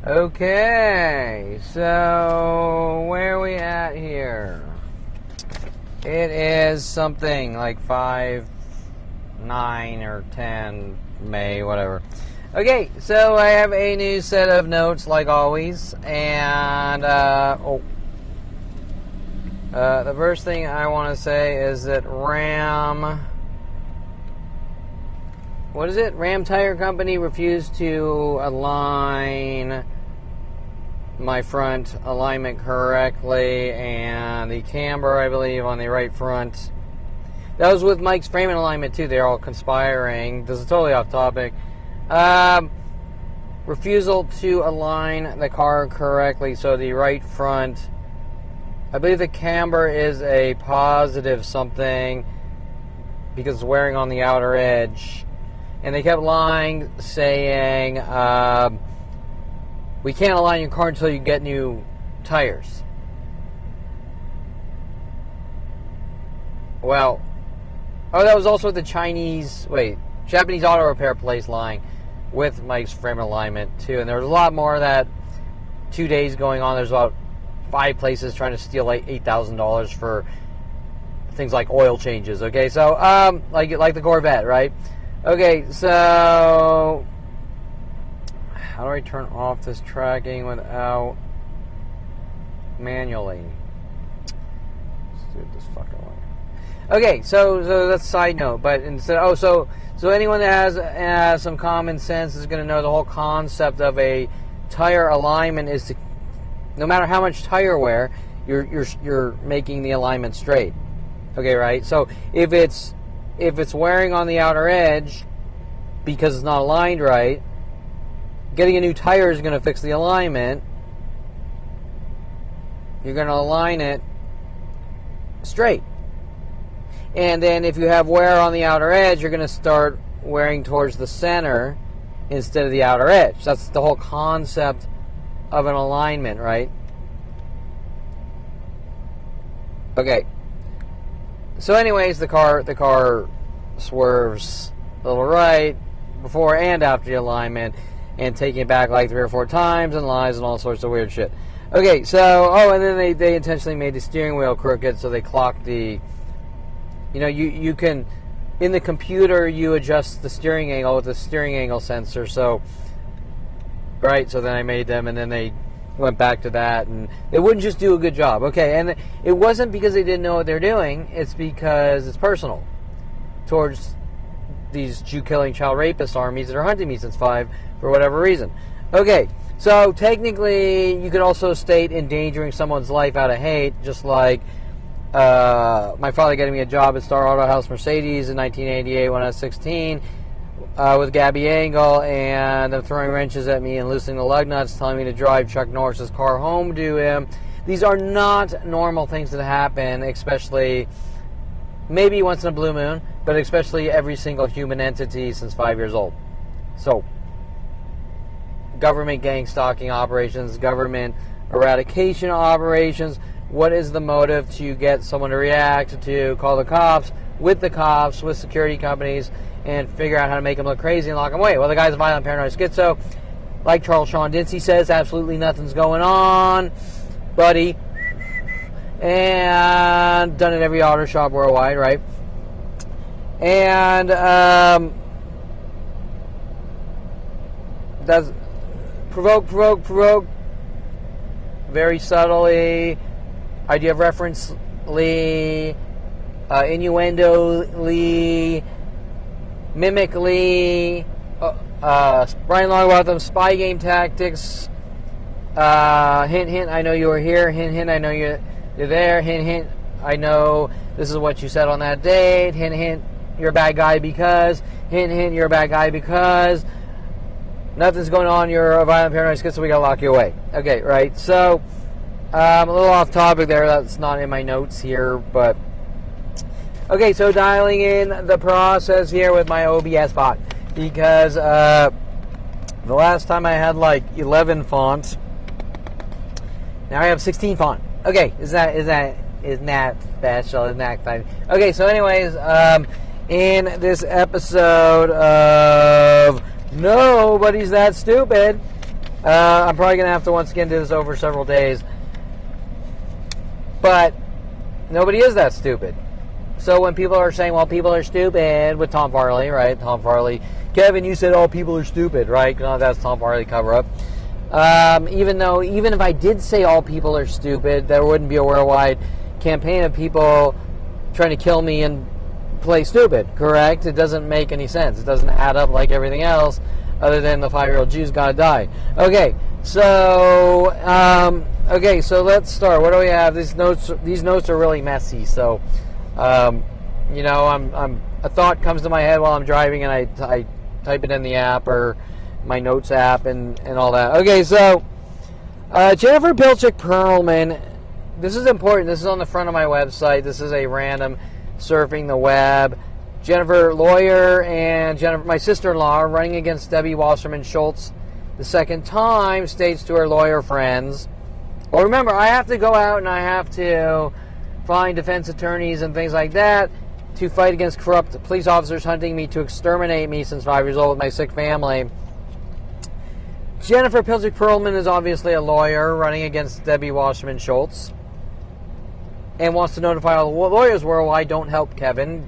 Okay, so where are we at here? It is something like 5, 9, or 10 May, whatever. Okay, so I have a new set of notes, like always, and the first thing I want to say is that Ram Tire Company refused to align my front alignment correctly, and the camber, I believe, on the right front. That was with Mike's framing alignment too. They're all conspiring. This is totally off topic. Refusal to align the car correctly, so the right front, I believe the camber is a positive something because it's wearing on the outer edge. And they kept lying, saying, we can't align your car until you get new tires. Well, that was also the Japanese auto repair place lying with Mike's frame alignment too. And there was a lot more of that 2 days going on. There's about 5 places trying to steal like $8,000 for things like oil changes. Okay, so like the Corvette, right? Okay, so how do I turn off this tracking without manually? Let's do it this fucking way. Okay, so that's a side note. But instead, so anyone that has some common sense is going to know the whole concept of a tire alignment is to, no matter how much tire wear, you're making the alignment straight. Okay, right? So if it's wearing on the outer edge because it's not aligned right, getting a new tire is going to fix the alignment. You're going to align it straight. And then if you have wear on the outer edge, you're going to start wearing towards the center instead of the outer edge. That's the whole concept of an alignment, right? Okay. So anyways, the car swerves a little right before and after the alignment, and taking it back like 3 or 4 times, and lies and all sorts of weird shit. Okay, so and then they intentionally made the steering wheel crooked, so they clocked the. You can, in the computer, you adjust the steering angle with the steering angle sensor. So, right. So then I made them, and then they went back to that, and they wouldn't just do a good job. Okay, and it wasn't because they didn't know what they're doing. It's because it's personal towards these Jew-killing child rapist armies that are hunting me since 5 for whatever reason. Okay, so technically you could also state endangering someone's life out of hate, just like my father getting me a job at Star Auto House Mercedes in 1988 when I was 16 with Gabby Angle, and them throwing wrenches at me and loosening the lug nuts, telling me to drive Chuck Norris's car home to him. These are not normal things that happen, especially maybe once in a blue moon, but especially every single human entity since 5 years old. So, government gang stalking operations, government eradication operations. What is the motive to get someone to react, to call the cops, with security companies, and figure out how to make them look crazy and lock them away? Well, the guy's a violent paranoid schizo. Like Charles Sean Dinsey says, absolutely nothing's going on, buddy. And done at every auto shop worldwide, right? And does provoke very subtly, idea of reference-ly, innuendo-ly, mimic-ly, Brian Long about them, spy game tactics, hint, hint, I know you were here, hint, hint, I know you're there, hint, hint, I know this is what you said on that date, hint, hint, you're a bad guy because, hint, hint, you're a bad guy because, nothing's going on, you're a violent paranoid schizo, so we gotta lock you away. Okay, right, so, a little off topic there, that's not in my notes here, but, okay, so dialing in the process here with my OBS bot, because, the last time I had like 11 fonts, now I have 16 font. Okay, isn't that special? Isn't that exciting? Okay, so anyways, in this episode of Nobody's That Stupid, I'm probably going to have to once again do this over several days. But nobody is that stupid. So when people are saying, well, people are stupid with Tom Farley, right? Tom Farley, Kevin, you said all people are stupid, right? No, that's Tom Farley cover-up. Even if I did say all people are stupid, there wouldn't be a worldwide campaign of people trying to kill me and play stupid, correct? It doesn't make any sense. It doesn't add up like everything else, other than the 5-year-old Jew's gotta die. Okay, so let's start. What do we have? These notes are really messy. So, a thought comes to my head while I'm driving, and I type it in the app or my notes app and all that. Okay, so Jennifer Pilchick Perelman. This is important. This is on the front of my website. This is a random surfing the web. Jennifer, lawyer, and Jennifer, my sister-in-law, running against Debbie Wasserman Sholtz the second time, states to her lawyer friends. Well, remember, I have to go out and I have to find defense attorneys and things like that to fight against corrupt police officers hunting me to exterminate me since 5 years old with my sick family. Jennifer Pilchick Perelman is obviously a lawyer running against Debbie Wasserman Sholtz and wants to notify all the lawyers worldwide, don't help Kevin.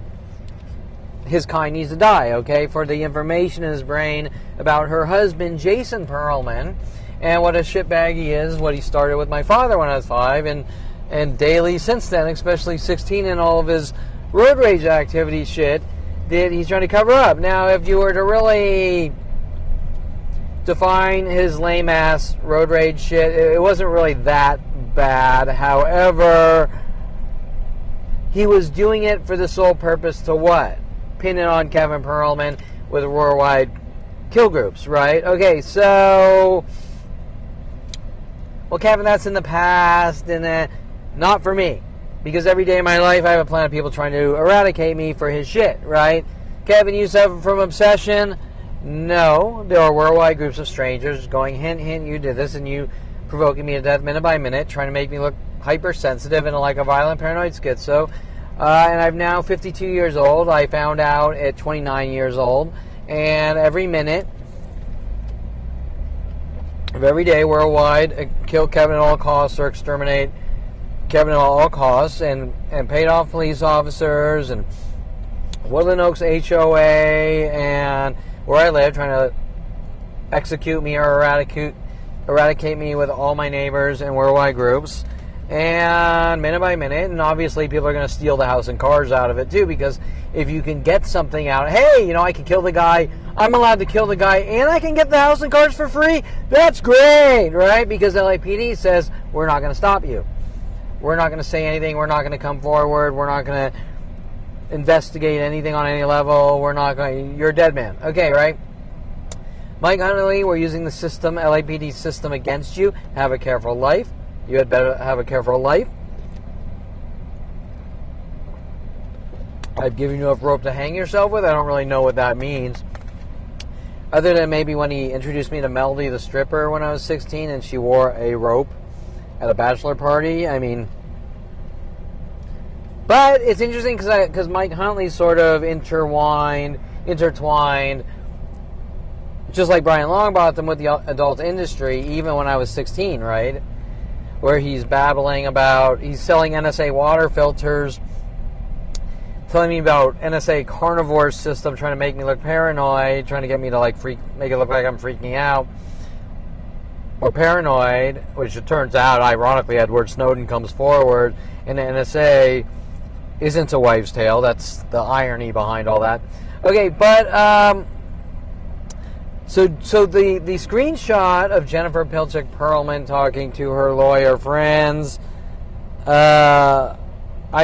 His kind needs to die, okay, for the information in his brain about her husband, Jason Perelman, and what a shitbag he is, what he started with my father when I was 5, and daily since then, especially 16, and all of his road rage activity shit that he's trying to cover up. Now, if you were to really define his lame-ass road rage shit, it wasn't really that bad. However, he was doing it for the sole purpose to what? Pin it on Kevin Perelman with worldwide kill groups, right? Okay, so, well, Kevin, that's in the past, and not for me, because every day of my life I have a plan of people trying to eradicate me for his shit, right? Kevin, you suffer from obsession? No, there are worldwide groups of strangers going, hint, hint, you did this, and you provoking me to death minute by minute, trying to make me look hypersensitive and like a violent paranoid schizo. And I'm now 52 years old. I found out at 29 years old. And every minute of every day worldwide, kill Kevin at all costs or exterminate Kevin at all costs, and paid off police officers and Woodland Oaks HOA and where I live, trying to execute me or eradicate me with all my neighbors and worldwide groups. And minute by minute, and obviously people are going to steal the house and cars out of it too, because if you can get something out, hey, I can kill the guy, I'm allowed to kill the guy, and I can get the house and cars for free, that's great, right? Because LAPD says, we're not going to stop you. We're not going to say anything, we're not going to come forward, we're not going to investigate anything on any level, you're a dead man. Okay, right? Mike Huntley, we're using the system, LAPD system against you. Have a careful life. You had better have a careful life. I've given you a rope to hang yourself with. I don't really know what that means. Other than maybe when he introduced me to Melody the stripper when I was 16 and she wore a rope at a bachelor party. I mean, but it's interesting because Mike Huntley sort of intertwined, just like Brian Longbottom with the adult industry, even when I was 16, right? Where he's babbling about, he's selling NSA water filters, telling me about NSA carnivore system, trying to make me look paranoid, trying to get me to make it look like I'm freaking out or paranoid, which it turns out, ironically, Edward Snowden comes forward, and the NSA isn't a wives' tale. That's the irony behind all that. Okay, but So the screenshot of Jennifer Pilchick Perelman talking to her lawyer friends, I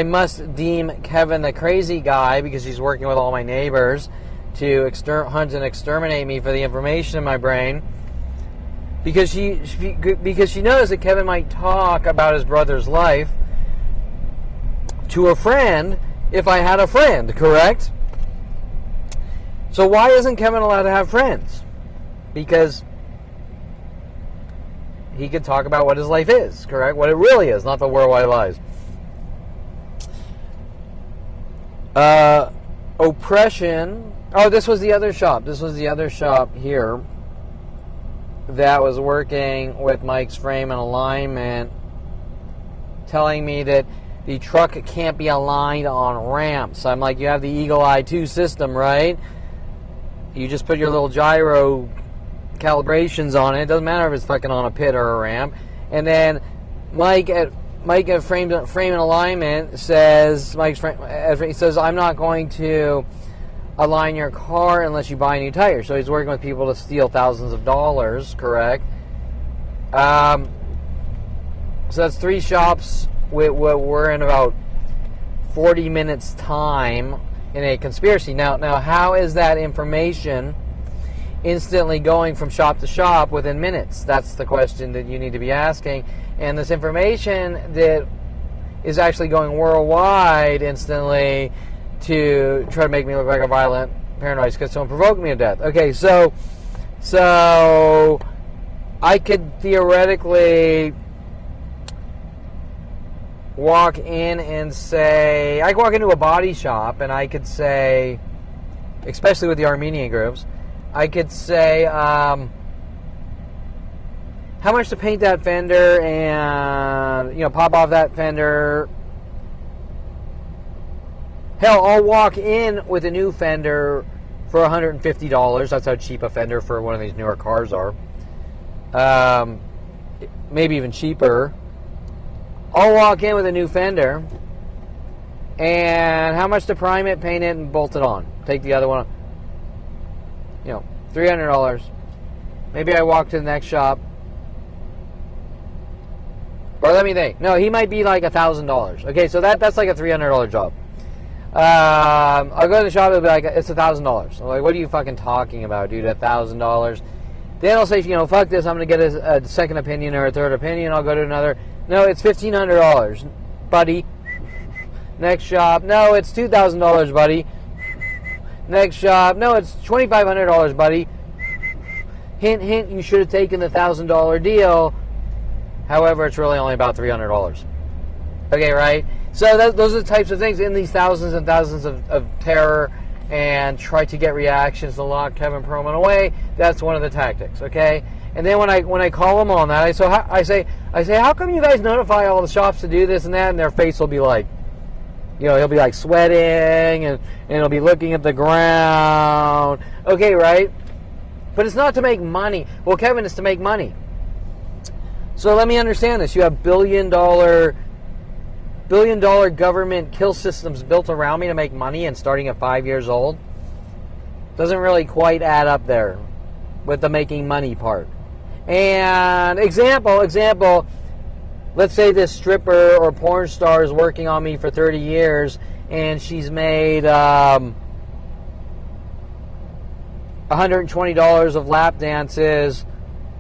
must deem Kevin the crazy guy because he's working with all my neighbors to hunt and exterminate me for the information in my brain. Because she knows that Kevin might talk about his brother's life to a friend if I had a friend, correct? So why isn't Kevin allowed to have friends? Because he could talk about what his life is, correct? What it really is, not the worldwide lies. Oppression. Oh, this was the other shop. This was the other shop here. that was working with Mike's frame and alignment telling me that the truck can't be aligned on ramps. I'm like, you have the Eagle Eye 2 system, right? You just put your little gyro calibrations on it. It doesn't matter if it's fucking on a pit or a ramp. And then Mike at frame and alignment says, he says, I'm not going to align your car unless you buy new tires. So he's working with people to steal thousands of dollars, correct? So that's 3 shops. We're in about 40 minutes time in a conspiracy. Now, how is that information instantly going from shop to shop within minutes? That's the question that you need to be asking. And this information that is actually going worldwide instantly to try to make me look like a violent paranoid schizo and provoke me to death. Okay, so I could theoretically walk in and say, I could walk into a body shop and I could say, especially with the Armenian groups, I could say, how much to paint that fender and, pop off that fender. Hell, I'll walk in with a new fender for $150. That's how cheap a fender for one of these newer cars are. Maybe even cheaper. I'll walk in with a new fender, and how much to prime it, paint it, and bolt it on. Take the other one, $300. Maybe I walk to the next shop. Or let me think. No, he might be like $1,000. Okay, so that's like a $300 job. I'll go to the shop and be like, it's $1,000. I'm like, what are you fucking talking about, dude? $1,000. Then I'll say, fuck this. I'm going to get a second opinion or a third opinion. I'll go to another. No, it's $1,500, buddy. Next shop. No, it's $2,000, buddy. Next shop. No, it's $2,500, buddy. Hint, hint, you should have taken the $1,000 deal. However, it's really only about $300. Okay, right? So those are the types of things in these thousands and thousands of terror and try to get reactions to lock Kevin Perelman away. That's one of the tactics, okay? And then when I call them on that, I say, how come you guys notify all the shops to do this and that? And their face will be like, he'll be like sweating and he'll be looking at the ground. Okay, right? But it's not to make money. Well, Kevin, it's to make money. So let me understand this. You have billion dollar government kill systems built around me to make money and starting at 5 years old. Doesn't really quite add up there with the making money part. And example, let's say this stripper or porn star is working on me for 30 years and she's made $120 of lap dances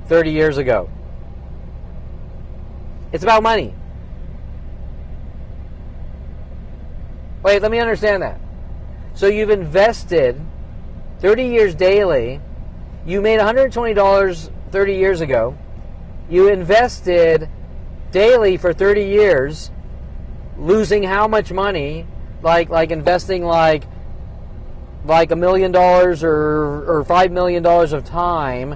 30 years ago. It's about money. Wait, let me understand that. So you've invested 30 years daily. You made $120 30 years ago. You invested daily for 30 years, losing how much money? Like investing like $1 million or $5 million of time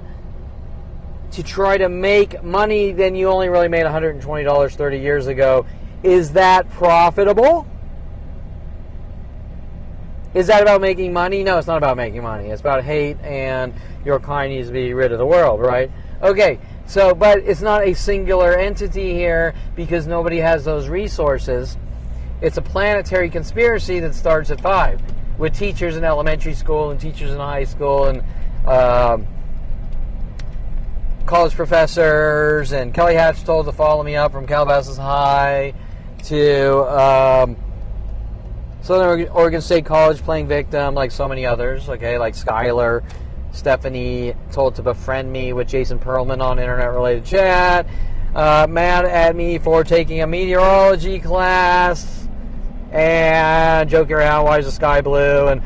to try to make money. Then you only really made $120 30 years ago. Is that profitable? Is that about making money? No, it's not about making money. It's about hate, and your kind needs to be rid of the world, right? Okay, so, but it's not a singular entity here because nobody has those resources. It's a planetary conspiracy that starts at 5 with teachers in elementary school and teachers in high school and college professors. And Kelly Hatch told to follow me up from Calabasas High to Southern Oregon State College playing victim, like so many others, okay, like Skyler Stephanie told to befriend me with Jason Perelman on internet-related chat, mad at me for taking a meteorology class, and joking around, why is the sky blue, and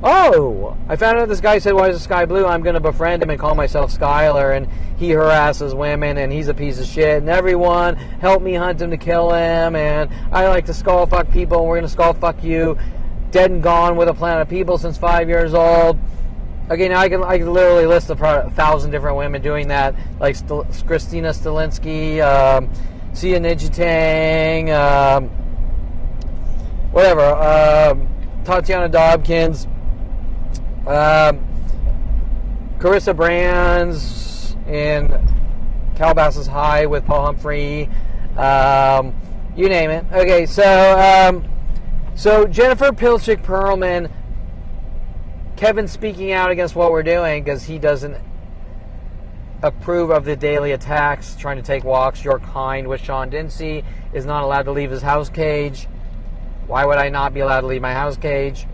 oh, I found out this guy said, why is the sky blue? I'm going to befriend him and call myself Skyler, and he harasses women, and he's a piece of shit, and everyone help me hunt him to kill him, and I like to skull fuck people, and we're going to skull fuck you, dead and gone with a planet of people since 5 years old. Okay, now I can literally list 1,000 different women doing that, like Chrisina Stilinski, Sia Nijitang, whatever, Tatiana Dobkins, Carissa Brands in Calabasas High with Paul Humphrey, you name it. Okay, so Jennifer Pilchick Perelman, Kevin speaking out against what we're doing because he doesn't approve of the daily attacks, trying to take walks, your kind with Sean Dinsey, is not allowed to leave his house cage. Why would I not be allowed to leave my house cage?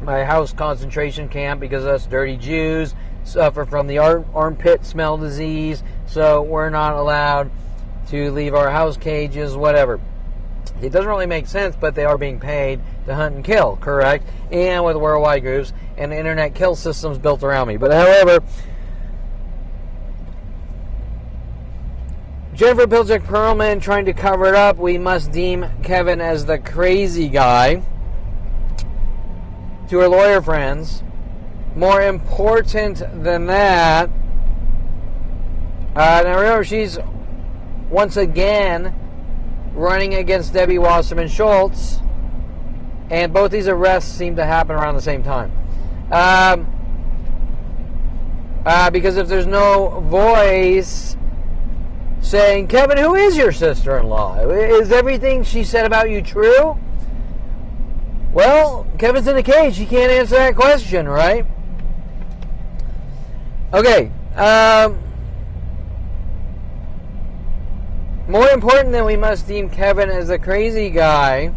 My house concentration camp, because us dirty Jews suffer from the armpit smell disease, so we're not allowed to leave our house cages, whatever. It doesn't really make sense, but they are being paid to hunt and kill, correct? And with worldwide groups and internet kill systems built around me. But however, Jennifer Pilchick Perelman trying to cover it up. We must deem Kevin as the crazy guy. To her lawyer friends, more important than that, now remember, she's once again running against Debbie Wasserman Sholtz, and both these arrests seem to happen around the same time. Because if there's no voice saying, Kevin, who is your sister-in-law? Is everything she said about you true? Well, Kevin's in a cage. He can't answer that question, right? Okay. More important than we must deem Kevin as a crazy guy,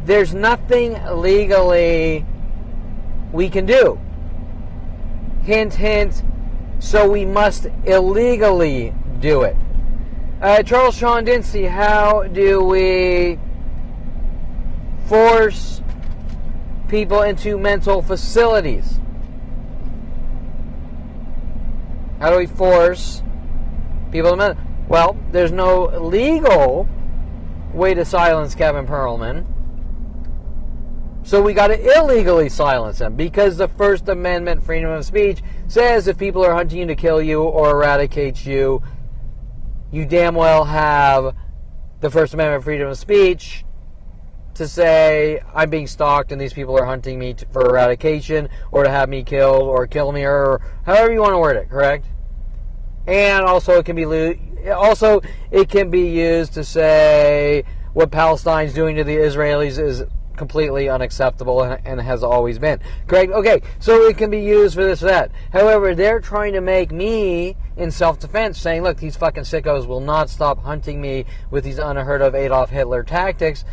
there's nothing legally we can do. Hint, hint, so we must illegally do it. Charles Sean Dinsey, how do we force people into mental facilities? How do we force people to mental? Well, there's no legal way to silence Kevin Perelman, so we got to illegally silence him, because the First Amendment freedom of speech says if people are hunting you to kill you or eradicate you, you damn well have the First Amendment freedom of speech to say, I'm being stalked and these people are hunting me for eradication, or to have me killed or kill me, or however you want to word it, correct? And also it can be used to say what Palestine's doing to the Israelis is completely unacceptable and has always been. Correct? Okay, so it can be used for this or that. However, they're trying to make me in self-defense, saying, look, these fucking sickos will not stop hunting me with these unheard of Adolf Hitler tactics,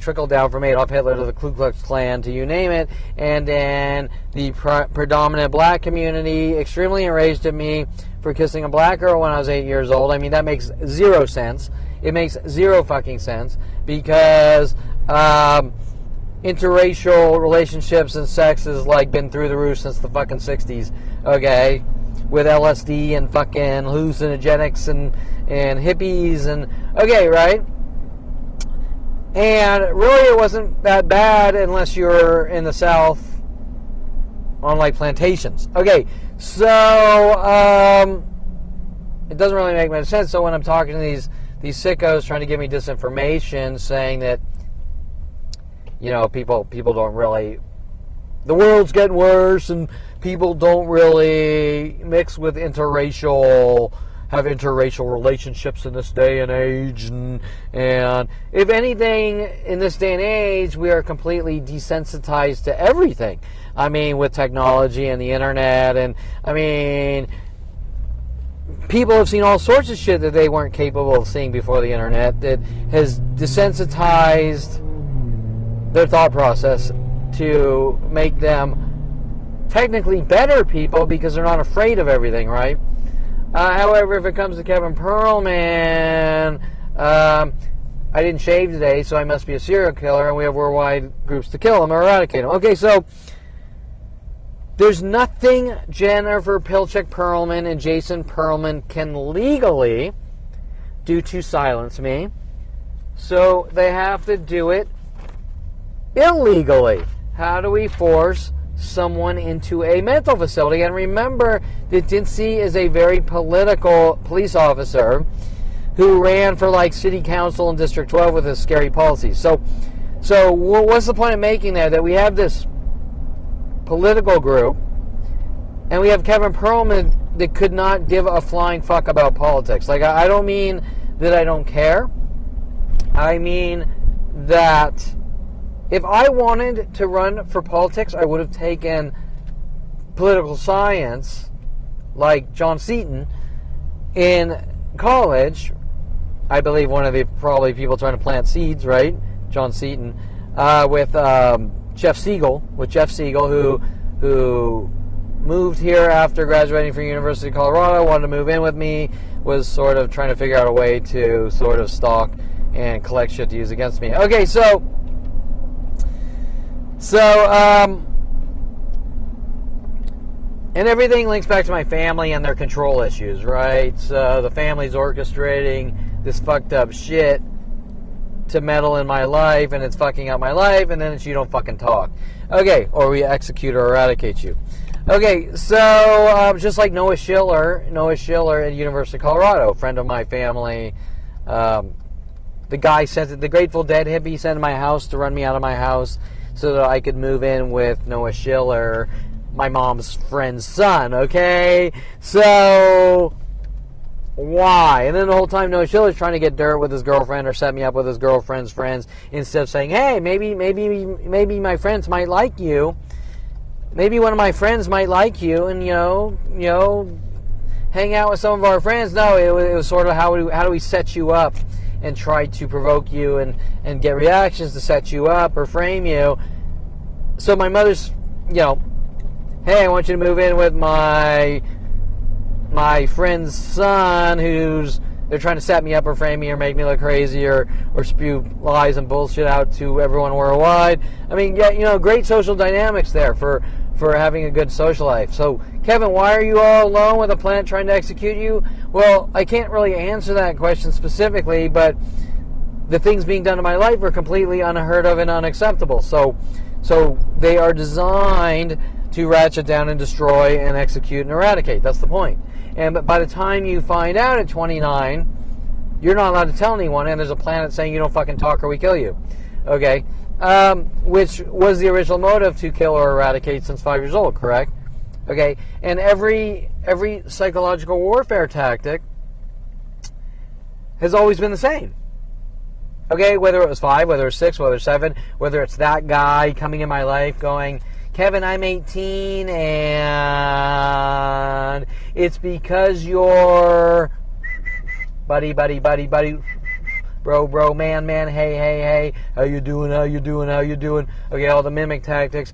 trickle down from Adolf Hitler to the Ku Klux Klan, to you name it, and then the predominant black community extremely enraged at me for kissing a black girl when I was 8 years old. I mean, that makes zero sense. It makes zero fucking sense, because interracial relationships and sex has like been through the roof since the fucking 60s, okay? With LSD and fucking hallucinogenics and hippies and, okay, right? And really it wasn't that bad unless you're in the South on like plantations. Okay, so it doesn't really make much sense. So when I'm talking to these sickos trying to give me disinformation, saying that, you know, people don't really, the world's getting worse and people don't really mix with have interracial relationships in this day and age, and if anything, in this day and age, we are completely desensitized to everything. I mean, with technology and the internet, and I mean, people have seen all sorts of shit that they weren't capable of seeing before the internet, that has desensitized their thought process to make them technically better people because they're not afraid of everything, right? However, if it comes to Kevin Perelman, I didn't shave today, so I must be a serial killer, and we have worldwide groups to kill him or eradicate him. Okay, so there's nothing Jennifer Pilchick Perelman and Jason Perelman can legally do to silence me, so they have to do it illegally? How do we force someone into a mental facility? And remember that Dincy is a very political police officer who ran for like city council in District 12 with his scary policies. So what's the point of making that we have this political group and we have Kevin Perelman that could not give a flying fuck about politics? Like, I don't mean that I don't care. I mean that if I wanted to run for politics, I would have taken political science like John Seaton in college. I believe one of the probably people trying to plant seeds, right? John Seaton, with Jeff Siegel, who moved here after graduating from University of Colorado, wanted to move in with me, was sort of trying to figure out a way to sort of stalk and collect shit to use against me. Okay, so and everything links back to my family and their control issues, right? So the family's orchestrating this fucked up shit to meddle in my life, and it's fucking up my life, and then it's you don't fucking talk. Okay, or we execute or eradicate you. Okay, so just like Noah Schiller at University of Colorado, friend of my family, the guy sent the Grateful Dead hippie sent to my house to run me out of my house so that I could move in with Noah Schiller, my mom's friend's son, okay? So, why? And then the whole time Noah Schiller's trying to get dirt with his girlfriend or set me up with his girlfriend's friends instead of saying, hey, maybe my friends might like you. Maybe one of my friends might like you and, you know, hang out with some of our friends. No, it was sort of how do we set you up and try to provoke you and get reactions to set you up or frame you. So my mother's, hey, I want you to move in with my friend's son they're trying to set me up or frame me or make me look crazy or spew lies and bullshit out to everyone worldwide. I mean, yeah, great social dynamics there for having a good social life. So, Kevin, why are you all alone with a plan trying to execute you? Well, I can't really answer that question specifically, but the things being done in my life are completely unheard of and unacceptable. So they are designed to ratchet down and destroy and execute and eradicate. That's the point. And by the time you find out at 29, you're not allowed to tell anyone, and there's a planet saying you don't fucking talk or we kill you. Okay? Which was the original motive to kill or eradicate since 5 years old, correct? Okay? And every psychological warfare tactic has always been the same. Okay? Whether it was 5, whether it's 6, whether it's 7, whether it's that guy coming in my life going, Kevin, I'm 18, and it's because you're buddy, bro, man, hey, how you doing? Okay, all the mimic tactics.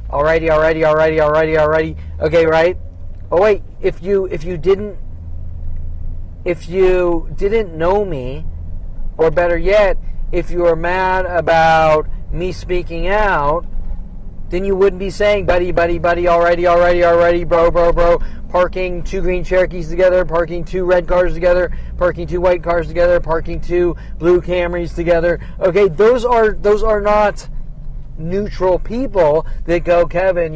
Alrighty. Okay, right? Oh wait, if you didn't know me, or better yet, if you were mad about me speaking out, then you wouldn't be saying, buddy, alrighty, bro, parking 2 green Cherokees together, parking 2 red cars together, parking 2 white cars together, parking 2 blue Camrys together. Okay, those are not neutral people that go, Kevin,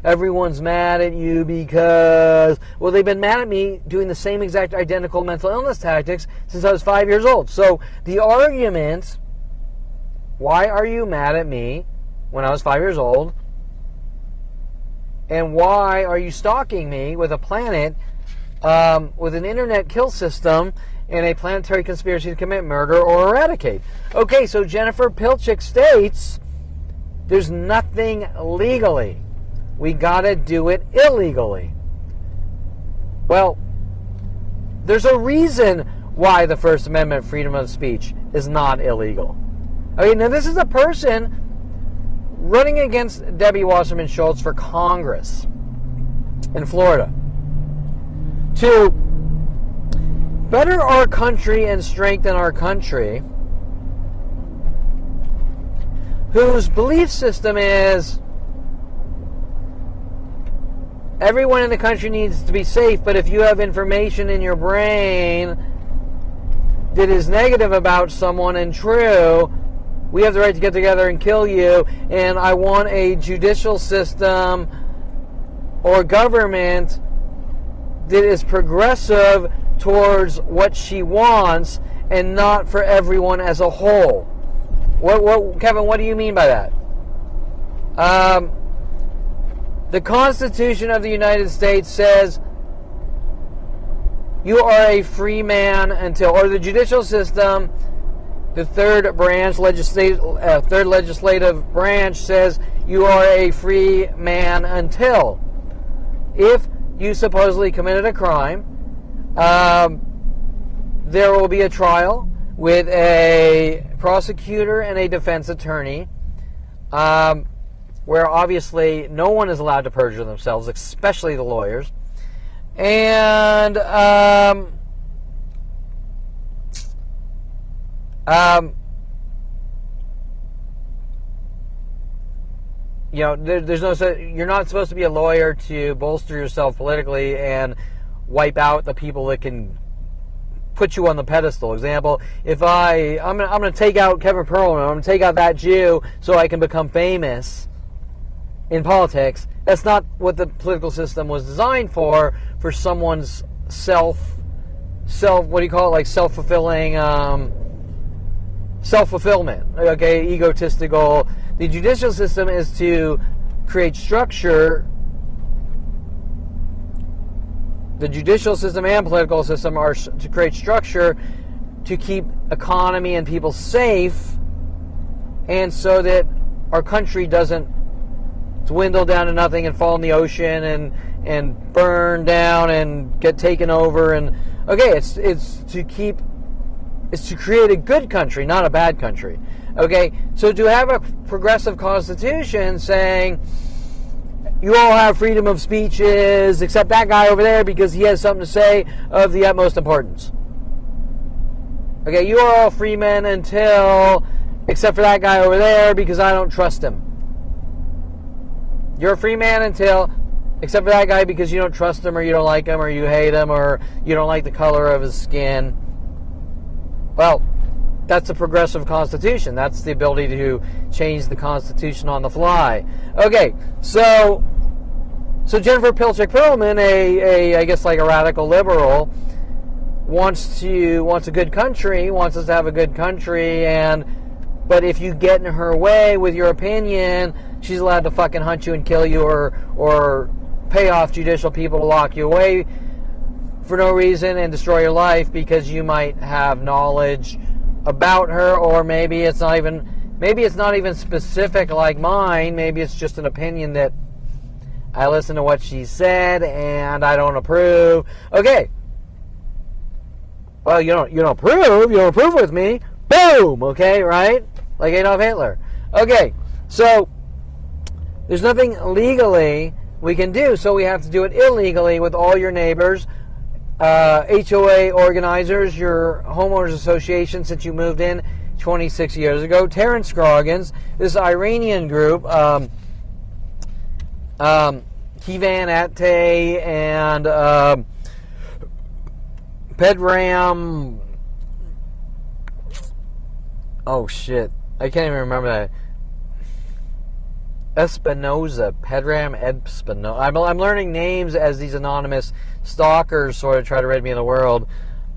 everyone's mad at you because, well, they've been mad at me doing the same exact identical mental illness tactics since I was 5 years old. So the argument, why are you mad at me when I was 5 years old, and why are you stalking me with a planet, with an internet kill system, and a planetary conspiracy to commit murder or eradicate? Okay, so Jennifer Pilchick states, there's nothing legally. We gotta do it illegally. Well, there's a reason why the First Amendment freedom of speech is not illegal. Okay, now this is a person running against Debbie Wasserman Sholtz for Congress in Florida to better our country and strengthen our country, whose belief system is everyone in the country needs to be safe, but if you have information in your brain that is negative about someone and true, we have the right to get together and kill you, and I want a judicial system or government that is progressive towards what she wants and not for everyone as a whole. Kevin, what do you mean by that? The Constitution of the United States says you are a free man until, or the judicial system, the third legislative branch says you are a free man until, if you supposedly committed a crime, there will be a trial with a prosecutor and a defense attorney, where obviously no one is allowed to perjure themselves, especially the lawyers. And you know, there's no. You're not supposed to be a lawyer to bolster yourself politically and wipe out the people that can put you on the pedestal. Example: if I'm going to take out Kevin Perelman, I'm going to take out that Jew so I can become famous in politics. That's not what the political system was designed for someone's self. What do you call it? Like self-fulfilling. Self-fulfillment, okay, egotistical. The judicial system is to create structure. The judicial system and political system are to create structure to keep economy and people safe, and so that our country doesn't dwindle down to nothing and fall in the ocean and burn down and get taken over. And okay, it's to create a good country, not a bad country. Okay, so to have a progressive constitution saying you all have freedom of speeches except that guy over there because he has something to say of the utmost importance. Okay, you are all free men until, except for that guy over there because I don't trust him. You're a free man until, except for that guy because you don't trust him or you don't like him or you hate him or you don't like the color of his skin. Well, that's a progressive constitution. That's the ability to change the constitution on the fly. Okay, so Jennifer Pilchick Perelman, I guess like a radical liberal, wants a good country, wants us to have a good country, but if you get in her way with your opinion, she's allowed to fucking hunt you and kill you or pay off judicial people to lock you away for no reason and destroy your life because you might have knowledge about her, or maybe it's not even specific like mine. Maybe it's just an opinion that I listen to what she said and I don't approve. Okay. Well, you don't approve with me. Boom. Okay, right? Like Adolf Hitler. Okay. So there's nothing legally we can do, so we have to do it illegally with all your neighbors. HOA organizers, your homeowners association since you moved in 26 years ago, Terrence Scroggins, this Iranian group, Kivan Ate and Pedram. Oh shit, I can't even remember that. Espinoza, Pedram Espinoza. I'm learning names as these anonymous stalkers sort of try to rid me of the world.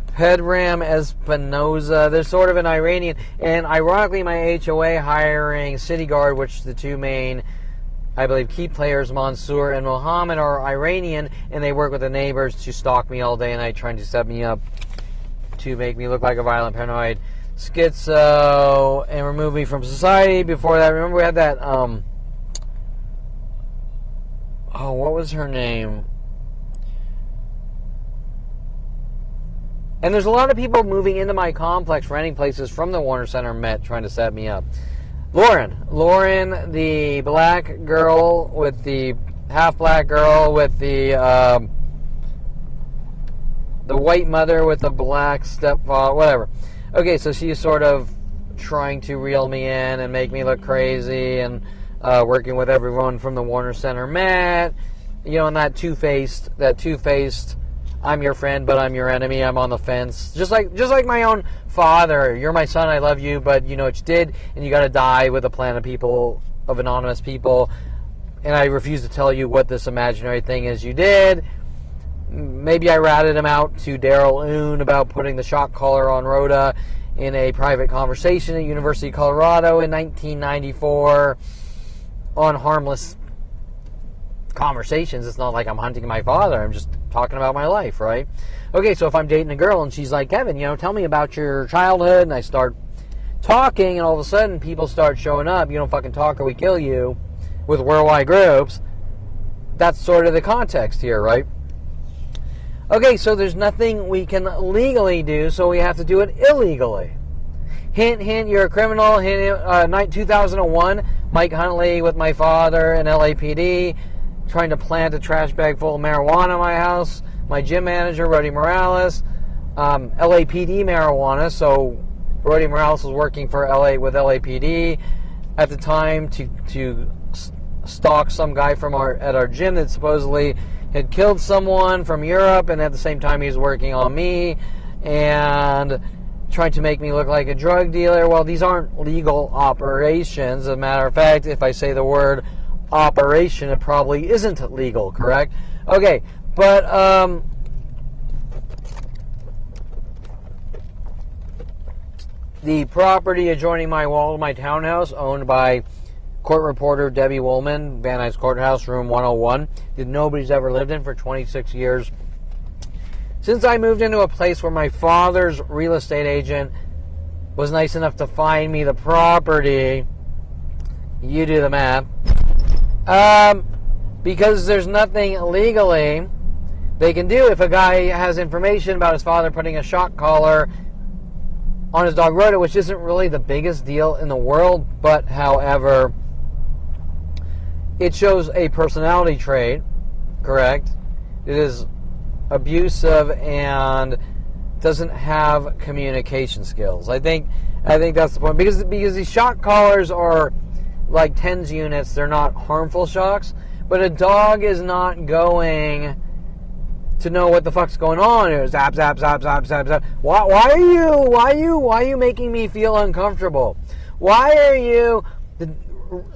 Pedram Espinoza. They're sort of an Iranian. And ironically, my HOA hiring City Guard, which the two main, I believe, key players, Mansour and Mohammed, are Iranian, and they work with the neighbors to stalk me all day and night, trying to set me up to make me look like a violent paranoid schizo and remove me from society. Before that, remember we had that, what was her name? And there's a lot of people moving into my complex, renting places from the Warner Center Met, trying to set me up. Lauren, the black girl with the half-black girl with the white mother with the black stepfather, whatever. Okay, so she's sort of trying to reel me in and make me look crazy, and working with everyone from the Warner Center Met, and that two-faced I'm your friend, but I'm your enemy. I'm on the fence. Just like my own father. You're my son. I love you, but you know what you did, and you got to die with a plan of anonymous people. And I refuse to tell you what this imaginary thing is you did. Maybe I ratted him out to Daryl Oon about putting the shock collar on Rhoda in a private conversation at University of Colorado in 1994 on harmless conversations. It's not like I'm hunting my father. I'm just talking about my life, right? Okay, so if I'm dating a girl and she's like, Kevin, tell me about your childhood, and I start talking, and all of a sudden people start showing up, you don't fucking talk or we kill you, with worldwide groups, that's sort of the context here, right? Okay, so there's nothing we can legally do, so we have to do it illegally. Hint, hint, you're a criminal. Hint, hint, 2001, Mike Huntley with my father in LAPD, trying to plant a trash bag full of marijuana in my house. My gym manager, Rody Morales, LAPD marijuana, so Rody Morales was working for with LAPD at the time to stalk some guy at our gym that supposedly had killed someone from Europe, and at the same time he was working on me and trying to make me look like a drug dealer. Well, these aren't legal operations. As a matter of fact, if I say the word operation, it probably isn't legal, correct? Okay, but the property adjoining my wall, my townhouse, owned by court reporter Debbie Wasserman, Van Nuys Courthouse, room 101, that nobody's ever lived in for 26 years. Since I moved into a place where my father's real estate agent was nice enough to find me the property, you do the math, because there's nothing legally they can do. If a guy has information about his father putting a shock collar on his dog Rhoda, which isn't really the biggest deal in the world, but however, it shows a personality trait, correct? It is abusive and doesn't have communication skills. I think that's the point, because these shock collars are like TENS units. They're not harmful shocks, but a dog is not going to know what the fuck's going on. It was zap, zap, zap, zap, zap, zap. Why are you making me feel uncomfortable? Why are you...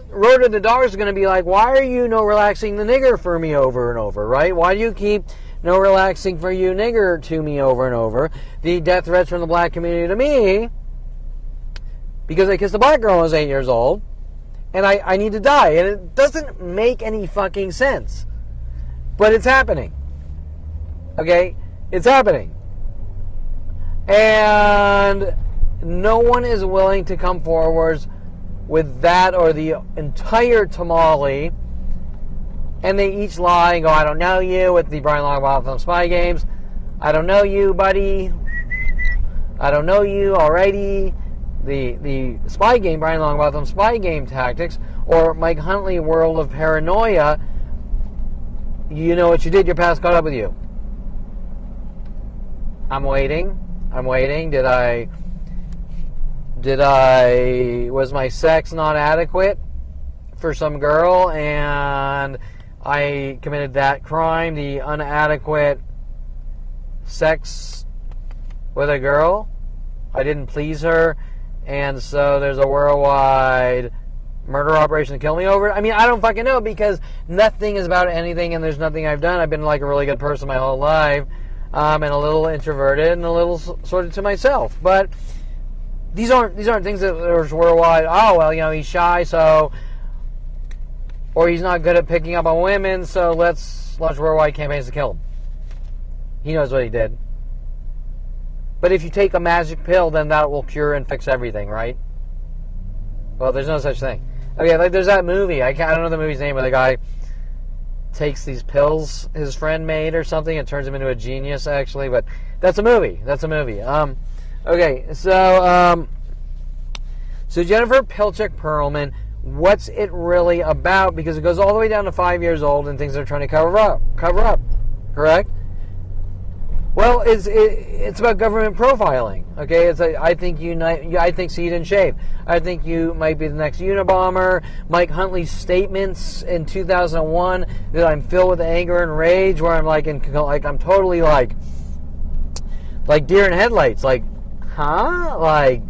Rhoda the dog is going to be like, why are you no relaxing the nigger for me over and over, right? Why do you keep no relaxing for you nigger to me over and over? The death threats from the black community to me, because I kissed a black girl when I was 8 years old, and I need to die. And it doesn't make any fucking sense. But it's happening. Okay? It's happening. And no one is willing to come forwards with that or the entire tamale, and they each lie and go, I don't know you, with the Brian Longbaugh from Spy Games. I don't know you, buddy. I don't know you, alrighty. The Spy Game, Brian Longbaugh from Spy Game Tactics, or Mike Huntley, World of Paranoia. You know what you did, your past caught up with you. I'm waiting. Was my sex not adequate for some girl, and I committed that crime, the inadequate sex with a girl? I didn't please her, and so there's a worldwide murder operation to kill me over it? I mean, I don't fucking know, because nothing is about anything, and there's nothing I've done. I've been like a really good person my whole life, and a little introverted and a little sort of to myself, but These aren't things that there's worldwide. Oh, well, he's shy, so, or he's not good at picking up on women, so let's launch worldwide campaigns to kill him. He knows what he did. But if you take a magic pill, then that will cure and fix everything, right? Well, there's no such thing. Okay, like there's that movie. I don't know the movie's name, but the guy takes these pills his friend made or something and turns him into a genius, actually. But that's a movie. Okay, so Jennifer Pilchick Perelman, what's it really about? Because it goes all the way down to 5 years old and things they're trying to cover up, correct? Well, it's about government profiling. Okay, I think see it and shave. I think you might be the next Unabomber. Mike Huntley's statements in 2001 that I'm filled with anger and rage, where I'm I'm totally like deer in headlights. Like, huh? Like,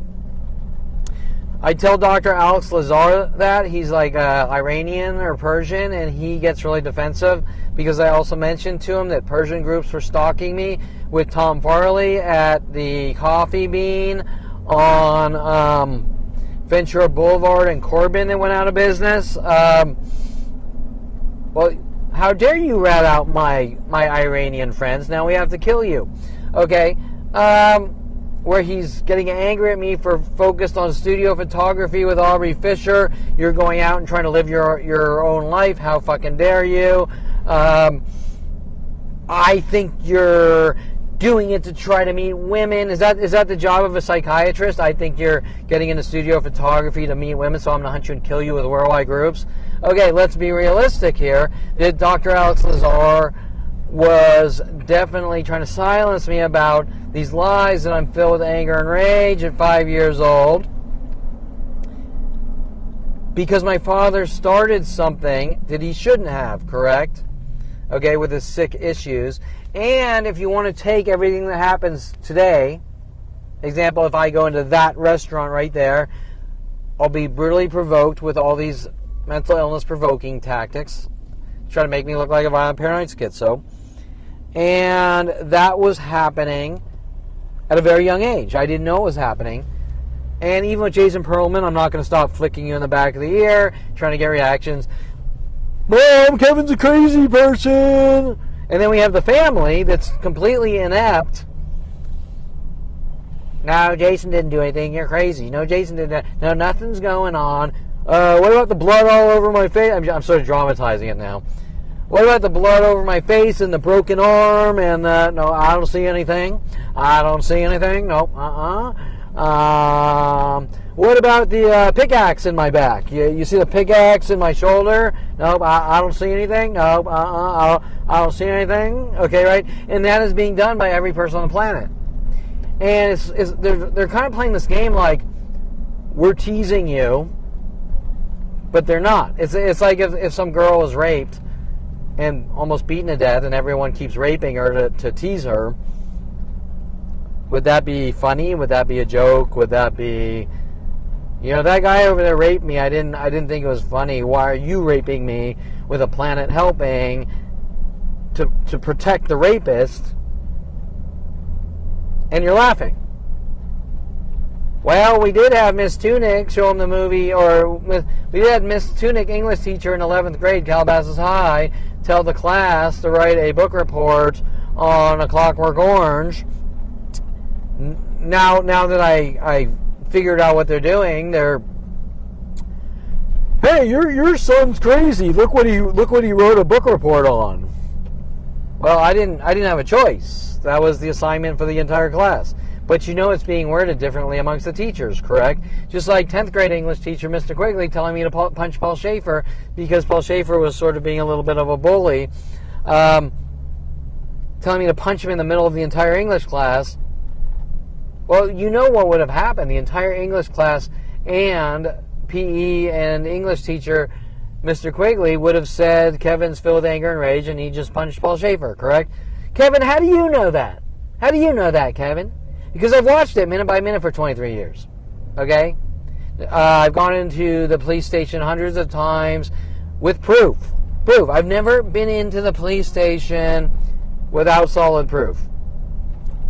I tell Dr. Alex Lazar that he's like Iranian or Persian, and he gets really defensive because I also mentioned to him that Persian groups were stalking me with Tom Farley at the Coffee Bean on Ventura Boulevard and Corbin that went out of business. Well, how dare you rat out my Iranian friends? Now we have to kill you. Okay. Where he's getting angry at me for focused on studio photography with Aubrey Fisher. You're going out and trying to live your own life. How fucking dare you? I think you're doing it to try to meet women. Is that the job of a psychiatrist? I think you're getting into studio photography to meet women, so I'm going to hunt you and kill you with worldwide groups. Okay, let's be realistic here. Did Dr. Alex Lazar was definitely trying to silence me about these lies that I'm filled with anger and rage at 5 years old because my father started something that he shouldn't have, correct? Okay, with his sick issues. And if you want to take everything that happens today, example, if I go into that restaurant right there, I'll be brutally provoked with all these mental illness provoking tactics, try to make me look like a violent paranoid schizo. And that was happening at a very young age. I didn't know it was happening. And even with Jason Perelman, I'm not going to stop flicking you in the back of the ear, trying to get reactions. Mom, Kevin's a crazy person. And then we have the family that's completely inept. No, Jason didn't do anything. You're crazy. No, Jason didn't. No, nothing's going on. What about the blood all over my face? I'm sort of dramatizing it now. What about the blood over my face and the broken arm? And no, I don't see anything. I don't see anything. Nope. What about the pickaxe in my back? You see the pickaxe in my shoulder? Nope. I don't see anything. Nope. I don't see anything. Okay, right? And that is being done by every person on the planet. And they're kind of playing this game like we're teasing you, but they're not. It's like if some girl was raped and almost beaten to death, and everyone keeps raping her to tease her. Would that be funny? Would that be a joke? Would that be, that guy over there raped me. I didn't think it was funny. Why are you raping me with a planet helping to protect the rapist? And you're laughing. Well, we did have Miss Tunic show him the movie, we did have Miss Tunic, English teacher in 11th grade, Calabasas High, tell the class to write a book report on A Clockwork Orange. Now that I figured out what they're doing, hey, your son's crazy. Look what he wrote a book report on. Well, I didn't have a choice. That was the assignment for the entire class. But it's being worded differently amongst the teachers, correct? Just like 10th grade English teacher, Mr. Quigley, telling me to punch Paul Schaefer because Paul Schaefer was sort of being a little bit of a bully, telling me to punch him in the middle of the entire English class. Well, what would have happened. The entire English class and PE and English teacher, Mr. Quigley, would have said Kevin's filled with anger and rage and he just punched Paul Schaefer, correct? Kevin, how do you know that? How do you know that, Kevin? Because I've watched it minute by minute for 23 years, okay? I've gone into the police station hundreds of times with proof. I've never been into the police station without solid proof.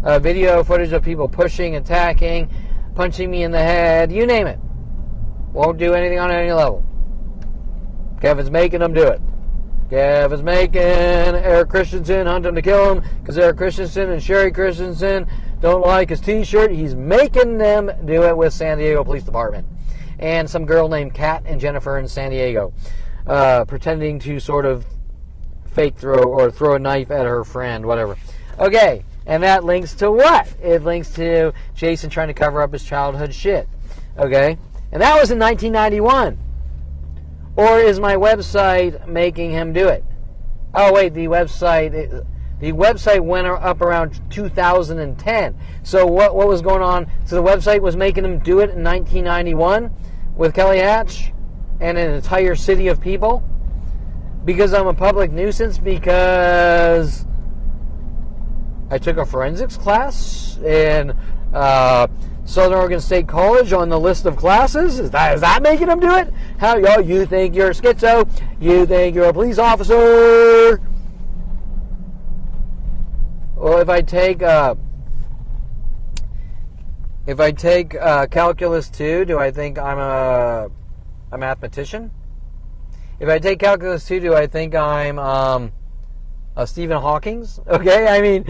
Video footage of people pushing, attacking, punching me in the head, you name it. Won't do anything on any level. Kevin's making them do it. Kevin's making Eric Christensen hunt him to kill him because Eric Christensen and Sherry Christensen don't like his t-shirt. He's making them do it with San Diego Police Department. And some girl named Kat and Jennifer in San Diego pretending to sort of fake throw a knife at her friend, whatever. Okay, and that links to what? It links to Jason trying to cover up his childhood shit. Okay? And that was in 1991. Or is my website making him do it? Oh, wait, the website The website went up around 2010. So what was going on? So the website was making them do it in 1991 with Kelly Hatch and an entire city of people because I'm a public nuisance, because I took a forensics class in Southern Oregon State College on the list of classes. Is that making them do it? How, you think you're a schizo? You think you're a police officer? Well, if I take Calculus 2, do I think I'm a mathematician? If I take Calculus 2, do I think I'm a Stephen Hawking's? Okay, I mean,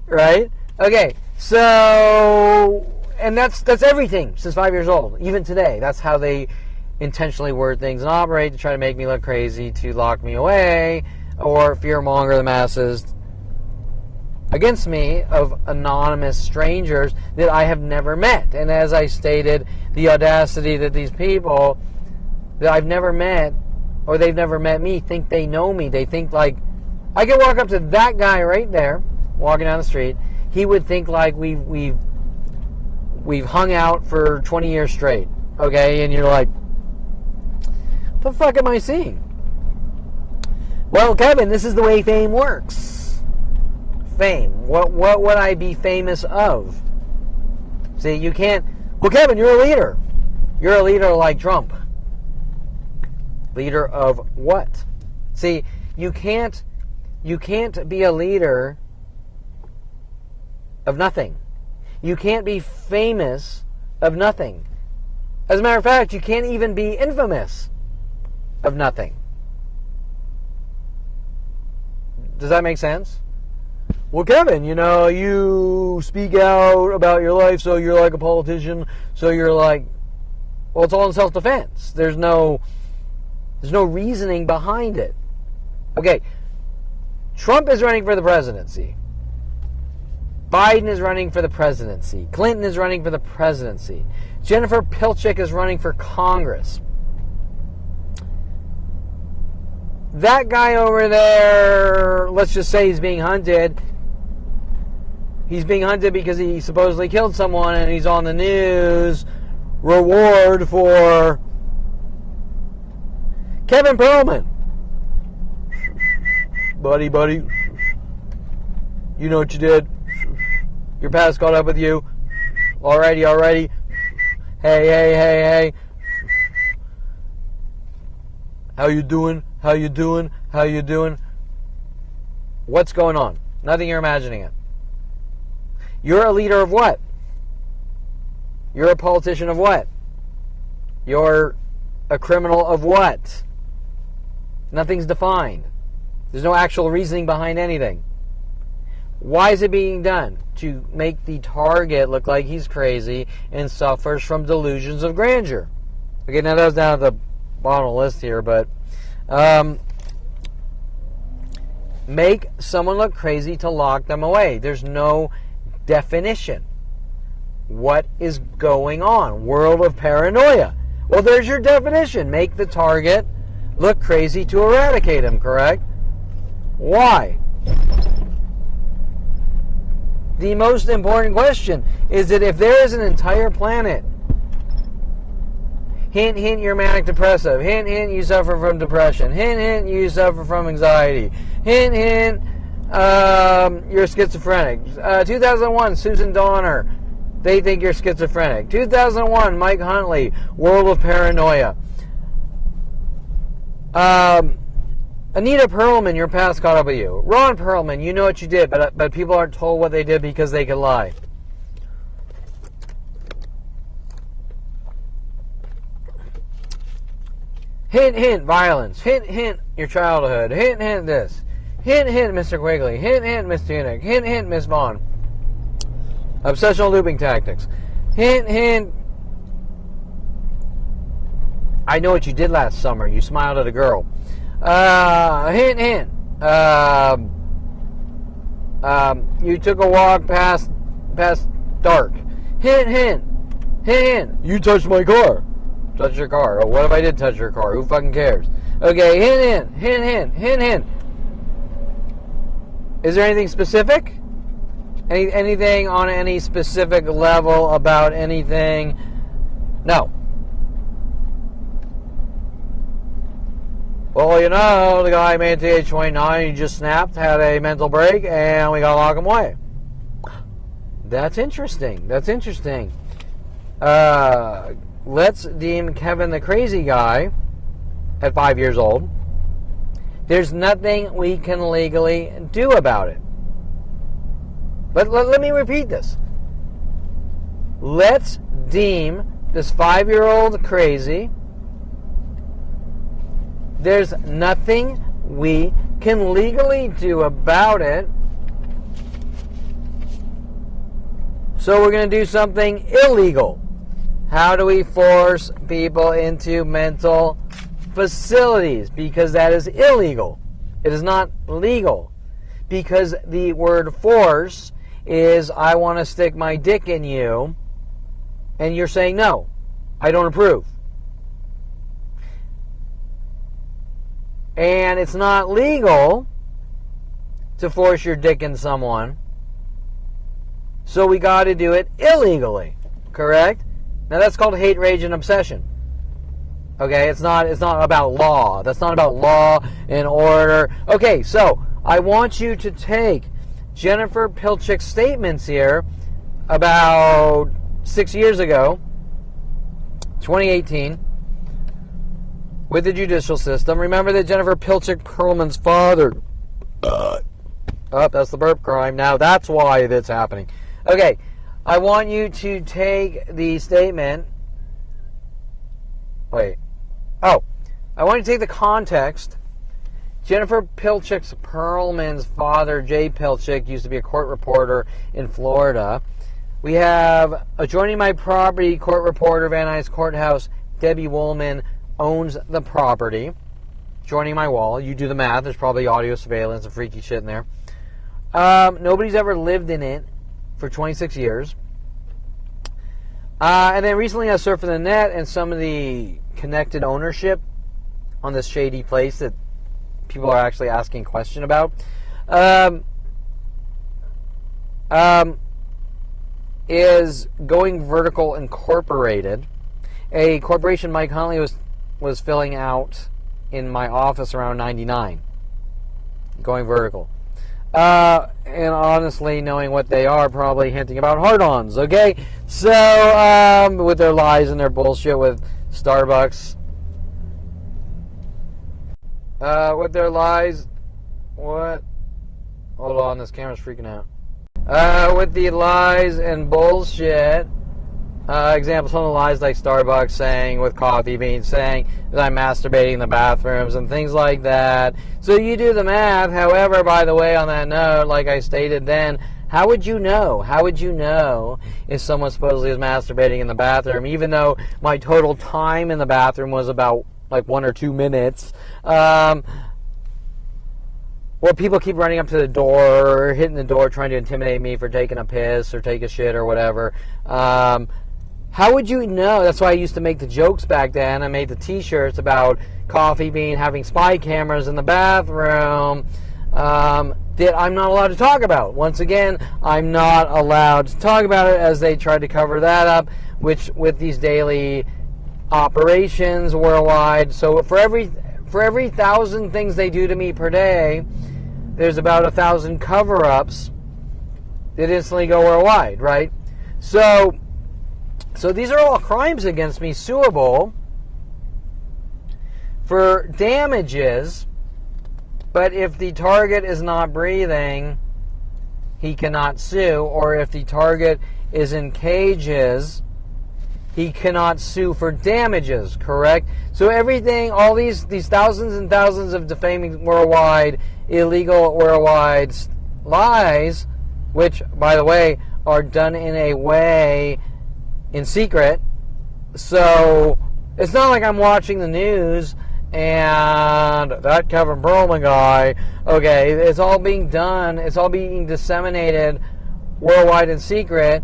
right? Okay, so, and that's everything since 5 years old. Even today, that's how they intentionally word things and operate to try to make me look crazy, to lock me away, or fearmonger the masses against me of anonymous strangers that I have never met. And as I stated, the audacity that these people that I've never met, or they've never met me, think they know me. They think like, I could walk up to that guy right there, walking down the street. He would think like we've hung out for 20 years straight, okay? And you're like, what the fuck am I seeing? Well, Kevin, this is the way fame works. Fame. What would I be famous of? See, you can't... Well, Kevin, you're a leader. You're a leader like Trump. Leader of what? See, you can't be a leader of nothing. You can't be famous of nothing. As a matter of fact, you can't even be infamous of nothing. Does that make sense? Well, Kevin, you speak out about your life, so you're like a politician, so you're like, well, it's all in self-defense. There's no reasoning behind it. Okay, Trump is running for the presidency. Biden is running for the presidency. Clinton is running for the presidency. Jennifer Pilchick is running for Congress. That guy over there, let's just say he's being hunted. He's being hunted because he supposedly killed someone and he's on the news. Reward for Kevin Perelman. Buddy. You know what you did. Your past caught up with you. Alrighty. Hey. How you doing? What's going on? Nothing, you're imagining it. You're a leader of what? You're a politician of what? You're a criminal of what? Nothing's defined. There's no actual reasoning behind anything. Why is it being done? To make the target look like he's crazy and suffers from delusions of grandeur. Okay, now that was down at the bottom of the list here, but make someone look crazy to lock them away. There's no definition. What is going on? World of paranoia. Well, there's your definition. Make the target look crazy to eradicate him, correct? Why? The most important question is that if there is an entire planet, hint, you're manic depressive, hint, you suffer from depression, hint, you suffer from anxiety, hint, you're schizophrenic. 2001, Susan Donner, they think you're schizophrenic. 2001, Mike Huntley, World of Paranoia. Anita Perelman, your past caught up with you. Ron Perelman, you know what you did, but people aren't told what they did because they could lie. Hint, violence. Hint, your childhood. Hint, this. Hint, Mr. Quigley. Hint, Miss Tunic. Hint, Miss Vaughn. Obsessional looping tactics. Hint. I know what you did last summer. You smiled at a girl. Hint. You took a walk past dark. Hint. You touched my car. Touch your car. Oh, what if I did touch your car? Who fucking cares? Okay, hint. Is there anything specific? Anything on any specific level about anything? No. Well, you know, the guy made it to age 29, he just snapped, had a mental break, and we gotta lock him away. That's interesting. That's interesting. Let's deem Kevin the crazy guy at 5 years old. There's nothing we can legally do about it. Let me repeat this. Let's deem this 5-year-old crazy. There's nothing we can legally do about it. So we're going to do something illegal. How do we force people into mental facilities? Because that is illegal. It is not legal. Because the word force is, I want to stick my dick in you, and you're saying no, I don't approve. And it's not legal to force your dick in someone, so we got to do it illegally, correct? Now that's called hate, rage, and obsession. Okay, it's not about law. That's not about law and order. Okay, so I want you to take Jennifer Pilchick's statements here about 6 years ago, 2018, with the judicial system. Remember that Jennifer Pilchick Perelman's father... Oh, that's the burp crime. Now that's why that's happening. Okay, I want you to take the statement... Wait. Oh, I want you to take the context. Jennifer Pilchick Perelman's father, Jay Pilchick, used to be a court reporter in Florida. We have adjoining my property, court reporter, Van Nuys Courthouse, Debbie Wasserman owns the property. Joining my wall. You do the math. There's probably audio surveillance and freaky shit in there. Nobody's ever lived in it for 26 years. And then recently I surfed the net and some of the connected ownership on this shady place that people are actually asking question about. Is Going Vertical Incorporated, a corporation Mike Huntley was filling out in my office around 99. Going Vertical. And honestly, knowing what they are, probably hinting about hard-ons, okay? So, with their lies and their bullshit with Starbucks. With their lies... What? Hold on, this camera's freaking out. With the lies and bullshit... examples from the lies like Starbucks saying, with coffee beans, saying that I'm masturbating in the bathrooms and things like that. So you do the math. However, by the way, on that note, like I stated then, how would you know? How would you know if someone supposedly is masturbating in the bathroom, even though my total time in the bathroom was about like 1 or 2 minutes? Well, people keep running up to the door or hitting the door trying to intimidate me for taking a piss or take a shit or whatever. How would you know? That's why I used to make the jokes back then. I made the t-shirts about Coffee Bean having spy cameras in the bathroom that I'm not allowed to talk about. Once again, I'm not allowed to talk about it, as they tried to cover that up, which with these daily operations worldwide. So for every 1,000 things they do to me per day, there's about 1,000 cover-ups that instantly go worldwide, right? So these are all crimes against me, suable for damages, but if the target is not breathing, he cannot sue, or if the target is in cages, he cannot sue for damages, correct? So everything, all these thousands and thousands of defaming worldwide, illegal worldwide lies, which, by the way, are done in a way in secret. So it's not like I'm watching the news and that Kevin Perelman guy, okay, it's all being done, it's all being disseminated worldwide in secret.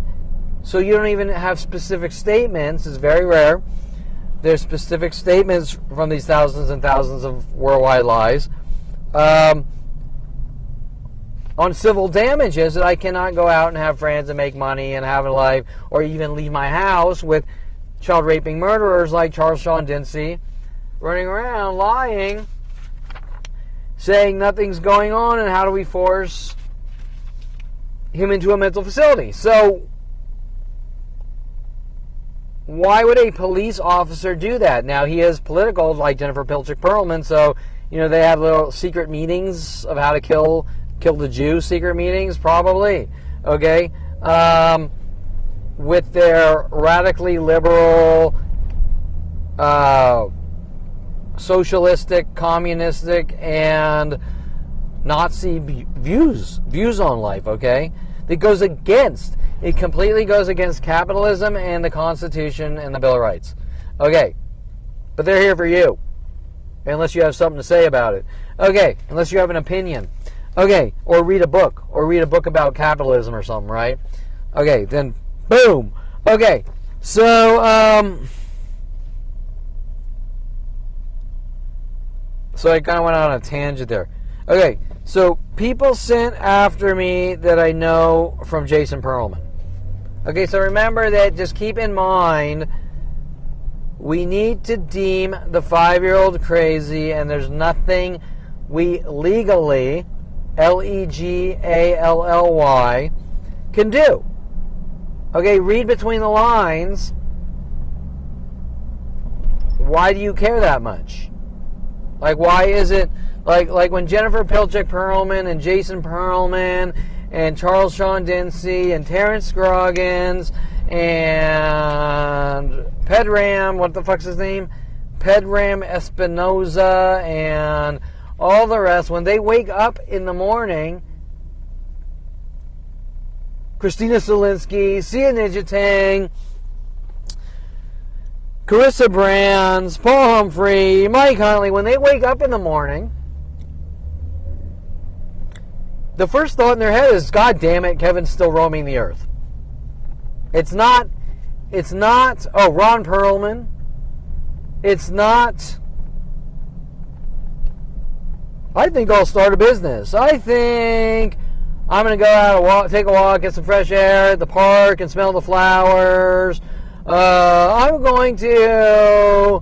So you don't even have specific statements. It's very rare. There's specific statements from these thousands and thousands of worldwide lies. on civil damages that I cannot go out and have friends and make money and have a life, or even leave my house with child raping murderers like Charles Sean Dinsey running around lying, saying nothing's going on, and how do we force him into a mental facility? So why would a police officer do that? Now, he is political, like Jennifer Pilchick Perelman, so, you know, they have little secret meetings of how to kill the Jews, secret meetings, probably, okay, with their radically liberal, socialistic, communistic, and Nazi views on life, okay? It completely goes against capitalism and the Constitution and the Bill of Rights. Okay, but they're here for you, unless you have something to say about it. Okay, unless you have an opinion. Okay, or read a book about capitalism or something, right? Okay, then boom. Okay, so I kind of went on a tangent there. Okay, so people sent after me that I know from Jason Perelman. Okay, so remember that, just keep in mind, we need to deem the 5-year-old crazy, and there's nothing we legally, Legally, can do. Okay, read between the lines. Why do you care that much? Like, why is it, like when Jennifer Pilchick Perelman and Jason Perelman and Charles Sean Dinsey and Terrence Scroggins and Pedram, what the fuck's his name? Pedram Espinoza and all the rest, when they wake up in the morning, Chrisina Stilinski, Sia Ninja Tang, Carissa Brands, Paul Humphrey, Mike Huntley, when they wake up in the morning, the first thought in their head is, God damn it, Kevin's still roaming the earth. It's not, oh, Ron Perelman. It's not, I think I'll start a business. I think I'm going to go out, take a walk, get some fresh air at the park and smell the flowers. I'm going to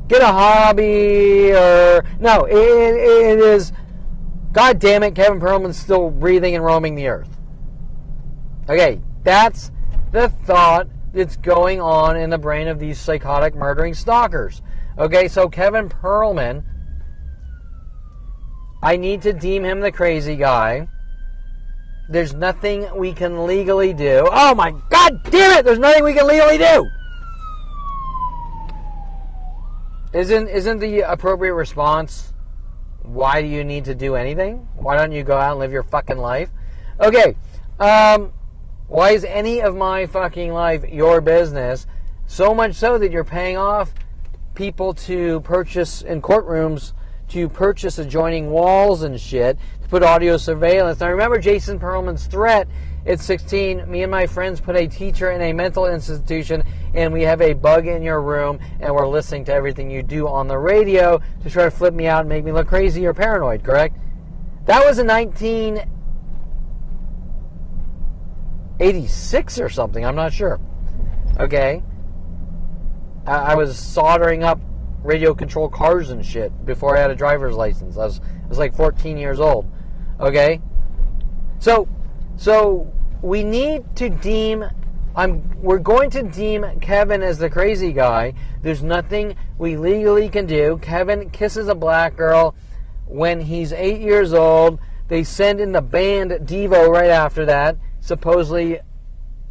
get a hobby, or no, it is, God damn it, Kevin Perelman's still breathing and roaming the earth. Okay, that's the thought that's going on in the brain of these psychotic murdering stalkers. Okay, so Kevin Perelman, I need to deem him the crazy guy. There's nothing we can legally do. Oh my God damn it! There's nothing we can legally do. Isn't the appropriate response, why do you need to do anything? Why don't you go out and live your fucking life? Okay, why is any of my fucking life your business? So much so that you're paying off people to purchase in courtrooms, to purchase adjoining walls and shit, to put audio surveillance. Now remember Jason Perelman's threat at 16, me and my friends put a teacher in a mental institution, and we have a bug in your room, and we're listening to everything you do on the radio to try to flip me out and make me look crazy or paranoid, correct? That was in 1986 or something, I'm not sure. Okay? I was soldering up radio control cars and shit before I had a driver's license. I was like 14 years old. Okay? So we need to deem, we're going to deem Kevin as the crazy guy. There's nothing we legally can do. Kevin kisses a black girl when he's 8 years old. They send in the band Devo right after that. Supposedly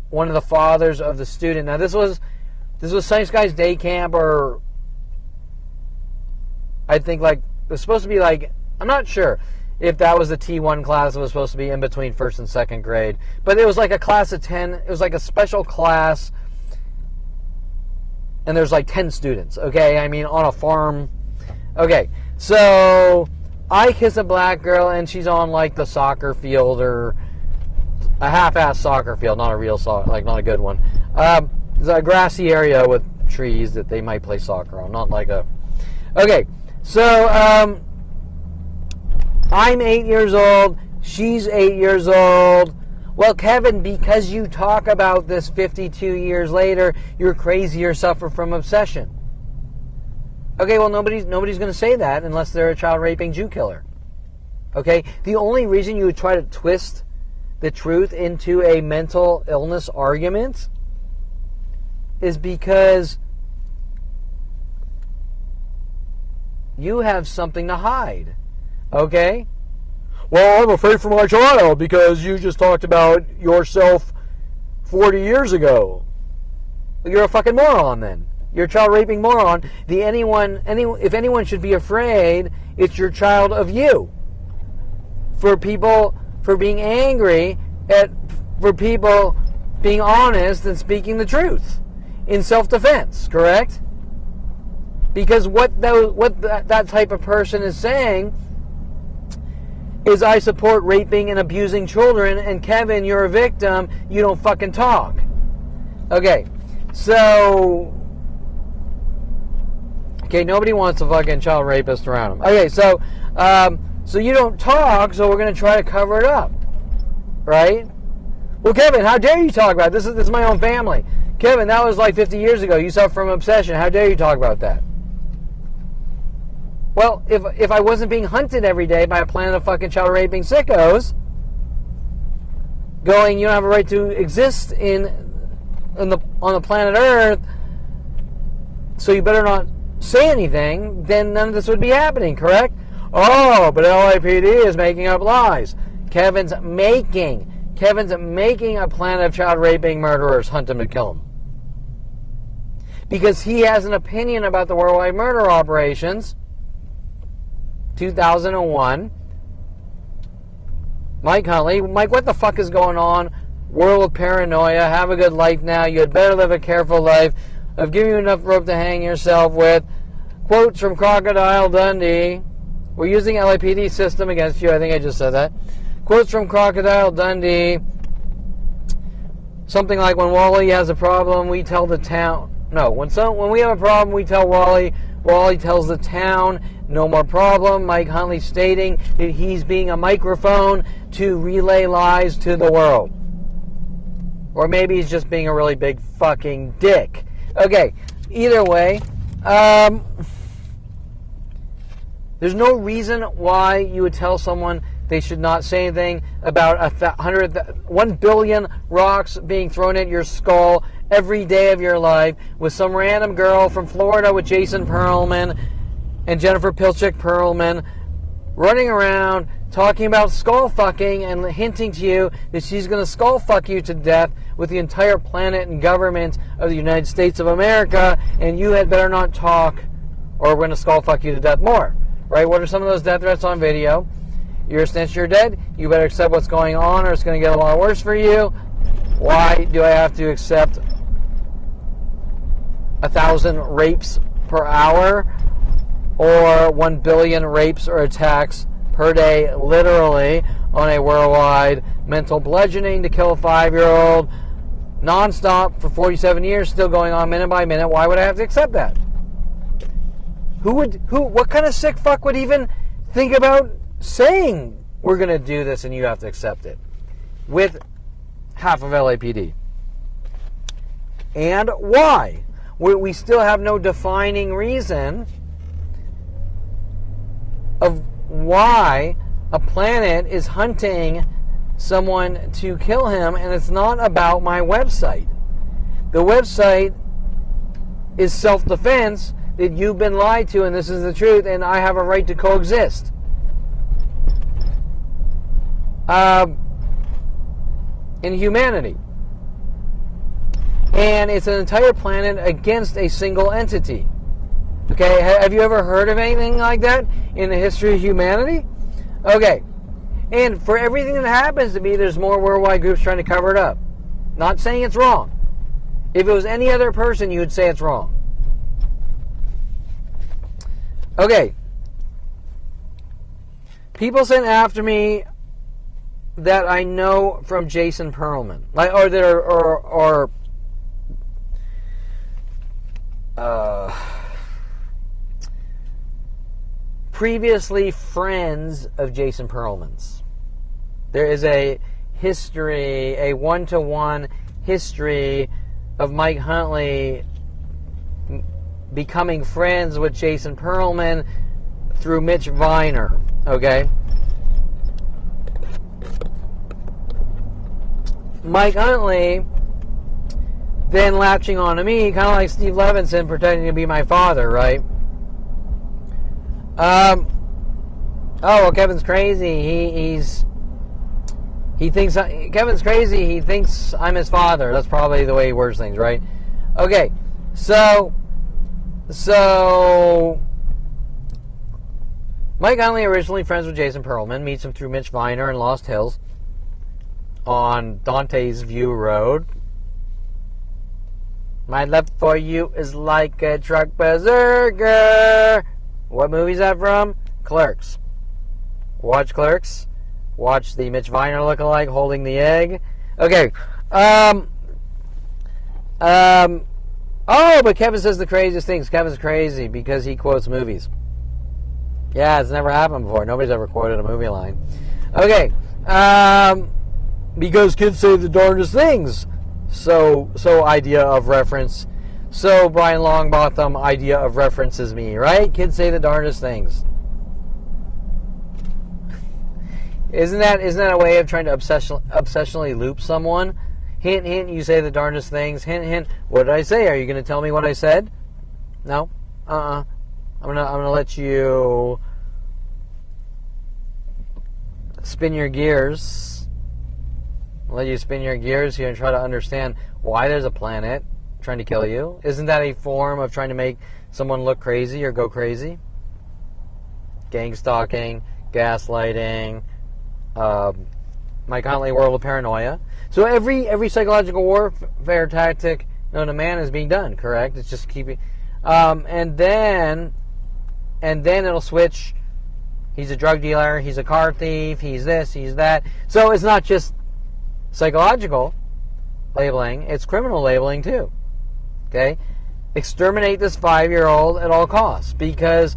one of the fathers of the student. Now this was Science Guys Day Camp, or I think like, it was supposed to be like, I'm not sure if that was the T1 class that was supposed to be in between first and second grade. But it was like a class of 10. It was like a special class. And there's like 10 students, okay? I mean, on a farm. Okay, so I kiss a black girl and she's on like the soccer field, or a half-ass soccer field, not a real soccer, like not a good one. It's a grassy area with trees that they might play soccer on, not like a... Okay, so, I'm 8 years old. She's 8 years old. Well, Kevin, because you talk about this 52 years later, you're crazy or suffer from obsession. Okay, well, nobody's going to say that unless they're a child-raping Jew killer. Okay? The only reason you would try to twist the truth into a mental illness argument is because you have something to hide. Okay? Well, I'm afraid for my child because you just talked about yourself 40 years ago. You're a fucking moron then. You're a child-raping moron. If anyone should be afraid, it's your child of you. For being angry for people being honest and speaking the truth in self-defense, correct? Because what that type of person is saying is, I support raping and abusing children, and Kevin, you're a victim, you don't fucking talk. Okay, so... Okay, nobody wants a fucking child rapist around them. Okay, so you don't talk, so we're going to try to cover it up. Right? Well, Kevin, how dare you talk about it? This is my own family. Kevin, that was like 50 years ago. You suffer from obsession. How dare you talk about that? Well, if I wasn't being hunted every day by a planet of fucking child-raping sickos, going, you don't have a right to exist on the planet Earth, so you better not say anything, then none of this would be happening, correct? Oh, but LAPD is making up lies. Kevin's making a planet of child-raping murderers hunt him and kill him. Because he has an opinion about the worldwide murder operations. 2001. Mike Huntley. Mike, what the fuck is going on? World of paranoia. Have a good life now. You had better live a careful life. I've given you enough rope to hang yourself with. Quotes from Crocodile Dundee. We're using LAPD system against you. I think I just said that. Quotes from Crocodile Dundee. Something like, when Wally has a problem, we tell the town. No, when we have a problem, we tell Wally. Wally tells the town, no more problem. Mike Huntley stating that he's being a microphone to relay lies to the world. Or maybe he's just being a really big fucking dick. Okay, either way, there's no reason why you would tell someone they should not say anything about 1 billion rocks being thrown at your skull every day of your life with some random girl from Florida with Jason Perelman and Jennifer Pilchick Perelman running around talking about skull fucking and hinting to you that she's going to skull fuck you to death with the entire planet and government of the United States of America, and you had better not talk or we're going to skull fuck you to death more. Right? What are some of those death threats on video? You're a stench, you're dead. You better accept what's going on or it's going to get a lot worse for you. Why do I have to accept 1,000 rapes per hour or 1 billion rapes or attacks per day, literally, on a worldwide mental bludgeoning to kill a 5-year-old nonstop for 47 years, still going on minute by minute? Why would I have to accept that? What kind of sick fuck would even think about saying we're going to do this and you have to accept it with half of LAPD? And why? We still have no defining reason of why a planet is hunting someone to kill him, and it's not about my website. The website is self-defense, that you've been lied to and this is the truth and I have a right to coexist. In humanity. And it's an entire planet against a single entity. Okay, have you ever heard of anything like that in the history of humanity? Okay, and for everything that happens to me, there's more worldwide groups trying to cover it up. Not saying it's wrong. If it was any other person, you would say it's wrong. Okay. People sent after me that I know from Jason Perelman, or that are previously friends of Jason Perelman's. There is a history, a one-to-one history of Mike Huntley becoming friends with Jason Perelman through Mitch Viner, okay? Mike Huntley then latching on to me, kind of like Steve Levinson pretending to be my father, right? Oh, well, Kevin's crazy. He thinks Kevin's crazy. He thinks I'm his father. That's probably the way he words things, right? Okay, so Mike Huntley, originally friends with Jason Perelman, meets him through Mitch Viner in Lost Hills on Dante's View Road. My love for you is like a truck berserker. What movie is that from? Clerks. Watch Clerks. Watch the Mitch Viner lookalike holding the egg. Okay. Oh, but Kevin says the craziest things. Kevin's crazy because he quotes movies. Yeah, it's never happened before. Nobody's ever quoted a movie line. Okay. Because kids say the darndest things. So idea of reference. So Brian Longbotham, idea of reference is me, right? Kids say the darndest things. Isn't that a way of trying to obsessionally loop someone? Hint, hint, you say the darndest things. Hint, hint, what did I say? Are you going to tell me what I said? No? I'm gonna let you spin your gears. I'll let you spin your gears here and try to understand why there's a planet trying to kill you. Isn't that a form of trying to make someone look crazy or go crazy? Gang stalking, gaslighting, Mike Huntley, world of paranoia. So every psychological warfare tactic known to man is being done, correct? It's just keeping, and then it'll switch. He's a drug dealer. He's a car thief. He's this. He's that. So it's not just psychological labeling; it's criminal labeling too. Okay, exterminate this 5-year-old at all costs because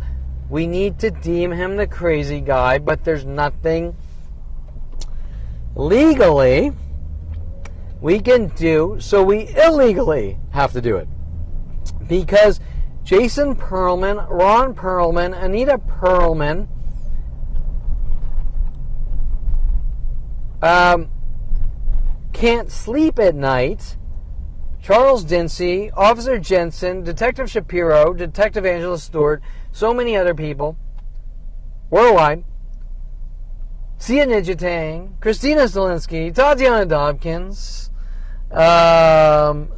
we need to deem him the crazy guy, but there's nothing legally we can do, so we illegally have to do it. Because Jason Perelman, Ron Perelman, Anita Perelman can't sleep at night. Charles Dinsey, Officer Jensen, Detective Shapiro, Detective Angela Stewart, so many other people worldwide. Sia Nijitang, Chrisina Stilinski, Tatiana Dobkins,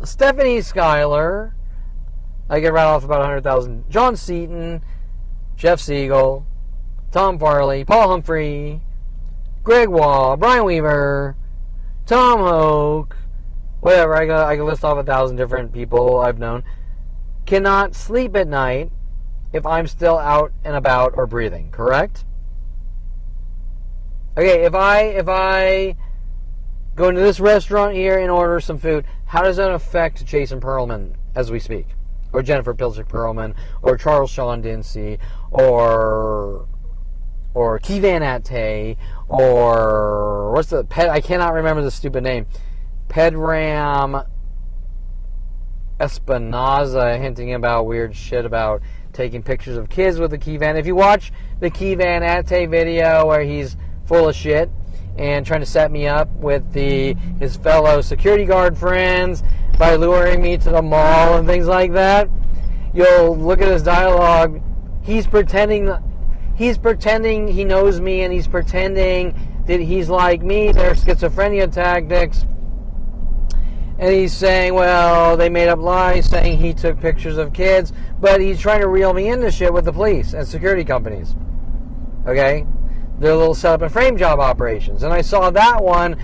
Stephanie Skyler, I get right off about 100,000, John Seaton, Jeff Siegel, Tom Farley, Paul Humphrey, Greg Waugh, Brian Weaver, Tom Hoke, whatever, I can list off 1,000 different people I've known, cannot sleep at night if I'm still out and about or breathing, correct? Okay, if I go into this restaurant here and order some food, how does that affect Jason Perelman as we speak? Or Jennifer Pilchick Perelman, or Charles Sean Dinsey, or Key Van Atte, or what's the pet? I cannot remember the stupid name. Pedram Espinoza, hinting about weird shit about taking pictures of kids with the Key Van. If you watch the Key Van Atte video where he's full of shit and trying to set me up with his fellow security guard friends by luring me to the mall and things like that, you'll look at his dialogue. He's pretending he knows me, and he's pretending that he's like me. They're schizophrenia tactics. And he's saying, well, they made up lies saying he took pictures of kids, but he's trying to reel me into shit with the police and security companies. Okay? Their little setup and frame job operations. And I saw that one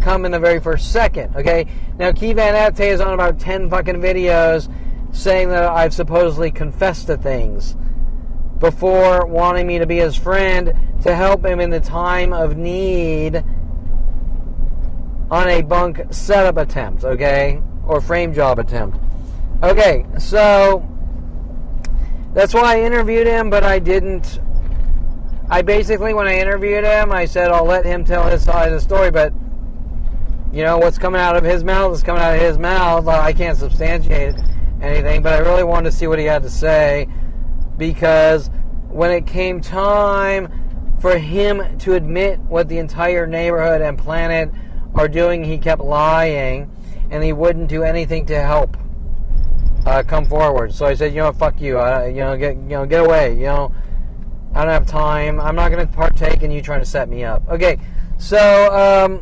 come in the very first second. Okay? Now, Key Van Atte is on about 10 fucking videos saying that I've supposedly confessed to things before wanting me to be his friend to help him in the time of need on a bunk setup attempt, okay? Or frame job attempt. Okay, so that's why I interviewed him, but I didn't I basically, when I interviewed him, I said I'll let him tell his side of the story, but you know, what's coming out of his mouth is coming out of his mouth. I can't substantiate anything, but I really wanted to see what he had to say, because when it came time for him to admit what the entire neighborhood and planet are doing, he kept lying, and he wouldn't do anything to help come forward. So I said, you know, fuck you. Get away. You know, I don't have time. I'm not going to partake in you trying to set me up. Okay, so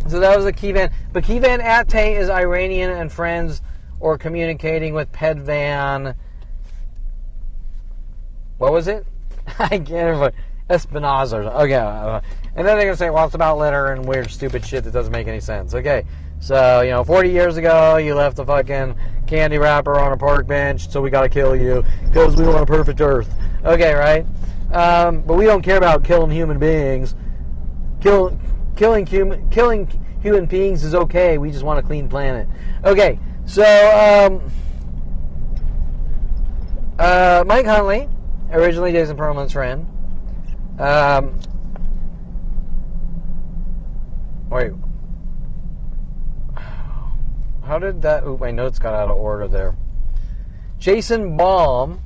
that was a Kivan. But Kivan Ate is Iranian and friends or communicating with Pedvan. What was it? I can't remember. Espinoza. Okay. And then they're going to say, well, it's about litter and weird, stupid shit that doesn't make any sense. Okay. So, you know, 40 years ago, you left a fucking candy wrapper on a park bench, so we got to kill you because we want a perfect Earth. Okay, right? But we don't care about killing human beings. Killing human beings is okay. We just want a clean planet. Okay, so Mike Huntley, originally Jason Perelman's friend. Wait. How did that... Oop, my notes got out of order there. Jason Baum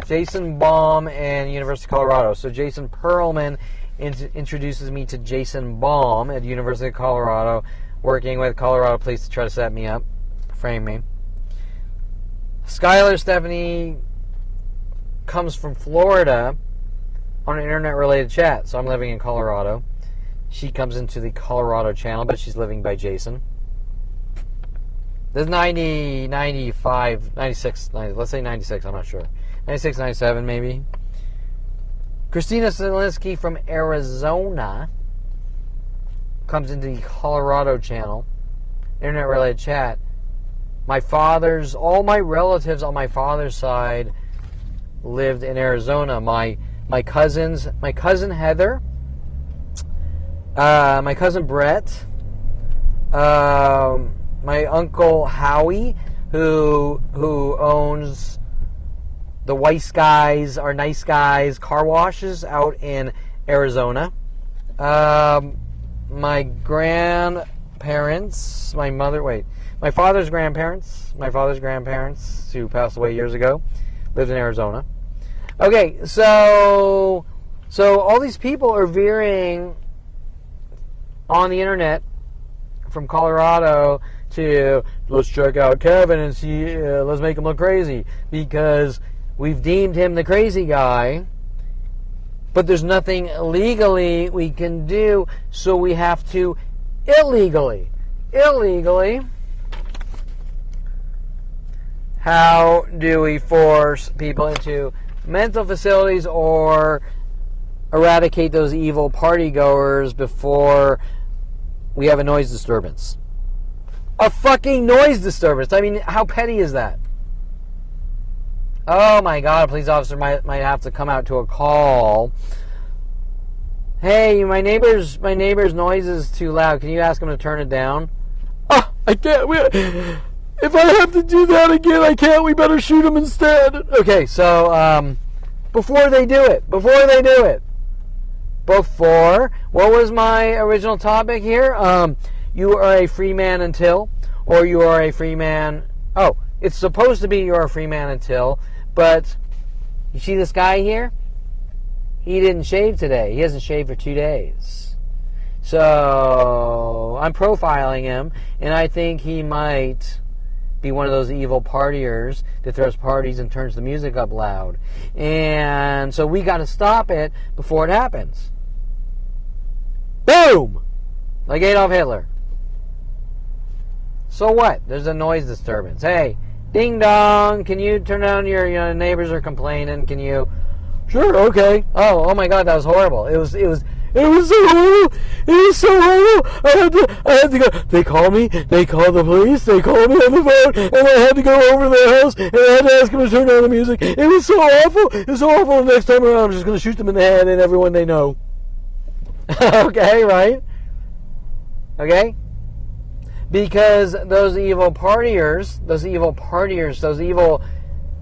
and University of Colorado. So Jason Perelman introduces me to Jason Baum at University of Colorado, working with Colorado police to try to set me up, frame me. Skyler Stephanie comes from Florida on an internet-related chat. So I'm living in Colorado. She comes into the Colorado channel, but she's living by Jason. There's 90, 95, 96, 90, let's say 96, I'm not sure. 96, 97 maybe. Chrisina Stilinski from Arizona comes into the Colorado channel, internet-related chat. All my relatives on my father's side lived in Arizona. My cousin Heather, my cousin Brett, my uncle Howie, who owns the Nice Guys car washes out in Arizona. My grandparents, my father's grandparents, who passed away years ago, lived in Arizona. Okay, so all these people are veering on the internet from Colorado to, let's check out Kevin and see, let's make him look crazy, because we've deemed him the crazy guy, but there's nothing legally we can do, so we have to illegally, how do we force people into mental facilities or eradicate those evil party goers before we have a noise disturbance? A fucking noise disturbance. I mean, how petty is that? Oh my God, a police officer might have to come out to a call. Hey, my neighbor's noise is too loud. Can you ask him to turn it down? Oh, I can't. If I have to do that again, I can't. We better shoot him instead. Okay, so before they do it. What was my original topic here? You are a free man until, or you are a free man. Oh, it's supposed to be you are a free man until, but you see this guy here? He didn't shave today. He hasn't shaved for 2 days. So I'm profiling him, and I think he might be one of those evil partiers that throws parties and turns the music up loud. And so we got to stop it before it happens. Boom! Like Adolf Hitler. So what? There's a noise disturbance. Hey, ding dong, can you turn down your neighbors are complaining, can you? Sure, okay. Oh my God, that was horrible. It was so horrible. It was so horrible. I had to go. They called me. They called the police. They called me on the phone, and I had to go over to their house, and I had to ask them to turn down the music. It was so awful. It was so awful. The next time around, I'm just going to shoot them in the head and everyone they know. Okay, right? Okay? Because those evil partiers, those evil,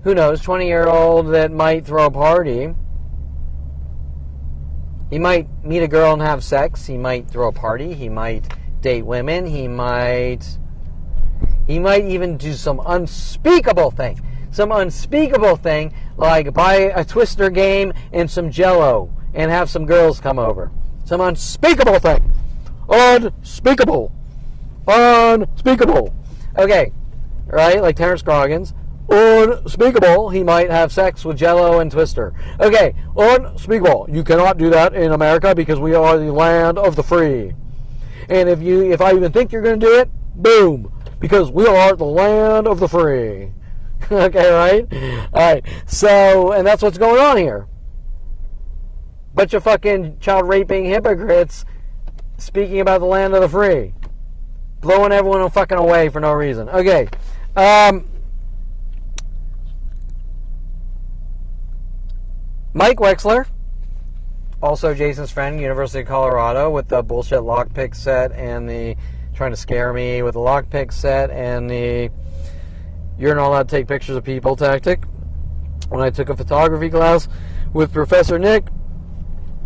who knows, 20-year-old that might throw a party, He might meet a girl and have sex. He might throw a party. He might date women. He might even do some unspeakable thing. Some unspeakable thing like buy a Twister game and some Jell-O and have some girls come over. Some unspeakable thing. Unspeakable. Unspeakable. Okay, right? Like Terrence Scroggins. Unspeakable. He might have sex with Jell-O and Twister. Okay, unspeakable. You cannot do that in America because we are the land of the free. And if I even think you're going to do it, boom, because we are the land of the free. Okay, right? All right. So, and that's what's going on here. Bunch of fucking child raping hypocrites speaking about the land of the free, blowing everyone fucking away for no reason. Okay. Mike Wexler, also Jason's friend, University of Colorado, with the bullshit lockpick set and the trying to scare me with the lockpick set and the you're not allowed to take pictures of people tactic. When I took a photography class with Professor Nick,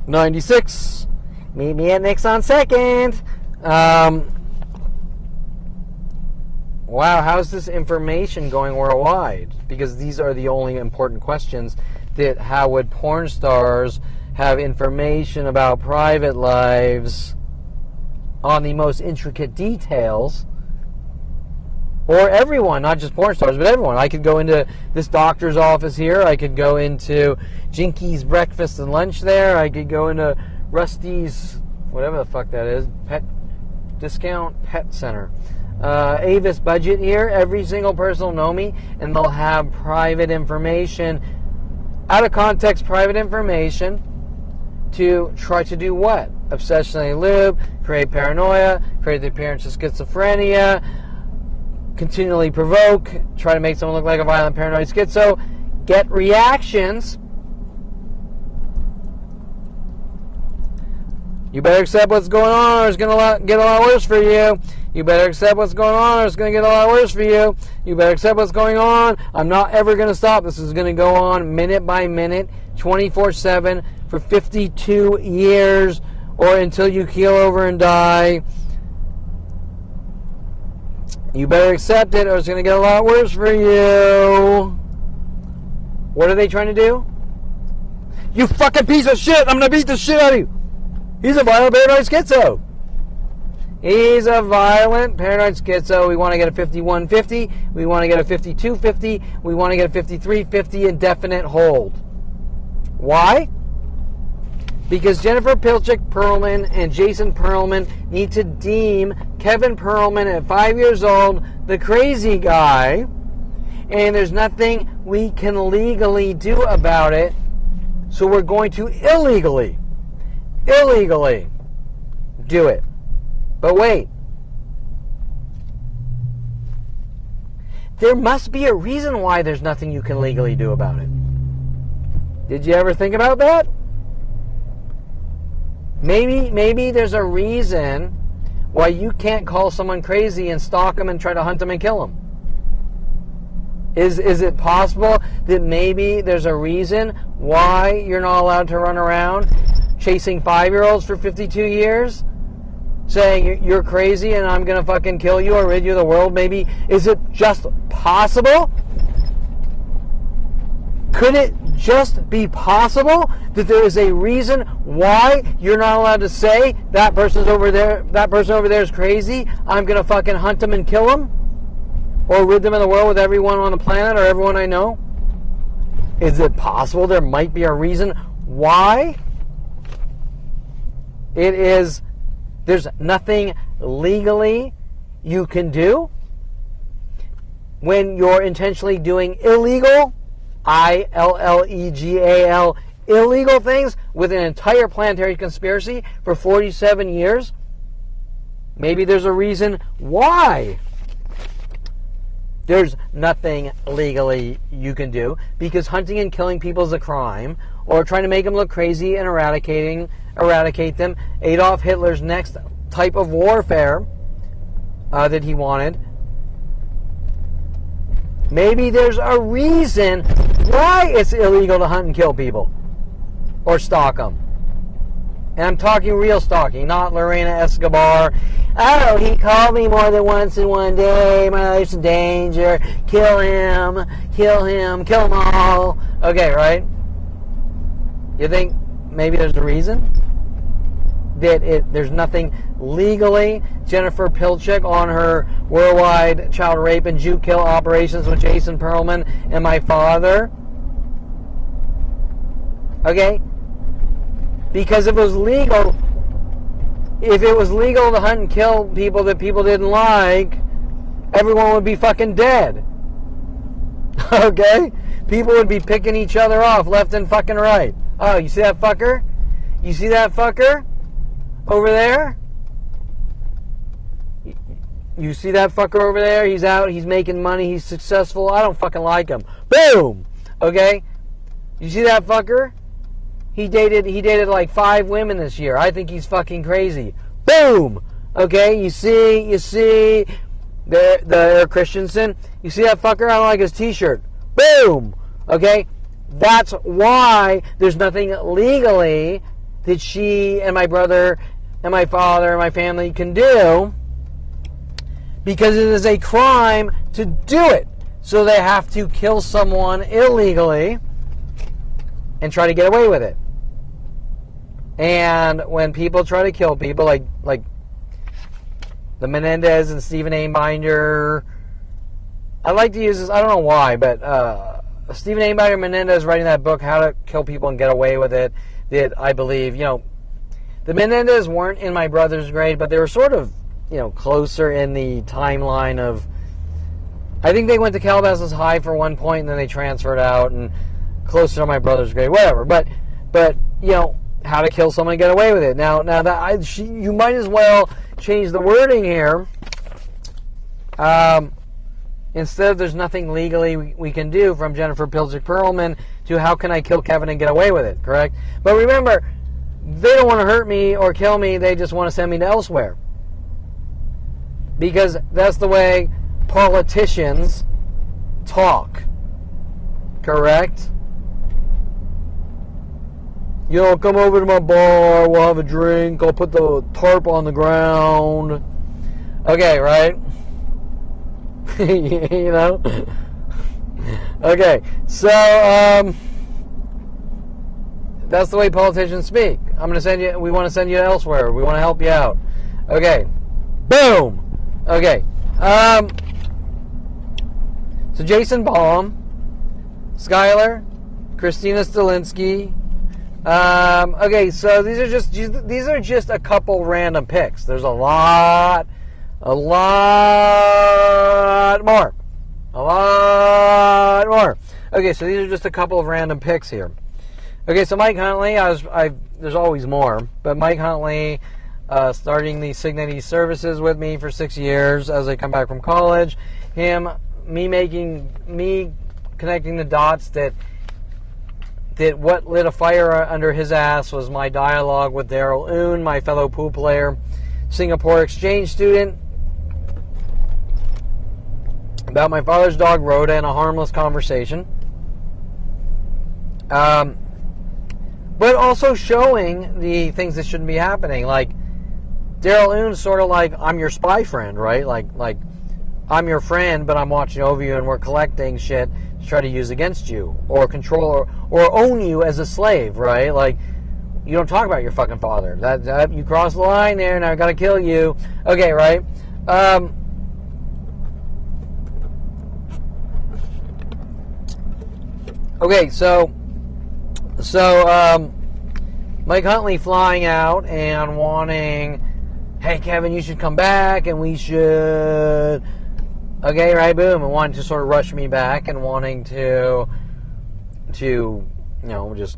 96, meet me at Nick's on 2nd. Wow, how's this information going worldwide? Because these are the only important questions. That how would porn stars have information about private lives on the most intricate details? Or everyone, not just porn stars, but everyone. I could go into this doctor's office here. I could go into Jinky's breakfast and lunch there. I could go into Rusty's, whatever the fuck that is, discount pet center. Avis Budget here. Every single person will know me, and they'll have private information, out of context private information, to try to do what? Obsessionally lube, create paranoia, create the appearance of schizophrenia, continually provoke, try to make someone look like a violent paranoid schizo, get reactions. You better accept what's going on or it's going to get a lot worse for you. You better accept what's going on or it's going to get a lot worse for you. You better accept what's going on. I'm not ever going to stop. This is going to go on minute by minute, 24/7 for 52 years or until you keel over and die. You better accept it or it's going to get a lot worse for you. What are they trying to do? You fucking piece of shit! I'm going to beat the shit out of you! He's a violent paranoid schizo. He's a violent paranoid schizo. We want to get a 5150. We want to get a 5250. We want to get a 5350 indefinite hold. Why? Because Jennifer Pilchick Perelman and Jason Perelman need to deem Kevin Perelman at 5 years old the crazy guy, and there's nothing we can legally do about it, so we're going to illegally do it. But wait, there must be a reason why there's nothing you can legally do about it. Did you ever think about that? Maybe there's a reason why you can't call someone crazy and stalk them and try to hunt them and kill them. Is it possible that maybe there's a reason why you're not allowed to run around chasing 5-year-olds for 52 years? Saying you're crazy and I'm going to fucking kill you or rid you of the world? Maybe. Is it just possible? Could it just be possible that there is a reason why you're not allowed to say that person over there is crazy, I'm going to fucking hunt them and kill them? Or rid them of the world with everyone on the planet or everyone I know? Is it possible there might be a reason why? There's nothing legally you can do when you're intentionally doing illegal, illegal, illegal things with an entire planetary conspiracy for 47 years. Maybe there's a reason why there's nothing legally you can do, because hunting and killing people is a crime, or trying to make them look crazy and eradicate them. Adolf Hitler's next type of warfare that he wanted. Maybe there's a reason why it's illegal to hunt and kill people or stalk them. And I'm talking real stalking, not Lorena Escobar. Oh, he called me more than once in one day. My life's in danger. Kill him, kill them all. Okay, right? You think maybe there's a reason? There's nothing legally. Jennifer Pilchick on her worldwide child rape and juke kill operations with Jason Perelman and my father. Okay? Because if it was legal to hunt and kill people that people didn't like, everyone would be fucking dead. Okay? People would be picking each other off left and fucking right. Oh, you see that fucker? You see that fucker? Over there? You see that fucker over there? He's out, he's making money, he's successful. I don't fucking like him. Boom! Okay? You see that fucker? He dated like 5 women this year. I think he's fucking crazy. Boom! Okay, you see the Eric Christensen? You see that fucker? I don't like his t-shirt. Boom! Okay? That's why there's nothing legally that she and my brother and my father and my family can do, because it is a crime to do it. So they have to kill someone illegally and try to get away with it. And when people try to kill people, like the Menendez and Stephen Ainbinder, I like to use this, I don't know why, but Stephen Ainbinder and Menendez writing that book, How to Kill People and Get Away with It, that I believe, the Menendez weren't in my brother's grade, but they were sort of, closer in the timeline of, I think they went to Calabasas High for one point and then they transferred out and closer to my brother's grade, whatever. But How to Kill Someone and Get Away with It. Now that you might as well change the wording here. Instead of there's nothing legally we can do, from Jennifer Pilchick Perelman to how can I kill Kevin and get away with it, correct? But remember, they don't want to hurt me or kill me, they just want to send me to elsewhere. Because that's the way politicians talk, correct? Come over to my bar, we'll have a drink, I'll put the tarp on the ground. Okay, right? Okay, so that's the way politicians speak. We want to send you elsewhere. We want to help you out. Okay, boom. Okay, so Jason Baum, Skyler, Chrisina Stilinski. Okay, so these are just a couple random picks. There's a lot more. Okay, so these are just a couple of random picks here. Okay, so Mike Huntley, there's always more, but Mike Huntley, starting the Signet services with me for 6 years as I come back from college. Me connecting the dots that what lit a fire under his ass was my dialogue with Daryl Oon, my fellow pool player, Singapore exchange student, about my father's dog Rhoda in a harmless conversation. But also showing the things that shouldn't be happening. Like, Daryl Oon's sort of like, I'm your spy friend, right? Like I'm your friend, but I'm watching over you and we're collecting shit to try to use against you or control or own you as a slave, right? Like, you don't talk about your fucking father. That you cross the line there, and I gotta kill you. Okay, right? Okay, so Mike Huntley flying out and wanting, hey Kevin, you should come back, and we should. Okay, right, boom, and wanting to sort of rush me back and wanting to just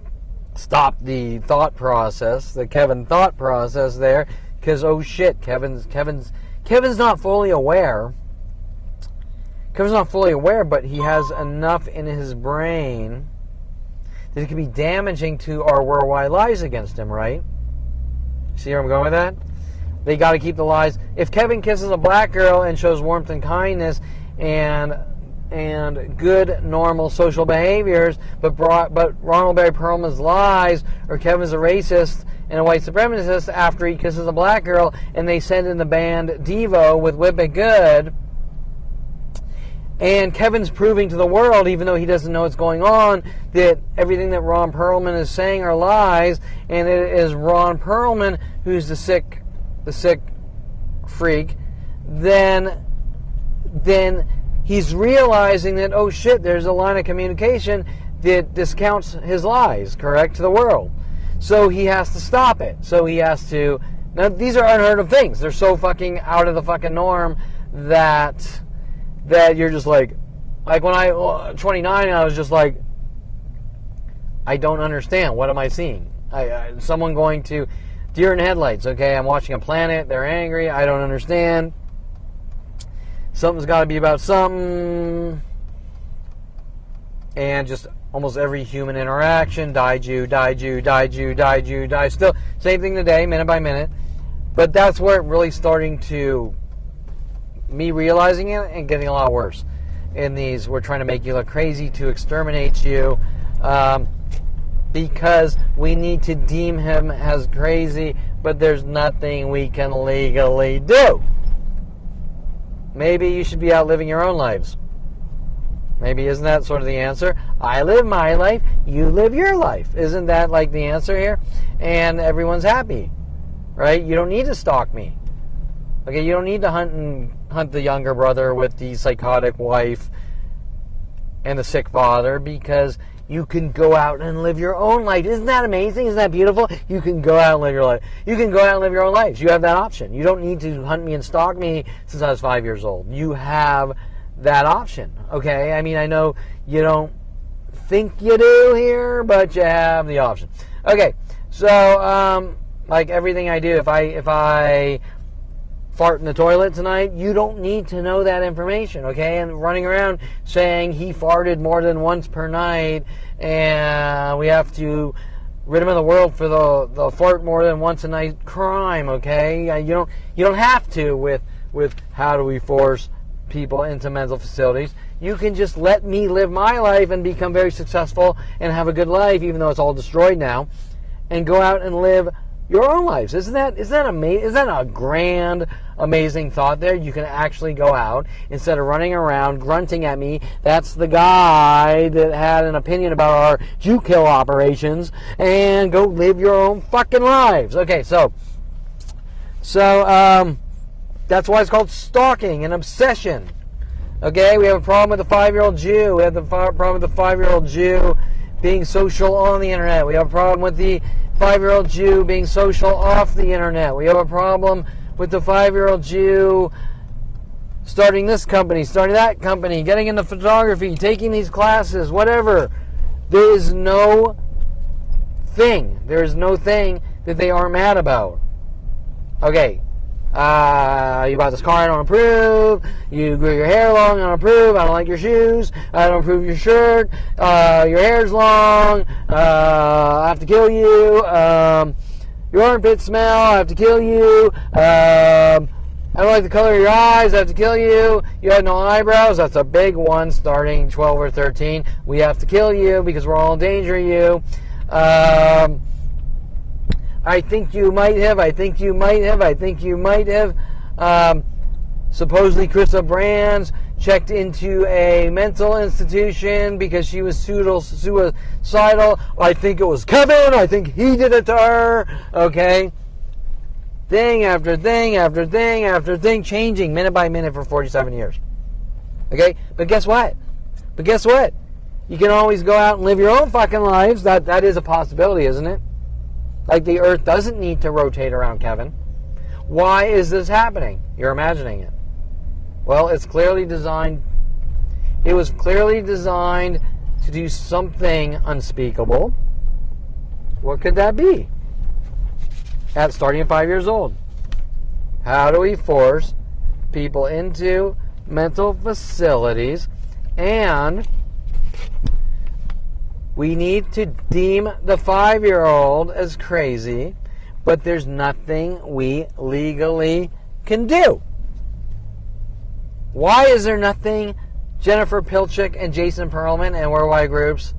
stop the thought process, the Kevin thought process there, because oh shit, Kevin's not fully aware. Kevin's not fully aware, but he has enough in his brain that it can be damaging to our worldwide lives against him, right? See where I'm going with that? They got to keep the lies. If Kevin kisses a black girl and shows warmth and kindness and and good, normal social behaviors, but Ronald Barry Perelman's lies, or Kevin's a racist and a white supremacist after he kisses a black girl, and they send in the band Devo with Whip It Good. And Kevin's proving to the world, even though he doesn't know what's going on, that everything that Ron Perelman is saying are lies, and it is Ron Perelman who's the sick freak. Then he's realizing that, oh shit, there's a line of communication that discounts his lies, correct, to the world. So he has to stop it. So he has to... Now, these are unheard of things. They're so fucking out of the fucking norm that you're just like when I was 29, I was just like, I don't understand. What am I seeing? Someone going to deer in headlights. Okay, I'm watching a planet. They're angry. I don't understand. Something's got to be about something. And just almost every human interaction, die Jew, die Jew, die Jew, die Jew, die. Still, same thing today, minute by minute. But that's where it really starting to, me realizing it and getting a lot worse. In these, we're trying to make you look crazy to exterminate you, because we need to deem him as crazy, but there's nothing we can legally do. Maybe you should be out living your own lives. Maybe isn't that sort of the answer? I live my life, you live your life. Isn't that like the answer here? And everyone's happy, right? You don't need to stalk me. Okay, you don't need to hunt the younger brother with the psychotic wife and the sick father, because you can go out and live your own life. Isn't that amazing? Isn't that beautiful? You can go out and live your life. You can go out and live your own lives. You have that option. You don't need to hunt me and stalk me since I was 5 years old. You have that option, okay? I mean, I know you don't think you do here, but you have the option. Okay, so, like everything I do, if I fart in the toilet tonight, you don't need to know that information, okay? And running around saying he farted more than once per night and we have to rid him of the world for the fart more than once a night crime, okay? You don't have to with how do we force people into mental facilities. You can just let me live my life and become very successful and have a good life, even though it's all destroyed now, and go out and live your own lives. Isn't that amazing? Isn't that a grand, amazing thought there? You can actually go out instead of running around grunting at me. That's the guy that had an opinion about our Jew kill operations, and go live your own fucking lives. Okay, so that's why it's called stalking, an obsession. Okay, we have a problem with the 5-year-old Jew. We have the problem with the 5-year-old Jew being social on the internet. We have a problem with the 5-year-old Jew being social off the internet. We have a problem with the 5-year-old Jew starting this company, starting that company, getting into photography, taking these classes, whatever. There is no thing that they aren't mad about. Okay, you bought this car, I don't approve. You grew your hair long, I don't approve. I don't like your shoes, I don't approve your shirt. Your hair's long, I have to kill you. Your armpits smell, I have to kill you. I don't like the color of your eyes, I have to kill you. You have no eyebrows, that's a big one starting 12 or 13. We have to kill you because we're all in danger of you. I think you might have. Supposedly Krista Brands checked into a mental institution because she was suicidal. I think it was Kevin. I think he did it to her. Okay. Thing after thing after thing after thing, changing minute by minute for 47 years. Okay? But guess what? You can always go out and live your own fucking lives. That is a possibility, isn't it? Like the earth doesn't need to rotate around Kevin. Why is this happening? You're imagining it. Well, it's clearly designed. It was clearly designed to do something unspeakable. What could that be? Starting at 5 years old. How do we force people into mental facilities? And we need to deem the 5-year-old as crazy, but there's nothing we legally can do. Why is there nothing Jennifer Pilchick and Jason Perelman and worldwide groups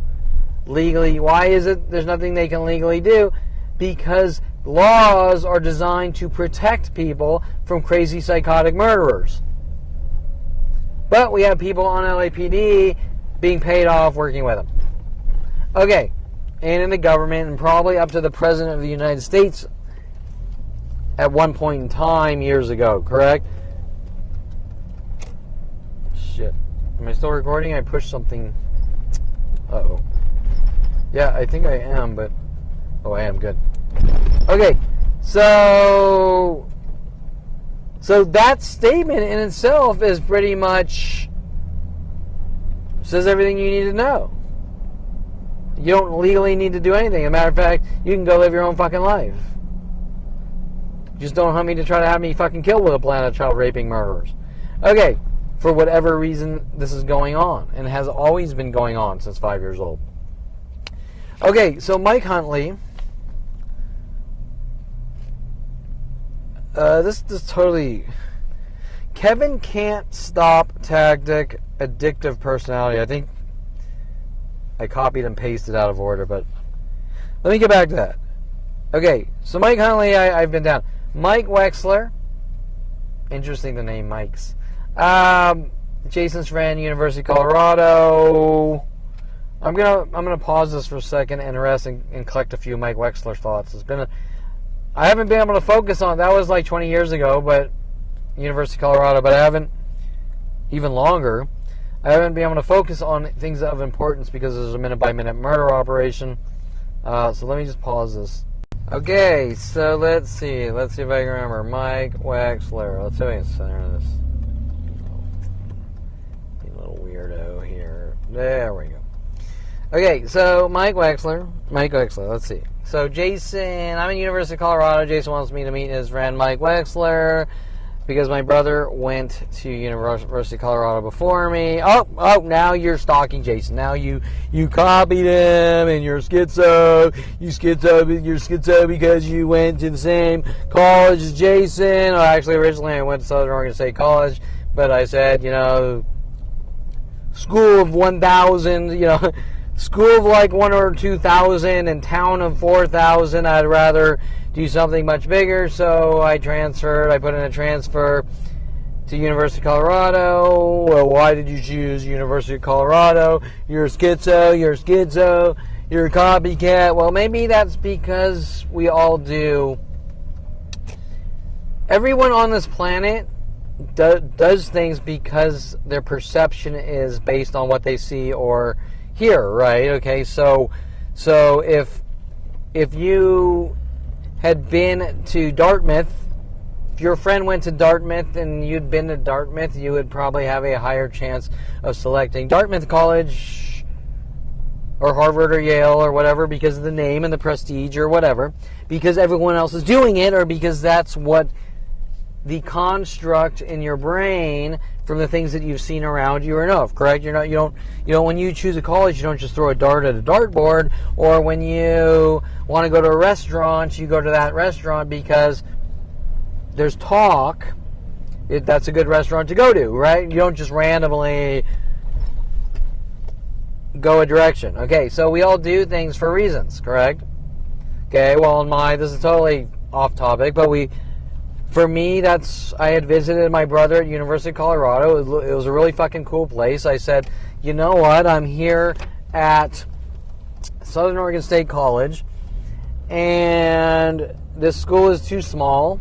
legally. Why is it there's nothing they can legally do? Because laws are designed to protect people from crazy psychotic murderers. But we have people on LAPD being paid off working with them. Okay, and in the government, and probably up to the President of the United States at one point in time years ago, correct? Shit. Am I still recording? I pushed something. Uh-oh. Yeah, I think I am, but... Oh, I am. Good. Okay, so that statement in itself is pretty much says everything you need to know. You don't legally need to do anything. As a matter of fact, you can go live your own fucking life. Just don't hunt me to try to have me fucking killed with a plan of child raping murderers. Okay, for whatever reason this is going on, and has always been going on since 5 years old. Okay, so Mike Huntley... This totally... Kevin can't stop tactic, addictive personality. I think I copied and pasted out of order, but let me get back to that. Okay, so Mike Huntley, I've been down. Mike Wexler, interesting the name Mike's. Jason's friend, University of Colorado. I'm gonna pause this for a second and rest and collect a few Mike Wexler thoughts. I haven't been able to focus on, that was like 20 years ago, but University of Colorado, but I haven't, even longer, I haven't been able to focus on things of importance because there's a minute-by-minute murder operation. So let me just pause this. Okay, so let's see if I can remember. Mike Wexler. Let's see if I can center this. You little weirdo here. There we go. Okay, so Mike Wexler, let's see. So Jason, I'm in University of Colorado. Jason wants me to meet his friend Mike Wexler because my brother went to University of Colorado before me. Oh, now you're stalking Jason. Now you copied him and you're schizo. You're schizo because you went to the same college as Jason. Well, actually, originally I went to Southern Oregon State College, but I said, school of 1,000, school of like 1,000 or 2,000 and town of 4,000. I'd rather do something much bigger, so I transferred. I put in a transfer to University of Colorado. Well, why did you choose University of Colorado? You're schizo, you're a copycat. Well, maybe that's because we all do. Everyone on this planet does things because their perception is based on what they see or hear, right? Okay, so if you had been to Dartmouth, if your friend went to Dartmouth and you'd been to Dartmouth, you would probably have a higher chance of selecting Dartmouth College or Harvard or Yale or whatever because of the name and the prestige or whatever, because everyone else is doing it or because that's what the construct in your brain from the things that you've seen around you or know of, correct? You don't when you choose a college, you don't just throw a dart at a dartboard, or when you want to go to a restaurant, you go to that restaurant because there's talk. That's a good restaurant to go to, right? You don't just randomly go a direction. Okay, so we all do things for reasons, correct? Okay, well, this is totally off topic, but for me, I had visited my brother at University of Colorado. It was a really fucking cool place. I said, you know what? I'm here at Southern Oregon State College, and this school is too small.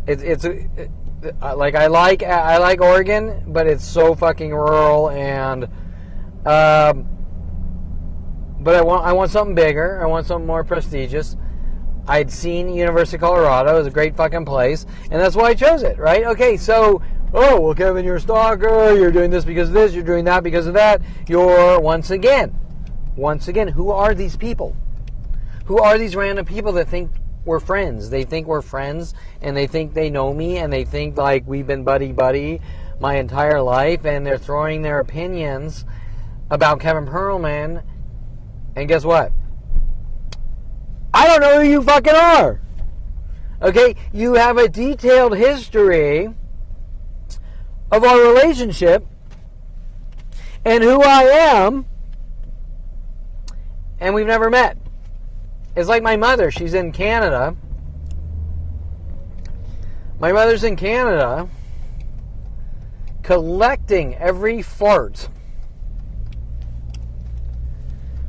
I like Oregon, but it's so fucking rural, and but I want something bigger. I want something more prestigious. I'd seen University of Colorado. It was a great fucking place, and that's why I chose it, right? Okay, so, Kevin, you're a stalker, you're doing this because of this, you're doing that because of that. You're, once again, who are these people? Who are these random people that think we're friends? They think we're friends, and they think they know me, and they think, like, we've been buddy-buddy my entire life, and they're throwing their opinions about Kevin Perelman, and guess what? I don't know who you fucking are. Okay, you have a detailed history of our relationship and who I am, and we've never met. It's like my mother. She's in Canada. My mother's in Canada collecting every fart,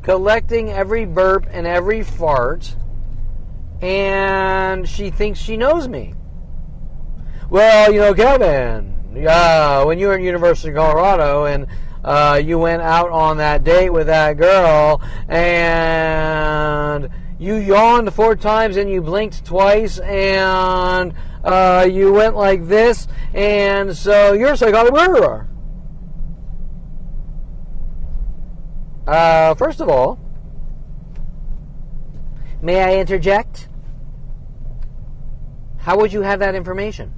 collecting every burp and every fart, and she thinks she knows me. Well, you know, Kevin, when you were in University of Colorado and you went out on that date with that girl and you yawned 4 times and you blinked twice and you went like this, and so you're a psychotic murderer. First of all, may I interject? How would you have that information?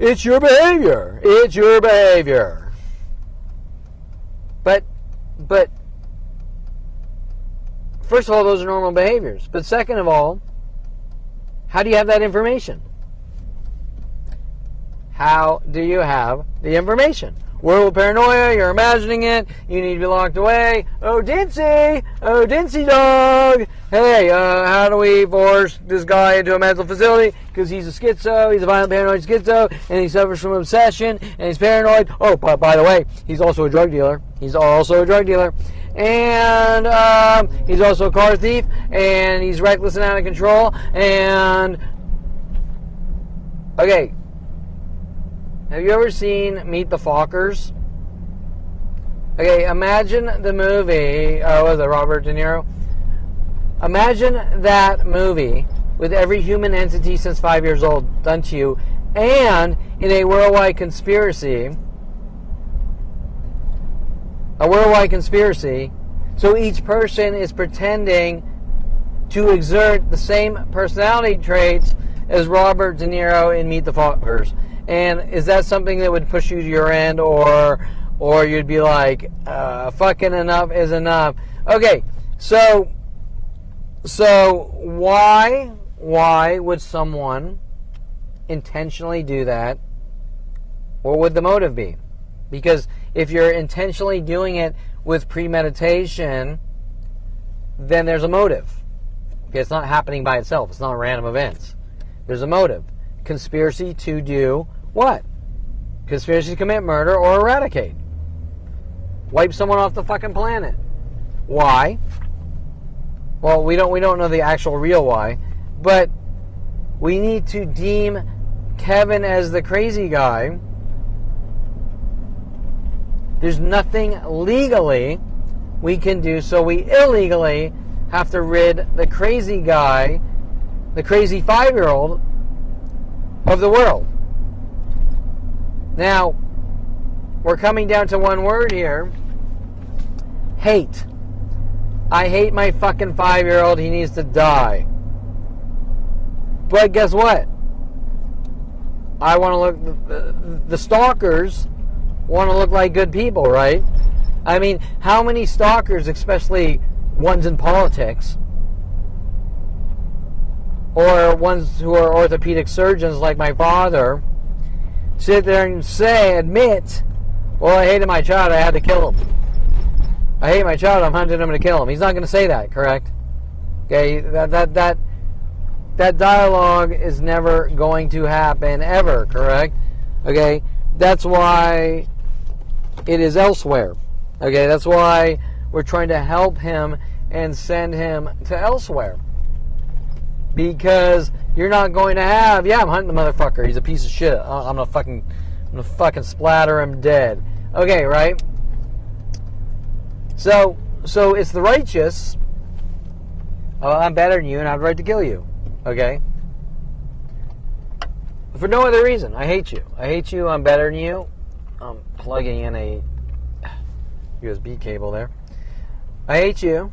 It's your behavior. It's your behavior. But, first of all, those are normal behaviors. But second of all, how do you have that information? How do you have the information? World paranoia, you're imagining it, you need to be locked away. Oh, Dincy dog. Hey, how do we force this guy into a mental facility? Because he's a schizo, he's a violent paranoid schizo, and he suffers from obsession, and he's paranoid. Oh, but by the way, he's also a drug dealer. He's also a drug dealer. And he's also a car thief, and he's reckless and out of control, and... Okay. Have you ever seen Meet the Fockers? Okay, imagine the movie, was it Robert De Niro? Imagine that movie with every human entity since 5 years old done to you, and in a worldwide conspiracy, so each person is pretending to exert the same personality traits as Robert De Niro in Meet the Fockers. And is that something that would push you to your end, or you'd be like, fucking enough is enough? Okay, so why would someone intentionally do that? What would the motive be? Because if you're intentionally doing it with premeditation, then there's a motive. Okay, it's not happening by itself. It's not random events. There's a motive. Conspiracy to do what? Conspiracy to commit murder or eradicate. Wipe someone off the fucking planet. Why? Well, we don't know the actual real why, but we need to deem Kevin as the crazy guy. There's nothing legally we can do, so we illegally have to rid the crazy guy, the crazy 5-year-old, of the world. Now, we're coming down to one word here. Hate. I hate my fucking 5-year-old. He needs to die. But guess what? I want to look... The stalkers want to look like good people, right? I mean, how many stalkers, especially ones in politics, or ones who are orthopedic surgeons like my father, sit there and admit, well, I hated my child, I had to kill him. I hate my child, I'm hunting him to kill him. He's not going to say that, correct? Okay, that dialogue is never going to happen, ever, correct? Okay, that's why it is elsewhere. Okay, that's why we're trying to help him and send him to elsewhere. Because you're not going to have, yeah, I'm hunting the motherfucker, he's a piece of shit, I'm gonna fucking splatter him dead. Okay, right? So it's the righteous. Oh, I'm better than you and I have the right to kill you. Okay? For no other reason. I hate you, I'm better than you. I'm plugging in a USB cable there. I hate you.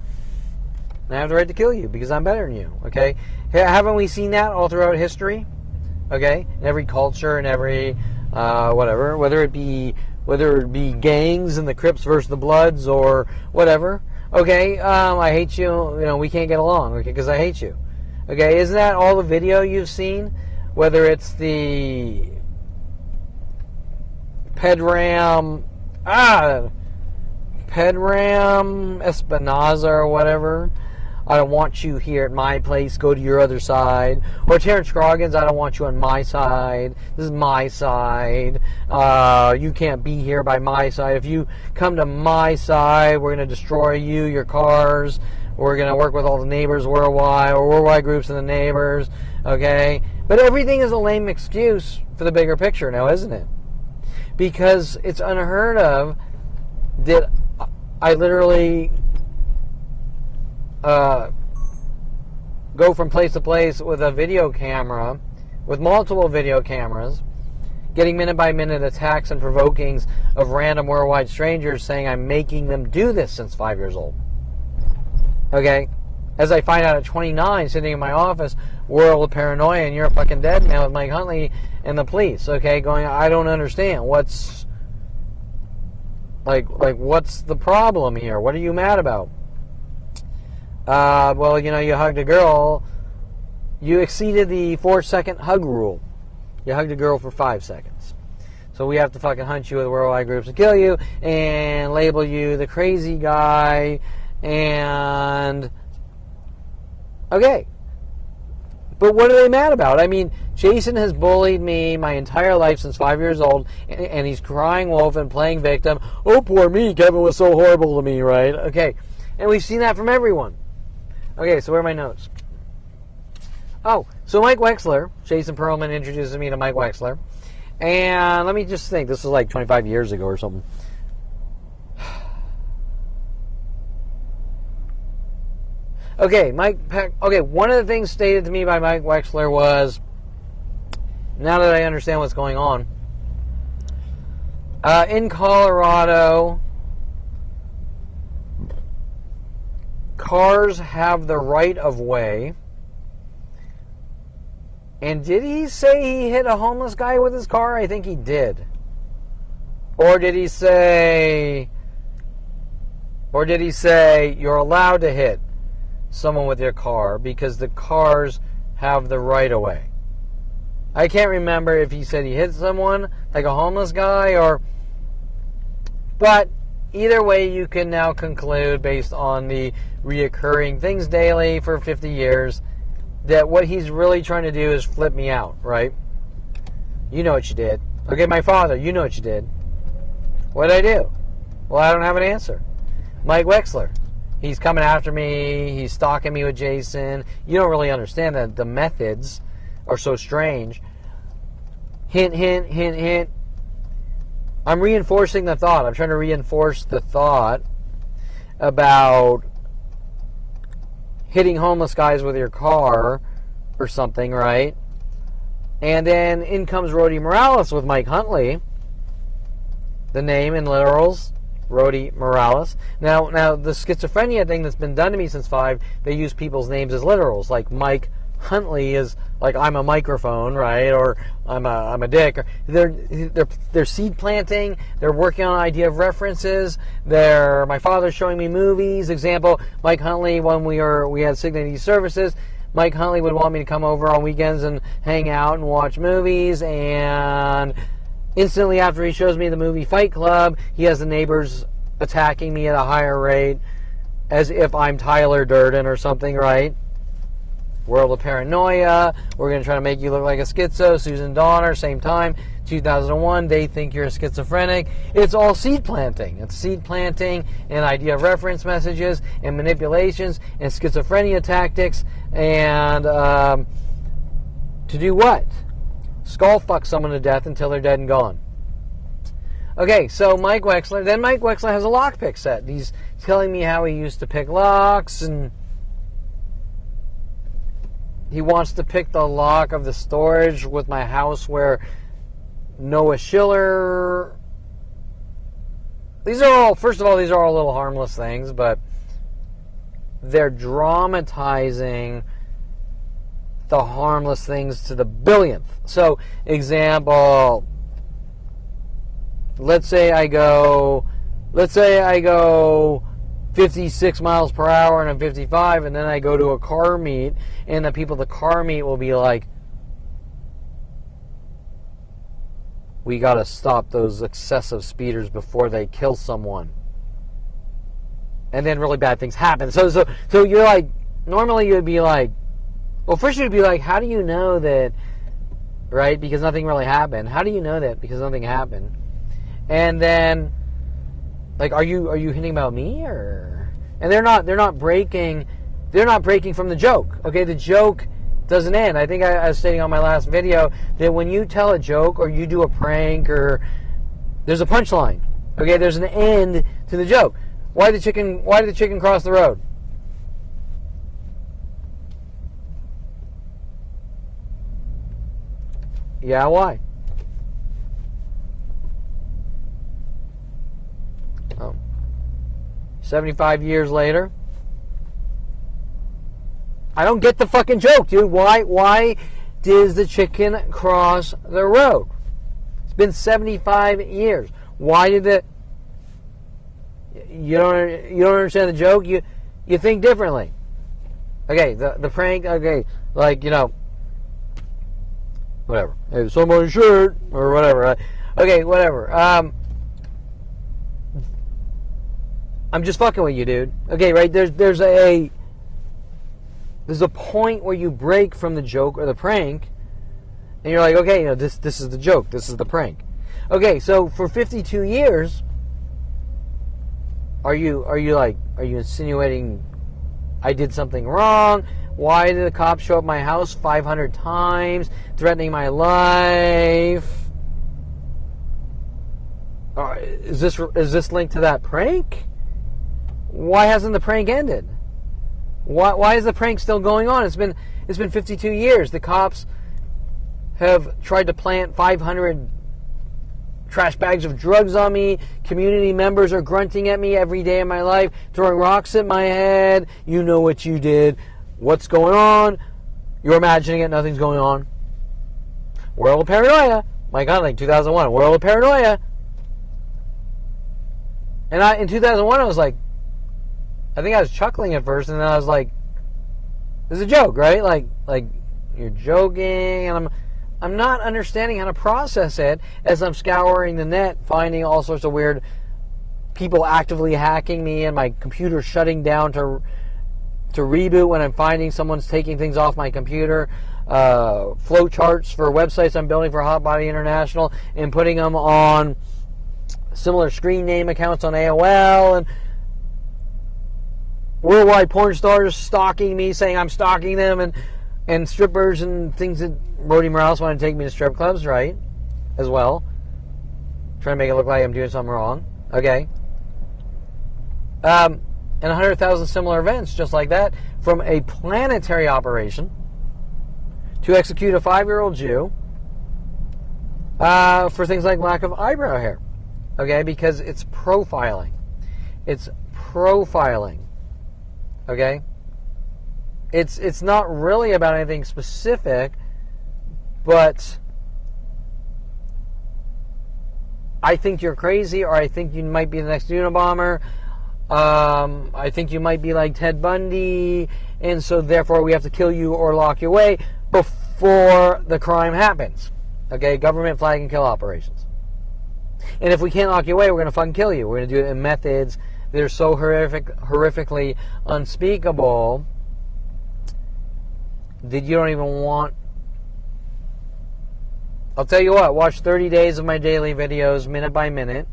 And I have the right to kill you because I'm better than you. Okay? Haven't we seen that all throughout history? Okay? In every culture and every whatever, whether it be gangs and the Crips versus the Bloods or whatever. Okay, I hate you. You know, we can't get along. Okay, because I hate you. Okay, isn't that all the video you've seen? Whether it's the Pedram Espinoza or whatever. I don't want you here at my place. Go to your other side. Or Terrence Scroggins, I don't want you on my side. This is my side. You can't be here by my side. If you come to my side, we're going to destroy you, your cars. We're going to work with all the neighbors worldwide, or worldwide groups and the neighbors. Okay? But everything is a lame excuse for the bigger picture now, isn't it? Because it's unheard of that I literally go from place to place with a video camera, with multiple video cameras, getting minute-by-minute attacks and provokings of random worldwide strangers saying I'm making them do this since 5 years old. Okay? As I find out at 29, sitting in my office, world of paranoia, and you're a fucking dead man with Mike Huntley and the police, okay? Going, I don't understand. What's the problem here? What are you mad about? Well, you hugged a girl. You exceeded the 4-second hug rule. You hugged a girl for 5 seconds. So we have to fucking hunt you with worldwide groups and kill you and label you the crazy guy and... Okay. But what are they mad about? I mean, Jason has bullied me my entire life since 5 years old, and he's crying wolf and playing victim. Oh, poor me, Kevin was so horrible to me, right? Okay. And we've seen that from everyone. Okay, so where are my notes? Oh, so Mike Wexler, Jason Perelman introduces me to Mike Wexler. And let me just think, this was like 25 years ago or something. Okay, one of the things stated to me by Mike Wexler was, now that I understand what's going on, in Colorado, cars have the right of way. And did he say he hit a homeless guy with his car? I think he did. Or did he say you're allowed to hit someone with your car because the cars have the right of way? I can't remember if he said he hit someone, like a homeless guy, or... But either way, you can now conclude, based on the reoccurring things daily for 50 years, that what he's really trying to do is flip me out, right? You know what you did. Okay, my father, you know what you did. What did I do? Well, I don't have an answer. Mike Wexler, he's coming after me. He's stalking me with Jason. You don't really understand that the methods are so strange. Hint, hint, hint, hint. I'm reinforcing the thought. I'm trying to reinforce the thought about hitting homeless guys with your car or something, right? And then in comes Rody Morales with Mike Huntley. The name in literals, Rody Morales. Now the schizophrenia thing that's been done to me since 5, they use people's names as literals. Like Mike Huntley is like I'm a microphone, right? Or I'm a dick. They're seed planting. They're working on an idea of references. My father's showing me movies. Example: Mike Huntley, when we had Signity services, Mike Huntley would want me to come over on weekends and hang out and watch movies. And instantly after he shows me the movie Fight Club, he has the neighbors attacking me at a higher rate, as if I'm Tyler Durden or something, right? World of Paranoia. We're going to try to make you look like a schizo. Susan Donner, same time, 2001. They think you're a schizophrenic. It's all seed planting. It's seed planting and idea of reference messages and manipulations and schizophrenia tactics. And to do what? Skull fuck someone to death until they're dead and gone. Okay, so Mike Wexler. Then Mike Wexler has a lockpick set. He's telling me how he used to pick locks, and he wants to pick the lock of the storage with my house where Noah Schiller... First of all, these are all little harmless things, but they're dramatizing the harmless things to the billionth. So, example, let's say I go 56 miles per hour and I'm 55, and then I go to a car meet, and the people at the car meet will be like, we got to stop those excessive speeders before they kill someone. And then really bad things happen. So you're like, normally you'd be like, well, first you'd be like, how do you know that, right? Because nothing really happened. How do you know that? Because nothing happened. And then, like, are you hinting about me, or? And they're not breaking from the joke. Okay, the joke doesn't end. I think I was stating on my last video that when you tell a joke or you do a prank, or there's a punchline. Okay, there's an end to the joke. Why did the chicken cross the road? Yeah, why? Oh. 75 years later. I don't get the fucking joke, dude. Why does the chicken cross the road? It's been 75 years. Why did the... You don't understand the joke? You think differently. Okay, the prank, okay, like, you know, whatever. Hey, somebody's shirt, or whatever. Okay, whatever. I'm just fucking with you, dude. Okay, right? There's a point where you break from the joke or the prank, and you're like, okay, you know, this is the joke, this is the prank. Okay, so for 52 years, are you insinuating I did something wrong? Why did the cops show up at my house 500 times, threatening my life? Is this linked to that prank? Why hasn't the prank ended? Why is the prank still going on? It's been 52 years. The cops have tried to plant 500 trash bags of drugs on me. Community members are grunting at me every day of my life, throwing rocks at my head. You know what you did. What's going on? You're imagining it. Nothing's going on. World of Paranoia. Mike Huntley, 2001. World of Paranoia. And in 2001, I was like, I think I was chuckling at first, and then I was like, "This is a joke, right? Like you're joking," and I'm not understanding how to process it as I'm scouring the net, finding all sorts of weird people actively hacking me, and my computer shutting down to reboot when I'm finding someone's taking things off my computer. Flow charts for websites I'm building for Hot Body International and putting them on similar screen name accounts on AOL, and worldwide porn stars stalking me, saying I'm stalking them, and strippers and things that Brody Morales wanted to take me to strip clubs, right? As well. Trying to make it look like I'm doing something wrong. Okay. And 100,000 similar events just like that, from a planetary operation to execute a 5-year-old Jew for things like lack of eyebrow hair. Okay, because it's profiling. It's profiling. Okay? It's not really about anything specific, but I think you're crazy, or I think you might be the next Unabomber. I think you might be like Ted Bundy, and so therefore we have to kill you or lock you away before the crime happens. Okay? Government flag and kill operations. And if we can't lock you away, we're going to fucking kill you. We're going to do it in methods that are so horrifically unspeakable that you don't even want. I'll tell you what, watch 30 days of my daily videos minute by minute,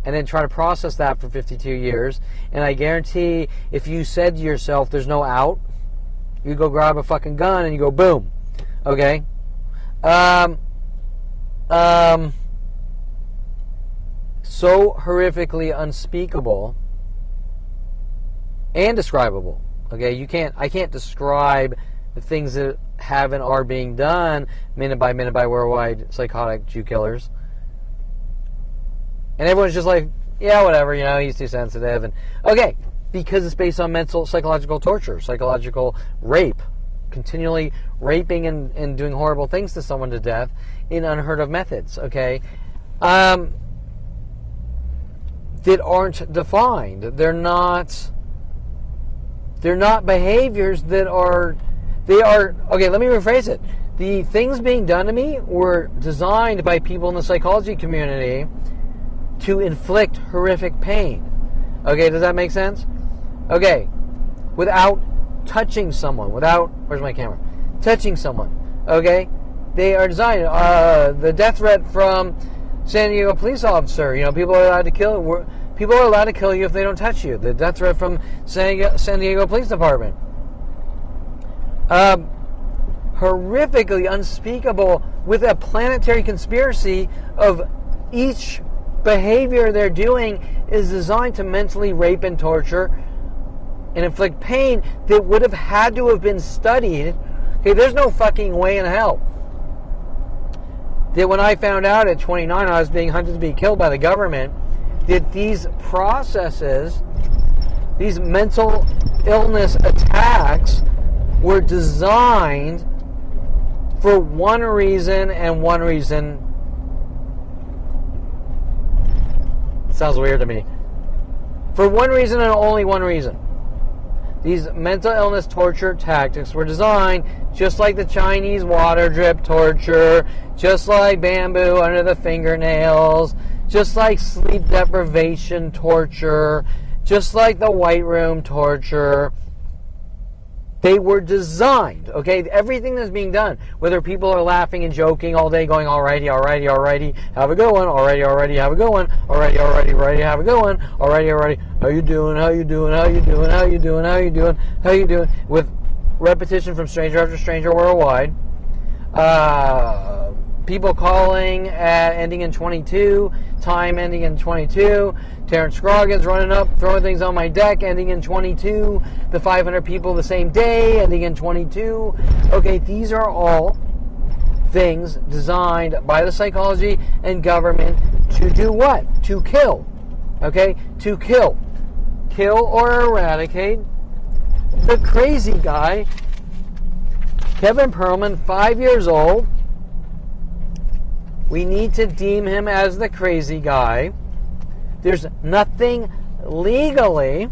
and then try to process that for 52 years, and I guarantee if you said to yourself there's no out, you go grab a fucking gun and you go boom. Okay? So horrifically unspeakable and describable. Okay, I can't describe the things that have and are being done minute by worldwide psychotic Jew killers. And everyone's just like, yeah, whatever, you know, he's too sensitive. And okay, because it's based on mental, psychological torture, psychological rape, continually raping and doing horrible things to someone to death in unheard of methods, okay? That aren't defined. They're not behaviors that are, okay, let me rephrase it. The things being done to me were designed by people in the psychology community to inflict horrific pain. Okay, does that make sense? Okay, without touching someone, where's my camera? Touching someone, okay? They are designed, the death threat from San Diego police officer, people are allowed to kill you if they don't touch you. The death threat from San Diego Police Department. Horrifically unspeakable, with a planetary conspiracy of each behavior they're doing is designed to mentally rape and torture and inflict pain that would have had to have been studied. Okay, there's no fucking way in hell that when I found out at 29 I was being hunted to be killed by the government, that these processes, these mental illness attacks, were designed for one reason and one reason. It sounds weird to me. For one reason and only one reason. These mental illness torture tactics were designed just like the Chinese water drip torture, just like bamboo under the fingernails, just like sleep deprivation torture, just like the White Room torture. They were designed, okay? Everything that's being done, whether people are laughing and joking all day, going, alrighty, alrighty, alrighty, have a good one, alrighty, alrighty, have a good one, alrighty, alrighty, alrighty, have a good one, alrighty, alrighty, how you doing, how you doing, how you doing, how you doing, how you doing, how you doing, with repetition from stranger after stranger worldwide. People calling at ending in 22, time ending in 22, Terrence Scroggins running up, throwing things on my deck, ending in 22, the 500 people the same day, ending in 22. Okay, these are all things designed by the psychology and government to do what? To kill. Okay? To kill. Kill or eradicate the crazy guy, Kevin Perelman, 5 years old. We need to deem him as the crazy guy. There's nothing legally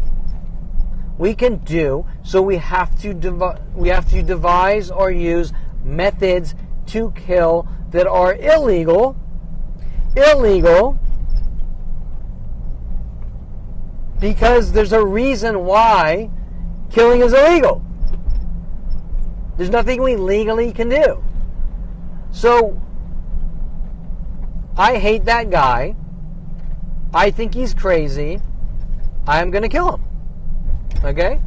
we can do, so we have to devise or use methods to kill that are illegal. Illegal because there's a reason why killing is illegal. There's nothing we legally can do. So I hate that guy. I think he's crazy. I'm going to kill him. Okay?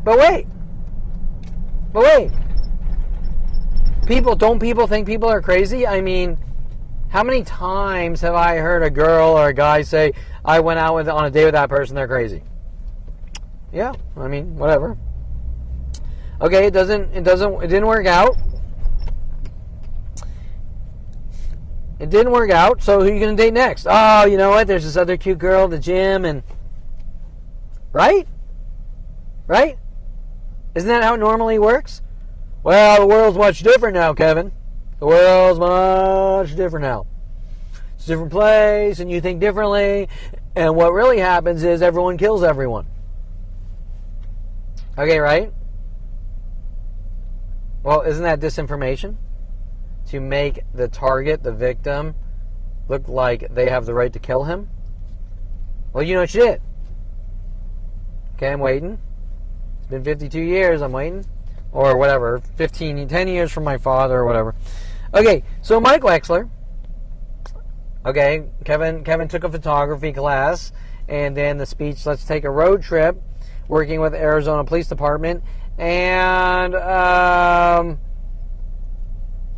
But wait. Don't people think people are crazy? I mean, how many times have I heard a girl or a guy say, I went out on a date with that person, they're crazy? Yeah, I mean, whatever. Okay, it didn't work out. It didn't work out, so who are you going to date next? Oh, you know what? There's this other cute girl at the gym, and... Right? Right? Isn't that how it normally works? Well, the world's much different now, Kevin. The world's much different now. It's a different place, and you think differently, and what really happens is everyone kills everyone. Okay, right? Well, isn't that disinformation? To make the target, the victim, look like they have the right to kill him? Well, you know what you did. Okay, I'm waiting. It's been 52 years, I'm waiting. Or whatever, 10 years from my father or whatever. Okay, so Mike Wexler. Okay, Kevin took a photography class, and then the speech, let's take a road trip, working with Arizona Police Department, and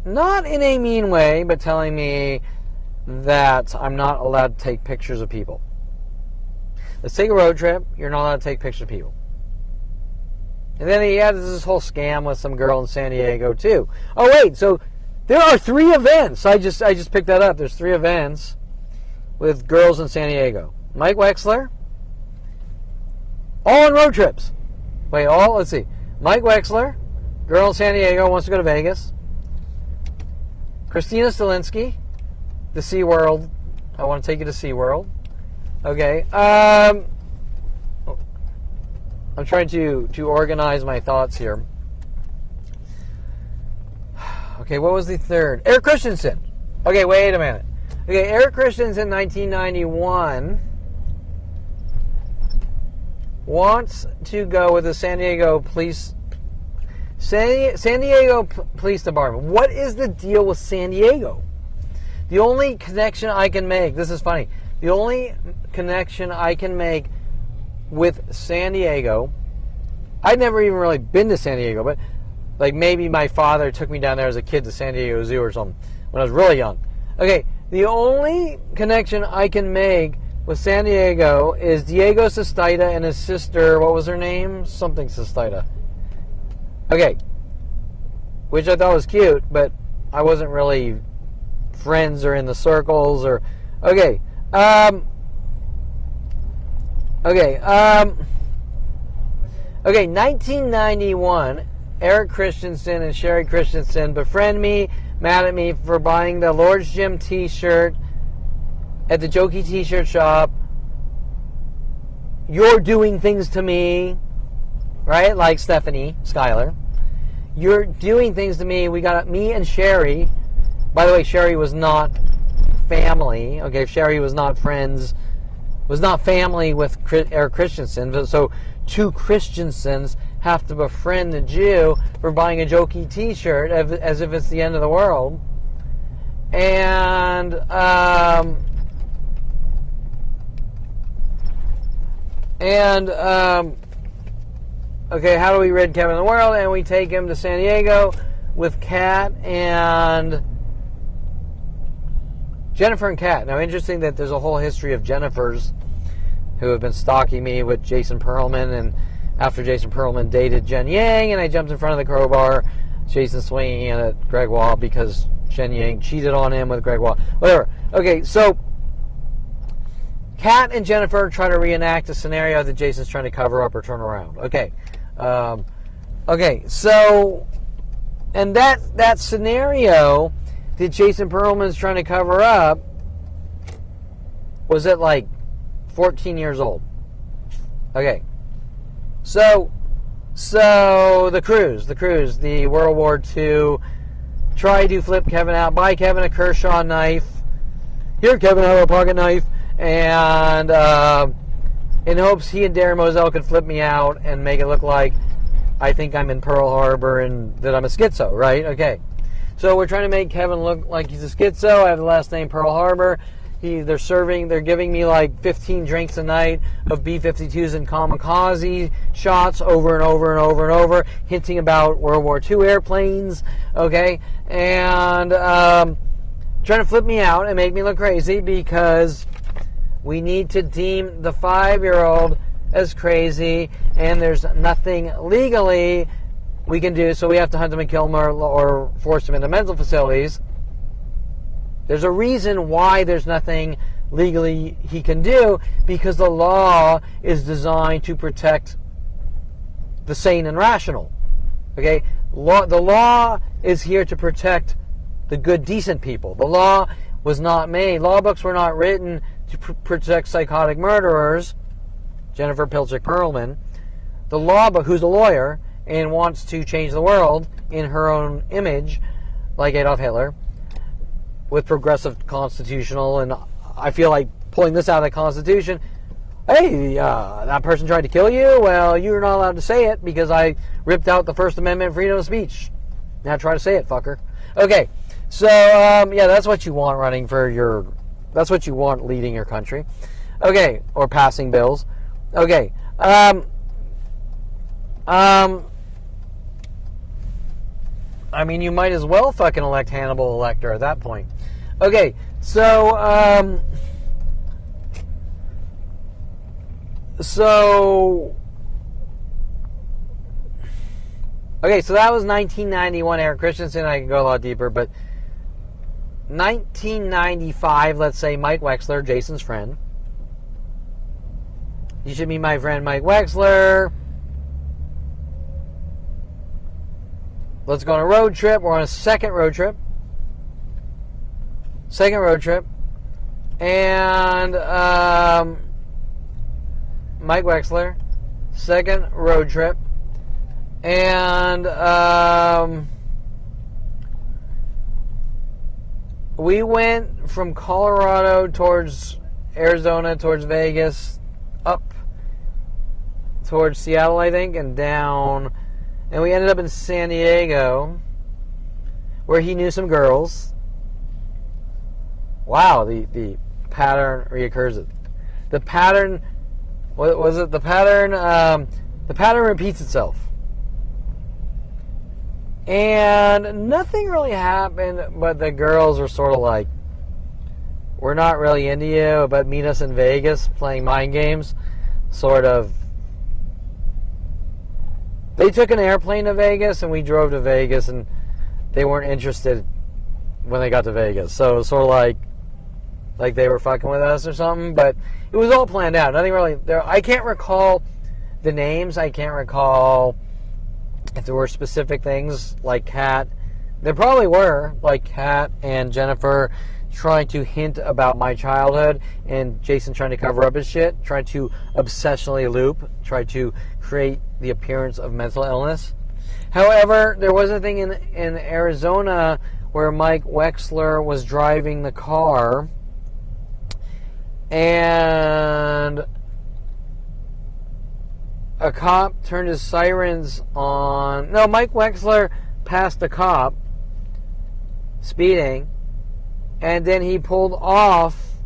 not in a mean way, but telling me that I'm not allowed to take pictures of people. Let's take a road trip. You're not allowed to take pictures of people. And then he had this whole scam with some girl in San Diego too. Oh wait, so there are 3 events. I just picked that up. There's 3 events with girls in San Diego. Mike Wexler, all on road trips. Wait, let's see. Mike Wexler, girl in San Diego, wants to go to Vegas. Chrisina Stilinski, the SeaWorld. I want to take you to SeaWorld. Okay. I'm trying to organize my thoughts here. Okay, what was the third? Eric Christensen. Okay, wait a minute. Okay, Eric Christensen, 1991, wants to go with the San Diego Police Department. What is the deal with San Diego? The only connection I can make, this is funny, the only connection I can make with San Diego, I'd never even really been to San Diego, but like maybe my father took me down there as a kid to San Diego Zoo or something when I was really young. Okay, the only connection I can make with San Diego is Diego Sestita and his sister, what was her name? Something Sestita. Okay, which I thought was cute, but I wasn't really friends or in the circles or... Okay, 1991, Eric Christensen and Sherry Christensen befriend me, mad at me for buying the Lord's Gym t-shirt at the Jokey t-shirt shop. You're doing things to me, right? Like Stephanie, Skyler. You're doing things to me. We got me and Sherry. By the way, Sherry was not family. Okay, Sherry was not friends, was not family with Eric Christensen. So two Christensens have to befriend the Jew for buying a Jokey t-shirt as if it's the end of the world. And okay, how do we rid Kevin of the world? And we take him to San Diego with Kat and Jennifer and Kat. Now, interesting that there's a whole history of Jennifers who have been stalking me with Jason Perelman, and after Jason Perelman dated Jen Yang, and I jumped in front of the crowbar, Jason swinging at Greg Wall because Jen Yang cheated on him with Greg Wall. Whatever. Okay, so Kat and Jennifer try to reenact a scenario that Jason's trying to cover up or turn around. Okay. So, and that scenario that Jason Perelman's trying to cover up was at like 14 years old. Okay. So the cruise, the World War II, try to flip Kevin out, buy Kevin a Kershaw knife. Here, Kevin, I have a pocket knife. And in hopes he and Darren Moselle could flip me out and make it look like I think I'm in Pearl Harbor and that I'm a schizo, right? Okay. So we're trying to make Kevin look like he's a schizo. I have the last name Pearl Harbor. They're giving me like 15 drinks a night of B-52s and kamikaze shots over and over and over and over, hinting about World War II airplanes, okay? And trying to flip me out and make me look crazy because we need to deem the 5-year-old as crazy, and there's nothing legally we can do, so we have to hunt him and kill him or force him into mental facilities. There's a reason why there's nothing legally he can do, because the law is designed to protect the sane and rational. Okay? The law is here to protect the good, decent people. The law was not made. Law books were not written to protect psychotic murderers. Jennifer Pilchick Perelman. The law book, who's a lawyer and wants to change the world in her own image, like Adolf Hitler, with progressive constitutional, and I feel like pulling this out of the Constitution. Hey, that person tried to kill you? Well, you're not allowed to say it because I ripped out the First Amendment freedom of speech. Now try to say it, fucker. Okay, so, yeah, that's what you want running for your... That's what you want leading your country. Okay, or passing bills. Okay, I mean, you might as well fucking elect Hannibal Lecter at that point. Okay, so, okay, so that was 1991, Eric Christensen. I can go a lot deeper, but 1995, let's say, Mike Wexler, Jason's friend. You should meet my friend Mike Wexler. Let's go on a road trip. We're on a second road trip. And Mike Wexler. Second road trip. And we went from Colorado towards Arizona, towards Vegas, up towards Seattle, I think, and down. And we ended up in San Diego, where he knew some girls. Wow, the pattern reoccurs. The pattern, what was it? The pattern repeats itself. And nothing really happened, but the girls were sort of like, we're not really into you, but meet us in Vegas playing mind games. Sort of. They took an airplane to Vegas, and we drove to Vegas, and they weren't interested when they got to Vegas. So it was sort of like they were fucking with us or something, but it was all planned out. Nothing really there. I can't recall the names. I can't recall if there were specific things like Kat. There probably were, like Kat and Jennifer trying to hint about my childhood, and Jason trying to cover up his shit, trying to obsessionally loop, try to create the appearance of mental illness. However, there was a thing in Arizona where Mike Wexler was driving the car, and a cop turned his sirens on. No, Mike Wexler passed a cop speeding, and then he pulled off.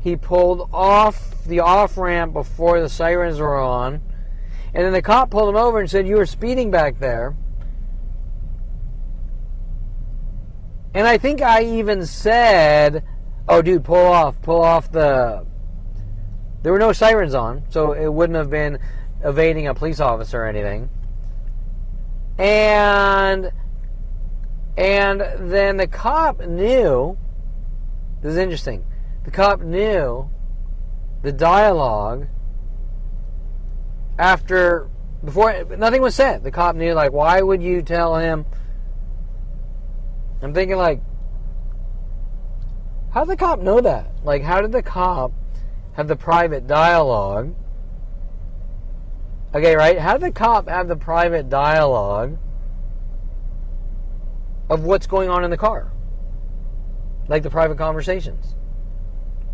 He pulled off the off-ramp before the sirens were on, and then the cop pulled him over and said, "You were speeding back there." And I think I even said, "Oh, dude, pull off the..." There were no sirens on, so it wouldn't have been evading a police officer or anything. And then the cop knew, this is interesting, the cop knew the dialogue before nothing was said. The cop knew, like, why would you tell him? I'm thinking, like, how did the cop know that? Like, how did the cop have the private dialogue? Okay, right? How did the cop have the private dialogue of what's going on in the car? Like the private conversations.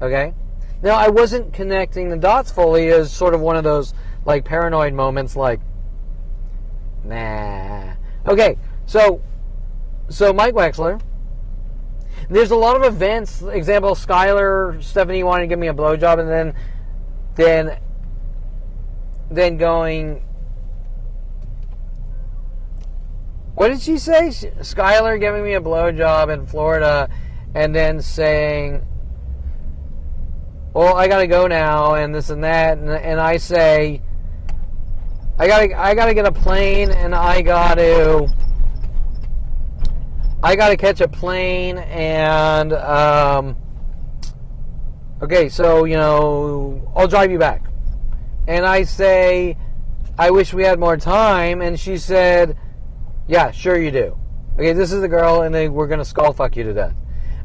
Okay? Now, I wasn't connecting the dots fully as sort of one of those, like, paranoid moments, like, nah. Okay, so Mike Wexler. There's a lot of events. Example, Skyler Stephanie wanted to give me a blowjob, and then going. What did she say? Skyler giving me a blowjob in Florida, and then saying, "Well, I gotta go now," and this and that, and I say, I gotta get a plane, and I gotta catch a plane, and okay, so, you know, I'll drive you back. And I say, I wish we had more time, and she said, yeah, sure you do. Okay, this is the girl, and we're gonna skull fuck you to death.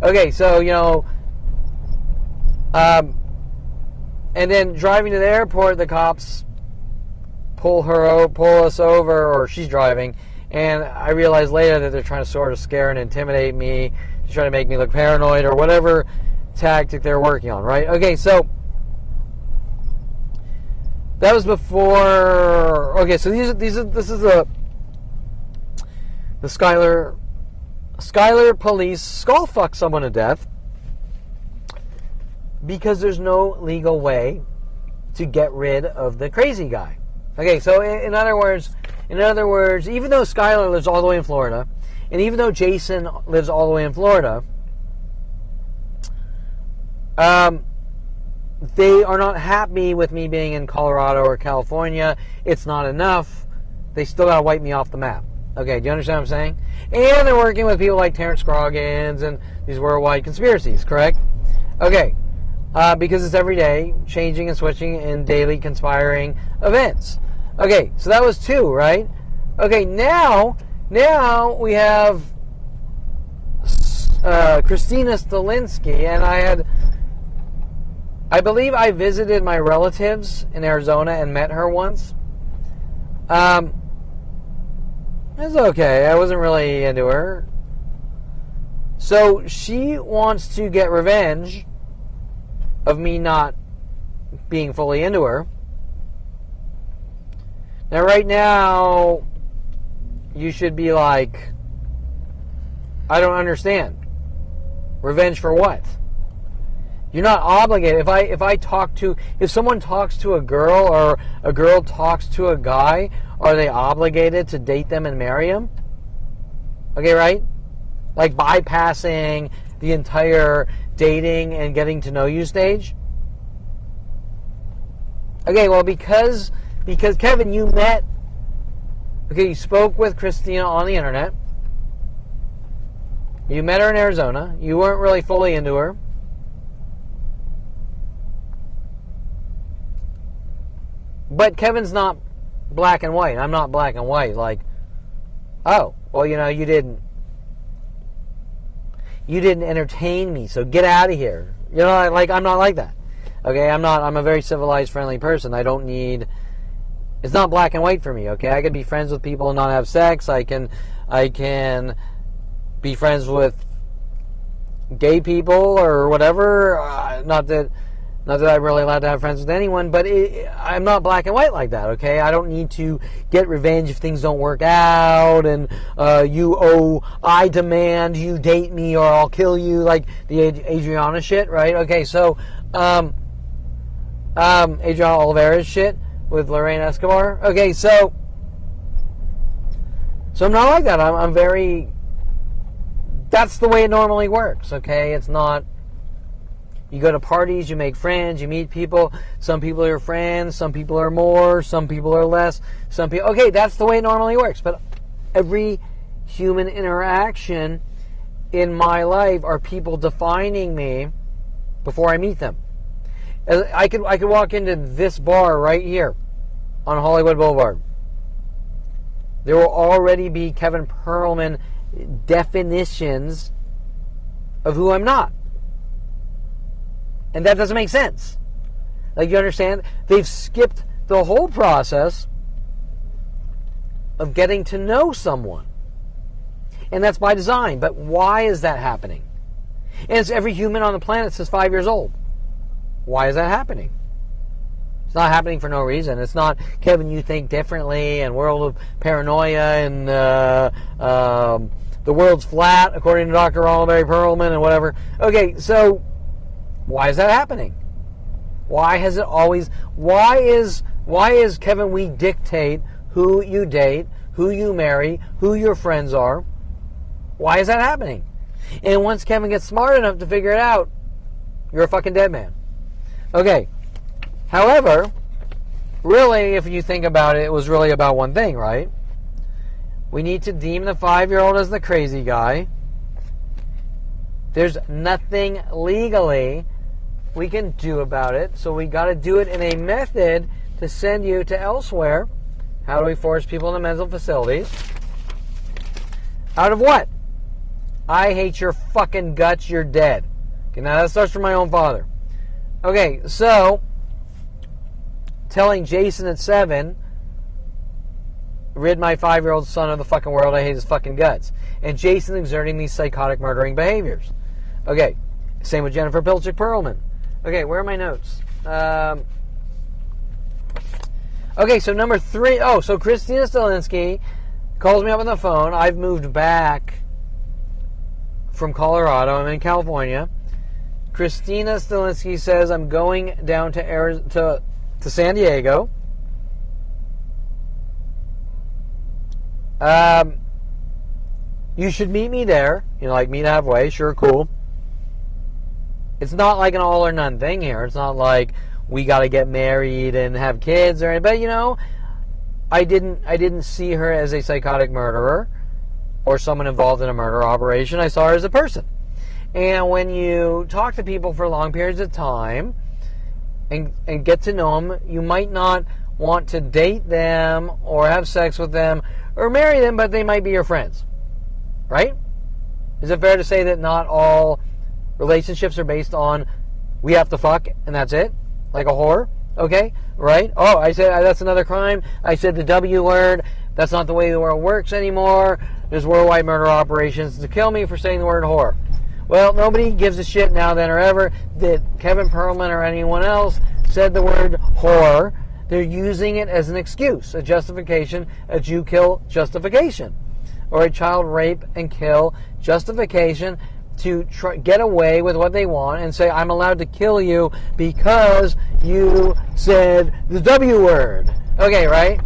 Okay, so, you know, and then driving to the airport, the cops pull us over, or she's driving. And I realized later that they're trying to sort of scare and intimidate me, to try to make me look paranoid, or whatever tactic they're working on, right? Okay, so that was before. Okay, so this is the Skyler police skull fuck someone to death because there's no legal way to get rid of the crazy guy. Okay, so in other words, even though Skyler lives all the way in Florida, and even though Jason lives all the way in Florida, they are not happy with me being in Colorado or California. It's not enough. They still got to wipe me off the map. Okay, do you understand what I'm saying? And they're working with people like Terrence Scroggins and these worldwide conspiracies, correct? Okay, because it's every day, changing and switching in daily conspiring events. Okay, so that was 2, right? Okay, now we have Chrisina Stilinski, and I believe I visited my relatives in Arizona and met her once. It's okay. I wasn't really into her. So she wants to get revenge of me not being fully into her. Now, right now, you should be like, I don't understand. Revenge for what? You're not obligated. If someone talks to a girl or a girl talks to a guy, are they obligated to date them and marry him? Okay, right? Like bypassing the entire dating and getting to know you stage? Okay, well, because Kevin, you spoke with Christina on the internet. You met her in Arizona. You weren't really fully into her. But Kevin's not black and white. I'm not black and white. Like, oh, well, you didn't entertain me, so get out of here. I'm not like that. Okay, I'm a very civilized, friendly person. It's not black and white for me, okay? I can be friends with people and not have sex. I can be friends with gay people or whatever. Not that I'm really allowed to have friends with anyone, but I'm not black and white like that, okay? I don't need to get revenge if things don't work out, and I demand you date me or I'll kill you, like the Adriana shit, right? Okay, so, Adriana Oliveira's shit with Lorraine Escobar. Okay, so I'm not like that. I'm very... That's the way it normally works, okay? It's not... You go to parties, you make friends, you meet people. Some people are your friends, some people are more, some people are less. Okay, that's the way it normally works. But every human interaction in my life are people defining me before I meet them. I could walk into this bar right here on Hollywood Boulevard. There will already be Kevin Perelman definitions of who I'm not. And that doesn't make sense. Like, you understand? They've skipped the whole process of getting to know someone. And that's by design. But why is that happening? And it's every human on the planet since 5 years old. Why is that happening? It's not happening for no reason. It's not, Kevin, you think differently, and world of paranoia, and the world's flat, according to Dr. Ronald Perelman, and whatever. Okay, so... why is that happening? Why is Kevin, we dictate who you date, who you marry, who your friends are? Why is that happening? And once Kevin gets smart enough to figure it out, you're a fucking dead man. Okay. However, really, if you think about it, it was really about one thing, right? We need to deem the 5-year-old as the crazy guy. There's nothing legally we can do about it, so we got to do it in a method to send you to elsewhere. How do we force people into mental facilities? Out of what? I hate your fucking guts, you're dead. Okay, now that starts from my own father. Okay, so telling Jason at 7, rid my 5-year-old son of the fucking world, I hate his fucking guts. And Jason exerting these psychotic murdering behaviors. Okay, same with Jennifer Pilchick Perelman. Okay, where are my notes? Okay, so number 3. Oh, so Chrisina Stilinski calls me up on the phone. I've moved back from Colorado. I'm in California. Chrisina Stilinski says I'm going down to San Diego. You should meet me there. Like meet halfway. Sure, cool. It's not like an all or none thing here. It's not like we got to get married and have kids or anything. But I didn't see her as a psychotic murderer or someone involved in a murder operation. I saw her as a person. And when you talk to people for long periods of time and get to know them, you might not want to date them or have sex with them or marry them, but they might be your friends. Right? Is it fair to say that not all relationships are based on we have to fuck and that's it? Like a whore? Okay? Right? Oh, I said that's another crime. I said the W word. That's not the way the world works anymore. There's worldwide murder operations to kill me for saying the word whore. Well, nobody gives a shit now, then, or ever that Kevin Perelman or anyone else said the word whore. They're using it as an excuse, a justification, a Jew kill justification, or a child rape and kill justification to get away with what they want and say, I'm allowed to kill you because you said the W word. Okay, right?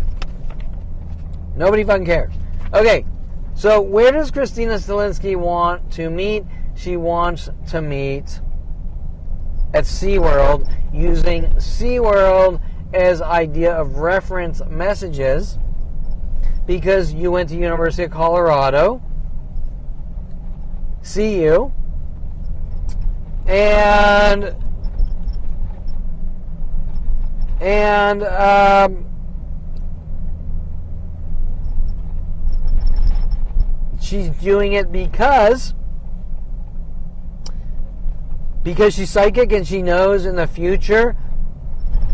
Nobody fucking cares. Okay, so where does Chrisina Stilinski want to meet? She wants to meet at SeaWorld, using SeaWorld as idea of reference messages, because you went to University of Colorado, CU, and she's doing it because she's psychic and she knows in the future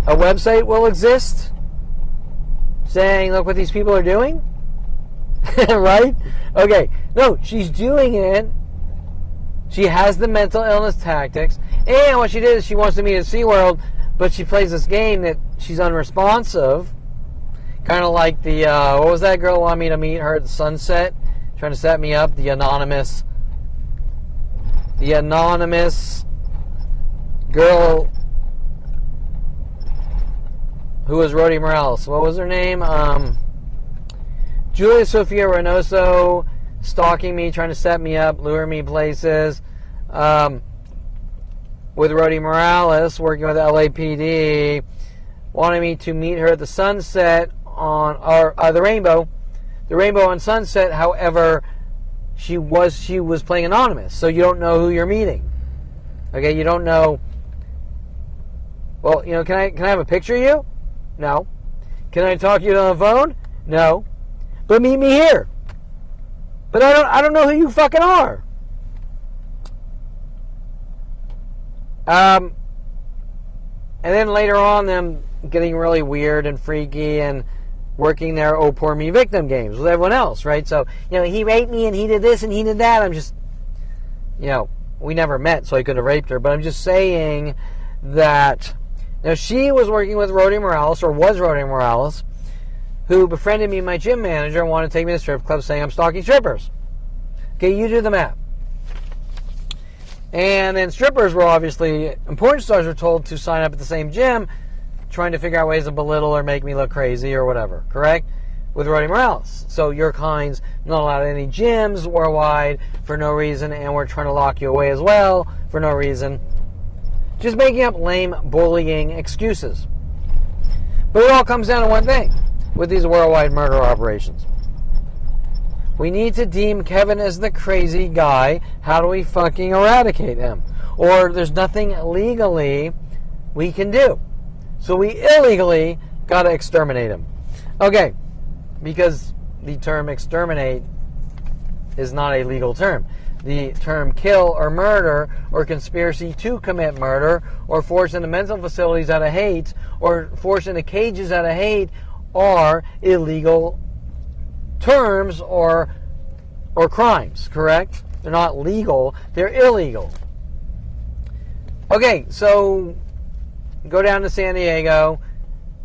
a website will exist saying, look what these people are doing. Right? Okay. No, she's doing it. She has the mental illness tactics. And what she did is she wants to meet at SeaWorld, but she plays this game that she's unresponsive. Kind of like the, what was that girl wanted me to meet her at the Sunset? Trying to set me up. The anonymous girl who was Rodi Morales. What was her name? Julia Sofia Reynoso, stalking me, trying to set me up, lure me places. With Rodi Morales, working with the LAPD, wanting me to meet her at the Sunset on, or the Rainbow on Sunset. However, she was playing anonymous, so you don't know who you're meeting. Okay, you don't know. Well, you know, can I have a picture of you? No. Can I talk to you on the phone? No. But meet me here. But I don't know who you fucking are. And then later on, them getting really weird and freaky and working their "oh poor me" victim games with everyone else, right? So, you know, he raped me and he did this and he did that. I'm just, you know, we never met, so I could have raped her. But I'm just saying that, now, she was working with Rodi Morales, or was Rodi Morales, who befriended me, my gym manager, and wanted to take me to the strip club, saying I'm stalking strippers. Okay, you do the math. And then strippers were obviously, and porn stars were told to sign up at the same gym, trying to figure out ways to belittle or make me look crazy or whatever, correct? With Rodi Morales. So your kind's not allowed at any gyms worldwide for no reason, and we're trying to lock you away as well for no reason. Just making up lame bullying excuses. But it all comes down to one thing with these worldwide murder operations. We need to deem Kevin as the crazy guy. How do we fucking eradicate him? Or there's nothing legally we can do. So we illegally gotta exterminate him. Okay, because the term exterminate is not a legal term. The term kill or murder or conspiracy to commit murder or force into mental facilities out of hate or force into cages out of hate are illegal terms or crimes, correct? They're not legal, they're illegal. Okay, so go down to San Diego.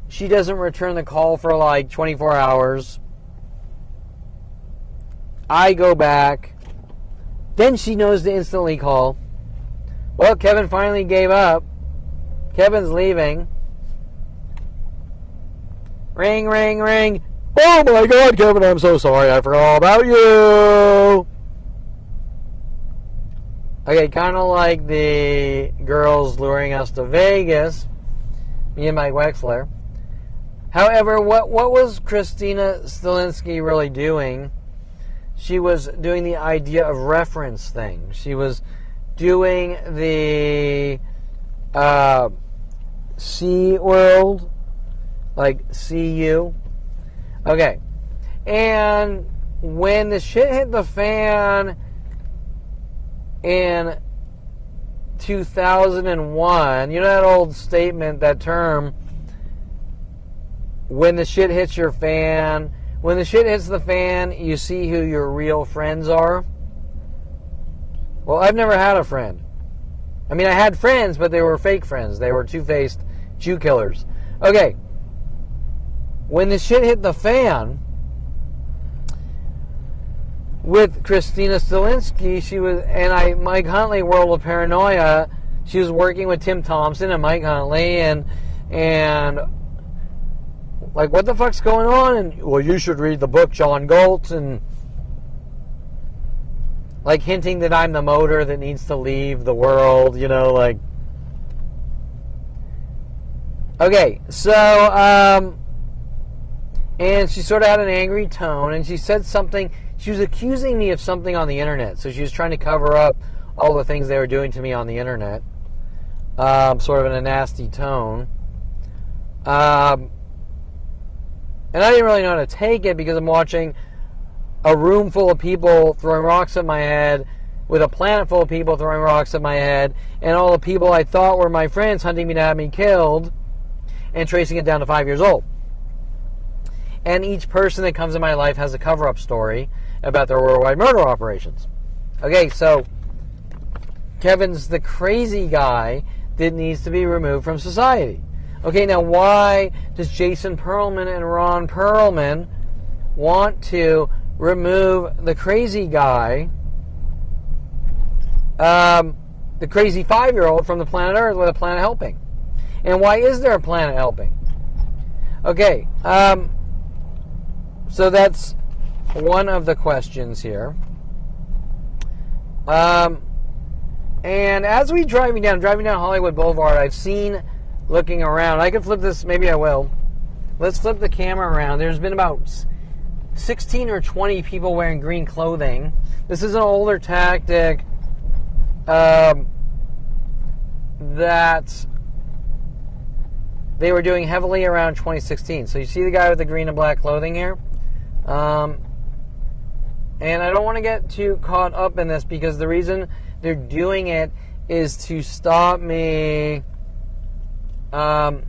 She doesn't return the call for like 24 hours. I go back. Then she knows to instantly call. Well, Kevin finally gave up. Kevin's leaving. Ring, ring, ring. Oh my God, Kevin, I'm so sorry. I forgot all about you. Okay, kind of like the girls luring us to Vegas. Me and Mike Wexler. However, what was Chrisina Stilinski really doing? She was doing the idea of reference thing. She was doing the SeaWorld, like CU. Okay. And when the shit hit the fan in 2001, you know that old statement, that term, when the shit hits your fan, when the shit hits the fan, you see who your real friends are. Well, I've never had a friend. I mean, I had friends, but they were fake friends. They were two-faced Jew killers. Okay. When the shit hit the fan with Chrisina Stilinski, Mike Huntley, World of Paranoia, she was working with Tim Thompson and Mike Huntley, and like, what the fuck's going on? And, well, you should read the book, John Gualt, and like hinting that I'm the motor that needs to leave the world, you know, like. Okay, so, and she sort of had an angry tone, and she said something. She was accusing me of something on the internet, so she was trying to cover up all the things they were doing to me on the internet, sort of in a nasty tone. And I didn't really know how to take it because I'm watching a room full of people throwing rocks at my head, with a planet full of people throwing rocks at my head, and all the people I thought were my friends hunting me to have me killed, and tracing it down to 5 years old. And each person that comes in my life has a cover-up story about their worldwide murder operations. Okay, so Kevin's the crazy guy that needs to be removed from society. Okay, now why does Jason Perelman and Ron Perelman want to remove the crazy guy, the crazy 5-year-old from the planet Earth with a planet helping? And why is there a planet helping? Okay, so that's one of the questions here. And as we driving down Hollywood Boulevard, I've seen, looking around, I could flip this, maybe I will. Let's flip the camera around. There's been about 16 or 20 people wearing green clothing. This is an older tactic that they were doing heavily around 2016. So you see the guy with the green and black clothing here? And I don't want to get too caught up in this because the reason they're doing it is to stop me from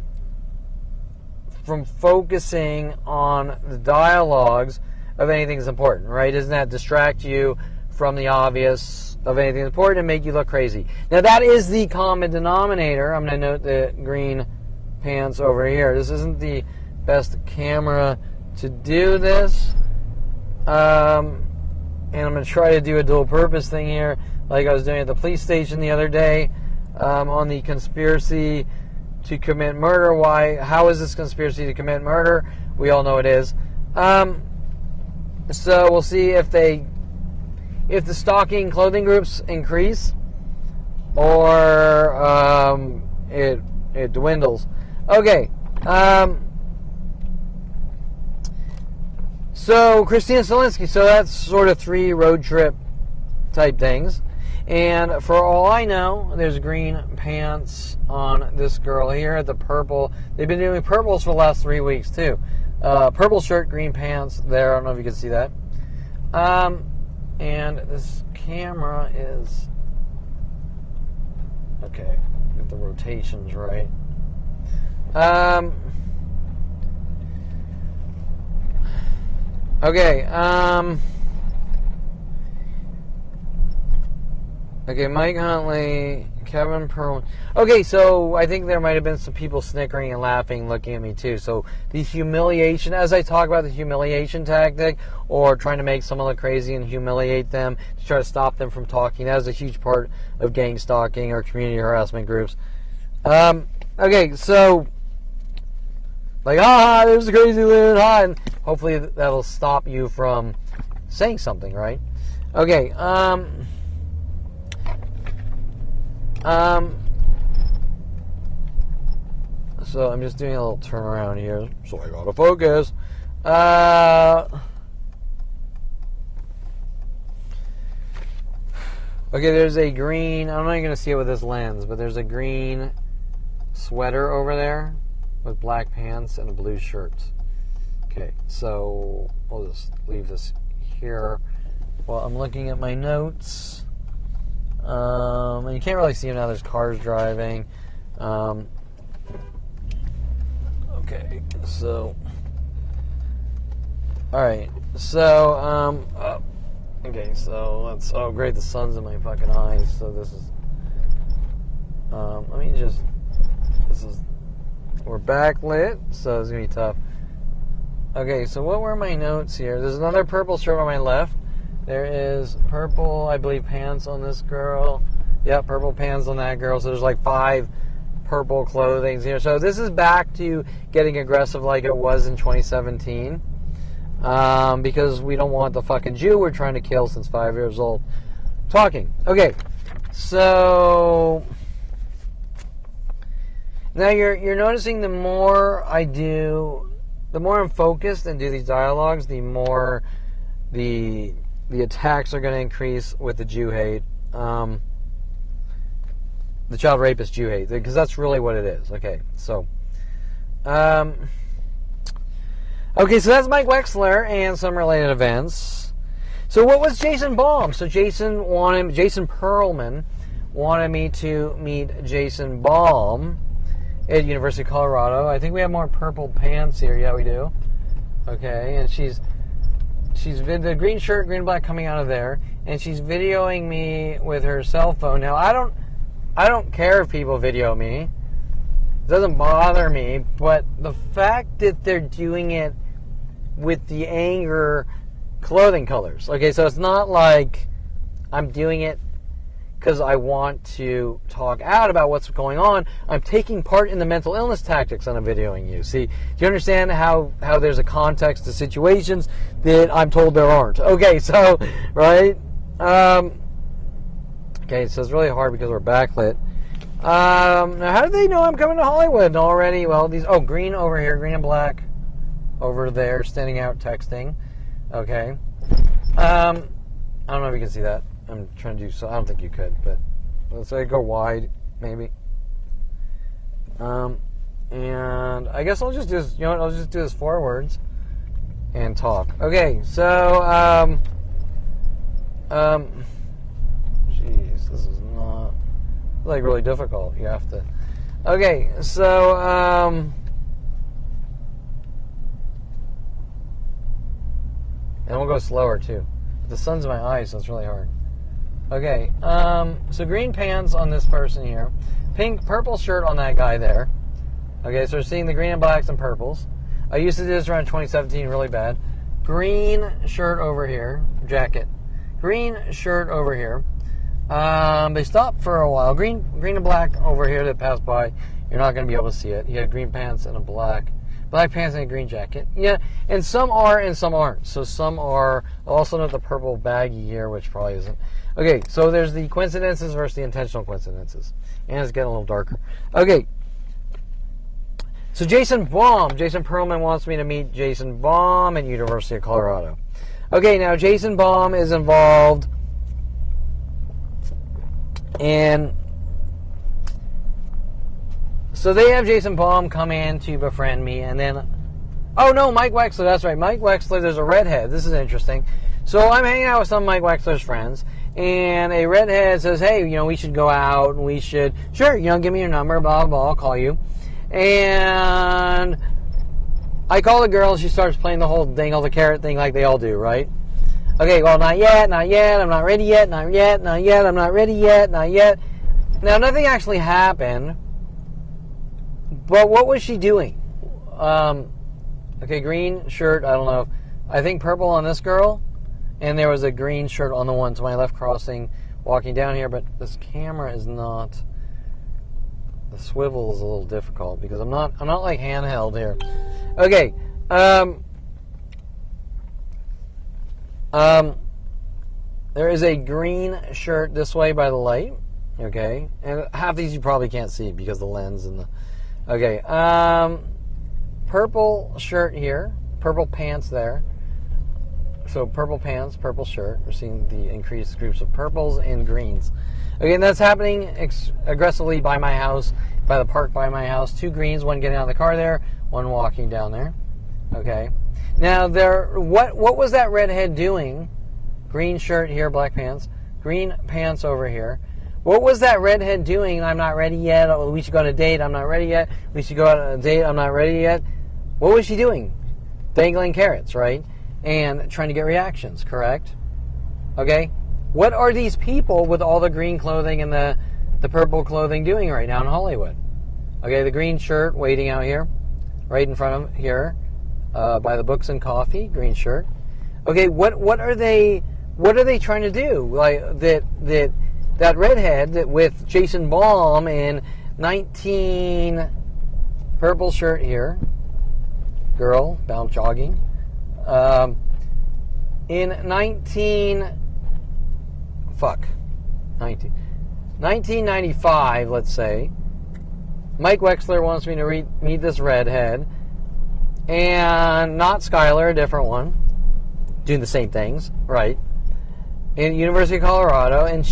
focusing on the dialogues of anything that's important, right? Doesn't that distract you from the obvious of anything that's important and make you look crazy? Now, that is the common denominator. I'm going to note the green pants over here. This isn't the best camera to do this. And I'm going to try to do a dual purpose thing here, like I was doing at the police station the other day, on the conspiracy to commit murder. How is this conspiracy to commit murder? We all know it is. So we'll see if the stalking clothing groups increase or it dwindles. Okay. So Chrisina Stilinski, so that's sort of 3 road trip type things. And for all I know, there's green pants on this girl here, the purple. They've been doing purples for the last 3 weeks too. Purple shirt, green pants there. I don't know if you can see that. And this camera is, okay, get the rotations right. Okay, okay, Mike Huntley, Kevin Perelman. Okay, so I think there might have been some people snickering and laughing, looking at me too. So the humiliation, as I talk about the humiliation tactic, or trying to make someone look crazy and humiliate them to try to stop them from talking, that is a huge part of gang stalking or community harassment groups. Okay, so, like, there's a crazy woman, and hopefully that'll stop you from saying something, right? Okay, so I'm just doing a little turnaround here, so I gotta focus. Okay, there's a green, I'm not even gonna see it with this lens, but there's a green sweater over there with black pants and a blue shirt. Okay, so we'll just leave this here while I'm looking at my notes. And you can't really see them now, there's cars driving. Okay, so, alright, so, Okay, so let's... Oh, great, the sun's in my fucking eyes, so this is... let me just... This is... We're backlit, so it's going to be tough. Okay, so what were my notes here? There's another purple shirt on my left. There is purple, I believe, pants on this girl. Yep, purple pants on that girl. So there's like 5 purple clothings here. So this is back to getting aggressive like it was in 2017. Because we don't want the fucking Jew we're trying to kill since 5 years old talking. Okay, so now you're noticing the more I do, the more I'm focused and do these dialogues, the more the attacks are going to increase with the Jew hate. The child rapist Jew hate, because that's really what it is. Okay, so okay, so that's Mike Wexler and some related events. So what was Jason Baum? So Jason Perelman wanted me to meet Jason Baum at University of Colorado. I think we have more purple pants here. Yeah, we do. Okay, and she's the green shirt, green and black coming out of there, and she's videoing me with her cell phone. Now I don't care if people video me. It doesn't bother me, but the fact that they're doing it with the anger clothing colors. Okay, so it's not like I'm doing it because I want to talk out about what's going on. I'm taking part in the mental illness tactics and I'm videoing you. See, do you understand how there's a context to situations that I'm told there aren't? Okay, so, right? Okay, so it's really hard because we're backlit. Now, how do they know I'm coming to Hollywood already? Well, green over here, green and black over there, standing out, texting. Okay. I don't know if you can see that. I'm trying to do so. I don't think you could, but let's say go wide, maybe. And I guess I'll just do this. You know what? I'll just do this forwards and talk. Okay, so jeez, this is not like really difficult. You have to. Okay, so and we'll go slower too. The sun's in my eyes, so it's really hard. Okay, so green pants on this person here. Purple shirt on that guy there. Okay, so we're seeing the green and blacks and purples. I used to do this around 2017 really bad. Green shirt over here. Jacket. Green shirt over here. They stopped for a while. Green and black over here that passed by. You're not going to be able to see it. He had green pants and a black pants and a green jacket. Yeah, and some are and some aren't. So some are. Also note the purple baggy here, which probably isn't. Okay, so there's the coincidences versus the intentional coincidences. And it's getting a little darker. Okay. So Jason Perelman wants me to meet Jason Baum at University of Colorado. Okay, now Jason Baum is involved in... So they have Jason Baum come in to befriend me, and then... Oh, no, Mike Wexler, that's right. Mike Wexler, there's a redhead. This is interesting. So I'm hanging out with some of Mike Wexler's friends, and a redhead says, hey, we should go out, and we should... Sure, give me your number, blah, blah, blah, I'll call you. And I call the girl, she starts playing the whole dangle the carrot thing like they all do, right? Okay, well, not yet, I'm not ready yet, not yet, I'm not ready yet, not yet. Now, nothing actually happened, but what was she doing? Okay, green shirt, I don't know. I think purple on this girl, and there was a green shirt on the one to my left crossing, walking down here, but this camera is not... The swivel is a little difficult because I'm not like handheld here. Okay. There is a green shirt this way by the light. Okay. And half these you probably can't see because the lens and the... Okay. Purple shirt here. Purple pants there. So purple pants, purple shirt. We're seeing the increased groups of purples and greens. Okay, and that's happening aggressively by my house, by the park by my house. 2 greens, one getting out of the car there, one walking down there. Okay. Now, what was that redhead doing? Green shirt here, black pants. Green pants over here. What was that redhead doing? I'm not ready yet. Oh, we should go on a date. I'm not ready yet. We should go on a date. I'm not ready yet. What was she doing? Dangling carrots, right? And trying to get reactions, correct? Okay? What are these people with all the green clothing and the purple clothing doing right now in Hollywood? Okay, the green shirt waiting out here, right in front of here, by the books and coffee, green shirt. Okay, what are they trying to do? Like that redhead with Jason Baum in 19 purple shirt here, girl bound jogging. In 1995, let's say, Mike Wexler wants me to meet this redhead, and not Skyler, a different one, doing the same things, right? In University of Colorado, and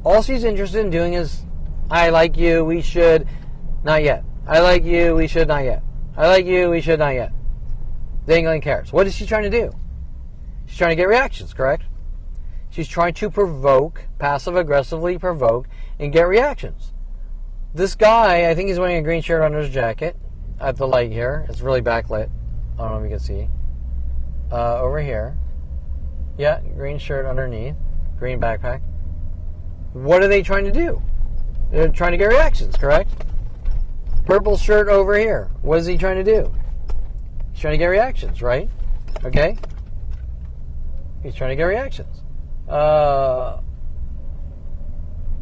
all she's interested in doing is, I like you, we should, not yet. I like you, we should, not yet. I like you, we should, not yet. Dangling carrots. What is she trying to do? She's trying to get reactions, correct? She's trying to provoke, passive-aggressively provoke, and get reactions. This guy, I think he's wearing a green shirt under his jacket at the light here. It's really backlit. I don't know if you can see. Over here. Yeah, green shirt underneath. Green backpack. What are they trying to do? They're trying to get reactions, correct? Purple shirt over here. What is he trying to do? He's trying to get reactions, right? Okay? He's trying to get reactions.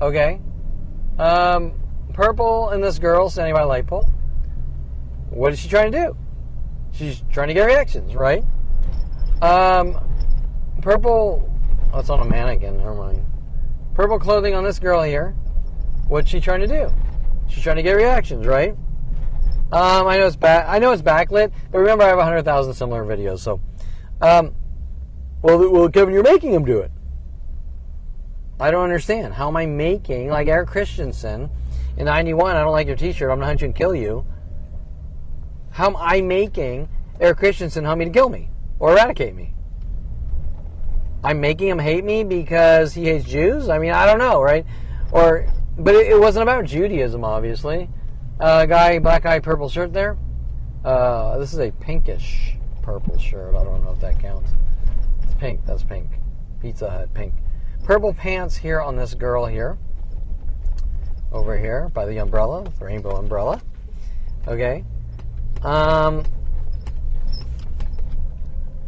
Okay. Purple and this girl standing by a light pole. What is she trying to do? She's trying to get reactions, right? Purple. Oh, it's on a mannequin. Never mind. Purple clothing on this girl here. What's she trying to do? She's trying to get reactions, right? I know it's backlit, but remember I have 100,000 similar videos. So, well, Kevin, you're making him do it. I don't understand. How am I making, like Eric Christensen in 91, I don't like your t-shirt, I'm going to hunt you and kill you. How am I making Eric Christensen hunt me to kill me or eradicate me? I'm making him hate me because he hates Jews? I mean, I don't know, right? But it wasn't about Judaism, obviously. Black guy, purple shirt there. This is a pinkish purple shirt. I don't know if that counts. It's pink. That's pink. Pizza Hut, pink. Purple pants here on this girl here. Over here by the umbrella, the rainbow umbrella. Okay.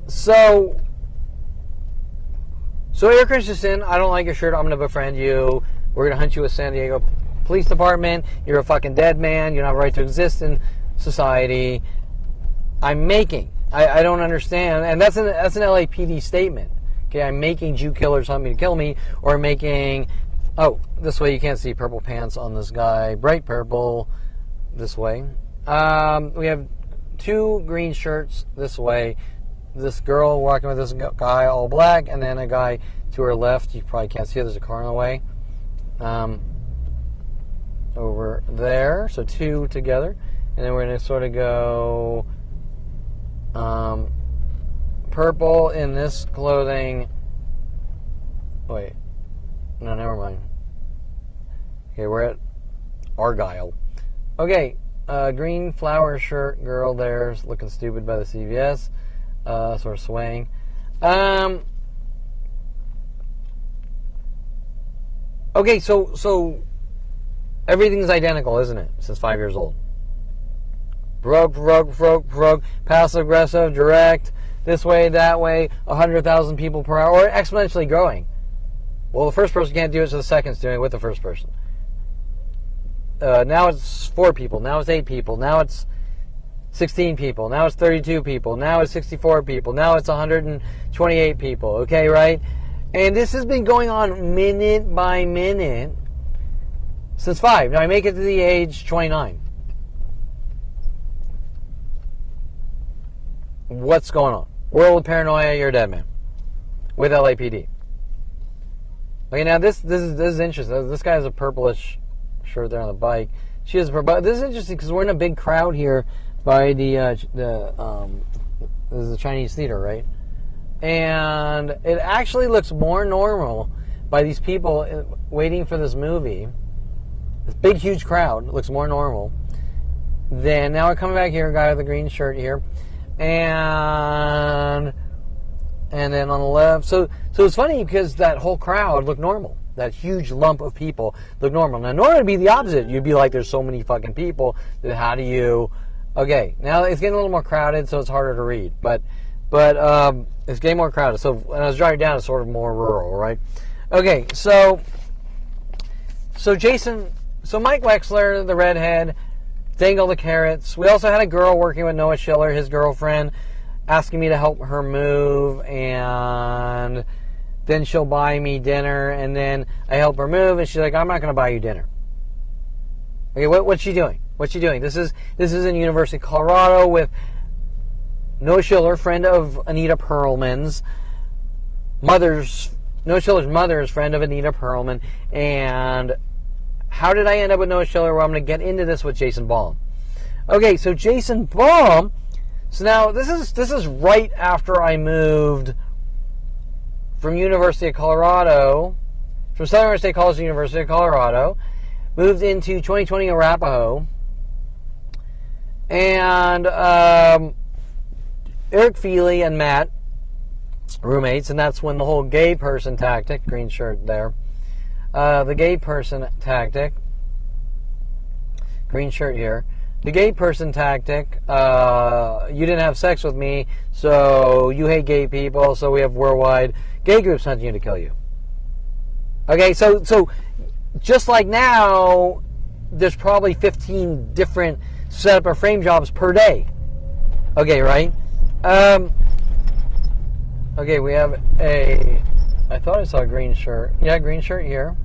So Eric Christensen, I don't like your shirt. I'm going to befriend you. We're going to hunt you with San Diego Police Department. You're a fucking dead man. You don't have a right to exist in society. I'm making. I don't understand. And that's an LAPD statement. Okay, I'm making Jew killers hunt me to kill me, or making, this way you can't see purple pants on this guy, bright purple, this way. We have two green shirts this way, this girl walking with this guy all black, and then a guy to her left, you probably can't see, there's a car in the way, over there, so two together, and then we're going to sort of go, purple in this clothing. Wait. No, never mind. Okay, we're at Argyle. Okay, green flower shirt girl there's looking stupid by the CVS. Sort of swaying. Okay, so everything's identical, isn't it? Since 5 years old. Provoke, passive aggressive, direct, this way, that way, 100,000 people per hour, or exponentially growing. Well, the first person can't do it, so the second's doing it with the first person. Now it's 4 people, now it's 8 people, now it's 16 people, now it's 32 people, now it's 64 people, now it's 128 people, okay, right? And this has been going on minute by minute since 5. Now I make it to the age 29. What's going on? World of paranoia, you're a dead man. With LAPD. Okay, now this is interesting. This guy has a purplish shirt there on the bike. She has a purple. This is interesting because we're in a big crowd here by this is the Chinese theater, right? And it actually looks more normal by these people waiting for this movie. This big, huge crowd looks more normal. Then now we're coming back here, a guy with a green shirt here. And And then on the left, so it's funny because that whole crowd looked normal. That huge lump of people looked normal. Now, normally it'd be the opposite. You'd be like, there's so many fucking people that how do you... Okay, now it's getting a little more crowded, so it's harder to read. But it's getting more crowded. So when I was driving down, it's sort of more rural, right? Okay, so Mike Wexler, the redhead, dangled the carrots. We also had a girl working with Noah Schiller, his girlfriend, asking me to help her move, and then she'll buy me dinner, and then I help her move, and she's like, I'm not going to buy you dinner. Okay, what's she doing? What's she doing? This is in University of Colorado with Noah Schiller, friend of Anita Perelman's mother's. Noah Schiller's mother is friend of Anita Perelman, and how did I end up with Noah Schiller? Well, I'm going to get into this with Jason Baum. Okay, so Jason Baum. So now this is right after I moved from University of Colorado, from Southern State College to University of Colorado, moved into 2020 Arapahoe, and Eric Feely and Matt, roommates, and that's when the whole gay person tactic, green shirt there, the gay person tactic, green shirt here, the gay person tactic, you didn't have sex with me, so you hate gay people, so we have worldwide gay groups hunting you to kill you. Okay, so just like now, there's probably 15 different setup or frame jobs per day. Okay, right? Okay, we have I thought I saw a green shirt. Yeah, green shirt here.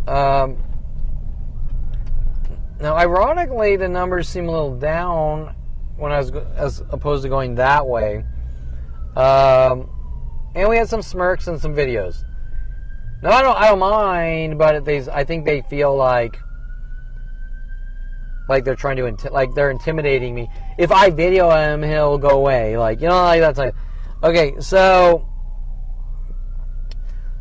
Now, ironically, the numbers seem a little down when I was, as opposed to going that way. And we had some smirks and some videos. Now, I don't mind, but I think they feel like they're trying to they're intimidating me. If I video him, he'll go away. Like, you know, like that's like. Okay, so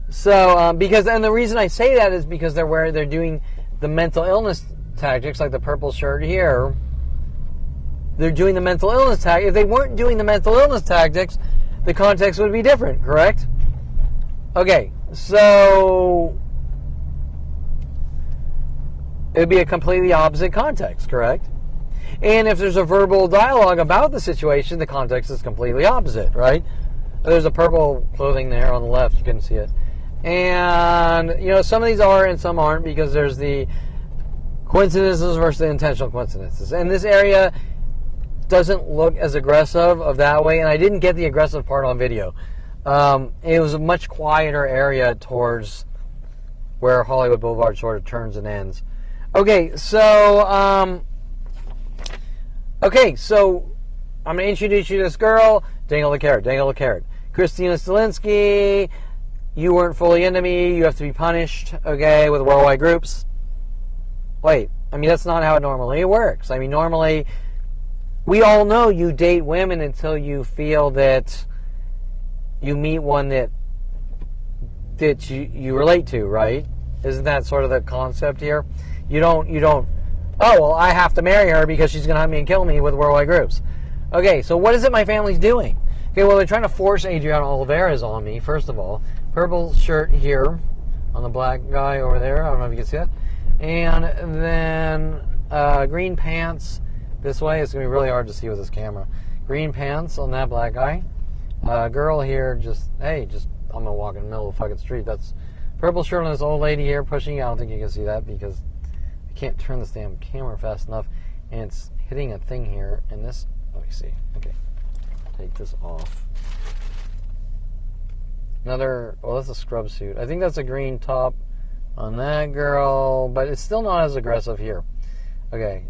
because, and the reason I say that is because they're doing the mental illness tactics, like the purple shirt here. They're doing the mental illness tactics. If they weren't doing the mental illness tactics, the context would be different, correct? Okay, so it would be a completely opposite context, correct? And if there's a verbal dialogue about the situation, the context is completely opposite, right? There's a purple clothing there on the left. You can see it. And, you know, some of these are and some aren't because there's the coincidences versus the intentional coincidences. And this area doesn't look as aggressive of that way, and I didn't get the aggressive part on video. It was a much quieter area towards where Hollywood Boulevard sort of turns and ends. Okay, so I'm going to introduce you to this girl. Dangle the carrot, dangle the carrot. Chrisina Stilinski, you weren't fully into me. You have to be punished, okay, with worldwide groups. Wait, I mean, that's not how it normally works. I mean, normally, we all know you date women until you feel that you meet one that you relate to, right? Isn't that sort of the concept here? You don't, oh, well, I have to marry her because she's going to hunt me and kill me with worldwide groups. Okay, so what is it my family's doing? Okay, well, they're trying to force Adriana Oliveira's on me, first of all. Purple shirt here on the black guy over there. I don't know if you can see it. And then green pants this way. It's going to be really hard to see with this camera. Green pants on that black guy. Girl here, I'm going to walk in the middle of the fucking street. That's purple shirt on this old lady here pushing. I don't think you can see that because I can't turn this damn camera fast enough. And it's hitting a thing here. And this, let me see. Okay. Take this off. Another, well, that's a scrub suit. I think that's a green top on that girl, but it's still not as aggressive here. Okay.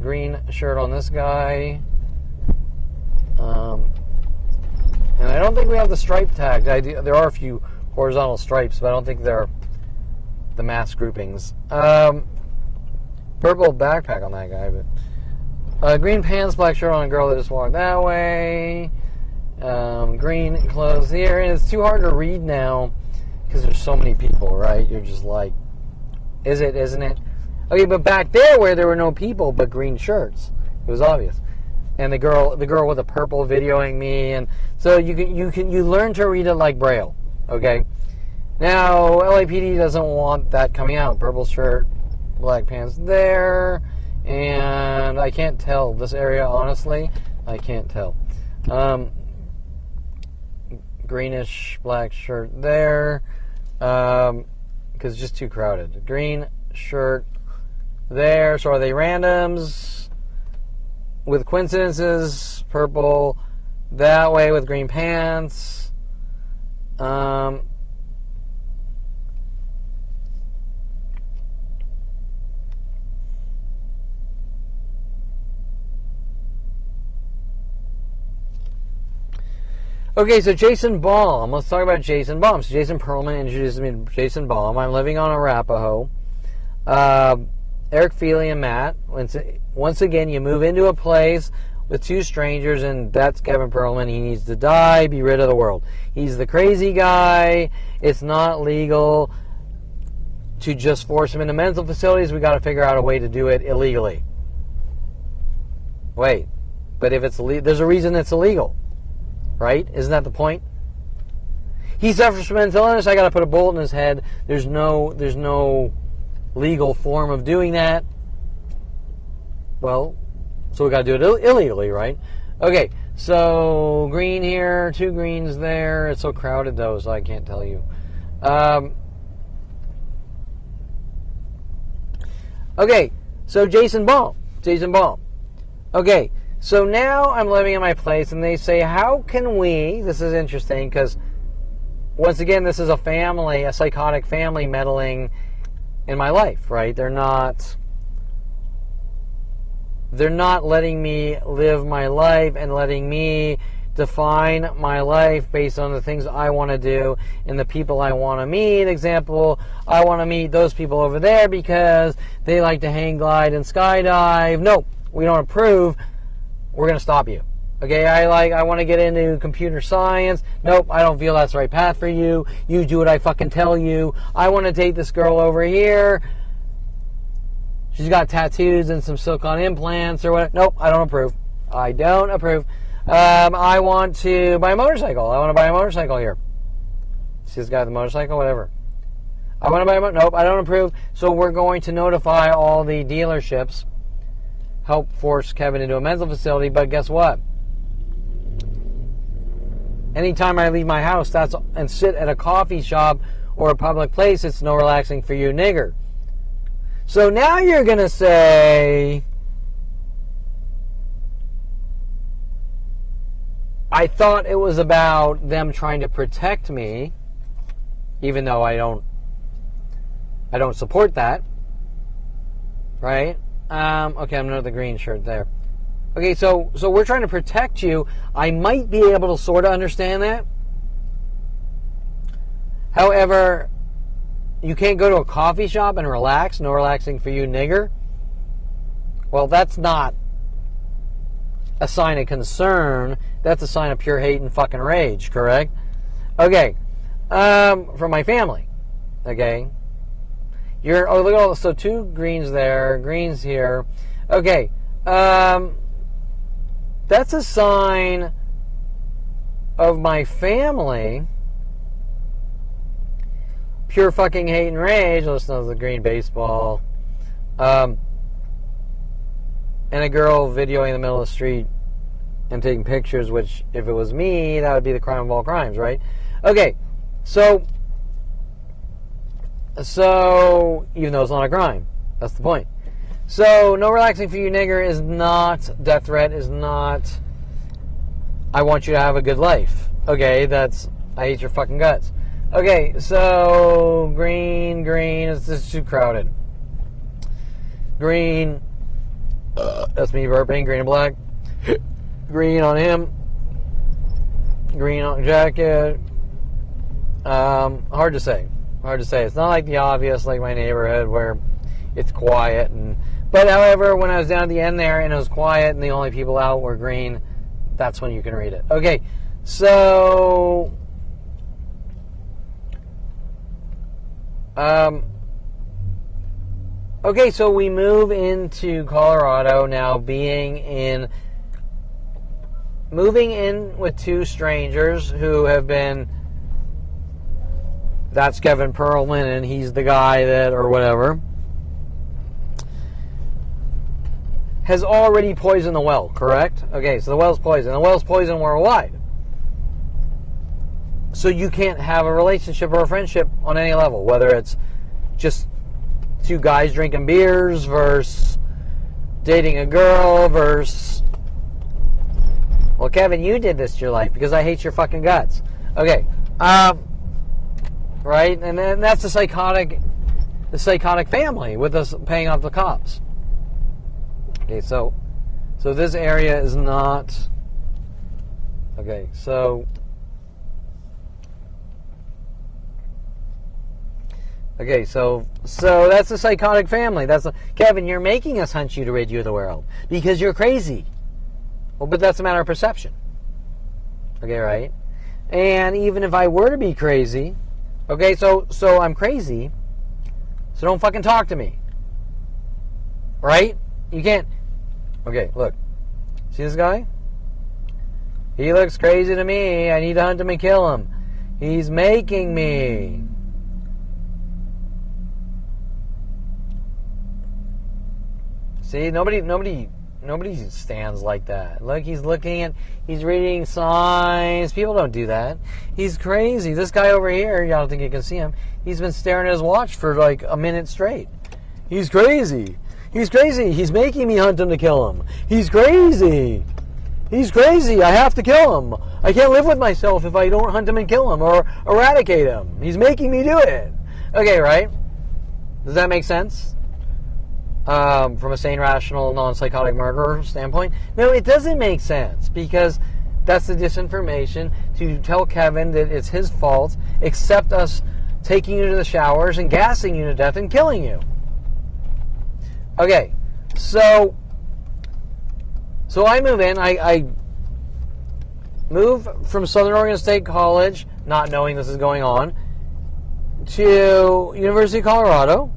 Green shirt on this guy. And I don't think we have the stripe tag. There are a few horizontal stripes, but I don't think they're the mass groupings. Purple backpack on that guy, but green pants, black shirt on a girl that just walked that way. Green clothes here, and it's too hard to read now because there's so many people, right? You're just like, is it, isn't it? Okay, but back there where there were no people but green shirts, it was obvious. and the girl with the purple videoing me, and so you learn to read it like Braille. Okay. Now LAPD doesn't want that coming out. Purple shirt, black pants there, and I can't tell this area honestly. I can't tell. Greenish black shirt there, because it's just too crowded. Green shirt there. So are they randoms with coincidences? Purple that way with green pants. Okay, so Jason Baum. Let's talk about Jason Baum. So Jason Perelman introduced me to Jason Baum. I'm living on Arapahoe. Eric Feely and Matt. Once again, you move into a place with two strangers, and that's Kevin Perelman. He needs to die, be rid of the world. He's the crazy guy. It's not legal to just force him into mental facilities. We got to figure out a way to do it illegally. Wait, but if it's illegal, there's a reason it's illegal. Right? Isn't that the point? He suffers from mental illness. I got to put a bullet in his head. There's no legal form of doing that. Well, so we got to do it illegally, right? Okay, so green here, two greens there. It's so crowded though, so I can't tell you. Okay, so Jason Baum. Okay. So now I'm living in my place, and they say, how can we, this is interesting, because once again, this is a psychotic family meddling in my life, right? They're not letting me live my life and letting me define my life based on the things I want to do and the people I want to meet. Example, I want to meet those people over there because they like to hang glide and skydive. No, we don't approve. We're going to stop you. Okay, I want to get into computer science. Nope, I don't feel that's the right path for you. You do what I fucking tell you. I want to date this girl over here. She's got tattoos and some silicone implants or what. Nope, I don't approve. I don't approve. I want to buy a motorcycle. I want to buy a motorcycle here. See this guy with the motorcycle? Whatever. I want to buy a motorcycle. Nope, I don't approve. So we're going to notify all the dealerships. Help force Kevin into a mental facility, but guess what? Anytime I leave my house and sit at a coffee shop or a public place, it's no relaxing for you, nigger. So now you're going to say, I thought it was about them trying to protect me, even though I don't support that, right? Okay, I'm under the green shirt there. Okay, so we're trying to protect you. I might be able to sort of understand that. However, you can't go to a coffee shop and relax. No relaxing for you, nigger. Well, that's not a sign of concern. That's a sign of pure hate and fucking rage, correct? Okay, from my family. Okay. Look at all, so two greens there, greens here. Okay, that's a sign of my family. Pure fucking hate and rage. Listen to the green baseball. And a girl videoing in the middle of the street and taking pictures, which, if it was me, that would be the crime of all crimes, right? Okay, so even though it's not a crime, that's the point. So, no relaxing for you, nigger is not, death threat is not, I want you to have a good life. Okay, that's, I hate your fucking guts. Okay, so, green, it's just too crowded. Green, that's me burping, green and black. Green on him. Green on jacket. Hard to say. It's not like the obvious, like my neighborhood, where it's quiet. But however, when I was down at the end there and it was quiet and the only people out were green, that's when you can read it. Okay, so we move into Colorado now, being in moving in with two strangers who have been, that's Kevin Perelman and he's the guy that, or whatever, has already poisoned the well, correct? Okay, so the well's poisoned. The well's poisoned worldwide. So you can't have a relationship or a friendship on any level, whether it's just two guys drinking beers versus dating a girl versus, well, Kevin, you did this to your life because I hate your fucking guts. Okay, right? And then that's the psychotic family with us paying off the cops. Okay, so this area is not, okay, so that's a psychotic family. Kevin, you're making us hunt you to rid you of the world because you're crazy. Well, but that's a matter of perception. Okay, right? And even if I were to be crazy, okay, so I'm crazy, so don't fucking talk to me. Right? You can't. Okay, look. See this guy? He looks crazy to me. I need to hunt him and kill him. He's making me. See, nobody stands like that. Look, he's reading signs. People don't do that. He's crazy. This guy over here, I don't think you can see him. He's been staring at his watch for like a minute straight. He's crazy. He's crazy. He's making me hunt him to kill him. He's crazy. He's crazy. I have to kill him. I can't live with myself if I don't hunt him and kill him or eradicate him. He's making me do it. Okay, right? Does that make sense? From a sane, rational, non-psychotic murderer standpoint? No, it doesn't make sense because that's the disinformation to tell Kevin that it's his fault, except us taking you to the showers and gassing you to death and killing you. Okay, so I move in. I move from Southern Oregon State College, not knowing this is going on, to University of Colorado.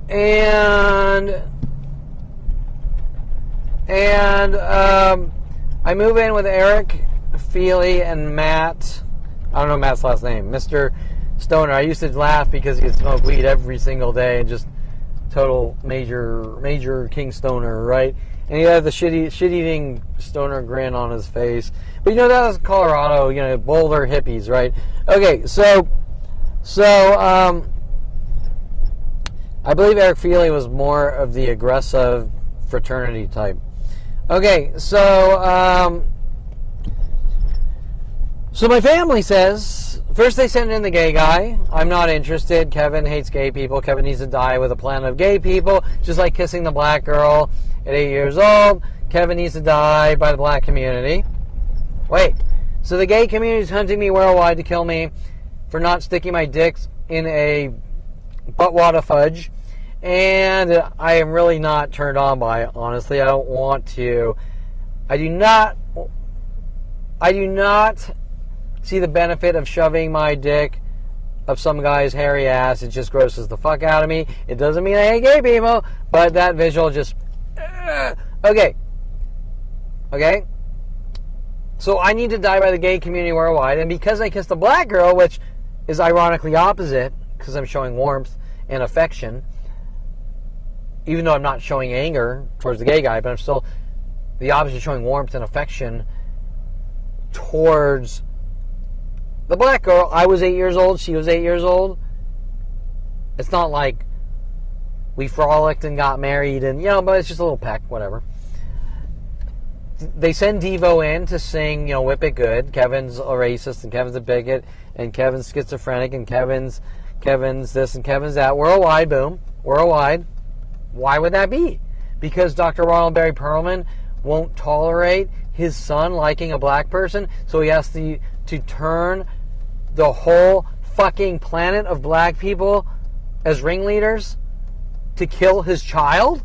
And I move in with Eric Feely and Matt. I don't know Matt's last name. Mr. Stoner. I used to laugh because he'd smoke weed every single day and just total major king stoner, right? And he had the shit-eating stoner grin on his face. But that was Colorado, Boulder hippies, right? Okay, so I believe Eric Feely was more of the aggressive fraternity type. Okay, so my family says, first they send in the gay guy. I'm not interested. Kevin hates gay people. Kevin needs to die with a plan of gay people, just like kissing the black girl at 8 years old. Kevin needs to die by the black community. Wait, so the gay community is hunting me worldwide to kill me for not sticking my dick in a buttwad fudge, and I am really not turned on by it, honestly. I don't want to. I do not see the benefit of shoving my dick up some guy's hairy ass. It just grosses the fuck out of me. It doesn't mean I hate gay people, but that visual just... Okay. So I need to die by the gay community worldwide, and because I kissed a black girl, which is ironically opposite, because I'm showing warmth and affection, even though I'm not showing anger towards the gay guy, but I'm still the opposite, showing warmth and affection towards the black girl. I was 8 years old, she was 8 years old. It's not like we frolicked and got married and, but it's just a little peck, whatever. They send Devo in to sing, Whip It Good. Kevin's a racist and Kevin's a bigot and Kevin's schizophrenic and Kevin's this and Kevin's that. Worldwide, boom. Worldwide. Why would that be? Because Dr. Ronald Barry Perelman won't tolerate his son liking a black person, so he has to turn the whole fucking planet of black people as ringleaders to kill his child?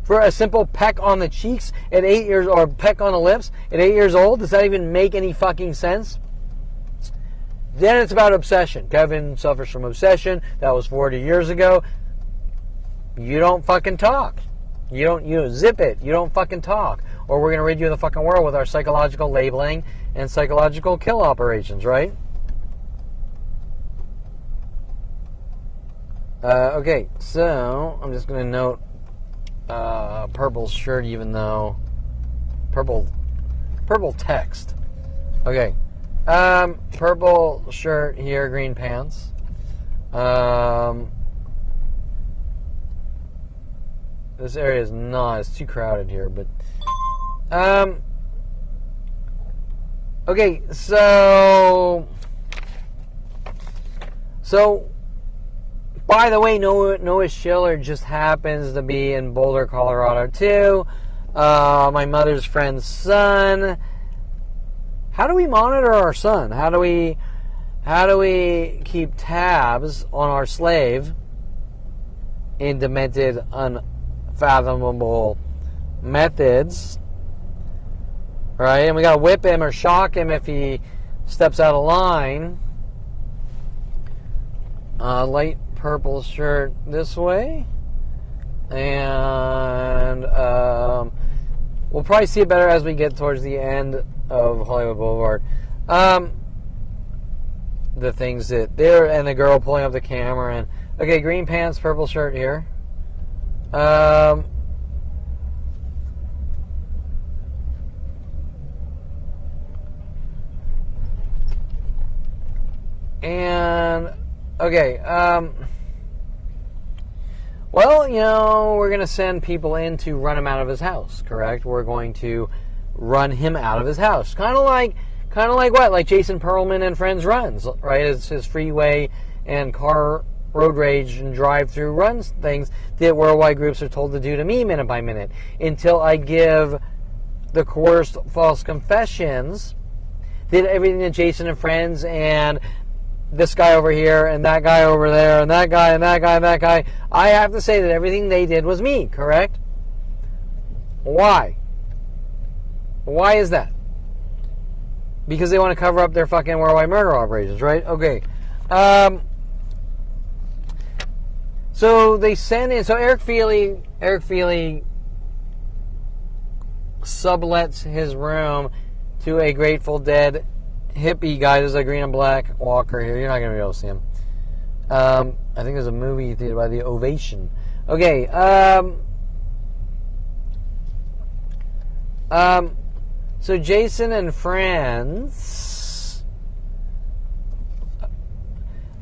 For a simple peck on the cheeks at 8 years, or peck on the lips at 8 years old? Does that even make any fucking sense? Then it's about obsession. Kevin suffers from obsession. That was 40 years ago. You don't fucking talk. You don't zip it. You don't fucking talk. Or we're going to rid you of the fucking world with our psychological labeling and psychological kill operations, right? Okay, so I'm just going to note purple shirt, even though purple text. Okay, purple shirt here, green pants. This area is not, it's too crowded here, but okay, so by the way, Noah Schiller just happens to be in Boulder, Colorado too. My mother's friend's son. How do we monitor our son? How do we keep tabs on our slave in demented, unfathomable methods? Right? And we gotta whip him or shock him if he steps out of line. Light purple shirt this way, and we'll probably see it better as we get towards the end of Hollywood Boulevard. The things that there, and the girl pulling up the camera, and okay, green pants, purple shirt here. And okay, well, you know, we're going to send people in to run him out of his house, correct? We're going to run him out of his house. Kind of like what? Like Jason Perelman and Friends runs, right? It's his freeway and car road rage and drive-through runs things that worldwide groups are told to do to me minute by minute until I give the coerced false confessions that everything that Jason and Friends and this guy over here and that guy over there and that guy and that guy and that guy, I have to say that everything they did was me, correct? Why? Why is that? Because they want to cover up their fucking worldwide murder operations, right? Okay. So they send in, so Eric Feely sublets his room to a Grateful Dead hippie guy. There's a green and black walker here. You're not going to be able to see him. I think there's a movie theater by the Ovation. Okay. So Jason and Friends.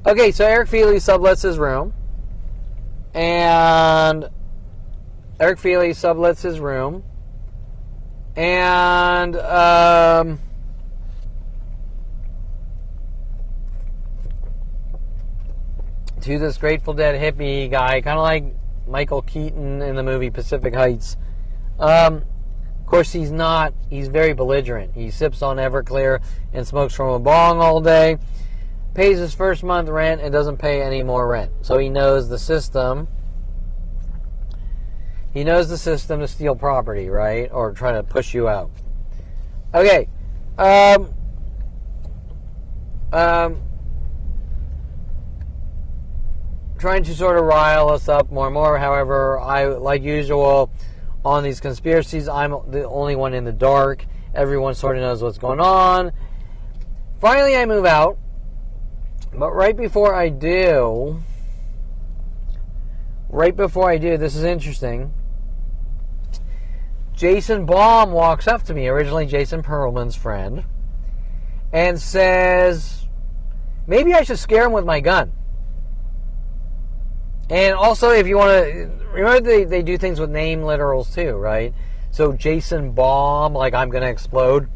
Okay, so Eric Feely sublets his room. And Eric Feely sublets his room. And to this Grateful Dead hippie guy, kind of like Michael Keaton in the movie Pacific Heights. Of course, he's not. He's very belligerent. He sips on Everclear and smokes from a bong all day. Pays his first month rent and doesn't pay any more rent. So he knows the system. He knows the system to steal property, right? Or try to push you out. Okay. Trying to sort of rile us up more and more. However, I, like usual, on these conspiracies, I'm the only one in the dark. Everyone sort of knows what's going on. Finally, I move out. But right before I do, this is interesting. Jason Baum walks up to me, originally Jason Perelman's friend, and says, maybe I should scare him with my gun. And also, if you want to, remember they do things with name literals too, right? So Jason Baum, like I'm going to explode.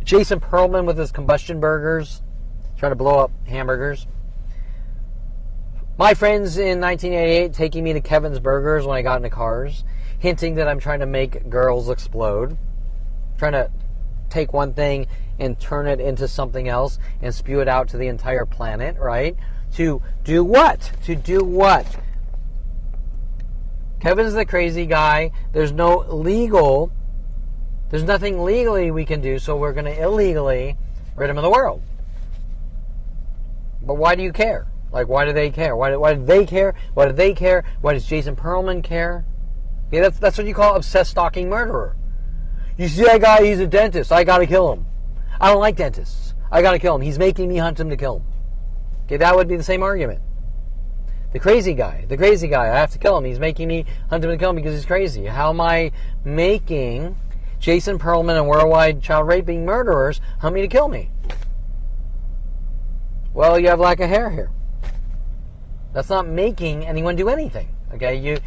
Jason Perelman with his combustion burgers, trying to blow up hamburgers. My friends in 1988 taking me to Kevin's Burgers when I got into cars, hinting that I'm trying to make girls explode. Trying to take one thing and turn it into something else and spew it out to the entire planet, right? To do what? To do what? Kevin's the crazy guy. There's nothing legally we can do, so we're going to illegally rid him of the world. But why do you care? Like, why do they care? Why do they care? Why do they care? Why does Jason Perelman care? Okay, that's what you call obsessed stalking murderer. You see that guy, he's a dentist. I gotta kill him. I don't like dentists. I gotta kill him. He's making me hunt him to kill him. Okay, that would be the same argument. The crazy guy, I have to kill him. He's making me hunt him to kill him because he's crazy. How am I making Jason Perelman and worldwide child raping murderers hunt me to kill me? Well, you have lack of hair here. That's not making anyone do anything. Okay,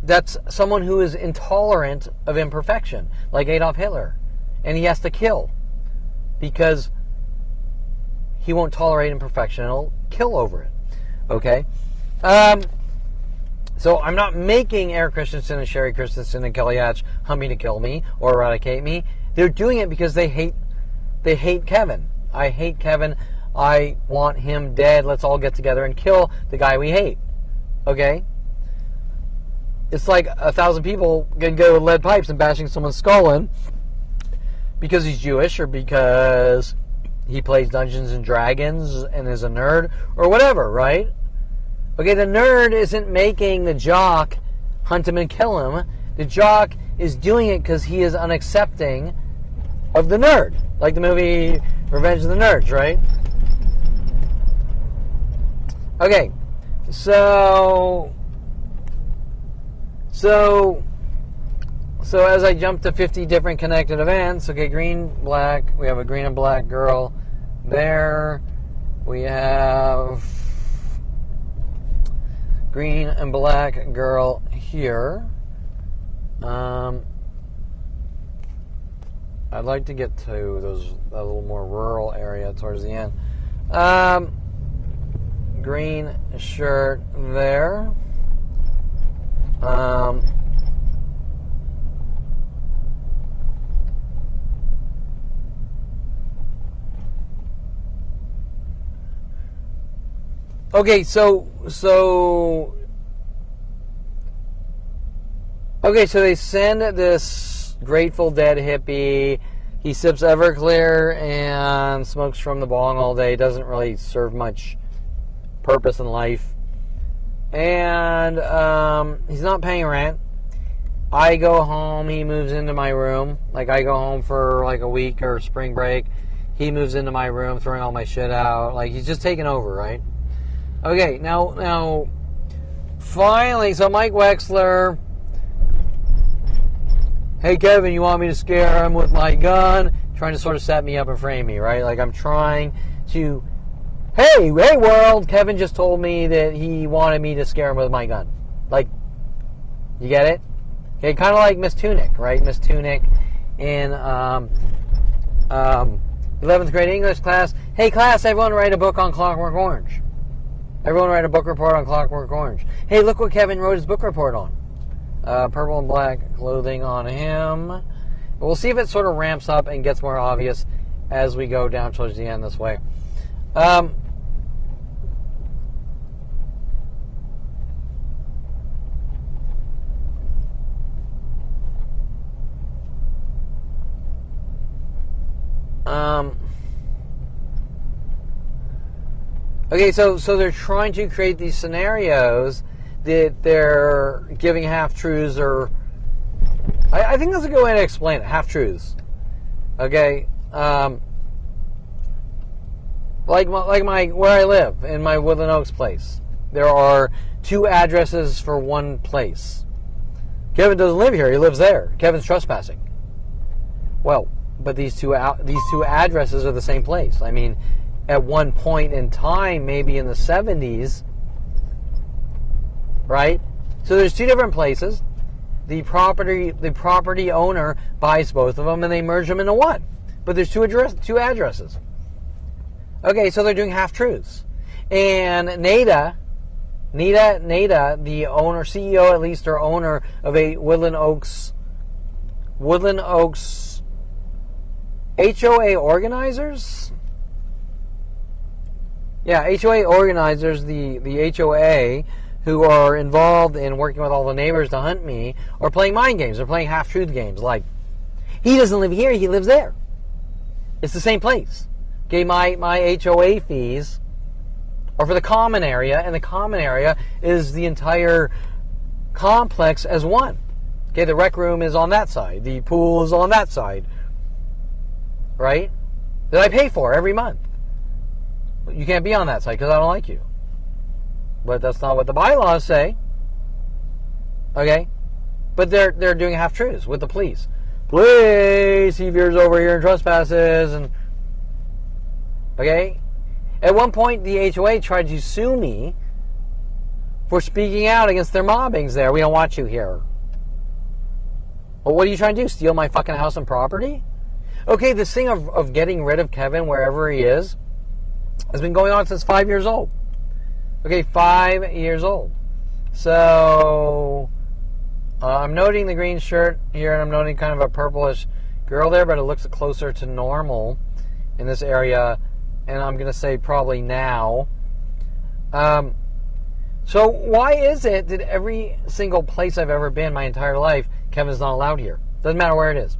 that's someone who is intolerant of imperfection, like Adolf Hitler. And he has to kill because he won't tolerate imperfection and he'll kill over it. Okay? So I'm not making Eric Christensen and Sherry Christensen and Kelly Hatch hunt me to kill me or eradicate me. They're doing it because they hate Kevin. I hate Kevin. I want him dead. Let's all get together and kill the guy we hate. Okay? It's like 1,000 people can go with lead pipes and bashing someone's skull in because he's Jewish or because he plays Dungeons and Dragons and is a nerd or whatever, right? Okay, the nerd isn't making the jock hunt him and kill him. The jock is doing it because he is unaccepting of the nerd. Like the movie Revenge of the Nerds, right? Okay, so as I jump to 50 different connected events, okay, green, black, we have a green and black girl there. We have green and black girl here. I'd like to get to a little more rural area towards the end. Green shirt there. Okay, so they send this Grateful Dead hippie. He sips Everclear and smokes from the bong all day. Doesn't really serve much purpose in life. And he's not paying rent. I go home. He moves into my room. Like, I go home for like a week or spring break. He moves into my room, throwing all my shit out. Like, he's just taking over, right? Okay, now, finally, so Mike Wexler, hey, Kevin, you want me to scare him with my gun? Trying to sort of set me up and frame me, right? Like, I'm trying to, hey, world, Kevin just told me that he wanted me to scare him with my gun. Like, you get it? Okay, kind of like Miss Tunic, right? Miss Tunic in 11th grade English class. Hey, class, everyone write a book on Clockwork Orange. Everyone write a book report on Clockwork Orange. Hey, look what Kevin wrote his book report on. Purple and black clothing on him. But we'll see if it sort of ramps up and gets more obvious as we go down towards the end this way. Okay, so they're trying to create these scenarios that they're giving half-truths, or I think that's a good way to explain it, half-truths. Okay, like where I live, in my Woodland Oaks place, there are 2 addresses for one place. Kevin doesn't live here, he lives there. Kevin's trespassing. Well, but these two addresses are the same place. I mean, at one point in time, maybe in the 70s, right? So there's 2 different places. The property owner buys both of them and they merge them into one. But there's 2 addresses. Okay, so they're doing half-truths. And Nada, the owner, CEO at least, or owner of a Woodland Oaks HOA organizers? Yeah, HOA organizers, the HOA, who are involved in working with all the neighbors to hunt me, are playing mind games. They're playing half-truth games. Like, he doesn't live here, he lives there. It's the same place. Okay, my HOA fees are for the common area, and the common area is the entire complex as one. Okay, the rec room is on that side. The pool is on that side. Right? That I pay for every month. You can't be on that side because I don't like you. But that's not what the bylaws say. Okay? But they're doing half-truths with the police. Police, Seavier's over here and trespasses. And okay? At one point, the HOA tried to sue me for speaking out against their mobbings there. We don't want you here. Well, what are you trying to do? Steal my fucking house and property? Okay, this thing of getting rid of Kevin wherever he is has been going on since 5 years old. Okay, 5 years old. So, I'm noting the green shirt here, and I'm noting kind of a purplish girl there, but it looks closer to normal in this area, and I'm going to say probably now. So why is it that every single place I've ever been my entire life, Kevin's not allowed here? Doesn't matter where it is.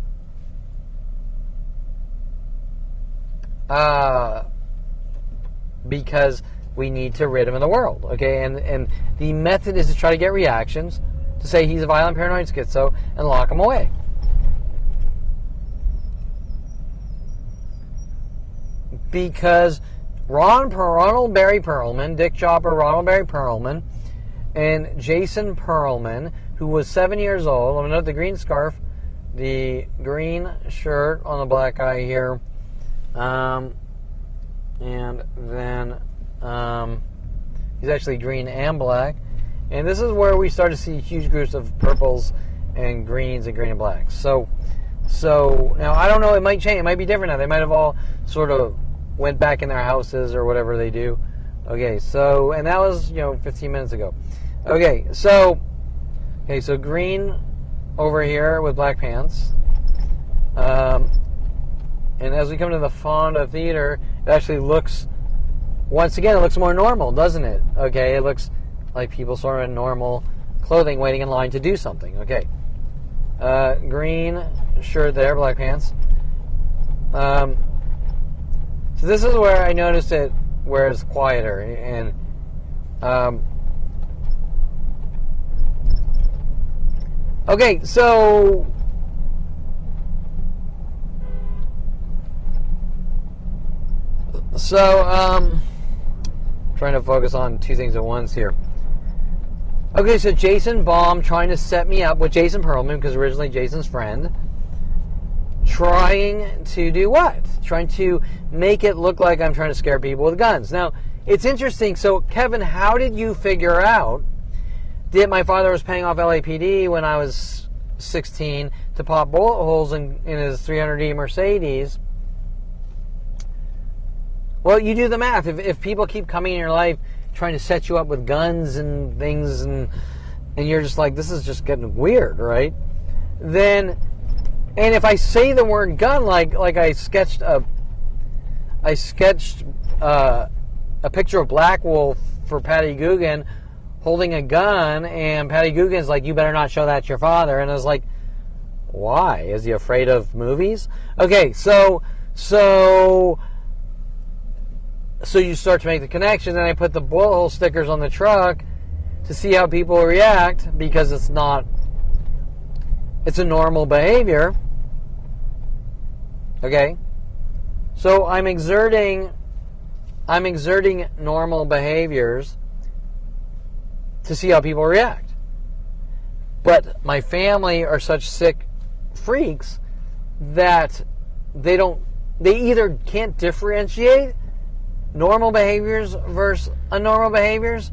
Because we need to rid him of the world, okay? And the method is to try to get reactions, to say he's a violent paranoid schizo, and lock him away. Because Ronald Barry Perelman, Dick Chopper Ronald Barry Perelman, and Jason Perelman, who was 7 years old. I'm going to note the green scarf, the green shirt on the black guy here, and then he's actually green and black. And this is where we start to see huge groups of purples and greens and green and blacks. So now I don't know, it might change, it might be different now. They might have all sort of went back in their houses or whatever they do. Okay, so, and that was, 15 minutes ago. Okay, so green over here with black pants. And as we come to the Fonda Theater, it actually looks, once again, it looks more normal, doesn't it? Okay, it looks like people sort of in normal clothing waiting in line to do something. Okay. Green shirt there, black pants. So this is where I noticed it, where it's quieter. And okay, so trying to focus on two things at once here. Okay, so Jason Baum trying to set me up with Jason Perelman, because originally Jason's friend. Trying to do what? Trying to make it look like I'm trying to scare people with guns. Now, it's interesting. So, Kevin, how did you figure out that my father was paying off LAPD when I was 16 to pop bullet holes in his 300E Mercedes? Well, you do the math. If people keep coming in your life trying to set you up with guns and things, and you're just like, this is just getting weird, right? Then, and if I say the word gun, like I sketched a picture of Black Wolf for Patty Guggen holding a gun, and Patty Guggen's like, you better not show that to your father. And I was like, why? Is he afraid of movies? Okay, so you start to make the connection, and I put the bullet hole stickers on the truck to see how people react, because it's a normal behavior. Okay? So I'm exerting normal behaviors to see how people react. But my family are such sick freaks that they either can't differentiate normal behaviors versus abnormal behaviors.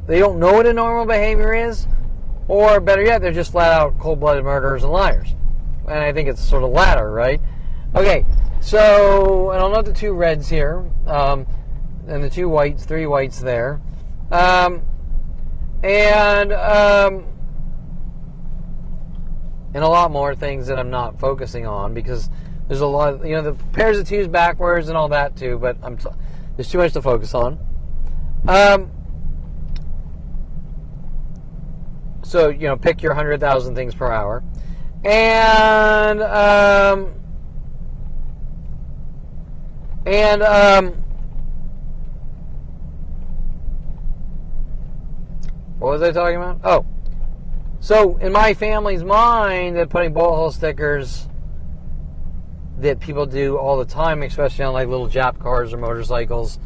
They don't know what a normal behavior is, or better yet, they're just flat out cold-blooded murderers and liars. And I think it's sort of latter, right? Okay, so, and I'll note the two reds here, and the two whites, three whites there, and a lot more things that I'm not focusing on, because there's a lot of, the pairs of twos backwards and all that too, but there's too much to focus on. So, pick your 100,000 things per hour. And what was I talking about? Oh. So in my family's mind, that putting bullet hole stickers that people do all the time, especially on like little Jap cars or motorcycles,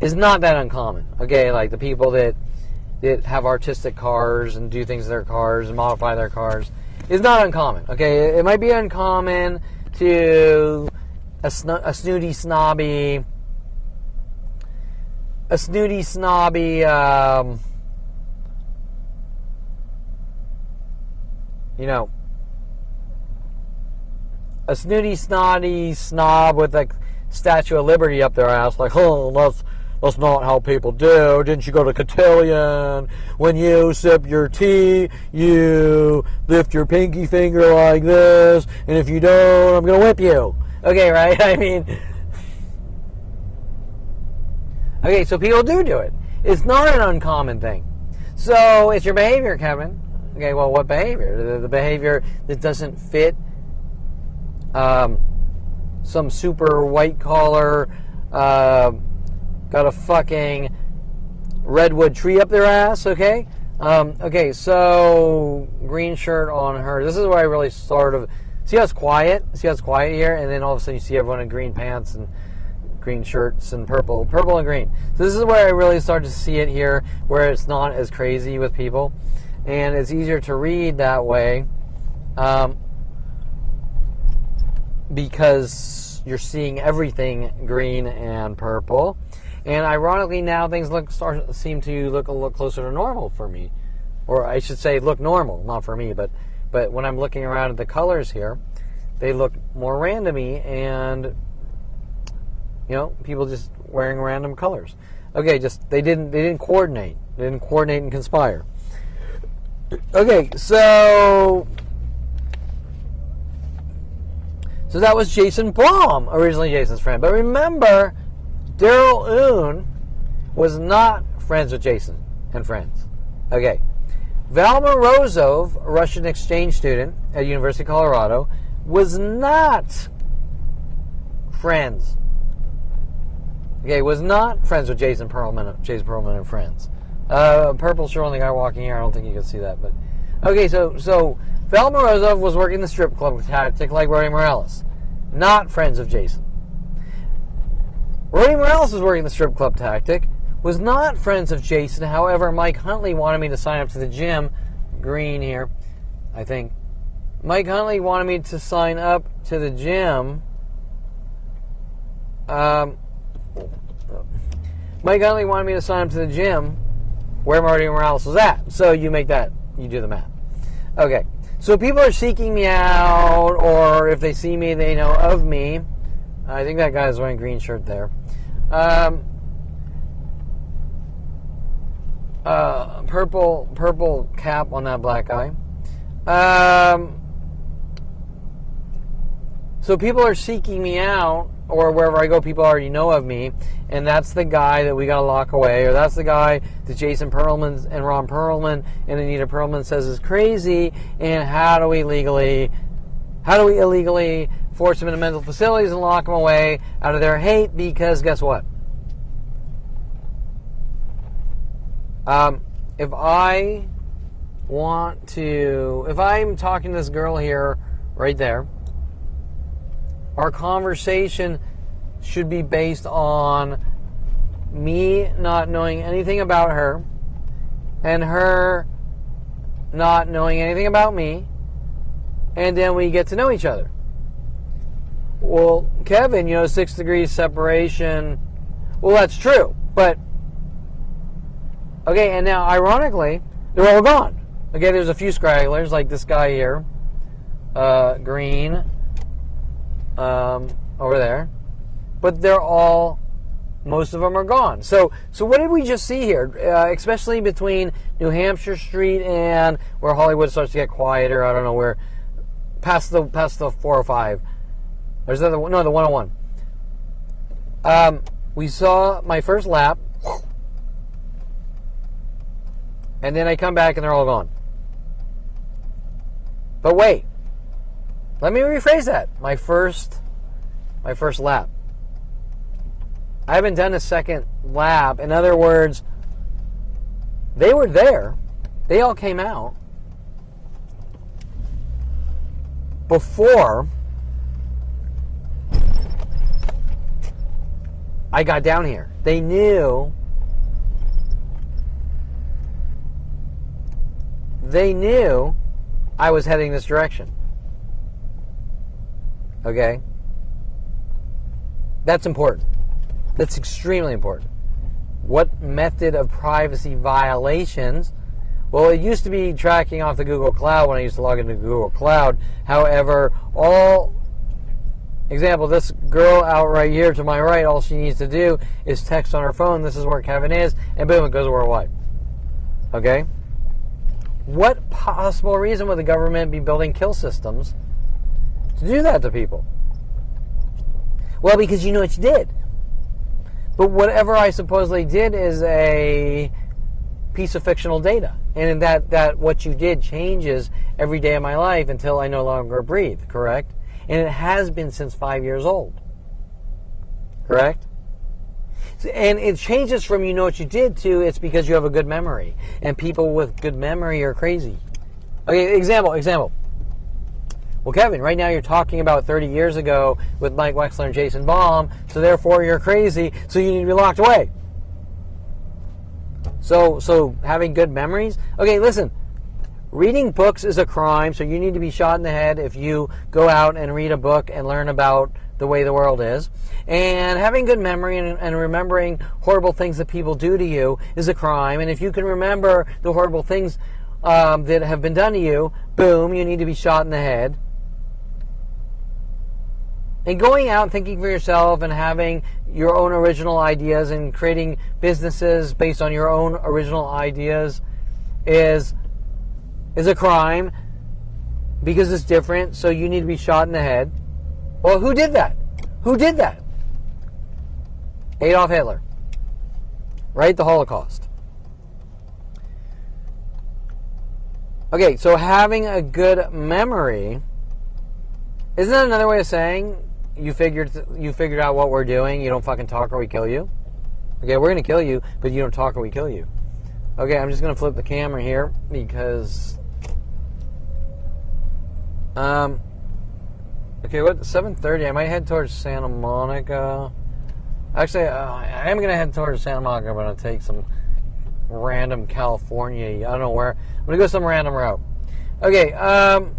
is not that uncommon. Okay, like the people that have artistic cars and do things to their cars and modify their cars is not uncommon. Okay, it might be uncommon to a snooty snobby, a snooty, snotty snob with a Statue of Liberty up their ass, like, oh, that's not how people do. Didn't you go to cotillion? When you sip your tea, you lift your pinky finger like this, and if you don't, I'm going to whip you. Okay, right? I mean, okay, so people do it. It's not an uncommon thing. So it's your behavior, Kevin. Okay, well, what behavior? The behavior that doesn't fit some super white collar, got a fucking redwood tree up their ass, okay? Okay, so green shirt on her. This is where I really sort of... See how it's quiet? See how it's quiet here? And then all of a sudden you see everyone in green pants and green shirts and purple and green. So this is where I really start to see it here, where it's not as crazy with people. And it's easier to read that way because you're seeing everything green and purple. And ironically, now things seem to look a little closer to normal for me. Or I should say look normal, not for me, but when I'm looking around at the colors here, they look more randomy and, people just wearing random colors. Okay, they didn't coordinate. They didn't coordinate and conspire. Okay, so that was Jason Baum, originally Jason's friend. But remember, Daryl Oon was not friends with Jason and friends. Okay. Val Morozov, a Russian exchange student at University of Colorado, was not friends. Okay, was not friends with Jason Perelman and friends. Purple shirt on the guy walking here. I don't think you can see that, but okay. So Val Morozov was working the strip club tactic like Roddy Morales, not friends of Jason. Roddy Morales was working the strip club tactic, was not friends of Jason. However, Mike Huntley wanted me to sign up to the gym. Green here, I think. Mike Huntley wanted me to sign up to the gym. Mike Huntley wanted me to sign up to the gym where Roddy Morales was at. So you do the math. Okay. So people are seeking me out, or if they see me, they know of me. I think that guy's wearing a green shirt there. Purple cap on that black guy. So people are seeking me out, or wherever I go, people already know of me, and that's the guy that we got to lock away, or that's the guy that Jason Perelman and Ron Perelman and Anita Perelman says is crazy, and how do we illegally force them into mental facilities and lock them away out of their hate? Because guess what? If I'm talking to this girl here, right there, our conversation should be based on me not knowing anything about her and her not knowing anything about me, and then we get to know each other. Well, Kevin, 6 degrees separation. Well, that's true, but okay, and now, ironically, they're all gone. Okay, there's a few stragglers, like this guy here, green, over there. But most of them are gone. So what did we just see here? Especially between New Hampshire Street and where Hollywood starts to get quieter. I don't know where, past the 405. There's the 101. We saw my first lap. And then I come back and they're all gone. But wait. Let me rephrase that. My first lap. I haven't done a second lap. In other words, they were there. They all came out before I got down here. They knew I was heading this direction. Okay? That's important. That's extremely important. What method of privacy violations? Well, it used to be tracking off the Google Cloud when I used to log into Google Cloud. However, example, this girl out right here to my right, all she needs to do is text on her phone, this is where Kevin is, and boom, it goes worldwide. Okay? What possible reason would the government be building kill systems to do that to people? Well, because you know what you did. But whatever I supposedly did is a piece of fictional data. And that what you did changes every day of my life until I no longer breathe, correct? And it has been since 5 years old. Correct? And it changes from you know what you did to it's because you have a good memory. And people with good memory are crazy. Okay, example. Well, Kevin, right now you're talking about 30 years ago with Mike Wexler and Jason Baum, so therefore you're crazy, so you need to be locked away. So having good memories? Okay, listen. Reading books is a crime, so you need to be shot in the head if you go out and read a book and learn about the way the world is. And having good memory and remembering horrible things that people do to you is a crime. And if you can remember the horrible things that have been done to you, boom, you need to be shot in the head. And going out and thinking for yourself and having your own original ideas and creating businesses based on your own original ideas is a crime because it's different, so you need to be shot in the head. Well, who did that? Who did that? Adolf Hitler. Right? The Holocaust. Okay, so having a good memory, isn't that another way of saying you figured out what we're doing, you don't fucking talk or we kill you? Okay, we're going to kill you, but you don't talk or we kill you. Okay, I'm just going to flip the camera here because... okay, what? 7:30. I might head towards Santa Monica. Actually, I am going to head towards Santa Monica. I'm going to take some random California. I don't know where. I'm going to go some random route. Okay, I'm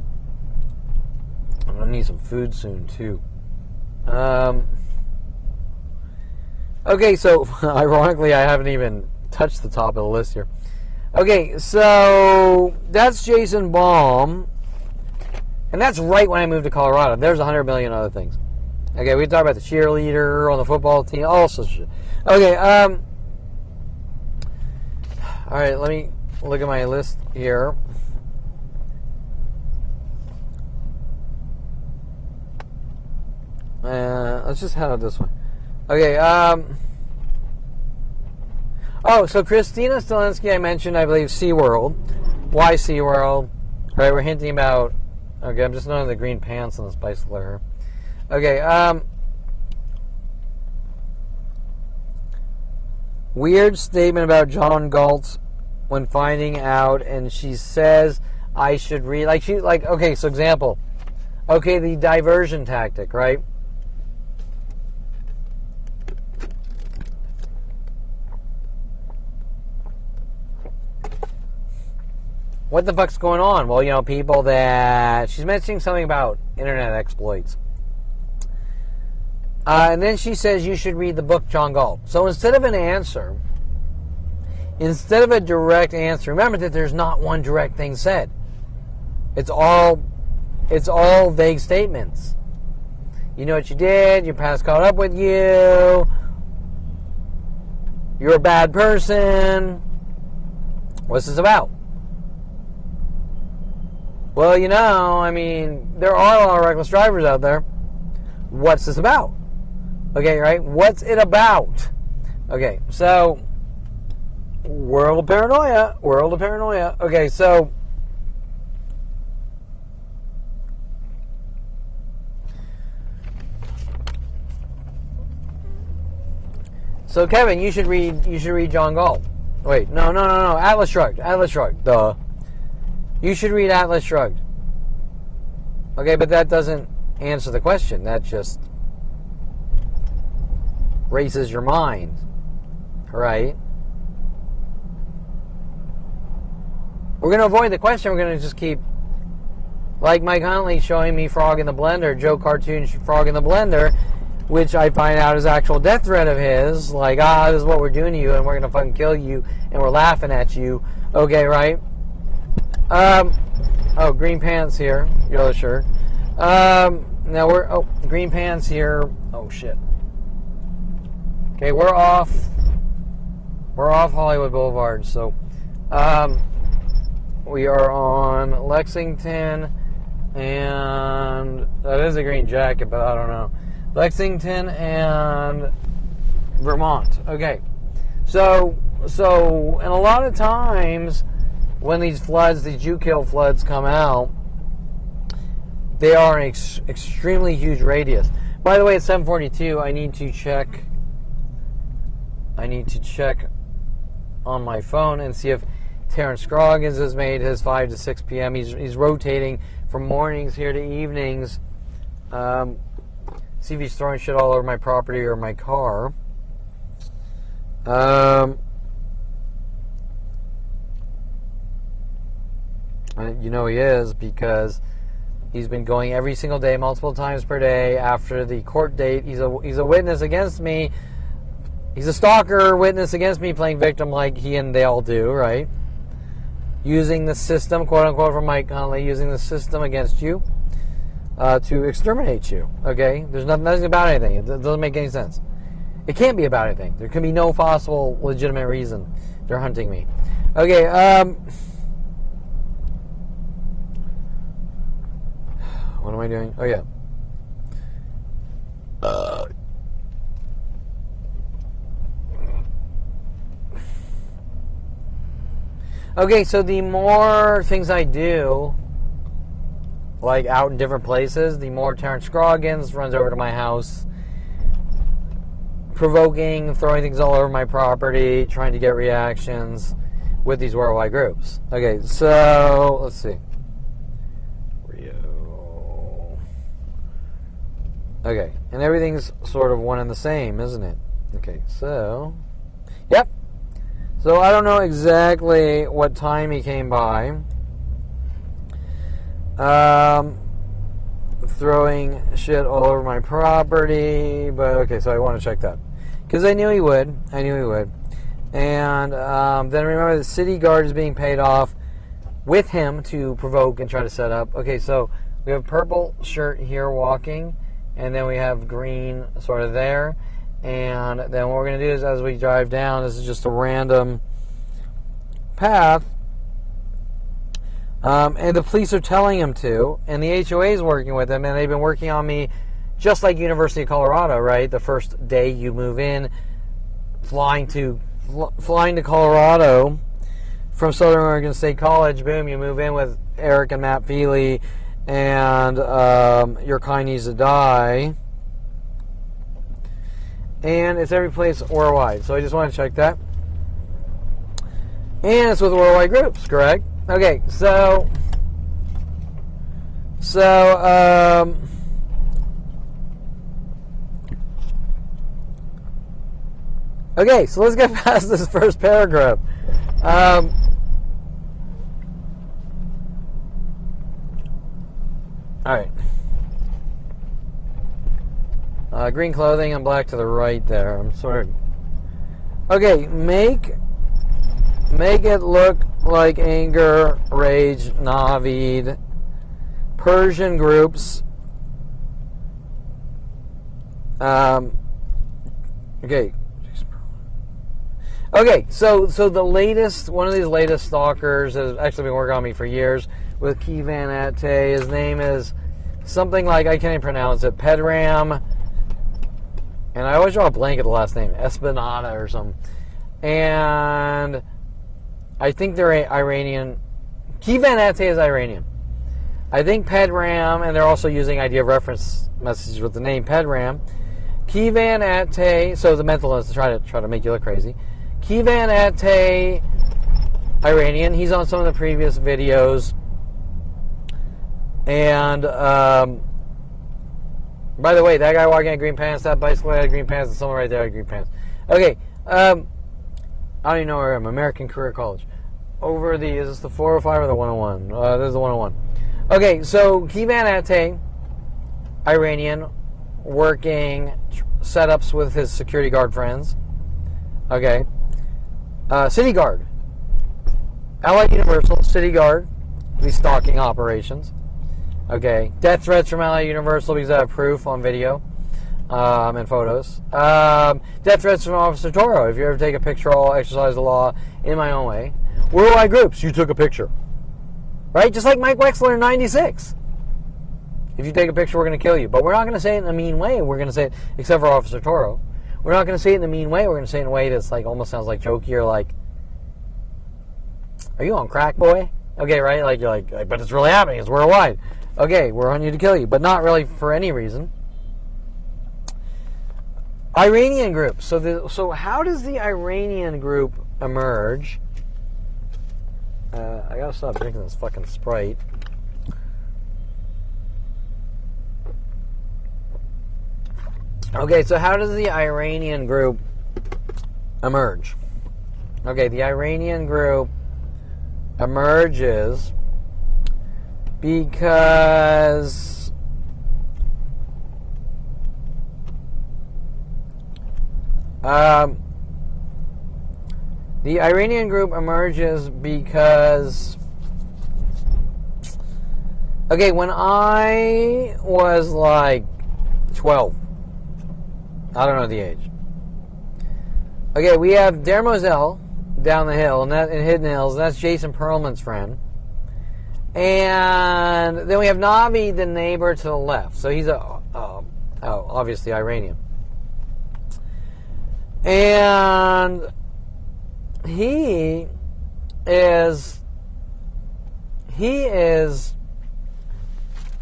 going to need some food soon, too. Okay, so, ironically, I haven't even touched the top of the list here. Okay, so, that's Jason Baum. And that's right when I moved to Colorado. There's 100 million other things. Okay, we talk about the cheerleader on the football team, all sorts of shit. Okay, alright, let me look at my list here. Let's just head out this way. Okay, oh, so Chrisina Stilinski, I mentioned, I believe, SeaWorld. Why SeaWorld? Right, we're hinting about... Okay, I'm just noting the green pants on this bicycle here. Okay, weird statement about John Gualt when finding out, and she says I should read... okay, so example. Okay, the diversion tactic, right? What the fuck's going on? Well, you know, people that... She's mentioning something about internet exploits. And then she says you should read the book John Gualt. So instead of an answer, instead of a direct answer, remember that there's not one direct thing said. It's all vague statements. You know what you did, your past caught up with you, you're a bad person. What's this about? Well, you know, I mean, there are a lot of reckless drivers out there. What's this about? Okay, right? What's it about? Okay, so, world of paranoia. Okay, so, Kevin, you should read John Gualt. Wait, no. Atlas Shrugged. Duh. You should read Atlas Shrugged. Okay, but that doesn't answer the question. That just races your mind. Right? We're going to avoid the question. We're going to just keep, like Mike Huntley showing me Frog in the Blender, Joe Cartoon Frog in the Blender, which I find out is actual death threat of his. Like, this is what we're doing to you, and we're going to fucking kill you, and we're laughing at you. Okay, right? Oh, green pants here. Yellow shirt. Now green pants here. Oh, shit. Okay, we're off Hollywood Boulevard, so, we are on Lexington, and that is a green jacket, but I don't know. Lexington and Vermont. Okay. So, and a lot of times when these floods, these U-kill floods come out, they are an extremely huge radius. By the way, it's 7:42. I need to check on my phone and see if Terrence Scroggins has made his 5 to 6 p.m. He's rotating from mornings here to evenings. See if he's throwing shit all over my property or my car. You know he is, because he's been going every single day, multiple times per day after the court date. He's a witness against me. He's a stalker witness against me, playing victim like he and they all do, right? Using the system, quote unquote, from Mike Huntley, using the system against you to exterminate you. Okay? There's nothing about anything. It doesn't make any sense. It can't be about anything. There can be no possible legitimate reason they're hunting me. Okay, what am I doing? Oh, yeah. Okay, so the more things I do, like out in different places, the more Terrence Scroggins runs over to my house, provoking, throwing things all over my property, trying to get reactions with these worldwide groups. Okay, so let's see. Rio. Okay, and everything's sort of one and the same, isn't it? Okay, so, yep. So I don't know exactly what time he came by. Throwing shit all over my property, but okay, so I want to check that. Because I knew he would. And then remember, the city guard is being paid off with him to provoke and try to set up. Okay, so we have purple shirt here walking, and then we have green sort of there. And then what we're going to do is, as we drive down, this is just a random path, and the police are telling him to, and the HOA is working with him, and they've been working on me just like University of Colorado, right? The first day you move in, flying to Colorado from Southern Oregon State College, boom, you move in with Eric and Matt Feely, and Your Kind Needs to Die. And it's every place worldwide. So I just want to check that. And it's with worldwide groups, correct? Okay, so okay, so let's get past this first paragraph. All right. Green clothing and black to the right there. I'm sort of... Okay, make it look like anger, rage, Navid, Persian groups. Okay. Okay, so the latest, one of these latest stalkers has actually been working on me for years with Key Van Atte. His name is something like, I can't even pronounce it, Pedram. And I always draw a blank at the last name, Espinada or something. And I think they're Iranian. Key Van Atte is Iranian. I think Pedram, and they're also using idea of reference messages with the name Pedram. Key Van Atte, so the mental is to try to make you look crazy. Violant Iranian. He's on some of the previous videos. And, by the way, that guy walking at green pants, that bicycle had green pants, and someone right there had green pants. Okay, I don't even know where I am. American Career College. Is this the 405 or the 101? This is the 101. Okay, so Violant Iranian, working setups with his security guard friends. Okay. City Guard. Allied Universal, City Guard, these stalking operations. Okay. Death threats from Allied Universal because I have proof on video and photos. Death threats from Officer Toro. If you ever take a picture, I'll exercise the law in my own way. Worldwide groups, you took a picture. Right? Just like Mike Wexler in 96. If you take a picture, we're going to kill you. But we're not going to say it in a mean way. We're going to say it, except for Officer Toro. We're not going to say it in a mean way. We're going to say it in a way that's like almost sounds like jokey or like, are you on crack, boy? Okay, right? Like you're like, but it's really happening. It's worldwide. Okay, we're on you to kill you, but not really for any reason. Iranian group. So how does the Iranian group emerge? I gotta stop drinking this fucking Sprite. Okay, so how does the Iranian group emerge? Okay, the Iranian group emerges because the Iranian group emerges because okay, when I was like 12, I don't know the age. Okay, we have Dare Moselle down the hill, and that in Hidden Hills, and that's Jason Perelman's friend. And then we have Navi, the neighbor to the left. So he's obviously Iranian. And he is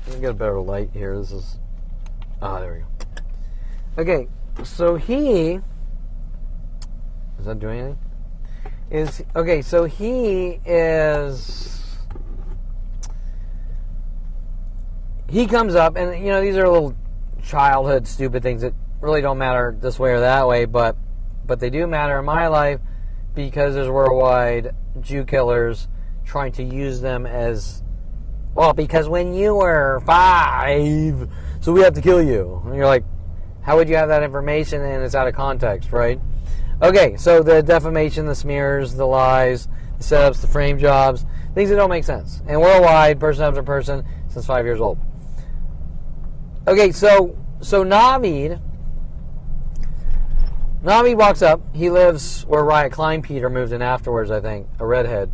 let me get a better light here. This is there we go. Okay, so he is that doing anything? So he comes up, and you know, these are little childhood stupid things that really don't matter this way or that way, but they do matter in my life because there's worldwide Jew killers trying to use them as, well, because when you were 5, so we have to kill you. And you're like, how would you have that information and it's out of context, right? Okay, so the defamation, the smears, the lies, the setups, the frame jobs, things that don't make sense. And worldwide, person after person, since 5 years old. Okay, so Navid walks up. He lives where Riot Klein Peter moved in afterwards, I think, a redhead.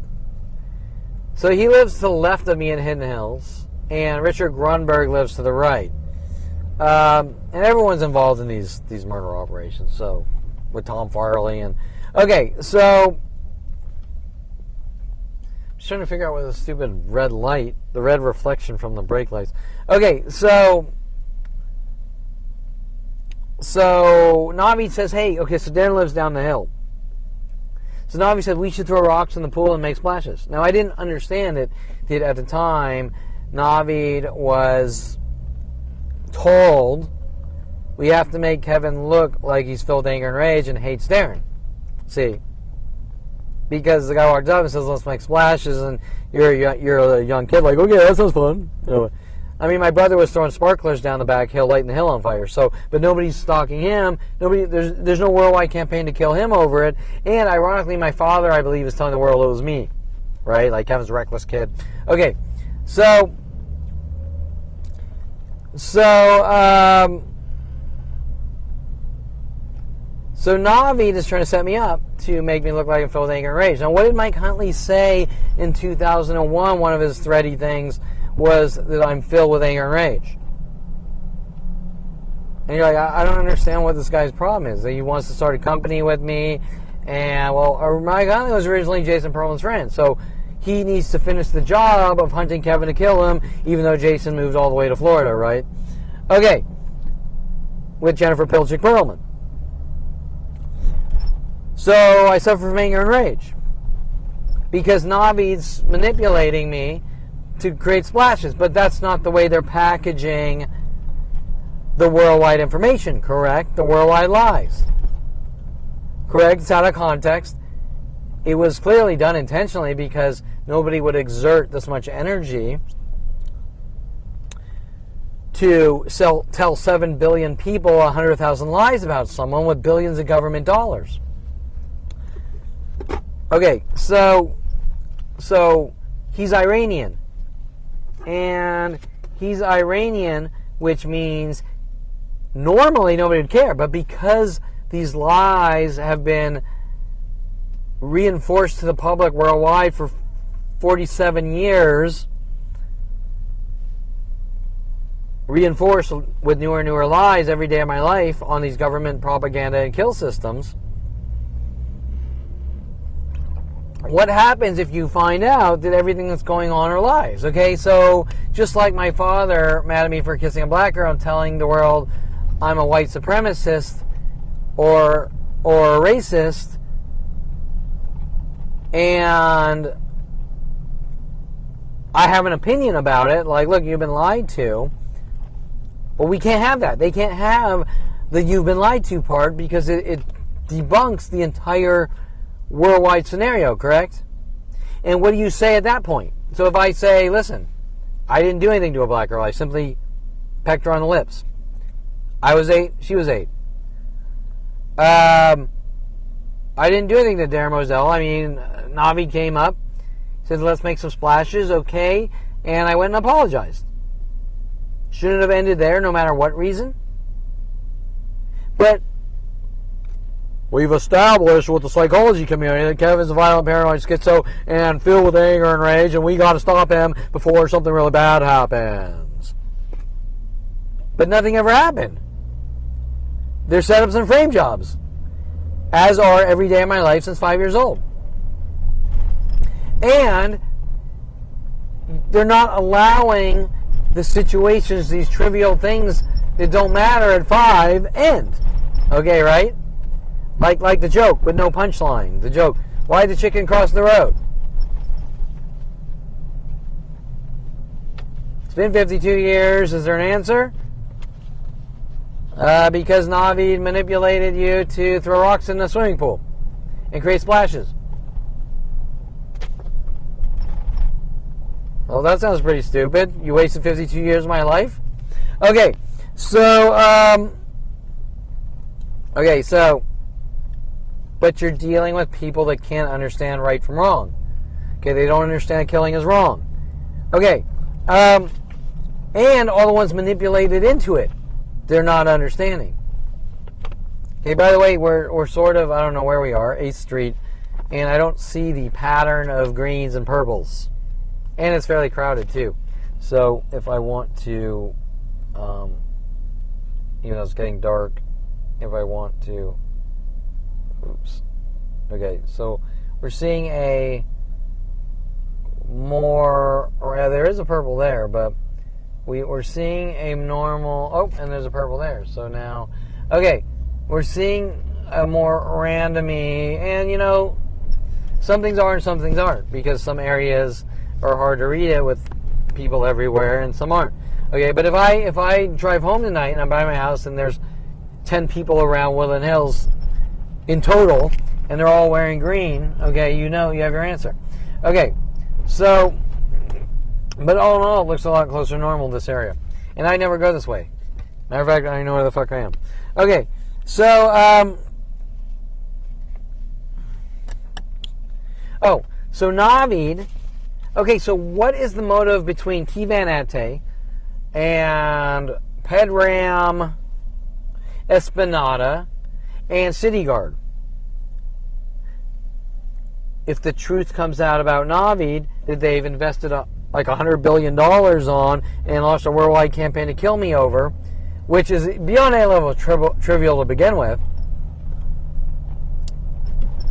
So he lives to the left of me in Hidden Hills, and Richard Grunberg lives to the right. And everyone's involved in these murder operations, so with Tom Farley and okay, so I'm just trying to figure out what the stupid red light, the red reflection from the brake lights. Okay, so Navi says, hey, okay, so Darren lives down the hill. So Navi said we should throw rocks in the pool and make splashes. Now I didn't understand it at the time. Navi was told we have to make Kevin look like he's filled with anger and rage and hates Darren. See, because the guy walked up and says, let's make splashes, and you're a young kid, like, okay, that sounds fun. I mean, my brother was throwing sparklers down the back hill, lighting the hill on fire. So, but nobody's stalking him. There's no worldwide campaign to kill him over it. And ironically, my father, I believe, is telling the world it was me, right? Like Kevin's a reckless kid. Okay, so Navid is trying to set me up to make me look like I'm filled with anger and rage. Now, what did Mike Huntley say in 2001? One of his thready things was that I'm filled with anger and rage. And you're like, I don't understand what this guy's problem is. That he wants to start a company with me. And, well, Mike Huntley was originally Jason Perelman's friend. So he needs to finish the job of hunting Kevin to kill him, even though Jason moved all the way to Florida, right? Okay. With Jennifer Pilchick Perelman. So I suffer from anger and rage because Navid's manipulating me to create splashes, but that's not the way they're packaging the worldwide information, correct? The worldwide lies. Correct? It's out of context. It was clearly done intentionally because nobody would exert this much energy to tell 7 billion people 100,000 lies about someone with billions of government dollars. Okay, so he's Iranian. And he's Iranian, which means normally nobody would care, but because these lies have been reinforced to the public worldwide for 47 years, reinforced with newer and newer lies every day of my life on these government propaganda and kill systems. What happens if you find out that everything that's going on are lies? Okay, so just like my father mad at me for kissing a black girl and telling the world I'm a white supremacist or a racist, and I have an opinion about it, like, look, you've been lied to. But we can't have that. They can't have the you've been lied to part because it debunks the entire worldwide scenario, correct? And what do you say at that point? So if I say, listen, I didn't do anything to a black girl. I simply pecked her on the lips. I was 8. She was 8. I didn't do anything to Darren Moselle. I mean, Navi came up, said, let's make some splashes, okay, and I went and apologized. Shouldn't have ended there, no matter what reason. But we've established with the psychology community that Kevin's a violent paranoid schizo and filled with anger and rage, and we got to stop him before something really bad happens. But nothing ever happened. They're setups and frame jobs, as are every day of my life since 5 years old. And they're not allowing the situations, these trivial things that don't matter at 5 end. Okay, right? Like the joke with no punchline. The joke, why did the chicken cross the road? It's been 52 years. Is there an answer? Because Navi manipulated you to throw rocks in the swimming pool and create splashes. Well, that sounds pretty stupid. You wasted 52 years of my life? Okay, so, but you're dealing with people that can't understand right from wrong. Okay, they don't understand killing is wrong. Okay, and all the ones manipulated into it, they're not understanding. Okay, by the way, we're sort of, I don't know where we are, 8th Street, and I don't see the pattern of greens and purples. And it's fairly crowded, too. So, if I want to, even though it's getting dark, if I want to, oops. Okay, so we're seeing a more, or there is a purple there, but we're seeing a normal, oh, and there's a purple there. So now, okay, we're seeing a more randomy, and you know, some things are and some things aren't, because some areas are hard to read it with people everywhere and some aren't. Okay, but if I drive home tonight and I'm by my house and there's 10 people around Woodland Hills in total and they're all wearing green, okay, you know you have your answer. Okay, so, but all in all, it looks a lot closer to normal, this area. And I never go this way. Matter of fact, I know where the fuck I am. Okay, so, so Navid. Okay, so what is the motive between Key Van Ate and Pedram Espinada and City Guard? If the truth comes out about Navid that they've invested like $100 billion on and launched a worldwide campaign to kill me over, which is beyond a level of trivial to begin with,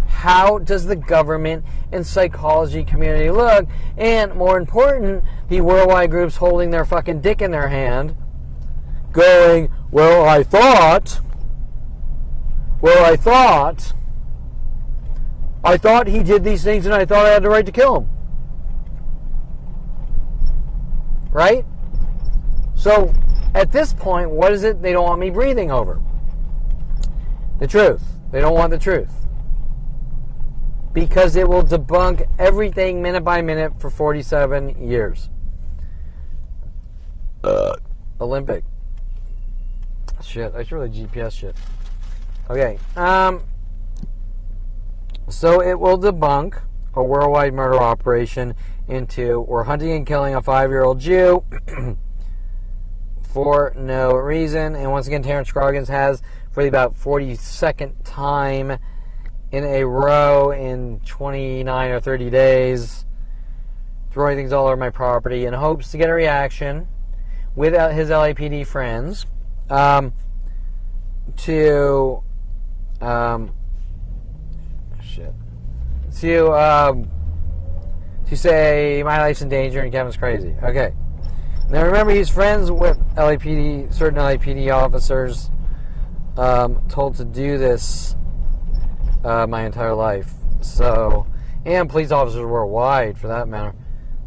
how does the government and psychology community look? And more important, the worldwide groups holding their fucking dick in their hand, going, well, I thought, I thought he did these things and I thought I had the right to kill him. Right? So, at this point, what is it they don't want me breathing over? The truth. They don't want the truth. Because it will debunk everything minute by minute for 47 years. Olympic. Shit, I should really GPS shit. Okay, so it will debunk a worldwide murder operation into we're hunting and killing a 5-year-old Jew for no reason. And once again, Terrence Scroggins has, for the about 42nd time in a row in 29 or 30 days, throwing things all over my property in hopes to get a reaction with his LAPD friends to say my life's in danger and Kevin's crazy. Okay. Now remember, he's friends with certain LAPD officers, told to do this my entire life. So, and police officers worldwide for that matter.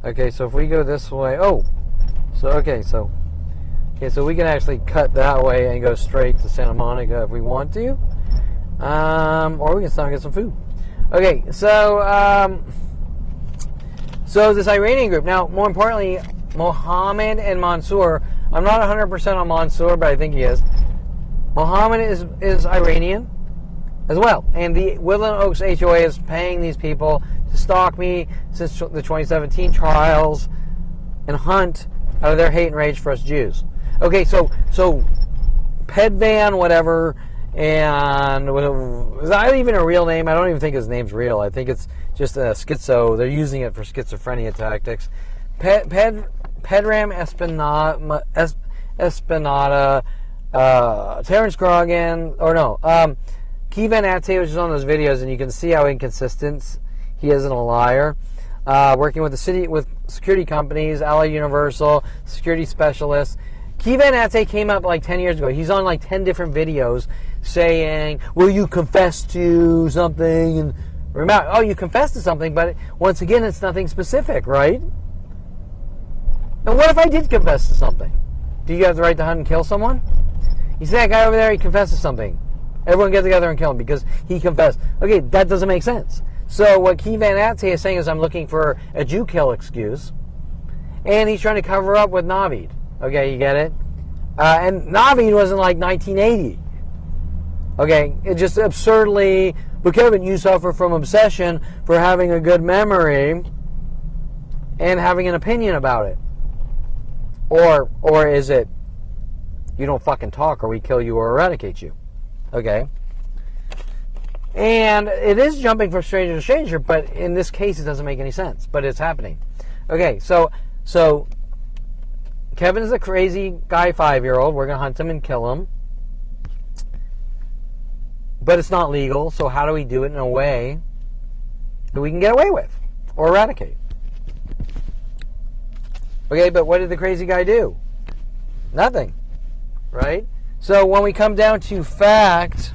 Okay, so if we go this way, so we can actually cut that way and go straight to Santa Monica if we want to, or we can stop and get some food. Okay, so this Iranian group. Now, more importantly, Mohammed and Mansour. I'm not 100% on Mansour, but I think he is. Mohammed is Iranian as well, and the Woodland Oaks HOA is paying these people to stalk me since the 2017 trials and hunt out of their hate and rage for us Jews. Okay, so Pedvan, whatever, and is that even a real name? I don't even think his name's real. I think it's just a schizo. They're using it for schizophrenia tactics. Pedram Espinata, Terrence Grogan, or no, Kevan Ate, which is on those videos, and you can see how inconsistent he is and a liar. Working with with security companies, Allied Universal, security specialists. Kevan Ate came up like 10 years ago. He's on like 10 different videos saying, well, you confessed to something, and remember, you confessed to something, but once again, it's nothing specific, right? And what if I did confess to something? Do you have the right to hunt and kill someone? You see that guy over there, he confessed to something. Everyone get together and kill him because he confessed. Okay, that doesn't make sense. So what Kevan Ate is saying is I'm looking for a Jew kill excuse, and he's trying to cover up with Navid. Okay, you get it? And Navid was in like 1980. Okay, it just absurdly, but Kevin, you suffer from obsession for having a good memory and having an opinion about it. Or is it you don't fucking talk or we kill you or eradicate you? Okay. And it is jumping from stranger to stranger, but in this case it doesn't make any sense. But it's happening. Okay, so Kevin is a crazy guy, 5-year-old. We're going to hunt him and kill him. But it's not legal, so how do we do it in a way that we can get away with or eradicate? Okay, but what did the crazy guy do? Nothing, right? So when we come down to fact,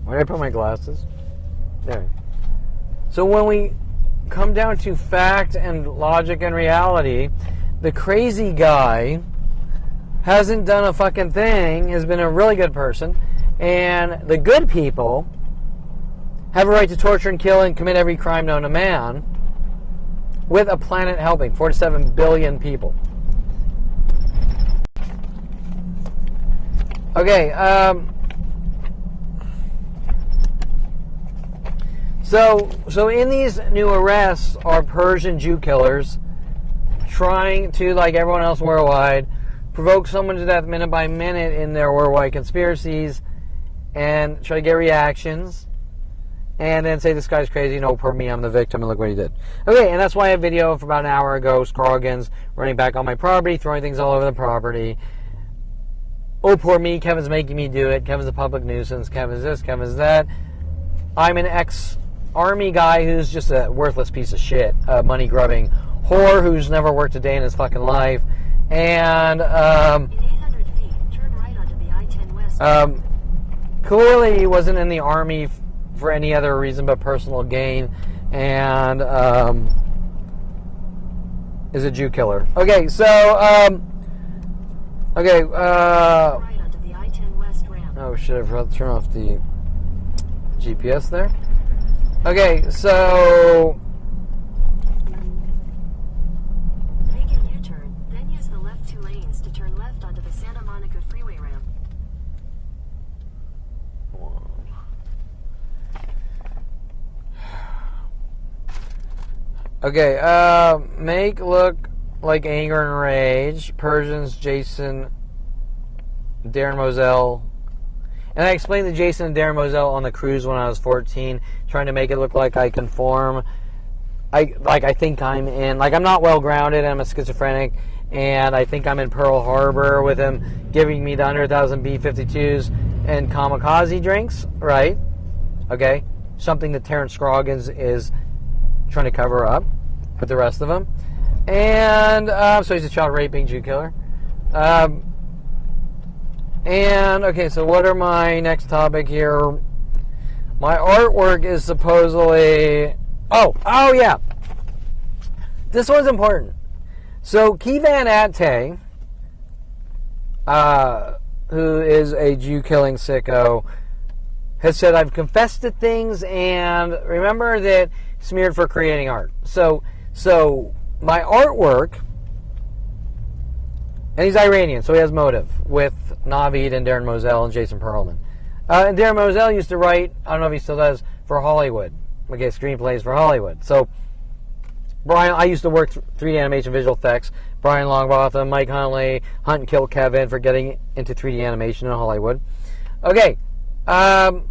where did I put my glasses? There. So when we come down to fact and logic and reality, the crazy guy hasn't done a fucking thing, has been a really good person, and the good people have a right to torture and kill and commit every crime known to man, with a planet helping, 47 billion people. Okay, so in these new arrests are Persian Jew killers trying to, like everyone else worldwide, provoke someone to death minute by minute in their worldwide conspiracies and try to get reactions. And then say, this guy's crazy, no, poor me, I'm the victim, and look what he did. Okay, and that's why I have a video from about an hour ago, Scroggins running back on my property, throwing things all over the property. Oh, poor me, Kevin's making me do it. Kevin's a public nuisance. Kevin's this, Kevin's that. I'm an ex-army guy who's just a worthless piece of shit, a money-grubbing whore who's never worked a day in his fucking life. And, in 800 feet, turn right onto the I-10 West. Clearly he wasn't in the army for any other reason but personal gain, and is a Jew killer. Okay, so oh shit, I forgot to turn off the GPS there. Okay, so make a U-turn, then use the left 2 lanes to turn left onto the Santa Monica freeway ramp. Okay, make look like anger and rage. Persians, Jason, Darren Moselle. And I explained to Jason and Darren Moselle on the cruise when I was 14, trying to make it look like I conform. I think I'm in, like, I'm not well grounded, I'm a schizophrenic, and I think I'm in Pearl Harbor with him giving me the 100,000 B-52s and kamikaze drinks, right? Okay, something that Terrence Scroggins is trying to cover up with the rest of them. And so he's a child raping Jew killer. And okay, so what are my next topic here? My artwork is supposedly oh yeah, this one's important. So Van Atte, who is a Jew killing sicko, has said, I've confessed to things, and remember that smeared for creating art. So my artwork, and he's Iranian, so he has motive with Navid and Darren Moselle and Jason Perelman. And Darren Moselle used to write, I don't know if he still does, for Hollywood. Okay, screenplays for Hollywood. So I used to work 3D animation visual effects. Brian Longbotham, Mike Huntley, Hunt and Kill Kevin for getting into 3D animation in Hollywood. Okay. Van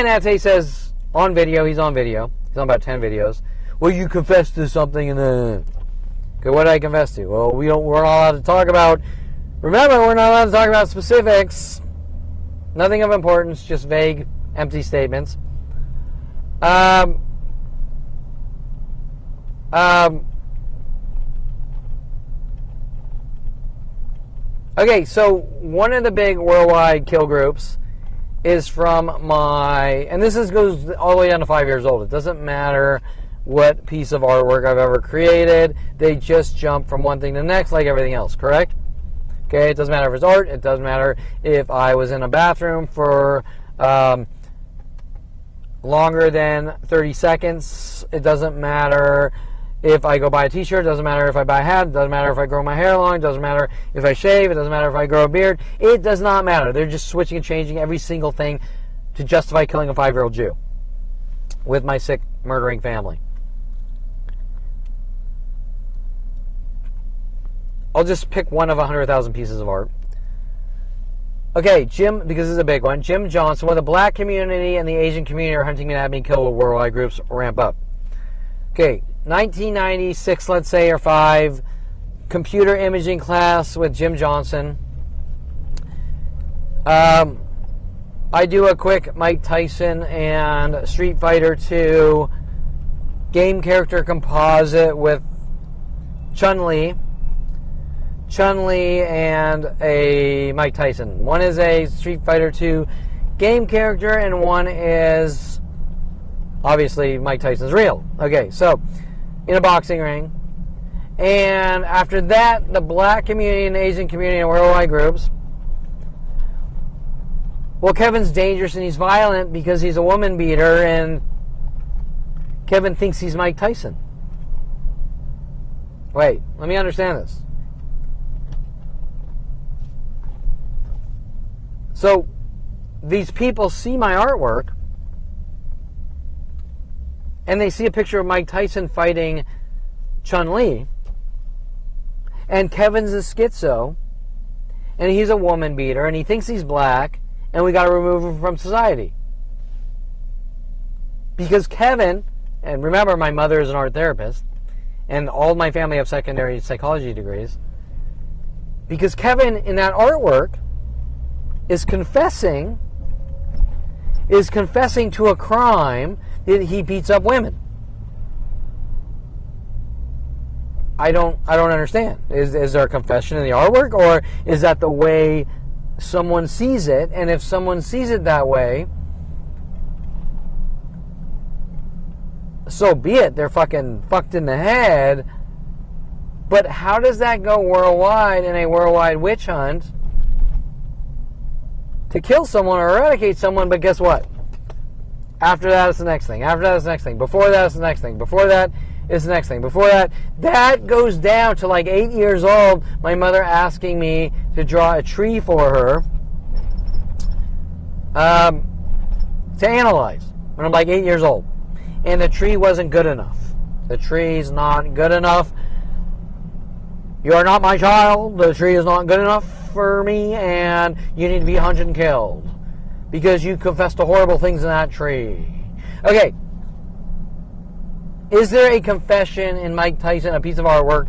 Atte says on video, he's on about 10 videos. Well, you confessed to something and then... Okay, what did I confess to? Well, we're not allowed to talk about... Remember, we're not allowed to talk about specifics. Nothing of importance, just vague, empty statements. Okay, so one of the big worldwide kill groups is from and this goes all the way down to 5 years old. It doesn't matter what piece of artwork I've ever created. They just jump from one thing to the next like everything else, correct? Okay, it doesn't matter if it's art. It doesn't matter if I was in a bathroom for longer than 30 seconds. It doesn't matter if I go buy a t-shirt. It doesn't matter if I buy a hat. It doesn't matter if I grow my hair long. It doesn't matter if I shave. It doesn't matter if I grow a beard. It does not matter. They're just switching and changing every single thing to justify killing a 5-year-old Jew with my sick, murdering family. I'll just pick one of 100,000 pieces of art. Okay, Jim, because this is a big one. Jim Johnson, when the black community and the Asian community are hunting me and having me kill worldwide groups ramp up. Okay, 1996, let's say, or 5, computer imaging class with Jim Johnson. I do a quick Mike Tyson and Street Fighter 2 game character composite with Chun-Li and a Mike Tyson. One is a Street Fighter 2 game character, and one is obviously Mike Tyson's real. Okay, so in a boxing ring. And after that, the black community and Asian community and worldwide groups. Well, Kevin's dangerous and he's violent because he's a woman beater, and Kevin thinks he's Mike Tyson. Wait, let me understand this. So, these people see my artwork, and they see a picture of Mike Tyson fighting Chun-Li, and Kevin's a schizo, and he's a woman beater, and he thinks he's black, and we got to remove him from society. Because Kevin, and remember my mother is an art therapist, and all of my family have secondary psychology degrees, because Kevin in that artwork is confessing to a crime that he beats up women. I don't understand. Is there a confession in the artwork, or is that the way someone sees it, and if someone sees it that way, so be it. They're fucking fucked in the head. But how does that go worldwide in a worldwide witch hunt to kill someone or eradicate someone? But guess what? After that is the next thing. After that is the next thing. Before that is the next thing. Before that is the next thing. Before that, that goes down to like 8 years old. My mother asking me to draw a tree for her to analyze when I'm like 8 years old. And the tree wasn't good enough. The tree's not good enough. You are not my child. The tree is not good enough for me, and you need to be hunted and killed because you confessed to horrible things in that tree. Okay. Is there a confession in Mike Tyson, a piece of artwork,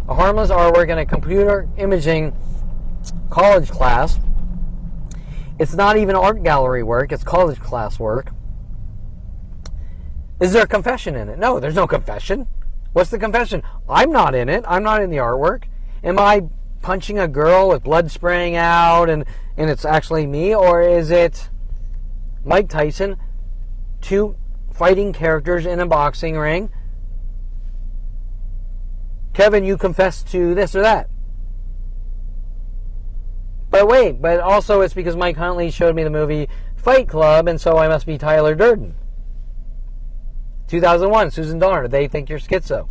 a harmless artwork in a computer imaging college class? It's not even art gallery work. It's college class work. Is there a confession in it? No, there's no confession. What's the confession? I'm not in it. I'm not in the artwork. Am I punching a girl with blood spraying out and it's actually me? Or is it Mike Tyson, two fighting characters in a boxing ring? Kevin, you confessed to this or that. But wait, but also it's because Mike Huntley showed me the movie Fight Club, and so I must be Tyler Durden. 2001, Susan Donner, they think you're schizo.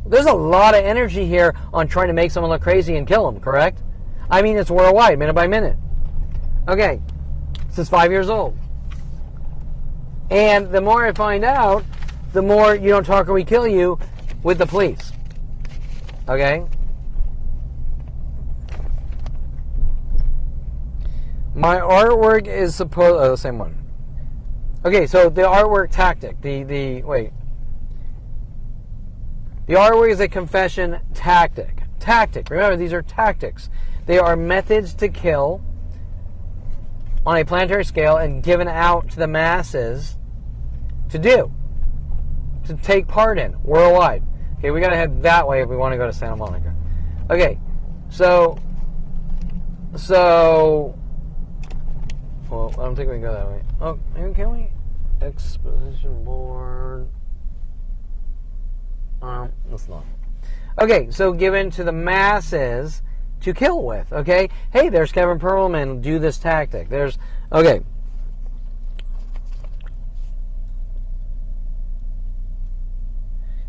There's a lot of energy here on trying to make someone look crazy and kill them, correct? I mean, it's worldwide, minute by minute. Okay, since 5 years old. And the more I find out, the more you don't talk or we kill you with the police. Okay? My artwork is supposed... Oh, the same one. Okay, so the artwork tactic, the artwork is a confession tactic. Tactic. Remember, these are tactics. They are methods to kill on a planetary scale and given out to the masses to do, to take part in worldwide. Okay, we got to head that way if we want to go to Santa Monica. Okay, so, well, I don't think we can go that way. Oh, can we? Exposition board. Let's not. Okay, so given to the masses to kill with. Okay, hey, there's Kevin Perelman. Do this tactic. There's okay.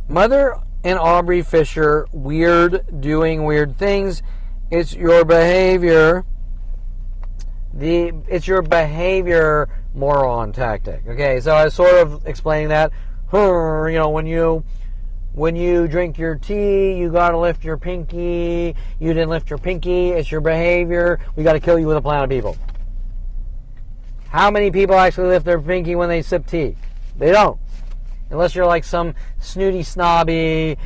Mother and Aubrey Fisher, weird, doing weird things. It's your behavior. It's your behavior, moron tactic. Okay, so I was sort of explaining that. You know, when you drink your tea, you gotta lift your pinky. You didn't lift your pinky. It's your behavior. We gotta kill you with a plan of people. How many people actually lift their pinky when they sip tea? They don't. Unless you're like some snooty, snobby,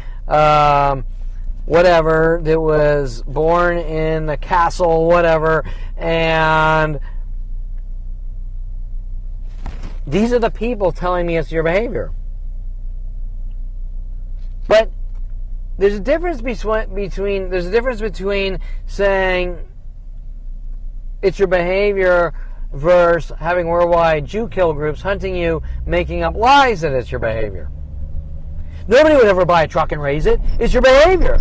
whatever, that was born in the castle, whatever, and these are the people telling me it's your behavior. But there's a difference between saying it's your behavior versus having worldwide Jew kill groups hunting you, making up lies that it's your behavior. Nobody would ever buy a truck and raise it. It's your behavior.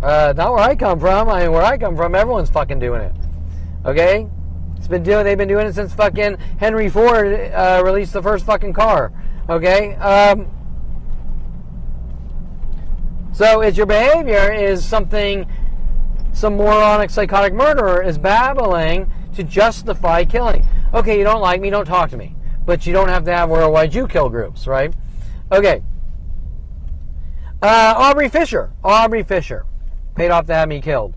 Not where I come from. I mean, where I come from, everyone's fucking doing it. Okay? They've been doing it since fucking Henry Ford released the first fucking car. Okay? So it's your behavior is something some moronic psychotic murderer is babbling to justify killing. Okay, you don't like me, don't talk to me. But you don't have to have worldwide Jew kill groups, right? Okay. Aubrey Fisher paid off to have me killed.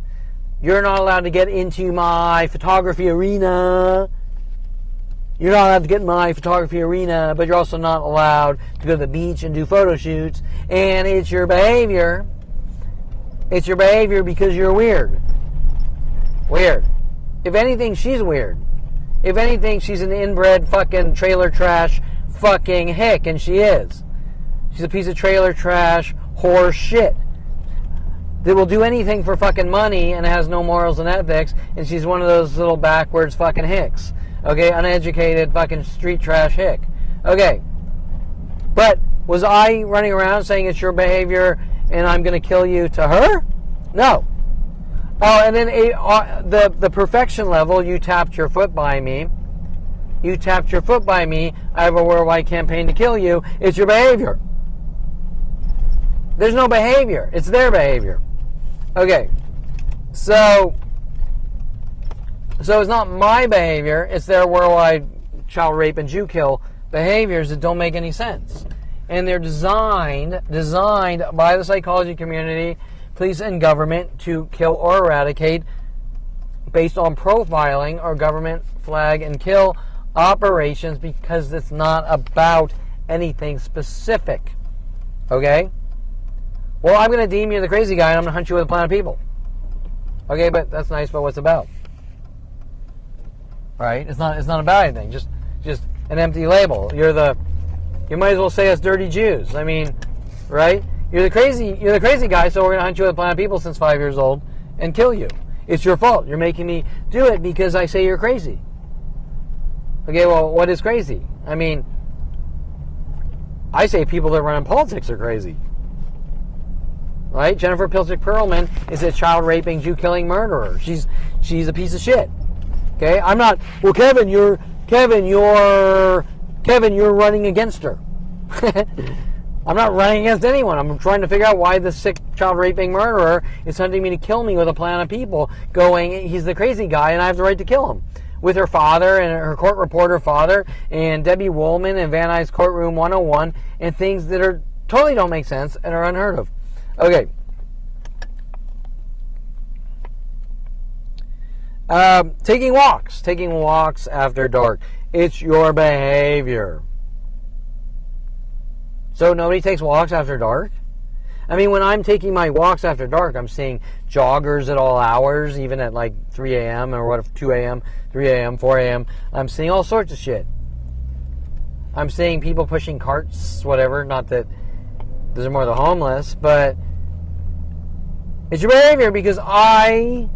You're not allowed to get into my photography arena. You're not allowed to get in my photography arena, but you're also not allowed to go to the beach and do photo shoots. And it's your behavior. It's your behavior because you're weird. Weird. If anything, she's weird. If anything, she's an inbred fucking trailer trash fucking hick, and she is. She's a piece of trailer trash horse shit. that will do anything for fucking money and has no morals and ethics, and she's one of those little backwards fucking hicks. Okay, uneducated fucking street trash hick. Okay, but was I running around saying it's your behavior and I'm going to kill you to her? No. Oh, and then the perfection level, you tapped your foot by me. You tapped your foot by me. I have a worldwide campaign to kill you. It's your behavior. There's no behavior. It's their behavior. Okay. So it's not my behavior. It's their worldwide child rape and Jew kill behaviors that don't make any sense. And they're designed by the psychology community, police, and government to kill or eradicate based on profiling or government flag and kill operations, because it's not about anything specific. Okay? Well, I'm going to deem you the crazy guy and I'm going to hunt you with a plan of people. Okay, but that's nice, but what's it about? Right? It's not about anything. Just an empty label. You might as well say us dirty Jews. I mean, right? You're the crazy guy, so we're going to hunt you with a plan of people since 5 years old and kill you. It's your fault. You're making me do it because I say you're crazy. Okay, well, what is crazy? I mean, I say people that run in politics are crazy. Right? Jennifer Pilchick Perelman is a child-raping, Jew-killing murderer. She's a piece of shit. Okay? I'm not, well, Kevin, you're running against her. I'm not running against anyone. I'm trying to figure out why this sick child-raping murderer is hunting me to kill me with a plan of people, going, he's the crazy guy and I have the right to kill him. With her father and her court reporter father and Debbie Wasserman and Van Nuys Courtroom 101 and things that are totally don't make sense and are unheard of. Okay. Taking walks after dark. It's your behavior. So nobody takes walks after dark? I mean, when I'm taking my walks after dark, I'm seeing joggers at all hours, even at like 3 a.m. or what, 2 a.m., 3 a.m., 4 a.m. I'm seeing all sorts of shit. I'm seeing people pushing carts, whatever. Not that those are more the homeless, but it's your behavior, because I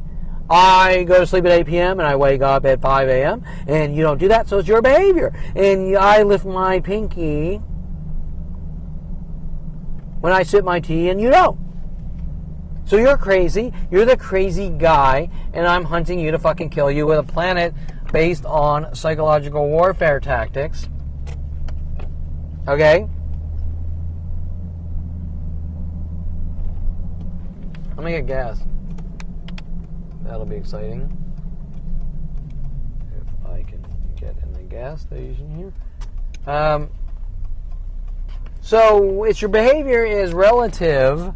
go to sleep at 8 p.m. and I wake up at 5 a.m. and you don't do that, so it's your behavior. And I lift my pinky when I sip my tea and you don't. So you're crazy, you're the crazy guy, and I'm hunting you to fucking kill you with a planet based on psychological warfare tactics. Okay? Let me get gas. That'll be exciting. If I can get in the gas station here. So it's your behavior is relative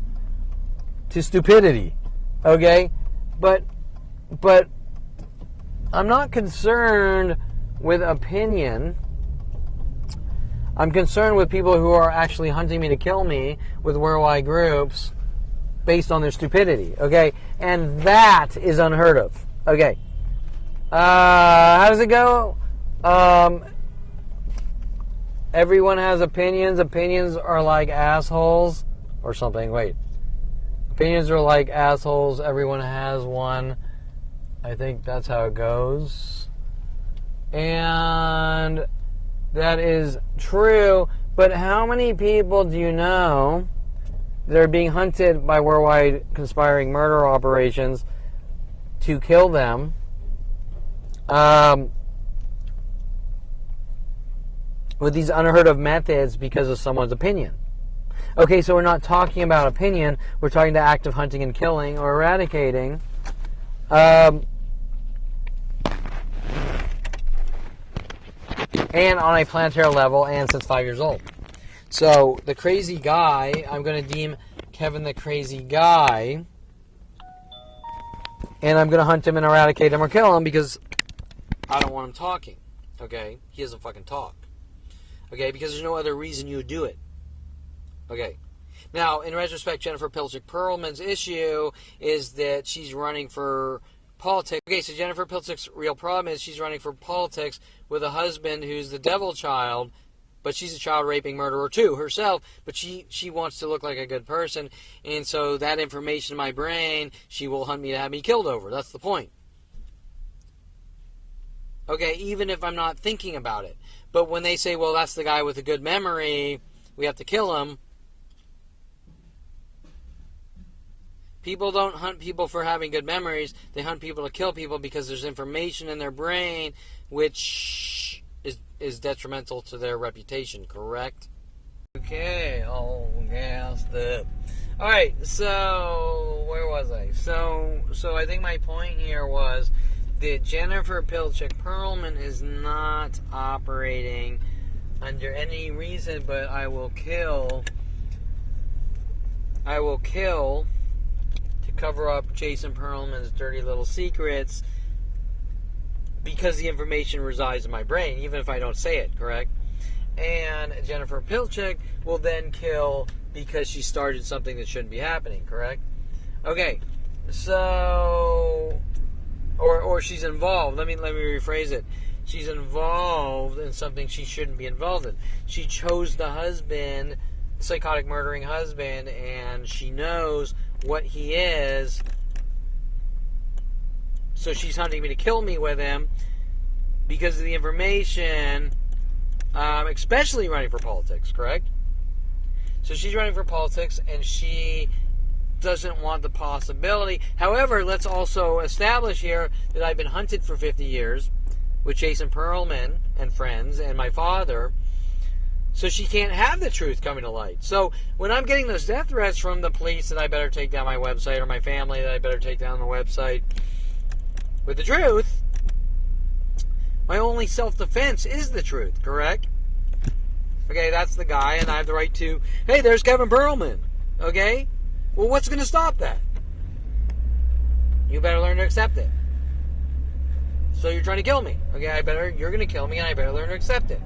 to stupidity, okay? But I'm not concerned with opinion. I'm concerned with people who are actually hunting me to kill me with worldwide groups based on their stupidity, okay? And that is unheard of, okay? How does it go? Everyone has opinions. Opinions are like assholes or something. Wait. Opinions are like assholes. Everyone has one. I think that's how it goes. And that is true. But how many people do you know that are being hunted by worldwide conspiring murder operations to kill them? With these unheard of methods because of someone's opinion. Okay, so we're not talking about opinion, we're talking to active hunting and killing or eradicating. And on a planetary level and since 5 years old. So the crazy guy, I'm going to deem Kevin the crazy guy, and I'm going to hunt him and eradicate him or kill him because I don't want him talking. Okay? He doesn't fucking talk. Okay, because there's no other reason you would do it. Okay. Now, in retrospect, Jennifer Pilchick Perelman's issue is that she's running for politics. Okay, so Jennifer Pilchick's real problem is she's running for politics with a husband who's the devil child But she's a child raping murderer too herself, but she wants to look like a good person, and so that information in my brain, she will hunt me to have me killed over. That's the point. Okay, even if I'm not thinking about it. But when they say, well, that's the guy with a good memory, we have to kill him. People don't hunt people for having good memories. They hunt people to kill people because there's information in their brain which is detrimental to their reputation, correct? Okay, all gassed up. Alright, so where was I? So I think my point here was that Jennifer Pilchick Perelman is not operating under any reason, but I will kill to cover up Jason Perelman's dirty little secrets because the information resides in my brain, even if I don't say it, correct? And Jennifer Pilchick will then kill because she started something that shouldn't be happening, correct? Okay, so... Or she's involved. Let me rephrase it. She's involved in something she shouldn't be involved in. She chose the husband, psychotic murdering husband, and she knows what he is. So she's hunting me to kill me with him because of the information, especially running for politics, correct? So she's running for politics, and she doesn't want the possibility. However, let's also establish here that I've been hunted for 50 years with Jason Perelman and friends and my father, so she can't have the truth coming to light. So when I'm getting those death threats from the police that I better take down my website, or my family that I better take down the website with the truth, my only self-defense is the truth, correct? Okay, that's the guy, and I have the right to, hey, there's Kevin Perelman, okay? Well, what's going to stop that? You better learn to accept it. So you're trying to kill me. Okay, you're going to kill me, and I better learn to accept it.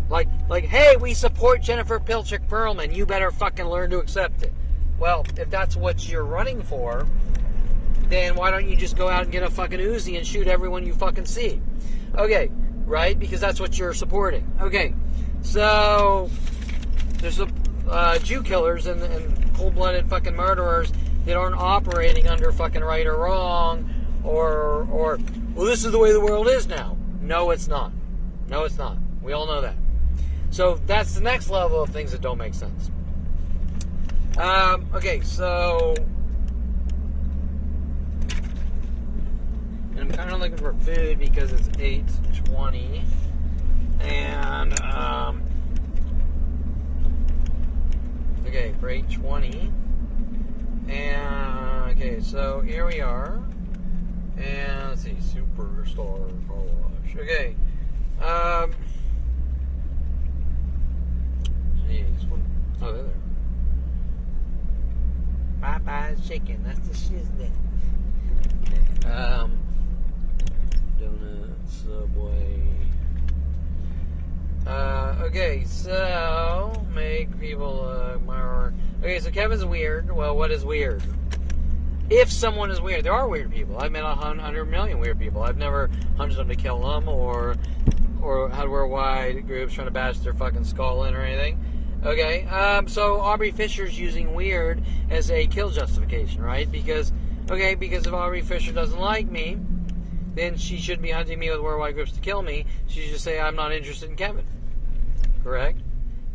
Like, hey, we support Jennifer Pilchick Perelman. You better fucking learn to accept it. Well, if that's what you're running for, then why don't you just go out and get a fucking Uzi and shoot everyone you fucking see? Okay, right? Because that's what you're supporting. Okay, so there's Jew killers and cold-blooded fucking murderers that aren't operating under fucking right or wrong, or well, this is the way the world is now. No, it's not. No, it's not. We all know that. So that's the next level of things that don't make sense. Okay, so and I'm kind of looking for food because it's 8:20, and okay, for 8:20, and okay, so here we are, and let's see, Superstar Car Wash. Okay, jeez, oh, there. Popeye's chicken, that's the shiznit. Donut, Subway. Okay, so make people more. Okay, so Kevin's weird. Well, what is weird? If someone is weird, there are weird people. I've met 100 million weird people. I've never hunted them to kill them or had to wear wide groups trying to bash their fucking skull in or anything. Okay, so Aubrey Fisher's using weird as a kill justification, right? Because if Aubrey Fisher doesn't like me, then she shouldn't be hunting me with worldwide groups to kill me. She should just say, I'm not interested in Kevin. Correct?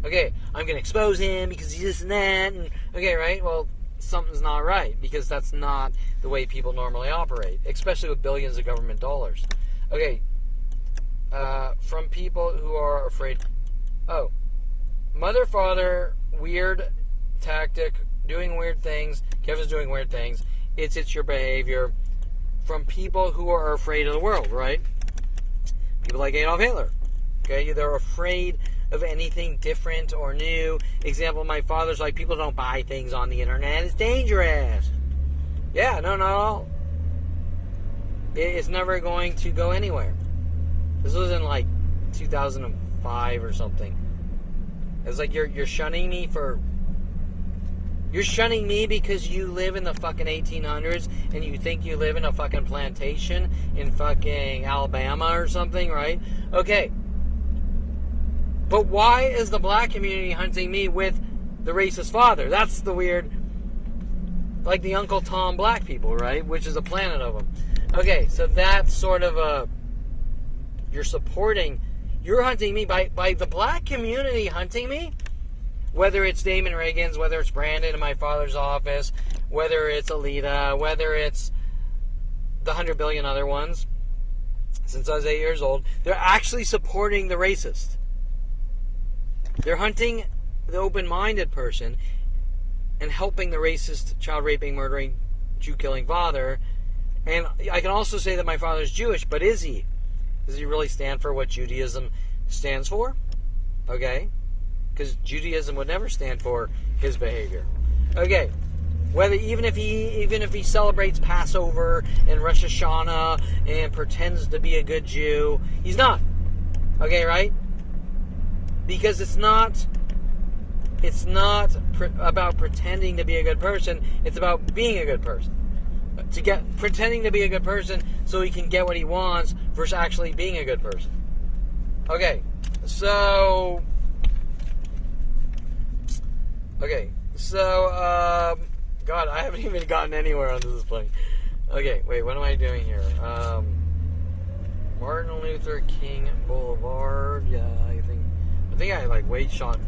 Okay, I'm going to expose him because he's this and that. And, okay, right? Well, something's not right because that's not the way people normally operate, especially with billions of government dollars. Okay, from people who are afraid. Oh, mother, father, weird tactic, doing weird things. Kevin's doing weird things. It's your behavior. From people who are afraid of the world, right? People like Adolf Hitler. Okay, they're afraid of anything different or new. Example, my father's like, people don't buy things on the internet. It's dangerous. Yeah, no. It's never going to go anywhere. This was in like 2005 or something. It's like you're shunning me for... You're shunning me because you live in the fucking 1800s and you think you live in a fucking plantation in fucking Alabama or something, right? Okay. But why is the black community hunting me with the racist father? That's the weird, like the Uncle Tom black people, right? Which is a planet of them. Okay, so that's sort of a, you're hunting me by the black community hunting me, whether it's Damon Reagan's, whether it's Brandon in my father's office, whether it's Alita, whether it's the 100 billion other ones, since I was 8 years old, they're actually supporting the racist. They're hunting the open-minded person and helping the racist, child-raping, murdering, Jew-killing father. And I can also say that my father's Jewish, but is he? Does he really stand for what Judaism stands for? Okay. Because Judaism would never stand for his behavior. Okay. Even if he celebrates Passover and Rosh Hashanah and pretends to be a good Jew, he's not. Okay, right? Because it's not about pretending to be a good person. It's about being a good person. Pretending to be a good person so he can get what he wants versus actually being a good person. Okay, so God, I haven't even gotten anywhere on this plane. Okay, wait, what am I doing here? Martin Luther King Boulevard. Yeah, I think I like shot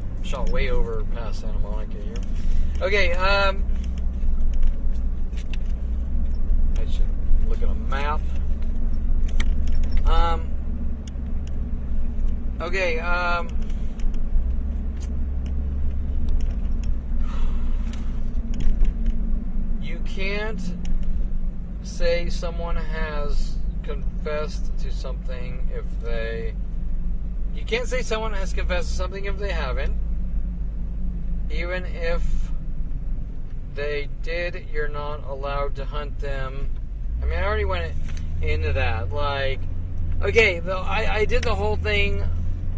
way over past Santa Monica here. Okay, I should look at a map. Okay, you can't say someone has confessed to something if they... You can't say someone has confessed to something if they haven't. Even if they did, you're not allowed to hunt them. I mean, I already went into that. Like, okay, I did the whole thing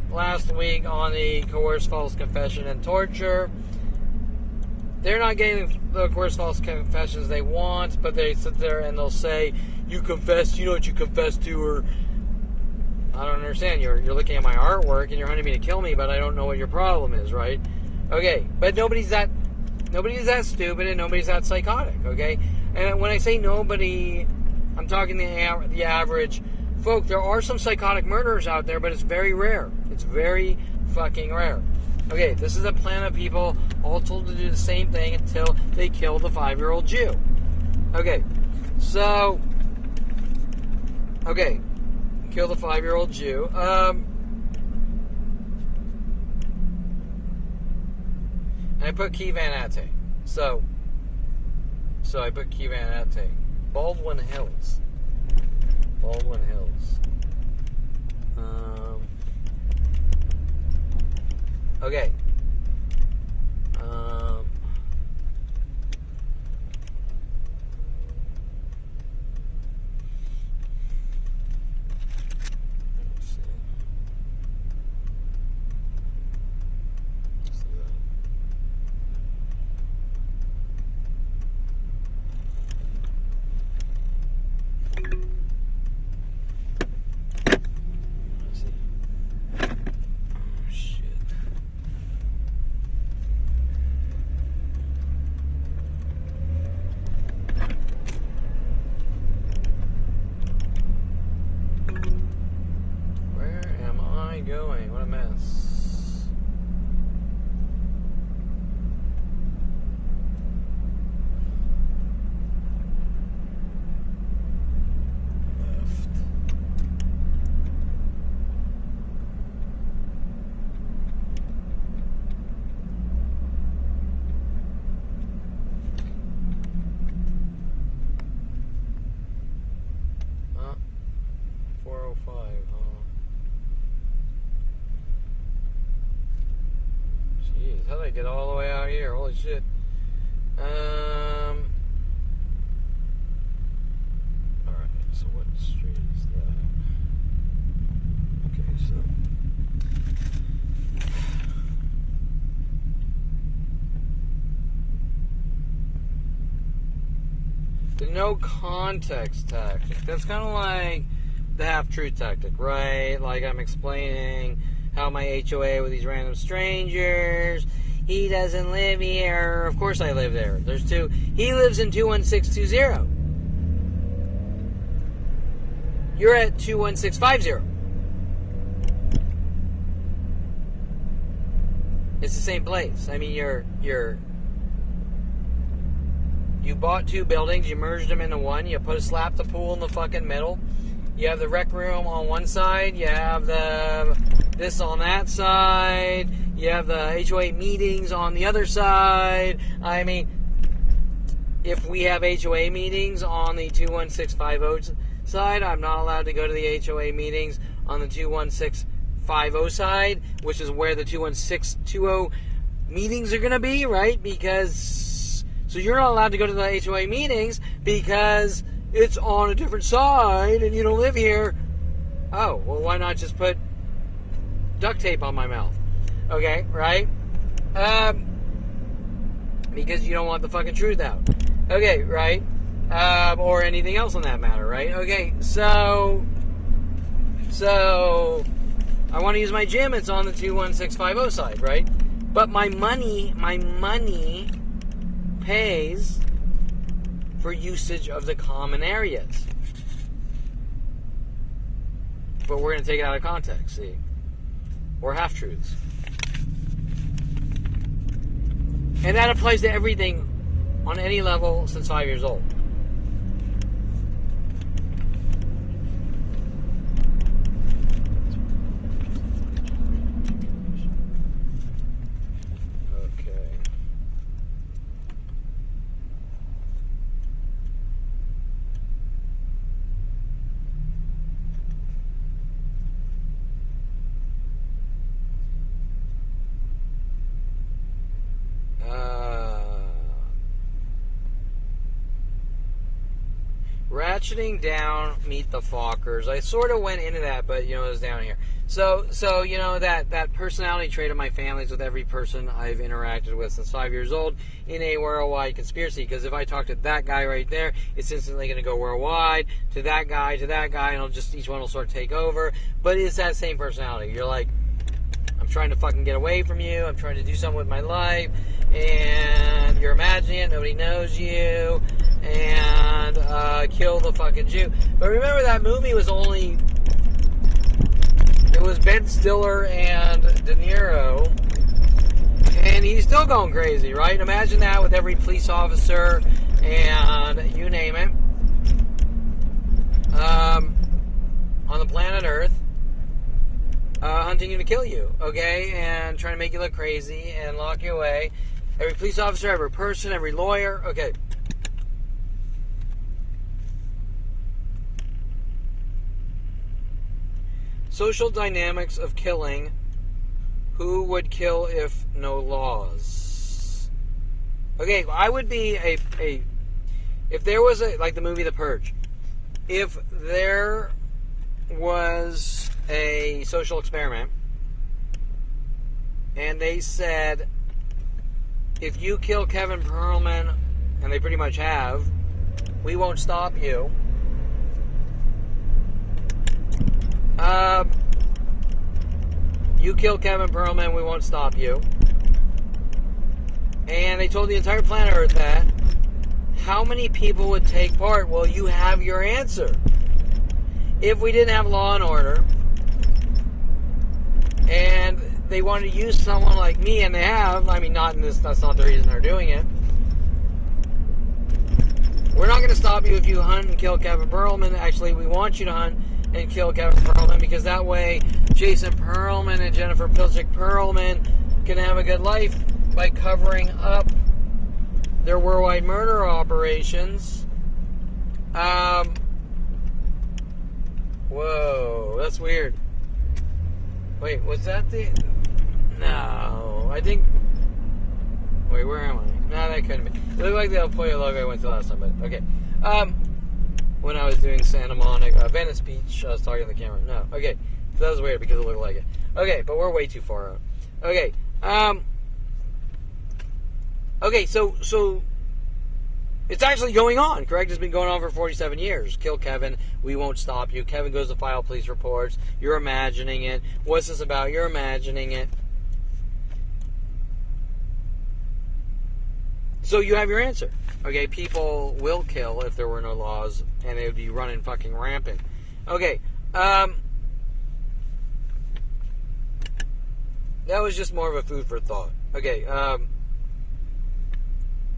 last week on the coerced false confession and torture. They're not getting the coerced false confessions they want, but they sit there and they'll say, you confessed, you know what you confessed to, or I don't understand. You're looking at my artwork and you're hunting me to kill me, but I don't know what your problem is, right? Okay, but nobody's that stupid and nobody's that psychotic, okay? And when I say nobody, I'm talking the average folk. There are some psychotic murderers out there, but it's very rare. It's very fucking rare. Okay, this is a planet of people all told to do the same thing until they kill the 5-year-old Jew. Okay, so... Okay, kill the 5-year-old Jew. And I put Key Van Atte. So I put Key Van Atte. Baldwin Hills. Baldwin Hills. Okay. Get all the way out here. Holy shit. Alright, so what street is that? Okay, so the no context tactic. That's kind of like the half-truth tactic, right? Like I'm explaining how my HOA with these random strangers. He doesn't live here. Of course I live there. There's two. He lives in 21620. You're at 21650. It's the same place. I mean, you bought two buildings, you merged them into one, you slapped the pool in the fucking middle. You have the rec room on one side, you have this on that side, you have the HOA meetings on the other side. I mean, if we have HOA meetings on the 21650 side, I'm not allowed to go to the HOA meetings on the 21650 side, which is where the 21620 meetings are going to be, right? Because, so you're not allowed to go to the HOA meetings because it's on a different side and you don't live here. Oh, well, why not just put duct tape on my mouth? Okay, right? Because you don't want the fucking truth out. Okay, right? Or anything else on that matter, right? Okay, so I want to use my gym. It's on the 21650 side, right? But my money pays for usage of the common areas. But we're going to take it out of context, see? Or half-truths. And that applies to everything on any level since 5 years old. Ratcheting down, meet the Fockers. I sort of went into that, but, it was down here. So that personality trait of my family is with every person I've interacted with since 5 years old in a worldwide conspiracy. Because if I talk to that guy right there, it's instantly going to go worldwide, to that guy, and each one will sort of take over. But it's that same personality. You're like, I'm trying to fucking get away from you. I'm trying to do something with my life. And you're imagining it. Nobody knows you. And kill the fucking Jew. But remember, that movie was only... It was Ben Stiller and De Niro. And he's still going crazy, right? Imagine that with every police officer and you name it. On the planet Earth. Hunting you to kill you, okay? And trying to make you look crazy and lock you away. Every police officer, every person, every lawyer, okay. Social dynamics of killing. Who would kill if no laws? Okay, I would be if there was like the movie The Purge, if there was a social experiment and they said, if you kill Kevin Perelman, and they pretty much have, we won't stop you. You kill Kevin Perelman, we won't stop you. And they told the entire planet Earth that. How many people would take part? Well, you have your answer. If we didn't have law and order, and they wanted to use someone like me, and they have, I mean, not in this, that's not the reason they're doing it. We're not going to stop you if you hunt and kill Kevin Perelman. Actually, we want you to hunt and kill Kevin Perelman, because that way Jason Perelman and Jennifer Pilchick Perelman can have a good life by covering up their worldwide murder operations. Whoa, that's weird. Wait, was that the... No, I think... Wait, where am I? No, that couldn't be. It looked like the El Pollo logo I went to last time, but okay. When I was doing Santa Monica, Venice Beach, I was talking to the camera. No, okay. So that was weird because it looked like it. Okay, but we're way too far out. Okay, okay, so It's actually going on, correct? It's been going on for 47 years. Kill Kevin. We won't stop you. Kevin goes to file police reports. You're imagining it. What's this about? You're imagining it. So you have your answer. Okay, people will kill if there were no laws, and they would be running fucking rampant. Okay, that was just more of a food for thought. Okay,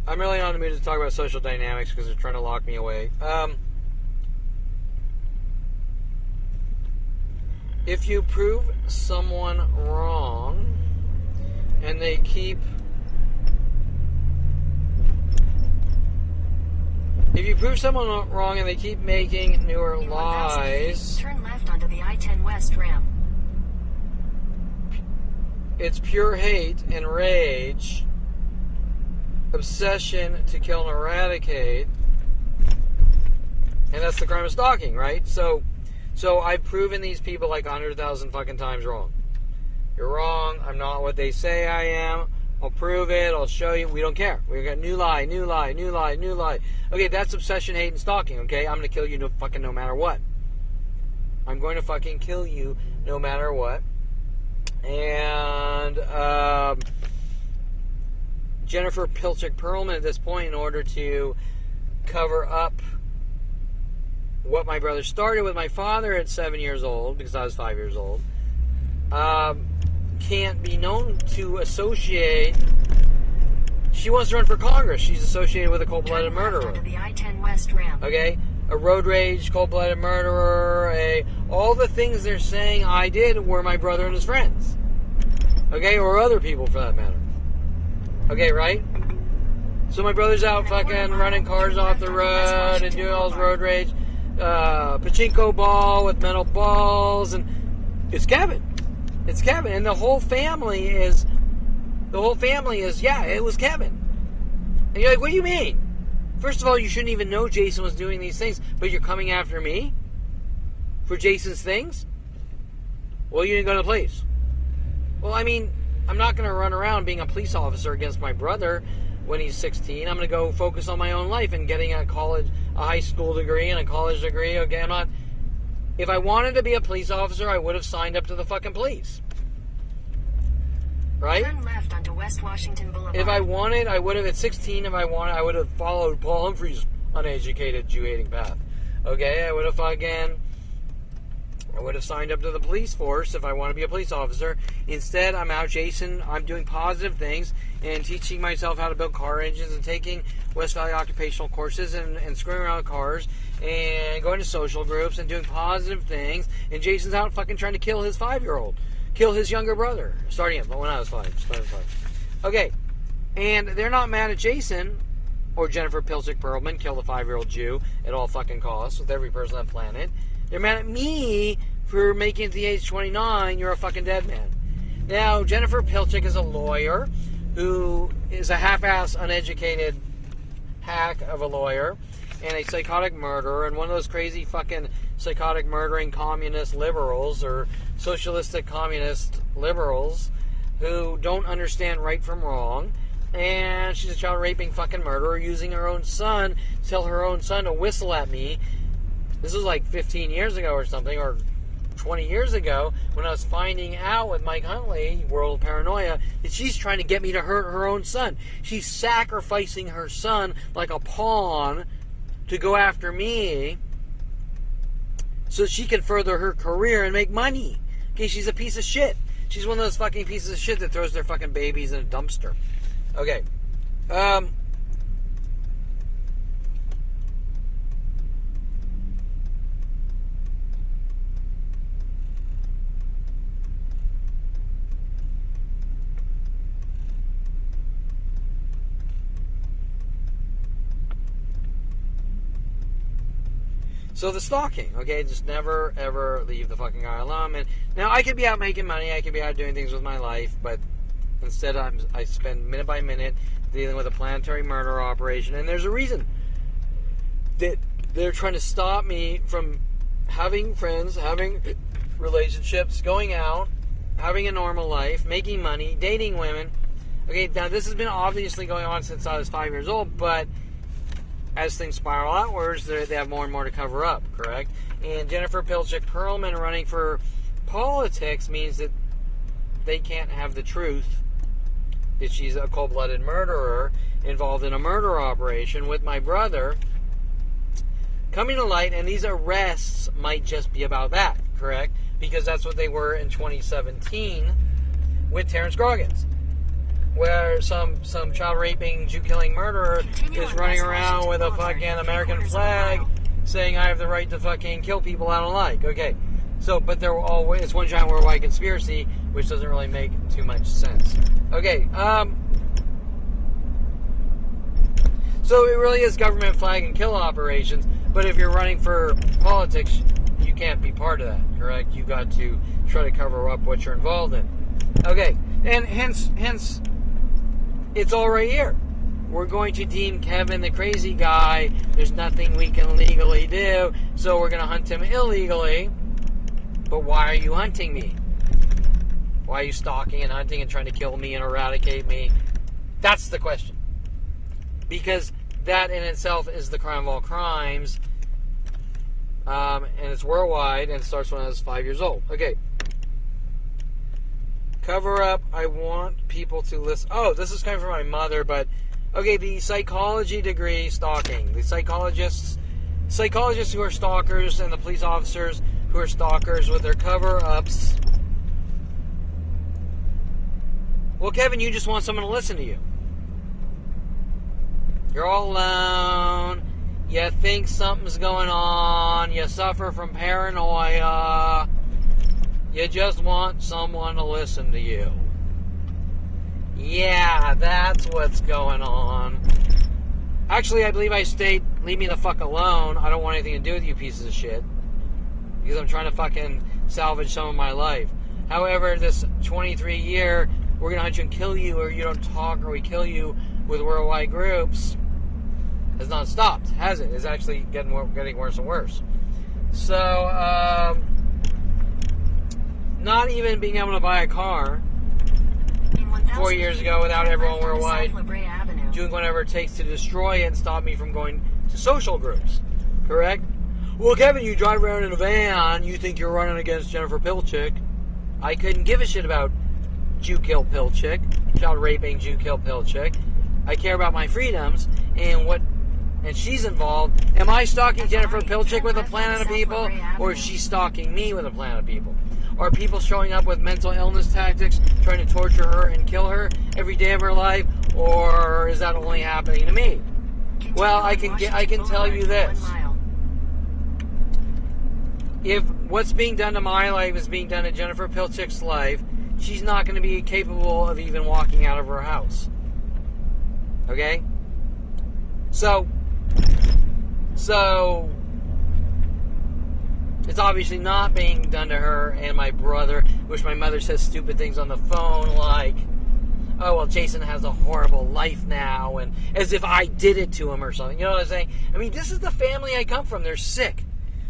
I'm really on the mood to talk about social dynamics because they're trying to lock me away. If you prove someone wrong and they keep... If you prove someone wrong and they keep making newer lies... Turn left onto the I-10 West ramp. It's pure hate and rage... obsession to kill and eradicate, and that's the crime of stalking, right? So I've proven these people like 100,000 fucking times wrong. You're wrong. I'm not what they say I am. I'll prove it. I'll show you. We don't care. We got new lie, new lie, new lie, new lie. Okay, that's obsession, hate, and stalking. Okay, I'm gonna kill you no matter what. I'm going to fucking kill you no matter what. And Jennifer Pilchick Perelman at this point, in order to cover up what my brother started with my father at 7 years old, because I was 5 years old, can't be known to associate. She wants to run for Congress. She's associated with a cold-blooded murderer. Onto the I-10 West ramp. Okay? A road rage, cold-blooded murderer, all the things they're saying I did were my brother and his friends. Okay? Or other people, for that matter. Okay, right? So my brother's out fucking running cars off the road and doing all his road rage. Pachinko ball with metal balls, and it's Kevin. It's Kevin. And the whole family is, yeah, it was Kevin. And you're like, what do you mean? First of all, you shouldn't even know Jason was doing these things, but you're coming after me for Jason's things? Well, you didn't go to the police. Well, I mean, I'm not going to run around being a police officer against my brother when he's 16. I'm going to go focus on my own life and getting a high school degree and a college degree. Okay, I'm not... If I wanted to be a police officer, I would have signed up to the fucking police. Right? Turn left onto West Washington Boulevard. If I wanted, I would have, at 16, if I wanted, I would have followed Paul Humphrey's uneducated Jew-hating path. Okay, I would have signed up to the police force if I want to be a police officer. Instead, I'm out chasing, I'm doing positive things and teaching myself how to build car engines and taking West Valley occupational courses and screwing around with cars and going to social groups and doing positive things. And Jason's out fucking trying to kill his 5-year-old. Kill his younger brother. Starting at when I was 5. Okay. And they're not mad at Jason or Jennifer Pilchick Perelman, kill the 5-year-old Jew at all fucking costs with every person on the planet. They're mad at me for making it to the age 29. You're a fucking dead man. Now, Jennifer Pilchick is a lawyer who is a half-ass, uneducated hack of a lawyer and a psychotic murderer and one of those crazy fucking psychotic murdering communist liberals or socialistic communist liberals who don't understand right from wrong. And she's a child raping fucking murderer using her own son to tell her own son to whistle at me. This was like 15 years ago or something, or 20 years ago, when I was finding out with Mike Huntley, World Paranoia, that she's trying to get me to hurt her own son. She's sacrificing her son like a pawn to go after me so she can further her career and make money. Okay, she's a piece of shit. She's one of those fucking pieces of shit that throws their fucking babies in a dumpster. Okay. So the stalking, okay, just never, ever leave the fucking guy alone. And now, I could be out making money, I could be out doing things with my life, but instead I spend minute by minute dealing with a planetary murder operation. And there's a reason that they're trying to stop me from having friends, having relationships, going out, having a normal life, making money, dating women. Okay, now this has been obviously going on since I was 5 years old, but as things spiral outwards, they have more and more to cover up, correct? And Jennifer Pilchick Perelman running for politics means that they can't have the truth that she's a cold-blooded murderer involved in a murder operation with my brother coming to light, and these arrests might just be about that, correct? Because that's what they were in 2017 with Terrence Groggins, where some child raping, Jew killing murderer is running around with a fucking American flag saying I have the right to fucking kill people I don't like. Okay, so but they're all, it's one giant worldwide conspiracy, which doesn't really make too much sense. Okay, so it really is government flag and kill operations, but if you're running for politics, you can't be part of that, correct? You got to try to cover up what you're involved in. Okay, and hence, it's all right here. We're going to deem Kevin the crazy guy. There's nothing we can legally do, so we're going to hunt him illegally. But why are you hunting me? Why are you stalking and hunting and trying to kill me and eradicate me? That's the question. Because that in itself is the crime of all crimes. And it's worldwide, and it starts when I was 5 years old. Okay. Cover up. I want people to listen. Oh, this is coming from my mother, but okay, the psychology degree stalking. The psychologists who are stalkers and the police officers who are stalkers with their cover-ups. Well, Kevin, you just want someone to listen to you. You're all alone. You think something's going on. You suffer from paranoia. You just want someone to listen to you. Yeah, that's what's going on. Actually, I believe I state, leave me the fuck alone. I don't want anything to do with you pieces of shit. Because I'm trying to fucking salvage some of my life. However, this 23-year, we're going to hunt you and kill you, or you don't talk, or we kill you with worldwide groups, has not stopped, has it? It's actually getting worse and worse. So, not even being able to buy a car 4 years ago without everyone worldwide doing whatever it takes to destroy it and stop me from going to social groups. Correct? Well, Kevin, you drive around in a van, you think you're running against Jennifer Pilchick. I couldn't give a shit about Jew kill Pilchick, child raping Jew kill Pilchick. I care about my freedoms and she's involved. Am I stalking Jennifer Pilchick with a plan of people, or is she stalking me with a plan of people? Are people showing up with mental illness tactics, trying to torture her and kill her every day of her life, or is that only happening to me? Well, I can tell you this. If what's being done to my life is being done to Jennifer Pilchick's life, she's not going to be capable of even walking out of her house. Okay? So it's obviously not being done to her and my brother, which my mother says stupid things on the phone like, oh, well, Jason has a horrible life now, and as if I did it to him or something. You know what I'm saying? I mean, this is the family I come from. They're sick.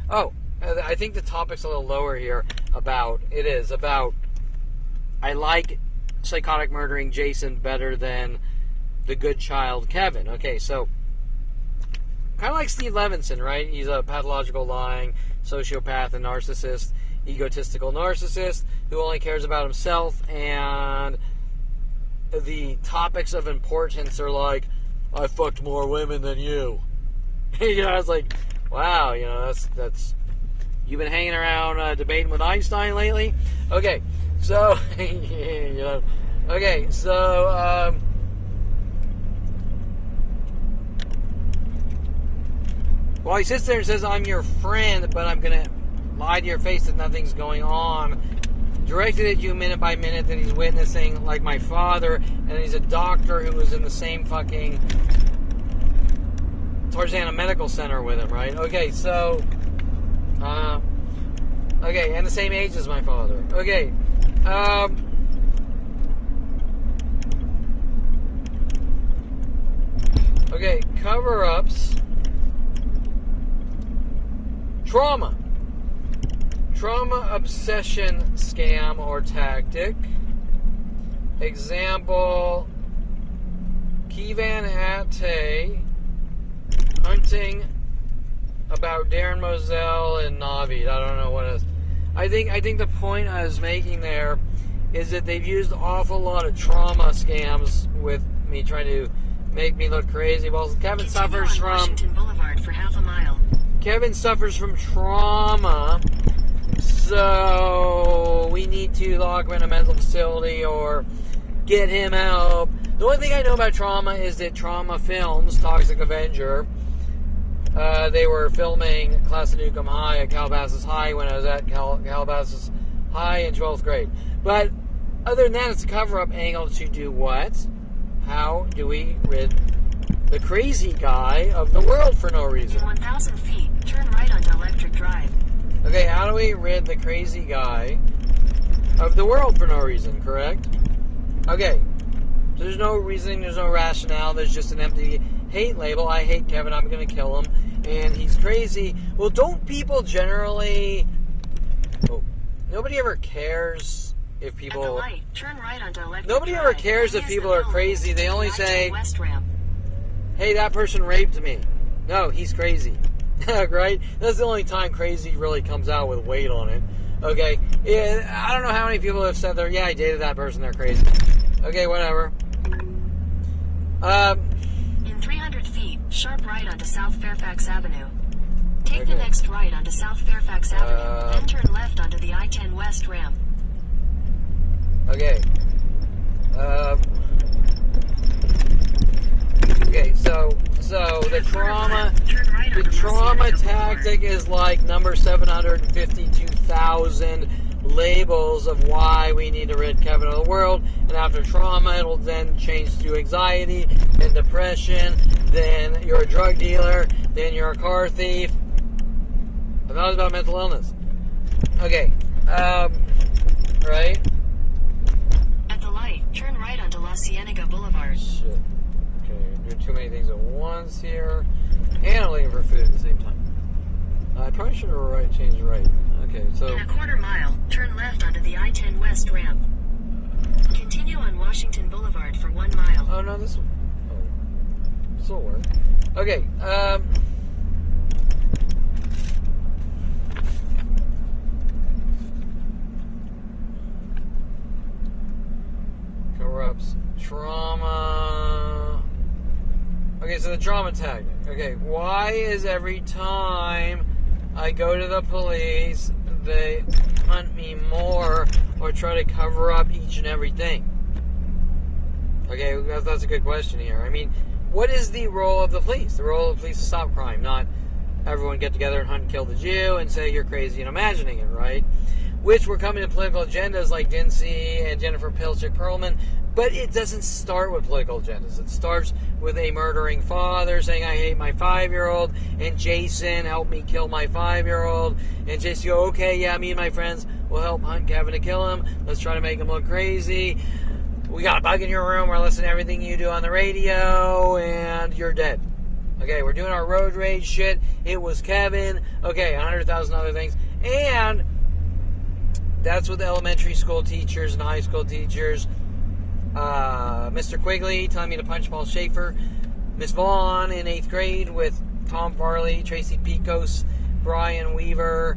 Oh, I think the topic's a little lower here about I like psychotic murdering Jason better than the good child Kevin. Okay, so kind of like Steve Levinson, right? He's a pathological lying sociopath and narcissist, egotistical narcissist who only cares about himself, and the topics of importance are like, I fucked more women than you. You know, it's like, wow, you know, that's you've been hanging around debating with Einstein lately? Okay, so you know, okay, so well, he sits there and says, I'm your friend, but I'm going to lie to your face that nothing's going on. Directed at you minute by minute that he's witnessing, like my father, and he's a doctor who was in the same fucking Tarzana Medical Center with him, right? Okay, so, okay, and the same age as my father. Okay, okay, cover-ups. Trauma obsession scam or tactic. Example, Kivan Ate hunting about Darren Moselle and Navid. I don't know what else. I think the point I was making there is that they've used an awful lot of trauma scams with me trying to make me look crazy. Well, Kevin suffers from Washington Boulevard for half a mile. Kevin suffers from trauma, so we need to lock him in a mental facility or get him help. The only thing I know about Trauma is that Trauma Films, Toxic Avenger, they were filming Class of Newcomb High at Calabasas High when I was at Calabasas High in 12th grade. But other than that, it's a cover-up angle to do what? How do we rid the crazy guy of the world for no reason? In 1,000 feet, turn right onto Electric Drive. Okay, how do we rid the crazy guy of the world for no reason, correct? Okay, so there's no reasoning, there's no rationale, there's just an empty hate label. I hate Kevin, I'm going to kill him, and he's crazy. Well, don't people generally... Oh, nobody ever cares if people... At the light, turn right onto Electric Nobody Drive. ever cares if people are crazy. They only say, hey, that person raped me. No, he's crazy. Right? That's the only time crazy really comes out with weight on it. Okay? I don't know how many people have said, yeah, I dated that person, they're crazy. Okay, whatever. In 300 feet, sharp right onto South Fairfax Avenue. Take the next right onto South Fairfax Avenue, then turn left onto the I-10 West ramp. Okay. Okay, so the trauma tactic is like number 752,000 labels of why we need to rid Kevin of the world, and after trauma it'll then change to anxiety, then depression, then you're a drug dealer, then you're a car thief. I thought it was about mental illness. Okay, right? At the light, turn right onto La Cienega Boulevard. Shit. Okay, doing too many things at once here. And I'm looking for food at the same time. I probably should have changed right. Okay, so... In a quarter mile, turn left onto the I-10 West ramp. Continue on Washington Boulevard for 1 mile. Oh, no, this will... Oh, this will work. Okay, corrupts trauma... Okay, so the trauma tactic. Okay, why is every time I go to the police, they hunt me more or try to cover up each and everything? Okay, that's a good question here. I mean, what is the role of the police? The role of the police is to stop crime, not everyone get together and hunt and kill the Jew and say you're crazy and imagining it, right? Which we're coming to political agendas like Dincy and Jennifer Pilchick Perelman, but it doesn't start with political agendas. It starts with a murdering father saying, I hate my 5-year-old, and Jason, help me kill my 5-year-old, and Jason go, okay, yeah, me and my friends will help hunt Kevin to kill him. Let's try to make him look crazy. We got a bug in your room. We're listening to everything you do on the radio, and you're dead. Okay, we're doing our road rage shit. It was Kevin. Okay, 100,000 other things. And that's what the elementary school teachers and high school teachers... Mr. Quigley telling me to punch Paul Schaefer, Miss Vaughn in 8th grade with Tom Farley, Tracy Picos, Brian Weaver,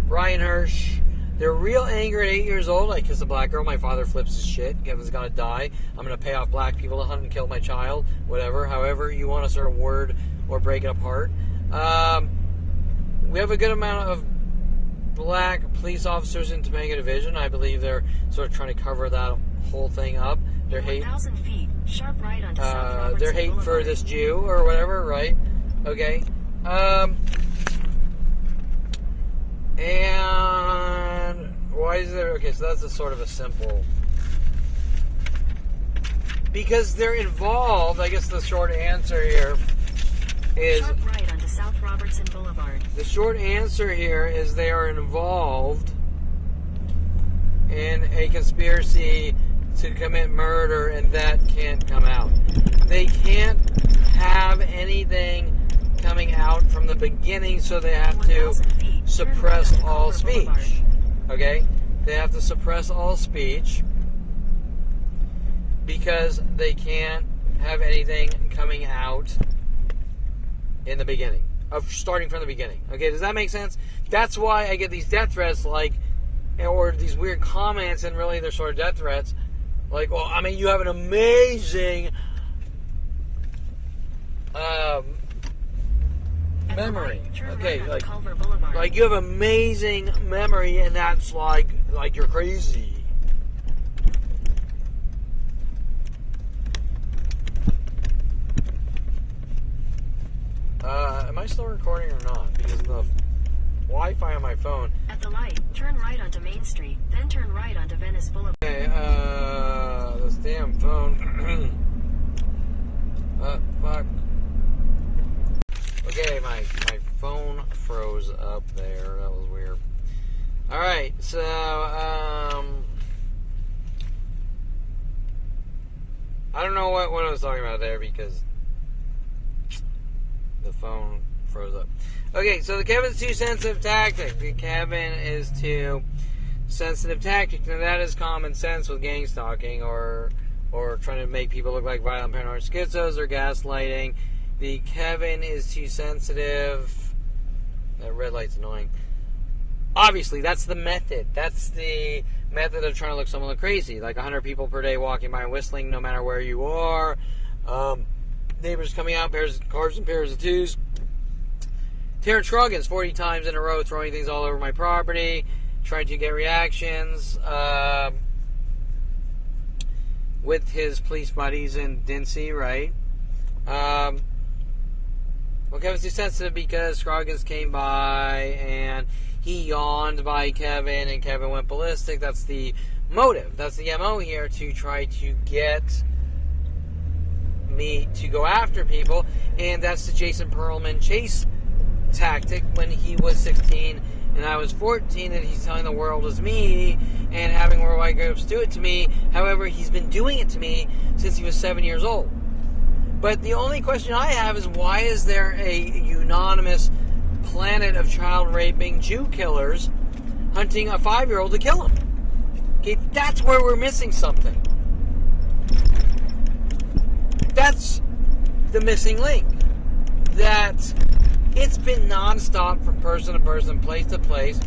Brian Hirsch. They're real angry at 8 years old. I kiss a black girl, my father flips his shit, Kevin's gotta die, I'm gonna pay off black people to hunt and kill my child, whatever, however you want to sort of word or break it apart. We have a good amount of black police officers in Temecula Division. I believe they're sort of trying to cover that whole thing up. Their hate, 1,000 feet, sharp right onto South Robertson their hate Boulevard. for this Jew or whatever, right? Okay. And why is there? Okay, so that's a sort of a simple. Because they're involved. I guess the short answer here is. Sharp right onto South Robertson Boulevard. The short answer here is they are involved in a conspiracy to commit murder, and that can't come out. They can't have anything coming out from the beginning, so they have to suppress all speech. Okay? They have to suppress all speech because they can't have anything coming out in the beginning, of starting from the beginning. Okay, does that make sense? That's why I get these death threats, like, or these weird comments, and really they're sort of death threats. Like, well, I mean, you have an amazing memory. Okay, like you have amazing memory, and that's like you're crazy. Am I still recording or not? Because the Wi-Fi on my phone. At the light, turn right onto Main Street, then turn right onto Venice Boulevard. Okay, this damn phone. Fuck. Okay, my phone froze up there. That was weird. Alright, so, I don't know what I was talking about there because the phone froze up. Okay, so the Kevin's too sensitive tactic. The Kevin is too sensitive tactic. Now that is common sense with gang stalking or trying to make people look like violent paranoid schizos or gaslighting. The Kevin is too sensitive. That red light's annoying. Obviously, that's the method. That's the method of trying to look someone look crazy. Like 100 people per day walking by and whistling no matter where you are. Neighbors coming out in pairs of cars and pairs of twos. Terrence Scroggins 40 times in a row throwing things all over my property. Trying to get reactions. With his police buddies in Dincy, right? Well, Kevin's too sensitive because Scroggins came by and he yawned by Kevin and Kevin went ballistic. That's the motive. That's the MO here, to try to get me to go after people. And that's the Jason Perelman chase tactic when he was 16 and I was 14, and he's telling the world is me and having worldwide groups do it to me. However, he's been doing it to me since he was 7 years old. But the only question I have is, why is there a unanimous planet of child raping Jew killers hunting a 5-year-old to kill him? Okay, that's where we're missing something. That's the missing link. That it's been nonstop from person to person, place to place,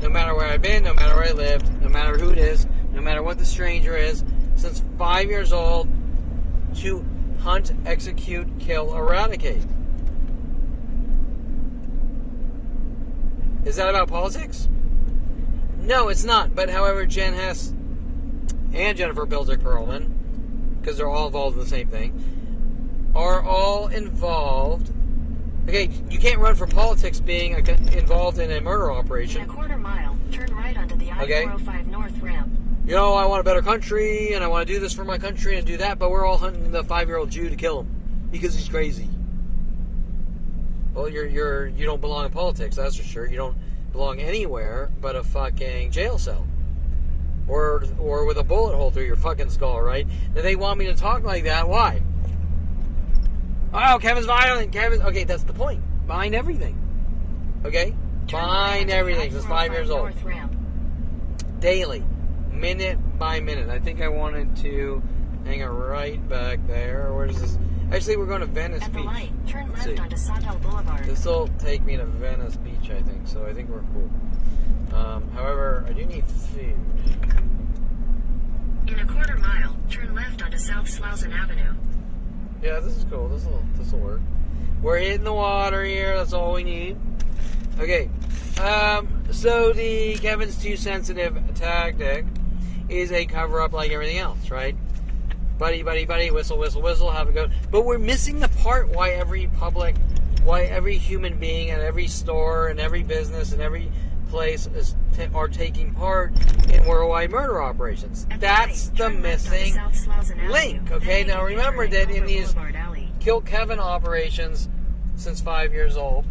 no matter where I've been, no matter where I lived, no matter who it is, no matter what the stranger is, since 5 years old, to hunt, execute, kill, eradicate. Is that about politics? No, it's not. But however, Jen Hess and Jennifer Pilchick Perelman, because they're all involved in the same thing, are all involved. Okay, you can't run for politics being involved in a murder operation. In a quarter mile, turn right onto the I-405 North ramp. You know, I want a better country, and I want to do this for my country and do that, but we're all hunting the 5-year-old Jew to kill him because he's crazy. Well, you don't belong in politics, that's for sure. You don't belong anywhere but a fucking jail cell. Or with a bullet hole through your fucking skull, right? Now they want me to talk like that. Why? Oh, Kevin's violent. Okay, that's the point. Behind everything. Okay? Behind everything. Since 5 years old. Daily. Minute by minute. I think I wanted to hang it right back there. Where's this? Actually, we're going to Venice Beach. Light, turn left onto Sawtell Boulevard. This will take me to Venice Beach, I think. So I think we're cool. However, I do need food. In a quarter mile, turn left onto South Slauson Avenue. Yeah, this is cool. This will work. We're hitting the water here. That's all we need. Okay. So the Kevin's too sensitive tactic is a cover-up like everything else, right? Buddy, buddy, buddy, whistle, whistle, whistle, have a go. But we're missing the part why every human being and every store and every business and every place are taking part in worldwide murder operations. That's the missing link. Okay, now remember that in these Kill Kevin operations since 5 years old,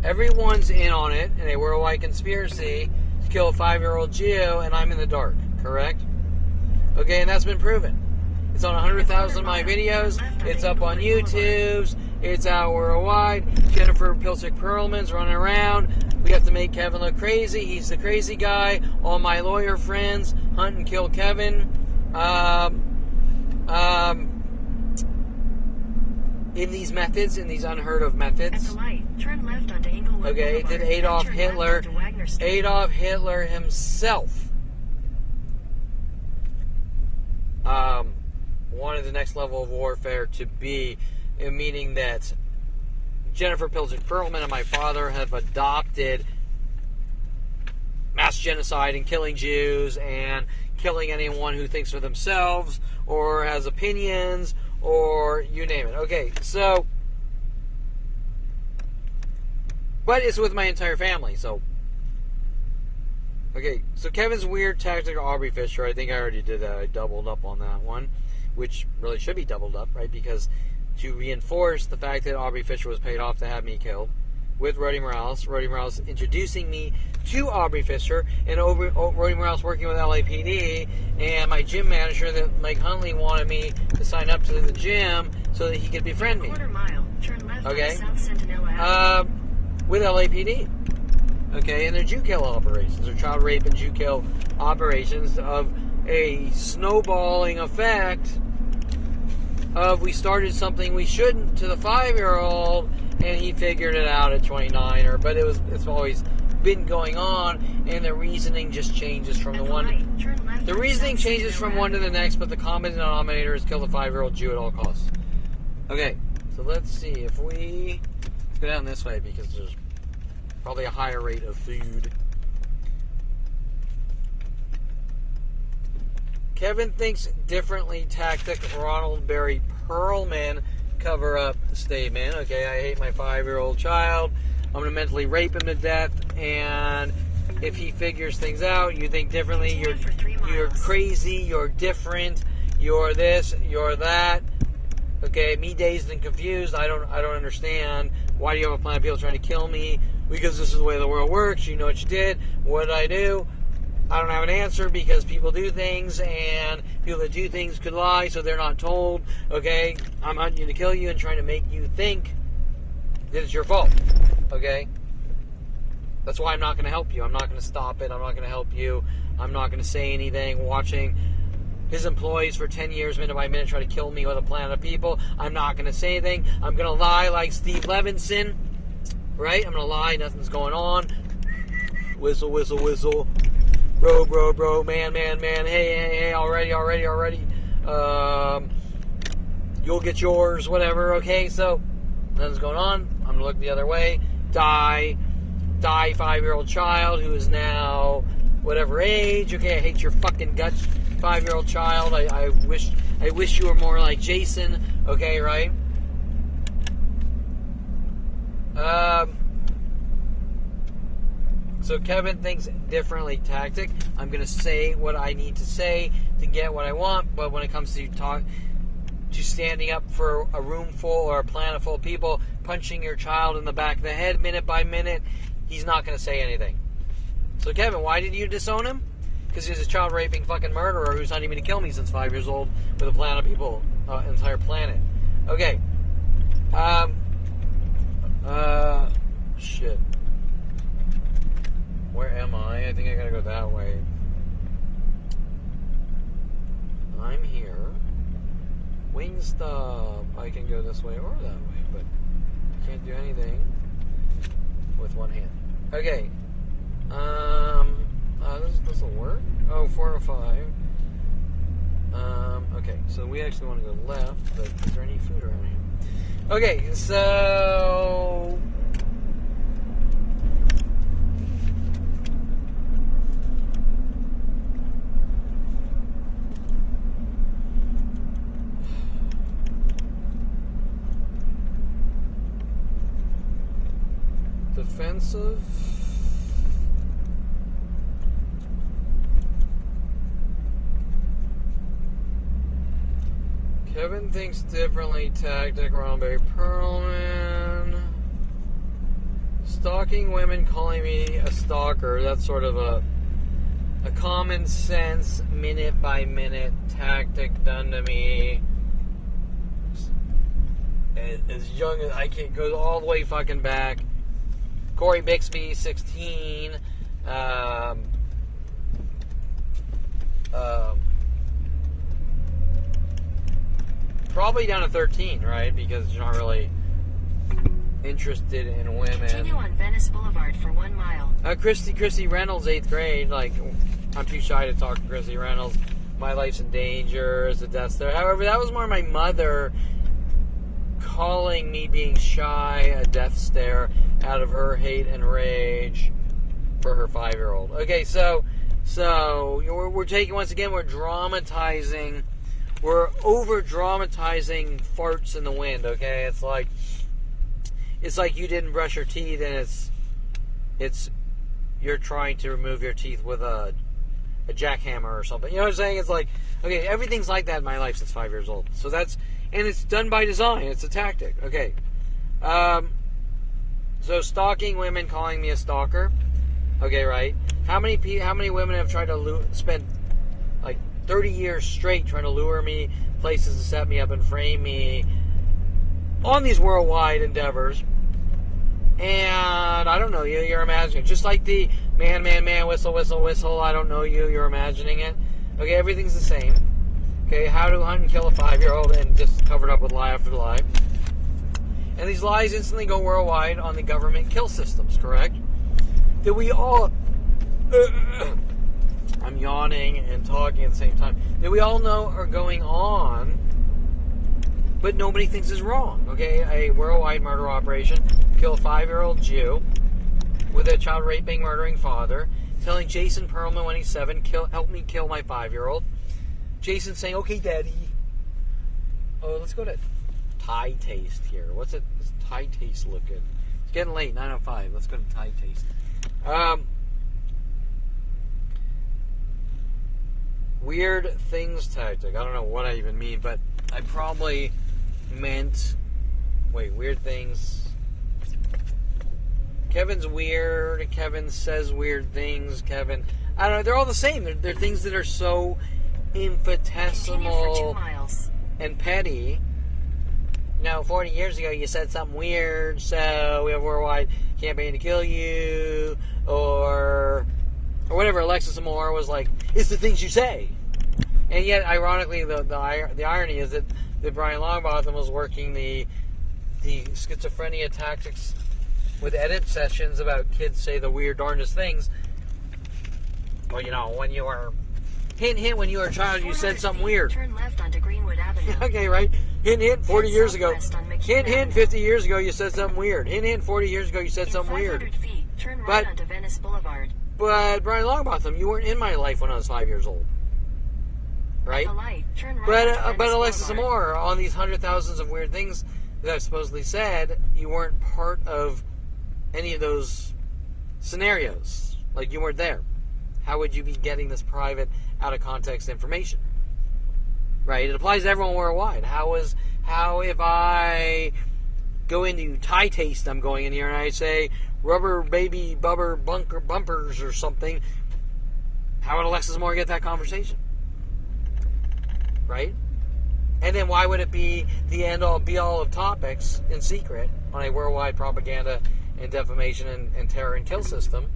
everyone's in on it in a worldwide conspiracy to kill a 5-year-old Jew, and I'm in the dark, correct? Okay, and that's been proven. It's on 100,000 of my videos. It's up on YouTube's. It's out worldwide. Jennifer Pilchick Perelman's running around. We have to make Kevin look crazy. He's the crazy guy. All my lawyer friends hunt and kill in these methods, in these unheard of At methods. the light, turn left onto Inglewood Okay, Boulevard, did Adolf then turn left Hitler, onto Wagner Street. Adolf Hitler himself wanted the next level of warfare to be, meaning that Jennifer Pilchick Perelman and my father have adopted mass genocide and killing Jews and killing anyone who thinks for themselves or has opinions or you name it. Okay, so, but it's with my entire family, so. Okay, so Kevin's weird tactic of Aubrey Fisher, I think I already did that. I doubled up on that one, which really should be doubled up, right? Because to reinforce the fact that Aubrey Fisher was paid off to have me killed with Rody Morales introducing me to Aubrey Fisher, and Rody Morales working with LAPD, and my gym manager that Mike Huntley wanted me to sign up to the gym so that he could befriend me. Quarter mile, turn left Okay. onto South Centinela Avenue. With LAPD. Okay, and their Jew kill operations, their child rape and Jew kill operations of a snowballing effect of we started something we shouldn't to the 5-year-old, and he figured it out at 29, but it's always been going on, and the reasoning just changes from the one. Right, turn left The onto reasoning South changes from Centinela one to the next, but the common denominator is kill the 5-year-old Jew at all costs. Okay, so let's see if we let's go down this way because there's probably a higher rate of food. Kevin thinks differently tactic Ronald Barry Perelman cover-up statement. Okay, I hate my 5-year-old child. I'm going to mentally rape him to death, and if he figures things out, you think differently. Continue for 3 miles. You're crazy, you're different, you're this, you're that. Okay, me dazed and confused. I don't understand. Why do you have a plan of people trying to kill me? Because this is the way the world works. You know what you did. What did I do? I don't have an answer because people do things, and people that do things could lie, so they're not told. Okay, I'm hunting you to kill you and trying to make you think that it's your fault. Okay? That's why I'm not going to help you. I'm not going to stop it. I'm not going to help you. I'm not going to say anything. Watching his employees for 10 years, minute by minute, try to kill me with a plan of people. I'm not going to say anything. I'm going to lie like Steve Levinson. Right? I'm going to lie. Nothing's going on. Whistle, whistle, whistle. Bro. Man. Hey. Already. You'll get yours. Whatever. Okay, so nothing's going on. I'm going to look the other way. Die 5-year-old child who is now whatever age. Okay, I hate your fucking guts, 5-year-old child. I wish you were more like Jason. Okay, right? So Kevin thinks differently tactic. I'm going to say what I need to say to get what I want, but when it comes to standing up for a room full or a planet full of people, punching your child in the back of the head minute by minute, he's not going to say anything. So Kevin, why did you disown him? Because he's a child raping fucking murderer who's hunting me to kill me since 5 years old with a plan of people, entire planet. Okay. Shit. Where am I? I think I gotta go that way. I'm here. Wingstop. I can go this way or that way, but can't do anything with one hand. Okay. This will work. Oh, 405. Okay, so we actually want to go left, but is there any food around here? Okay, so defensive. Kevin thinks differently tactic Ronald Barry Perelman. Stalking women, calling me a stalker. That's sort of a common sense minute by minute tactic done to me as young as I can. Goes all the way fucking back. Corey Bixby, 16. Probably down to 13, right? Because you're not really interested in women. Continue on Venice Boulevard for 1 mile. Christy Reynolds, 8th grade. Like, I'm too shy to talk to Christy Reynolds. My life's in danger. Is a death stare. However, that was more my mother calling me being shy a death stare out of her hate and rage for her 5-year-old. Okay, so we're taking, once again, we're dramatizing, we're over dramatizing farts in the wind. Okay, it's like you didn't brush your teeth, and it's you're trying to remove your teeth with a jackhammer or something. You know what I'm saying? It's like, okay, everything's like that in my life since 5 years old. So that's, and it's done by design. It's a tactic. Okay. So stalking women, calling me a stalker. Okay, right. How many women have tried to spend like 30 years straight trying to lure me places to set me up and frame me on these worldwide endeavors? And I don't know you, you're imagining. Just like the man, whistle, whistle, whistle, I don't know you, you're imagining it. Okay, everything's the same. Okay, how to hunt and kill a 5-year-old, and just covered up with lie after lie. And these lies instantly go worldwide on the government kill systems, correct? That we all... I'm yawning and talking at the same time. That we all know are going on, but nobody thinks is wrong. Okay, a worldwide murder operation, kill a 5-year-old Jew with a child raping, murdering father, telling Jason Perelman when he's 7, help me kill my 5-year-old. Jason saying, okay, Daddy. Oh, let's go to Thai Taste here. What's it? Does Thai Taste look good? It's getting late, 9:05. Let's go to Thai Taste. Weird things tactic. I don't know what I even mean, but I probably meant... Wait, weird things. Kevin's weird. Kevin says weird things. Kevin... I don't know. They're all the same. They're things that are so infinitesimal and petty. Now, 40 years ago, you said something weird, so we have a worldwide campaign to kill you, or whatever. Alexis Moore was like, it's the things you say. And yet, ironically, the irony is that Brian Longbottom was working the schizophrenia tactics with edit sessions about kids say the weird, darndest things. Well, you know, when you were... Hint, when you were a child, you said something weird. Turn left onto Greenwood Avenue. Okay, right? Hint, 40 years ago. Hint, 50 years ago, you said something weird. Hint, 40 years ago, you said something weird. 500 feet, turn right onto Venice Boulevard. But, Brian Longbottom, you weren't in my life when I was 5 years old. Right? At the light, turn right But Alexis Moore, on these 100,000s of weird things that I've supposedly said, you weren't part of any of those scenarios. Like, you weren't there. How would you be getting this private, out-of-context information? Right? It applies to everyone worldwide. How if I go into Thai Taste, I'm going in here, and I say, rubber baby bubber bumpers or something, how would Alexis Moore get that conversation? Right? And then why would it be the end-all, be-all of topics in secret on a worldwide propaganda and defamation and terror and kill system?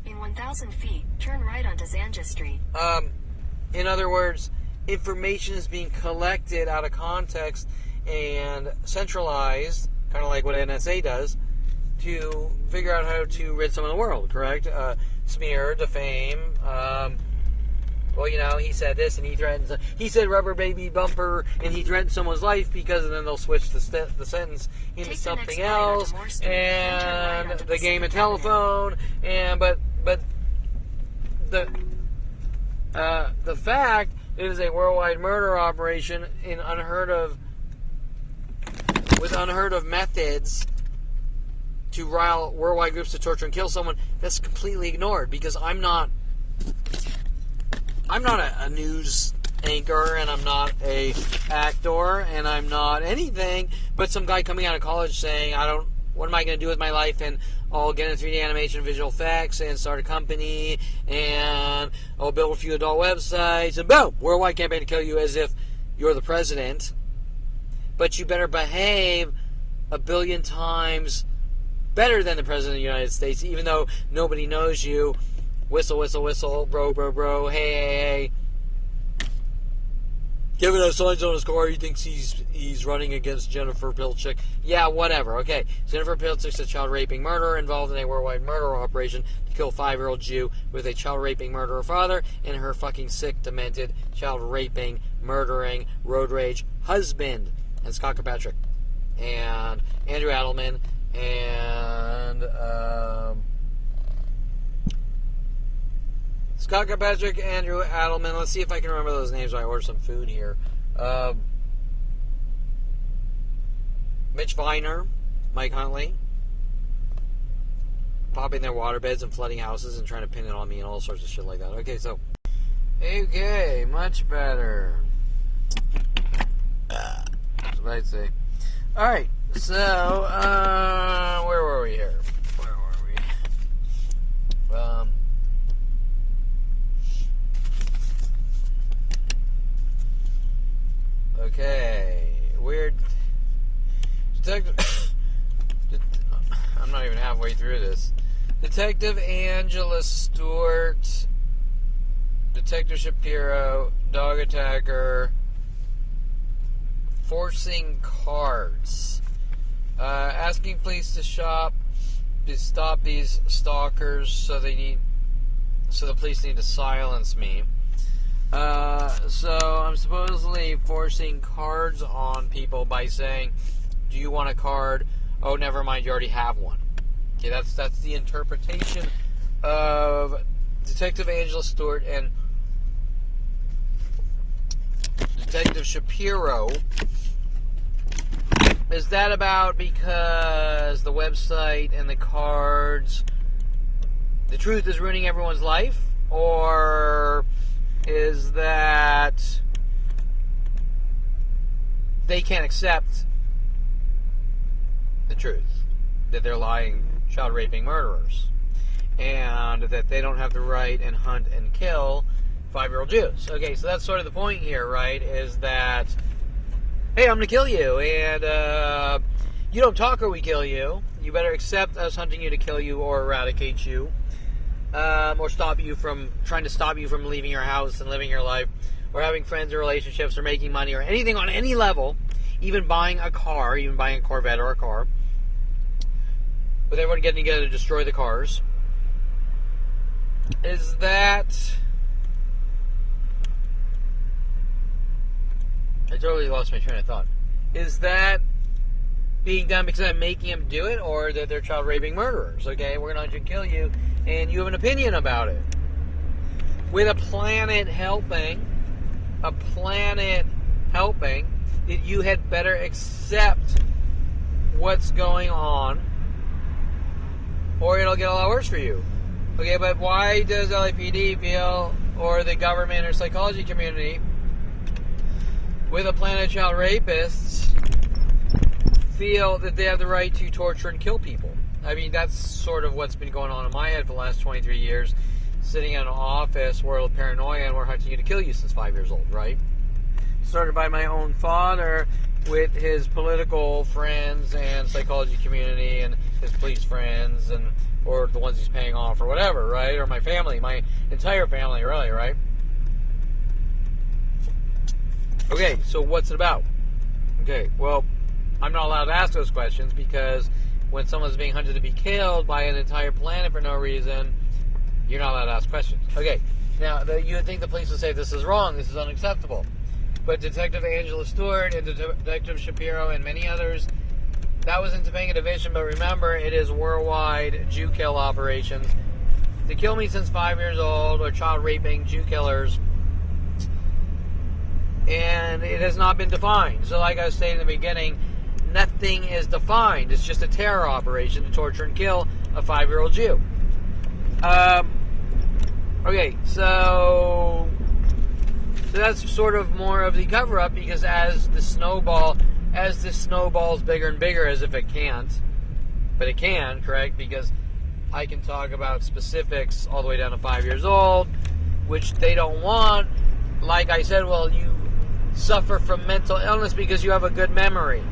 In 1,000 feet, turn right onto Zanja Street. In other words, information is being collected out of context and centralized, kind of like what NSA does, to figure out how to rid someone of the world, correct? Smear, defame. Well, you know, he said this and he threatens... He said rubber baby bumper and he threatened someone's life because, and then they'll switch the sentence into something else, and the game of telephone, and but the fact it is a worldwide murder operation with unheard of methods to rile worldwide groups to torture and kill someone, that's completely ignored, because I'm not a news anchor, and I'm not a actor, and I'm not anything but some guy coming out of college saying, what am I going to do with my life, and I'll get into 3D animation, visual effects, and start a company, and I'll build a few adult websites, and boom, worldwide campaign to kill you, as if you're the president. But you better behave 1 billion times better than the president of the United States, even though nobody knows you. Whistle, whistle, whistle, bro, bro, bro, hey, hey, hey. Kevin has signs on his car. He thinks he's running against Jennifer Pilchick. Yeah, whatever. Okay, Jennifer Pilchick's a child raping murderer involved in a worldwide murder operation to kill a 5-year-old Jew with a child raping murderer father and her fucking sick, demented, child raping, murdering, road rage husband. And Scott Kirkpatrick and Andrew Adelman and Scott Kirkpatrick, Andrew Adelman. Let's see if I can remember those names while I order some food here. Mitch Viner, Mike Huntley, popping their waterbeds and flooding houses and trying to pin it on me and all sorts of shit like that. Okay, so, okay, much better. That's what I'd say. Alright, so, where were we here? Where were we? Okay, weird. Detective. I'm not even halfway through this. Detective Angela Stewart, Detective Shapiro, dog attacker, forcing cards, asking police to stop these stalkers, so the police need to silence me. So I'm supposedly forcing cards on people by saying, do you want a card? Oh, never mind, you already have one. Okay, that's the interpretation of Detective Angela Stewart and Detective Shapiro. Is that about because the website and the cards, the truth is ruining everyone's life? Or is that they can't accept the truth, that they're lying, child raping murderers, and that they don't have the right and hunt and kill 5-year-old Jews? Okay, so that's sort of the point here, right? Is that, hey, I'm going to kill you, and you don't talk or we kill you. You better accept us hunting you to kill you or eradicate you, or stop you from leaving your house and living your life, or having friends or relationships, or making money, or anything on any level, even buying a car, even buying a Corvette or a car, with everyone getting together to destroy the cars. Is that... I totally lost my train of thought. Is that being done because I'm making them do it, or that they're child raping murderers? Okay, we're going to kill you, and you have an opinion about it. With a planet helping, that you had better accept what's going on, or it'll get a lot worse for you. Okay, but why does LAPD feel, or the government or psychology community, with a planet of child rapists, feel that they have the right to torture and kill people? I mean, that's sort of what's been going on in my head for the last 23 years, sitting in an office, world of paranoia, and we're hunting you to kill you since 5 years old, right? Started by my own father with his political friends and psychology community and his police friends, and or the ones he's paying off or whatever, right? Or my family, my entire family, really, right? Okay, so what's it about? Okay, well, I'm not allowed to ask those questions because when someone's being hunted to be killed by an entire planet for no reason, you're not allowed to ask questions. Okay, now, you would think the police would say this is wrong, this is unacceptable. But Detective Angela Stewart and Detective Shapiro and many others, that was in Topanga Division, but remember, it is worldwide Jew kill operations. To kill me since 5 years old, or child raping Jew killers, and it has not been defined. So like I was saying in the beginning, nothing is defined. It's just a terror operation to torture and kill a 5-year-old Jew. Okay, so that's sort of more of the cover-up, because as this snowball's bigger and bigger, as if it can't, but it can, correct? Because I can talk about specifics all the way down to 5 years old, which they don't want. Like I said, well, you suffer from mental illness because you have a good memory.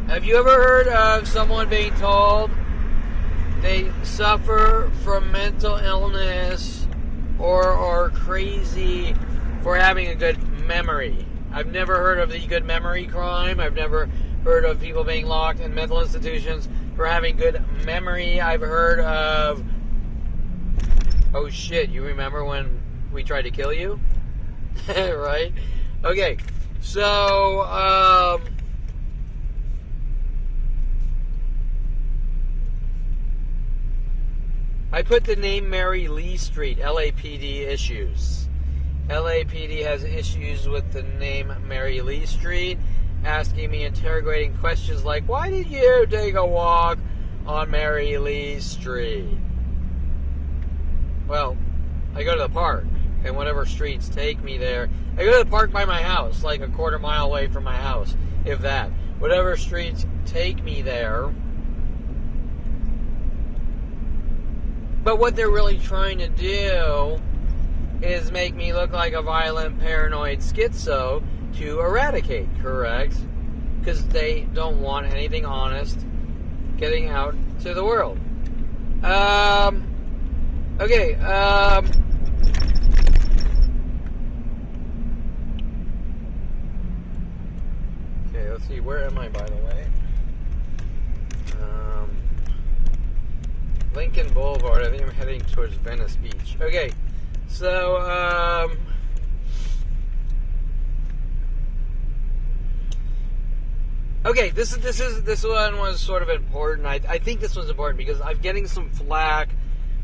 Have you ever heard of someone being told they suffer from mental illness or are crazy for having a good memory. I've never heard of the good memory crime. I've never heard of people being locked in mental institutions for having good memory. I've heard of, oh shit, you remember when we tried to kill you? Right? Okay, so, I put the name Mary Lee Street, LAPD issues. LAPD has issues with the name Mary Lee Street, asking me interrogating questions like, why did you take a walk on Mary Lee Street? Well, I go to the park, and whatever streets take me there, I go to the park by my house, like a quarter mile away from my house, if that. Whatever streets take me there. But what they're really trying to do is make me look like a violent paranoid schizo to eradicate, correct? Because they don't want anything honest getting out to the world. Okay, okay, let's see, where am I, by the way? Lincoln Boulevard, I think I'm heading towards Venice Beach. Okay, so, okay, this one was sort of important. I think this was important because I'm getting some flack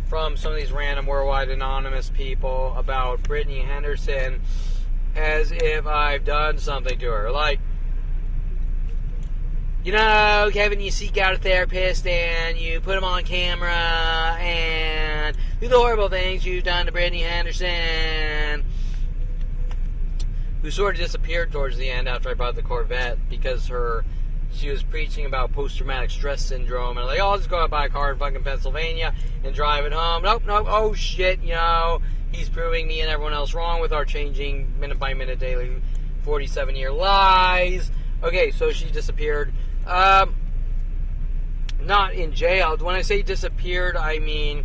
from some of these random worldwide anonymous people about Brittany Henderson as if I've done something to her. Like, you know, Kevin, you seek out a therapist and you put him on camera and do the horrible things you've done to Brittany Henderson, who sort of disappeared towards the end after I bought the Corvette because she was preaching about post-traumatic stress syndrome and like, oh, I'll just go out and buy a car in fucking Pennsylvania and drive it home. Nope, oh shit, you know, he's proving me and everyone else wrong with our changing minute by minute daily 47-year lies. Okay, so she disappeared. Not in jail. When I say disappeared, I mean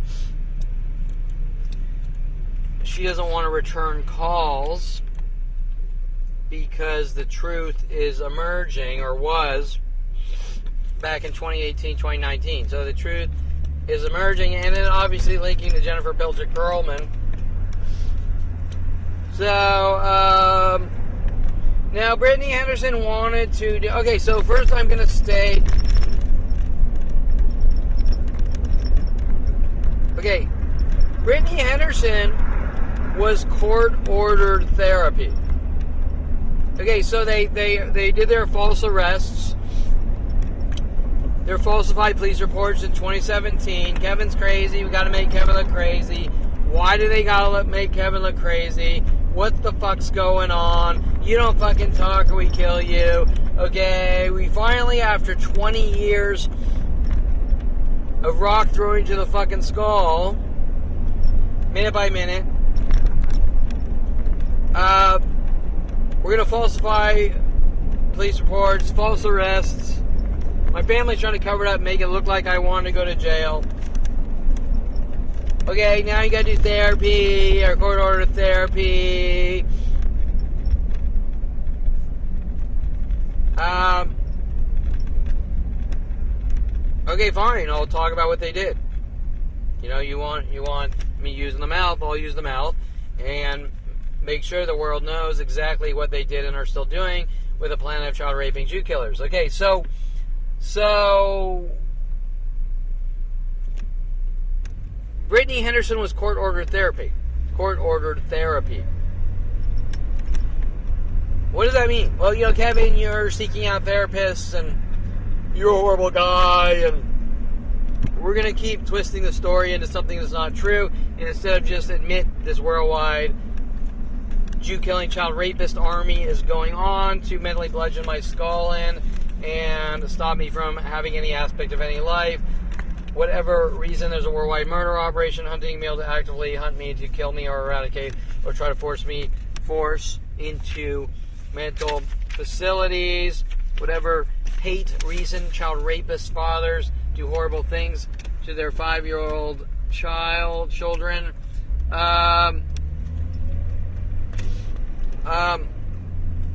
she doesn't want to return calls because the truth is emerging, or was, back in 2018, 2019. So the truth is emerging, and then obviously linking to Jennifer Pilchick Perelman. So, now Brittany Henderson wanted to do... Okay, so first I'm going to state... Okay, Brittany Henderson was court-ordered therapy. Okay, so they did their false arrests, their falsified police reports in 2017. Kevin's crazy. We got to make Kevin look crazy. Why do they got to make Kevin look crazy? What the fuck's going on? You don't fucking talk or we kill you. Okay, we finally, after 20 years of rock throwing to the fucking skull, minute by minute, we're going to falsify police reports, false arrests. My family's trying to cover it up, make it look like I want to go to jail. Okay, now you got to do therapy, or court-ordered therapy. Okay, fine. I'll talk about what they did. You know, you want me using the mouth, I'll use the mouth. And make sure the world knows exactly what they did and are still doing with a plan of child raping Jew killers. Okay, so Brittany Henderson was court-ordered therapy. Court-ordered therapy. What does that mean? Well, you know, Kevin, you're seeking out therapists and you're a horrible guy and we're going to keep twisting the story into something that's not true, and instead of just admit this worldwide Jew-killing child rapist army is going on to mentally bludgeon my skull in and stop me from having any aspect of any life. Whatever reason, there's a worldwide murder operation hunting me to actively hunt me, to kill me or eradicate, or try to force into mental facilities. Whatever hate reason, child rapists, fathers do horrible things to their 5-year-old children.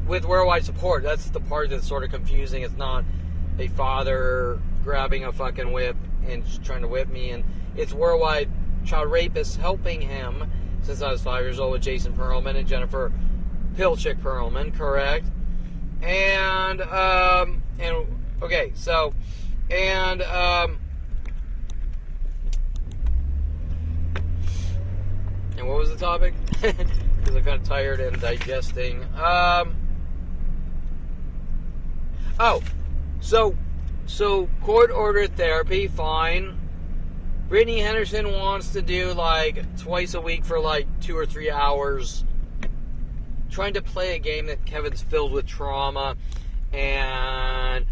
With worldwide support. That's the part that's sort of confusing. It's not a father grabbing a fucking whip and trying to whip me, and it's worldwide child rapists helping him since I was 5 years old with Jason Perelman and Jennifer Pilchick Perelman, correct? And what was the topic? Because I'm kind of tired and digesting. So court-ordered therapy, fine. Brittany Henderson wants to do, like, twice a week for, like, 2 or 3 hours, trying to play a game that Kevin's filled with trauma, and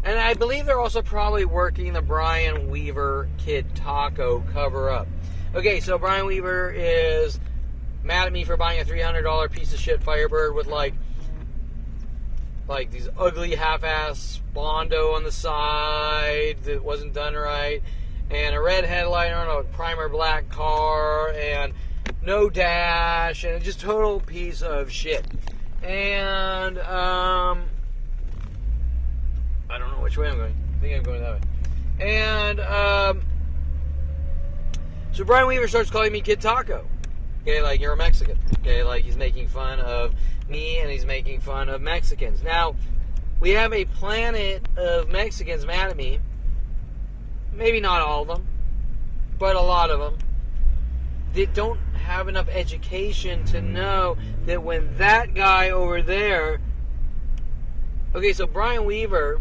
I believe they're also probably working the Brian Weaver Kid Taco cover-up. Okay, so Brian Weaver is mad at me for buying a $300 piece of shit Firebird with, like these ugly half-ass Bondo on the side that wasn't done right, and a red headlight on a primer black car, and no dash, and just total piece of shit. And I don't know which way I'm going. I think I'm going that way. And so Brian Weaver starts calling me Kid Taco. Okay, like, you're a Mexican. Okay, like, he's making fun of me, and he's making fun of Mexicans. Now, we have a planet of Mexicans mad at me. Maybe not all of them, but a lot of them. They don't have enough education to know that when that guy over there... Okay, so Brian Weaver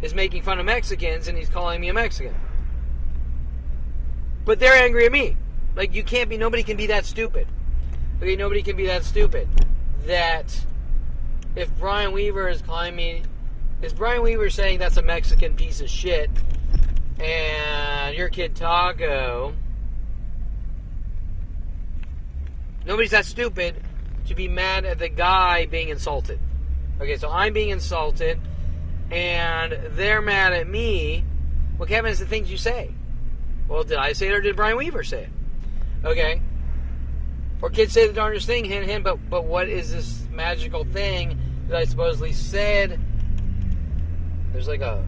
is making fun of Mexicans, and he's calling me a Mexican. But they're angry at me. Like, nobody can be that stupid. Okay, nobody can be that stupid. That if Brian Weaver is calling me... Is Brian Weaver saying that's a Mexican piece of shit, and your Kid Taco... Nobody's that stupid to be mad at the guy being insulted. Okay, so I'm being insulted, and they're mad at me. Well, Kevin, it's the things you say. Well, did I say it or did Brian Weaver say it? Okay. Or kids say the darndest thing, hint, hint, but what is this magical thing that I supposedly said? There's like a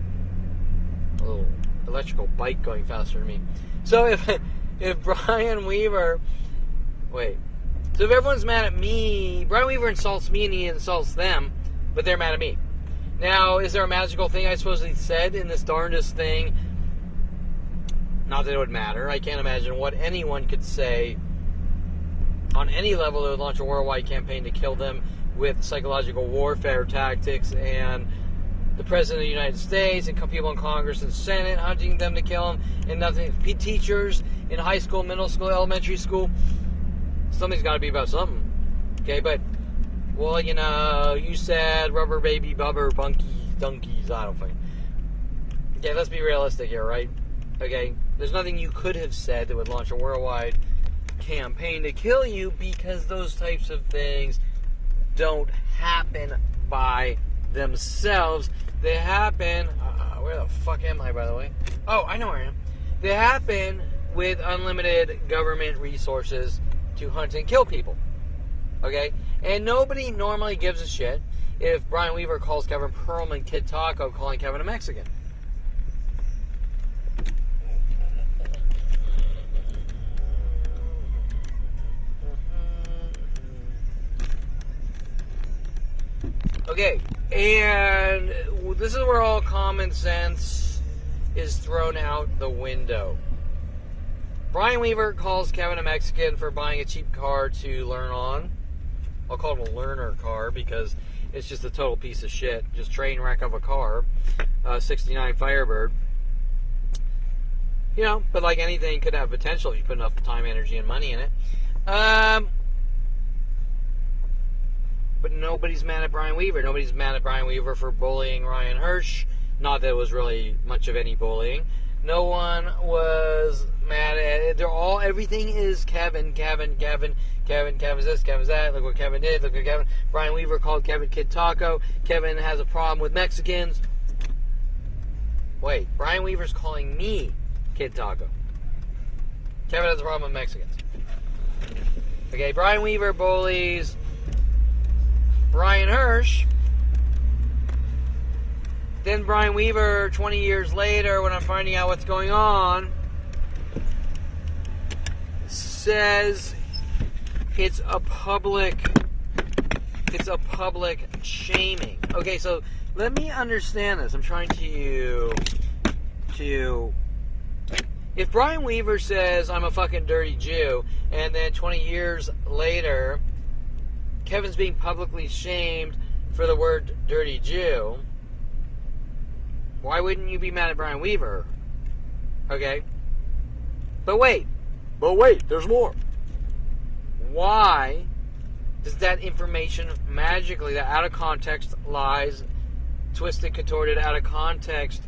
little electrical bike going faster than me. So if Brian Weaver... Wait. So if everyone's mad at me, Brian Weaver insults me and he insults them, but they're mad at me. Now, is there a magical thing I supposedly said in this darndest thing? Not that it would matter. I can't imagine what anyone could say on any level that would launch a worldwide campaign to kill them with psychological warfare tactics, and the President of the United States and people in Congress and Senate hunting them to kill them, and nothing. Teachers in high school, middle school, elementary school. Something's got to be about something. Okay, but, well, you know, you said rubber baby bubber bunkies, donkeys, I don't think. Okay, let's be realistic here, right? Okay, there's nothing you could have said that would launch a worldwide campaign to kill you, because those types of things don't happen by themselves. They happen... where the fuck am I, by the way? Oh, I know where I am. They happen with unlimited government resources to hunt and kill people. Okay? And nobody normally gives a shit if Brian Weaver calls Kevin Perelman Kid Taco, calling Kevin a Mexican. Okay, and this is where all common sense is thrown out the window. Brian Weaver calls Kevin a Mexican for buying a cheap car to learn on. I'll call it a learner car because it's just a total piece of shit. Just train wreck of a car. 69 Firebird. You know, but like anything could have potential if you put enough time, energy, and money in it. But nobody's mad at Brian Weaver. Nobody's mad at Brian Weaver for bullying Ryan Hirsch. Not that it was really much of any bullying. No one was mad at it. They're all... Everything is Kevin, Kevin's this, Kevin's that. Look what Kevin did. Look what Kevin... Brian Weaver called Kevin Kid Taco. Kevin has a problem with Mexicans. Wait, Brian Weaver's calling me Kid Taco. Kevin has a problem with Mexicans. Okay, Brian Weaver bullies Brian Hirsch. Then Brian Weaver, 20 years later, when I'm finding out what's going on, says it's a public shaming. Okay, so let me understand this. I'm trying to if Brian Weaver says I'm a fucking dirty Jew, and then 20 years later, Kevin's being publicly shamed for the word dirty Jew, why wouldn't you be mad at Brian Weaver? Okay? But wait, there's more. Why does that information magically, that out of context lies, twisted, contorted, out of context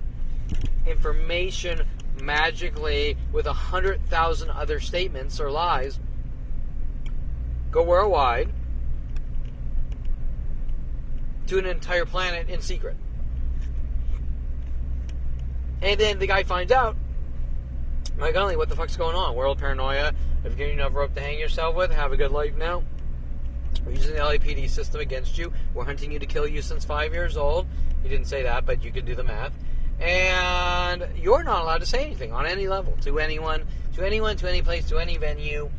information magically with 100,000 other statements or lies go worldwide to an entire planet in secret? And then the guy finds out, Mike Huntley, what the fuck's going on? World paranoia. I've given you enough rope to hang yourself with. Have a good life now. We're using the LAPD system against you. We're hunting you to kill you since 5 years old. He didn't say that, but you can do the math. And you're not allowed to say anything on any level to anyone, to any place, to any venue.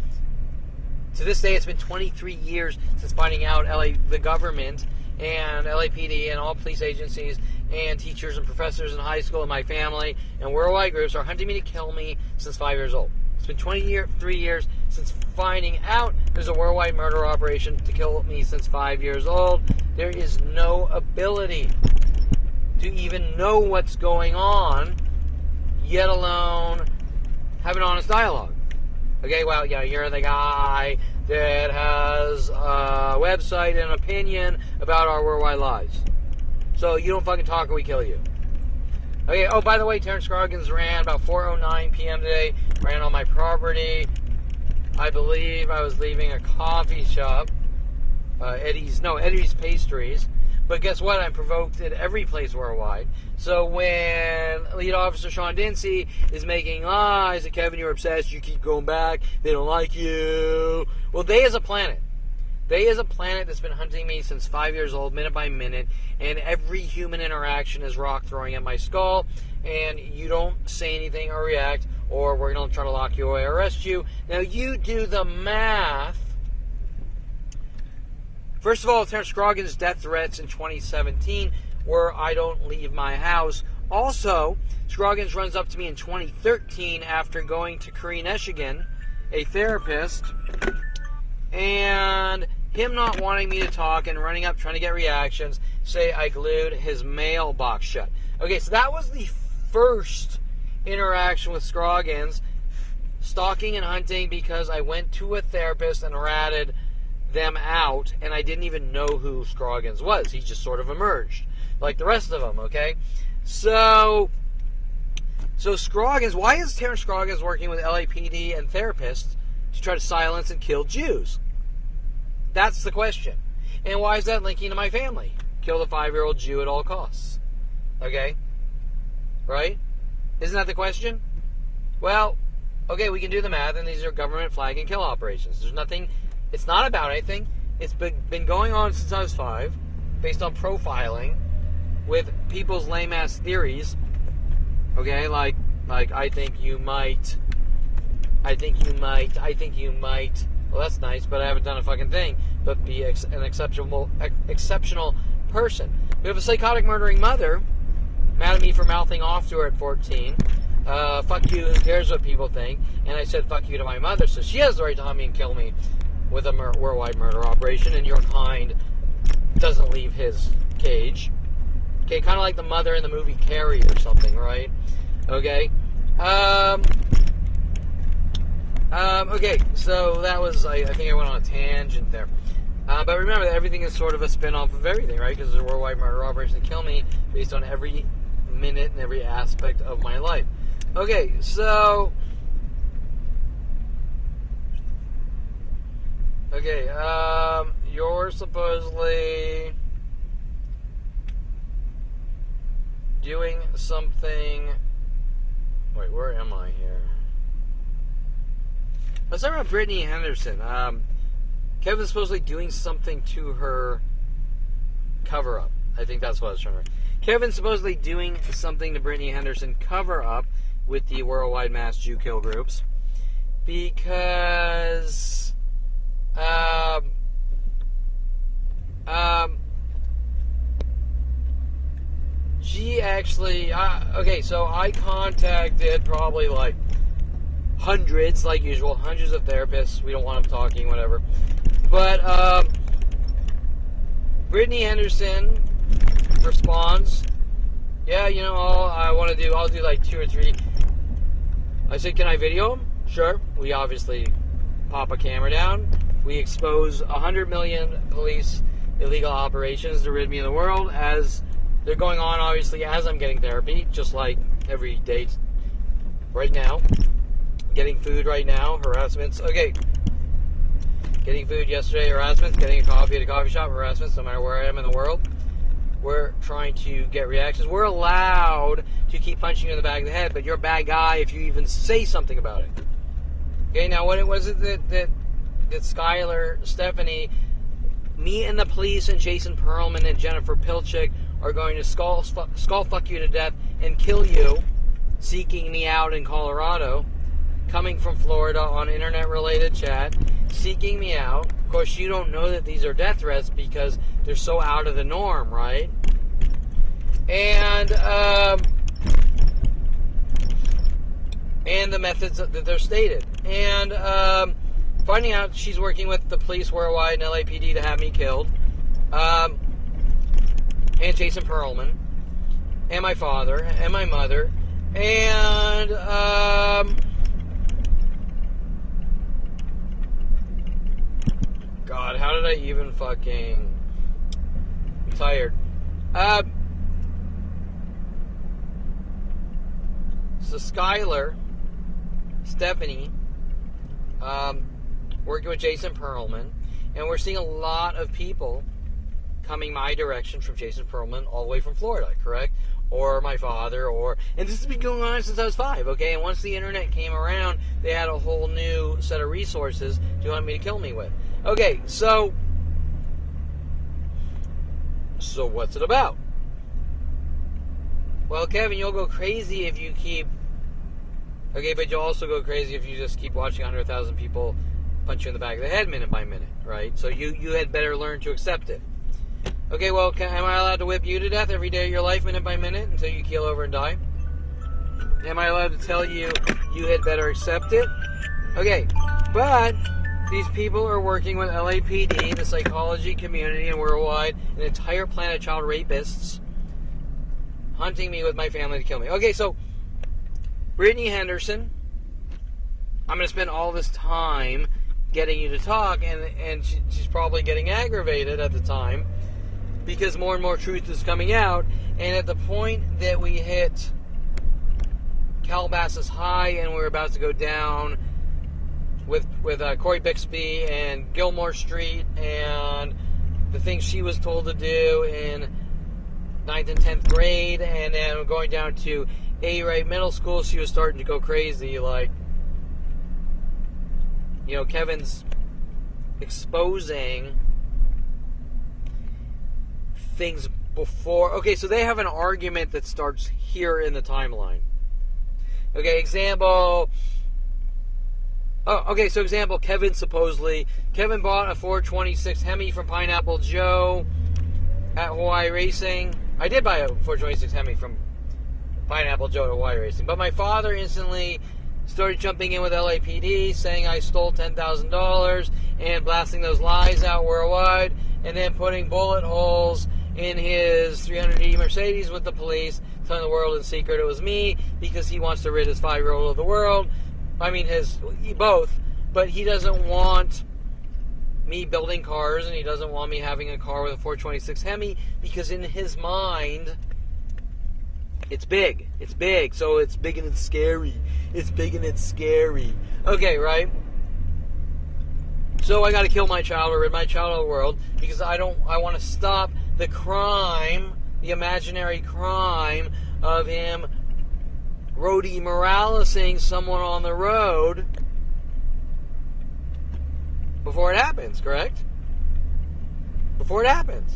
To this day, it's been 23 years since finding out the government and LAPD and all police agencies and teachers and professors in high school and my family and worldwide groups are hunting me to kill me since 5 years old. It's been 23 years since finding out there's a worldwide murder operation to kill me since 5 years old. There is no ability to even know what's going on, yet alone have an honest dialogue. Okay, well, yeah, you're the guy that has a website and opinion about our worldwide lies. So you don't fucking talk or we kill you. Okay, oh, by the way, Terrence Scroggins ran about 4:09 p.m. today, ran on my property. I believe I was leaving a coffee shop, Eddie's Pastries. But guess what? I'm provoked at every place worldwide. So when lead officer Sean Dinsey is making lies that Kevin, you're obsessed, you keep going back, they don't like you. Well, they as a planet that's been hunting me since 5 years old, minute by minute, and every human interaction is rock throwing at my skull, and you don't say anything or react, or we're going to try to lock you away or arrest you. Now, you do the math. First of all, Terrence Scroggins' death threats in 2017 were, I don't leave my house. Also, Scroggins runs up to me in 2013 after going to Chrisina Stilinski, a therapist, and him not wanting me to talk and running up trying to get reactions, say I glued his mailbox shut. Okay, so that was the first interaction with Scroggins, stalking and hunting because I went to a therapist and ratted them out, and I didn't even know who Scroggins was. He just sort of emerged, like the rest of them, okay? So Scroggins, why is Terrence Scroggins working with LAPD and therapists to try to silence and kill Jews? That's the question. And why is that linking to my family? Kill the 5-year-old Jew at all costs. Okay? Right? Isn't that the question? Well, okay, we can do the math, and these are government flag and kill operations. There's nothing, it's not about anything. It's been going on since I was 5, based on profiling, with people's lame-ass theories. Okay, like I think you might. Well, that's nice, but I haven't done a fucking thing. But be an exceptional person. We have a psychotic murdering mother, mad at me for mouthing off to her at 14. Fuck you, who cares what people think? And I said fuck you to my mother, so she has the right to hunt me and kill me with a worldwide murder operation, and your kind doesn't leave his cage. Okay, kind of like the mother in the movie Carrie or something, right? Okay. Okay, so that was, I think I went on a tangent there. But remember that everything is sort of a spin-off of everything, right? Because there's a worldwide murder operation to kill me based on every minute and every aspect of my life. Okay, so... Okay, you're supposedly doing something Wait, where am I here? Let's start with Brittany Henderson. Kevin's supposedly doing something to her cover-up. I think that's what I was trying to remember. Kevin's supposedly doing something to Brittany Henderson cover-up with the worldwide mass Jew kill groups. Because... she actually... okay, so I contacted probably like hundreds, like usual, hundreds of therapists. We don't want them talking, whatever. But, Brittany Henderson responds, yeah, you know, I'll do like 2 or 3. I said, can I video them? Sure. We obviously pop a camera down. We expose 100 million police illegal operations to rid me of the world as they're going on, obviously, as I'm getting therapy, just like every day right now. Getting food right now, harassments. Okay. Getting food yesterday, harassments. Getting a coffee at a coffee shop, harassments, no matter where I am in the world. We're trying to get reactions. We're allowed to keep punching you in the back of the head, but you're a bad guy if you even say something about it. Okay, now what was it that Skyler Stephanie, me and the police and Jason Perelman and Jennifer Pilchick are going to skull fuck you to death and kill you, seeking me out in Colorado, coming from Florida on internet-related chat, seeking me out. Of course, you don't know that these are death threats because they're so out of the norm, right? And the methods that they're stated. And finding out she's working with the police worldwide and LAPD to have me killed. And Jason Perelman. And my father. And my mother. And God, how did I even fucking... I'm tired. So Skyler Stephanie, working with Jason Perelman, and we're seeing a lot of people coming my direction from Jason Perelman all the way from Florida, correct? Or my father, and this has been going on since I was 5, okay? And once the internet came around, they had a whole new set of resources to want me to kill me with. Okay, so what's it about? Well, Kevin, you'll go crazy if you keep... Okay, but you'll also go crazy if you just keep watching 100,000 people punch you in the back of the head minute by minute, right? So you had better learn to accept it. Okay, well, am I allowed to whip you to death every day of your life, minute by minute, until you keel over and die? Am I allowed to tell you you had better accept it? Okay, but these people are working with LAPD, the psychology community, and worldwide, an entire planet of child rapists, hunting me with my family to kill me. Okay, so Brittany Henderson, I'm going to spend all this time getting you to talk, and she's probably getting aggravated at the time because more and more truth is coming out. And at the point that we hit Calabasas High and we're about to go down with Corey Bixby and Gilmore Street and the things she was told to do in 9th and 10th grade, and then going down to A-Right Middle School, she was starting to go crazy, like, you know, Kevin's exposing things before. Okay, so they have an argument that starts here in the timeline. Okay, example. Oh, okay, so example, Kevin bought a 426 Hemi from Pineapple Joe at Hawaii Racing. I did buy a 426 Hemi from Pineapple Joe at Hawaii Racing, but my father instantly started jumping in with LAPD, saying I stole $10,000 and blasting those lies out worldwide, and then putting bullet holes in his 300E Mercedes with the police, telling the world in secret it was me because he wants to rid his 5-year-old of the world. I mean, both, but he doesn't want me building cars, and he doesn't want me having a car with a 426 Hemi because in his mind, it's big. It's big, so it's big and it's scary. It's big and it's scary. Okay, right? So I got to kill my child or rid my child of the world because I want to stop the crime, the imaginary crime of him roadie moralising someone on the road before it happens, correct? Before it happens.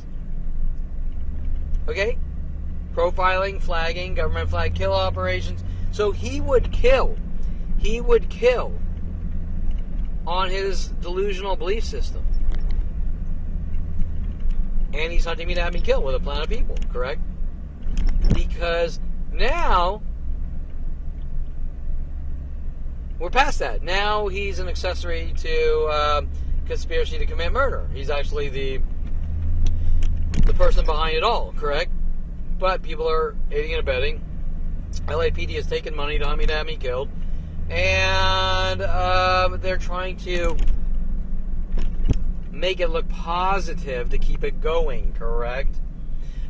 Okay? Profiling, flagging, government flag kill operations. So he would kill. He would kill on his delusional belief system. And he's hunting me to have me killed with a plan of people, correct? Because now we're past that. Now he's an accessory to conspiracy to commit murder. He's actually the person behind it all, correct? But people are aiding and abetting. LAPD has taken money to hunt me to have me killed. And they're trying to make it look positive to keep it going, correct?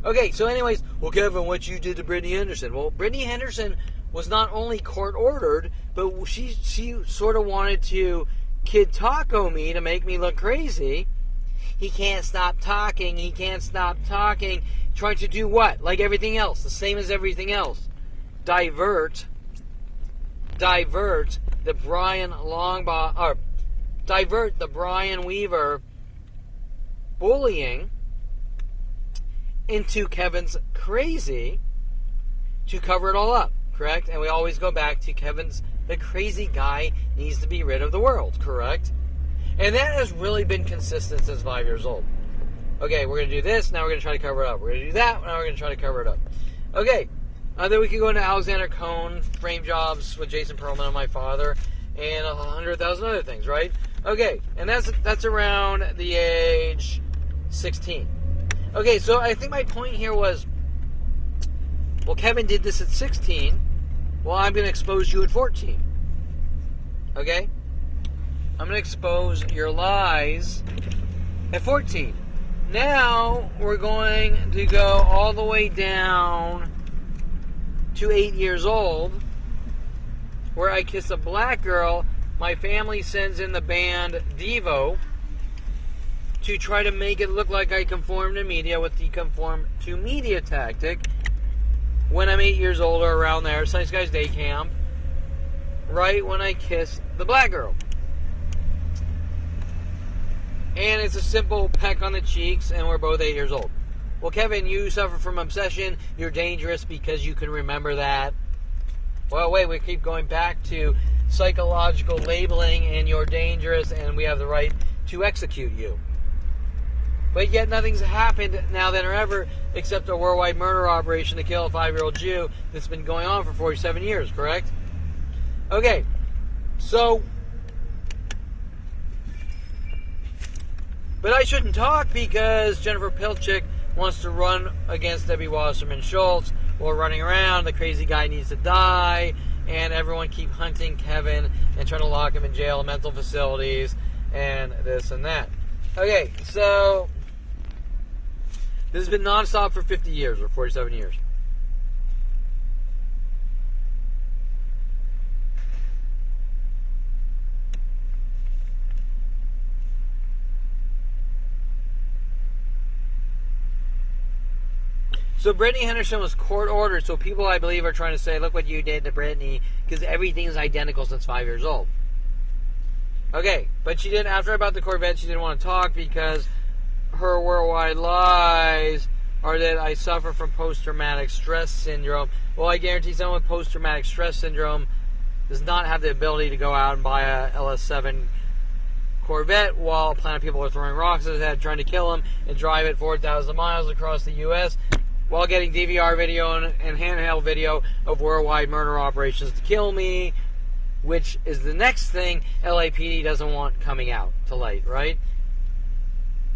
Okay, so anyways, well, Kevin, what you did to Brittany Henderson? Well, Brittany Henderson was not only court-ordered, but she sort of wanted to kid taco me to make me look crazy. He can't stop talking. He can't stop talking. Trying to do what? Like everything else. The same as everything else. Divert the Brian divert the Brian Weaver bullying into Kevin's crazy to cover it all up, correct? And we always go back to Kevin's the crazy guy needs to be rid of the world, correct? And that has really been consistent since 5 years old. Okay, we're going to do this, now we're going to try to cover it up. We're going to do that, now we're going to try to cover it up. Okay, then we can go into Alexander Cohn, frame jobs with Jason Perelman and my father, and 100,000 other things, right? Okay, and that's around the age 16. Okay, so I think my point here was, well, Kevin did this at 16, well, I'm going to expose you at 14. Okay? I'm going to expose your lies at 14. Now, we're going to go all the way down to 8 years old, where I kiss a black girl. My family sends in the band Devo to try to make it look like I conform to media with the conform to media tactic when I'm 8 years old or around there, Science Guys Day Camp, right when I kiss the black girl. And it's a simple peck on the cheeks, and we're both 8 years old. Well, Kevin, you suffer from obsession. You're dangerous because you can remember that. Well, wait, we keep going back to psychological labeling, and you're dangerous, and we have the right to execute you. But yet nothing's happened now then or ever except a worldwide murder operation to kill a 5-year-old Jew that's been going on for 47 years, correct? Okay, so... But I shouldn't talk because Jennifer Pilchick wants to run against Debbie Wasserman Sholtz while running around. The crazy guy needs to die, and everyone keep hunting Kevin and trying to lock him in jail, mental facilities, and this and that. Okay, so this has been nonstop for 50 years or 47 years. So Brittany Henderson was court-ordered, so people, I believe, are trying to say, look what you did to Brittany, because everything is identical since 5 years old. Okay, but she did, after about the Corvette, she didn't want to talk because her worldwide lies are that I suffer from post-traumatic stress syndrome. Well, I guarantee someone with post-traumatic stress syndrome does not have the ability to go out and buy a LS7 Corvette while Planet People are throwing rocks at his head, trying to kill him, and drive it 4,000 miles across the U.S., while getting DVR video and handheld video of worldwide murder operations to kill me, which is the next thing LAPD doesn't want coming out to light, right?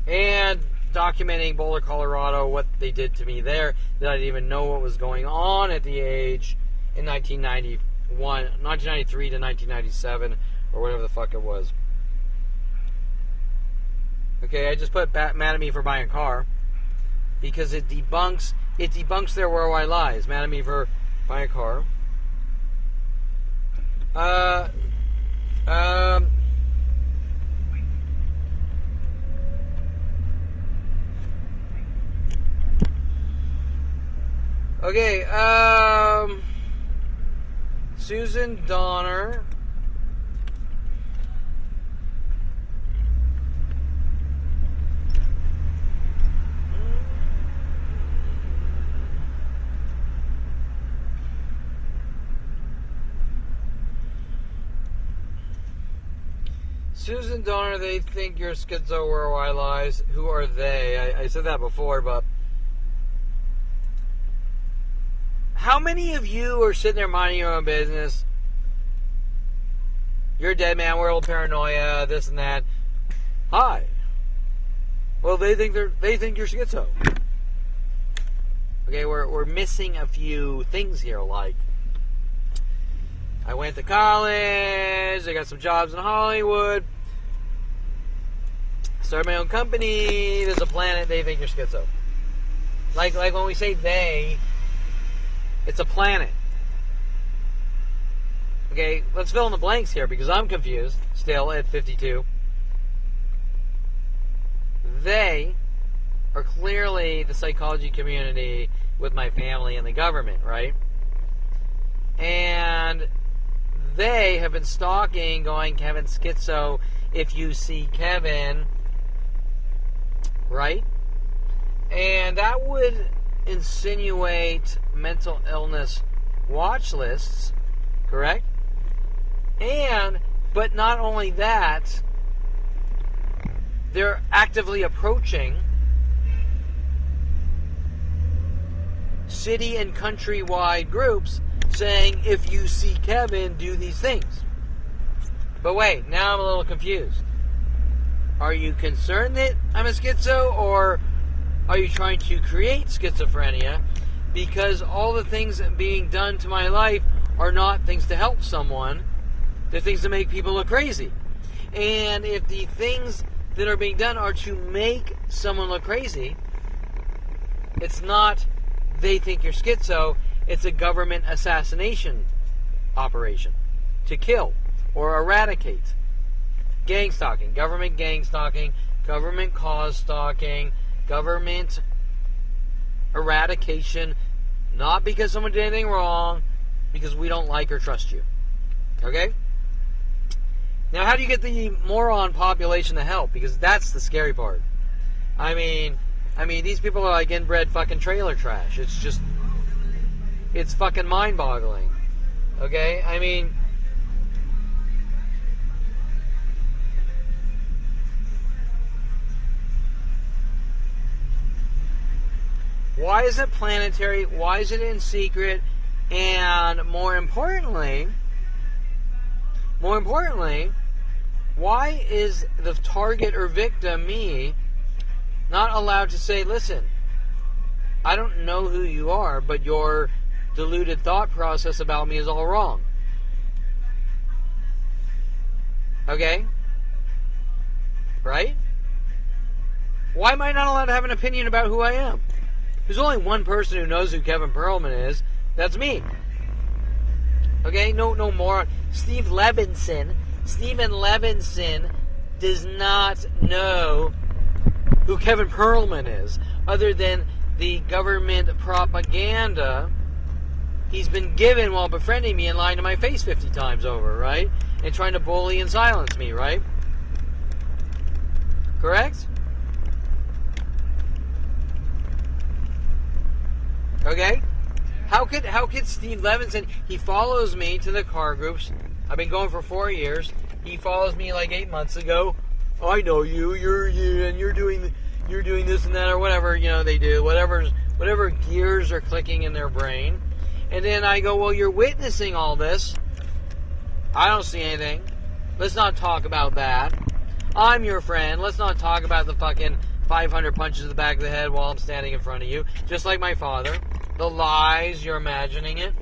And documenting Boulder, Colorado, what they did to me there, that I didn't even know what was going on at the age in 1993 to 1997, or whatever the fuck it was. Okay, I just put mad at me for buying a car, because it debunks their worldwide lies. Mad at me for buying a car. Okay, Susan Donner. Susan Donner, they think you're schizo worldwide lies. Who are they? I said that before, but how many of you are sitting there minding your own business? You're a dead man, world paranoia, this and that. Hi. Well, they think you're schizo. Okay, we're missing a few things here, like I went to college, I got some jobs in Hollywood, started my own company, there's a planet, they think you're schizo. Like when we say they, it's a planet. Okay, let's fill in the blanks here because I'm confused still at 52. They are clearly the psychology community with my family and the government, right? And they have been stalking, going, Kevin schizo, if you see Kevin, right? And that would insinuate mental illness watch lists, correct? But not only that, they're actively approaching city and countrywide groups saying, if you see Kevin, do these things. But wait, now I'm a little confused. Are you concerned that I'm a schizo, or are you trying to create schizophrenia because all the things being done to my life are not things to help someone, they're things to make people look crazy? And if the things that are being done are to make someone look crazy, it's not they think you're schizo, it's a government assassination operation to kill or eradicate. Gang stalking, government cause stalking, government eradication, not because someone did anything wrong, because we don't like or trust you. Okay? Now, how do you get the moron population to help? Because that's the scary part. I mean, these people are like inbred fucking trailer trash. It's fucking mind-boggling. Okay? I mean, why is it planetary? Why is it in secret? And more importantly, why is the target or victim, me, not allowed to say, listen, I don't know who you are, but your deluded thought process about me is all wrong. Okay? Right? Why am I not allowed to have an opinion about who I am? There's only one person who knows who Kevin Perelman is. That's me. Okay? No more. Stephen Levinson does not know who Kevin Perelman is, other than the government propaganda he's been given while befriending me and lying to my face 50 times over, right? And trying to bully and silence me, right? Correct? Okay? How could Steve Levinson, he follows me to the car groups. I've been going for 4 years. He follows me like 8 months ago. Oh, I know you. You're doing this and that, or whatever, they do. Whatever gears are clicking in their brain. And then I go, well, you're witnessing all this. I don't see anything. Let's not talk about that. I'm your friend. Let's not talk about the fucking 500 punches to the back of the head while I'm standing in front of you. Just like my father. The lies, you're imagining it.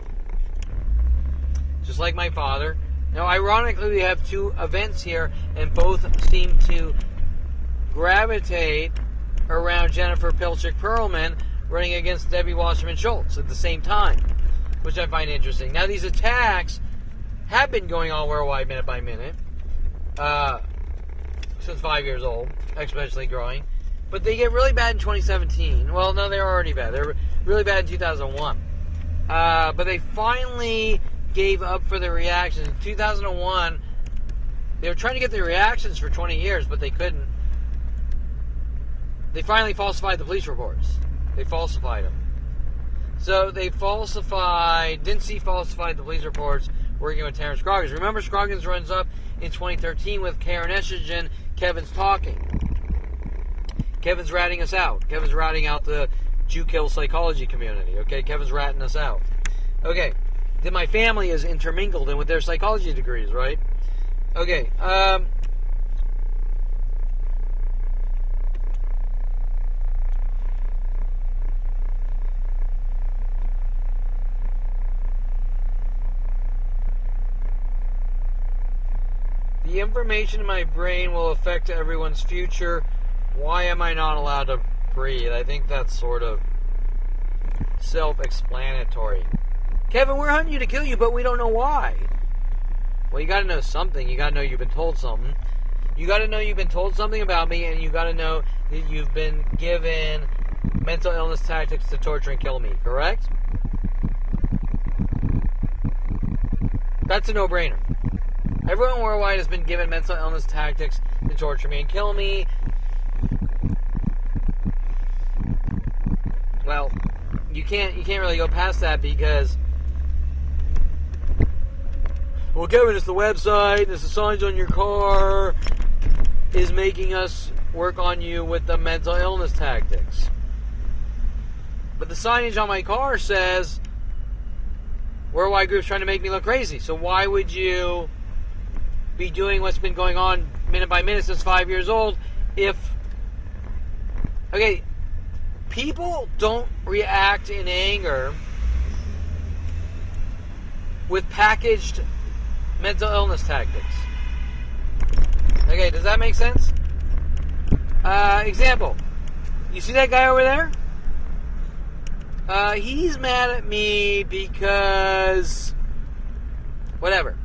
Just like my father. Now, ironically, we have two events here, and both seem to gravitate around Jennifer Pilchick Perelman running against Debbie Wasserman Sholtz at the same time, which I find interesting. Now, these attacks have been going on worldwide minute by minute since 5 years old, exponentially growing. But they get really bad in 2017. Well, no, they were already bad. They were really bad in 2001. But they finally gave up for the reactions. In 2001, they were trying to get the reactions for 20 years, but they couldn't. They finally falsified the police reports. They falsified them. So they falsified the police reports working with Terrence Scroggins. Remember, Scroggins runs up in 2013 with Karen Estrogen. Kevin's talking. Kevin's ratting us out. Kevin's ratting out the Jew kill psychology community. Okay, Kevin's ratting us out. Okay, then my family is intermingled in with their psychology degrees, right? Okay, the information in my brain will affect everyone's future. Why am I not allowed to breathe? I think that's sort of self-explanatory. Kevin, we're hunting you to kill you, but we don't know why. Well, you gotta know something. You gotta know you've been told something. You gotta know you've been told something about me, and you gotta know that you've been given mental illness tactics to torture and kill me, correct? That's a no-brainer. Everyone worldwide has been given mental illness tactics to torture me and kill me. Well, you can't really go past that because, well, Kevin, it's the website, it's the signs on your car is making us work on you with the mental illness tactics. But the signage on my car says worldwide groups trying to make me look crazy. So why would you be doing what's been going on minute by minute since 5 years old if... Okay, people don't react in anger with packaged mental illness tactics. Okay, does that make sense? Example. You see that guy over there? He's mad at me because... whatever.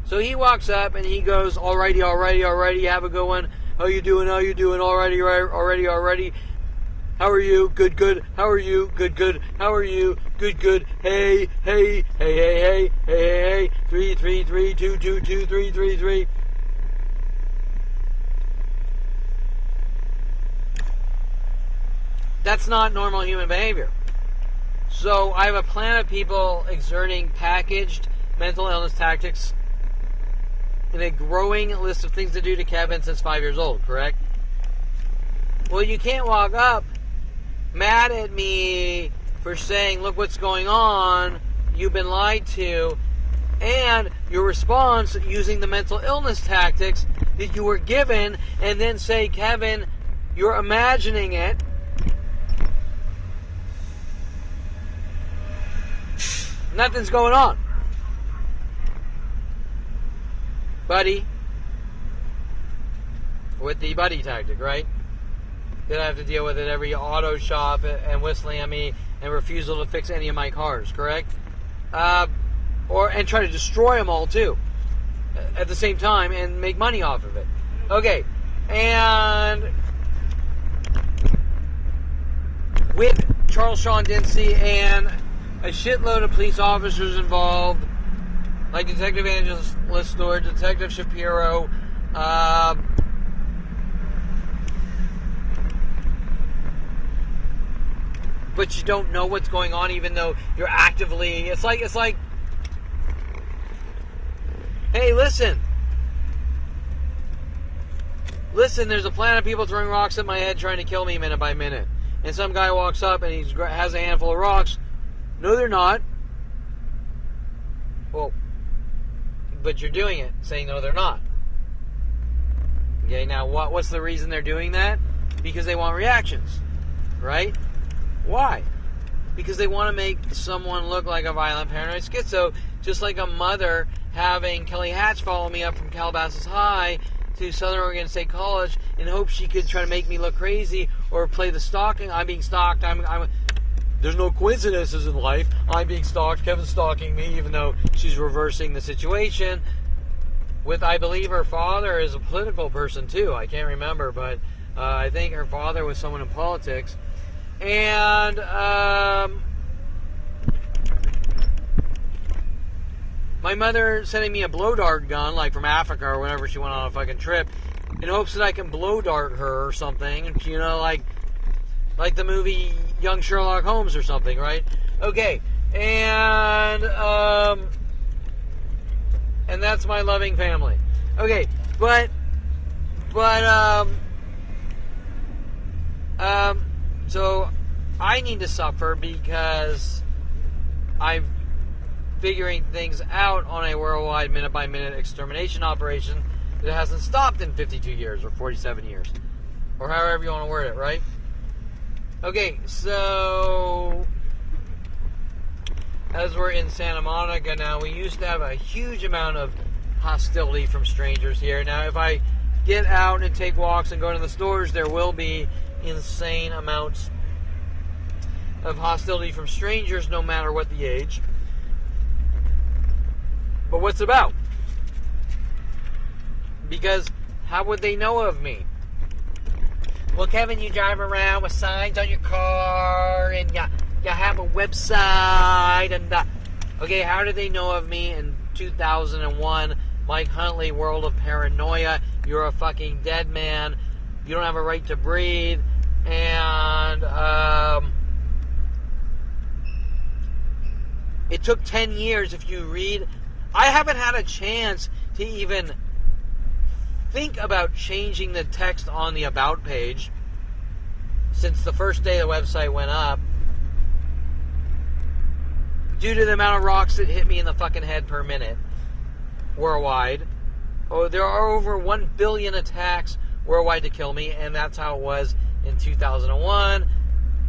So he walks up and he goes, alrighty, have a good one. How you doing, alrighty. How are you? Good. How are you? Good. How are you? Good. Hey. 3 2 3. That's not normal human behavior. So I have a plan of people exerting packaged mental illness tactics in a growing list of things to do to Kevin since 5 years old, correct? Well, you can't walk up mad at me for saying, look what's going on, you've been lied to, and your response using the mental illness tactics that you were given, and then say, Kevin, you're imagining it. Nothing's going on. Buddy. With the buddy tactic, right? Then I have to deal with it every auto shop and whistling at me and refusal to fix any of my cars, correct? And try to destroy them all too at the same time and make money off of it. Okay, and with Charles Sean Dinsey and a shitload of police officers involved, like Detective Angela Lister, Detective Shapiro, but you don't know what's going on, even though you're actively. It's like, hey, listen, there's a plan of people throwing rocks at my head trying to kill me minute by minute, and some guy walks up and he has a handful of rocks. No, they're not. Well, but you're doing it, saying no, they're not. Okay, now what's the reason they're doing that? Because they want reactions, right? Why? Because they want to make someone look like a violent paranoid schizo, just like a mother having Kelly Hatch follow me up from Calabasas High to Southern Oregon State College in hopes she could try to make me look crazy or play the stalking. I'm being stalked. There's no coincidences in life. I'm being stalked. Kevin's stalking me, even though she's reversing the situation. With, I believe, her father is a political person too. I can't remember, but I think her father was someone in politics. And My mother sending me a blow dart gun, like from Africa or whenever she went on a fucking trip, in hopes that I can blow dart her or something, you know, like the movie Young Sherlock Holmes or something, right? Okay, and that's my loving family. Okay, but so I need to suffer because I'm figuring things out on a worldwide minute-by-minute extermination operation that hasn't stopped in 52 years or 47 years. Or however you want to word it, right? Okay, so as we're in Santa Monica now, we used to have a huge amount of hostility from strangers here. Now, if I get out and take walks and go to the stores, there will be insane amounts of hostility from strangers, no matter what the age. But what's it about? Because how would they know of me? Well, Kevin, you drive around with signs on your car, and you have a website, and okay, how did they know of me in 2001? Mike Huntley, World of Paranoia. You're a fucking dead man. You don't have a right to breathe, and it took 10 years. If you read, I haven't had a chance to even think about changing the text on the About page since the first day the website went up, due to the amount of rocks that hit me in the fucking head per minute worldwide. Oh, there are over 1 billion attacks worldwide to kill me, and that's how it was in 2001.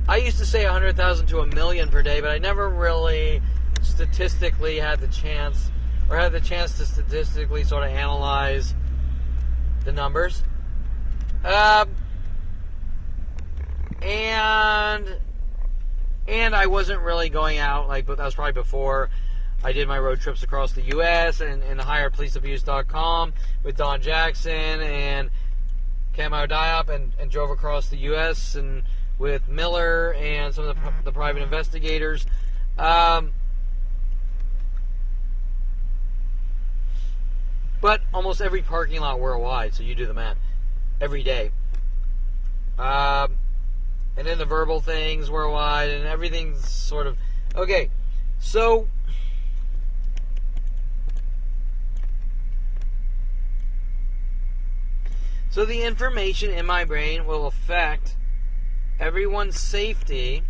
I used to say 100,000 to 1 million per day, but I never really statistically had the chance to statistically sort of analyze the numbers. And I wasn't really going out, but that was probably before I did my road trips across the U.S. and hiredpoliceabuse.com with Don Jackson and Camo Diop and drove across the U.S. and with Miller and some of the private investigators. But almost every parking lot worldwide, so you do the math, every day. And then the verbal things worldwide, and everything's sort of... Okay, so... So the information in my brain will affect everyone's safety,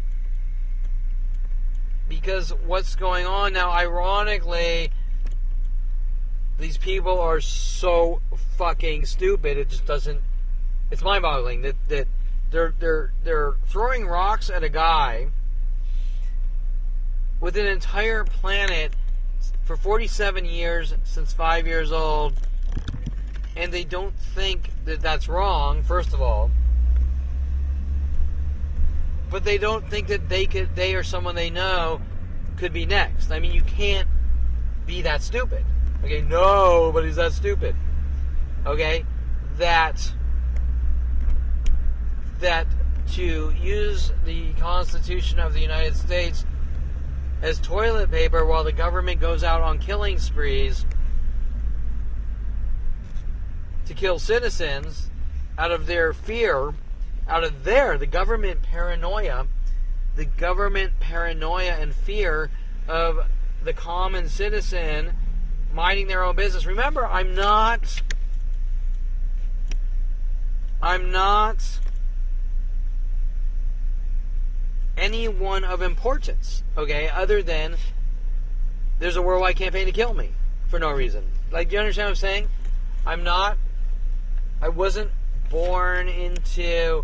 because what's going on now, ironically... These people are so fucking stupid. It just doesn't. It's mind-boggling that they're throwing rocks at a guy with an entire planet for 47 years since 5 years old, and they don't think that that's wrong. First of all, but they don't think that they or someone they know could be next. I mean, you can't be that stupid. Okay, nobody's that stupid. Okay, that to use the Constitution of the United States as toilet paper while the government goes out on killing sprees to kill citizens out of their fear, the government paranoia and fear of the common citizen minding their own business. Remember, I'm not anyone of importance, okay, other than there's a worldwide campaign to kill me for no reason. Do you understand what I'm saying? I wasn't born into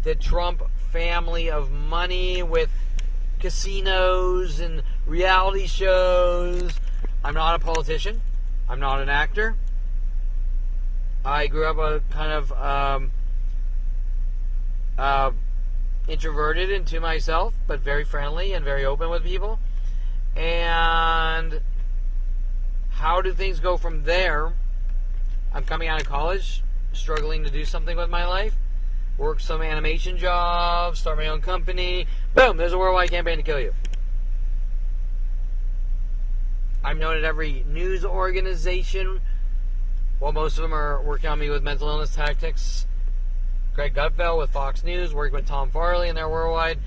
the Trump family of money with casinos and reality shows. I'm not a politician. I'm not an actor. I grew up a kind of introverted into myself, but very friendly and very open with people. And how do things go from there? I'm coming out of college, struggling to do something with my life, work some animation jobs, start my own company. Boom, there's a worldwide campaign to kill you. I'm known at every news organization. Well, most of them are working on me with mental illness tactics. Greg Gutfeld with Fox News, working with Tom Farley and their worldwide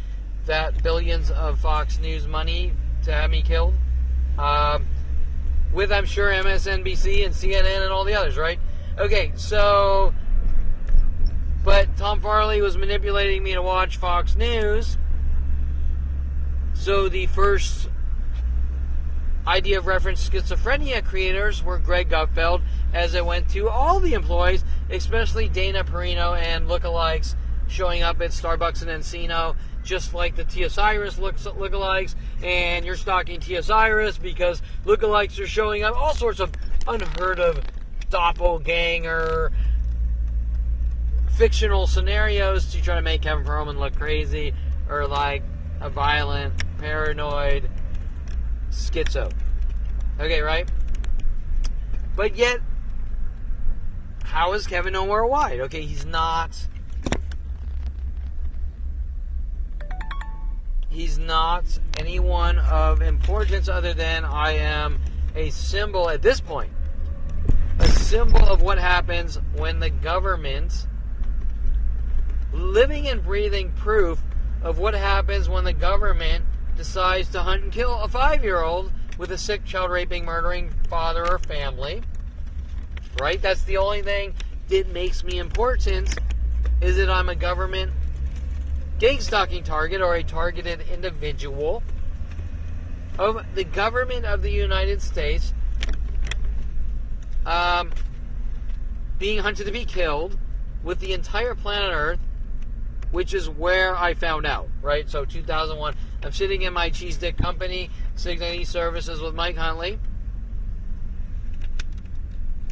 that billions of Fox News money to have me killed. With, I'm sure, MSNBC and CNN and all the others, right? Okay, so, but Tom Farley was manipulating me to watch Fox News. So the first idea of reference schizophrenia creators were Greg Gutfeld, as it went to all the employees, especially Dana Perino and lookalikes showing up at Starbucks and Encino, just like the T. Osiris lookalikes, and you're stalking T. Osiris because lookalikes are showing up, all sorts of unheard of doppelganger fictional scenarios to try to make Kevin Perelman look crazy or like a violent, paranoid schizo. Okay, right? But yet, how is Kevin known worldwide? Okay, he's not anyone of importance other than I am a symbol at this point. A symbol of what happens when the government, living and breathing proof of what happens when the government decides to hunt and kill a 5-year-old with a sick, child raping, murdering father or family. Right? That's the only thing that makes me important, is that I'm a government gang stalking target or a targeted individual of the government of the United States being hunted to be killed with the entire planet Earth, which is where I found out, right? So 2001, I'm sitting in my cheese dick company, Signal Services with Mike Huntley,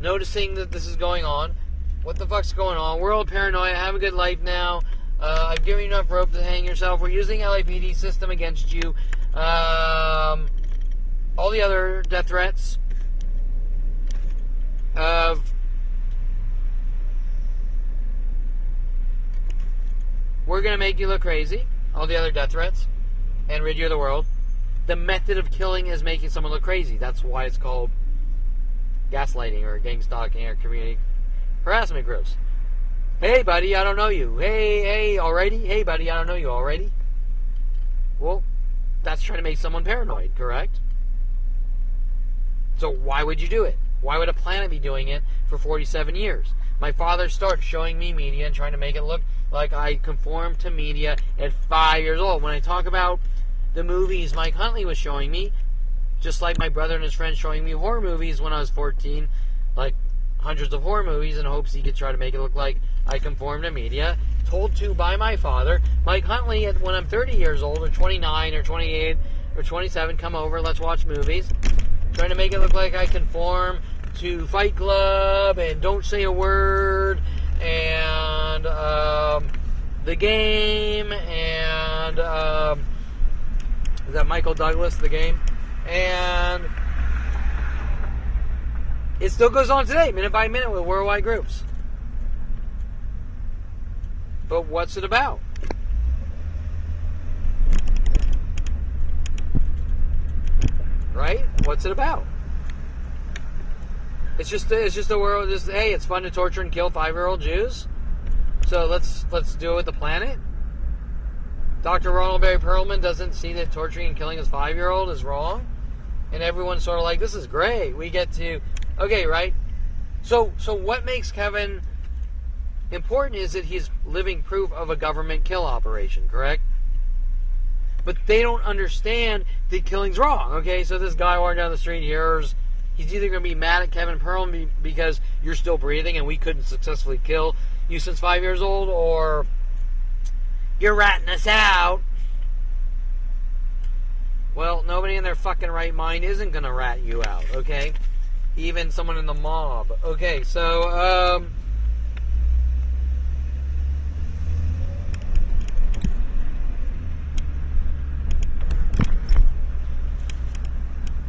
noticing that this is going on. What the fuck's going on? We're all paranoid. Have a good life now. I've given you enough rope to hang yourself. We're using LAPD system against you. All the other death threats of we're going to make you look crazy. All the other death threats and rid you of the world. The method of killing is making someone look crazy. That's why it's called gaslighting or gang stalking or community harassment groups. Hey, buddy, I don't know you. Hey, already? Hey, buddy, I don't know you already. Well, that's trying to make someone paranoid, correct? So why would you do it? Why would a planet be doing it for 47 years? My father started showing me media and trying to make it look like I conformed to media at 5 years old. When I talk about the movies Mike Huntley was showing me, just like my brother and his friends showing me horror movies when I was 14, like hundreds of horror movies in hopes he could try to make it look like I conform to media, told to by my father. Mike Huntley, when I'm 30 years old, or 29, or 28, or 27, come over, let's watch movies. Trying to make it look like I conform to Fight Club, and Don't Say a Word, and The Game, and is that Michael Douglas, The Game? And it still goes on today, minute by minute, with worldwide groups. But what's it about? Right? What's it about? It's just a world. Just, hey, it's fun to torture and kill 5-year-old Jews. So let's do it with the planet. Dr. Ronald Perelman doesn't see that torturing and killing his 5-year-old is wrong, and everyone's sort of like, this is great. We get to, okay, right? So what makes Kevin important is that he's living proof of a government kill operation, correct? But they don't understand that killing's wrong, okay? So this guy walking down the street hears, he's either going to be mad at Kevin Perelman because you're still breathing and we couldn't successfully kill you since 5 years old, or you're ratting us out. Well, nobody in their fucking right mind isn't going to rat you out, okay? Even someone in the mob. Okay, so,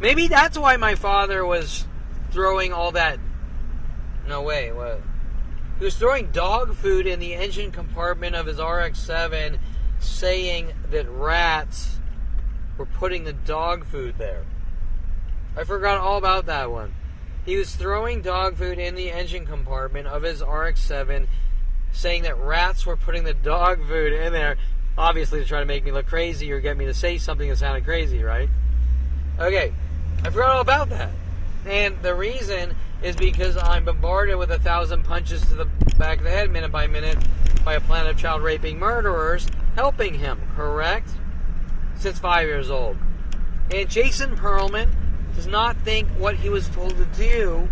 maybe that's why my father was throwing all that... No way, what? He was throwing dog food in the engine compartment of his RX-7, saying that rats were putting the dog food there. I forgot all about that one. He was throwing dog food in the engine compartment of his RX-7, saying that rats were putting the dog food in there, obviously to try to make me look crazy or get me to say something that sounded crazy, right? Okay, I forgot all about that. And the reason is because I'm bombarded with 1,000 punches to the back of the head, minute by minute, by a plan of child raping murderers helping him, correct? Since 5 years old. And Jason Perelman does not think what he was told to do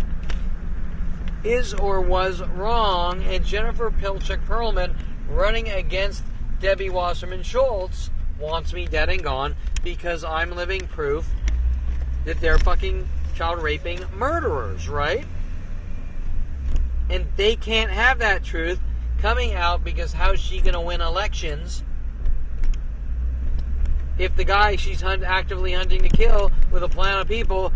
is or was wrong, and Jennifer Pilchick Perelman, running against Debbie Wasserman Sholtz, wants me dead and gone because I'm living proof that they're fucking child raping murderers, right? And they can't have that truth coming out, because how's she going to win elections if the guy she's actively hunting to kill with a plan of people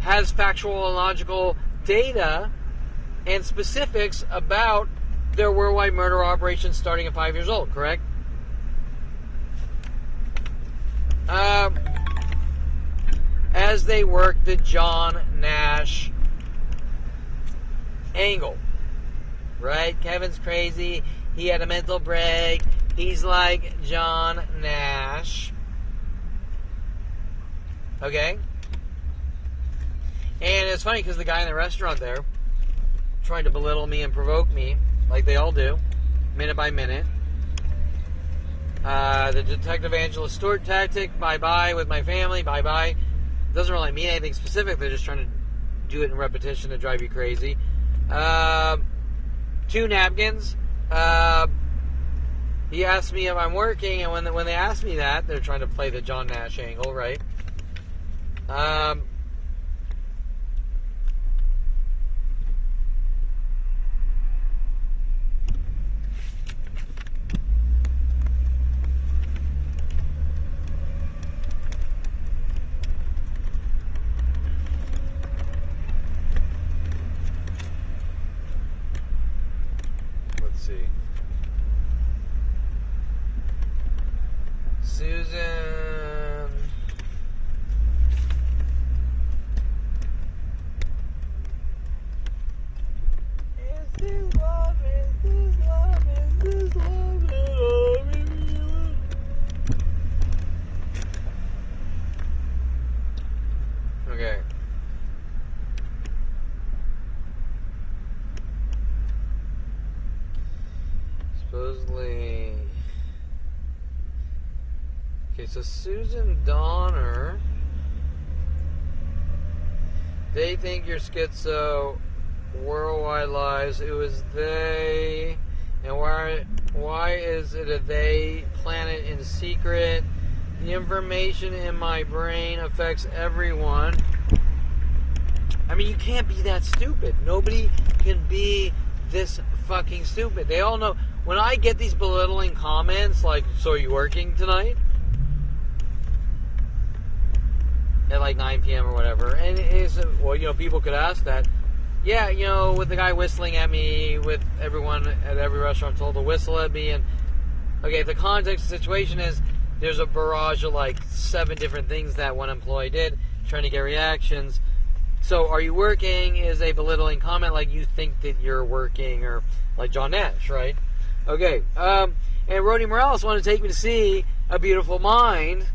has factual and logical data and specifics about their worldwide murder operations starting at 5 years old, correct? As they work the John Nash angle, right? Kevin's crazy. He had a mental break. He's like John Nash. Okay? And it's funny because the guy in the restaurant there trying to belittle me and provoke me, like they all do, minute by minute. The Detective Angela Stewart tactic, bye-bye with my family, bye-bye. Doesn't really mean anything specific. They're just trying to do it in repetition to drive you crazy. 2 napkins. He asked me if I'm working, and when they ask me that, they're trying to play the John Nash angle, right? Let's see. Susan. Is this love? Is this love? Is this love? Okay. Supposedly. Okay, so Susan Donner. They think you're schizo. Worldwide lies. It was they. And why is it a they? Planet in secret. The information in my brain affects everyone. I mean, you can't be that stupid. Nobody can be this fucking stupid. They all know. When I get these belittling comments, like, so are you working tonight? At like 9 p.m. or whatever. And it's, well, you know, people could ask that. Yeah, you know, with the guy whistling at me, with everyone at every restaurant told to whistle at me. And, okay, the context of the situation is there's a barrage of like 7 different things that one employee did, trying to get reactions. So, are you working is a belittling comment, like you think that you're working, or like John Nash, right? Okay, and Rhodey Morales wanted to take me to see A Beautiful Mind.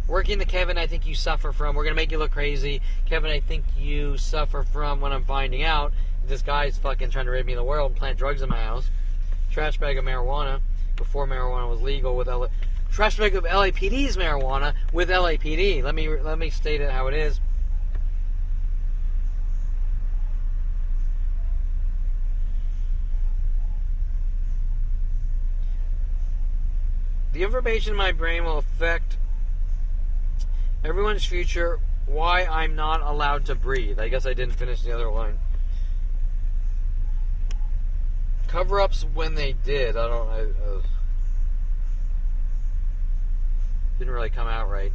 Working the Kevin, I think you suffer from. We're going to make you look crazy. Kevin, I think you suffer from when I'm finding out this guy's fucking trying to rid me of the world and plant drugs in my house. Trash bag of marijuana before marijuana was legal with trash bag of LAPD's marijuana with LAPD. Let me state it how it is. The information in my brain will affect everyone's future. Why I'm not allowed to breathe. I guess I didn't finish the other line. Cover-ups when they did. Didn't really come out right.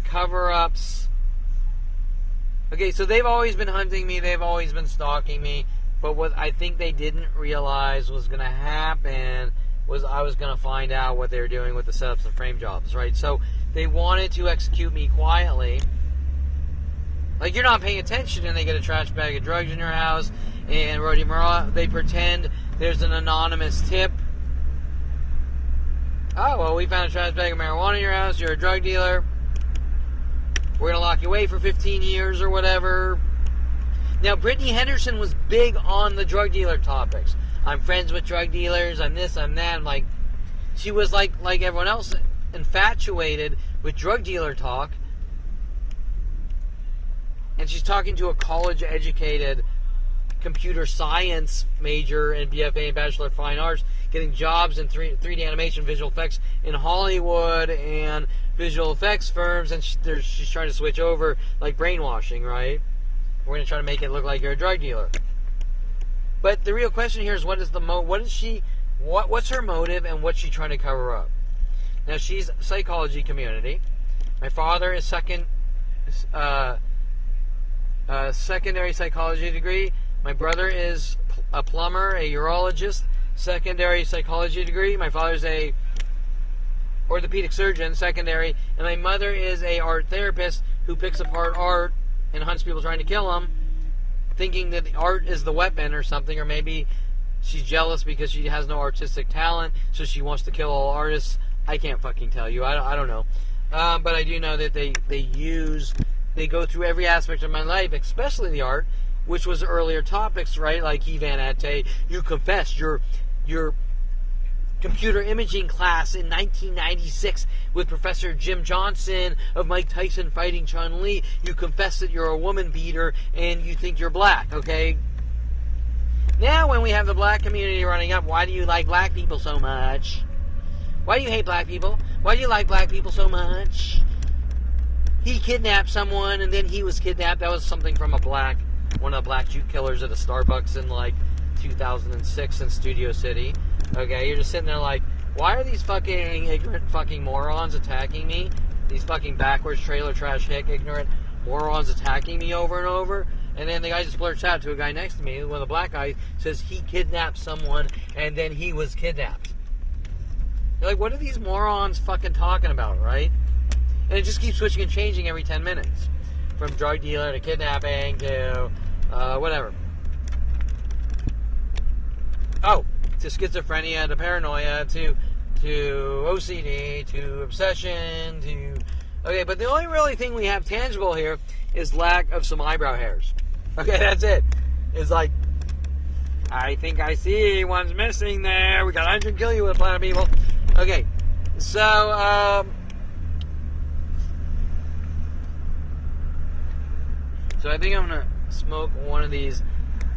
Cover-ups. Okay, so they've always been hunting me. They've always been stalking me. But what I think they didn't realize was going to happen was I was going to find out what they were doing with the setups and frame jobs, right? So they wanted to execute me quietly. Like, you're not paying attention, and they get a trash bag of drugs in your house, and they pretend there's an anonymous tip. Oh, well, we found a trash bag of marijuana in your house. You're a drug dealer. We're going to lock you away for 15 years or whatever. Now, Brittany Henderson was big on the drug dealer topics. I'm friends with drug dealers. I'm this, I'm that. I'm like, she was like everyone else, infatuated with drug dealer talk. And she's talking to a college-educated computer science major and BFA and Bachelor of Fine Arts, getting jobs in 3D animation, visual effects in Hollywood and visual effects firms, and she's trying to switch over, like brainwashing, right? We're going to try to make it look like you're a drug dealer. But the real question here is, what's her motive, and what's she trying to cover up? Now, she's psychology community. My father is secondary psychology degree. My brother is a plumber, a urologist, secondary psychology degree. My father's a orthopedic surgeon, secondary, and my mother is a art therapist who picks apart art and hunts people trying to kill them, thinking that the art is the weapon or something, or maybe she's jealous because she has no artistic talent, so she wants to kill all artists. I can't fucking tell you. I don't know. But I do know that they go through every aspect of my life, especially the art, which was earlier topics, right? Like Van Ate, you confessed your computer imaging class in 1996 with Professor Jim Johnson of Mike Tyson fighting Chun-Li. You confess that you're a woman beater and you think you're black, okay? Now when we have the black community running up, why do you like black people so much? Why do you hate black people? Why do you like black people so much? He kidnapped someone and then he was kidnapped. That was something from one of the black Jew killers at a Starbucks in like 2006 in Studio City. Okay, you're just sitting there like, why are these fucking ignorant fucking morons attacking me? These fucking backwards trailer trash hick ignorant morons attacking me over and over? And then the guy just blurts out to a guy next to me, one of the black guys, says he kidnapped someone and then he was kidnapped. You're like, what are these morons fucking talking about, right? And it just keeps switching and changing every 10 minutes. From drug dealer to kidnapping to whatever. Oh, to schizophrenia, to paranoia, to OCD, to obsession, to... Okay, but the only really thing we have tangible here is lack of some eyebrow hairs. Okay, that's it. It's like, I think I see one's missing there. We got 100 kill you with a plan of people. Okay, so, I think I'm going to smoke one of these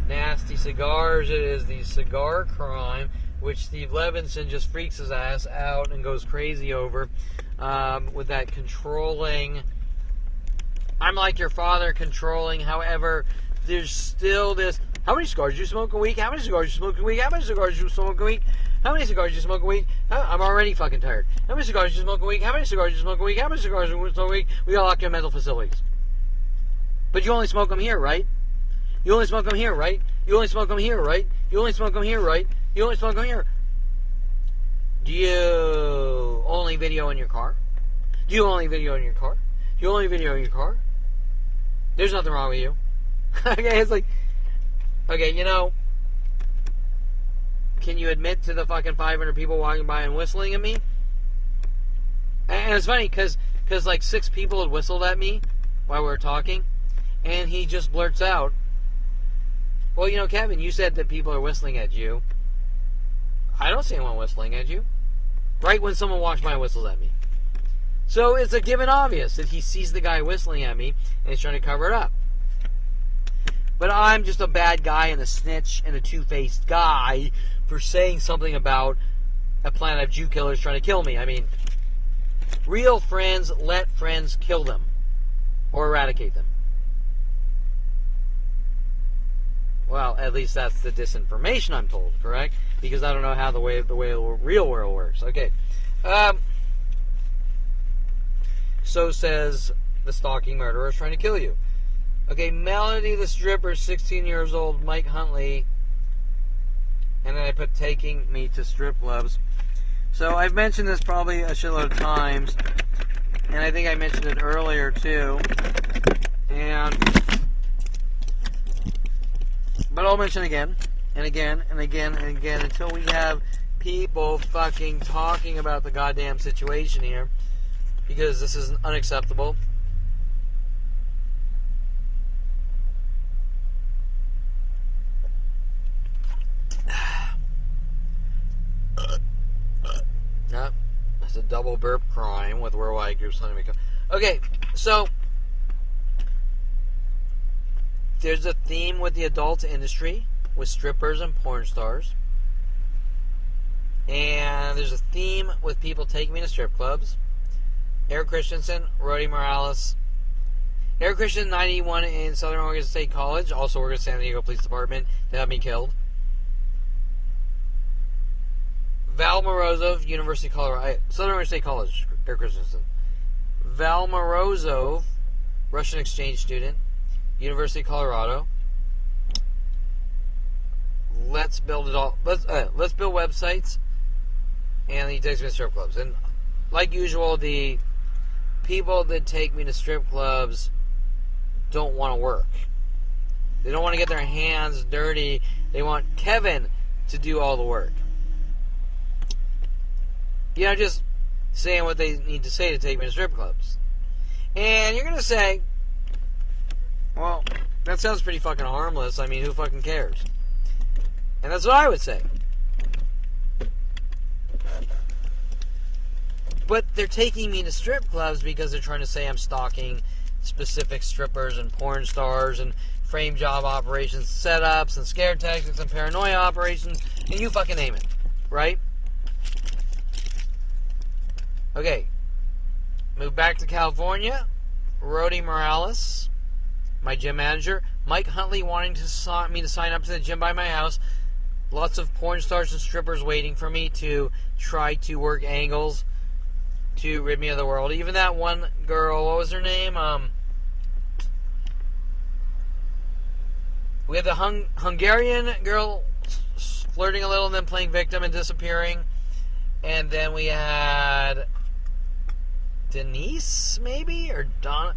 nasty cigars. It is the Cigar Crime, which Steve Levinson just freaks his ass out and goes crazy over, with that controlling, I'm like your father controlling. However, there's still this, how many cigars do you smoke a week? How many cigars do you smoke a week? How many cigars do you smoke a week? How many cigars do you smoke a week? I'm already fucking tired. How many cigars do you smoke a week? How many cigars do you smoke a week? How many cigars do you smoke a week? We gotta lock you in mental facilities. But you only smoke them here, right? You only smoke them here, right? You only smoke them here, right? You only smoke them here, right? You only smoke them here. Do you only video in your car? Do you only video in your car? Do you only video in your car? There's nothing wrong with you. Okay, it's like, okay, you know, can you admit to the fucking 500 people walking by and whistling at me? And it's funny, because like 6 people had whistled at me while we were talking, and he just blurts out, well, you know, Kevin, you said that people are whistling at you. I don't see anyone whistling at you. Right when someone walks by and whistles at me. So it's a given obvious that he sees the guy whistling at me and he's trying to cover it up. But I'm just a bad guy and a snitch and a two-faced guy for saying something about a planet of Jew killers trying to kill me. I mean, real friends let friends kill them or eradicate them. Well, at least that's the disinformation I'm told, correct? Because I don't know how the way the real world works. Okay. So says the stalking murderer is trying to kill you. Okay, Melody the stripper, 16 years old, Mike Huntley, And then I put taking me to strip clubs. So I've mentioned this probably a shitload of times. And I think I mentioned it earlier too. But I'll mention again and again and again and again until we have people fucking talking about the goddamn situation here. Because this is unacceptable. No, that's a double burp crime with worldwide groups. Okay, so there's a theme with the adult industry, with strippers and porn stars. And there's a theme with people taking me to strip clubs. Eric Christensen, Rody Morales. Eric Christensen, 91 in Southern Oregon State College, also worked at San Diego Police Department to have me killed. Val Morozov, University of Colorado, Southern Oregon State College, Eric Christensen. Val Morozov, Russian exchange student, University of Colorado. Let's build it all. Let's build websites, and he takes me to strip clubs. And like usual, the people that take me to strip clubs don't want to work. They don't want to get their hands dirty. They want Kevin to do all the work. You know, just saying what they need to say to take me to strip clubs. And you're going to say, well, that sounds pretty fucking harmless. I mean, who fucking cares? And that's what I would say. But they're taking me to strip clubs because they're trying to say I'm stalking specific strippers and porn stars and frame job operations, setups and scare tactics and paranoia operations, and you fucking name it, right? Okay, move back to California. Rody Morales, my gym manager. Mike Huntley wanting me to sign up to the gym by my house. Lots of porn stars and strippers waiting for me to try to work angles to rid me of the world. Even that one girl, what was her name? We had the Hungarian girl flirting a little and then playing victim and disappearing. And then we had Denise, maybe? Or Donna?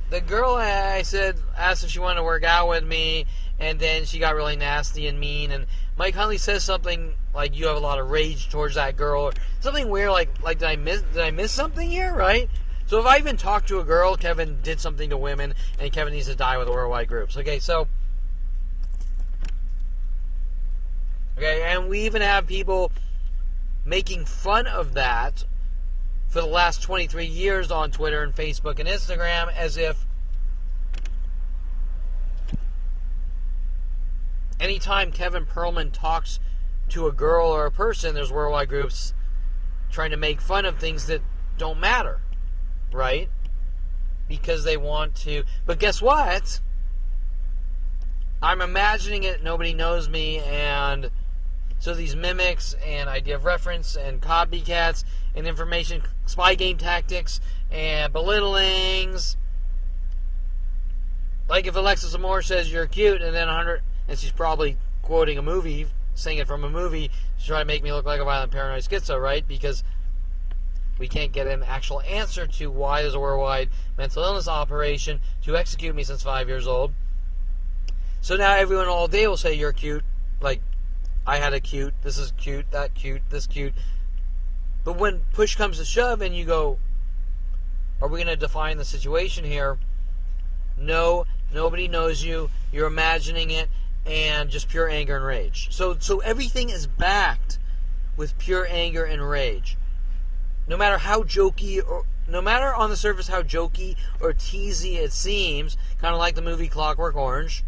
The girl I said, asked if she wanted to work out with me, and then she got really nasty and mean, and Mike Huntley says something like, you have a lot of rage towards that girl, or something weird, like did I miss something here, right? So if I even talk to a girl, Kevin did something to women, and Kevin needs to die with worldwide groups. Okay, so, and we even have people making fun of that for the last 23 years on Twitter and Facebook and Instagram, as if anytime Kevin Perelman talks to a girl or a person, there's worldwide groups trying to make fun of things that don't matter, right? Because they want to. But guess what? I'm imagining it, nobody knows me, and so these mimics and idea of reference and copycats and information, spy game tactics and belittlings. Like if Alexis Amore says you're cute, and then 100, and she's probably quoting a movie, saying it from a movie, to try to make me look like a violent paranoid schizo, right? Because we can't get an actual answer to why there's a worldwide mental illness operation to execute me since 5 years old. So now everyone all day will say you're cute, like I had a cute, this is cute, that cute, this cute. But when push comes to shove and you go, are we going to define the situation here? No, nobody knows you. You're imagining it, and just pure anger and rage. So everything is backed with pure anger and rage. No matter how jokey, or no matter on the surface how jokey or teasy it seems, kind of like the movie Clockwork Orange,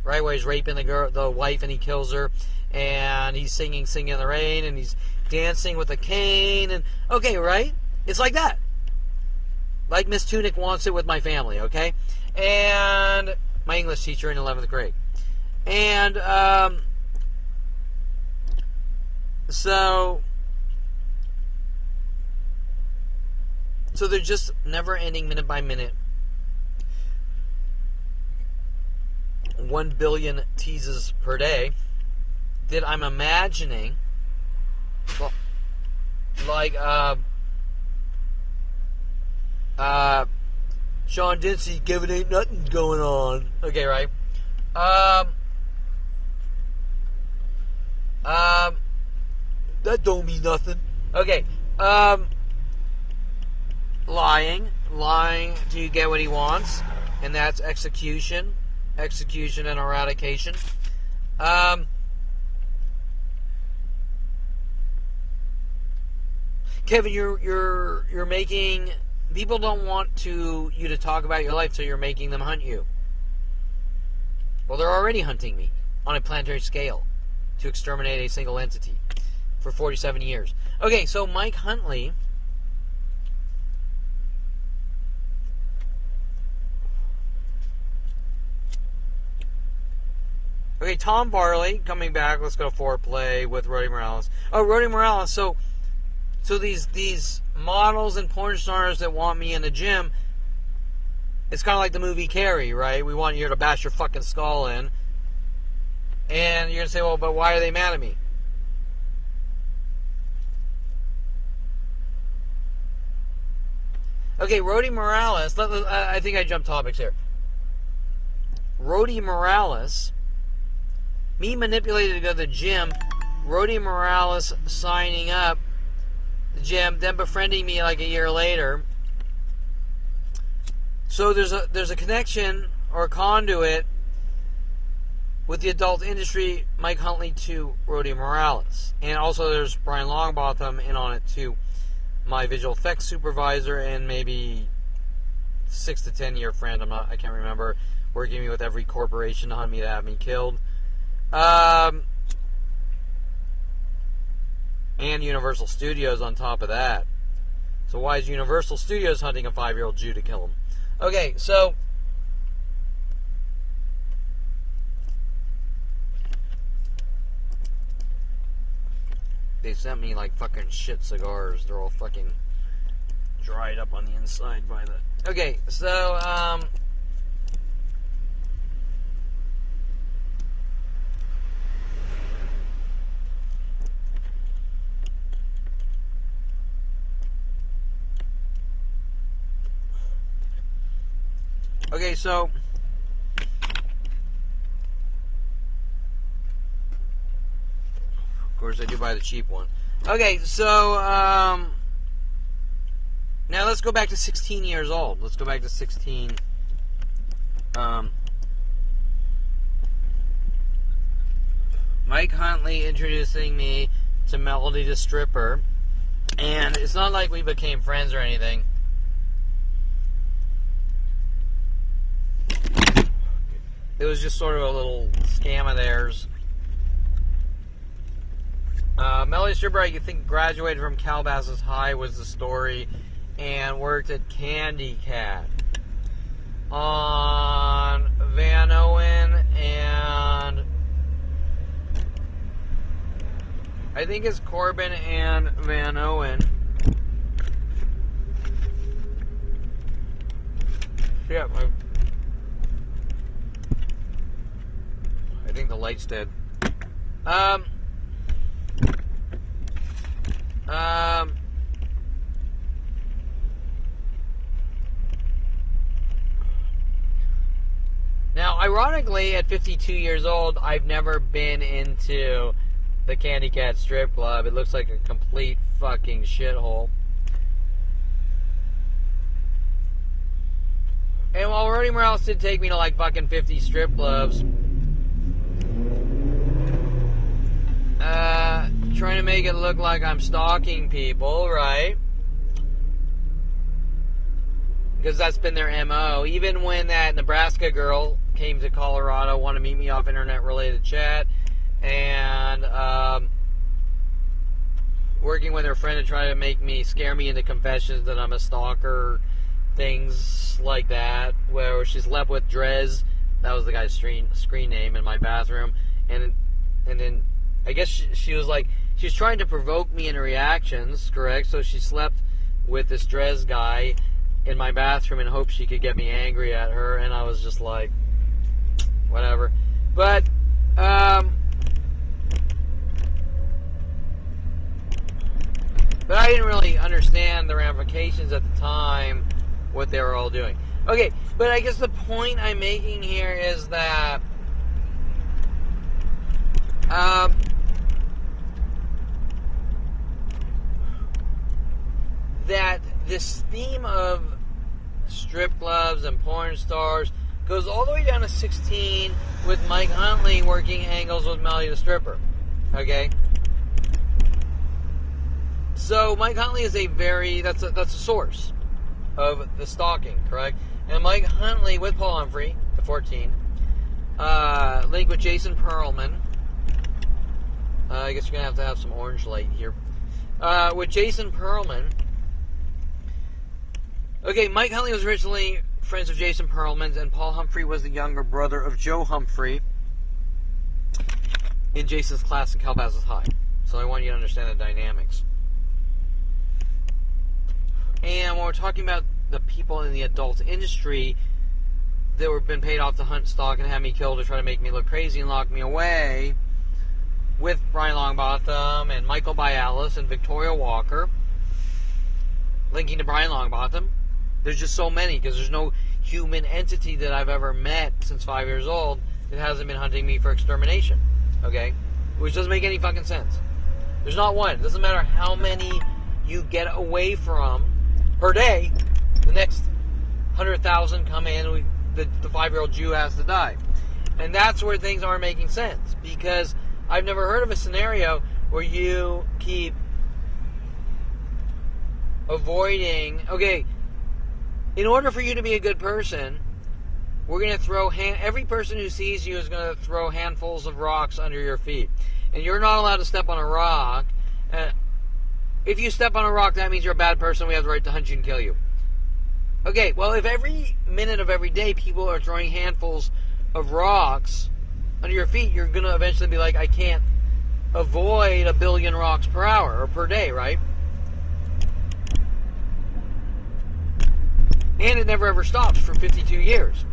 right, where he's raping the wife, and he kills her, and he's singing in the Rain, and he's dancing with a cane, and okay, right? It's like that. Like Miss Tunick wants it with my family, okay? And my English teacher in 11th grade. And, so they're just never ending minute by minute. 1 billion teases per day. that I'm imagining, like Sean Dinsey giving ain't nothing going on. Okay, right? That don't mean nothing. Okay, lying to get what he wants, and that's execution and eradication. Kevin, you're making, people don't want you to talk about your life, so you're making them hunt you. Well, they're already hunting me on a planetary scale to exterminate a single entity for 47 years. Okay, so Mike Huntley. Okay, Tom Barley coming back. Let's go to foreplay with Rody Morales. Oh, Rody Morales. So these models and porn stars that want me in the gym, it's kind of like the movie Carrie, right? We want you to bash your fucking skull in. And you're going to say, well, but why are they mad at me? Okay, Rody Morales. I think I jumped topics here. Rody Morales, me manipulated to go to the gym, Rody Morales signing up the gym, then befriending me like a year later. So there's a connection or a conduit with the adult industry, Mike Huntley to Rody Morales. And also there's Brian Longbottom in on it too. My visual effects supervisor and maybe 6 to 10 year friend, I can't remember, working with every corporation to hunt me to have me killed. And Universal Studios on top of that. So why is Universal Studios hunting a 5-year-old Jew to kill him? Okay, so they sent me like fucking shit cigars. They're all fucking dried up on the inside by the... Okay, so okay, so of course I do buy the cheap one. Okay, so now let's go back to 16 years old. Let's go back to 16. Mike Huntley introducing me to Melody the Stripper, and it's not like we became friends or anything. It was just sort of a little scam of theirs. Melody Stripper, I think, graduated from Calabasas High was the story, and worked at Candy Cat on Van Owen and I think it's Corbin and Van Owen. Yeah, I think the light's dead. Now, ironically, at 52 years old, I've never been into the Candy Cat strip club. It looks like a complete fucking shithole. And while Rody Morales did take me to like fucking 50 strip clubs, trying to make it look like I'm stalking people, right? Because that's been their MO. Even when that Nebraska girl came to Colorado, wanted to meet me off internet-related chat, and working with her friend to try to scare me into confessions that I'm a stalker, things like that, where she slept with Drez, that was the guy's screen name, in my bathroom, and then I guess she was like, she was trying to provoke me into reactions, correct? So she slept with this Drez guy in my bathroom in hopes she could get me angry at her, and I was just like, whatever. But But I didn't really understand the ramifications at the time, what they were all doing. Okay, but I guess the point I'm making here is that that this theme of strip clubs and porn stars goes all the way down to 16 with Mike Huntley working angles with Melody the stripper. Okay? So Mike Huntley is that's a source of the stalking, correct? And Mike Huntley with Paul Humphrey, the 14, linked with Jason Perelman. I guess you're going to have some orange light here. With Jason Perelman. Okay, Mike Huntley was originally friends with Jason Perelman, and Paul Humphrey was the younger brother of Joe Humphrey in Jason's class in Calabasas High. So I want you to understand the dynamics. And when we're talking about the people in the adult industry that were been paid off to hunt, stalk, and have me killed to try to make me look crazy and lock me away, with Brian Longbottom and Michael Bialis and Victoria Walker, linking to Brian Longbottom. There's just so many, because there's no human entity that I've ever met since 5 years old that hasn't been hunting me for extermination. Okay? Which doesn't make any fucking sense. There's not one. It doesn't matter how many you get away from per day, the next 100,000 come in, the 5-year-old Jew has to die. And that's where things aren't making sense, because I've never heard of a scenario where you keep avoiding... Okay, in order for you to be a good person, we're going to throw... every person who sees you is going to throw handfuls of rocks under your feet. And you're not allowed to step on a rock. If you step on a rock, that means you're a bad person. We have the right to hunt you and kill you. Okay, well, if every minute of every day people are throwing handfuls of rocks under your feet, you're going to eventually be like, I can't avoid 1 billion rocks per hour or per day, right? And it never ever stops for 52 years.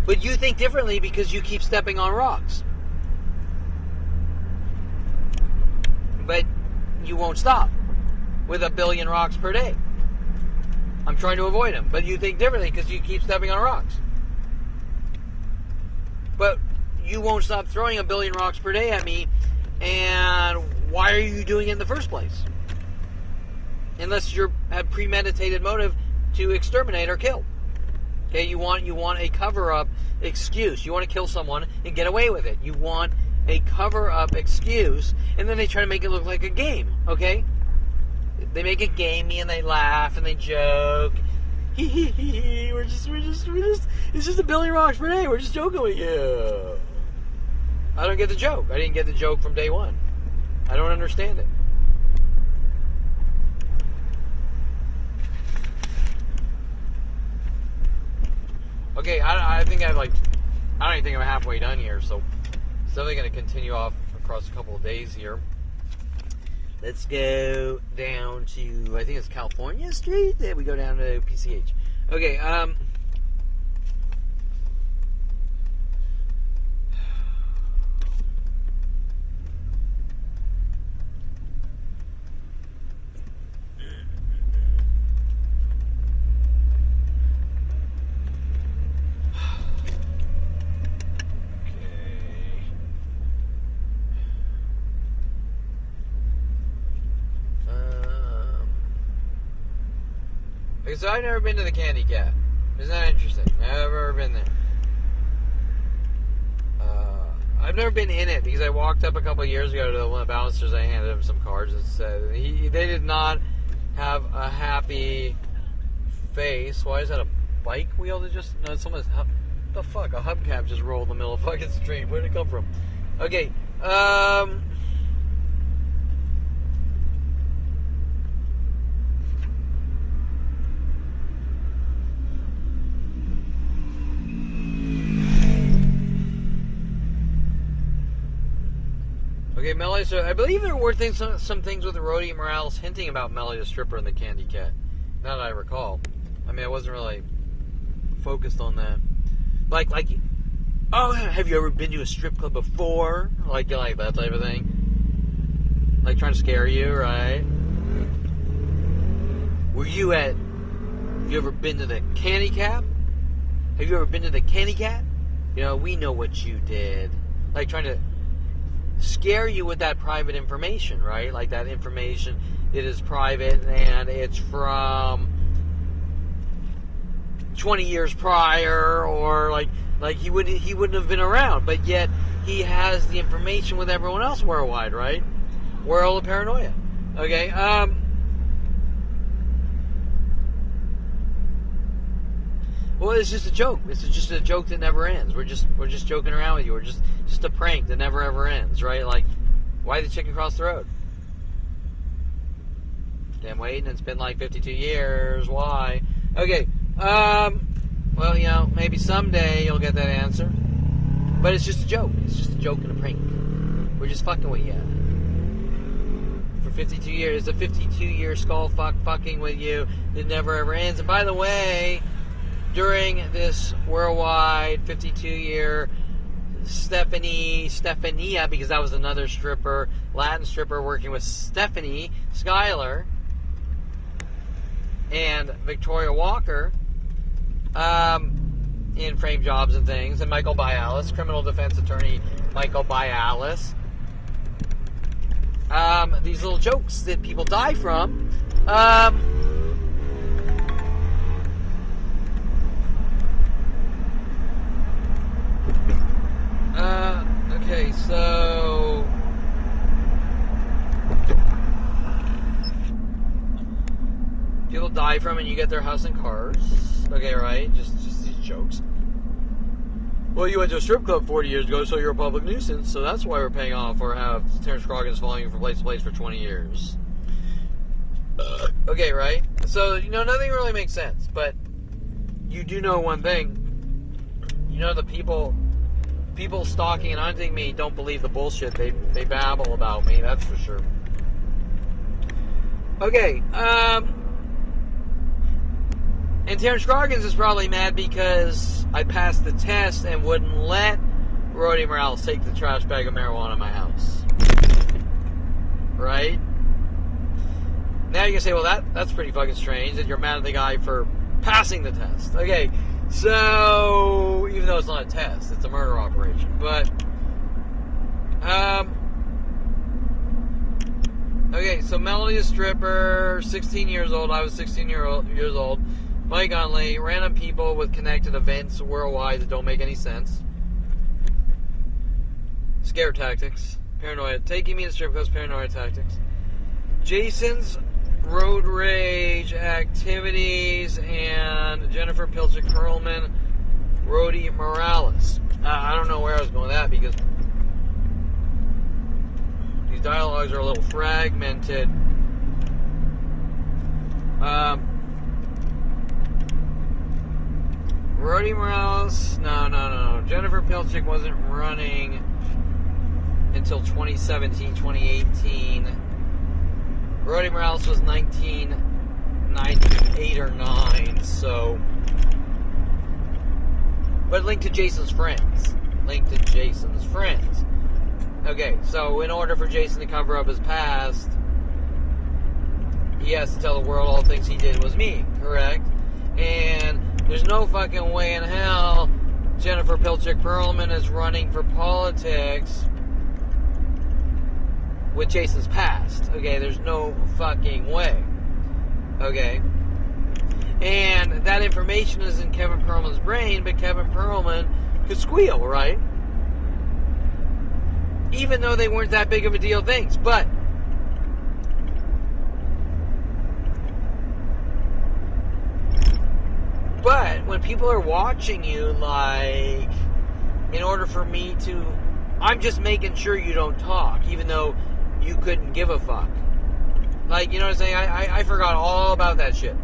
But you think differently because you keep stepping on rocks. But you won't stop with 1 billion rocks per day. I'm trying to avoid them. But you think differently because you keep stepping on rocks. But you won't stop throwing 1 billion rocks per day at me. And why are you doing it in the first place? Unless you have premeditated motive to exterminate or kill. Okay, you want a cover-up excuse. You want to kill someone and get away with it. You want a cover-up excuse, and then they try to make it look like a game, okay? They make it gamey, and they laugh, and they joke. Hee hee hee, we're just, it's just 1 billion rocks per day, we're just joking with you. I don't get the joke. I didn't get the joke from day one. I don't understand it. Okay, I think I don't even think I'm halfway done here, so it's definitely going to continue off across a couple of days here. Let's go down to, I think it's California Street. Then we go down to PCH. Okay, so I've never been to the Candy Cat. Isn't that interesting? I've never been there. I've never been in it because I walked up a couple of years ago to one of the bouncers. I handed him some cards and said they did not have a happy face. Why is that a bike wheel that just... No, someone's... The fuck? A hubcap just rolled in the middle of the fucking street. Where did it come from? Okay, Okay, Melody, so I believe there were some things with Rhodey Morales hinting about Melody the stripper and the Candy Cat. Now that I recall. I mean, I wasn't really focused on that. Like, oh, have you ever been to a strip club before? Like that type of thing. Like trying to scare you, right? Have you ever been to the candy cap? Have you ever been to the candy cap? You know, we know what you did. Like, trying to scare you with that private information, right? Like, that information, it is private, and it's from 20 years prior, or like he wouldn't have been around, but yet he has the information with everyone else worldwide, right? World of paranoia. Okay, well, it's just a joke. It's just a joke that never ends. We're just joking around with you. We're just a prank that never ever ends, right? Like, why the chicken cross the road? Damn, waiting. It's been like 52 years. Why? Okay. Well, you know, maybe someday you'll get that answer. But it's just a joke. It's just a joke and a prank. We're just fucking with you. For 52 years. It's a 52-year skull fucking with you. It never ever ends. And by the way, during this worldwide 52-year Stephania, because that was another stripper, Latin stripper working with Stephanie, Skyler, and Victoria Walker, in frame jobs and things, and Michael Bialis, criminal defense attorney Michael Bialis. These little jokes that people die from. Okay, so people die from, and you get their house and cars. Okay, right? Just these jokes. Well, you went to a strip club 40 years ago, so you're a public nuisance, so that's why we're paying off, or have Terrence Croggan's following you from place to place for 20 years. Okay, right? So, you know, nothing really makes sense, but you do know one thing. You know, the people stalking and hunting me don't believe the bullshit they babble about me, that's for sure. Okay, and Terrence Croggan's is probably mad because I passed the test and wouldn't let Roddy Morales take the trash bag of marijuana in my house. Right? Now you can say, well, that's pretty fucking strange that you're mad at the guy for passing the test. Okay, so even though it's not a test, it's a murder operation. But okay, so Melody is stripper, 16 years old. I was 16 years old. Mike Huntley, random people with connected events worldwide that don't make any sense. Scare tactics, paranoia, taking me to strip clubs, paranoia tactics. Jason's road rage activities, and Jennifer Pilchick Perelman, Roddy Morales. I don't know where I was going with that because these dialogues are a little fragmented. Roddy Morales, no. Jennifer Pilchick wasn't running until 2017, 2018. Roddy Morales was 1998 or 9, so. But linked to Jason's friends. Okay, so in order for Jason to cover up his past, he has to tell the world all the things he did was me, correct? And there's no fucking way in hell Jennifer Pilchick Perelman is running for politics with Jason's past. Okay, there's no fucking way. Okay. And that information is in Kevin Perelman's brain, but Kevin Perelman could squeal, right? Even though they weren't that big of a deal things. But when people are watching you, like, in order for me to, I'm just making sure you don't talk, even though you couldn't give a fuck. Like, you know what I'm saying? I forgot all about that shit.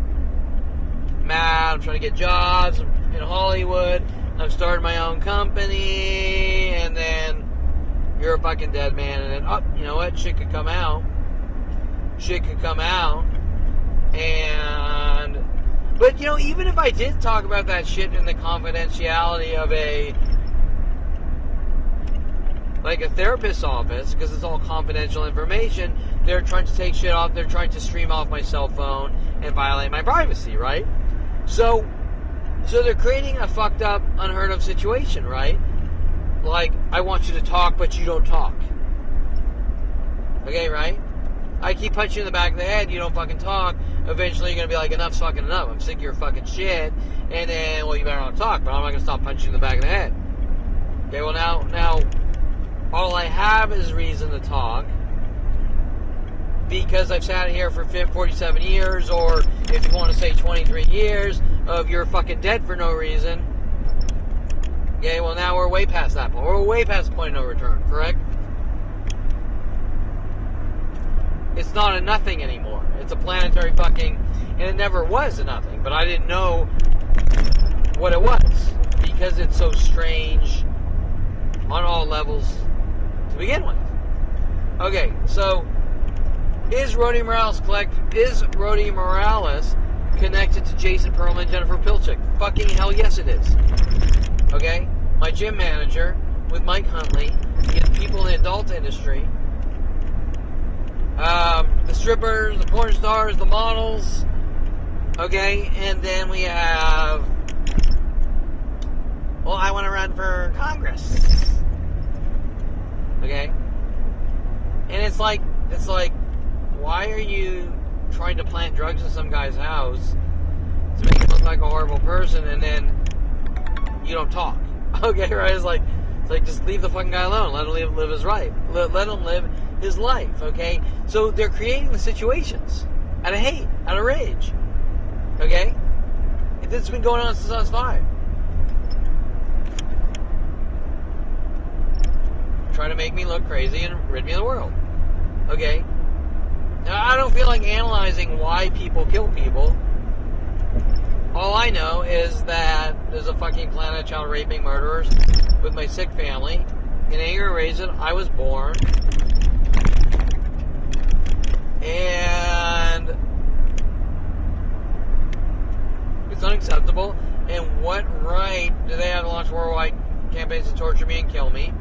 Mad, I'm trying to get jobs in Hollywood, I'm starting my own company, and then you're a fucking dead man, and then, you know what? Shit could come out. And, but, you know, even if I did talk about that shit in the confidentiality of a therapist's office, because it's all confidential information, they're trying to take shit off, they're trying to stream off my cell phone and violate my privacy, right? So they're creating a fucked up, unheard of situation, right? Like, I want you to talk, but you don't talk. Okay, right? I keep punching you in the back of the head, you don't fucking talk. Eventually you're going to be like, enough's fucking enough. I'm sick of your fucking shit. And then, well, you better not talk, but I'm not going to stop punching you in the back of the head. Okay, well, now, all I have is reason to talk. Because I've sat here for 47 years, or if you want to say 23 years, of you're fucking dead for no reason. Okay, well, now we're way past that point. We're way past the point of no return, correct? It's not a nothing anymore. It's a planetary fucking, and it never was a nothing, but I didn't know what it was, because it's so strange on all levels to begin with. Okay, so, is Rhodey Morales connected to Jason Perelman and Jennifer Pilchick? Fucking hell yes it is. Okay? My gym manager with Mike Huntley, gets people in the adult industry, the strippers, the porn stars, the models, okay? And then we have, well, I want to run for Congress. Okay? And it's like, why are you trying to plant drugs in some guy's house to make him look like a horrible person, and then you don't talk? Okay, right? It's like just leave the fucking guy alone. Let him live his life. Let him live his life, okay? So they're creating the situations out of hate, out of rage, okay? And this has been going on since I was 5. Trying to make me look crazy and rid me of the world, okay? Now, I don't feel like analyzing why people kill people. All I know is that there's a fucking planet of child raping murderers with my sick family. In anger reason, I was born. And it's unacceptable. And what right do they have to launch worldwide campaigns to torture me and kill me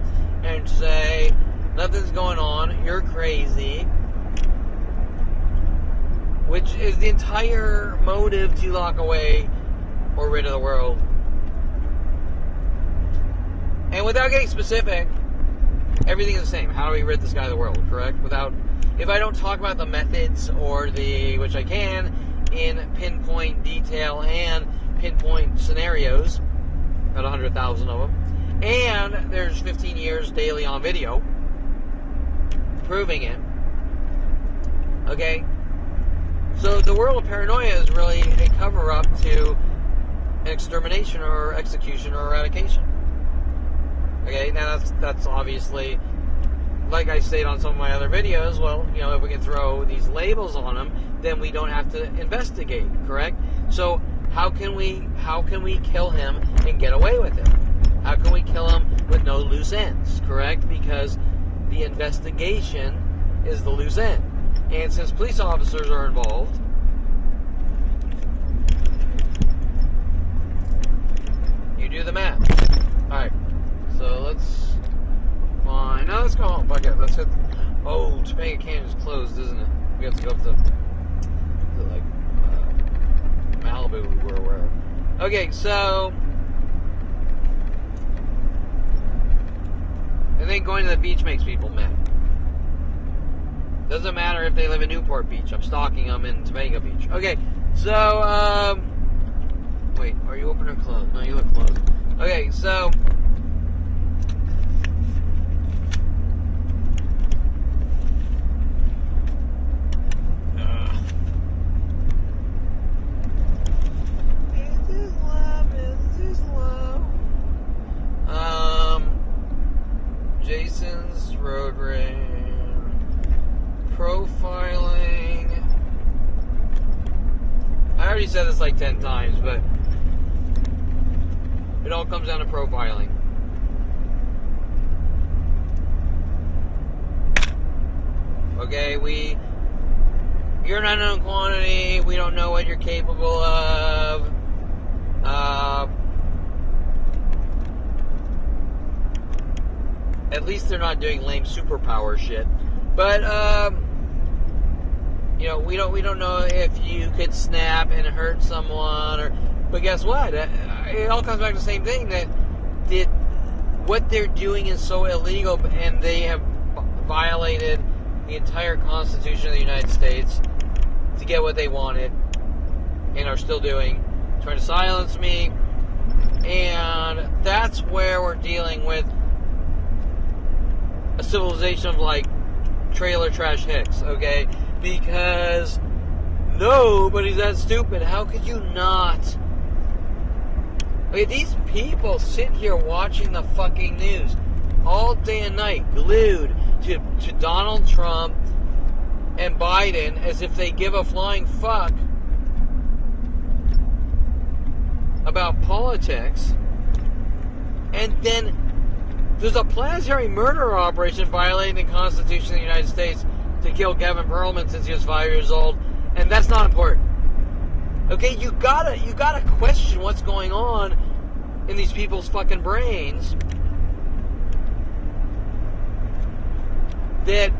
and say, nothing's going on, you're crazy? Which is the entire motive to lock away or rid of the world. And without getting specific, everything is the same. How do we rid this guy of the world, correct? If I don't talk about the methods or which I can, in pinpoint detail and pinpoint scenarios, about 100,000 of them, and there's 15 years daily on video proving it, okay? So the world of paranoia is really a cover-up to an extermination or execution or eradication. Okay, now that's obviously, like I stated on some of my other videos, well, you know, if we can throw these labels on them, then we don't have to investigate, correct? So how can we kill him and get away with it? How can we kill him with no loose ends, correct? Because the investigation is the loose end. And since police officers are involved, you do the math. Alright, so let's find. Now let's go home. Fuck it. Let's hit. Oh, Topanga Canyon's closed, isn't it? We have to go up to like Malibu or wherever. Okay, so. I think going to the beach makes people mad. Doesn't matter if they live in Newport Beach. I'm stalking them in Topanga Beach. Okay, so, wait, are you open or closed? No, you look closed. Okay, so, Jason's road rage. Profiling. I already said this like 10 times, but it all comes down to profiling. Okay, you're an unknown quantity, we don't know what you're capable of. At least they're not doing lame superpower shit. But, we don't know if you could snap and hurt someone, but guess what? It all comes back to the same thing, that what they're doing is so illegal, and they have violated the entire Constitution of the United States to get what they wanted, and are still doing, trying to silence me. And that's where we're dealing with a civilization of like trailer trash hicks, okay? Because nobody's that stupid. How could you not? Okay, these people sit here watching the fucking news all day and night, glued to Donald Trump and Biden, as if they give a flying fuck about politics. And then there's a planetary murder operation violating the Constitution of the United States to kill Kevin Perelman since he was 5 years old, and that's not important. Okay, you gotta question what's going on in these people's fucking brains. That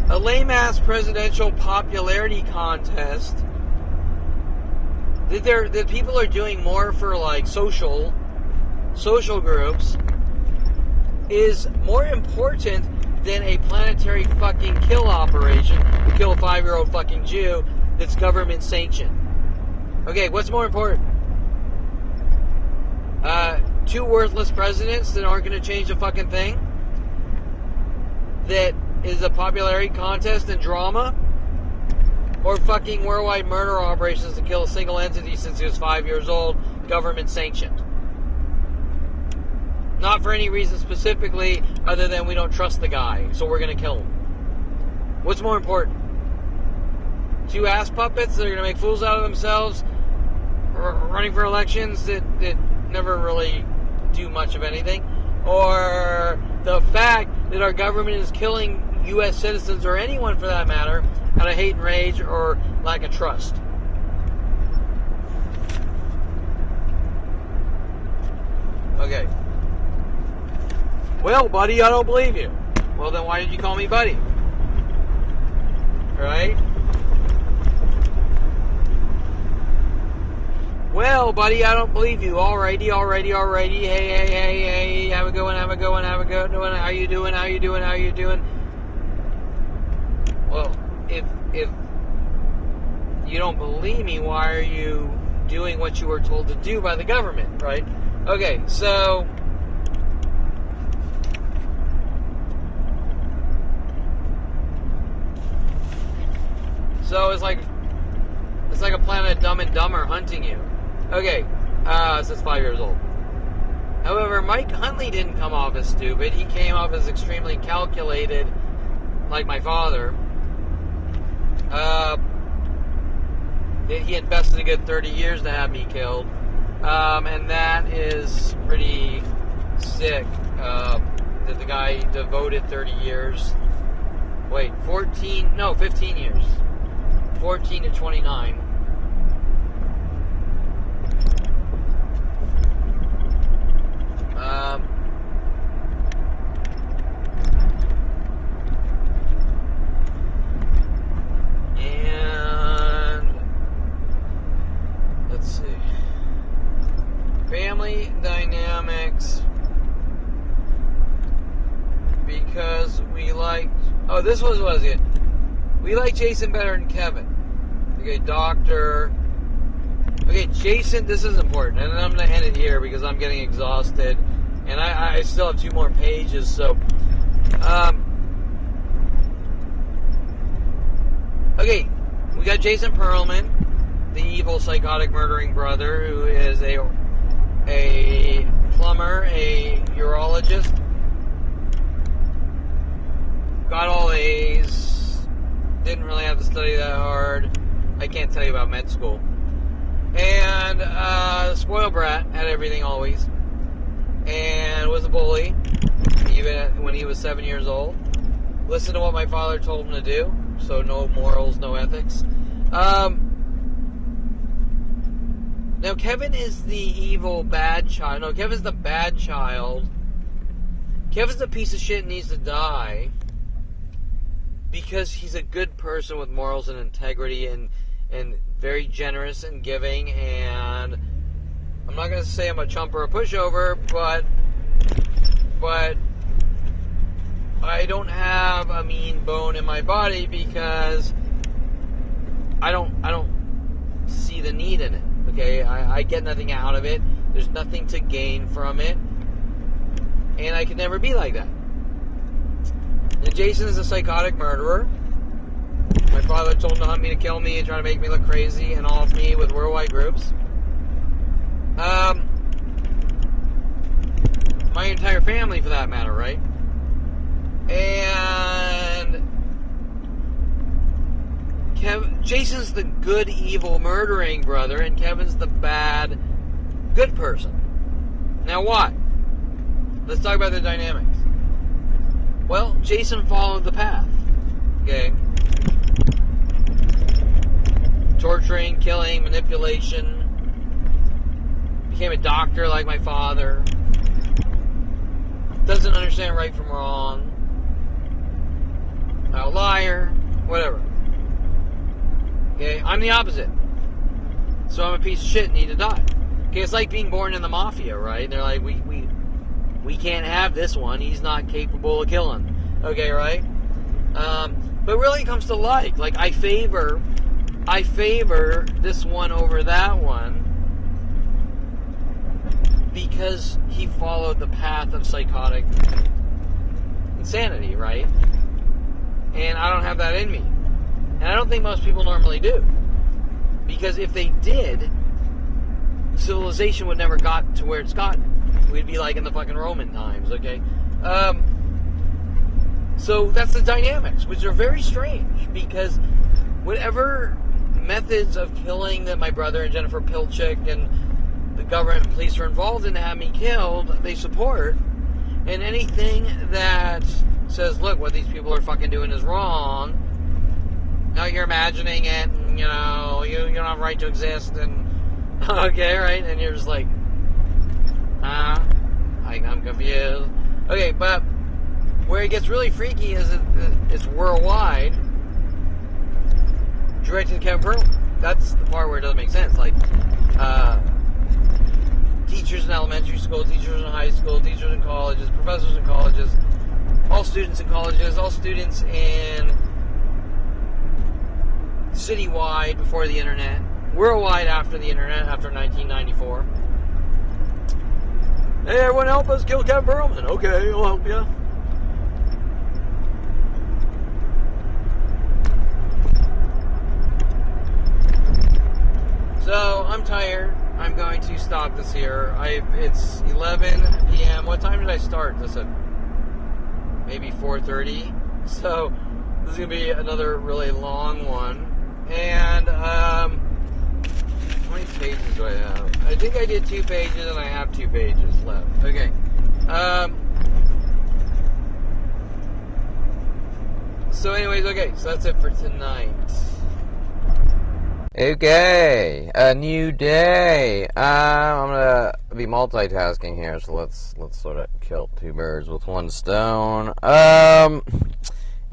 a lame-ass presidential popularity contest that people are doing more for like social groups is more important than a planetary fucking kill operation to kill a 5-year-old fucking Jew that's government sanctioned. Okay, what's more important? 2 worthless presidents that aren't going to change a fucking thing? That is a popularity contest and drama? Or fucking worldwide murder operations to kill a single entity since he was 5 years old, government sanctioned? Not for any reason specifically other than we don't trust the guy, so we're going to kill him. What's more important? 2 ass puppets that are going to make fools out of themselves running for elections that never really do much of anything? Or the fact that our government is killing U.S. citizens, or anyone for that matter, out of hate and rage or lack of trust? Okay. Well, buddy, I don't believe you. Well, then why did you call me buddy? Right? Well, buddy, I don't believe you. Alrighty. Hey. Have a good one. How you doing? Well, if you don't believe me, why are you doing what you were told to do by the government, right? Okay, so it's like a planet of Dumb and Dumber hunting you. Okay, since 5 years old. However, Mike Huntley didn't come off as stupid. He came off as extremely calculated, like my father. He invested a good 30 years to have me killed. And that is pretty sick. That the guy devoted 30 years. Wait, 15 years. 14 to 29. And let's see. Family dynamics. Because we liked... Oh, this was it. We like Jason better than Kevin. Okay, doctor. Okay, Jason, this is important. And I'm going to end it here because I'm getting exhausted. And I still have 2 more pages, so... okay, we got Jason Perelman, the evil, psychotic, murdering brother, who is a plumber, a urologist. Got all A's. Didn't really have to study that hard. I can't tell you about med school. And spoiled brat, had everything always. And was a bully, even when he was 7 years old. Listened to what my father told him to do, so no morals, no ethics. Now, Kevin is the evil bad child. No, Kevin's the bad child. Kevin's the piece of shit and needs to die. because he's a good person with morals and integrity and very generous and giving, and I'm not going to say I'm a chump or a pushover, but I don't have a mean bone in my body because I don't see the need in it. Okay, I get nothing out of it. There's nothing to gain from it, and I could never be like that. And Jason is a psychotic murderer. My father told him to hunt me, to kill me, and try to make me look crazy, and off me with worldwide groups. My entire family, for that matter, right? And Jason's the good, evil, murdering brother, and Kevin's the bad, good person. Now what? Let's talk about the dynamics. Well, Jason followed the path. Okay? Torturing, killing, manipulation. Became a doctor like my father. Doesn't understand right from wrong. A liar. Whatever. Okay? I'm the opposite. So I'm a piece of shit and need to die. Okay, it's like being born in the mafia, right? They're like, we can't have this one. He's not capable of killing. Okay, right? But really it comes to like I favor this one over that one because he followed the path of psychotic insanity, right? And I don't have that in me. And I don't think most people normally do. Because if they did, civilization would never got to where it's gotten. We'd be like in the fucking Roman times, okay? So that's the dynamics, which are very strange, because whatever methods of killing that my brother and Jennifer Pilchick and the government and police are involved in to have me killed, they support. And anything that says, look, what these people are fucking doing is wrong, now you're imagining it, and, you know, you don't have a right to exist, and, okay, right? And you're just like, I'm confused. Okay, but where it gets really freaky is it's worldwide, directed to Kevin Perelman. That's the part where it doesn't make sense. Like, teachers in elementary school, teachers in high school, teachers in colleges, professors in colleges, all students in colleges, all students in citywide before the internet, worldwide after the internet, after 1994. Hey, everyone help us kill Kevin Perelman. Okay, I'll help you. So, I'm tired. I'm going to stop this here. It's 11 p.m. What time did I start? This at maybe 4:30. So, this is going to be another really long one. And, how many pages do I have? I think I did 2 pages and I have 2 pages left. Okay. So anyways, okay. So that's it for tonight. Okay. A new day. I'm gonna be multitasking here, so let's sort of kill 2 birds with 1 stone. And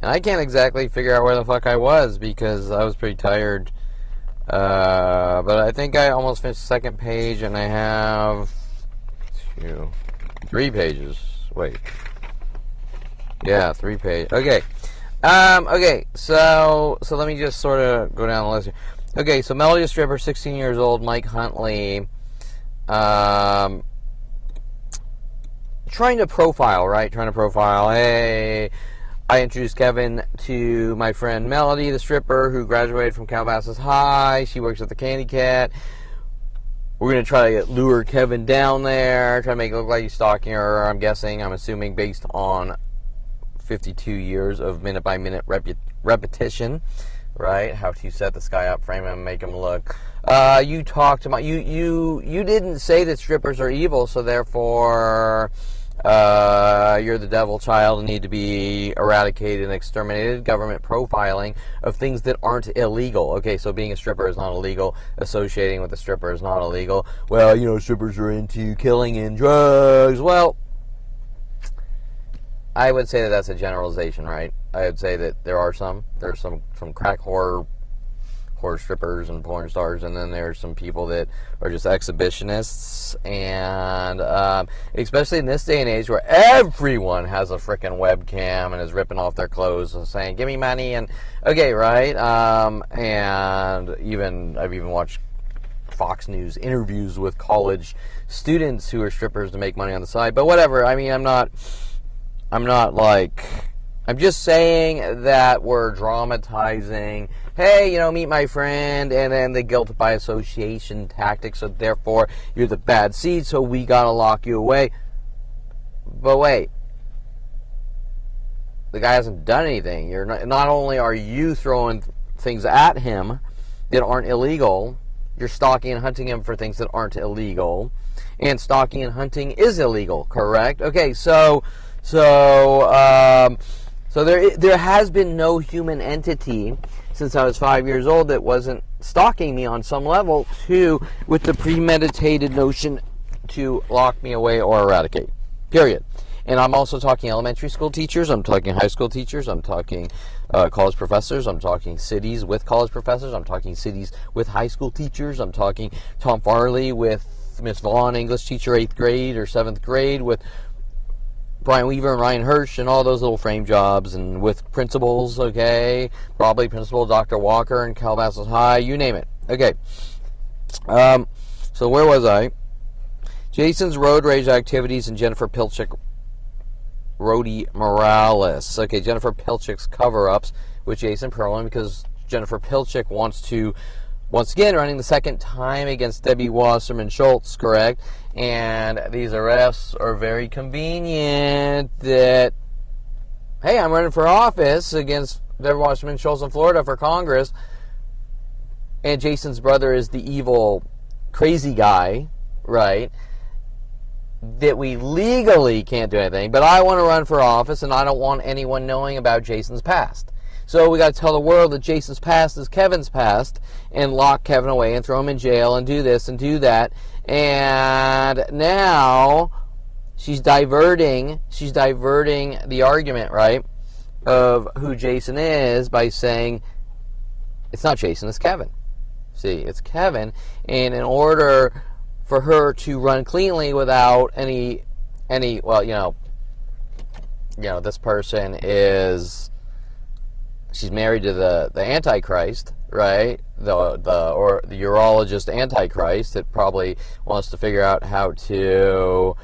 I can't exactly figure out where the fuck I was because I was pretty tired. But I think I almost finished the 2nd page, and I have 3 pages. Wait. Yeah, 3 pages. Okay. Okay, so let me just sort of go down the list here. Okay, so Melody a stripper, 16 years old, Mike Huntley, trying to profile, right? Trying to profile, hey, I introduced Kevin to my friend Melody, the stripper, who graduated from Calabasas High. She works at the Candy Cat. We're going to try to lure Kevin down there, try to make it look like he's stalking her, I'm guessing, I'm assuming, based on 52 years of minute-by-minute repetition, right? How to set this guy up, frame him, make him look. You talked about, you didn't say that strippers are evil, so therefore you're the devil child and need to be eradicated and exterminated. Government profiling of things that aren't illegal. Okay, so being a stripper is not illegal. Associating with a stripper is not illegal. Well, you know, strippers are into killing and drugs. Well, I would say that that's a generalization, right? I would say that there's some crack horror strippers and porn stars, and then there's some people that are just exhibitionists, and especially in this day and age where everyone has a frickin' webcam and is ripping off their clothes and saying, give me money, and okay, right? And I've even watched Fox News interviews with college students who are strippers to make money on the side, but whatever. I mean, I'm not like, I'm just saying that we're dramatizing, hey, meet my friend, and then the guilt by association tactic, so therefore you're the bad seed, so we gotta lock you away. But wait, the guy hasn't done anything. You're not only are you throwing things at him that aren't illegal, you're stalking and hunting him for things that aren't illegal, and stalking and hunting is illegal, correct? Okay, so there has been no human entity since I was 5 years old that wasn't stalking me on some level with the premeditated notion to lock me away or eradicate. Period. And I'm also talking elementary school teachers, I'm talking high school teachers, I'm talking college professors, I'm talking cities with college professors, I'm talking cities with high school teachers, I'm talking Tom Farley with Miss Vaughn, English teacher, 8th grade or 7th grade, with Brian Weaver and Ryan Hirsch and all those little frame jobs, and with principals, okay, probably Principal Dr. Walker and Calabasas High, you name it. Okay, so where was I? Jason's road rage activities and Jennifer Pilchick Rhodey Morales. Okay, Jennifer Pilchick's cover-ups with Jason Perelman, because Jennifer Pilchick wants to, once again, running the second time against Debbie Wasserman Sholtz, correct? And these arrests are very convenient that, hey, I'm running for office against Debbie Wasserman Sholtz in Florida for Congress, and Jason's brother is the evil, crazy guy, right? That we legally can't do anything, but I want to run for office, and I don't want anyone knowing about Jason's past. So we got to tell the world that Jason's past is Kevin's past, and lock Kevin away and throw him in jail and do this and do that. And now she's diverting the argument, right, of who Jason is by saying it's not Jason, it's Kevin. See, it's Kevin, and in order for her to run cleanly without any well, this person is, she's married to the Antichrist, right? The urologist Antichrist that probably wants to figure out how to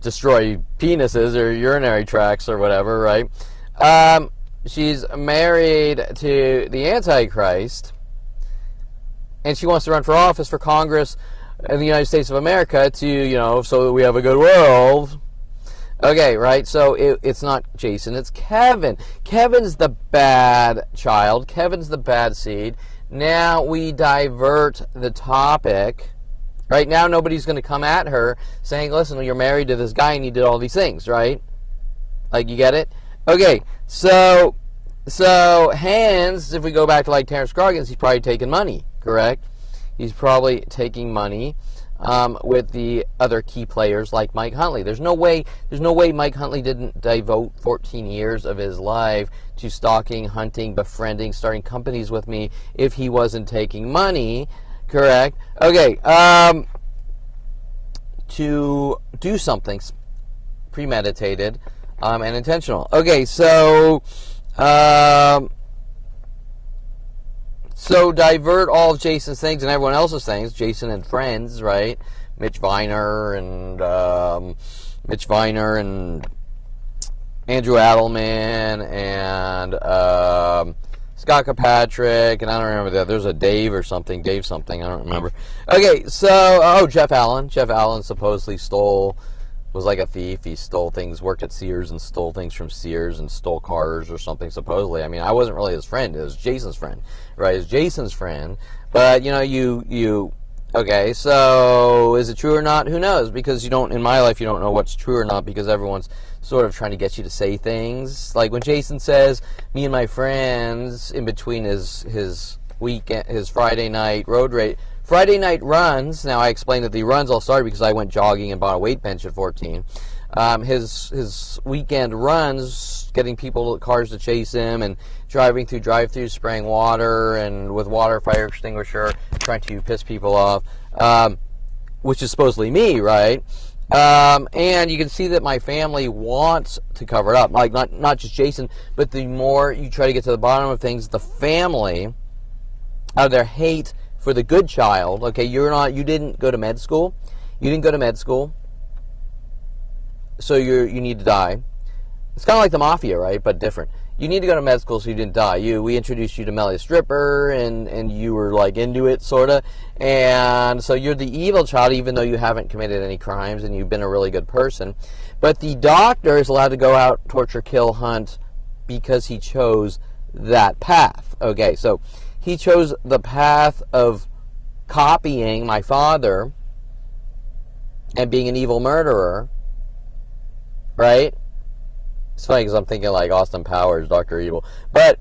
destroy penises or urinary tracts or whatever, right? She's married to the Antichrist, and she wants to run for office for Congress in the United States of America to, so that we have a good world. Okay, right? So it's not Jason, it's Kevin. Kevin's the bad child. Kevin's the bad seed. Now we divert the topic. Right now nobody's going to come at her saying, listen, you're married to this guy and he did all these things, right? Like, you get it? Okay, so Hans, if we go back to like Terrence Scroggins, he's probably taking money, correct? He's probably taking money with the other key players like Mike Huntley. There's no way Mike Huntley didn't devote 14 years of his life to stalking, hunting, befriending, starting companies with me if he wasn't taking money, correct? Okay, to do something premeditated and intentional. Okay, so divert all of Jason's things and everyone else's things, Jason and friends, right? Mitch Viner and Andrew Adelman and Scott Kirkpatrick, and I don't remember that. There's a Dave something, I don't remember. Okay, so, Jeff Allen. Jeff Allen supposedly was like a thief. He stole things, worked at Sears and stole things from Sears and stole cars or something, supposedly. I mean, I wasn't really his friend. It was Jason's friend, right? It's Jason's friend. But, okay, so is it true or not? Who knows? Because in my life, you don't know what's true or not, because everyone's sort of trying to get you to say things. Like when Jason says, me and my friends, in between his weekend, his Friday night Friday night runs. Now, I explained that the runs all started because I went jogging and bought a weight bench at 14. his weekend runs, getting cars to chase him, and driving through drive-thrus, spraying water, and with water fire extinguisher, trying to piss people off, which is supposedly me, right? And you can see that my family wants to cover it up, like not just Jason, but the more you try to get to the bottom of things, the family, out of their hate for the good child. Okay, you didn't go to med school, so you need to die. It's kind of like the mafia, right? But different. You need to go to med school so you didn't die. We introduced you to Melly Stripper, and you were like into it, sort of. And so you're the evil child, even though you haven't committed any crimes and you've been a really good person. But the doctor is allowed to go out, torture, kill, hunt, because he chose that path. Okay, so he chose the path of copying my father and being an evil murderer, right? It's funny because I'm thinking like Austin Powers, Dr. Evil. But,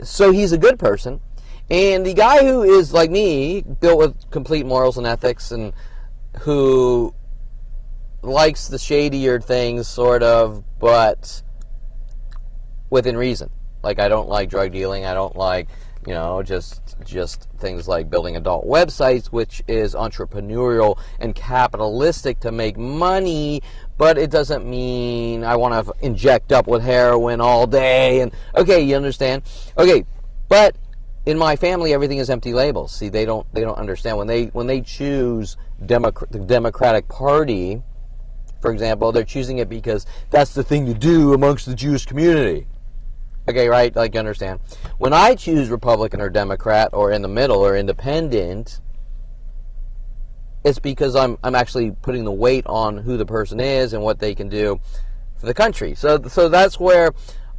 so he's a good person. And the guy who is like me, built with complete morals and ethics, and who likes the shadier things, sort of, but within reason. Like, I don't like drug dealing. I don't like, just things like building adult websites, which is entrepreneurial and capitalistic to make money, but it doesn't mean I want to inject up with heroin all day. And okay, you understand? Okay, but in my family, everything is empty labels. See, they don't understand when they choose the Democratic Party, for example, they're choosing it because that's the thing to do amongst the Jewish community. Okay, right? Like, you understand. When I choose Republican or Democrat or in the middle or independent, it's because I'm actually putting the weight on who the person is and what they can do for the country. So that's where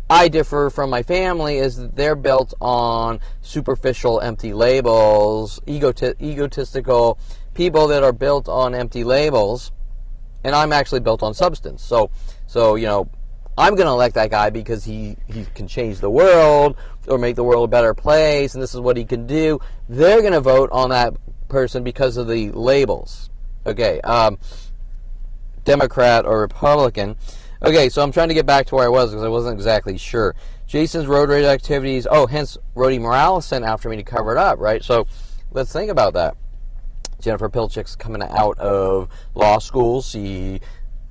I differ from my family, is that they're built on superficial, empty labels, egotistical people that are built on empty labels, and I'm actually built on substance. So I'm going to elect that guy because he can change the world or make the world a better place, and this is what he can do. They're going to vote on that person because of the labels. Okay, Democrat or Republican. Okay, so I'm trying to get back to where I was because I wasn't exactly sure. Jason's road rage activities. Oh, hence Rhodey Morales sent after me to cover it up, right? So let's think about that. Jennifer Pilchick's coming out of law school. She,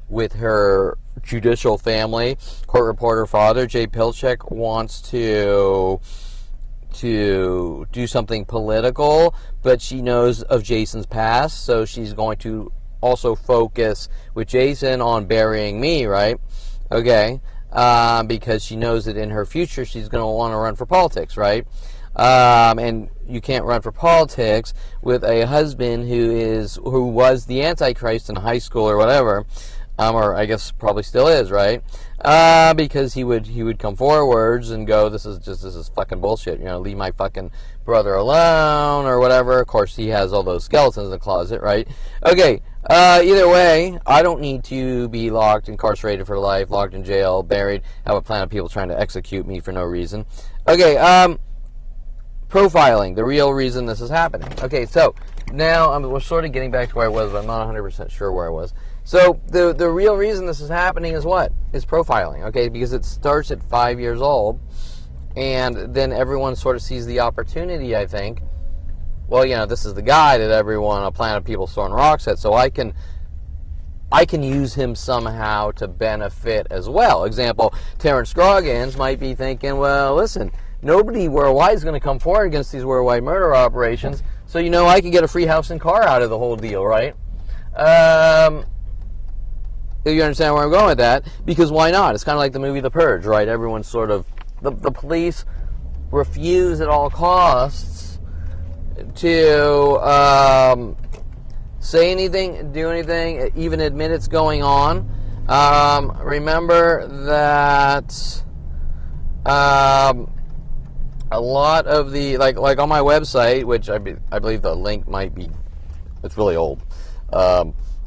with her judicial family, court reporter father, Jay Pilchick, wants to do something political, but she knows of Jason's past, so she's going to also focus with Jason on burying me, right? Okay, because she knows that in her future she's going to want to run for politics, right? And you can't run for politics with a husband who was the Antichrist in high school or whatever, or I guess probably still is, right? Because he would come forwards and go, this is fucking bullshit, leave my fucking brother alone or whatever. Of course, he has all those skeletons in the closet, right? Okay, either way, I don't need to be locked, incarcerated for life, locked in jail, buried, have a plan of people trying to execute me for no reason. Okay, profiling, the real reason this is happening. Okay, so now we're sort of getting back to where I was, but I'm not 100% sure where I was. So the real reason this is happening is what? Is profiling, okay? Because it starts at 5 years old, and then everyone sort of sees the opportunity, I think. Well, this is the guy that everyone, a planet of people throwing rocks at, so I can use him somehow to benefit as well. Example, Terrence Scroggins might be thinking, well, listen, nobody worldwide is going to come forward against these worldwide murder operations, so I could get a free house and car out of the whole deal, right? You understand where I'm going with that? Because why not? It's kind of like the movie The Purge, right? Everyone's sort of... The police refuse at all costs to say anything, do anything, even admit it's going on. Remember that a lot of the... Like on my website, which I believe the link might be... It's really old.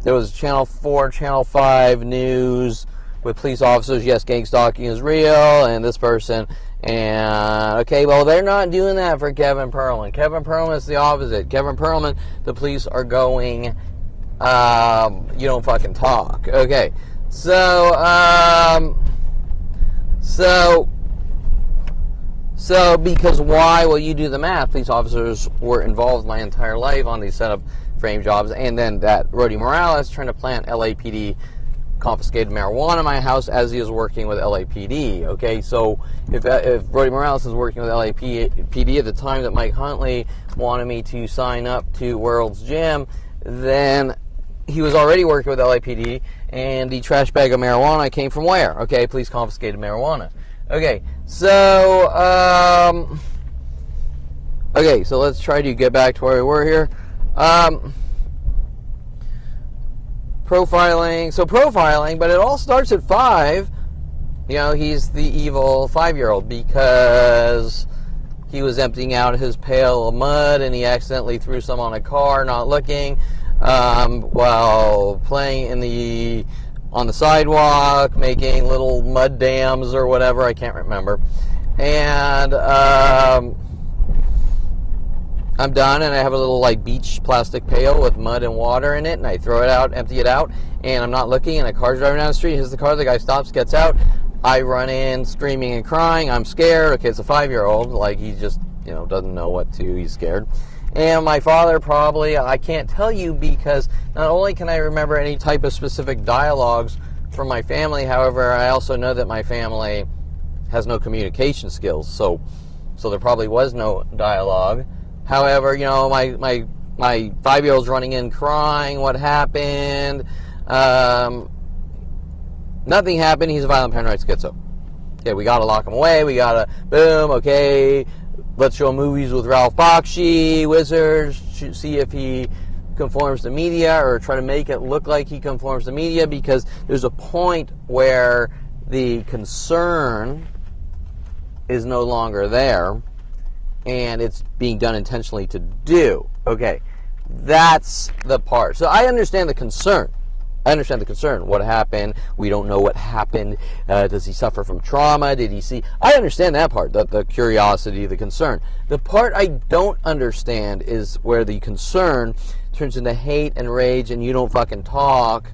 There was Channel 4, Channel 5 news with police officers. Yes, gang stalking is real, and this person. And, okay, well, they're not doing that for Kevin Perelman. Kevin Perelman is the opposite. Kevin Perelman, the police are going, you don't fucking talk. Okay, So because why? Well, you do the math. Police officers were involved my entire life on these setup frame jobs, and then that Rody Morales trying to plant LAPD confiscated marijuana in my house as he was working with LAPD. Okay, so if Rody Morales is working with LAPD at the time that Mike Huntley wanted me to sign up to World's Gym, then he was already working with LAPD, and the trash bag of marijuana came from where? Okay, police confiscated marijuana. Okay, so let's try to get back to where we were here. Profiling, but it all starts at 5. You know, he's the evil 5-year-old because he was emptying out his pail of mud and he accidentally threw some on a car, not looking, while playing on the sidewalk, making little mud dams or whatever, I can't remember. And I'm done, and I have a little like beach plastic pail with mud and water in it, and I throw it out, empty it out, and I'm not looking, and a car's driving down the street, hits the car, the guy stops, gets out, I run in screaming and crying, I'm scared. Okay, it's a 5-year-old, like he just, doesn't know what to, he's scared. And my father probably, I can't tell you because not only can I remember any type of specific dialogues from my family, however, I also know that my family has no communication skills, so there probably was no dialogue. However, my 5-year-old's running in crying, what happened? Nothing happened, he's a violent paranoid schizo. Okay, we gotta lock him away, we gotta, boom, okay, let's show movies with Ralph Bakshi, Wizards, see if he conforms to media, or try to make it look like he conforms to media, because there's a point where the concern is no longer there, and it's being done intentionally to do. Okay, that's the part. So I understand the concern. What happened? We don't know what happened. Does he suffer from trauma? Did he see? I understand that part, the curiosity, the concern. The part I don't understand is where the concern turns into hate and rage, and you don't fucking talk,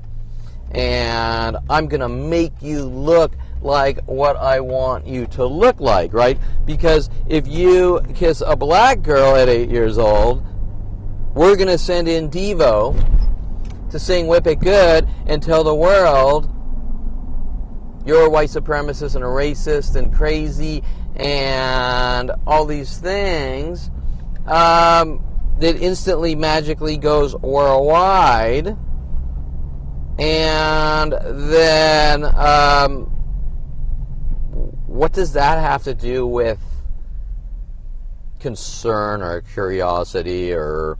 and I'm going to make you look like what I want you to look like, right? Because if you kiss a black girl at 8 years old, we're going to send in Devo to sing Whip It Good and tell the world you're a white supremacist and a racist and crazy and all these things, that instantly, magically goes worldwide. And then what does that have to do with concern or curiosity or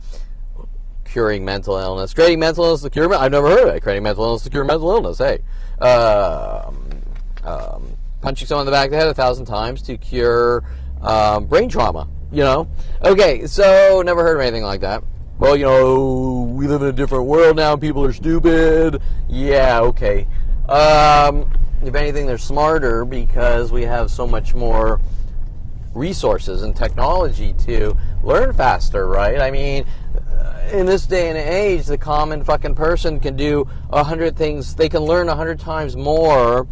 curing mental illness? Creating mental illness to cure... I've never heard of it. Creating mental illness to cure mental illness. Hey. Punching someone in the back of the head 1,000 times to cure brain trauma. Okay, so never heard of anything like that. Well, we live in a different world now. People are stupid. Yeah, okay. If anything, they're smarter because we have so much more resources and technology to learn faster, right? I mean, in this day and age, the common fucking person can do 100 things. They can learn 100 times more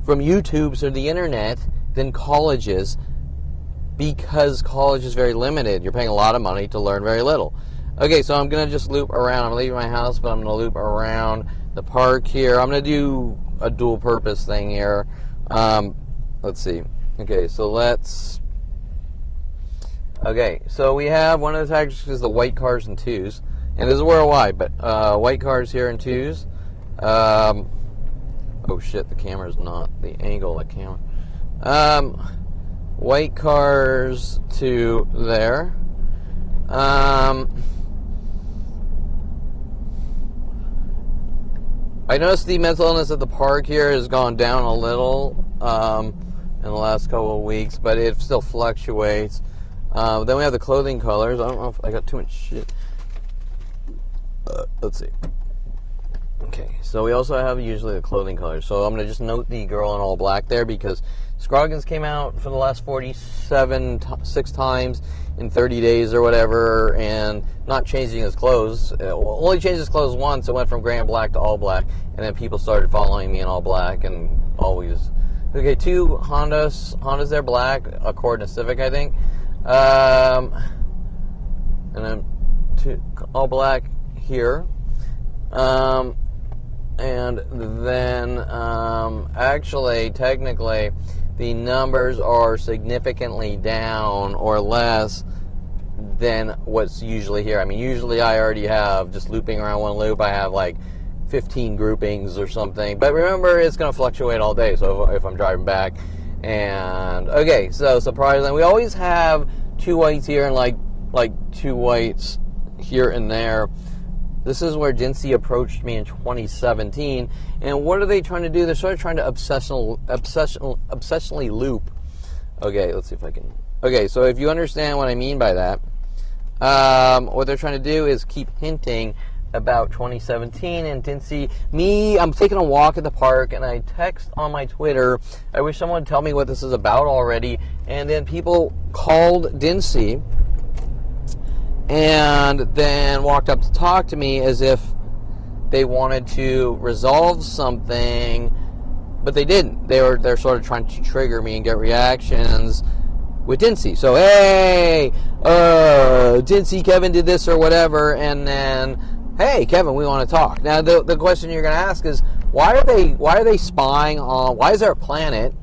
from YouTubes or the internet than colleges, because college is very limited. You're paying a lot of money to learn very little. Okay, so I'm going to just loop around. I'm leaving my house, but I'm going to loop around the park here. I'm going to do a dual purpose thing here. Let's see. Okay, so we have one of the tactics is the white cars and twos. And this is worldwide, but white cars here and twos. Oh shit, the camera's not the angle of the camera. White cars to there. I noticed the mental illness at the park here has gone down a little in the last couple of weeks, but it still fluctuates. Then we have the clothing colors. I don't know if I got too much shit. Let's see. Okay, so we also have usually the clothing colors. So I'm going to just note the girl in all black there because Scroggins came out for the last 6 times in 30 days or whatever, and not changing his clothes. Only changed his clothes once. It went from gray and black to all black, and then people started following me in all black and always. Okay, 2 Hondas there, black, Accord and a Civic, I think. And then 2 all black here. And then, actually, technically, the numbers are significantly down or less than what's usually here. I mean, usually I already have, just looping around one loop, I have like 15 groupings or something. But remember, it's going to fluctuate all day, so if I'm driving back. And, okay, so surprisingly, we always have 2 whites here and like 2 whites here and there. This is where Dincy approached me in 2017, and what are they trying to do? They're sort of trying to obsessionally loop. Okay, let's see if I can. Okay, so if you understand what I mean by that, what they're trying to do is keep hinting about 2017 and Dincy. I'm taking a walk at the park, and I text on my Twitter, I wish someone would tell me what this is about already, and then people called Dincy and then walked up to talk to me as if they wanted to resolve something, but they didn't. They're sort of trying to trigger me and get reactions with Dincy. So, hey, Dincy, Kevin did this or whatever, and then, hey, Kevin, we want to talk. Now, the question you're going to ask is, why are they spying on? Why is there a planet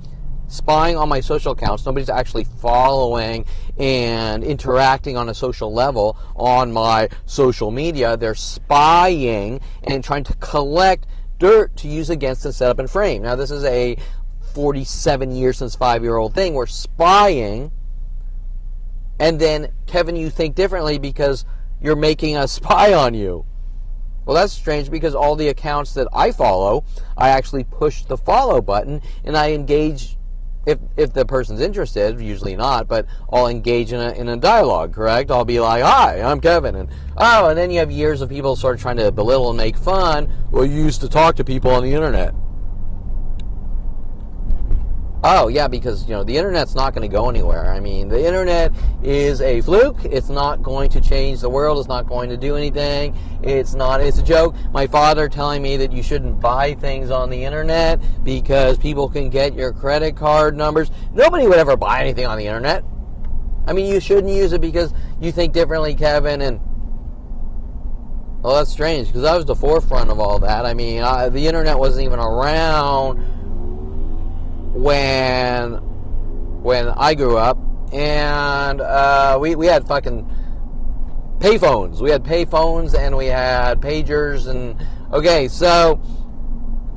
spying on my social accounts? Nobody's actually following and interacting on a social level on my social media. They're spying and trying to collect dirt to use against and set up and frame. Now, this is a 47 years since 5-year-old thing. We're spying, and then, Kevin, you think differently because you're making us spy on you. Well, that's strange because all the accounts that I follow, I actually push the follow button and I engage. If the person's interested, usually not, but I'll engage in a dialogue, correct? I'll be like, hi, I'm Kevin. And then you have years of people sort of trying to belittle and make fun. Well, you used to talk to people on the internet. Oh, yeah, because, the internet's not going to go anywhere. I mean, the internet is a fluke. It's not going to change the world. It's not going to do anything. It's a joke. My father telling me that you shouldn't buy things on the internet because people can get your credit card numbers. Nobody would ever buy anything on the internet. I mean, you shouldn't use it because you think differently, Kevin, and well, that's strange because I was the forefront of all that. I mean, the internet wasn't even around when I grew up, and we had fucking payphones. We had payphones and we had pagers, and okay, so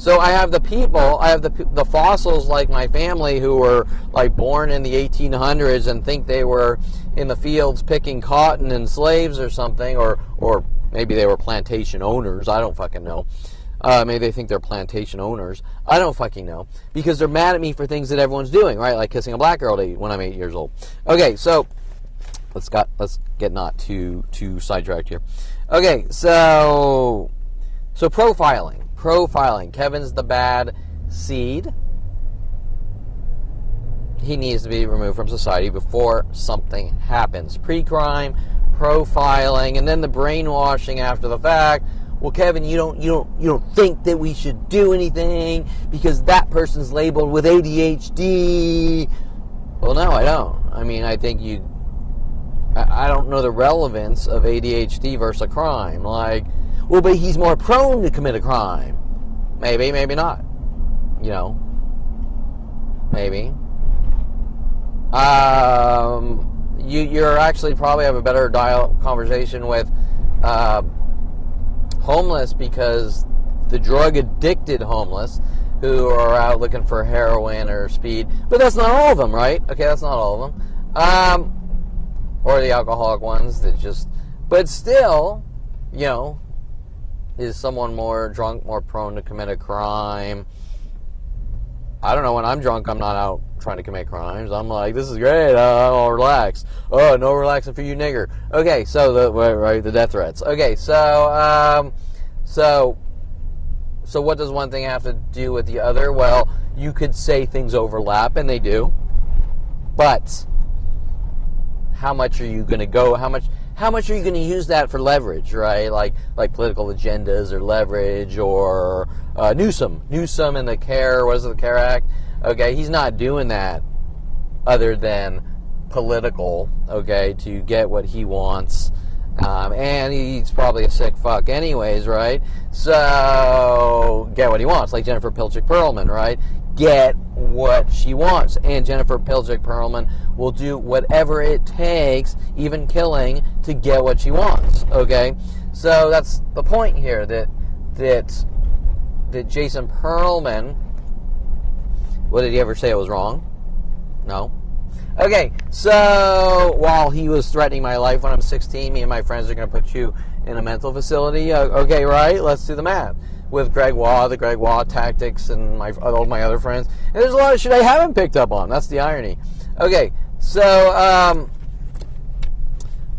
I have the people, I have the fossils like my family who were like born in the 1800s and think they were in the fields picking cotton and slaves or something, or maybe they were plantation owners. I don't fucking know. Maybe they think they're plantation owners. I don't fucking know. Because they're mad at me for things that everyone's doing, right? Like kissing a black girl when I'm 8 years old. Okay, so let's get not too sidetracked here. Okay, so profiling. Kevin's the bad seed. He needs to be removed from society before something happens. Pre-crime, profiling, and then the brainwashing after the fact. Well, Kevin, you don't think that we should do anything because that person's labeled with ADHD. Well, no, I don't. I mean, I think I don't know the relevance of ADHD versus a crime. Like, well, but he's more prone to commit a crime. Maybe, maybe not. Maybe. You're actually probably have a better conversation with homeless, because the drug addicted homeless who are out looking for heroin or speed, but that's not all of them, right? Okay, that's not all of them. Or the alcoholic ones that but still, is someone more drunk, more prone to commit a crime? I don't know. When I'm drunk, I'm not out trying to commit crimes. I'm like, this is great. I'll relax. Oh, no relaxing for you, nigger. Okay, so the death threats. Okay, so So what does one thing have to do with the other? Well, you could say things overlap, and they do. But how much are you going to go? How much are you going to use that for leverage, right? Like political agendas or leverage, or Newsom and the CARE, what is it, the CARE Act? Okay, he's not doing that other than political, okay, to get what he wants. And he's probably a sick fuck anyways, right? So, get what he wants, like Jennifer Pilchick Perelman, right? Get what she wants. And Jennifer Pilchick Perelman will do whatever it takes, even killing, to get what she wants, okay? So, that's the point here, that Jason Perelman, what did he ever say I was wrong? No. Okay, so while he was threatening my life when I'm 16, me and my friends are going to put you in a mental facility. Okay, right? Let's do the math. With Greg Waugh, the Greg Waugh tactics, and all my other friends. And there's a lot of shit I haven't picked up on. That's the irony. Okay, so,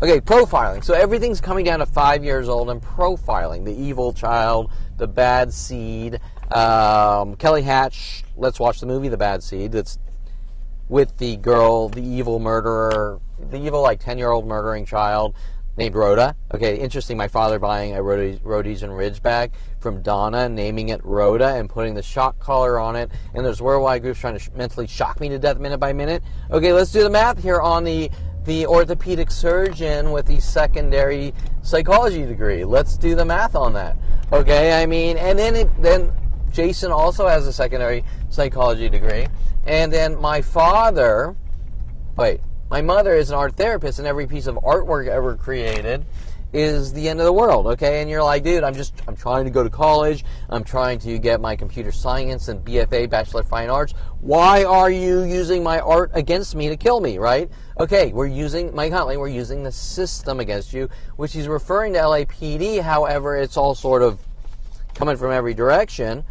profiling. So everything's coming down to 5 years old and profiling. The evil child, the bad seed. Kelly Hatch, let's watch the movie The Bad Seed. That's with the girl, the evil murderer, the evil, 10-year-old murdering child named Rhoda. Okay, interesting, my father buying a Rhodesian Ridge bag from Donna, naming it Rhoda, and putting the shock collar on it, and there's worldwide groups trying to mentally shock me to death minute by minute. Okay, let's do the math here on the orthopedic surgeon with the secondary psychology degree. Let's do the math on that. Okay, I mean, and then Jason also has a secondary psychology degree. And then my mother is an art therapist, and every piece of artwork ever created is the end of the world, okay? And you're like, dude, I'm trying to go to college. I'm trying to get my computer science and BFA, Bachelor of Fine Arts. Why are you using my art against me to kill me, right? Okay, Mike Huntley, we're using the system against you, which he's referring to LAPD. However, it's all sort of coming from every direction.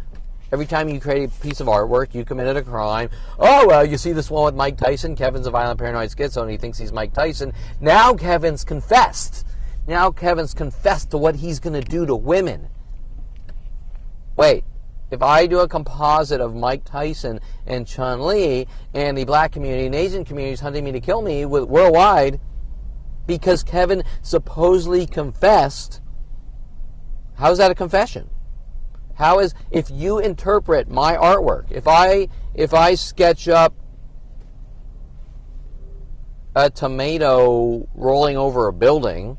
Every time you create a piece of artwork, you committed a crime. Oh, well, you see this one with Mike Tyson. Kevin's a violent paranoid schizo, and he thinks he's Mike Tyson. Now Kevin's confessed. To what he's going to do to women. Wait, if I do a composite of Mike Tyson and Chun-Li, and the black community and Asian community is hunting me to kill me worldwide, because Kevin supposedly confessed, how is that a confession? How is, if you interpret my artwork, if I sketch up a tomato rolling over a building,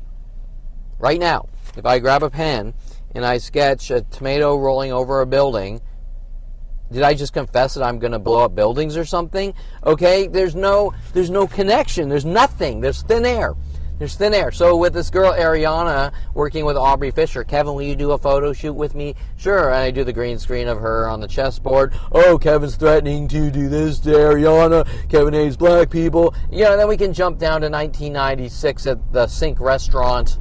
right now, if I grab a pen and I sketch a tomato rolling over a building, did I just confess that I'm going to blow up buildings or something? Okay, there's no connection, there's nothing, there's thin air. There's thin air. So with this girl, Ariana, working with Aubrey Fisher, Kevin, will you do a photo shoot with me? Sure. And I do the green screen of her on the chessboard. Oh, Kevin's threatening to do this to Ariana. Kevin hates black people. Then we can jump down to 1996 at the Sink restaurant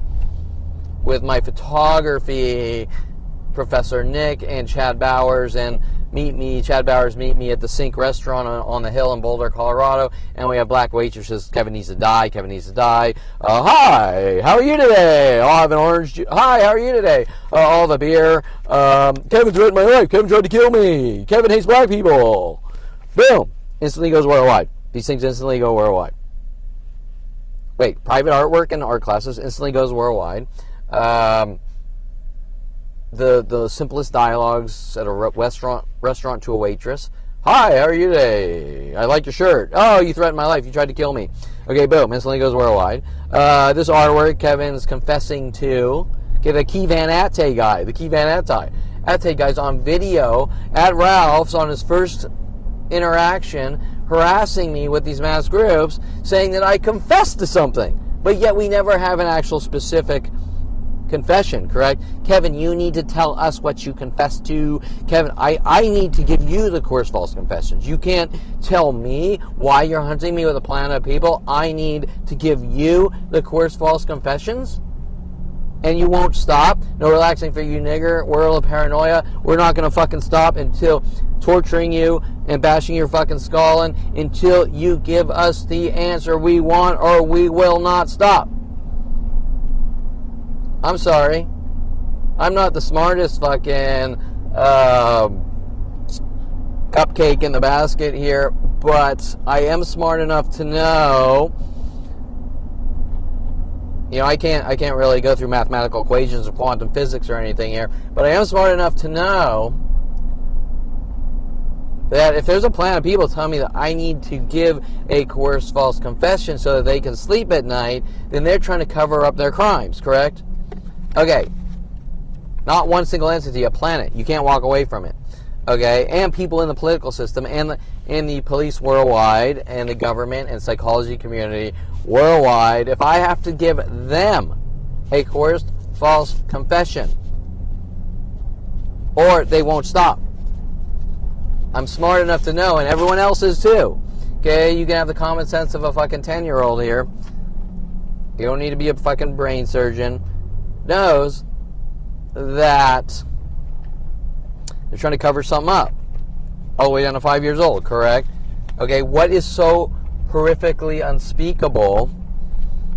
with my photography Professor Nick and Chad Bowers, and Chad Bowers meet me at the Sink restaurant on the hill in Boulder, Colorado, and we have black waitresses. Kevin needs to die. Hi, how are you today? I'll have an orange juice. Hi, how are you today? I'll have a beer. Kevin threatened my life. Kevin tried to kill me. Kevin hates black people. Boom. Instantly goes worldwide. These things instantly go worldwide. Wait, private artwork and art classes instantly goes worldwide. The simplest dialogues at a restaurant to a waitress. Hi, how are you today? I like your shirt. Oh, you threatened my life. You tried to kill me. Okay, boom. Instantly goes worldwide. This artwork, Kevin's confessing to the Key Van Atte guy. The Key Van Atte guy's on video at Ralph's on his first interaction, harassing me with these mass groups, saying that I confessed to something. But yet we never have an actual specific confession, correct? Kevin, you need to tell us what you confessed to. Kevin, I need to give you the coarse false confessions. You can't tell me why you're hunting me with a planet of people. I need to give you the coarse false confessions. And you won't stop. No relaxing for you, nigger. World of paranoia. We're not going to fucking stop until torturing you and bashing your fucking skull in until you give us the answer we want, or we will not stop. I'm sorry. I'm not the smartest fucking cupcake in the basket here, but I am smart enough to know, you know, I can't really go through mathematical equations or quantum physics or anything here, but I am smart enough to know that if there's a plan of people telling me that I need to give a coerced false confession so that they can sleep at night, then they're trying to cover up their crimes, correct? Okay. Not one single entity, a planet. You can't walk away from it. Okay? And people in the political system and the police worldwide and the government and psychology community worldwide, if I have to give them a coerced false confession, or they won't stop. I'm smart enough to know, and everyone else is too. Okay, you can have the common sense of a fucking 10-year-old here. You don't need to be a fucking brain surgeon. Knows that they're trying to cover something up. All the way down to 5 years old, correct? Okay, what is so horrifically unspeakable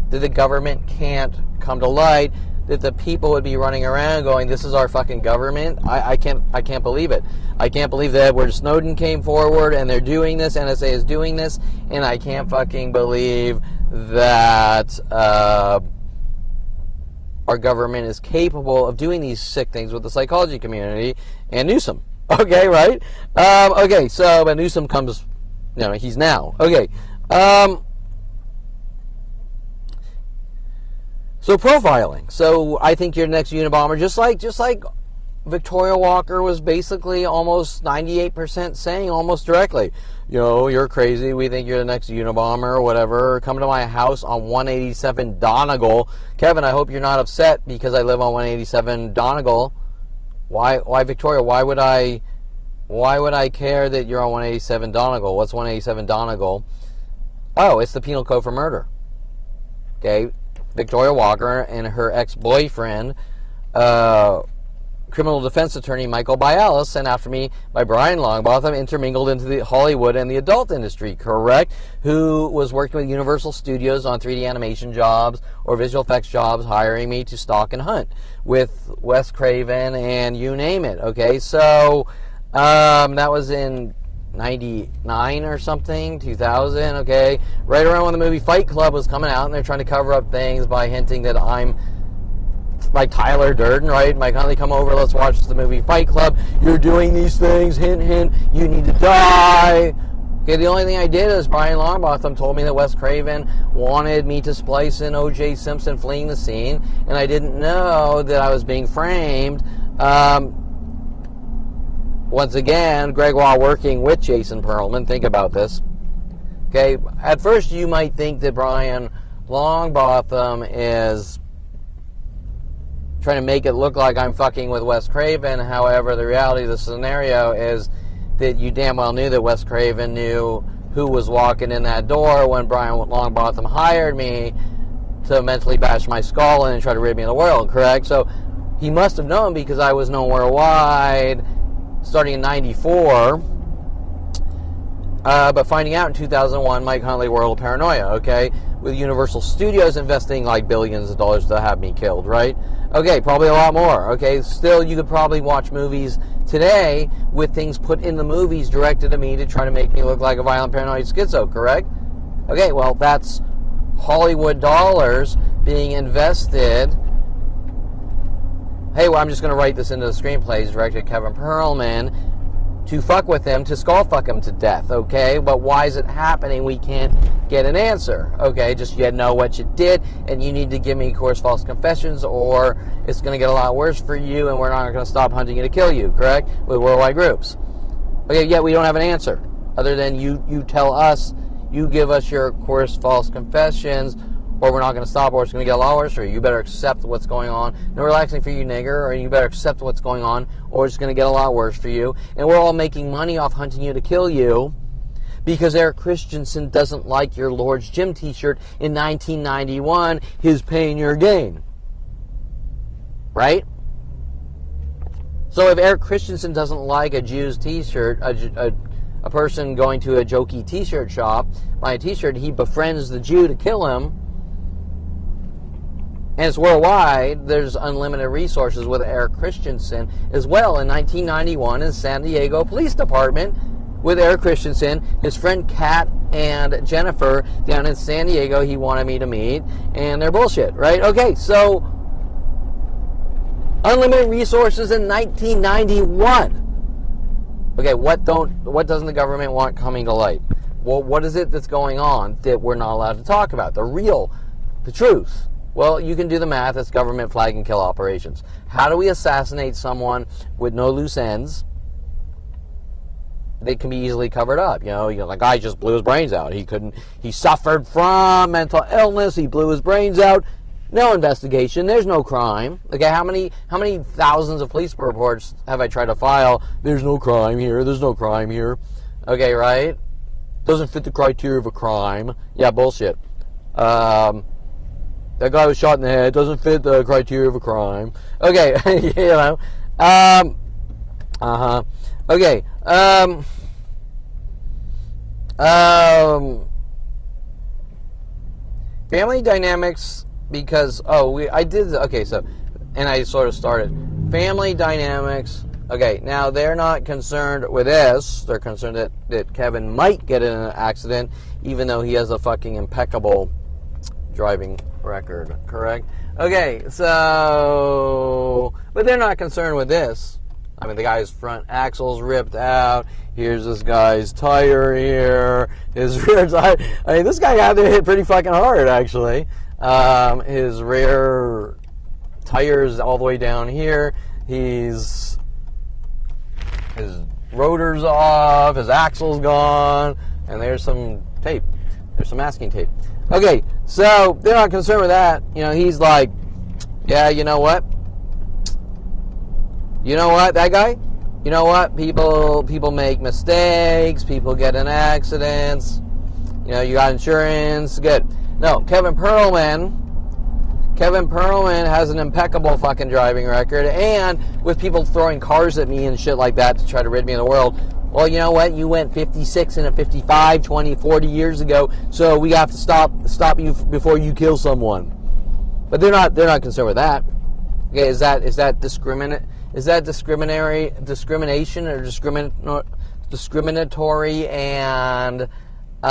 that the government can't come to light, that the people would be running around going, this is our fucking government? I can't believe it. I can't believe that Edward Snowden came forward and they're doing this, NSA is doing this, and I can't fucking believe that our government is capable of doing these sick things with the psychology community and Newsom. Okay, right? Okay, so, but Newsom comes, you know, he's now. Okay. So profiling. So I think you're the next Unabomber, just like Victoria Walker was basically almost 98% saying almost directly, you know, you're crazy, we think you're the next Unabomber or whatever, come to my house on 187 Donegal. Kevin, I hope you're not upset because I live on 187 Donegal. Why Victoria, why would I care that you're on 187 Donegal? What's 187 Donegal? Oh, it's the penal code for murder. Okay, Victoria Walker and her ex-boyfriend, criminal defense attorney Michael Bialis, sent after me by Brian Longbotham, intermingled into the Hollywood and the adult industry, correct? Who was working with Universal Studios on 3D animation jobs or visual effects jobs, hiring me to stalk and hunt with Wes Craven and you name it, okay? So, that was in 99 or something, 2000, okay? Right around when the movie Fight Club was coming out, and they're trying to cover up things by hinting that I'm like Tyler Durden, right? Mike Huntley, come over, let's watch the movie Fight Club. You're doing these things, hint, hint, you need to die. Okay, the only thing I did is Brian Longbotham told me that Wes Craven wanted me to splice in O.J. Simpson fleeing the scene, and I didn't know that I was being framed. Once again, Gregoire working with Jason Perelman. Think about this. Okay, at first you might think that Brian Longbotham is trying to make it look like I'm fucking with Wes Craven. However, the reality of the scenario is that you damn well knew that Wes Craven knew who was walking in that door when Brian Longbotham hired me to mentally bash my skull and try to rid me of the world, correct? So he must have known because I was known worldwide starting in 94, but finding out in 2001, Mike Huntley, World of Paranoia, okay? With Universal Studios investing like billions of dollars to have me killed, right? Okay, probably a lot more, okay? Still, you could probably watch movies today with things put in the movies directed at me to try to make me look like a violent paranoid schizo, correct? Okay, well, that's Hollywood dollars being invested. Hey, well, I'm just going to write this into the screenplays directed at Kevin Perelman to fuck with him, to skull fuck him to death, okay? But why is it happening? We can't get an answer, okay? Just you know what you did, and you need to give me, of course, false confessions, or it's going to get a lot worse for you, and we're not going to stop hunting you to kill you, correct? With worldwide groups. Okay, yet we don't have an answer, other than you tell us, you give us your, of course, false confessions, or we're not going to stop, or it's going to get a lot worse for you. You better accept what's going on. No relaxing for you, nigger, or you better accept what's going on, or it's going to get a lot worse for you. And we're all making money off hunting you to kill you because Eric Christensen doesn't like your Lord's Gym t-shirt in 1991, his pain, your gain. Right? So if Eric Christensen doesn't like a Jew's t-shirt, a person going to a jokey t-shirt shop, buy a t-shirt, he befriends the Jew to kill him. And it's worldwide. There's unlimited resources with Eric Christensen as well in 1991 in San Diego Police Department with Eric Christensen, his friend Kat and Jennifer down in San Diego he wanted me to meet, and they're bullshit, right? Okay, so unlimited resources in 1991. Okay, what doesn't the government want coming to light? Well, what is it that's going on that we're not allowed to talk about? The truth. Well, you can do the math. It's government flag and kill operations. How do we assassinate someone with no loose ends? They can be easily covered up. The guy just blew his brains out. He suffered from mental illness. He blew his brains out. No investigation. There's no crime. Okay, how many thousands of police reports have I tried to file? There's no crime here. There's no crime here. Okay, right? Doesn't fit the criteria of a crime. Yeah, bullshit. That guy was shot in the head. Doesn't fit the criteria of a crime. Okay, Okay. Family dynamics, because and I sort of started family dynamics. Okay, now they're not concerned with this. They're concerned that Kevin might get in an accident, even though he has a fucking impeccable driving record, correct? Okay, so, but they're not concerned with this. I mean, the guy's front axle's ripped out. Here's this guy's tire here. His rear tire. I mean, this guy got hit pretty fucking hard, actually. His rear tire's all the way down here. His rotor's off. His axle's gone. And there's some tape. There's some masking tape. Okay, so they're not concerned with that. He's like, yeah, you know what? You know what, that guy? You know what? People make mistakes. People get in accidents. You got insurance. Good. No, Kevin Perelman has an impeccable fucking driving record, and with people throwing cars at me and shit like that to try to rid me of the world. Well, you know what? You went 56 and a 55, 20, 40 years ago, so we have to stop you before you kill someone. But they're not concerned with that. Okay, is that discrimination or discriminatory and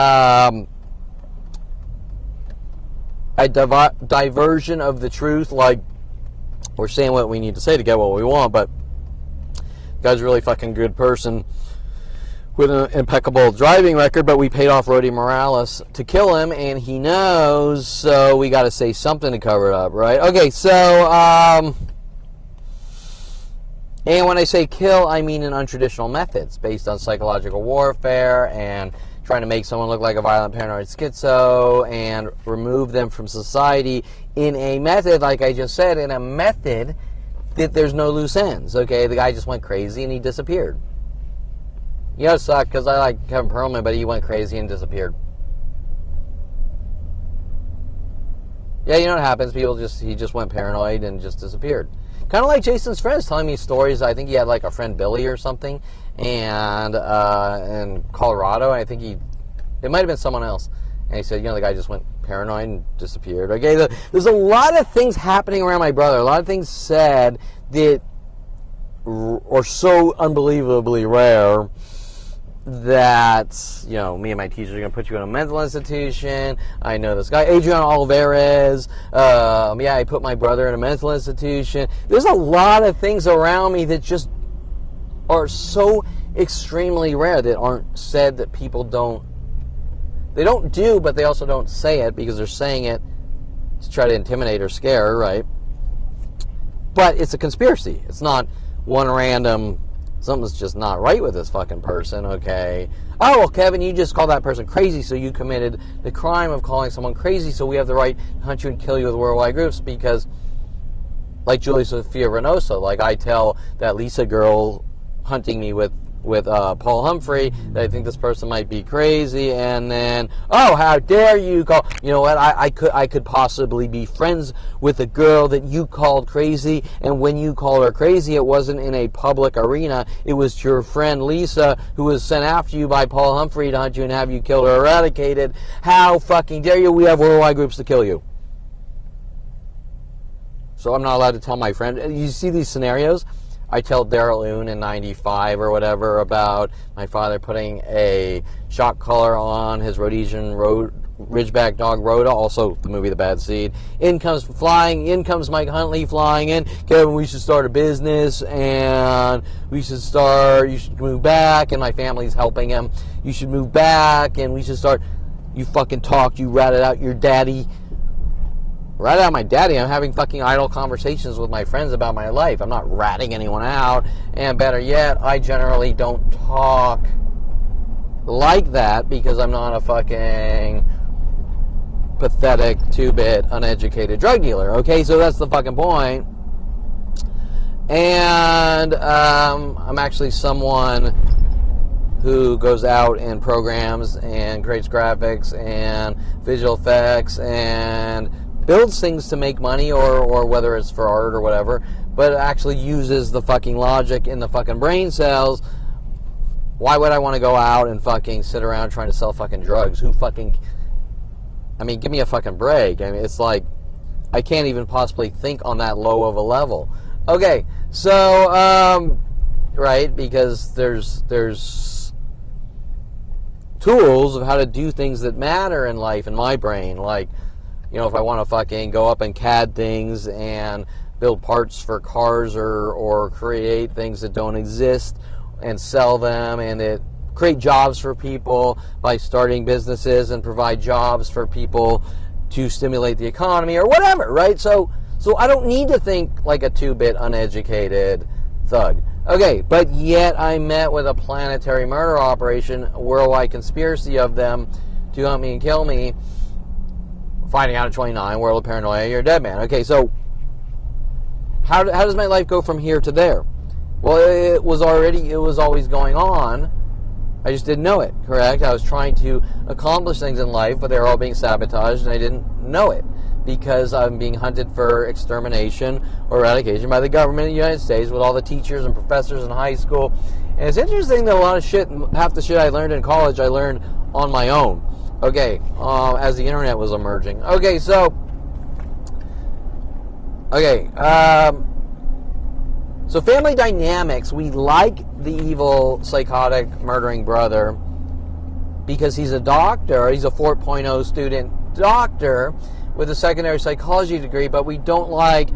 a diversion of the truth? Like, we're saying what we need to say to get what we want, but the guy's a really fucking good person with an impeccable driving record, but we paid off Rody Morales to kill him, and he knows, so we got to say something to cover it up, right? Okay, so, and when I say kill, I mean in untraditional methods, based on psychological warfare, and trying to make someone look like a violent paranoid schizo, and remove them from society in a method, like I just said, in a method that there's no loose ends, okay? The guy just went crazy and he disappeared. It sucked, because I like Kevin Perelman, but he went crazy and disappeared. Yeah, you know what happens? He just went paranoid and just disappeared. Kind of like Jason's friends telling me stories. I think he had like a friend Billy or something, and in Colorado, I think it might have been someone else. And he said, the guy just went paranoid and disappeared. Okay, there's a lot of things happening around my brother. A lot of things said that are so unbelievably rare that, me and my teacher are going to put you in a mental institution. I know this guy, Adrian Alvarez. I put my brother in a mental institution. There's a lot of things around me that just are so extremely rare that aren't said, that people don't do, but they also don't say it because they're saying it to try to intimidate or scare, right? But it's a conspiracy. It's not one random, something's just not right with this fucking person, okay? Oh, well, Kevin, you just called that person crazy, so you committed the crime of calling someone crazy, so we have the right to hunt you and kill you with worldwide groups, because, like Julie Sophia Reynoso, like I tell that Lisa girl hunting me with Paul Humphrey that I think this person might be crazy, and then, oh, how dare you call, you know what, I could possibly be friends with a girl that you called crazy, and when you called her crazy, it wasn't in a public arena, it was your friend Lisa who was sent after you by Paul Humphrey to hunt you and have you killed or eradicated. How fucking dare you, we have worldwide groups to kill you. So I'm not allowed to tell my friend. You see these scenarios? I tell Daryl Oon in 95 or whatever about my father putting a shock collar on his Rhodesian Ridgeback dog Rhoda, also the movie The Bad Seed. In comes Mike Huntley flying in. Kevin, we should start a business, and you should move back, and my family's helping him. You should move back, and we should start. You fucking talked, you ratted out your daddy. Rat out my daddy. I'm having fucking idle conversations with my friends about my life. I'm not ratting anyone out. And better yet, I generally don't talk like that because I'm not a fucking pathetic, 2-bit, uneducated drug dealer. Okay, so that's the fucking point. And I'm actually someone who goes out and programs and creates graphics and visual effects and builds things to make money, or whether it's for art or whatever, but actually uses the fucking logic in the fucking brain cells. Why would I want to go out and fucking sit around trying to sell fucking drugs? Who fucking... I mean, give me a fucking break. I mean, it's like, I can't even possibly think on that low of a level. Okay, so, right, because there's tools of how to do things that matter in life in my brain, like, you know, if I want to fucking go up and CAD things and build parts for cars or create things that don't exist and sell them, and create jobs for people by starting businesses and provide jobs for people to stimulate the economy or whatever, right? So I don't need to think like a 2-bit uneducated thug. Okay, but yet I met with a planetary murder operation, a worldwide conspiracy of them to hunt me and kill me. Finding out at 29, world of paranoia, you're a dead man. Okay, so how does my life go from here to there? Well, it was always going on. I just didn't know it, correct? I was trying to accomplish things in life, but they were all being sabotaged, and I didn't know it because I'm being hunted for extermination or eradication by the government of the United States with all the teachers and professors in high school. And it's interesting that a lot of shit, half the shit I learned in college, I learned on my own. Okay, as the internet was emerging. Okay, so family dynamics, we like the evil, psychotic, murdering brother because he's a doctor, he's a 4.0 student doctor with a secondary psychology degree, but we don't like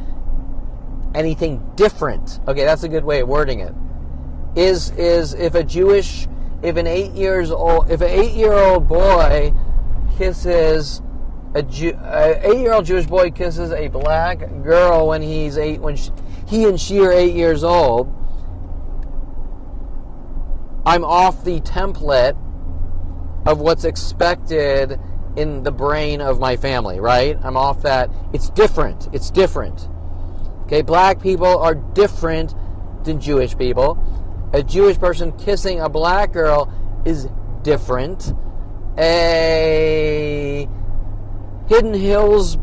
anything different. Okay, that's a good way of wording it. If an 8-year-old boy kisses a 8-year-old Jewish boy kisses a black girl when he and she are 8 years old, I'm off the template of what's expected in the brain of my family, right? I'm off that. It's different. It's different. Okay, black people are different than Jewish people. A Jewish person kissing a black girl is different. A Hidden Hills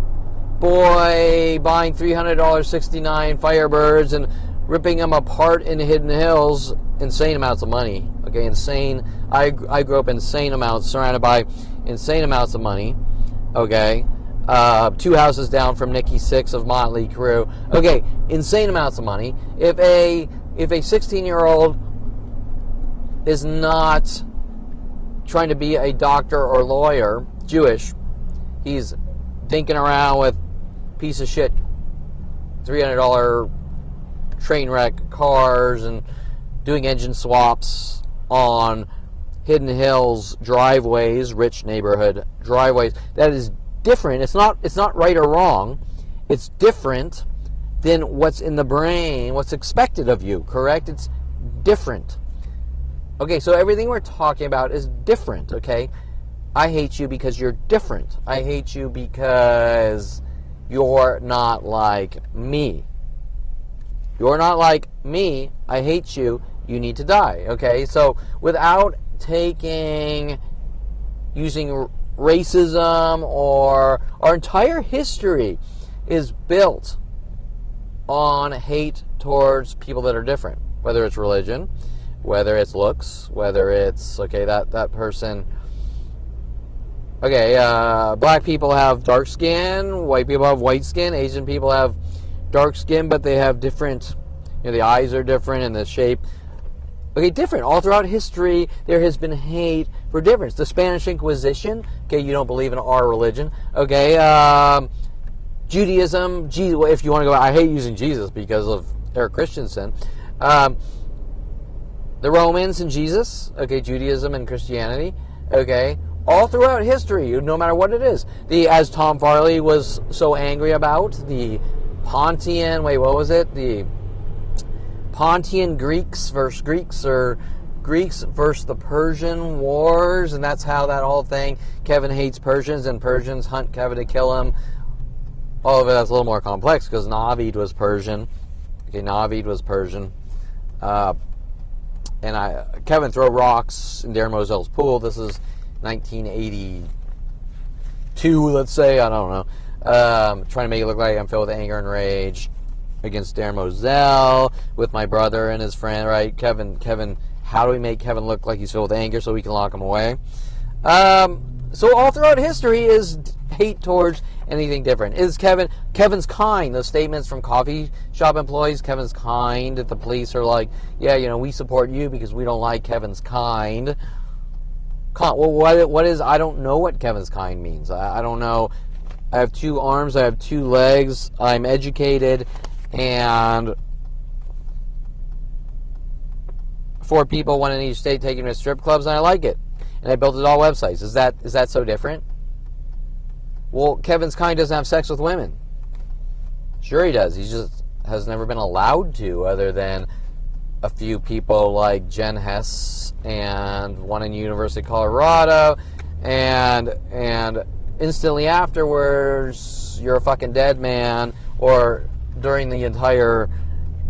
boy buying $300 69 Firebirds and ripping them apart in Hidden Hills, insane amounts of money. Okay, insane. I grew up insane amounts, surrounded by insane amounts of money. Okay, 2 houses down from Nikki Sixx of Motley Crue. Okay, insane amounts of money. If a 16-year-old is not trying to be a doctor or lawyer, Jewish, he's dinking around with piece of shit $300 train wreck cars and doing engine swaps on Hidden Hills driveways, rich neighborhood driveways. That is different. It's not right or wrong. It's different than what's in the brain, what's expected of you, correct? It's different. Okay, so everything we're talking about is different, okay? I hate you because you're different. I hate you because you're not like me. You're not like me. I hate you. You need to die, okay? So without using racism, or our entire history is built on hate towards people that are different, whether it's religion, whether it's looks, whether it's, okay, that person, okay, black people have dark skin, white people have white skin, Asian people have dark skin, but they have different, the eyes are different and the shape. Okay, different. All throughout history, there has been hate for difference. The Spanish Inquisition, okay, you don't believe in our religion. Okay, Judaism, if you want to go, I hate using Jesus because of Eric Christensen. The Romans and Jesus, okay, Judaism and Christianity, okay, all throughout history, no matter what it is. As Tom Farley was so angry about, the Pontian, the Pontian Greeks versus Greeks, or Greeks versus the Persian Wars, and that's how that whole thing, Kevin hates Persians, and Persians hunt Kevin to kill him. All of it, that's a little more complex, because Navid was Persian. Okay, Navid was Persian. Kevin throw rocks in Darren Moselle's pool. This is 1982, let's say, I don't know. Trying to make it look like I'm filled with anger and rage against Darren Moselle with my brother and his friend, right? Kevin, how do we make Kevin look like he's filled with anger so we can lock him away? So all throughout history is hate towards anything different. Is Kevin's kind? Those statements from coffee shop employees, Kevin's kind, that the police are like, yeah, we support you because we don't like Kevin's kind. Well, what is, I don't know what Kevin's kind means. I don't know. I have 2 arms, I have 2 legs, I'm educated, and 4 people, 1 in each state, taking me to strip clubs, and I like it. And I built it all websites. Is that so different? Well, Kevin's kind doesn't have sex with women. Sure he does. He just has never been allowed to, other than a few people like Jen Hess and one in University of Colorado, and instantly afterwards, you're a fucking dead man, or during the entire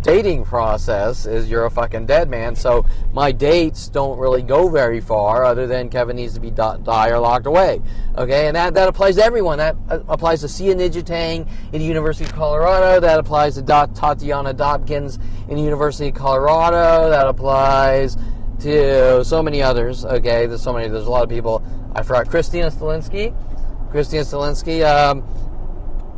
dating process is you're a fucking dead man. So my dates don't really go very far, other than Kevin needs to be die or locked away. Okay, and that applies to everyone. That applies to Sia Nijitang in the University of Colorado. That applies to Tatiana Dobkins in the University of Colorado. That applies to so many others. Okay, there's a lot of people. I forgot. Chrisina Stilinski.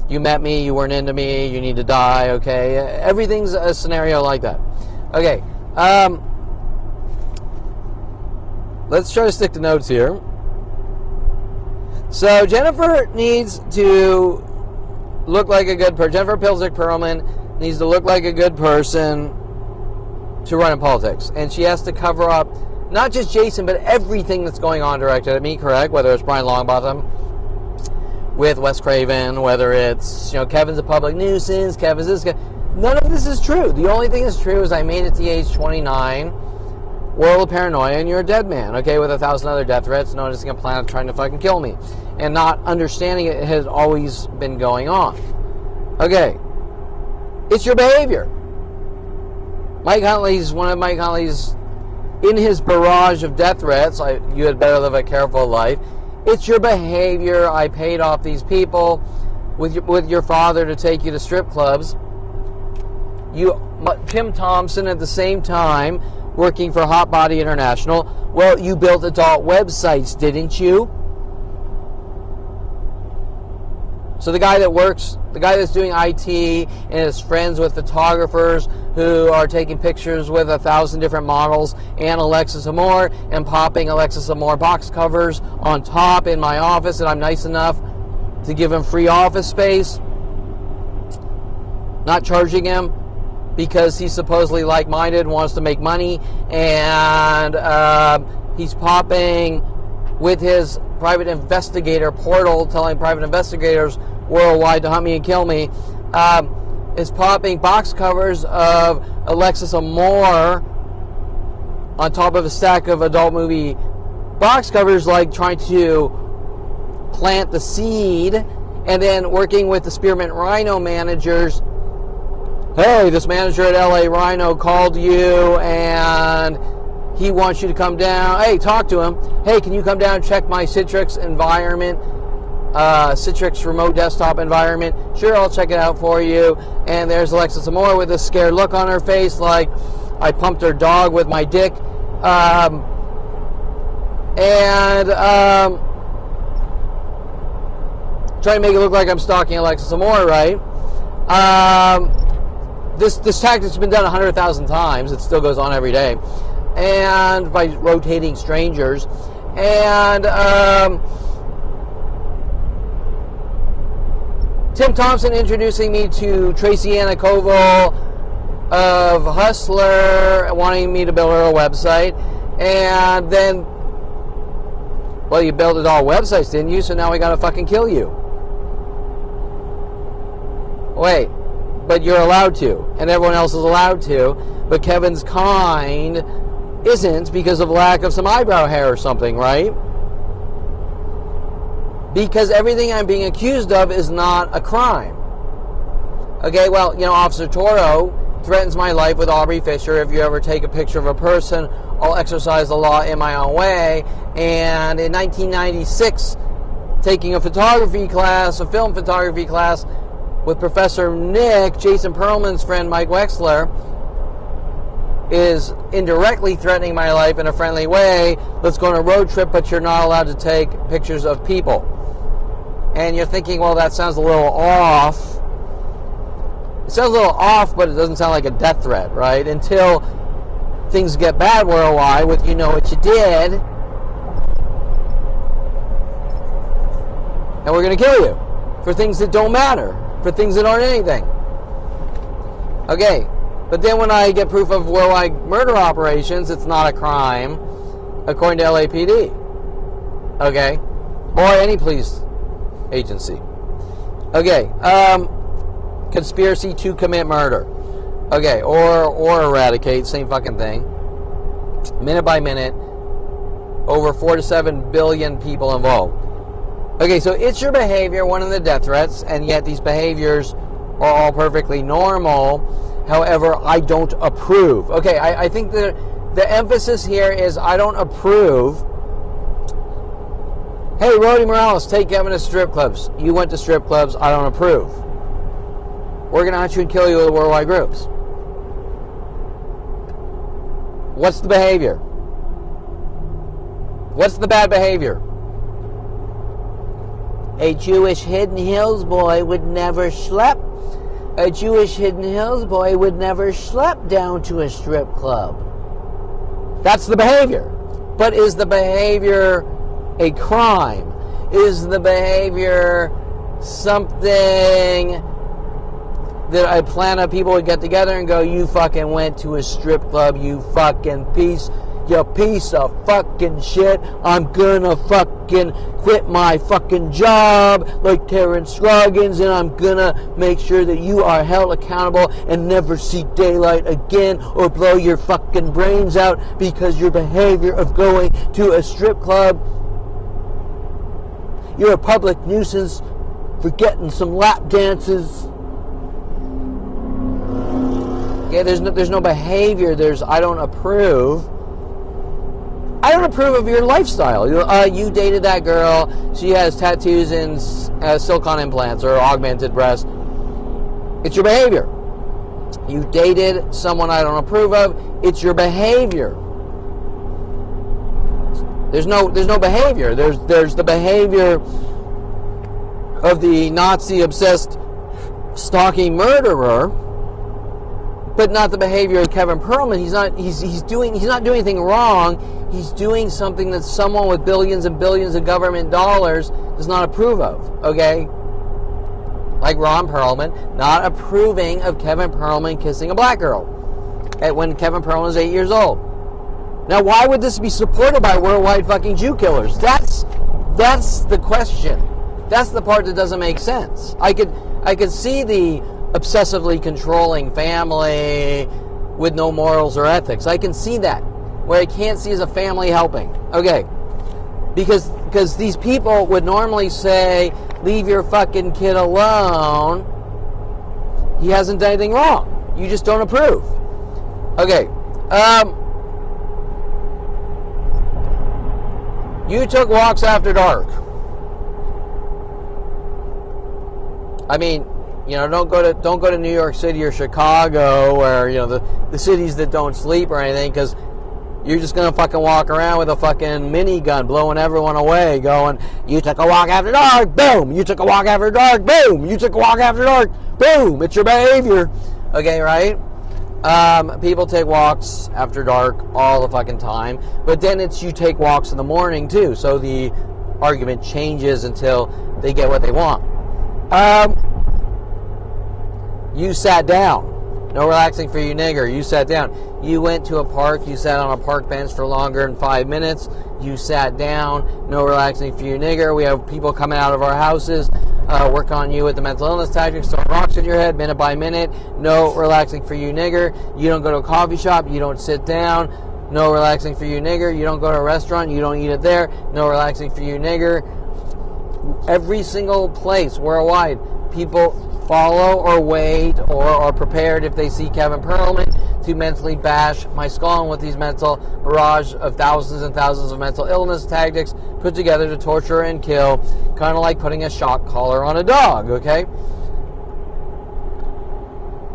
You met me, you weren't into me, you need to die, okay? Everything's a scenario like that. Okay, let's try to stick to notes here. So Jennifer needs to look like a good person. Jennifer Pilchick Perelman needs to look like a good person to run in politics. And she has to cover up not just Jason, but everything that's going on directed at me, correct? Whether it's Brian Longbottom with Wes Craven, whether it's, Kevin's a public nuisance, Kevin's this guy. None of this is true. The only thing that's true is I made it to the age 29, world of paranoia, and you're a dead man, okay, with 1,000 other death threats, noticing a planet trying to fucking kill me. And not understanding it has always been going on. Okay. It's your behavior. One of Mike Huntley's, in his barrage of death threats, you had better live a careful life. It's your behavior. I paid off these people with your father to take you to strip clubs. Tim Thompson at the same time working for Hot Body International. Well, you built adult websites, didn't you? So the guy that's doing IT and is friends with photographers who are taking pictures with 1,000 different models and Alexis Amore and popping Alexis Amore box covers on top in my office, and I'm nice enough to give him free office space, not charging him because he's supposedly like-minded and wants to make money, and he's popping with his private investigator portal, telling private investigators worldwide to hunt me and kill me, is popping box covers of Alexis Amore on top of a stack of adult movie box covers, like trying to plant the seed, and then working with the Spearmint Rhino managers. Hey, this manager at LA Rhino called you and he wants you to come down. Hey, talk to him. Hey, can you come down and check my Citrix environment, Citrix remote desktop environment? Sure, I'll check it out for you. And there's Alexis Amore with a scared look on her face, like I pumped her dog with my dick. Trying to make it look like I'm stalking Alexis Amore, right? This tactic's been done 100,000 times. It still goes on every day, and by rotating strangers. And Tim Thompson introducing me to Tracy Anna Koval of Hustler, wanting me to build her a website, and then, well, you built it all websites, didn't you? So now we gotta fucking kill you. Wait, but you're allowed to, and everyone else is allowed to, but Kevin's kind isn't because of lack of some eyebrow hair or something, right? Because everything I'm being accused of is not a crime. Okay, well, you know, Officer Toro threatens my life with Aubrey Fisher. If you ever take a picture of a person, I'll exercise the law in my own way. And in 1996, taking a photography class, a film photography class, with Professor Nick, Jason Perelman's friend Mike Wexler, is indirectly threatening my life in a friendly way. Let's go on a road trip, but you're not allowed to take pictures of people. And you're thinking, well, that sounds a little off. It sounds a little off, but it doesn't sound like a death threat, right? Until things get bad worldwide with you know what you did, and we're going to kill you for things that don't matter, for things that aren't anything. Okay, but then when I get proof of worldwide murder operations, it's not a crime, according to LAPD. Okay, or any police agency. Okay, conspiracy to commit murder. Okay, or eradicate, same fucking thing. Minute by minute, over 4 to 7 billion people involved. Okay, so it's your behavior, one of the death threats, and yet these behaviors are all perfectly normal. However, I don't approve. Okay, I think the emphasis here is I don't approve. Hey, Rody Morales, take Kevin to strip clubs. You went to strip clubs, I don't approve. We're going to hunt you and kill you with worldwide groups. What's the behavior? What's the bad behavior? A Jewish Hidden Hills boy would never schlep. A Jewish Hidden Hills boy would never schlep down to a strip club. That's the behavior. But is the behavior a crime? Is the behavior something that I plan on people would get together and go, you fucking went to a strip club, you fucking piece of fucking shit. I'm gonna fucking quit my fucking job like Terrence Scroggins, and I'm gonna make sure that you are held accountable and never see daylight again or blow your fucking brains out because your behavior of going to a strip club, you're a public nuisance for getting some lap dances. Yeah, there's no behavior. I don't approve. I don't approve of your lifestyle. You dated that girl. She has tattoos and silicone implants or augmented breasts. It's your behavior. You dated someone I don't approve of. It's your behavior. There's no behavior. There's the behavior of the Nazi-obsessed stalking murderer, but not the behavior of Kevin Perelman. He's not doing anything wrong. He's doing something that someone with billions and billions of government dollars does not approve of. Okay, like Ron Perelman not approving of Kevin Perelman kissing a black girl when Kevin Perelman was 8 years old. Now, why would this be supported by worldwide fucking Jew killers? That's the question. That's the part that doesn't make sense. I could see the obsessively controlling family with no morals or ethics. I can see that. What I can't see is a family helping. Okay. Because these people would normally say, leave your fucking kid alone. He hasn't done anything wrong. You just don't approve. Okay. You took walks after dark. I mean, don't go to New York City or Chicago, or the cities that don't sleep or anything, because You're just going to fucking walk around with a fucking minigun blowing everyone away going, you took a walk after dark, boom! You took a walk after dark, boom! You took a walk after dark, boom! It's your behavior. Okay, right? People take walks after dark all the fucking time, but then it's you take walks in the morning too, so the argument changes until they get what they want. You sat down. No relaxing for you, nigger. You sat down. You went to a park. You sat on a park bench for longer than 5 minutes. You sat down. No relaxing for you, nigger. We have people coming out of our houses, work on you with the mental illness tactics, throwing rocks in your head minute by minute. No relaxing for you, nigger. You don't go to a coffee shop. You don't sit down. No relaxing for you, nigger. You don't go to a restaurant. You don't eat it there. No relaxing for you, nigger. Every single place worldwide, people follow or wait or are prepared if they see Kevin Perelman to mentally bash my skull with these mental barrage of thousands and thousands of mental illness tactics put together to torture and kill, kind of like putting a shock collar on a dog, okay?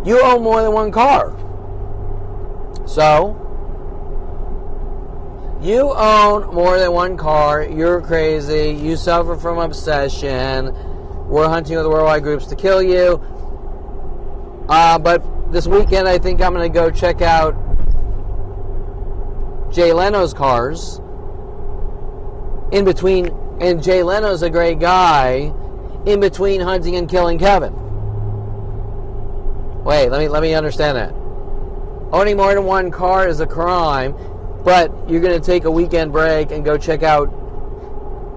You own more than one car. So, you own more than one car, you're crazy, you suffer from obsession, we're hunting with worldwide groups to kill you. But this weekend, I think I'm going to go check out Jay Leno's cars. In between, and Jay Leno's a great guy. In between hunting and killing Kevin. Wait, let me understand that. Owning more than one car is a crime, but you're going to take a weekend break and go check out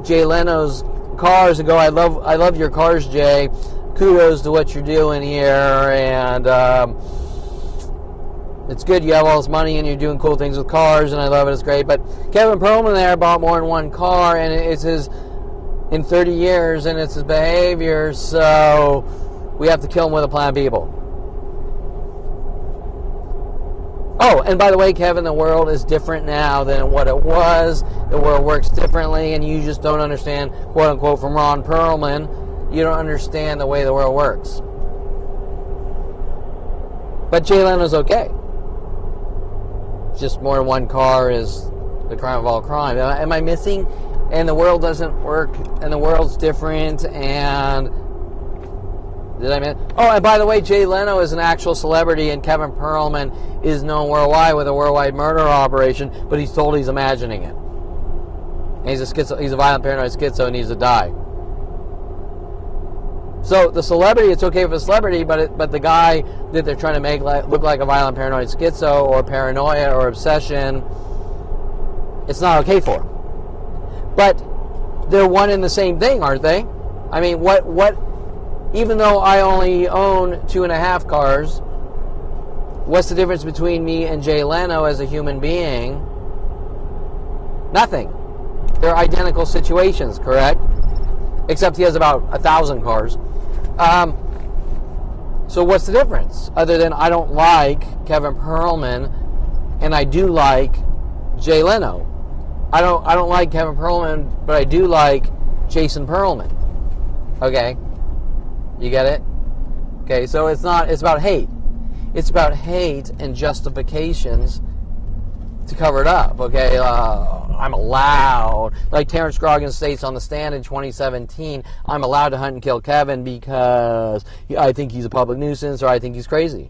Jay Leno's cars and go, I love your cars, Jay. Kudos to what you're doing here, and it's good you have all this money and you're doing cool things with cars, and I love it, it's great. But Kevin Perelman there bought more than one car, and it's his, in 30 years, and it's his behavior, so we have to kill him with a plan of people. Oh, and by the way, Kevin, the world is different now than what it was. The world works differently, and you just don't understand, quote unquote, from Ron Perelman, you don't understand the way the world works. But Jay Leno's okay. Just more than one car is the crime of all crime. Am I missing? And the world doesn't work, and the world's different, and did I miss? Oh, and by the way, Jay Leno is an actual celebrity, and Kevin Perelman is known worldwide with a worldwide murder operation, but he's told he's imagining it. And he's a violent paranoid schizo, and needs to die. So the celebrity, it's okay for the celebrity, but the guy that they're trying to make look like a violent paranoid schizo or paranoia or obsession, it's not okay for him. But they're one and the same thing, aren't they? I mean, what? Even though I only own 2.5 cars, what's the difference between me and Jay Leno as a human being? Nothing. They're identical situations, correct? Except he has about 1,000 cars. So what's the difference? Other than I don't like Kevin Perelman, and I do like Jay Leno. I don't like Kevin Perelman, but I do like Jason Perelman. Okay? You get it? Okay, so it's about hate. It's about hate and justifications to cover it up, okay? I'm allowed, like Terrence Grogan states on the stand in 2017, I'm allowed to hunt and kill Kevin because I think he's a public nuisance or I think he's crazy.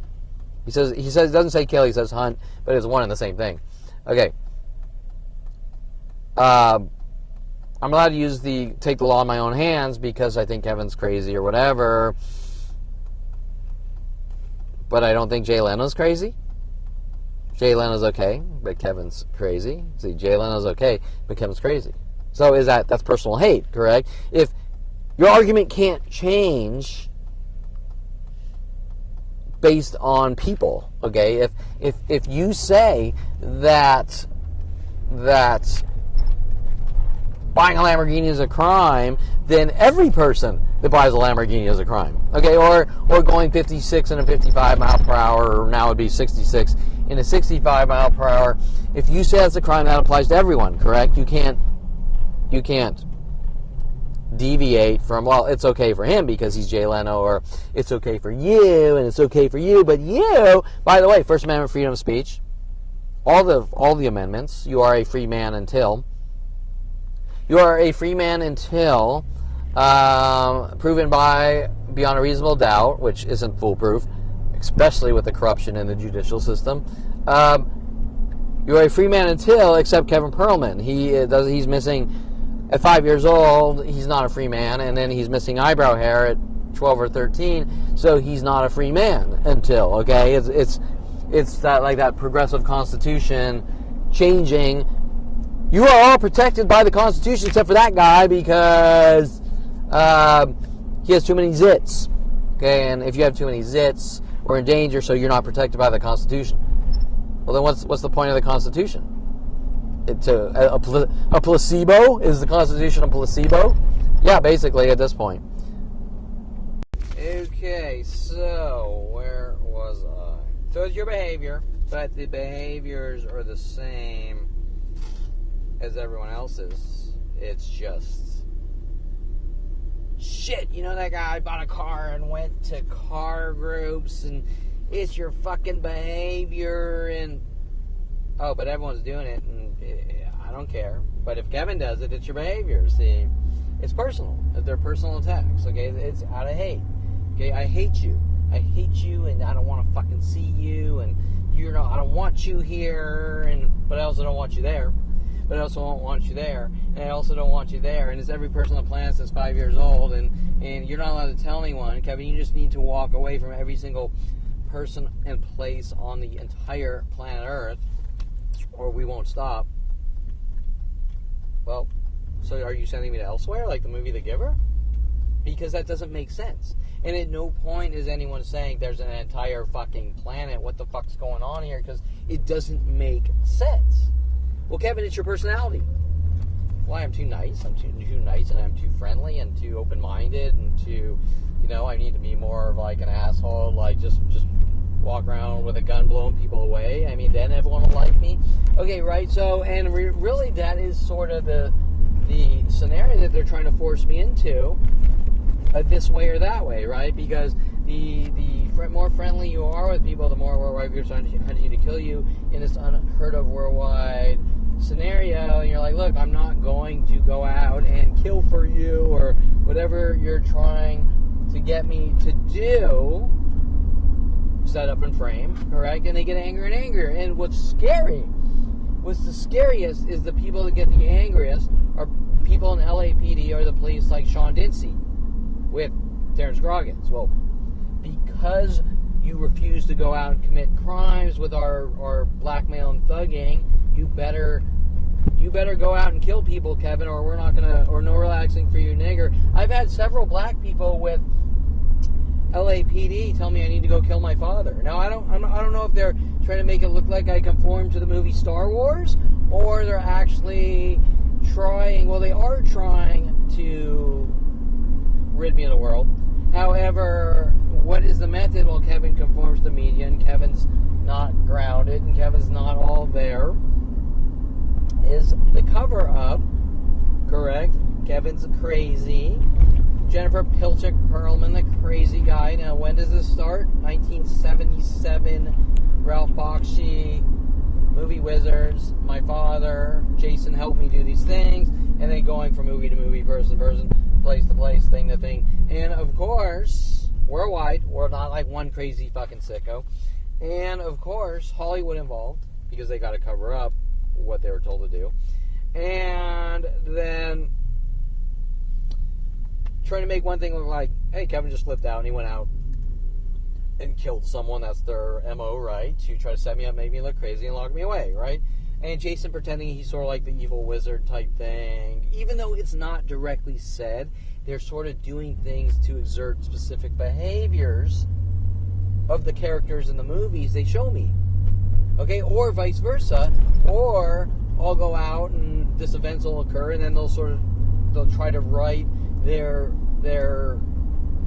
He says it doesn't say kill, he says hunt, but it's one and the same thing. Okay. I'm allowed to take the law in my own hands because I think Kevin's crazy or whatever. But I don't think Jay Leno's crazy. Jay Leno's okay, but Kevin's crazy. See, Jay Leno's okay, but Kevin's crazy. So that's personal hate, correct? If your argument can't change based on people, okay? If you say that buying a Lamborghini is a crime, then every person that buys a Lamborghini is a crime, okay? Or going 56 in a 55 mile per hour, or now it would be 66 in a 65 mile per hour. If you say that's a crime, that applies to everyone, correct? You can't deviate from, well, it's okay for him because he's Jay Leno, or it's okay for you and it's okay for you, but you, by the way, First Amendment freedom of speech, all the amendments. You are a free man until proven by beyond a reasonable doubt, which isn't foolproof, especially with the corruption in the judicial system. You are a free man until, except Kevin Perelman. He's missing, at 5 years old, he's not a free man, and then he's missing eyebrow hair at 12 or 13, so he's not a free man until, okay? It's that, like, that progressive constitution changing. You are all protected by the Constitution except for that guy because he has too many zits, okay? And if you have too many zits, we're in danger, so you're not protected by the Constitution. Well, then what's the point of the Constitution? It's a placebo? Is the Constitution a placebo? Yeah, basically at this point. Okay, so where was I? So it's your behavior, but the behaviors are the same as everyone else's. It's just shit. You know that guy bought a car and went to car groups, and it's your fucking behavior, and but everyone's doing it, and I don't care. But if Kevin does it, it's your behavior. See, it's personal. They're personal attacks. Okay, it's out of hate. Okay, I hate you, and I don't want to fucking see you, and I don't want you here, but I also don't want you there. But I also don't want you there, and I also don't want you there, and it's every person on the planet that's 5 years old, and you're not allowed to tell anyone, Kevin. You just need to walk away from every single person and place on the entire planet Earth, or we won't stop. Well, so are you sending me to elsewhere, like the movie The Giver? Because that doesn't make sense. And at no point is anyone saying there's an entire fucking planet. What the fuck's going on here? Because it doesn't make sense. Well, Kevin, it's your personality. Why? I'm too nice. I'm too nice, and I'm too friendly, and too open-minded, and too, I need to be more of like an asshole, like just walk around with a gun blowing people away. I mean, then everyone will like me. Okay, right? So, and really that is sort of the scenario that they're trying to force me into, this way or that way, right? Because the more friendly you are with people, the more worldwide groups are hunting to kill you in this unheard of worldwide scenario. And you're like, look, I'm not going to go out and kill for you or whatever you're trying to get me to do, set up and frame, correct? And they get angrier and angrier. And what's the scariest is the people that get the angriest are people in LAPD or the police like Sean Dinsey with Terrence Groggins. Well, because you refuse to go out and commit crimes with our blackmail and thugging, you better go out and kill people, Kevin, or we're not gonna, or no relaxing for you, nigger. I've had several black people with LAPD tell me I need to go kill my father. Now I don't know if they're trying to make it look like I conform to the movie Star Wars, or they're actually trying. Well, they are trying to rid me of the world. However, what is the method? Well, Kevin conforms to media, and Kevin's not grounded, and Kevin's not all there. Is the cover-up correct? Kevin's crazy. Jennifer Pilchick Perelman, the crazy guy. Now, when does this start? 1977. Ralph Bakshi, Movie Wizards, my father, Jason helped me do these things, and then going from movie to movie, person to person, place to place, thing to thing. And of course, worldwide, we're not like one crazy fucking sicko. And of course, Hollywood involved, because they got to cover up what they were told to do. And then trying to make one thing look like, hey, Kevin just flipped out and he went out and killed someone. That's their MO, right? To try to set me up, make me look crazy, and lock me away, right? And Jason pretending he's sort of like the evil wizard type thing. Even though it's not directly said, they're sort of doing things to exert specific behaviors of the characters in the movies they show me. Okay? Or vice versa. Or I'll go out and this events will occur, and then they'll try to write their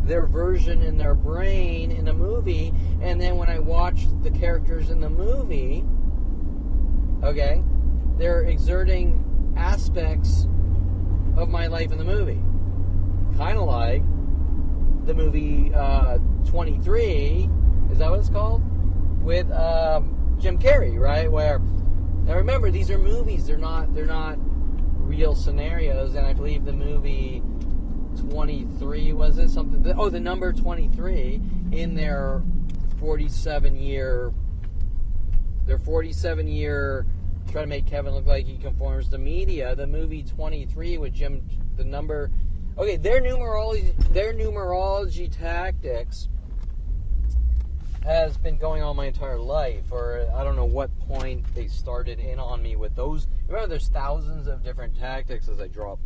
version in their brain in a movie, and then when I watch the characters in the movie, okay, they're exerting aspects of my life in the movie. Kind of like the movie 23, is that what it's called? With Jim Carrey, right? Where Now remember, these are movies. They're not real scenarios. And I believe the movie 23, was it something? The number 23 in their 47-year try to make Kevin look like he conforms to media. The movie 23 with Jim, the number. Okay, their numerology tactics has been going on my entire life, or I don't know what point they started in on me with those. Remember, there's thousands of different tactics as I drop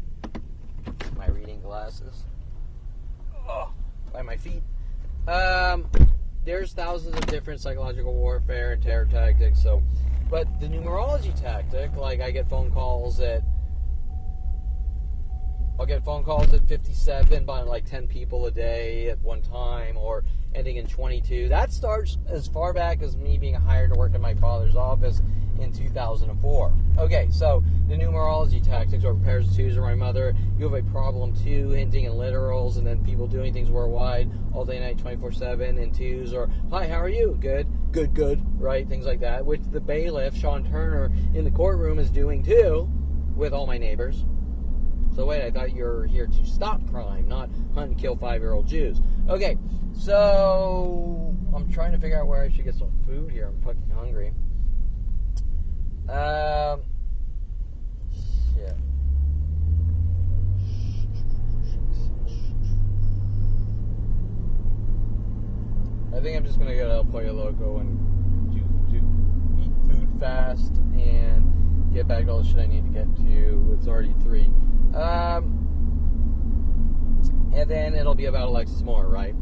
my reading glasses by my feet. There's thousands of different psychological warfare and terror tactics. So, but the numerology tactic, like I'll get phone calls at 57 by like 10 people a day at one time, or ending in 22. That starts as far back as me being hired to work in my father's office in 2004. Okay, so the numerology tactics, or pairs of twos, or my mother, you have a problem too, hinting in literals, and then people doing things worldwide, all day, night, 24/7, in twos, or hi, how are you? Good, right? Things like that, which the bailiff, Sean Turner, in the courtroom is doing too, with all my neighbors. So wait, I thought you were here to stop crime, not hunt and kill 5-year-old Jews. Okay, so I'm trying to figure out where I should get some food here. I'm fucking hungry. Shit. I think I'm just gonna go to El Pollo Loco and do eat food fast and get back to all the shit I need to get to. It's already 3. And then it'll be about Alexis Moore, right?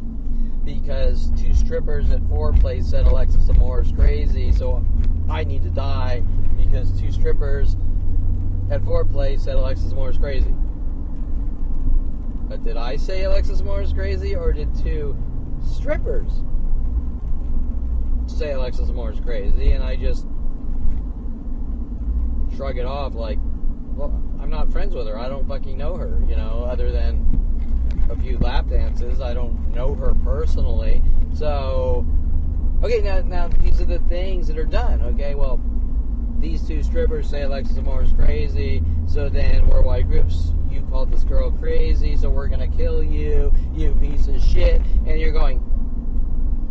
Because 2 strippers at foreplay said Alexis Moore is crazy, so I need to die because 2 strippers at foreplay said Alexis Moore is crazy. But did I say Alexis Moore is crazy, or did 2 strippers say Alexis Moore is crazy, and I just shrug it off like, well, I'm not friends with her. I don't fucking know her, other than a few lap dances. I don't know her personally. So, okay, now these are the things that are done. Okay, well, these 2 strippers say Alexis Moore is crazy, so then worldwide groups, you called this girl crazy, so we're gonna kill you, you piece of shit. And you're going,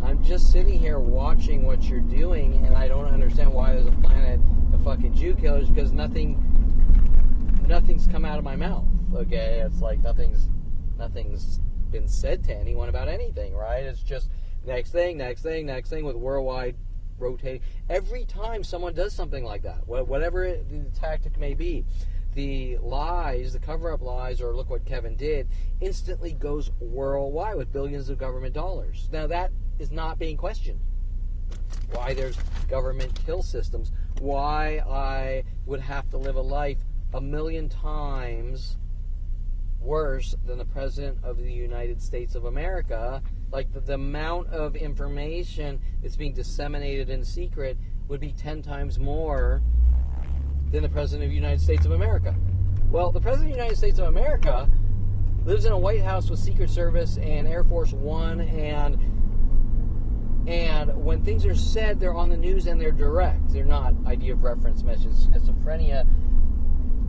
I'm just sitting here watching what you're doing, and I don't understand why there's a planet of fucking Jew killers, because nothing's come out of my mouth. Okay, it's like nothing's been said to anyone about anything, right? It's just next thing with worldwide rotating. Every time someone does something like that, whatever the tactic may be, the lies, the cover-up lies, or look what Kevin did, instantly goes worldwide with billions of government dollars. Now that is not being questioned. Why there's government kill systems, why I would have to live a life 1,000,000 times worse than the President of the United States of America. Like the amount of information that's being disseminated in secret would be 10 times more than the President of the United States of America. Well, the President of the United States of America lives in a White House with Secret Service and Air Force One, and when things are said, they're on the news and they're direct. They're not idea of reference messages, schizophrenia,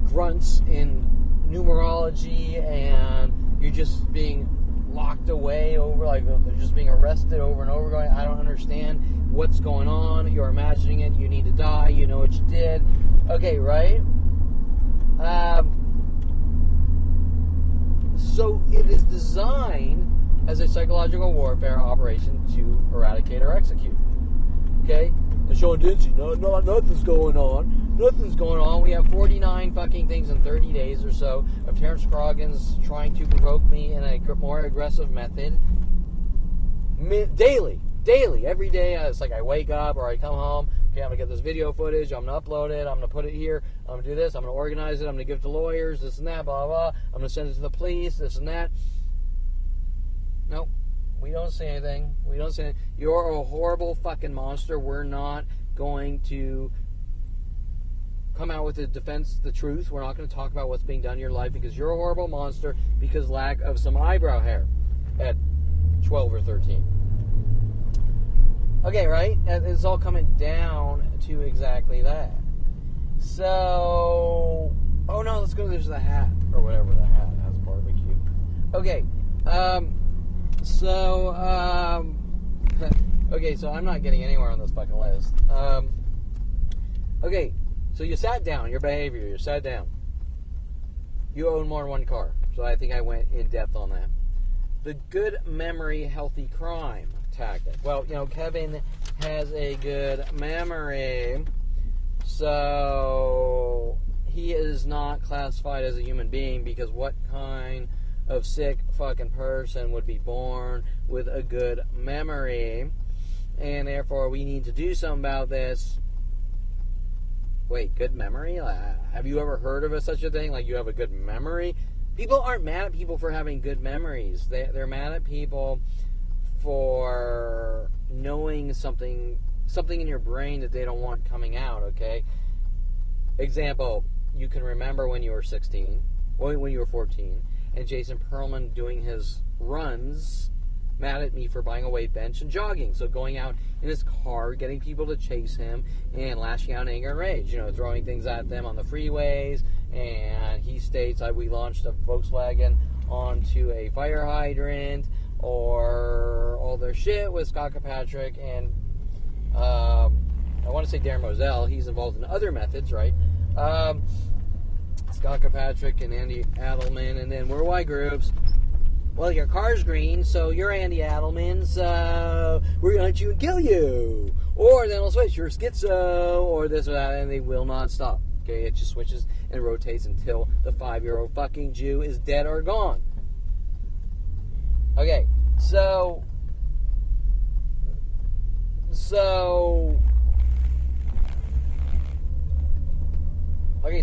grunts in numerology, and you're just being locked away over, like they're just being arrested over and over, going, I don't understand what's going on, you're imagining it, you need to die, you know what you did. Okay, right? So it is designed as a psychological warfare operation to eradicate or execute. Okay? And Sean Dinsey, nothing's going on. Nothing's going on. We have 49 fucking things in 30 days or so of Terrence Scroggins trying to provoke me in a more aggressive method. Daily, every day. It's like I wake up or I come home. Okay, I'm going to get this video footage. I'm going to upload it. I'm going to put it here. I'm going to do this. I'm going to organize it. I'm going to give it to lawyers, this and that, blah, blah, blah. I'm going to send it to the police, this and that. Nope. We don't say anything. We don't say anything. You're a horrible fucking monster. We're not going to come out with the defense, the truth. We're not going to talk about what's being done in your life because you're a horrible monster because lack of some eyebrow hair at 12 or 13. Okay, right? It's all coming down to exactly that. So, oh no, let's go. There's the hat or whatever the hat has barbecue. Okay, okay, so I'm not getting anywhere on this fucking list. Okay, so you sat down. Your behavior. You sat down. You own more than one car, so I think I went in depth on that. The good memory, healthy crime tactic. Well, you know, Kevin has a good memory, so he is not classified as a human being, because what kind of sick fucking person would be born with a good memory? And therefore, we need to do something about this. Wait, good memory? Have you ever heard of such a thing? Like, you have a good memory? People aren't mad at people for having good memories. They're mad at people for knowing something in your brain that they don't want coming out, okay? Example, you can remember when you were 16, when you were 14, and Jason Perelman doing his runs, mad at me for buying a weight bench and jogging. So going out in his car, getting people to chase him, and lashing out in anger and rage, you know, throwing things at them on the freeways. And he states, we launched a Volkswagen onto a fire hydrant, or all their shit with Scott Kirkpatrick and I want to say Darren Moselle. He's involved in other methods, right? Scott Kirkpatrick and Andy Adelman, and then worldwide groups. Well, your car's green, so you're Andy Adelman, so we're going to hunt you and kill you. Or then it'll switch, you're schizo, or this or that, and they will not stop. Okay, it just switches and rotates until the 5-year-old fucking Jew is dead or gone. Okay, so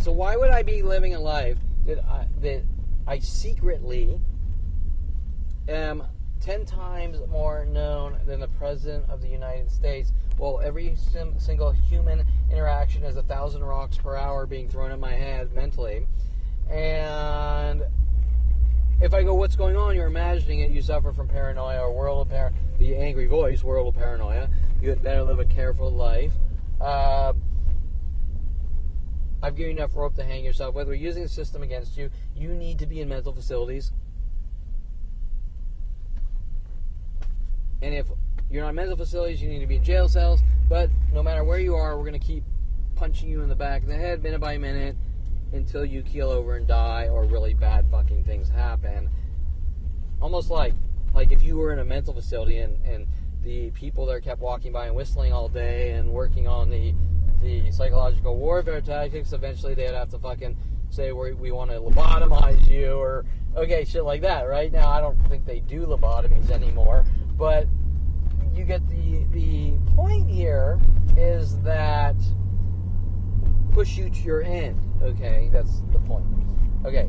why would I be living a life that I secretly am 10 times more known than the President of the United States? Well, every single human interaction is 1,000 rocks per hour being thrown at my head mentally. And if I go, what's going on? You're imagining it. You suffer from paranoia or world of the angry voice, world of paranoia. You had better live a careful life. I've given you enough rope to hang yourself. Whether we're using the system against you, you need to be in mental facilities. And if you're not in mental facilities, you need to be in jail cells. But no matter where you are, we're going to keep punching you in the back of the head minute by minute until you keel over and die, or really bad fucking things happen. Almost like if you were in a mental facility and the people there kept walking by and whistling all day and working on the psychological warfare tactics, eventually they'd have to fucking say, we want to lobotomize you, or okay, shit like that, right? Now, I don't think they do lobotomies anymore, but you get the point here is that push you to your end, okay? That's the point. Okay,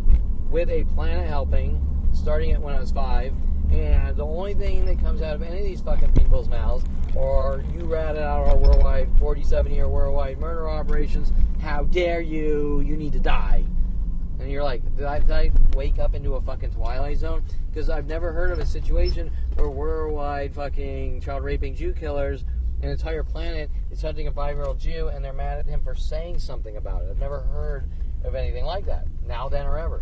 with a plan of helping, starting it when I was 5, and the only thing that comes out of any of these fucking people's mouths, or you ratted out our worldwide, 47-year worldwide murder operations, how dare you, you need to die. And you're like, did I wake up into a fucking Twilight Zone? Because I've never heard of a situation where worldwide fucking child raping Jew killers, an entire planet is hunting a 5-year-old Jew, and they're mad at him for saying something about it. I've never heard of anything like that. Now, then, or ever.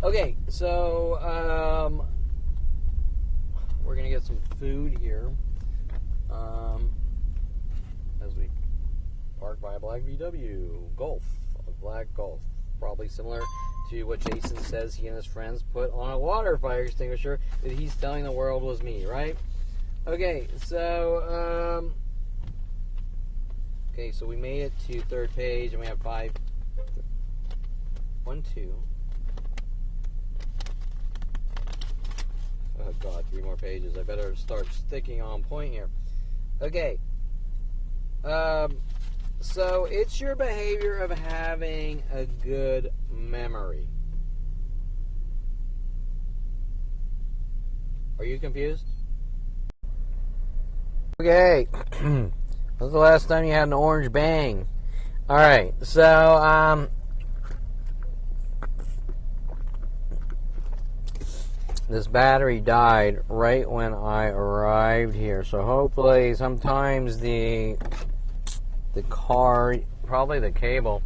Okay, so, we're going to get some food here. As we park by a black VW. Golf. A black Golf. Probably similar to what Jason says he and his friends put on a water fire extinguisher that he's telling the world was me, right? Okay, so, so we made it to 3rd page, and we have 5, 1, 2. Oh God, 3 more pages. I better start sticking on point here. Okay. So it's your behavior of having a good memory. Are you confused? Okay. When was the last time you had an orange bang? Alright, so, this battery died right when I arrived here, so hopefully sometimes the car probably the cable.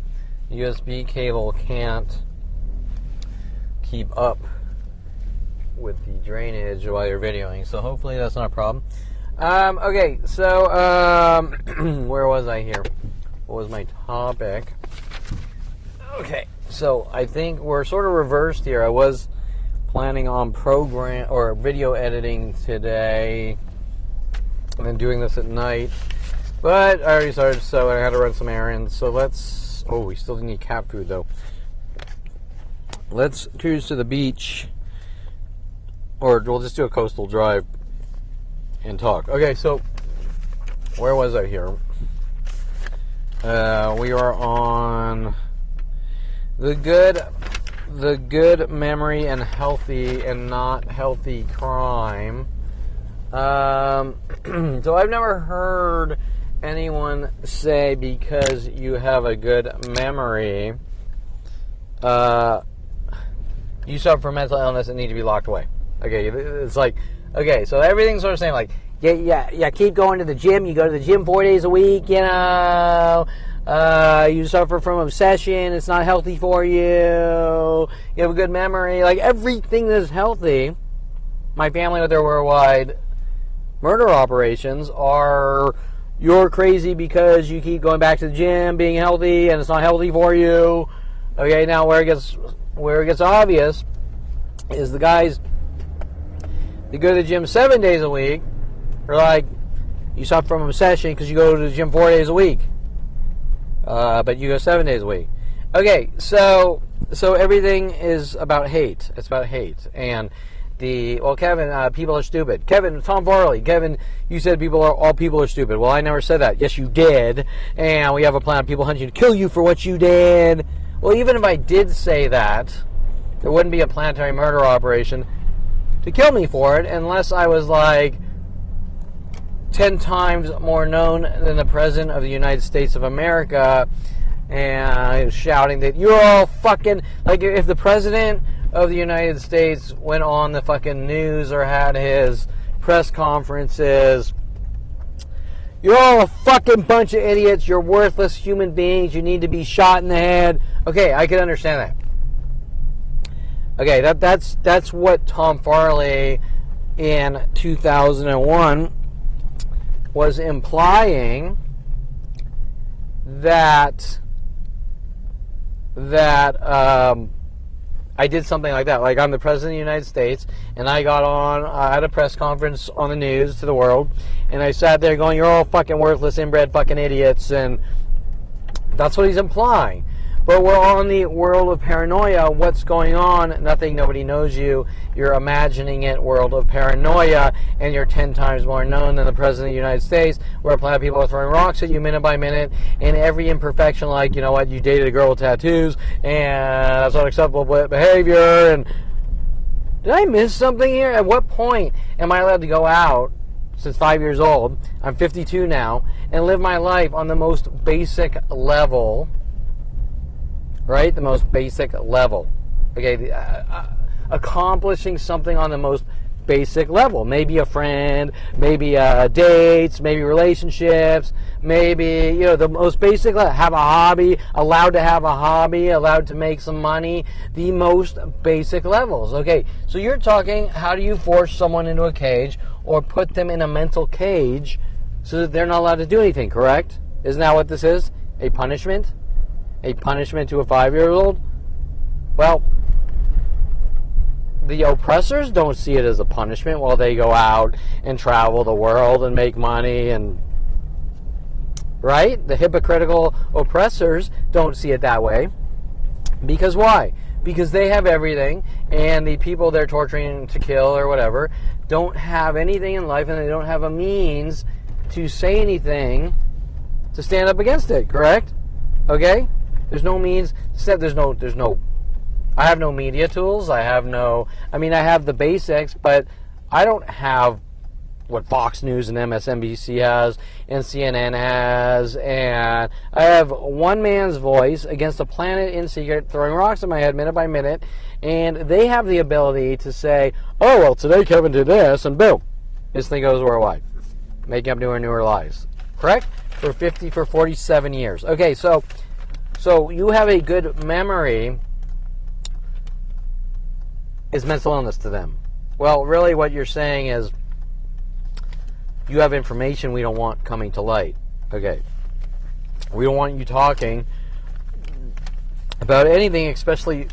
USB cable can't keep up with the drainage while you're videoing, so hopefully that's not a problem. Okay, so where was I here? What was my topic? Okay, so I think we're sort of reversed here. I was planning on program or video editing today and then doing this at night, but I already started, so I had to run some errands. So let's, oh, we still need cat food though. Let's cruise to the beach, or we'll just do a coastal drive and talk. Okay, so where was I here? We are on the good memory and healthy and not healthy crime. So I've never heard anyone say because you have a good memory, you suffer from mental illness and need to be locked away. Okay, it's like, okay, so everything's sort of saying like, yeah, keep going to the gym. You go to the gym 4 days a week, you know. You suffer from obsession. It's not healthy for you. You have a good memory. Like, everything that's healthy, my family with their worldwide murder operations are, you're crazy because you keep going back to the gym, being healthy, and it's not healthy for you. Okay, now where it gets obvious is the guys that go to the gym 7 days a week are like, you suffer from obsession because you go to the gym 4 days a week, but you go 7 days a week. Okay, so everything is about hate. It's about hate. And Kevin, people are stupid. Kevin, Tom Farley, Kevin, you said all people are stupid. Well, I never said that. Yes, you did. And we have a plan of people hunting to kill you for what you did. Well, even if I did say that, there wouldn't be a planetary murder operation to kill me for it unless I was like 10 times more known than the President of the United States of America and shouting that you're all fucking, like, if the President of the United States went on the fucking news or had his press conferences, you're all a fucking bunch of idiots, you're worthless human beings, you need to be shot in the head. Okay, I can understand that. Okay, that's what Tom Farley in 2001 was implying, that I did something like that. Like, I'm the President of the United States, and I got on, I had a press conference on the news to the world, and I sat there going, you're all fucking worthless, inbred fucking idiots, and that's what he's implying. But we're on the world of paranoia. What's going on? Nothing, nobody knows you. You're imagining it, world of paranoia, and you're 10 times more known than the President of the United States, where a plan of people are throwing rocks at you minute by minute, and every imperfection, like, you know what, you dated a girl with tattoos, and that's unacceptable behavior, and did I miss something here? At what point am I allowed to go out, since 5 years old, I'm 52 now, and live my life on the most basic level, right? The most basic level. Okay, accomplishing something on the most basic level. Maybe a friend, maybe dates, maybe relationships, maybe, you know, the most basic level. Have a hobby, allowed to have a hobby, allowed to make some money. The most basic levels. Okay, so you're talking, how do you force someone into a cage or put them in a mental cage so that they're not allowed to do anything, correct? Isn't that what this is? A punishment? A punishment to a 5-year-old? Well, the oppressors don't see it as a punishment while they go out and travel the world and make money, and right? The hypocritical oppressors don't see it that way. Because why? Because they have everything, and the people they're torturing to kill or whatever don't have anything in life, and they don't have a means to say anything to stand up against it, correct? Okay? There's no means, there's no, I have no media tools, I have the basics, but I don't have what Fox News and MSNBC has, and CNN has, and I have one man's voice against a planet in secret, throwing rocks at my head minute by minute, and they have the ability to say, oh, well, today Kevin did this, and boom, this thing goes worldwide, making up newer and newer lies. correct? For 47 years. Okay, so you have a good memory is mental illness to them. Well, really what you're saying is you have information we don't want coming to light. Okay. We don't want you talking about anything, especially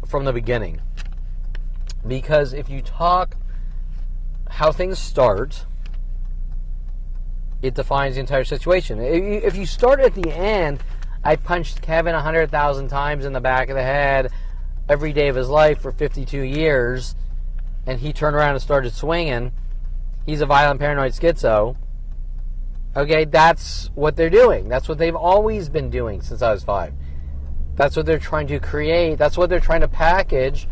from the beginning. Because if you talk how things start, it defines the entire situation. If you start at the end, I punched Kevin 100,000 times in the back of the head every day of his life for 52 years, and he turned around and started swinging, he's a violent paranoid schizo. Okay, that's what they're doing. That's what they've always been doing since I was 5. That's what they're trying to create. That's what they're trying to package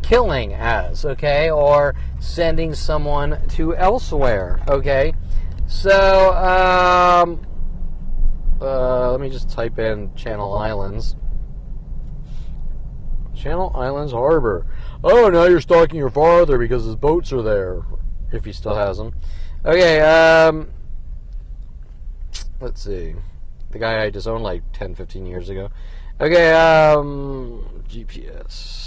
killing as, okay? Or sending someone to elsewhere, okay? So, let me just type in Channel Islands. Channel Islands Harbor. Oh, now you're stalking your father because his boats are there, if he still has them. Okay, let's see. The guy I disowned like 10, 15 years ago. Okay, GPS.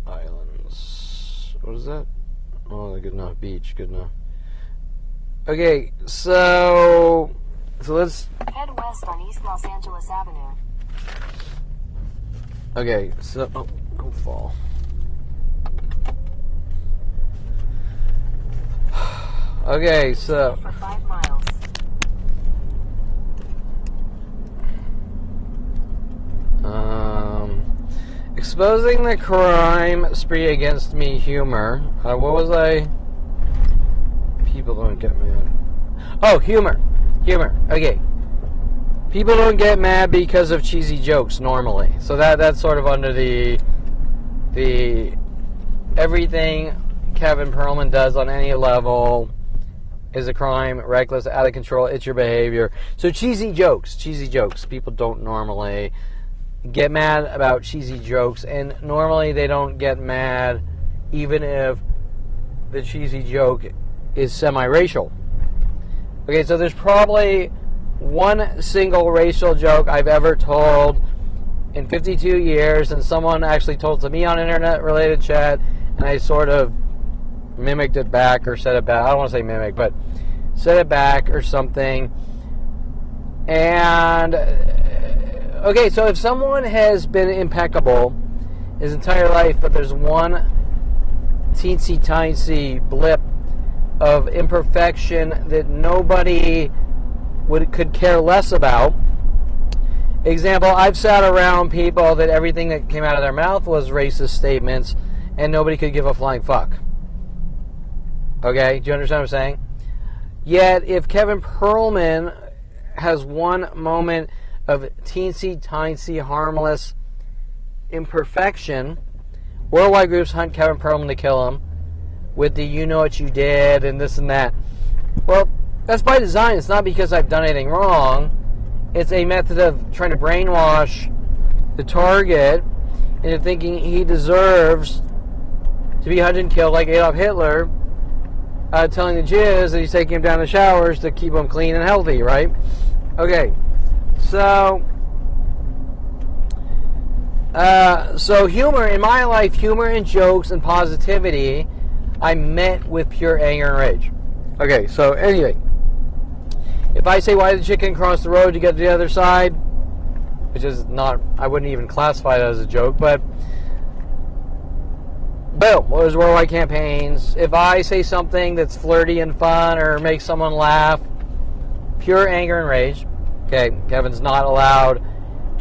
Islands. What is that? Oh, good enough. Beach. Good enough. Okay, so let's head west on East Los Angeles Avenue. Okay, so don't fall. Okay, so for 5 miles. Exposing the crime spree against me humor. What was I? People don't get mad. Oh, humor. Okay. People don't get mad because of cheesy jokes normally. So that's sort of under the everything Kevin Perelman does on any level is a crime, reckless, out of control, it's your behavior. So cheesy jokes. People don't normally get mad about cheesy jokes, and normally they don't get mad even if the cheesy joke is semi-racial. Okay, so there's probably one single racial joke I've ever told in 52 years, and someone actually told to me on internet-related chat, and I sort of mimicked it back or said it back. I don't want to say mimic, but said it back or something. And okay, so if someone has been impeccable his entire life, but there's one teensy-tiny blip of imperfection that nobody could care less about. Example, I've sat around people that everything that came out of their mouth was racist statements, and nobody could give a flying fuck. Okay, do you understand what I'm saying? Yet, if Kevin Perelman has one moment of teensy-tiny, harmless imperfection, worldwide groups hunt Kevin Perelman to kill him with the you know what you did and this and that. Well, that's by design. It's not because I've done anything wrong. It's a method of trying to brainwash the target into thinking he deserves to be hunted and killed like Adolf Hitler, telling the Jews that he's taking him down the showers to keep him clean and healthy, right? Okay. So humor in my life, humor and jokes and positivity, I met with pure anger and rage. Okay, so anyway, if I say why the chicken crossed the road to get to the other side, which is not, I wouldn't even classify that as a joke, but boom, there's worldwide campaigns. If I say something that's flirty and fun or makes someone laugh, pure anger and rage. Okay, Kevin's not allowed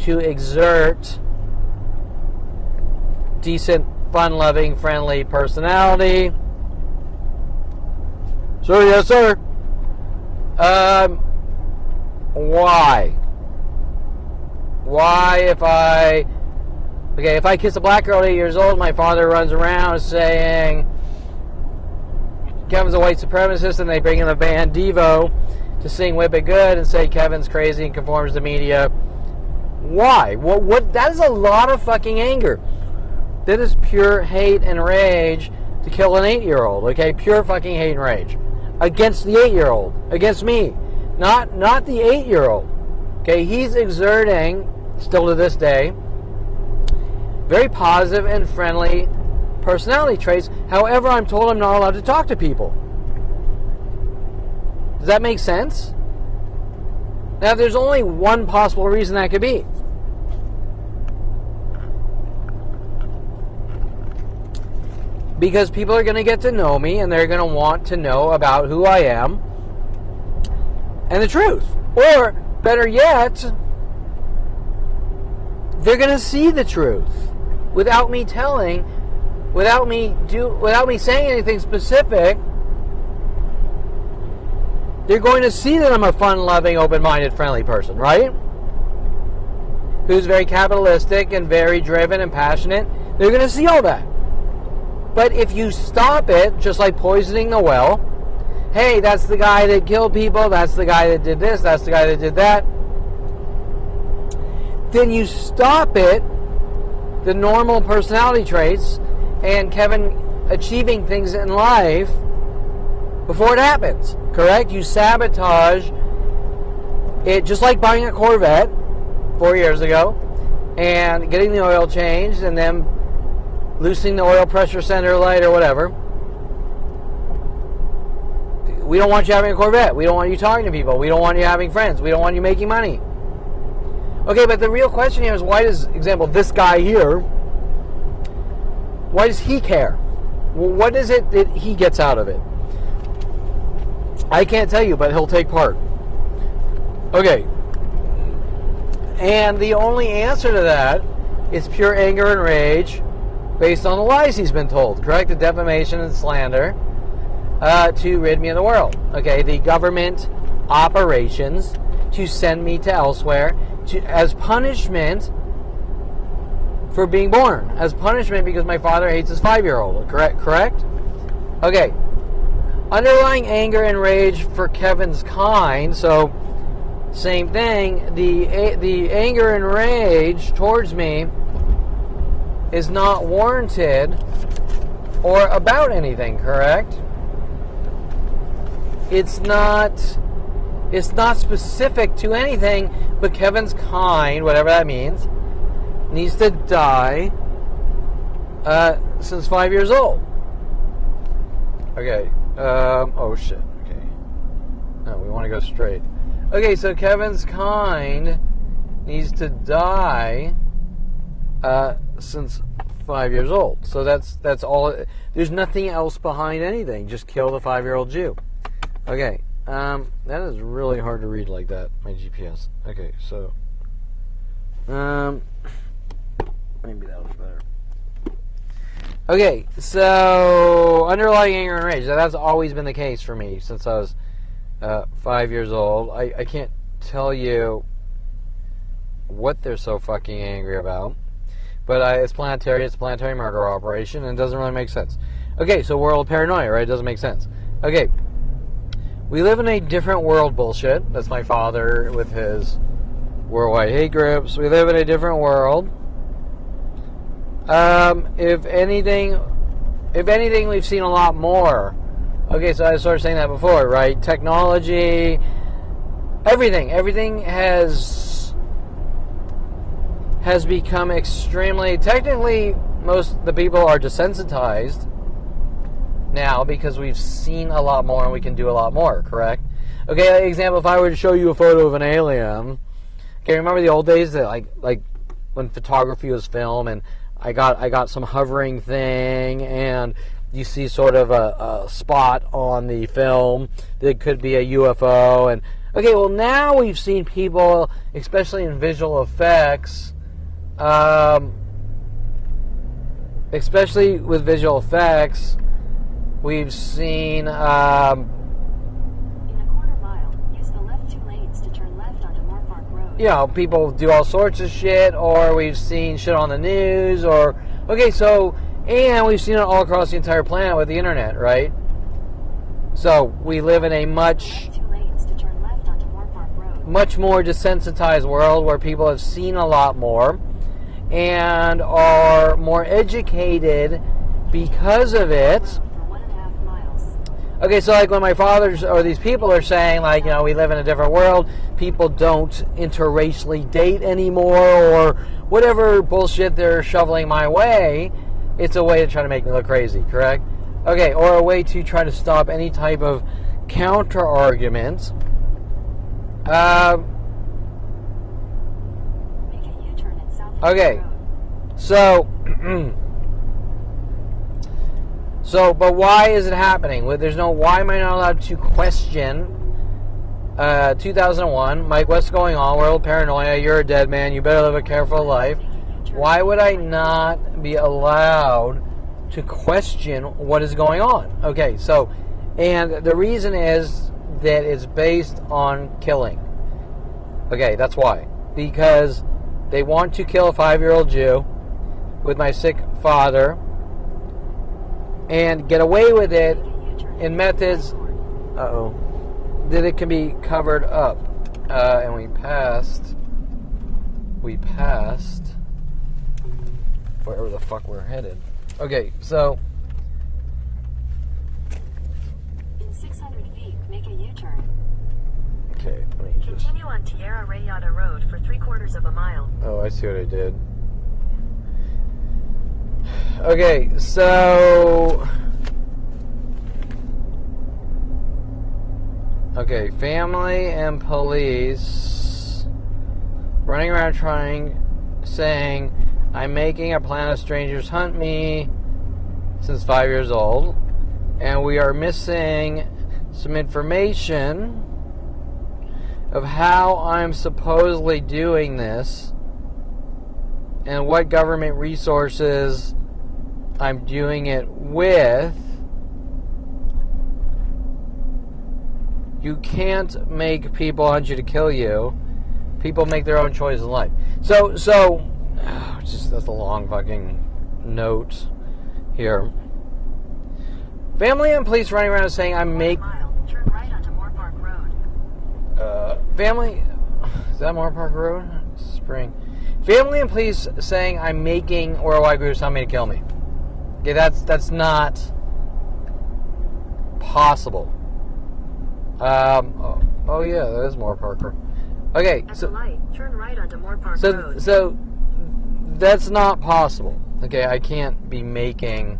to exert decent, fun-loving, friendly personality. Sir, yes, sir. Why? Why if I kiss a black girl at 8 years old, my father runs around saying Kevin's a white supremacist, and they bring in the band Devo to sing Whip It Good and say Kevin's crazy and conforms to media. Why? What? That is a lot of fucking anger. That is pure hate and rage to kill an 8-year-old, okay? Pure fucking hate and rage. Against the 8-year-old. Against me. Not the 8-year-old. Okay, he's exerting, still to this day, very positive and friendly personality traits. However, I'm told I'm not allowed to talk to people. Does that make sense? Now, there's only one possible reason that could be. Because people are going to get to know me and they're going to want to know about who I am and the truth. Or, better yet, they're going to see the truth without me telling, without me saying anything specific. They're going to see that I'm a fun-loving, open-minded, friendly person, right? Who's very capitalistic and very driven and passionate. They're going to see all that. But if you stop it, just like poisoning the well, hey, that's the guy that killed people, that's the guy that did this, that's the guy that did that, then you stop it, the normal personality traits, and Kevin achieving things in life before it happens, correct? You sabotage it, just like buying a Corvette 4 years ago, and getting the oil changed, and then loosening the oil pressure center light or whatever. We don't want you having a Corvette. We don't want you talking to people. We don't want you having friends. We don't want you making money. Okay, but the real question here is, why does, example, this guy here, why does he care? Well, what is it that he gets out of it? I can't tell you, but he'll take part. Okay. And the only answer to that is pure anger and rage, based on the lies he's been told, correct? The defamation and slander to rid me of the world. Okay, the government operations to send me to elsewhere as punishment for being born. As punishment because my father hates his 5-year-old, correct? Okay. Underlying anger and rage for Kevin's kind, so same thing, the anger and rage towards me is not warranted or about anything, correct? It's not specific to anything, but Kevin's kind, whatever that means, needs to die since 5 years old. Okay. Oh shit. Okay. No, we want to go straight. Okay, so Kevin's kind needs to die since 5 years old. So that's all. There's nothing else behind anything. Just kill the 5-year-old Jew. Okay. That is really hard to read like that. My GPS. Okay, so maybe that was better. Okay, so underlying anger and rage. That's always been the case for me since I was 5 years old. I can't tell you what they're so fucking angry about. But it's planetary. It's a planetary murder operation, and it doesn't really make sense. Okay, so world paranoia, right? It doesn't make sense. Okay. We live in a different world bullshit. That's my father with his worldwide hate groups. We live in a different world. If anything, we've seen a lot more. Okay, so I started saying that before, right? Technology, everything has become extremely, technically, most of the people are desensitized now because we've seen a lot more and we can do a lot more, correct? Okay, example, if I were to show you a photo of an alien, okay, remember the old days that like when photography was film and I got some hovering thing and you see sort of a spot on the film that could be a UFO. And okay, well now we've seen people, especially in visual effects, especially with visual effects, we've seen In a quarter mile, use the left 2 lanes to turn left onto Moore Park Road. you know, people do all sorts of shit, or we've seen shit on the news, or okay, so, and we've seen it all across the entire planet with the internet, right? So we live in a much 2 lanes to turn left onto Moore Park Road. much more desensitized world where people have seen a lot more and are more educated because of it. For 1.5 miles. Okay, so like when my fathers or these people are saying, like, you know, we live in a different world, people don't interracially date anymore, or whatever bullshit they're shoveling my way, it's a way to try to make me look crazy, correct? Okay, or a way to try to stop any type of counter argument. Make a U-turn at South Okay, Road. so, but why is it happening? Well, there's no, why am I not allowed to question 2001, Mike, what's going on? World paranoia, you're a dead man, you better live a careful life. Why would I not be allowed to question what is going on? Okay, so, and the reason is that it's based on killing. Okay, that's why. Because they want to kill a 5-year-old Jew with my sick father and get away with it in methods, that it can be covered up. And we passed wherever the fuck we're headed. Okay, so In 600 feet, make a U-turn. okay, let me just. Continue on Tierra Rayada Road for 3/4 of a mile. Oh, I see what I did. Okay, so. Okay, family and police running around saying, I'm making a plan of strangers hunt me since 5 years old, and we are missing some information of how I'm supposedly doing this and what government resources I'm doing it with. You can't make people hunt you to kill you. People make their own choice in life. So, that's a long fucking note here. Family and police running around saying I'm making. Turn right onto Moore Park Road. Family, is that Moore Park Road? Spring. Family and police saying I'm making worldwide groups telling me to kill me. Okay, that's not possible. Oh yeah, that is Moore Park Road. Okay, At the light, turn right onto Moore Park so Road. so that's not possible. Okay, I can't be making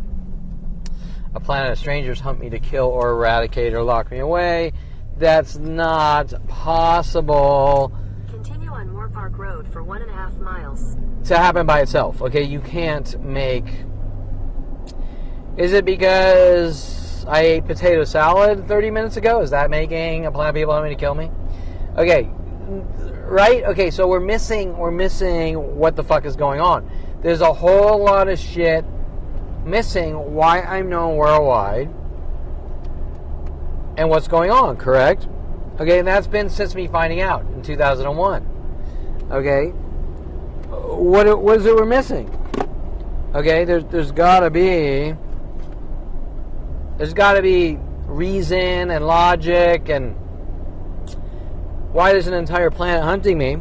a plan of strangers hunt me to kill or eradicate or lock me away. That's not possible Continue on Moore Park Road for 1.5 miles. to happen by itself. Okay, you can't make. Is it because I ate potato salad 30 minutes ago? Is that making a plan of people hunt me to kill me? Okay, right? Okay, so we're missing what the fuck is going on. There's a whole lot of shit missing why I'm known worldwide and what's going on, correct? Okay, and that's been since me finding out in 2001. Okay, what is it we're missing? Okay, there's gotta be reason and logic and why there's an entire planet hunting me.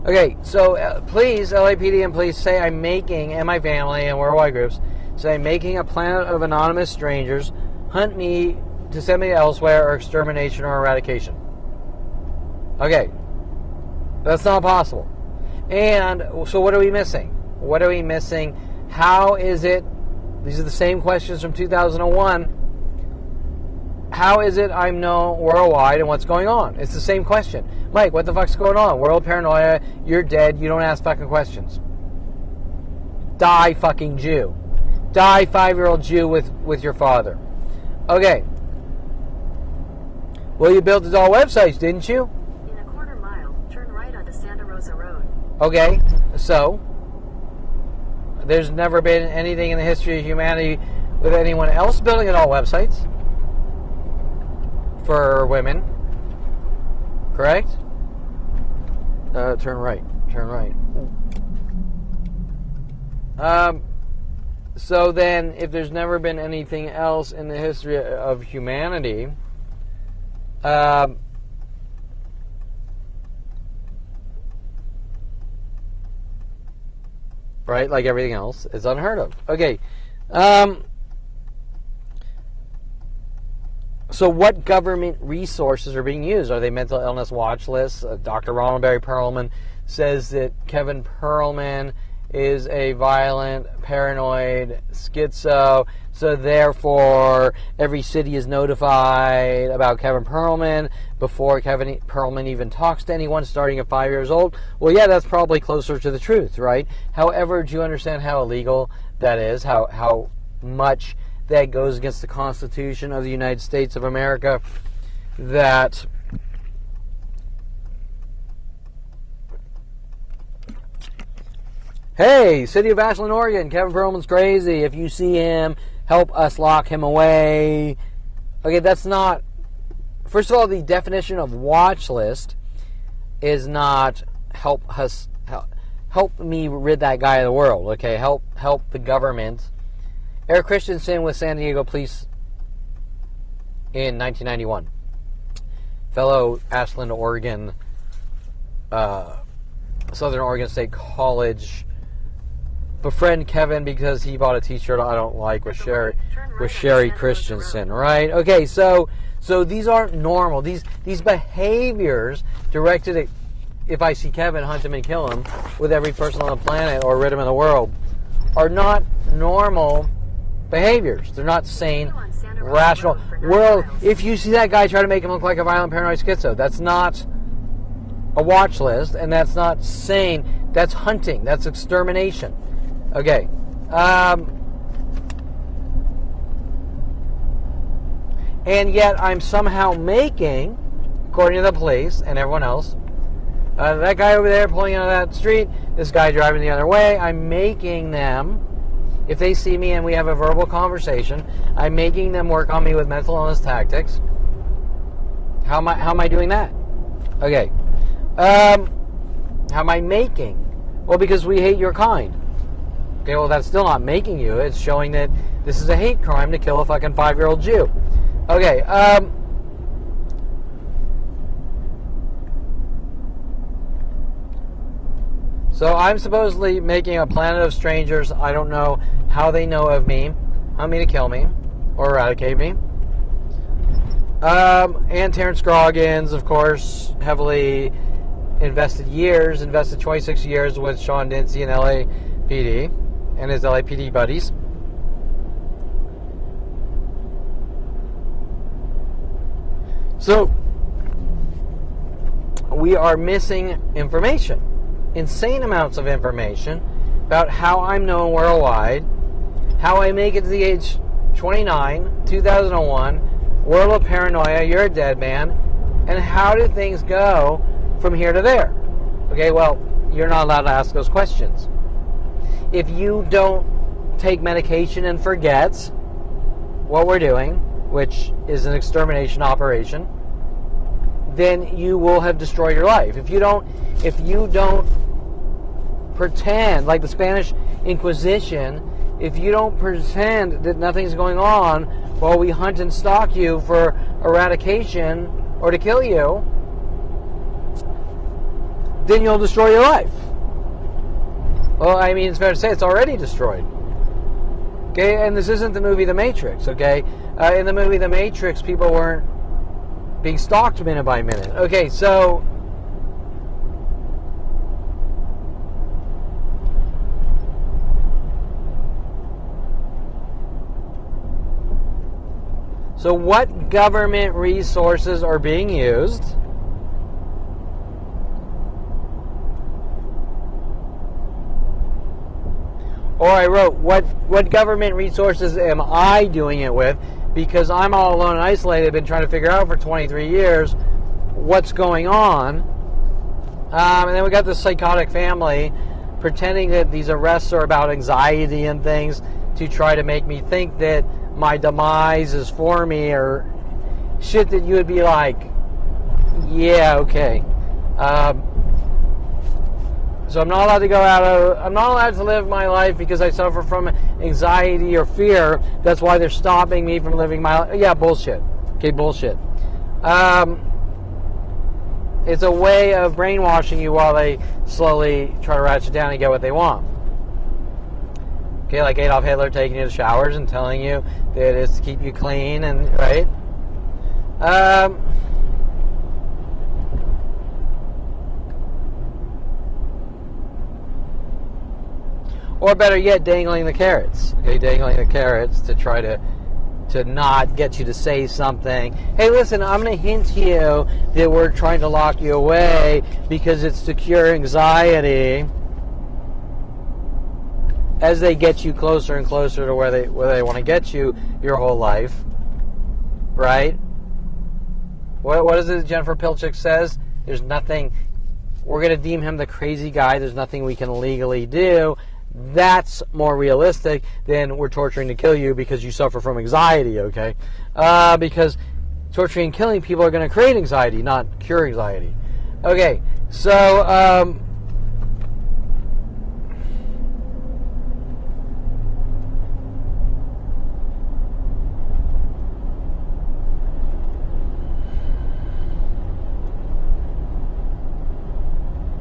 Okay, so please, LAPD and police say I'm making, and my family and worldwide groups, say I'm making a planet of anonymous strangers hunt me to send me elsewhere or extermination or eradication. Okay, that's not possible. And so what are we missing? What are we missing? How is it, these are the same questions from 2001, how is it I'm known worldwide and what's going on? It's the same question. Mike, what the fuck's going on? World paranoia, you're dead, you don't ask fucking questions. Die fucking Jew. Die 5-year-old Jew with your father. Okay. Well, you built it all websites, didn't you? In a 1/4 mile, turn right onto Santa Rosa Road. Okay, so there's never been anything in the history of humanity with anyone else building it all websites for women, correct? Turn right. So then, if there's never been anything else in the history of humanity, right, like everything else, is unheard of. Okay, So what government resources are being used? Are they mental illness watch lists? Dr. Ronald Perelman says that Kevin Perelman is a violent, paranoid schizo, so therefore every city is notified about Kevin Perelman before Kevin Perelman even talks to anyone starting at 5 years old. Well, yeah, that's probably closer to the truth, right? However, do you understand how illegal that is? How much that goes against the Constitution of the United States of America? That hey, City of Ashland, Oregon, Kevin Perelman's crazy. If you see him, help us lock him away. Okay, that's not... First of all, the definition of watch list is not help me rid that guy of the world. Okay, help the government. Eric Christensen with San Diego Police in 1991. Fellow Ashland, Oregon, Southern Oregon State College. Befriend Kevin because he bought a T-shirt I don't like with Sherry Christensen, right? Okay, so these aren't normal. These behaviors directed at, if I see Kevin, hunt him and kill him with every person on the planet or rid him of the world, are not normal behaviors. They're not sane, rational. Well, if you see that guy try to make him look like a violent paranoid schizo, that's not a watch list, and that's not sane. That's hunting. That's extermination. Okay. And yet I'm somehow making, according to the police and everyone else, that guy over there pulling out of that street, this guy driving the other way, I'm making them, if they see me and we have a verbal conversation, I'm making them work on me with mental illness tactics. How am I doing that? Okay. How am I making? Well, because we hate your kind. Okay, well, that's still not making you. It's showing that this is a hate crime to kill a fucking 5-year-old Jew. Okay, so I'm supposedly making a planet of strangers. I don't know how they know of me, how me to kill me, or eradicate me. And Terrence Groggins, of course, heavily invested 26 years with Sean Dinsey and LAPD and his LAPD buddies. So we are missing information, insane amounts of information about how I'm known worldwide, how I make it to the age 29, 2001, world of paranoia, you're a dead man, and how do things go from here to there? Okay, well, you're not allowed to ask those questions. If you don't take medication and forget what we're doing, which is an extermination operation, then you will have destroyed your life. If you don't pretend, like the Spanish Inquisition, if you don't pretend that nothing's going on while we hunt and stalk you for eradication or to kill you, then you'll destroy your life. Well, I mean, it's fair to say it's already destroyed. Okay, and this isn't the movie The Matrix, okay? In the movie The Matrix, people weren't being stalked minute by minute. Okay, so what government resources are being used? Or I wrote, what government resources am I doing it with? Because I'm all alone and isolated, been trying to figure out for 23 years what's going on. And then we got this psychotic family pretending that these arrests are about anxiety and things to try to make me think that my demise is for me, or shit that you would be like, yeah, okay. So I'm not allowed to I'm not allowed to live my life because I suffer from anxiety or fear. That's why they're stopping me from living my life. Yeah, bullshit. Okay, bullshit. It's a way of brainwashing you while they slowly try to ratchet down and get what they want. Okay, like Adolf Hitler taking you to showers and telling you that it's to keep you clean, and right? Or better yet, dangling the carrots. Okay, dangling the carrots to try to not get you to say something. Hey, listen, I'm going to hint to you that we're trying to lock you away because it's to cure anxiety, as they get you closer and closer to where they want to get you your whole life, right? What is it Jennifer Pilchick says? There's nothing, we're going to deem him the crazy guy. There's nothing we can legally do. That's more realistic than we're torturing to kill you because you suffer from anxiety, okay? Because torturing and killing people are going to create anxiety, not cure anxiety. Okay, so,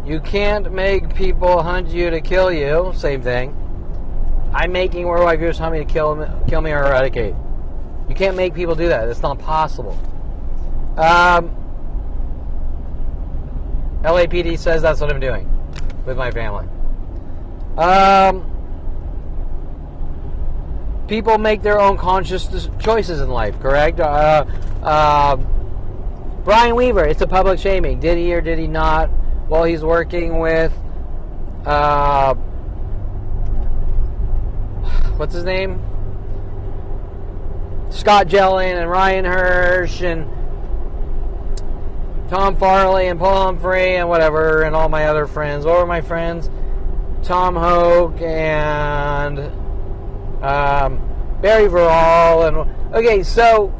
you can't make people hunt you to kill you. Same thing. I'm making worldwide groups hunt me to kill me or eradicate. You can't make people do that. It's not possible. LAPD says that's what I'm doing with my family. People make their own conscious choices in life, correct? Brian Weaver, it's a public shaming. Did he or did he not? While he's working with, what's his name? Scott Jellin and Ryan Hirsch and Tom Farley and Paul Humphrey and whatever, and all my other friends. What were my friends? Tom Hoke and Barry Verall. And okay, so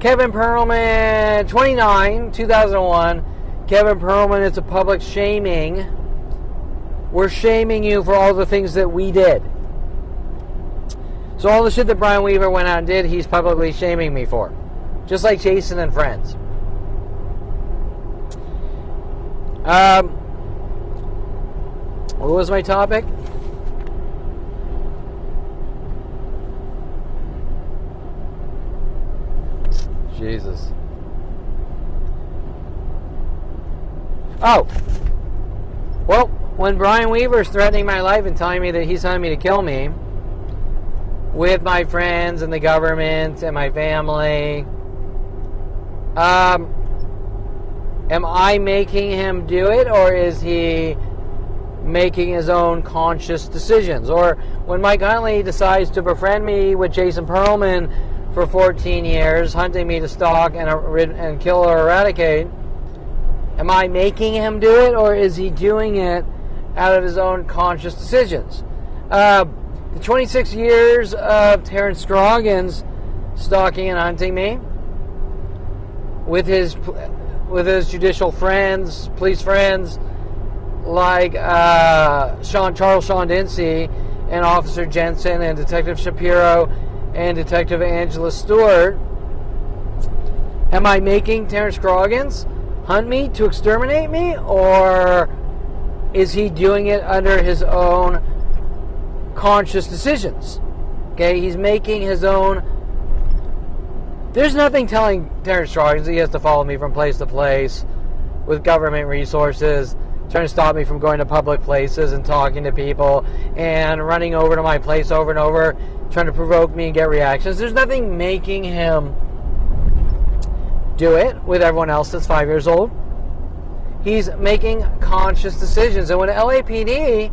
Kevin Perelman, 29, 2001. Kevin Perelman, it's a public shaming. We're shaming you for all the things that we did. So all the shit that Brian Weaver went out and did, he's publicly shaming me for. Just like Jason and friends. What was my topic? Jesus. Oh. Well, when Brian Weaver is threatening my life and telling me that he's telling me to kill me with my friends and the government and my family, am I making him do it, or is he making his own conscious decisions? Or when Mike Huntley decides to befriend me with Jason Perelman for 14 years, hunting me to stalk and kill or eradicate, am I making him do it, or is he doing it out of his own conscious decisions? The 26 years of Terrence Scroggins stalking and hunting me with his judicial friends, police friends, like Charles Sean Dinsey and Officer Jensen and Detective Shapiro and Detective Angela Stewart. Am I making Terrence Scroggins hunt me to exterminate me, or is he doing it under his own conscious decisions? Okay, he's making his own. There's nothing telling Terrence Scroggins he has to follow me from place to place with government resources, trying to stop me from going to public places and talking to people and running over to my place over and over, trying to provoke me and get reactions. There's nothing making him do it with everyone else that's 5 years old. He's making conscious decisions. And when LAPD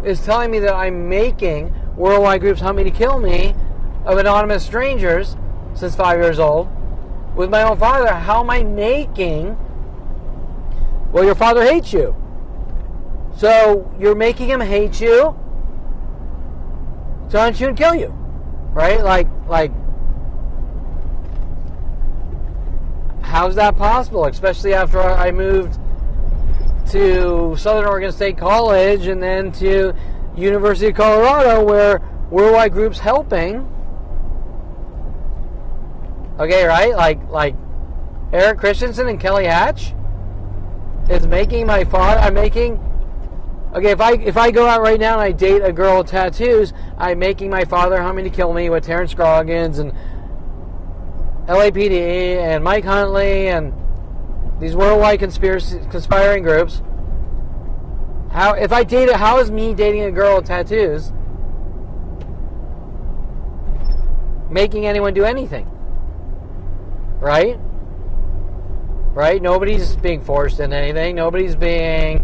is telling me that I'm making worldwide groups hunt me to kill me of anonymous strangers since 5 years old with my own father, how am I making? Well, your father hates you. So you're making him hate you to hunt you and kill you, right? Like, how's that possible? Especially after I moved to Southern Oregon State College and then to University of Colorado, where worldwide groups helping. Okay, right? Like Eric Christensen and Kelly Hatch is making my father. I'm making Okay, if I go out right now and I date a girl with tattoos, I'm making my father hunt me to kill me with Terrence Scroggins and LAPD and Mike Huntley and these worldwide conspiring groups. How is me dating a girl with tattoos making anyone do anything? Right? Right? Nobody's being forced into anything. Nobody's being,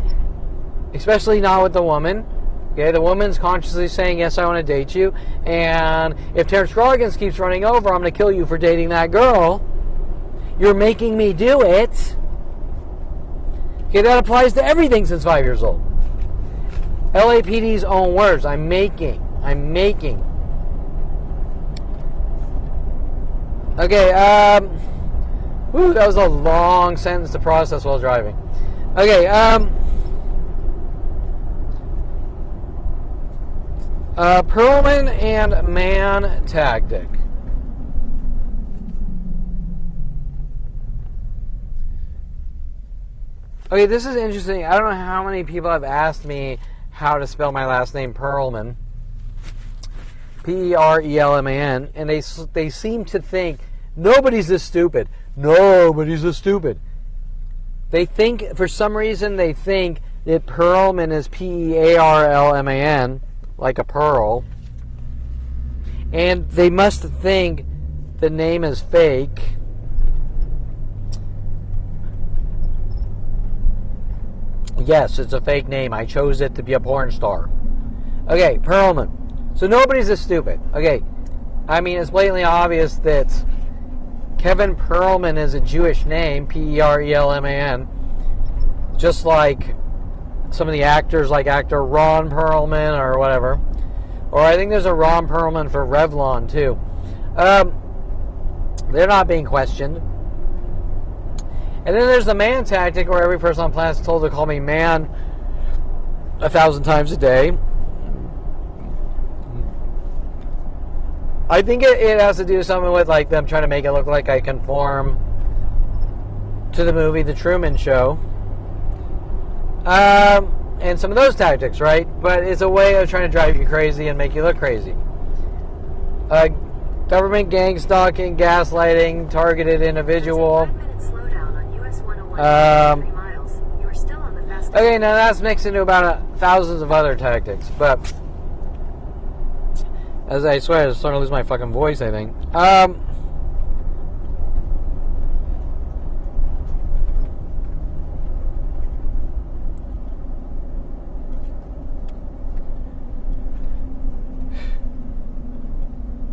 especially not with the woman. Okay, the woman's consciously saying, yes, I want to date you. And if Terrence Scroggins keeps running over, I'm going to kill you for dating that girl. You're making me do it. Okay, that applies to everything since 5 years old. LAPD's own words. I'm making. Okay, whew, that was a long sentence to process while driving. Okay, Perelman and man tactic. Okay, this is interesting. I don't know how many people have asked me how to spell my last name, Perelman. Perelman. And they seem to think, nobody's this stupid. Nobody's this stupid. They think, for some reason, they think that Perelman is Pearlman, like a pearl. And they must think the name is fake. Yes, it's a fake name. I chose it to be a porn star. Okay, Perelman. So nobody's this stupid. Okay, I mean, it's blatantly obvious that Kevin Perelman is a Jewish name, Perelman. Just like some of the actors, like actor Ron Perlman or whatever. Or I think there's a Ron Perlman for Revlon, too. They're not being questioned. And then there's the man tactic, where every person on the planet is told to call me man 1,000 times a day. I think it has to do something with like them trying to make it look like I conform to the movie The Truman Show. And some of those tactics, right? But it's a way of trying to drive you crazy and make you look crazy. Government gang stalking, gaslighting, targeted individual. Okay, now that's mixed into about thousands of other tactics, but as I swear, I'm starting to lose my fucking voice, I think.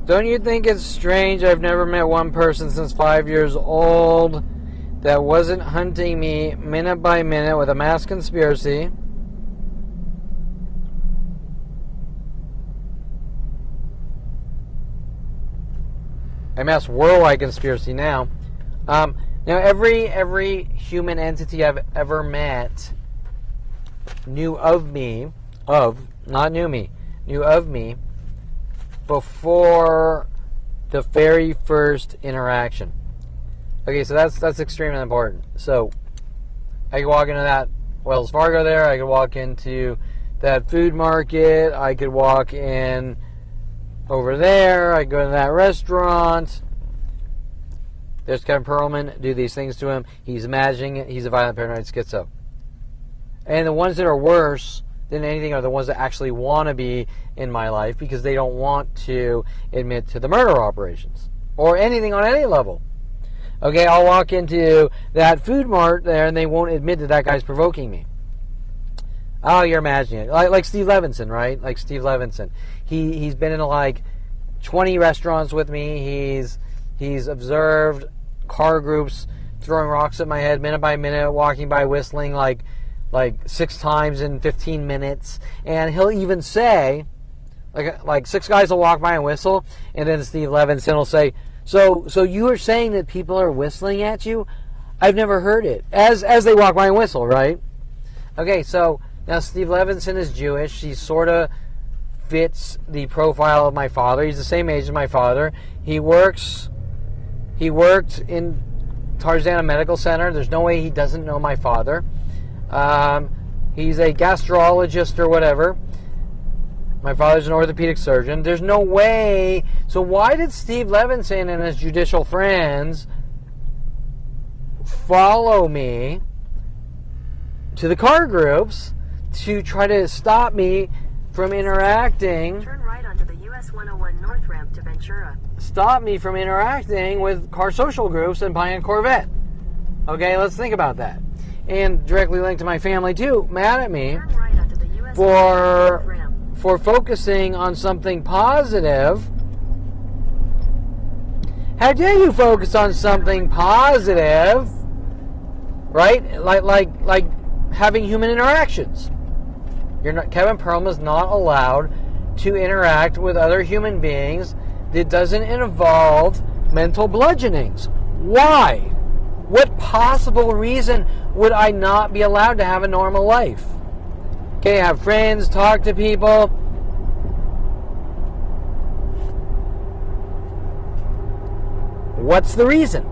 Don't you think it's strange I've never met one person since 5 years old that wasn't hunting me minute by minute with a mass conspiracy? A mass worldwide conspiracy now. Now every human entity I've ever met knew of me, knew of me before the very first interaction. Okay, so that's extremely important. So I could walk into that Wells Fargo there, I could walk into that food market, I could walk in over there, I go to that restaurant. There's Kevin Perelman, do these things to him. He's imagining it. He's a violent paranoid schizo. And the ones that are worse than anything are the ones that actually want to be in my life because they don't want to admit to the murder operations or anything on any level. Okay, I'll walk into that food mart there and they won't admit that that guy's provoking me. Oh, you're imagining it. Like Steve Levinson, right? Like Steve Levinson. He's been in like 20 restaurants with me. He's observed car groups throwing rocks at my head minute by minute, walking by whistling like 6 times in 15 minutes. And he'll even say, like 6 guys will walk by and whistle, and then Steve Levinson will say, So you are saying that people are whistling at you? I've never heard it. As they walk by and whistle, right? Okay, so now Steve Levinson is Jewish. He sort of fits the profile of my father. He's the same age as my father. He worked in Tarzana Medical Center. There's no way he doesn't know my father. He's a gastrologist or whatever. My father's an orthopedic surgeon. There's no way. So why did Steve Levinson and his judicial friends follow me to the car groups to try to stop me from interacting? Turn right onto the US 101 North Ramp to Ventura. Stop me from interacting with car social groups and buying a Corvette. Okay, let's think about that. And directly linked to my family too, mad at me Turn right onto the US 101 North Ramp. for focusing on something positive. How dare you focus on something positive, right? Like having human interactions. Kevin Perelman is not allowed to interact with other human beings that doesn't involve mental bludgeonings. Why? What possible reason would I not be allowed to have a normal life? Okay, have friends, talk to people. What's the reason?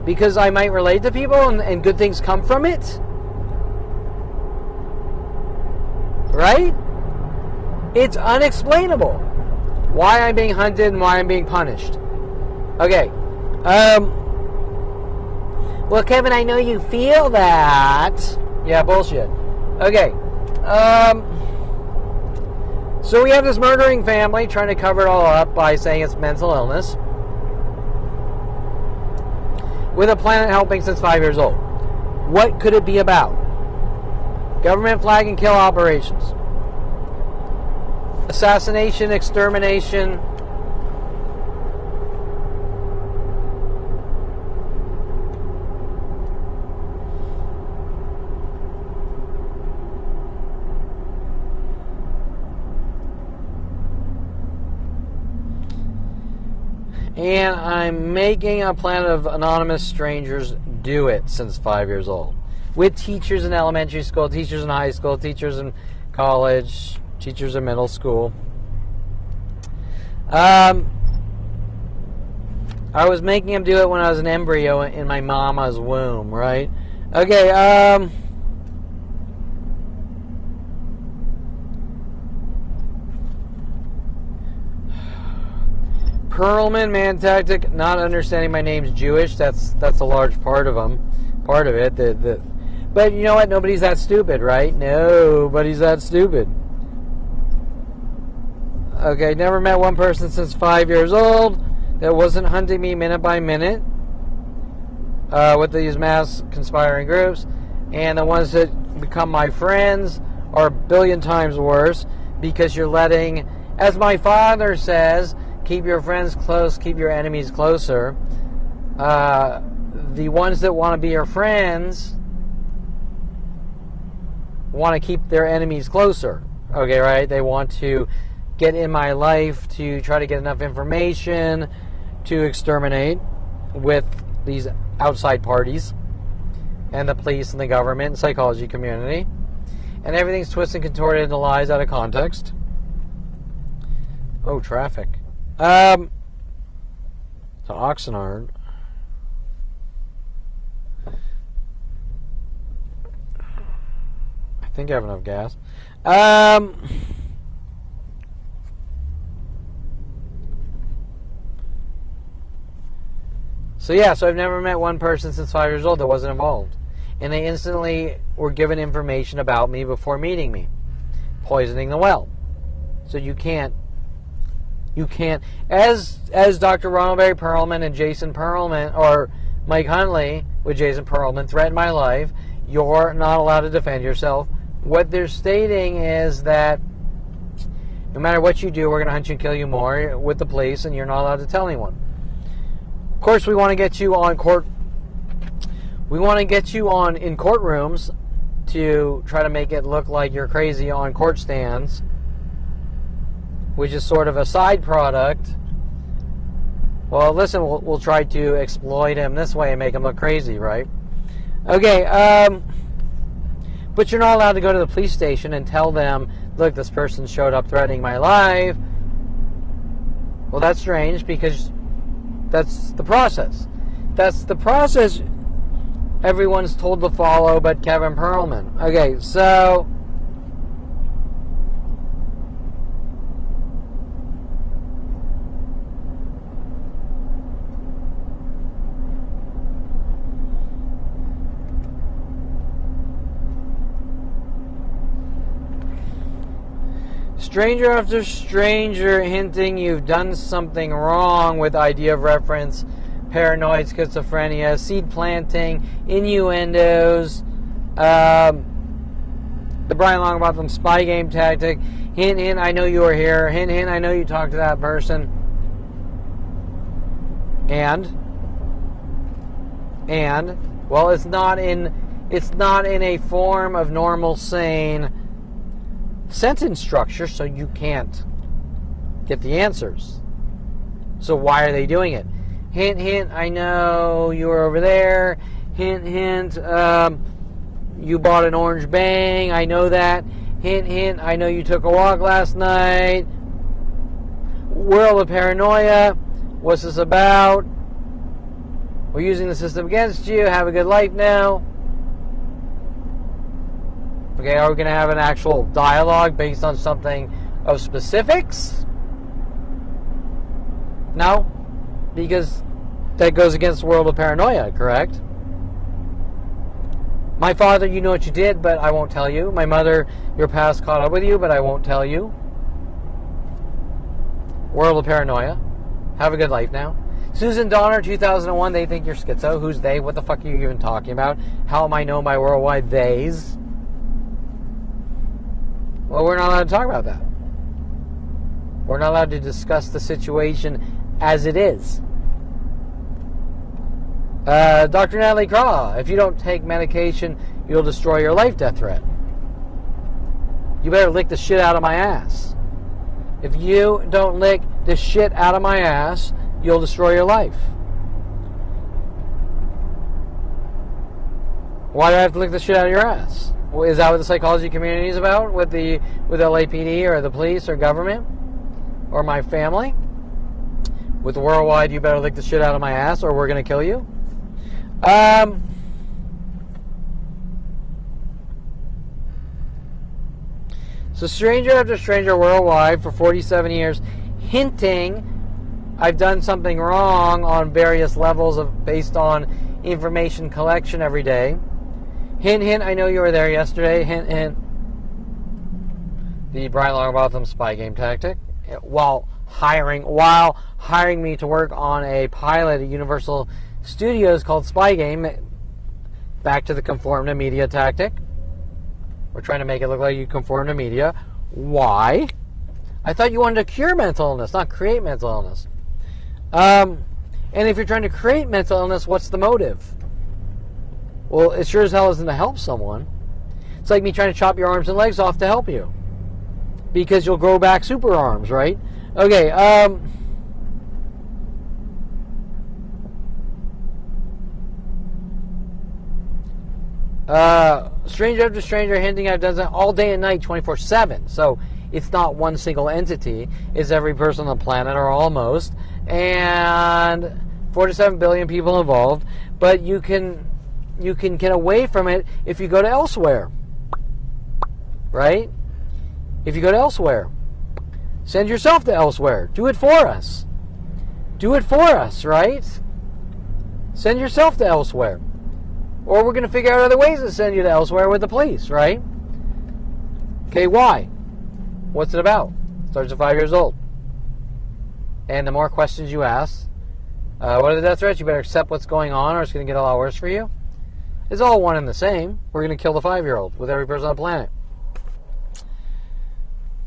Because I might relate to people and good things come from it? Right? It's unexplainable why I'm being hunted and why I'm being punished. Okay. Well, Kevin, I know you feel that. Yeah, bullshit. Okay. So we have this murdering family trying to cover it all up by saying it's mental illness, with a planet helping since 5 years old. What could it be about? Government flag and kill operations. Assassination, extermination. And I'm making a plan of anonymous strangers do it since 5 years old. With teachers in elementary school, teachers in high school, teachers in college, teachers in middle school. I was making them do it when I was an embryo in my mama's womb, right? Okay, Perelman, man tactic, not understanding my name's Jewish. That's a large part of it. But you know what? Nobody's that stupid, right? Nobody's that stupid. Okay, never met one person since 5 years old that wasn't hunting me minute by minute with these mass conspiring groups. And the ones that become my friends are a billion times worse, because you're letting, as my father says, keep your friends close, keep your enemies closer. The ones that want to be your friends want to keep their enemies closer. Okay, right? They want to get in my life to try to get enough information to exterminate with these outside parties and the police and the government and psychology community. And everything's twisted, contorted, and lies out of context. Oh, traffic. To Oxnard. I think I have enough gas. So I've never met one person since 5 years old that wasn't involved. And they instantly were given information about me before meeting me. Poisoning the well. So you can't, as Dr. Ronald Perelman and Jason Perelman, or Mike Huntley with Jason Perelman, threatened my life, you're not allowed to defend yourself. What they're stating is that no matter what you do, we're going to hunt you and kill you more with the police, and you're not allowed to tell anyone. Of course, we want to get you on court. We want to get you on in courtrooms to try to make it look like you're crazy on court stands, which is sort of a side product. Well, listen, we'll try to exploit him this way and make him look crazy, right? Okay, but you're not allowed to go to the police station and tell them, look, this person showed up threatening my life. Well, that's strange, because that's the process. That's the process. everyone's told to follow but Kevin Perelman. Okay, so stranger after stranger hinting you've done something wrong with idea of reference, paranoid schizophrenia, seed planting, innuendos, the Brian Longabotham spy game tactic, hint, hint, I know you were here, hint, hint, I know you talked to that person, and, well, it's not in a form of normal, sane sentence structure, so you can't get the answers. So why are they doing it? Hint, hint, I know you were over there. Hint, hint, you bought an orange bang. I know that. Hint, hint, I know you took a walk last night. World of paranoia. What's this about? We're using the system against you. Have a good life now. Okay, are we going to have an actual dialogue based on something of specifics? No, because that goes against the world of paranoia, correct? My father, you know what you did, but I won't tell you. My mother, your past caught up with you, but I won't tell you. World of paranoia. Have a good life now. Susan Donner, 2001, they think you're schizo. Who's they? What the fuck are you even talking about? How am I known by worldwide theys? Well, we're not allowed to talk about that. We're not allowed to discuss the situation as it is. Dr. Natalie Craw, if you don't take medication, you'll destroy your life, death threat. You better lick the shit out of my ass. If you don't lick the shit out of my ass, you'll destroy your life. Why do I have to lick the shit out of your ass? Is that what the psychology community is about with LAPD or the police or government or my family? With worldwide, you better lick the shit out of my ass or we're going to kill you? So stranger after stranger worldwide for 47 years hinting I've done something wrong on various levels based on information collection every day. Hint, hint, I know you were there yesterday. Hint, hint. The Brian Longabotham spy game tactic. While hiring me to work on a pilot at Universal Studios called Spy Game. Back to the conform to media tactic. We're trying to make it look like you conform to media. Why? I thought you wanted to cure mental illness, not create mental illness. And if you're trying to create mental illness, what's the motive? Well, it sure as hell isn't to help someone. It's like me trying to chop your arms and legs off to help you. Because you'll grow back super arms, right? Okay, stranger after stranger hinting I've done that all day and night, 24/7. So it's not one single entity. It's every person on the planet, or almost. And 47 billion people involved. But you can get away from it if you go to elsewhere. Right? If you go to elsewhere. Send yourself to elsewhere. Do it for us. Do it for us, right? Send yourself to elsewhere. Or we're going to figure out other ways to send you to elsewhere with the police, right? Okay, why? What's it about? Starts at 5 years old. And the more questions you ask, what are the death threats? You better accept what's going on or it's going to get a lot worse for you. It's all one and the same. We're going to kill the 5-year-old with every person on the planet.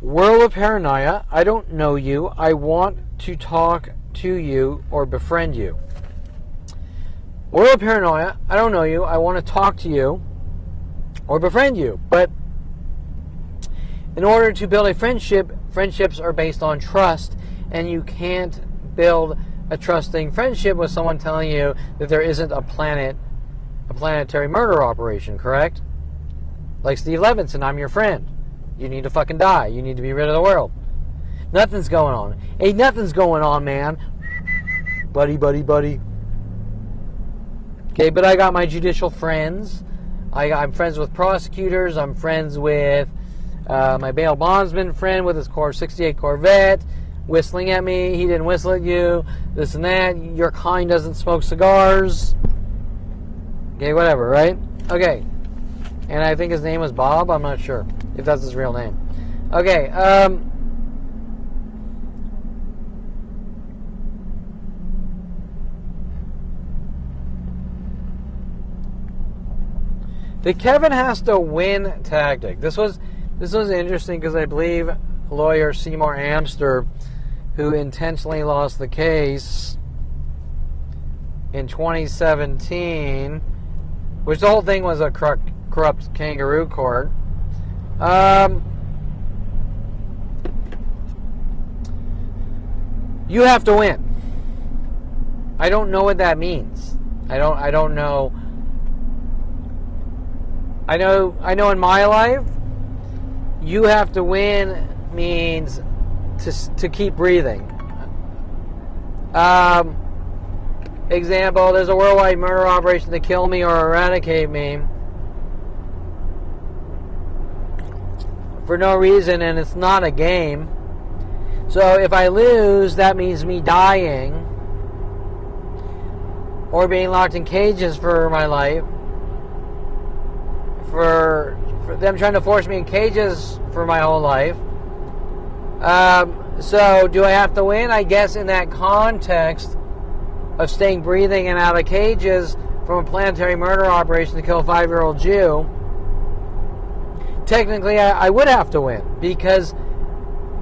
World of paranoia. I don't know you. I want to talk to you or befriend you. World of paranoia. I don't know you. I want to talk to you or befriend you. But in order to build a friendship, friendships are based on trust, and you can't build a trusting friendship with someone telling you that there isn't a planetary murder operation, correct? Like Steve Levinson, I'm your friend. You need to fucking die. You need to be rid of the world. Nothing's going on. Ain't nothing's going on, man. Buddy, buddy, buddy. Okay, but I got my judicial friends. I'm friends with prosecutors. I'm friends with my bail bondsman friend with his 68 Corvette, whistling at me. He didn't whistle at you. This and that. Your kind doesn't smoke cigars. Okay, whatever, right? Okay. And I think his name was Bob. I'm not sure if that's his real name. Okay, the Kevin has to win tactic. This was interesting because I believe lawyer Seymour Amster, who intentionally lost the case in 2017, which the whole thing was a corrupt kangaroo court. You have to win. I don't know what that means. I don't know. I know in my life, you have to win means to keep breathing. Example, there's a worldwide murder operation to kill me or eradicate me for no reason, and it's not a game. So if I lose, that means me dying or being locked in cages for my life. For them trying to force me in cages for my whole life. So do I have to win? I guess in that context of staying breathing and out of cages from a planetary murder operation to kill a 5-year-old Jew, technically I would have to win because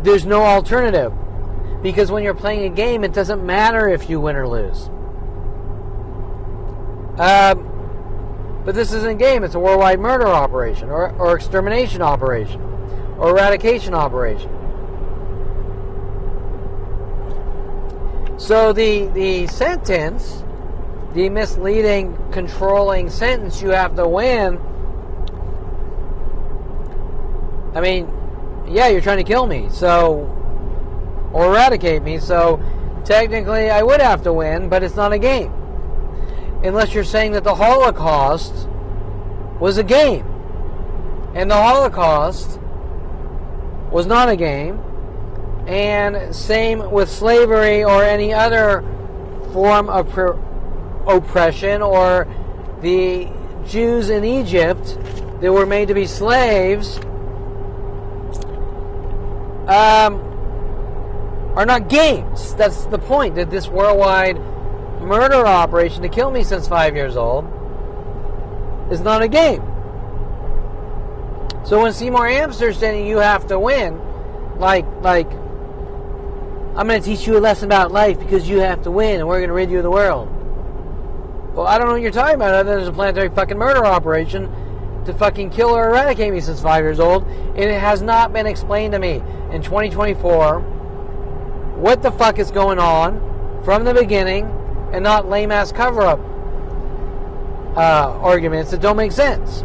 there's no alternative. Because when you're playing a game, it doesn't matter if you win or lose. But this isn't a game. It's a worldwide murder operation or extermination operation or eradication operation. So the sentence, the misleading, controlling sentence you have to win, I mean, yeah, you're trying to kill me, or eradicate me, so technically I would have to win, but it's not a game. Unless you're saying that the Holocaust was a game. And the Holocaust was not a game. And same with slavery or any other form of oppression, or the Jews in Egypt that were made to be slaves are not games. That's the point, that this worldwide murder operation to kill me since 5 years old is not a game. So when Seymour Amster's saying you have to win, like I'm going to teach you a lesson about life because you have to win and we're going to rid you of the world. Well, I don't know what you're talking about other than there's a planetary fucking murder operation to fucking kill or eradicate me since 5 years old, and it has not been explained to me in 2024 what the fuck is going on from the beginning, and not lame-ass cover-up arguments that don't make sense.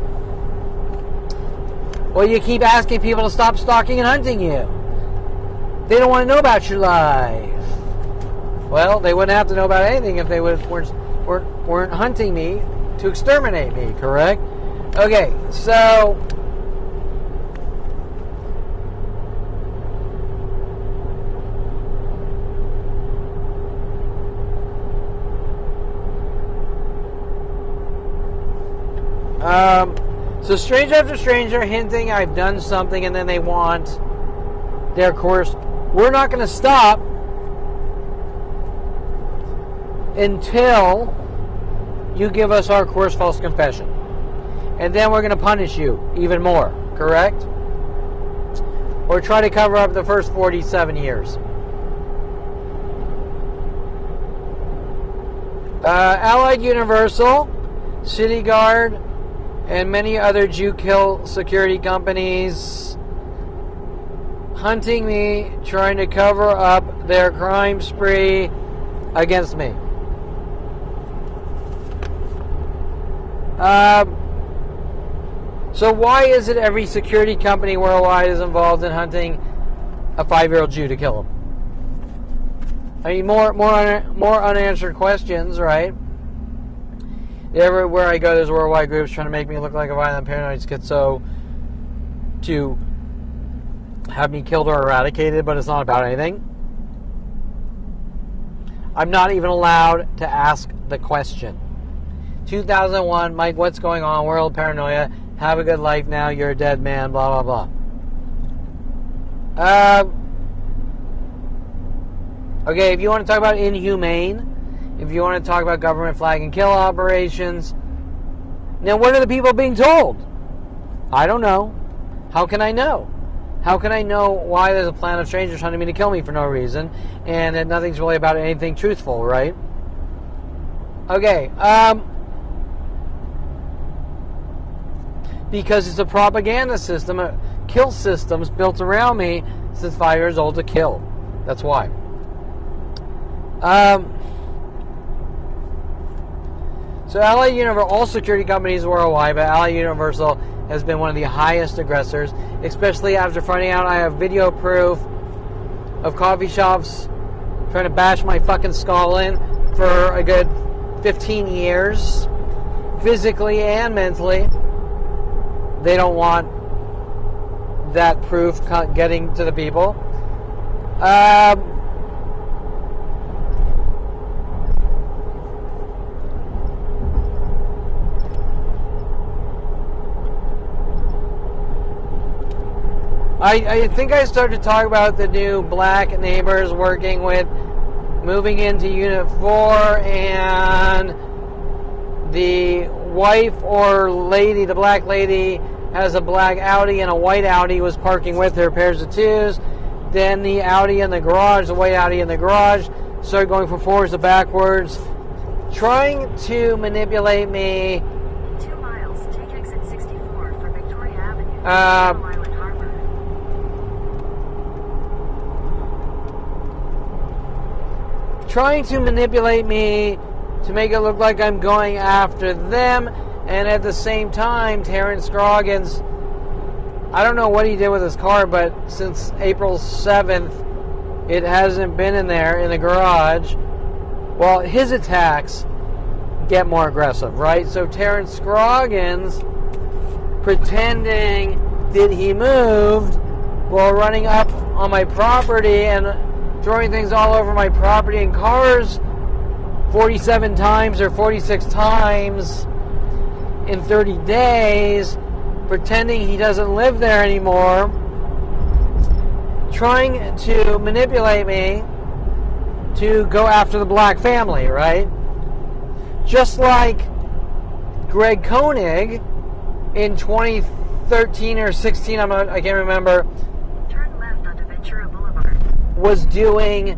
Well, you keep asking people to stop stalking and hunting you. They don't want to know about your life. Well, they wouldn't have to know about anything if they weren't hunting me to exterminate me, correct? Okay, so so stranger after stranger hinting I've done something, and then they want their course. We're not going to stop until you give us our course false confession. And then we're going to punish you even more, correct? Or try to cover up the first 47 years. Allied Universal, City Guard, and many other Jew kill security companies hunting me, trying to cover up their crime spree against me. So why is it every security company worldwide is involved in hunting a 5-year-old Jew to kill him? I mean, more unanswered questions, right? Everywhere I go, there's worldwide groups trying to make me look like a violent paranoid schizo to have me killed or eradicated, but it's not about anything. I'm not even allowed to ask the question. 2001, Mike, what's going on? World paranoia. Have a good life now. You're a dead man. Blah, blah, blah. Okay, if you want to talk about inhumane, if you want to talk about government flag and kill operations, now what are the people being told? I don't know. How can I know? How can I know why there's a plan of strangers trying to kill me for no reason, and that nothing's really about anything truthful, right? Okay, because it's a propaganda system, a kill systems built around me since 5 years old to kill. That's why. So Allied Universal, all security companies worldwide, but Allied Universal has been one of the highest aggressors, especially after finding out I have video proof of coffee shops trying to bash my fucking skull in for a good 15 years, physically and mentally. They don't want that proof getting to the people. I think I started to talk about the new black neighbors working with, moving into Unit 4, and the wife or lady, the black lady, has a black Audi and a white Audi, was parking with her, pairs of twos. Then the Audi in the garage, the white Audi in the garage, started going from forwards to backwards, trying to manipulate me. 2 miles, take exit 64 for Victoria Avenue, Island Harbor. Trying to manipulate me to make it look like I'm going after them, and at the same time, Terrence Scroggins, I don't know what he did with his car, but since April 7th, it hasn't been in there in the garage. Well, his attacks get more aggressive, right? So Terrence Scroggins, pretending that he moved while running up on my property and throwing things all over my property and cars 47 times or 46 times in 30 days, pretending he doesn't live there anymore, trying to manipulate me to go after the black family, right? Just like Greg Koenig in 2013 or 16, I can't remember, Turn left onto Ventura Boulevard. was doing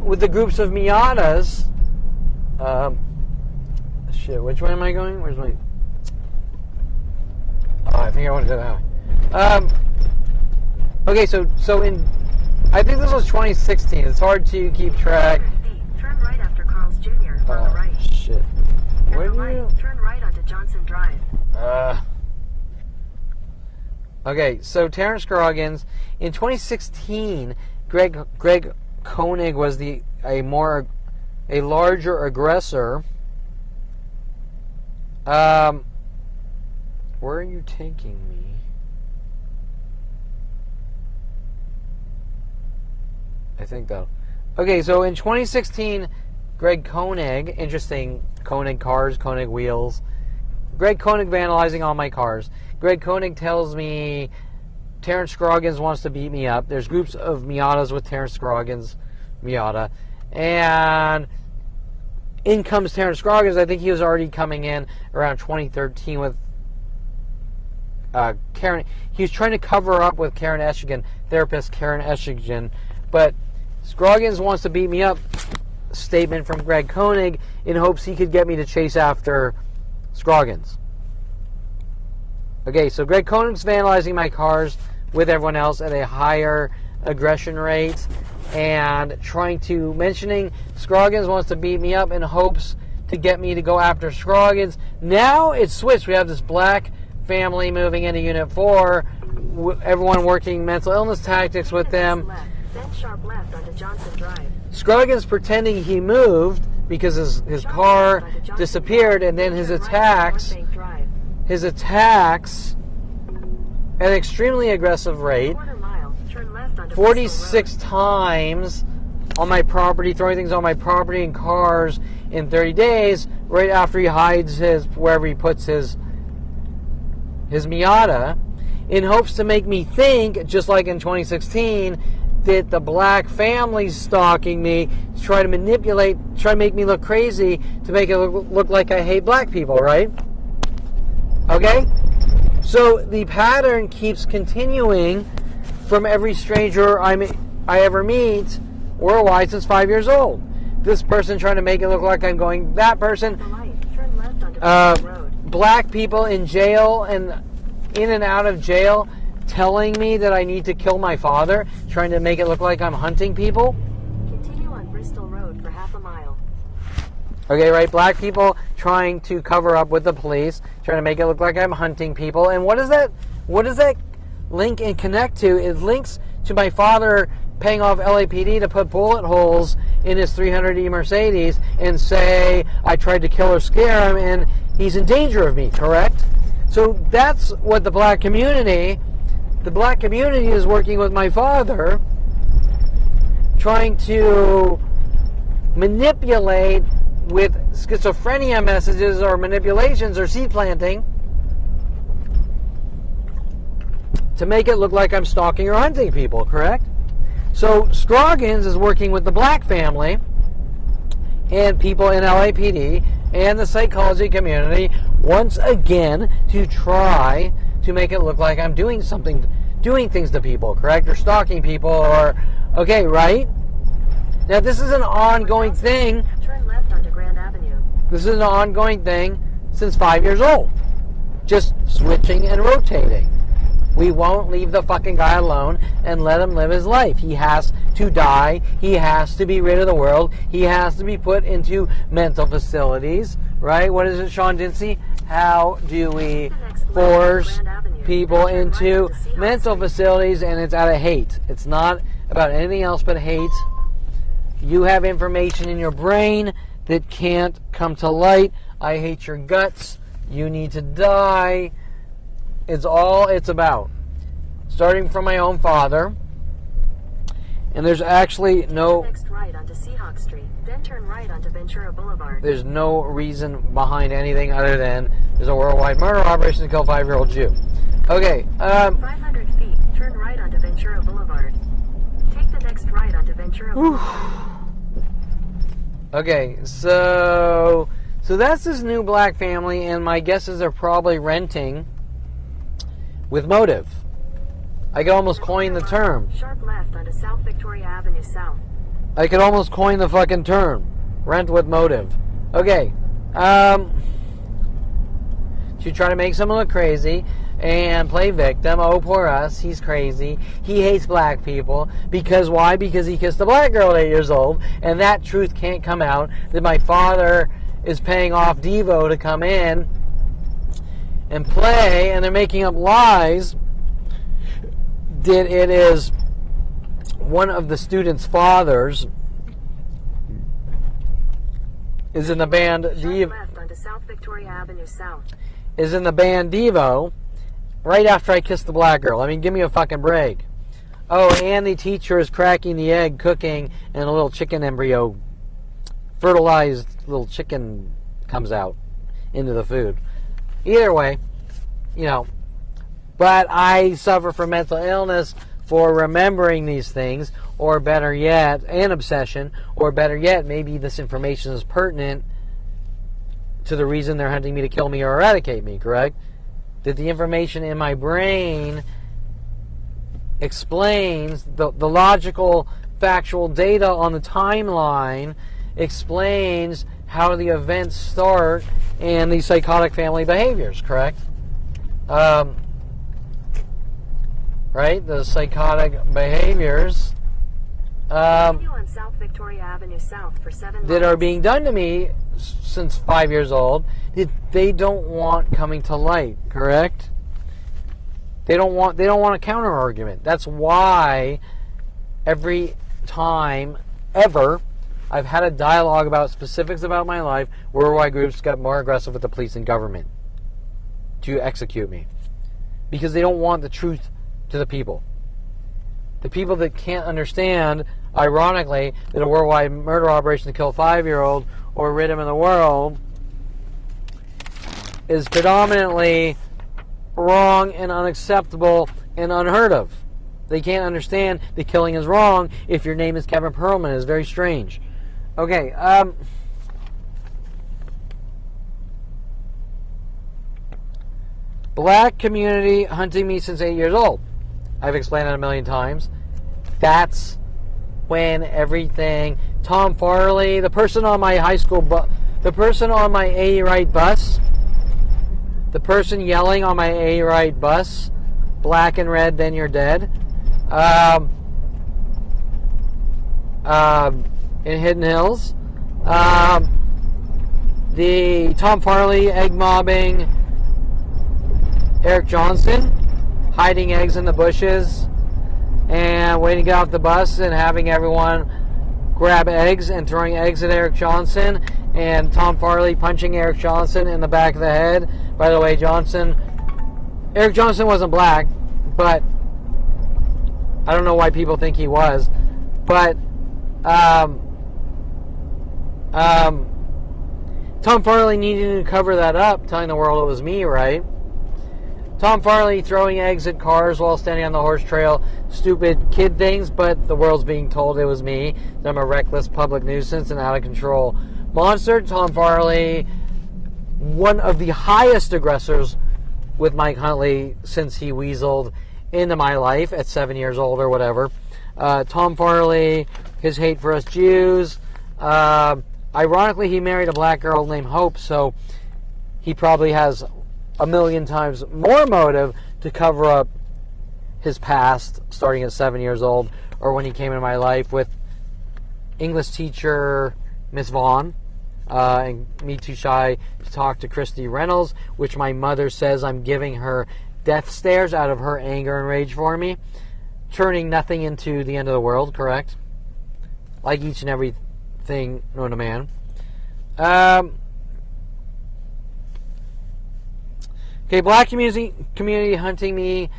with the groups of Miatas. Shit, which way am I going? Where's my... Oh, I think I want to go that way. Okay, so in... I think this was 2016. It's hard to keep track. Turn right after Carl's Jr. on the right. Shit. Where do you... Turn right onto Johnson Drive. Okay, so Terrence Scroggins. In 2016, Greg Koenig was a larger aggressor. Where are you taking me? I think though. Okay, so in 2016, Greg Koenig, interesting, Koenig cars, Koenig wheels. Greg Koenig vandalizing all my cars. Greg Koenig tells me Terrence Scroggins wants to beat me up. There's groups of Miatas with Terrence Scroggins, Miata, and in comes Terrence Scroggins. I think he was already coming in around 2013 with Karen. He was trying to cover up with Karen Eshigan, therapist Karen Eshigan, but Scroggins wants to beat me up. Statement from Greg Koenig in hopes he could get me to chase after Scroggins. Okay, so Greg Koenig's vandalizing my cars with everyone else at a higher aggression rate and mentioning Scroggins wants to beat me up in hopes to get me to go after Scroggins. Now it's switched. We have this black family moving into Unit 4, everyone working mental illness tactics with them. Then sharp left onto Johnson Drive. Scroggins pretending he moved because his car disappeared, and then his attacks at an extremely aggressive rate, 46 times on my property, throwing things on my property and cars in 30 days, right after he hides wherever he puts his Miata, in hopes to make me think, just like in 2016, that the black family's stalking me, to try to manipulate, try to make me look crazy, to make it look like I hate black people, right? Okay? So the pattern keeps continuing from every stranger I ever meet worldwide since 5 years old. This person trying to make it look like I'm going, that person. Black people in jail and in and out of jail telling me that I need to kill my father, trying to make it look like I'm hunting people. Continue on Bristol Road for half a mile. Okay, right? Black people trying to cover up with the police, trying to make it look like I'm hunting people. And what does that link and connect to? It links to my father paying off LAPD to put bullet holes in his 300E Mercedes and say I tried to kill or scare him and he's in danger of me, correct? So that's what the black community is working with my father, trying to manipulate with schizophrenia messages or manipulations or seed planting to make it look like I'm stalking or hunting people, correct? So Scroggins is working with the black family and people in LAPD and the psychology community once again to try to make it look like I'm doing things to people, correct? Or stalking people, or, okay, right? Now this is an ongoing thing. Turn left onto Grand Avenue. This is an ongoing thing since 5 years old. Just switching and rotating. We won't leave the fucking guy alone and let him live his life. He has to die. He has to be rid of the world. He has to be put into mental facilities, right? What is it, Sean Dinsey? How do we force people into mental facilities? And it's out of hate. It's not about anything else but hate. You have information in your brain that can't come to light. I hate your guts. You need to die. It's all it's about. Starting from my own father. And there's actually no... Next right onto Seahawk Street, then turn right onto Ventura Boulevard. There's no reason behind anything other than there's a worldwide murder operation to kill a 5-year-old Jew. Okay. 500 feet, turn right onto Ventura Boulevard. Take the next right onto Ventura Boulevard. Okay, so that's this new black family, and my guess is they're probably renting with motive. I could almost coin the term. Sharp left onto South Victoria Avenue South. I could almost coin the fucking term. Rent with motive. Okay. To try to make someone look crazy and play victim. Oh, poor us. He's crazy. He hates black people. Because why? Because he kissed a black girl at 8 years old. And that truth can't come out. That my father is paying off Devo to come in and play. And they're making up lies. That it is one of the students' fathers is in the band Devo. Left onto South Victoria Avenue South. Is in the band Devo right after I kissed the black girl. I mean, give me a fucking break. Oh, and the teacher is cracking the egg, cooking, and a little chicken embryo, fertilized little chicken comes out into the food. Either way, you know. But I suffer from mental illness for remembering these things, or better yet, an obsession, or better yet, maybe this information is pertinent to the reason they're hunting me to kill me or eradicate me, correct? That the information in my brain explains the logical, factual data on the timeline, explains how the events start and the psychotic family behaviors, correct? Right? The psychotic behaviors on South Victoria Avenue South for 7 that are being done to me since 5 years old that they don't want coming to light, correct? They don't want a counter argument. That's why every time ever I've had a dialogue about specifics about my life, worldwide groups got more aggressive with the police and government to execute me. Because they don't want the truth to the people. The people that can't understand, ironically, that a worldwide murder operation to kill a 5-year-old or rid him of the world is predominantly wrong and unacceptable and unheard of. They can't understand that killing is wrong if your name is Kevin Perelman. It's very strange. Okay, black community hunting me since 8 years old. I've explained it a million times. That's when everything... Tom Farley, the person on my high school bus, the person on my A-Right bus, the person yelling on my A-Right bus, black and red, then you're dead. In Hidden Hills. The Tom Farley egg mobbing Eric Johnson, hiding eggs in the bushes and waiting to get off the bus and having everyone grab eggs and throwing eggs at Eric Johnson, and Tom Farley punching Eric Johnson in the back of the head. By the way, Eric Johnson wasn't black, but I don't know why people think he was, but Tom Farley needed to cover that up, telling the world it was me, right? Tom Farley throwing eggs at cars while standing on the horse trail. Stupid kid things, but the world's being told it was me. I'm a reckless public nuisance and out of control monster. Tom Farley, one of the highest aggressors with Mike Huntley since he weaseled into my life at 7 years old or whatever. Tom Farley, his hate for us Jews. Ironically, he married a black girl named Hope, so he probably has a million times more motive to cover up his past starting at 7 years old, or when he came into my life with English teacher Miss Vaughn, and me too shy to talk to Christy Reynolds, which my mother says I'm giving her death stares out of her anger and rage for me, turning nothing into the end of the world, correct? Like each and everything known to man. Okay, black community hunting me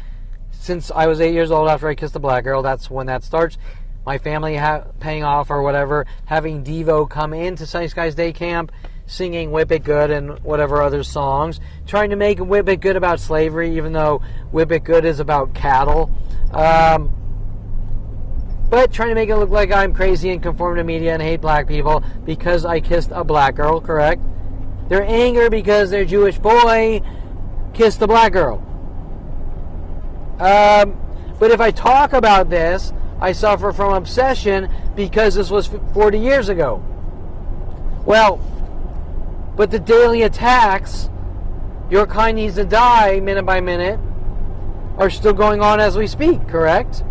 since I was 8 years old after I kissed a black girl. That's when that starts. My family paying off or whatever, having Devo come into Sunny Skies Day Camp, singing Whip It Good and whatever other songs, trying to make Whip It Good about slavery, even though Whip It Good is about cattle. But trying to make it look like I'm crazy and conform to media and hate black people because I kissed a black girl, correct? They're angry because their Jewish boy kissed a black girl. But if I talk about this, I suffer from obsession because this was 40 years ago. Well, but the daily attacks, your kind needs to die minute by minute, are still going on as we speak, correct?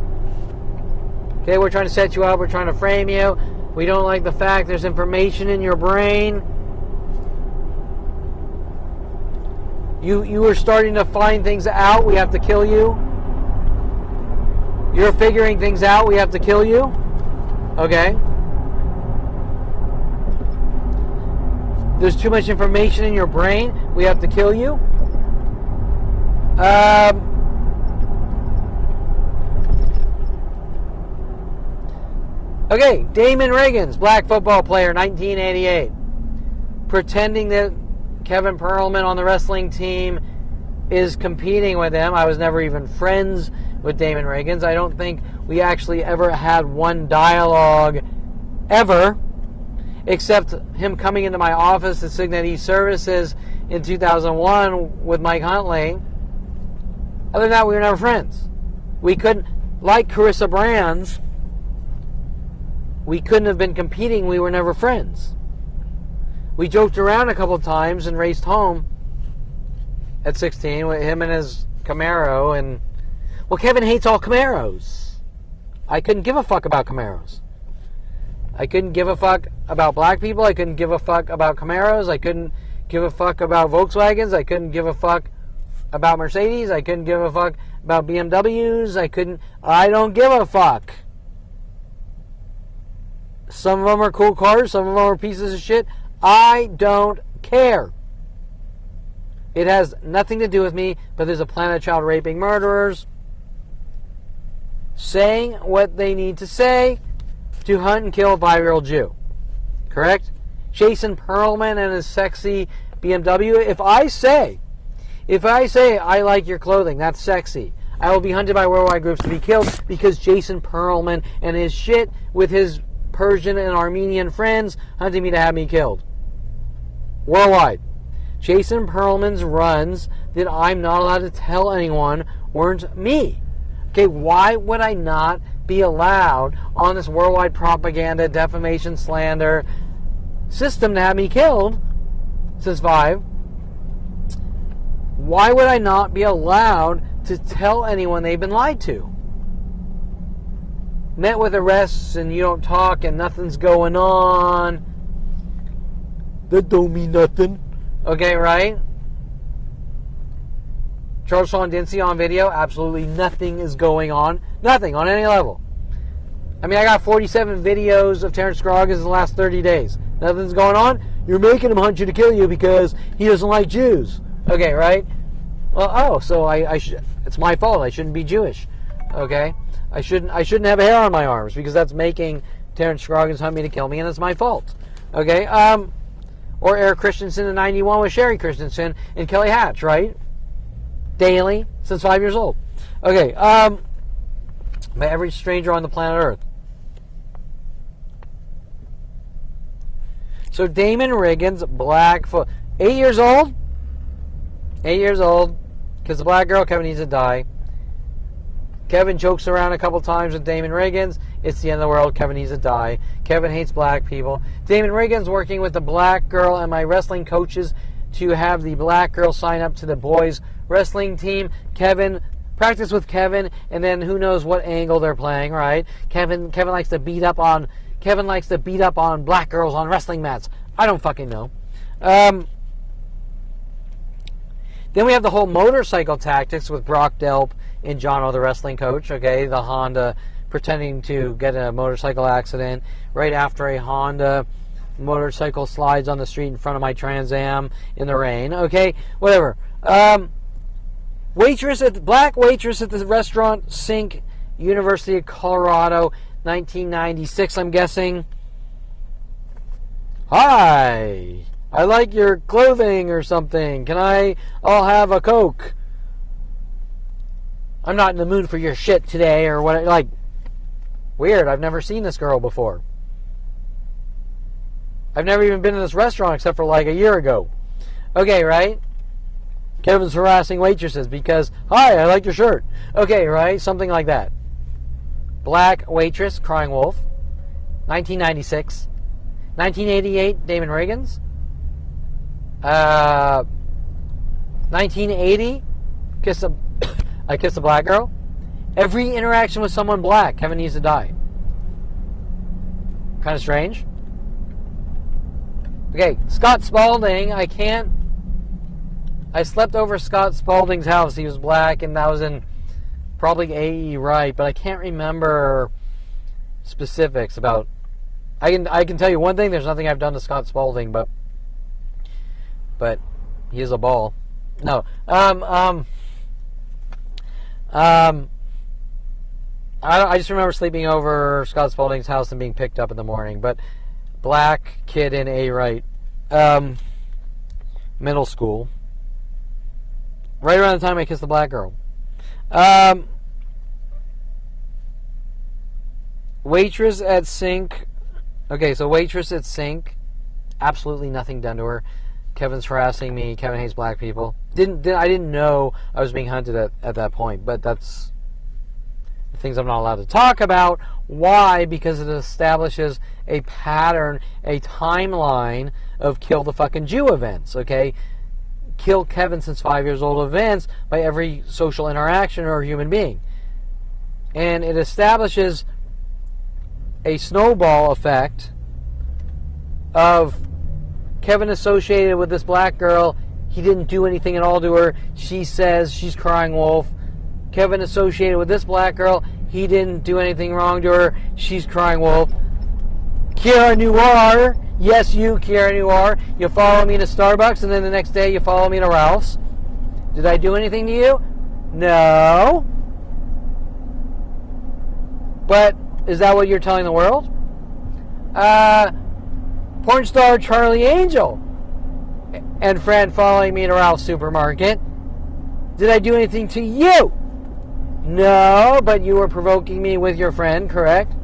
Okay, we're trying to set you up, we're trying to frame you. We don't like the fact there's information in your brain. You are starting to find things out, we have to kill you. You're figuring things out, we have to kill you. Okay. There's too much information in your brain, we have to kill you. Okay, Damon Reagan's black football player, 1988. Pretending that Kevin Perelman on the wrestling team is competing with him. I was never even friends with Damon Reagan's. I don't think we actually ever had one dialogue ever, except him coming into my office at Signet East Services in 2001 with Mike Huntley. Other than that, we were never friends. We couldn't, like Carissa Brands, we couldn't have been competing. We were never friends. We joked around a couple of times and raced home at 16 with him and his Camaro. And well, Kevin hates all Camaros. I couldn't give a fuck about Camaros. I couldn't give a fuck about black people. I couldn't give a fuck about Camaros. I couldn't give a fuck about Volkswagens. I couldn't give a fuck about Mercedes. I couldn't give a fuck about BMWs. I don't give a fuck. Some of them are cool cars. Some of them are pieces of shit. I don't care. It has nothing to do with me, but there's a plan of child raping murderers saying what they need to say to hunt and kill a 5-year-old Jew. Correct? Jason Perelman and his sexy BMW. If I say I like your clothing, that's sexy, I will be hunted by worldwide groups to be killed because Jason Perelman and his shit with his Persian and Armenian friends hunting me to have me killed. Worldwide. Jason Perelman's runs that I'm not allowed to tell anyone weren't me. Okay, why would I not be allowed on this worldwide propaganda, defamation, slander system to have me killed since 5? Why would I not be allowed to tell anyone they've been lied to? Met with arrests and you don't talk and nothing's going on. That don't mean nothing. Okay, right? Charles Sean Dincy on video, absolutely nothing is going on. Nothing on any level. I mean, I got 47 videos of Terrence Scroggs in the last 30 days. Nothing's going on. You're making him hunt you to kill you because he doesn't like Jews. Okay, right? Well, so it's my fault. I shouldn't be Jewish. Okay? I shouldn't have hair on my arms because that's making Terrence Scroggs hunt me to kill me, and it's my fault. Okay? Or Eric Christensen in 91 with Sherry Christensen and Kelly Hatch, right? Daily since 5 years old. Okay, by every stranger on the planet Earth. So Damon Riggins, Blackfoot, 8 years old. 8 years old. Because the black girl, Kevin needs to die. Kevin jokes around a couple times with Damon Riggins. It's the end of the world. Kevin needs to die. Kevin hates black people. Damon Riggins working with the black girl and my wrestling coaches to have the black girl sign up to the boys wrestling team. Kevin practice with Kevin, and then who knows what angle they're playing, right? Kevin likes to beat up on black girls on wrestling mats. I don't fucking know. Then we have the whole motorcycle tactics with Brock Delp and Jono, the wrestling coach. Okay, the Honda pretending to get in a motorcycle accident right after a Honda motorcycle slides on the street in front of my Trans Am in the rain. Okay, whatever. Black waitress at the restaurant Sink, University of Colorado, 1996. I'm guessing. Hi, I like your clothing or something. I'll have a Coke. I'm not in the mood for your shit today or what. Like, weird. I've never seen this girl before. I've never even been in this restaurant except for like a year ago. Okay, right? Kevin's harassing waitresses because, hi, I like your shirt. Okay, right? Something like that. Black waitress, crying wolf. 1996. 1988, Damon Riggins. 1980, I Kissed a Black Girl. Every interaction with someone black, Kevin needs to die. Kind of strange. Okay, Scott Spaulding, I slept over Scott Spaulding's house. He was black, and that was in probably AE Right, but I can't remember specifics about. I can tell you one thing. There's nothing I've done to Scott Spaulding, but he is a ball. No. I just remember sleeping over Scott Spaulding's house and being picked up in the morning. But black kid in A Right, middle school. Right around the time I kissed the black girl. Waitress at Sink. Okay, so waitress at Sink. Absolutely nothing done to her. Kevin's harassing me. Kevin hates black people. I didn't know I was being hunted at that point, but that's the things I'm not allowed to talk about. Why? Because it establishes a pattern, a timeline of kill the fucking Jew events, okay? Kill Kevin since 5 years old events by every social interaction or human being. And it establishes a snowball effect of Kevin associated with this black girl. He didn't do anything at all to her. She says she's crying wolf. Kevin associated with this black girl. He didn't do anything wrong to her. She's crying wolf. Kiara Noir. Yes, you, Kiara Noir. You follow me to Starbucks, and then the next day you follow me to Ralph's. Did I do anything to you? No. But is that what you're telling the world? Porn star Charlie Angel and friend following me to Ralph's supermarket. Did I do anything to you? No, but you were provoking me with your friend, correct?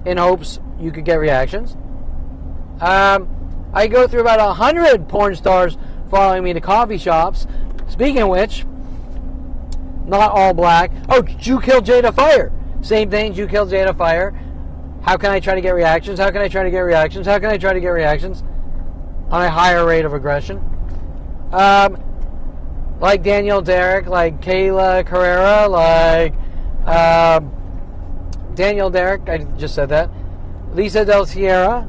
In hopes you could get reactions. I go through about 100 porn stars following me to coffee shops. Speaking of which, not all black. Oh, Jew killed Jada Fire. Same thing, Jew killed Jada Fire. How can I try to get reactions? How can I try to get reactions? How can I try to get reactions on a higher rate of aggression? Like Daniel Derrick, like Kayla Carrera, like Daniel Derrick, I just said that. Lisa Del Sierra,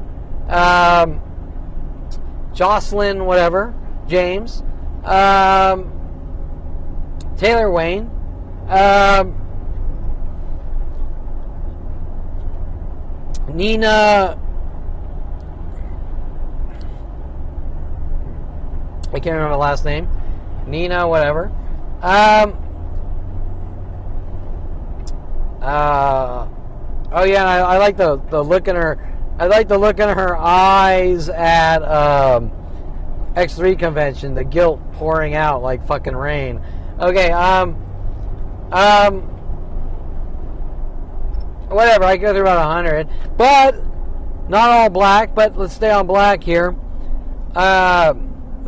Jocelyn, whatever, James, Taylor Wayne, Nina, I can't remember the last name. Nina, whatever. Oh yeah, I like the look in her. I like the look in her eyes at X3 convention. The guilt pouring out like fucking rain. Okay. Whatever. I go through about 100, but not all black. But let's stay on black here.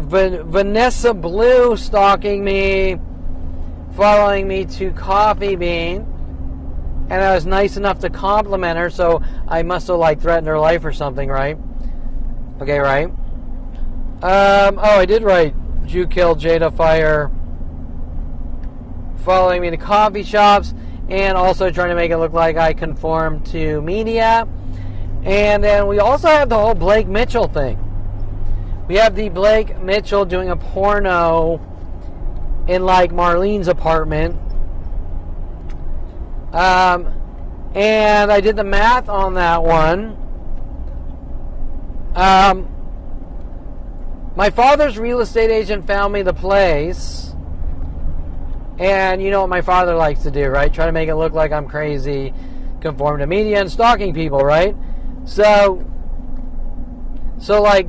Vanessa Blue stalking me, following me to Coffee Bean, and I was nice enough to compliment her, so I must have like threatened her life or something, right? Okay, right? Oh, I did write Jew killed Jada Fire, following me to coffee shops, and also trying to make it look like I conform to media. And then we also have the whole Blake Mitchell thing. We have the Blake Mitchell doing a porno in like Marlene's apartment. And I did the math on that one. My father's real estate agent found me the place. And you know what my father likes to do, right? Try to make it look like I'm crazy, conform to media, and stalking people, right? So like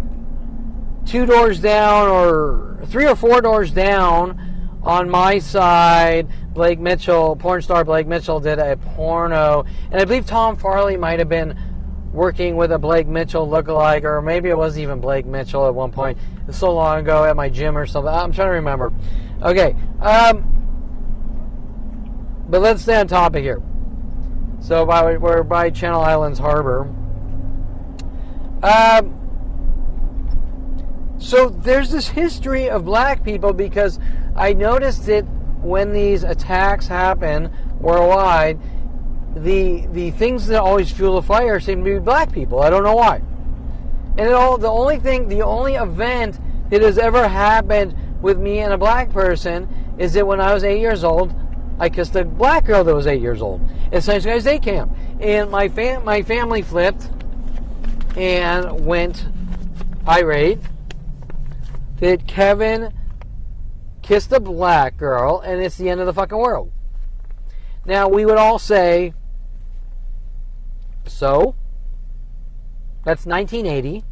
2 doors down or 3 or 4 doors down on my side, Blake Mitchell, porn star Blake Mitchell, did a porno, and I believe Tom Farley might have been working with a Blake Mitchell lookalike, or maybe it wasn't even Blake Mitchell at one point. It's so long ago at my gym or something. I'm trying to remember. Okay, but let's stay on topic here. So we're by Channel Islands Harbor. So there's this history of black people, because I noticed it when these attacks happen worldwide. The things that always fuel the fire seem to be black people. I don't know why. And the only event that has ever happened with me and a black person is that when I was 8 years old, I kissed a black girl that was 8 years old at Science Guys Day Camp, and my family flipped and went irate that Kevin kissed a black girl, and it's the end of the fucking world. Now, we would all say, so? That's 1980.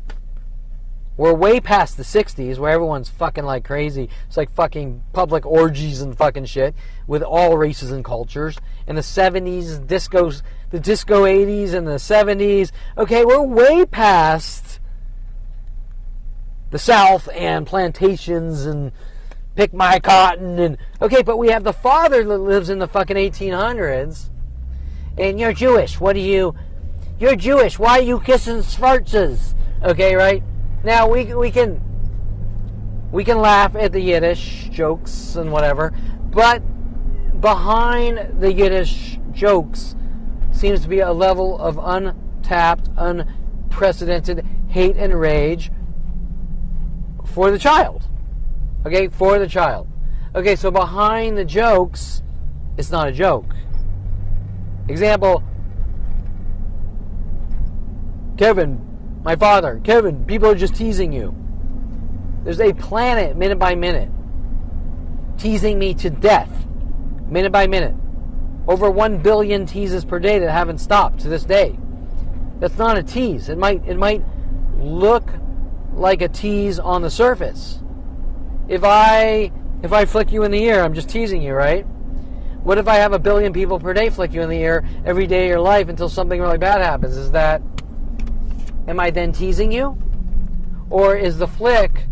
We're way past the 60s, where everyone's fucking like crazy. It's like fucking public orgies and fucking shit with all races and cultures. In the 70s, the disco 80s and the 70s. Okay, we're way past the South and plantations and pick my cotton and okay, but we have the father that lives in the fucking 1800s, and you're Jewish. You're Jewish. Why are you kissing Schwarzes? Okay, right? Now we can laugh at the Yiddish jokes and whatever, but behind the Yiddish jokes seems to be a level of untapped, unprecedented hate and rage for the child. Okay, for the child. Okay, so behind the jokes, it's not a joke. Example, Kevin, my father, Kevin, people are just teasing you. There's a planet, minute by minute, teasing me to death, minute by minute. Over 1 billion teases per day that haven't stopped to this day. That's not a tease. It might look like a tease on the surface. If I flick you in the ear, I'm just teasing you, right? What if I have 1 billion people per day flick you in the ear every day of your life until something really bad happens? Am I then teasing you? Or is the flick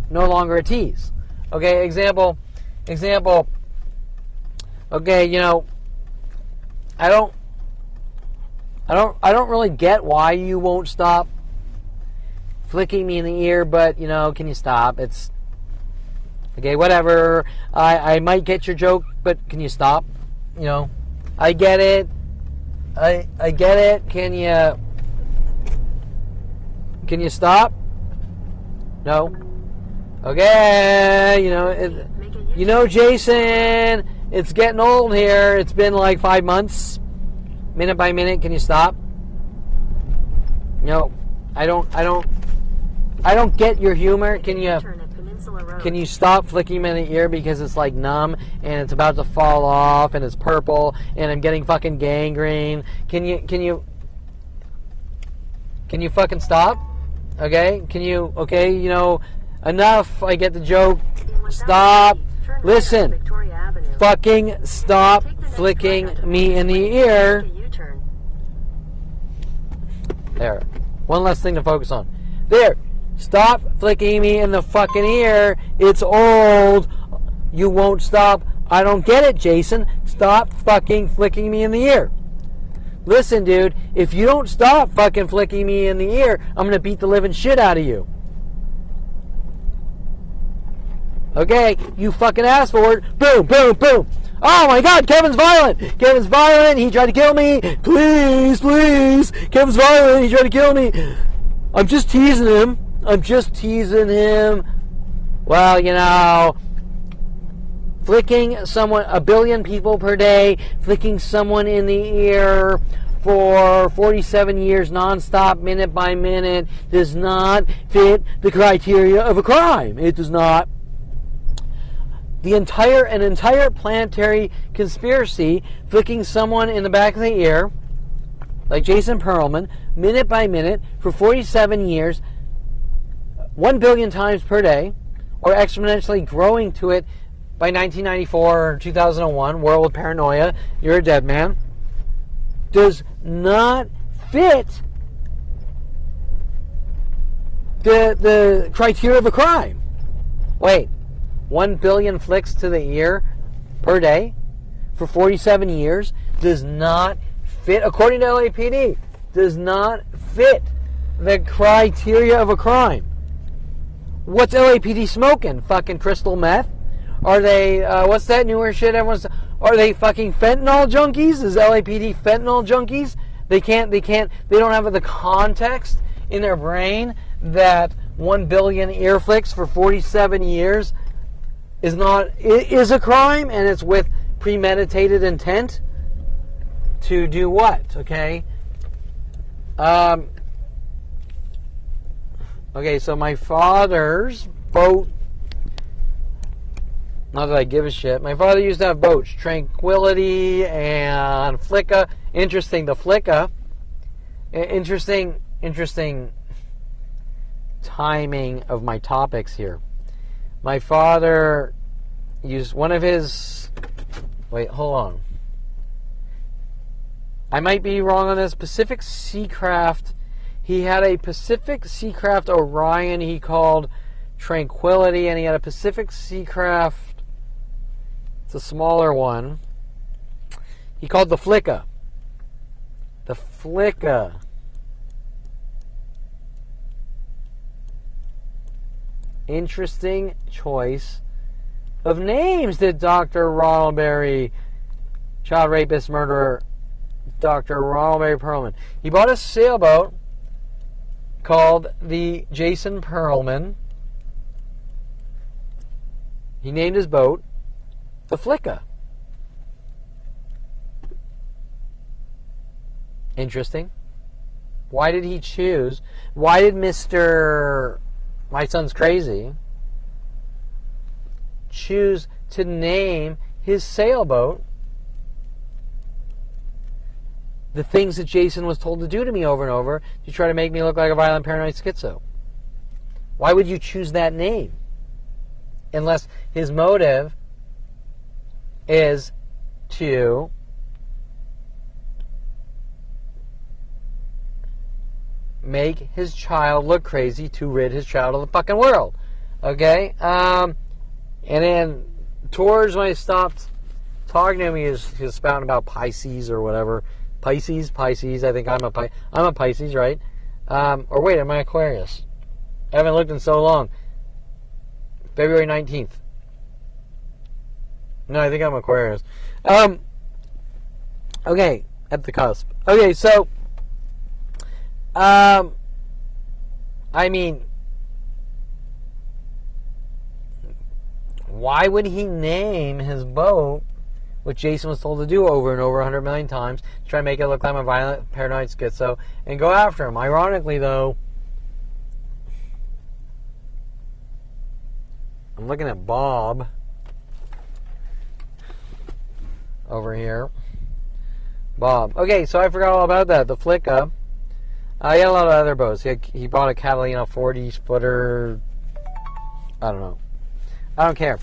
no longer a tease? Okay, example. Okay, you know, I don't really get why you won't stop flicking me in the ear, but, you know, can you stop? It's okay, whatever. I might get your joke, but can you stop? You know, I get it. I get it. Can you stop? No. Okay, you know, Jason, it's getting old here. It's been like 5 months. Minute by minute, can you stop? No, I don't get your humor. Can you stop flicking me in the ear because it's like numb and it's about to fall off and it's purple and I'm getting fucking gangrene? Can you fucking stop? Okay? Okay, you know, enough. I get the joke. Stop. Listen. Fucking stop flicking me in the ear. There. One less thing to focus on. There. Stop flicking me in the fucking ear. It's old. You won't stop. I don't get it, Jason. Stop fucking flicking me in the ear. Listen, dude. If you don't stop fucking flicking me in the ear, I'm going to beat the living shit out of you. Okay? You fucking asked for it. Boom, boom, boom. Oh my God, Kevin's violent. Kevin's violent. He tried to kill me. Please, please. Kevin's violent. He tried to kill me. I'm just teasing him. Well, you know, flicking someone, 1 billion people per day, flicking someone in the ear for 47 years nonstop, minute by minute, does not fit the criteria of a crime. It does not. An entire planetary conspiracy, flicking someone in the back of the ear, like Jason Perelman, minute by minute, for 47 years, 1 billion times per day, or exponentially growing to it by 1994 or 2001, World with Paranoia, You're a Dead Man, does not fit the criteria of a crime. Wait. 1 billion flicks to the ear per day for 47 years does not fit, according to LAPD, does not fit the criteria of a crime. What's LAPD smoking? Fucking crystal meth? Are they, what's that newer shit are they fucking fentanyl junkies? Is LAPD fentanyl junkies? They don't have the context in their brain that 1 billion ear flicks for 47 years is a crime, and it's with premeditated intent to do what? Okay. Okay, so my father's boat. Not that I give a shit. My father used to have boats, Tranquility and Flicka. Interesting, the Flicka. Interesting timing of my topics here. My father used one of his... Wait, hold on. I might be wrong on this. Pacific Seacraft. He had a Pacific Seacraft Orion he called Tranquility, and he had a Pacific Seacraft... It's a smaller one. He called the Flicka. The Flicka. Interesting choice of names, did Dr. Ronald Berry, child rapist, murderer, Dr. Ronald Berry Perelman. He bought a sailboat called the Jason Perelman. He named his boat the Flicka. Interesting. Why did he choose? Why did Mr. My Son's Crazy choose to name his sailboat the things that Jason was told to do to me over and over to try to make me look like a violent paranoid schizo? Why would you choose that name? Unless his motive is to make his child look crazy to rid his child of the fucking world. Okay? And then towards when I stopped talking to him, he was spouting about Pisces or whatever. Pisces. I think I'm a Pisces, right? Or wait, am I Aquarius? I haven't looked in so long. February 19th. No, I think I'm Aquarius. Okay, at the cusp. Okay, so I mean, why would he name his boat what Jason was told to do over and over 100 million times to try to make it look like a violent paranoid schizo and go after him? Ironically, though, I'm looking at Bob over here. Bob. Okay, so I forgot all about that. The Flicka. He had a lot of other boats. He bought a Catalina 40-footer. I don't know. I don't care.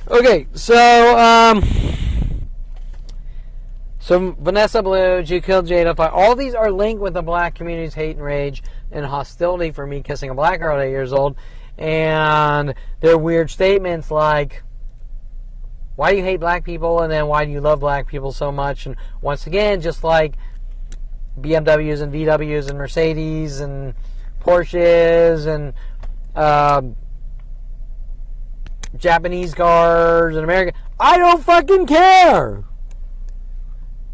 Okay, so Vanessa Blue, She Killed Jada. All these are linked with the black community's hate and rage and hostility for me kissing a black girl at 8 years old. And their weird statements like, why do you hate black people? And then why do you love black people so much? And once again, just like BMWs and VWs and Mercedes and Porsches and Japanese cars and American. I don't fucking care.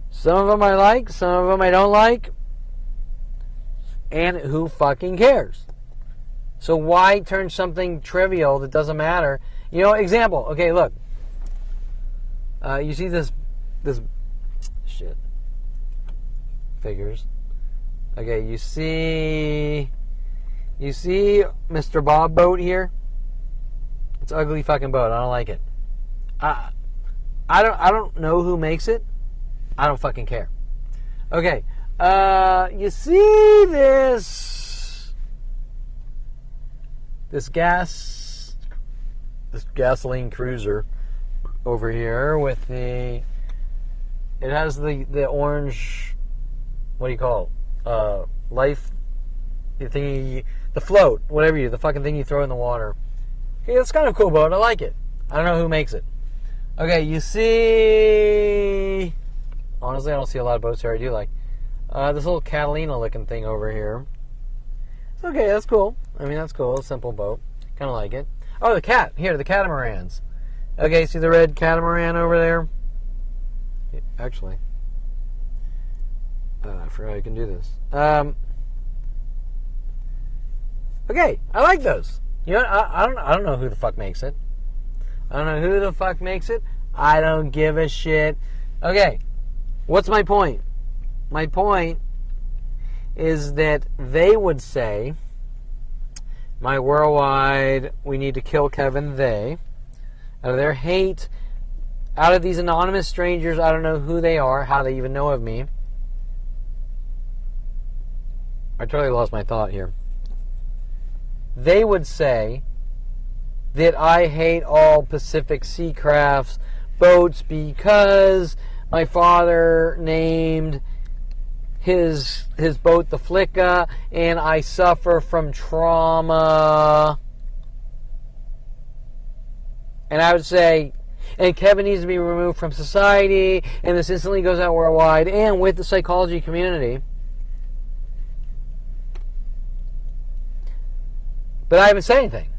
Some of them I like, some of them I don't like. And who fucking cares? So why turn something trivial that doesn't matter? You know, example. Okay, look. You see this shit. Figures. Okay, you see Mr. Bob boat here? It's an ugly fucking boat. I don't like it. I don't know who makes it. I don't fucking care. Okay. You see this gasoline cruiser over here with it has the orange, what do you call it? Life, the float, whatever the fucking thing you throw in the water. Okay, it's kind of a cool boat. I like it. I don't know who makes it. Okay, you see, honestly, I don't see a lot of boats here I do like. This little Catalina looking thing over here. It's okay, that's cool. I mean, that's cool. A simple boat. Kind of like it. Oh, the catamarans. Okay, see the red catamaran over there? Actually, I forgot I can do this. Okay, I like those. You know, I don't know who the fuck makes it. I don't know who the fuck makes it. I don't give a shit. Okay, what's my point? My point is that they would say, my worldwide, we need to kill Kevin, they, out of their hate, out of these anonymous strangers, I don't know who they are, how they even know of me. I totally lost my thought here. They would say that I hate all Pacific Sea crafts, boats, because my father named his boat the Flicka, and I suffer from trauma. And I would say, and Kevin needs to be removed from society, and this instantly goes out worldwide, and with the psychology community. But I haven't said anything.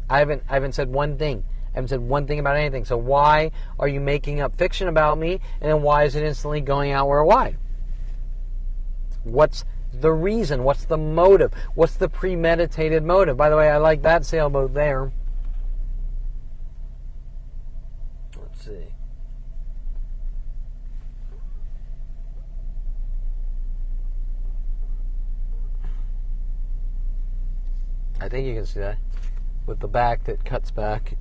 I haven't said one thing. I haven't said one thing about anything. So why are you making up fiction about me, and then why is it instantly going out worldwide? What's the reason? What's the motive? What's the premeditated motive? By the way, I like that sailboat there. Let's see. I think you can see that. With the back that cuts back.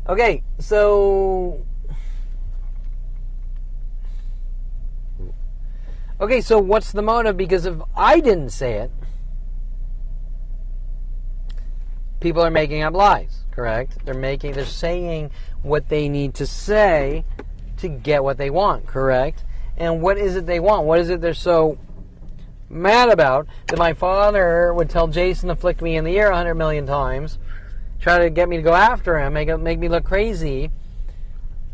Okay, so... Okay, so what's the motive? Because if I didn't say it, people are making up lies, correct? They're saying what they need to say to get what they want, correct? And what is it they want? What is it they're so mad about that my father would tell Jason to flick me in the ear 100 million times, try to get me to go after him, make me look crazy,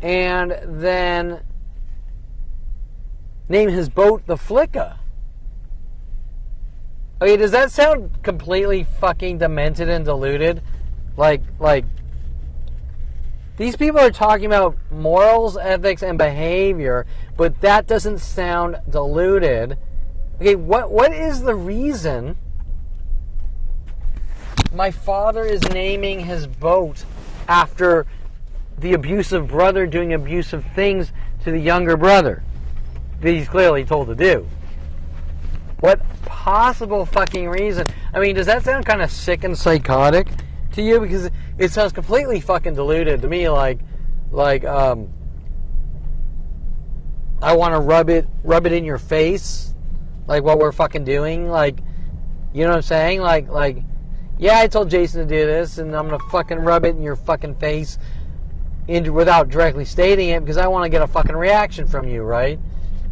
and then name his boat the Flicka? Okay, does that sound completely fucking demented and deluded? Like, these people are talking about morals, ethics, and behavior, but that doesn't sound deluded. Okay, what is the reason my father is naming his boat after the abusive brother doing abusive things to the younger brother that he's clearly told to do? What possible fucking reason? I mean, does that sound kind of sick and psychotic to you? Because it sounds completely fucking deluded to me, like I want to rub it in your face, like what we're fucking doing, like, you know what I'm saying? Like, yeah, I told Jason to do this, and I'm gonna fucking rub it in your fucking face, without directly stating it, because I want to get a fucking reaction from you, right?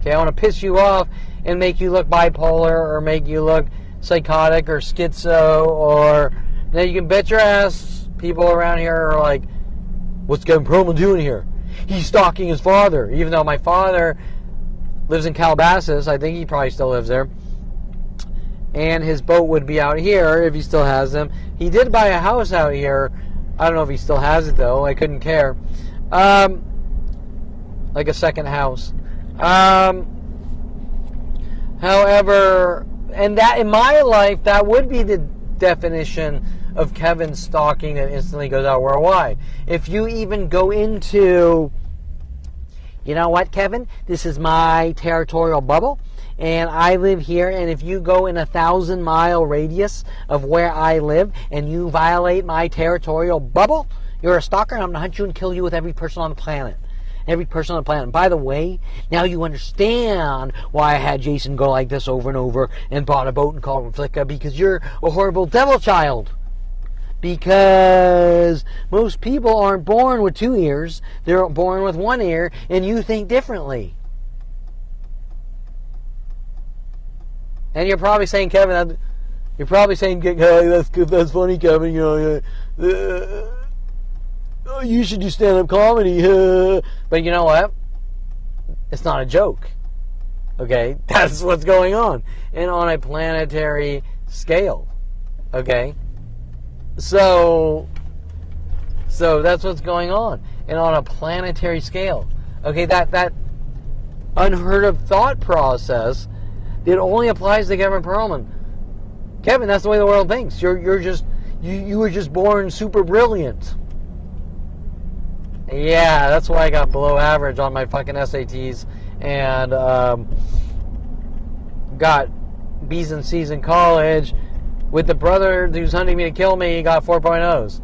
Okay, I want to piss you off and make you look bipolar, or make you look psychotic or schizo, or now you can bet your ass people around here are like, what's Jason Perelman doing here? He's stalking his father, even though my father lives in Calabasas. I think he probably still lives there. And his boat would be out here if he still has them. He did buy a house out here. I don't know if he still has it, though. I couldn't care. Like a second house. However, and that in my life, that would be the definition of Kevin stalking that instantly goes out worldwide. If you even go into, you know what, Kevin, this is my territorial bubble, and I live here, and if you go in 1,000-mile radius of where I live and you violate my territorial bubble, you're a stalker, and I'm going to hunt you and kill you with every person on the planet. Every person on the planet. And by the way, now you understand why I had Jason go like this over and over and bought a boat and called him Flicka, because you're a horrible devil child. Because most people aren't born with 2 ears. They're born with 1 ear, and you think differently. And you're probably saying, Kevin, that's funny, Kevin, you know, you should do stand-up comedy. But you know what? It's not a joke. Okay? That's what's going on. And on a planetary scale. Okay? So that's what's going on. And on a planetary scale. Okay, that unheard of thought process, it only applies to Kevin Perelman. Kevin, that's the way the world thinks. You were just born super brilliant. Yeah, that's why I got below average on my fucking SATs and got B's and C's in college. With the brother who's hunting me to kill me, he got 4.0s.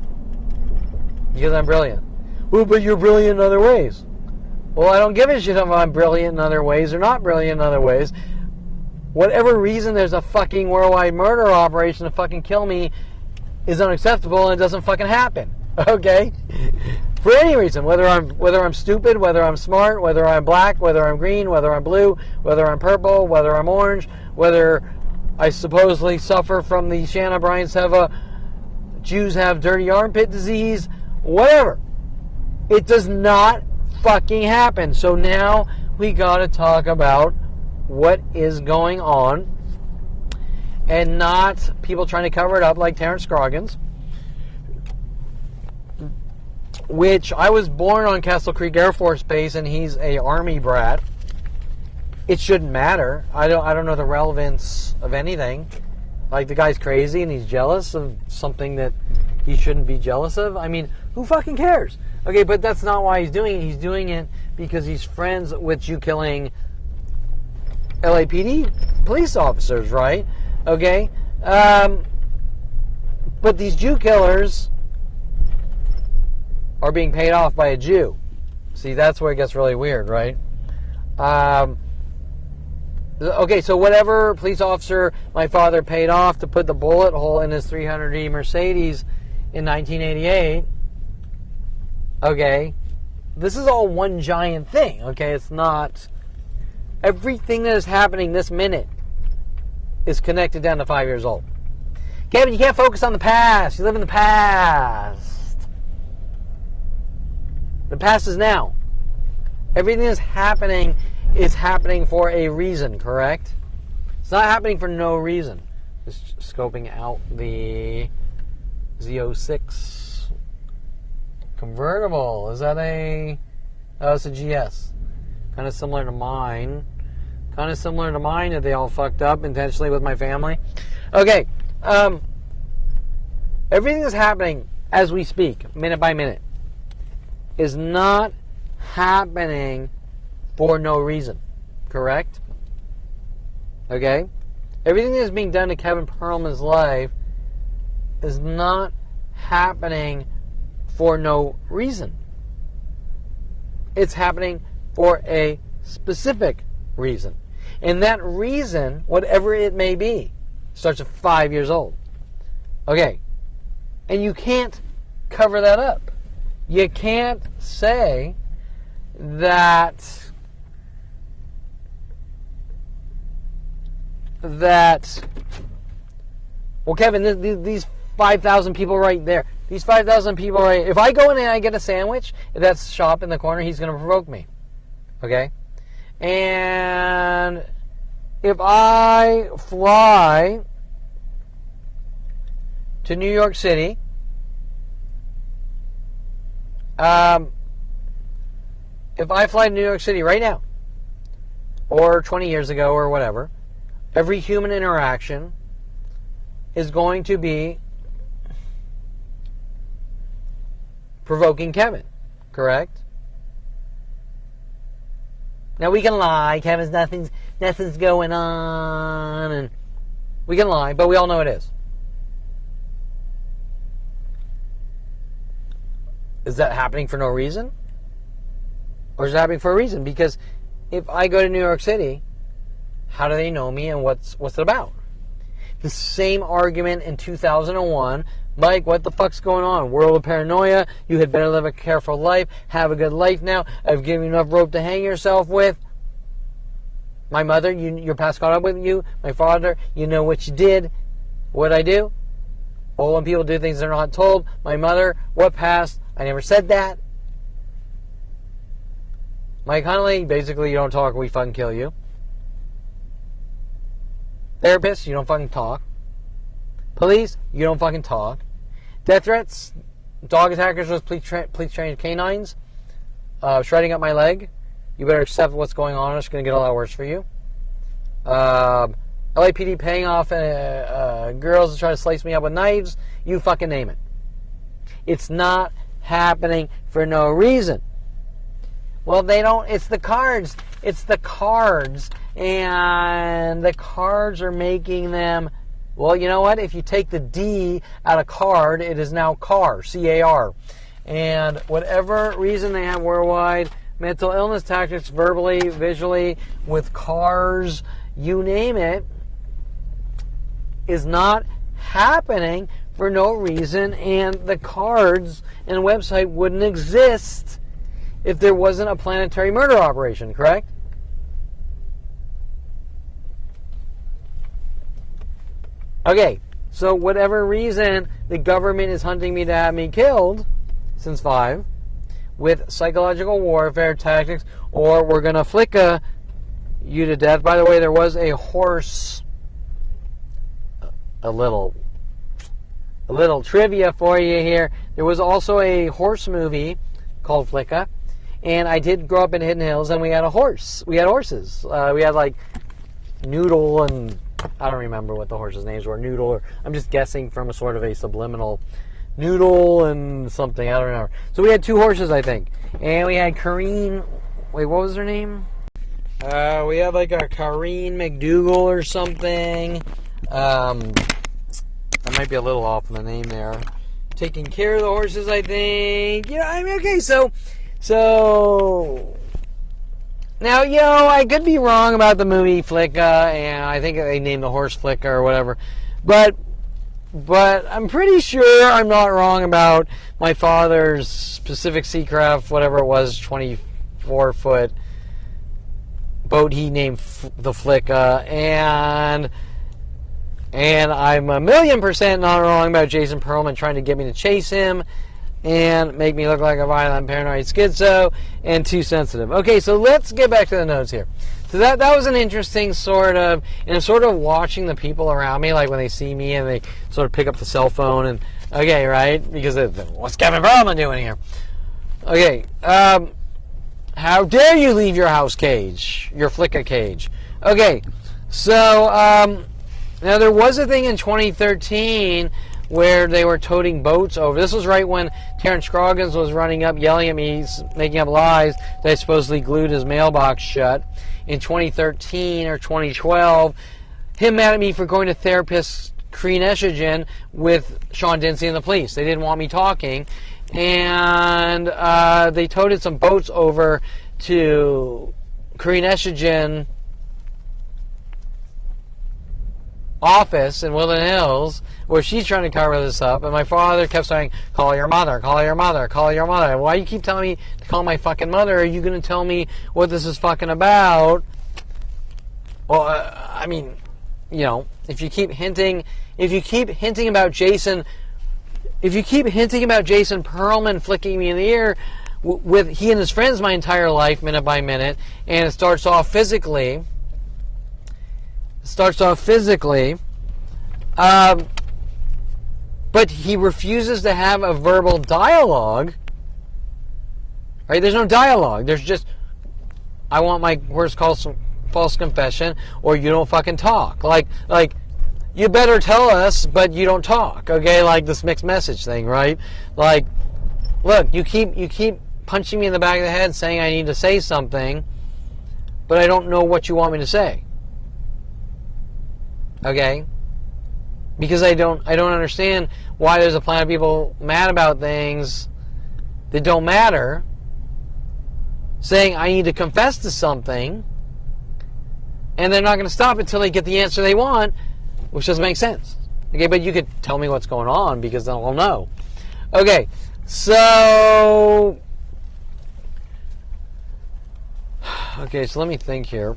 Because I'm brilliant. Well, but you're brilliant in other ways. Well, I don't give a shit if I'm brilliant in other ways or not brilliant in other ways. Whatever reason there's a fucking worldwide murder operation to fucking kill me is unacceptable, and it doesn't fucking happen. Okay? For any reason, whether I'm stupid, whether I'm smart, whether I'm black, whether I'm green, whether I'm blue, whether I'm purple, whether I'm orange, whether I supposedly suffer from the Shanna Bryan Seva Jews have dirty armpit disease, whatever. It does not fucking happen. So now we gotta talk about what is going on and not people trying to cover it up like Terrence Scroggins, which I was born on Castle Creek Air Force Base and he's a Army brat. It shouldn't matter. I don't know the relevance of anything. Like, the guy's crazy and he's jealous of something that he shouldn't be jealous of. I mean, who fucking cares? Okay, but that's not why he's doing it. He's doing it because he's friends with you killing LAPD police officers, right? Okay? But these Jew killers are being paid off by a Jew. See, that's where it gets really weird, right? Okay, so whatever police officer my father paid off to put the bullet hole in his 300E Mercedes in 1988, okay, this is all one giant thing, okay? It's not... Everything that is happening this minute is connected down to 5 years old. Kevin, you can't focus on the past. You live in the past. The past is now. Everything that's happening is happening for a reason, correct? It's not happening for no reason. Just scoping out the Z06 convertible. Is that a... Oh, it's a GS. Kind of similar to mine. Kind of similar to mine that they all fucked up intentionally with my family. Okay. Everything that's happening as we speak, minute by minute, is not happening for no reason. Correct? Okay? Everything that is being done to Kevin Perelman's life is not happening for no reason. It's happening for a specific reason. And that reason, whatever it may be, starts at 5 years old. Okay. And you can't cover that up. You can't say that well, Kevin, these 5,000 people right there, these 5,000 people right, if I go in and I get a sandwich at that shop in the corner, he's going to provoke me. Okay? And if I fly to New York City, if I fly to New York City right now, or 20 years ago, or whatever, every human interaction is going to be provoking Kevin, correct? Now we can lie, Kevin's nothing's going on, and we can lie, but we all know it is. Is that happening for no reason? Or is it happening for a reason? Because if I go to New York City, how do they know me and what's it about? The same argument in 2001. Mike, what the fuck's going on? World of paranoia. You had better live a careful life. Have a good life now. I've given you enough rope to hang yourself with. My mother, your past caught up with you. My father, you know what you did. What'd I do? Well, when people do things they're not told. My mother, what past? I never said that. Mike Huntley, basically you don't talk, we fucking kill you. Therapists, you don't fucking talk. Police, you don't fucking talk. Death threats, dog attackers with police trained canines, shredding up my leg. You better accept what's going on. It's going to get a lot worse for you. LAPD paying off girls to try to slice me up with knives. You fucking name it. It's not happening for no reason. Well, they don't. It's the cards. It's the cards. And the cards are making them... Well, you know what? If you take the D out of card, it is now CAR, C-A-R. And whatever reason they have worldwide, mental illness tactics, verbally, visually, with cars, you name it, is not happening for no reason. And the cards and website wouldn't exist if there wasn't a planetary murder operation, correct? Okay, so whatever reason the government is hunting me to have me killed since 5 with psychological warfare tactics, or we're going to Flicka you to death. By the way, there was a horse, a little trivia for you here. There was also a horse movie called Flicka, and I did grow up in Hidden Hills, and we had a horse. We had horses. We had like Noodle and... I don't remember what the horses' names were. Noodle, or I'm just guessing from a sort of a subliminal Noodle and something. I don't remember. So we had 2 horses, I think. And we had Kareen. Wait, what was her name? We had like a Kareen McDougal or something. I might be a little off on the name there. Taking care of the horses, I think. You know, I mean, okay, so now, you know, I could be wrong about the movie Flicka, and I think they named the horse Flicka or whatever, but I'm pretty sure I'm not wrong about my father's Pacific Seacraft, whatever it was, 24-foot boat he named the Flicka, and I'm 1,000,000% not wrong about Jason Perelman trying to get me to chase him and make me look like a violent paranoid schizo and too sensitive. Okay, so let's get back to the notes here. So that was an interesting sort of, and I'm sort of watching the people around me, like when they see me and they sort of pick up the cell phone and, okay, right? Because what's Kevin Perelman doing here? Okay, how dare you leave your house cage, your Flicka cage? Okay, so, now, there was a thing in 2013 where they were toting boats over. This was right when Terrence Scroggins was running up, yelling at me, making up lies that I supposedly glued his mailbox shut. In 2013 or 2012, him mad at me for going to therapist Chrisina Stilinski with Sean Dinsey and the police. They didn't want me talking. And they toted some boats over to Chrisina Stilinski office in Woodland Hills where she's trying to cover this up, and my father kept saying, call your mother, call your mother, call your mother. Why you keep telling me to call my fucking mother? Are you going to tell me what this is fucking about? Well, I mean, you know, if you keep hinting about Jason Perelman flicking me in the ear with he and his friends my entire life, minute by minute, and it starts off physically, but he refuses to have a verbal dialogue, right? There's no dialogue. There's just, I want my worst false confession, or you don't fucking talk. Like, you better tell us, but you don't talk, okay? Like this mixed message thing, right? Like, look, you keep punching me in the back of the head saying I need to say something, but I don't know what you want me to say. Okay? Because I don't understand why there's a planet of people mad about things that don't matter, saying I need to confess to something, and they're not going to stop until they get the answer they want, which doesn't make sense. Okay, but you could tell me what's going on, because then I'll know. Okay, so let me think here.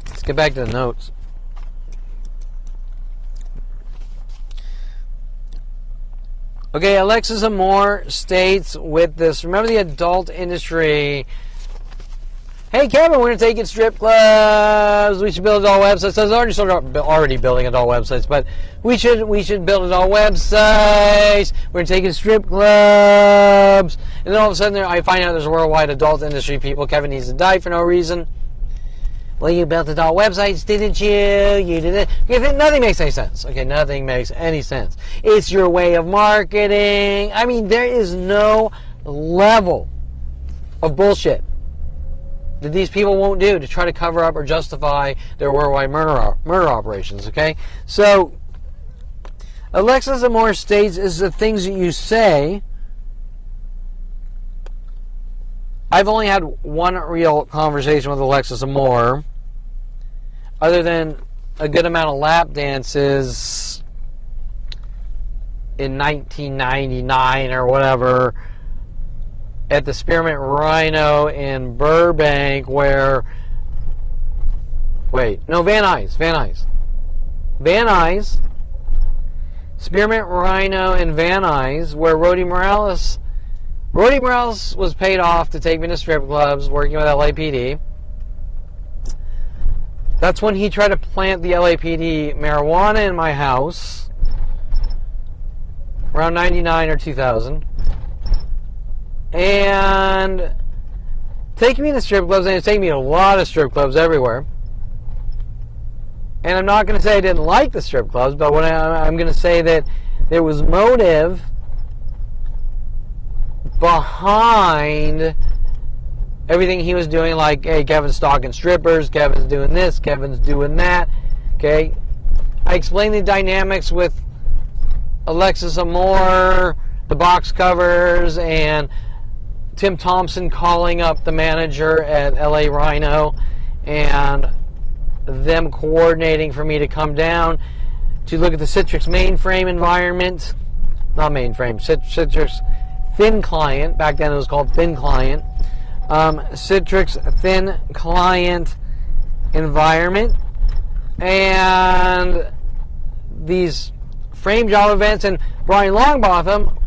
Let's get back to the notes. Okay, Alexis Amore states with this, remember the adult industry. Hey Kevin, we're going to take it strip clubs. We should build adult websites. So I was already building adult websites, but we should build adult websites. We're going to take it strip clubs. And then all of a sudden I find out there's worldwide adult industry people. Kevin needs to die for no reason. Well, you built adult websites, didn't you? You did it. Okay, nothing makes any sense. Okay, nothing makes any sense. It's your way of marketing. I mean, there is no level of bullshit that these people won't do to try to cover up or justify their worldwide murder operations, okay? So, Alexis Amore states is the things that you say. I've only had one real conversation with Alexis Amore, other than a good amount of lap dances in 1999 or whatever at the Spearmint Rhino in Burbank where... Van Nuys. Spearmint Rhino in Van Nuys, where Roddy Morales was paid off to take me to strip clubs working with LAPD. That's when he tried to plant the LAPD marijuana in my house around 99 or 2000. And taking me to strip clubs, and it's taking me to a lot of strip clubs everywhere. And I'm not going to say I didn't like the strip clubs, but what I'm going to say that there was motive behind everything he was doing, like, hey, Kevin's stalking strippers, Kevin's doing this, Kevin's doing that, okay? I explain the dynamics with Alexis Amore, the box covers, and Tim Thompson calling up the manager at LA Rhino and them coordinating for me to come down to look at the Citrix mainframe environment. Not mainframe, Citrix Thin Client. Back then it was called Thin Client. Citrix Thin Client environment. And these frame job events, and Brian Longbotham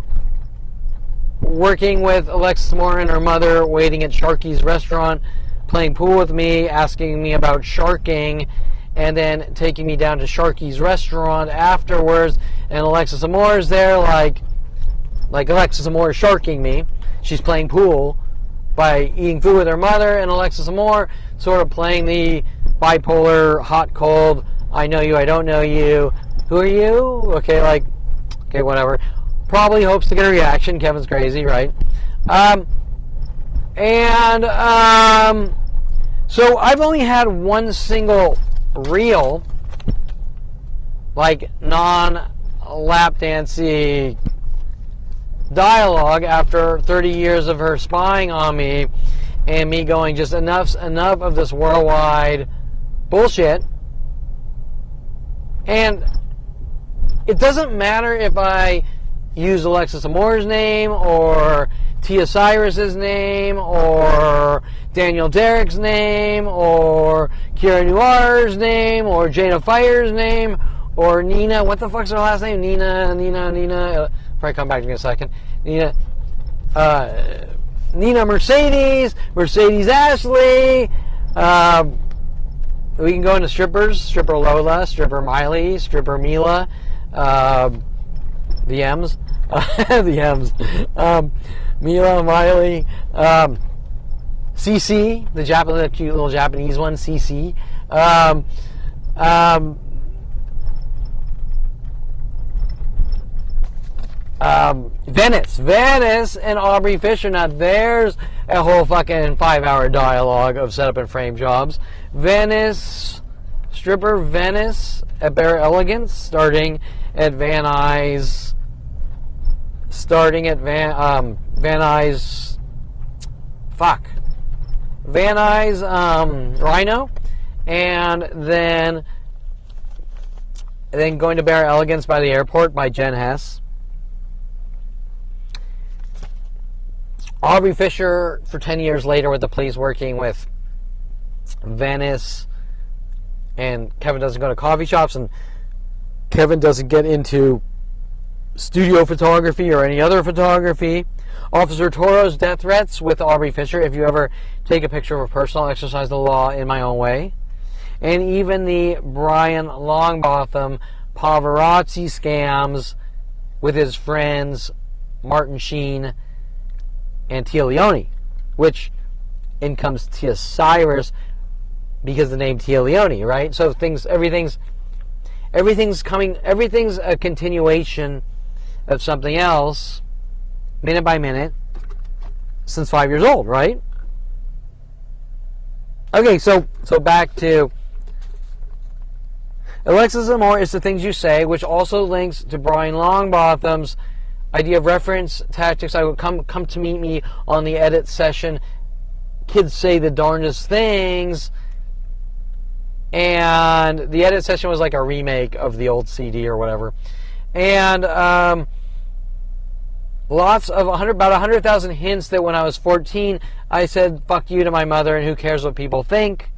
working with Alexis Moore and her mother, waiting at Sharky's restaurant, playing pool with me, asking me about sharking, and then taking me down to Sharky's restaurant afterwards. And Alexis Amore is there, like Alexis Amore is sharking me. She's playing pool by eating food with her mother, and Alexis Amore sort of playing the bipolar, hot, cold, I know you, I don't know you, who are you? Okay, whatever. Probably hopes to get a reaction. Kevin's crazy, right? So I've only had one single real, non-lap dancey dialogue after 30 years of her spying on me and me going, just enough of this worldwide bullshit. And it doesn't matter if I use Alexis Amore's name or Tia Cyrus's name or Daniel Derrick's name or Kira Noir's name or Jada Fire's name or Nina, what the fuck's her last name? Nina, probably come back to me in a second. Nina Mercedes Ashley. We can go into strippers, stripper Lola, stripper Miley, stripper Mila, the M's, Mila, Miley, CC, the cute little Japanese one, CC, Venice and Aubrey Fisher. Now there's a whole fucking 5-hour dialogue of setup and frame jobs. Stripper Venice at Bare Elegance, starting at Van Nuys Rhino, and then going to Bare Elegance by the airport by Jen Hess. Aubrey Fisher for 10 years later with the police, working with Venice, and Kevin doesn't go to coffee shops, and Kevin doesn't get into studio photography or any other photography. Officer Toro's death threats with Aubrey Fisher, if you ever take a picture of a person, I'll exercise the law in my own way. And even the Brian Longbotham Pavarazzi scams with his friends Martin Sheen and Tia Leone, which in comes Tia Cyrus because the name Tia Leone, right? So everything's a continuation of something else, minute by minute, since 5 years old, right? Okay, so back to Alexis Amore is the things you say, which also links to Brian Longbotham's idea of reference tactics. I would come to meet me on the edit session. Kids say the darndest things. And the edit session was like a remake of the old CD or whatever. And lots of about 100,000 hints that when I was 14, I said, fuck you to my mother and who cares what people think,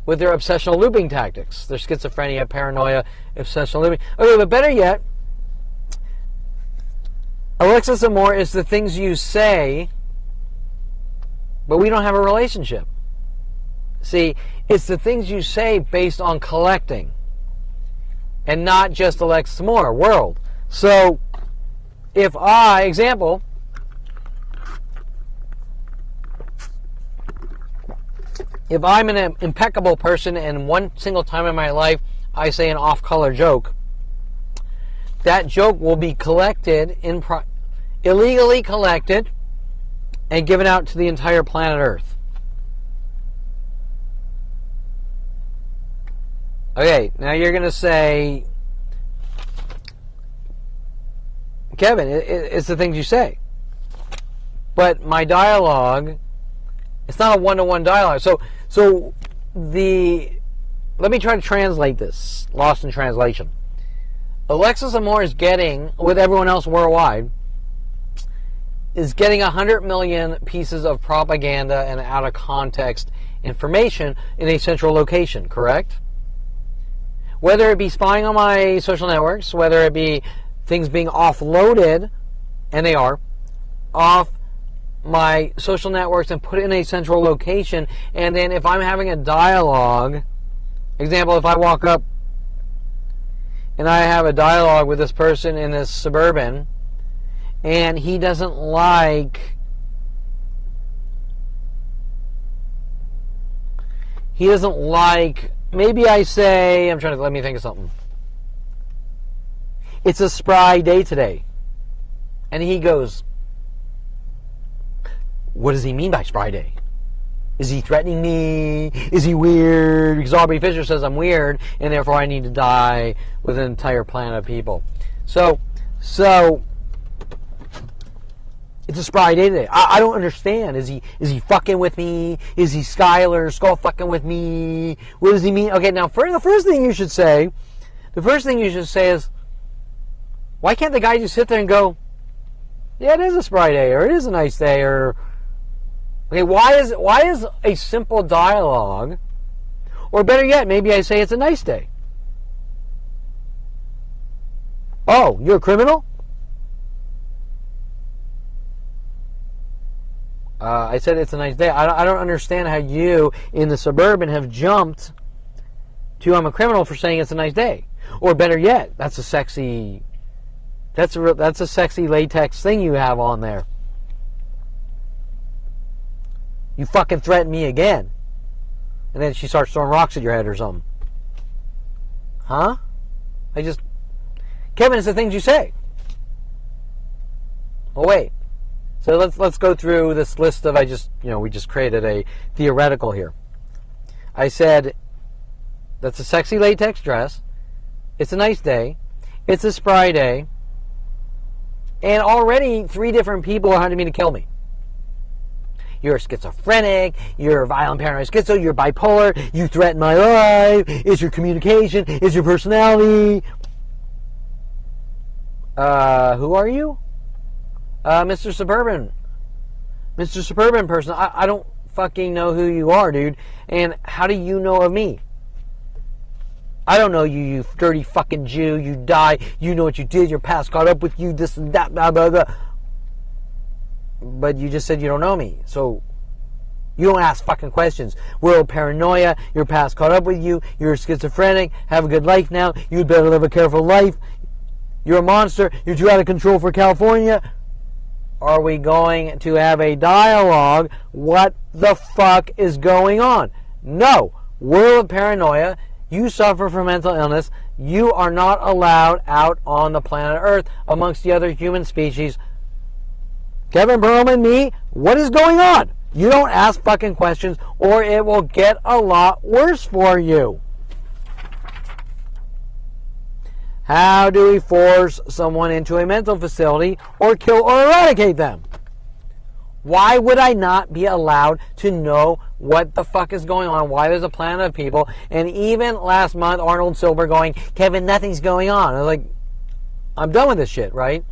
with their obsessional looping tactics. Their schizophrenia, paranoia, obsessional looping. Okay, but better yet, Alexis Amore is the things you say, but we don't have a relationship. See, it's the things you say based on collecting, and not just Alexis Amore, world. So, if example, if I'm an impeccable person and one single time in my life I say an off-color joke, that joke will be collected, illegally collected, and given out to the entire planet Earth. Okay, now you're going to say, Kevin, it's the things you say. But my dialogue, it's not a one-to-one dialogue. So let me try to translate this. Lost in translation. Alexis Amore is getting, with everyone else worldwide, is getting 100 million pieces of propaganda and out-of-context information in a central location, correct? Whether it be spying on my social networks, whether it be things being offloaded, and they are, off my social networks and put in a central location, and then if I'm having a dialogue, example, if I walk up and I have a dialogue with this person in this Suburban, and he doesn't like maybe I say, let me think of something. It's a spry day today. And he goes, what does he mean by spry day? Is he threatening me? Is he weird? Because Aubrey Fisher says I'm weird, and therefore I need to die with an entire planet of people. So it's a spry day today. I don't understand. Is he fucking with me? Is he Skyler Skull fucking with me? What does he mean? Okay, now the first thing you should say is, why can't the guy just sit there and go, yeah, it is a spry day, or it is a nice day, or okay, why is a simple dialogue, or better yet, maybe I say it's a nice day. Oh, you're a criminal? I said it's a nice day. I don't understand how you in the Suburban have jumped to I'm a criminal for saying it's a nice day, or better yet, that's a sexy latex thing you have on there. You fucking threaten me again. And then she starts throwing rocks at your head or something. Huh? Kevin, it's the things you say. Oh, wait. So let's go through this list of, we just created a theoretical here. I said, that's a sexy latex dress. It's a nice day. It's a spry day. And already 3 different people are hunting me to kill me. You're a schizophrenic, you're a violent paranoid schizo, you're bipolar, you threaten my life, it's your communication, it's your personality. Who are you? Mr. Suburban. Mr. Suburban person. I don't fucking know who you are, dude. And how do you know of me? I don't know you, you dirty fucking Jew. You die. You know what you did. Your past caught up with you. This and that. Blah, blah, blah. But you just said you don't know me. So you don't ask fucking questions. World paranoia. Your past caught up with you. You're a schizophrenic. Have a good life now. You'd better live a careful life. You're a monster. You're too out of control for California. Are we going to have a dialogue? What the fuck is going on? No. World of paranoia. You suffer from mental illness. You are not allowed out on the planet Earth amongst the other human species. Kevin Perelman, me, what is going on? You don't ask fucking questions or it will get a lot worse for you. How do we force someone into a mental facility or kill or eradicate them? Why would I not be allowed to know what the fuck is going on? Why there's a planet of people? And even last month, Arnold Silver going, Kevin, nothing's going on. I was like, I'm done with this shit, right?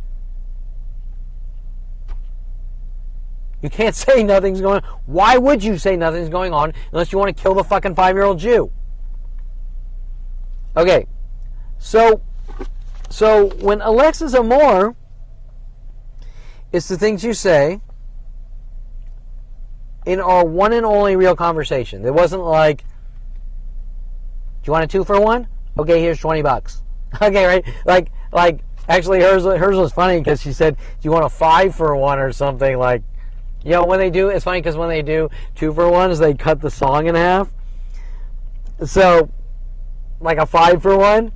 You can't say nothing's going on. Why would you say nothing's going on unless you want to kill the fucking 5-year-old Jew? Okay, so when Alexis Amore, it's the things you say in our one and only real conversation. It wasn't like, do you want a 2-for-1? Okay, here's $20. Okay, right? Like actually hers was funny because she said, do you want a 5-for-1 or something? Like, you know, when they do, it's funny because when they do 2-for-1s, they cut the song in half. So, like a 5-for-1,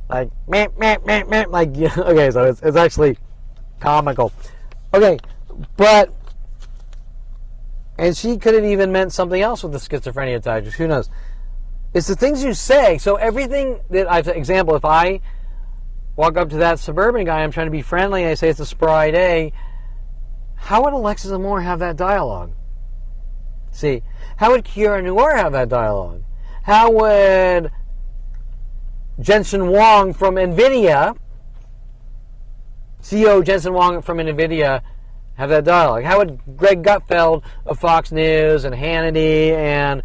like, meh, meh, meh, meh, like, yeah, okay, so it's actually comical. Okay, but, and she could have even meant something else with the schizophrenia titles, who knows. It's the things you say. So everything that I've, example, if I walk up to that suburban guy, I'm trying to be friendly, and I say it's a spry day, how would Alexis Amore have that dialogue? See, how would Kiara Noir have that dialogue? How would Jensen Huang from NVIDIA, CEO Jensen Huang from NVIDIA, have that dialogue? How would Greg Gutfeld of Fox News and Hannity and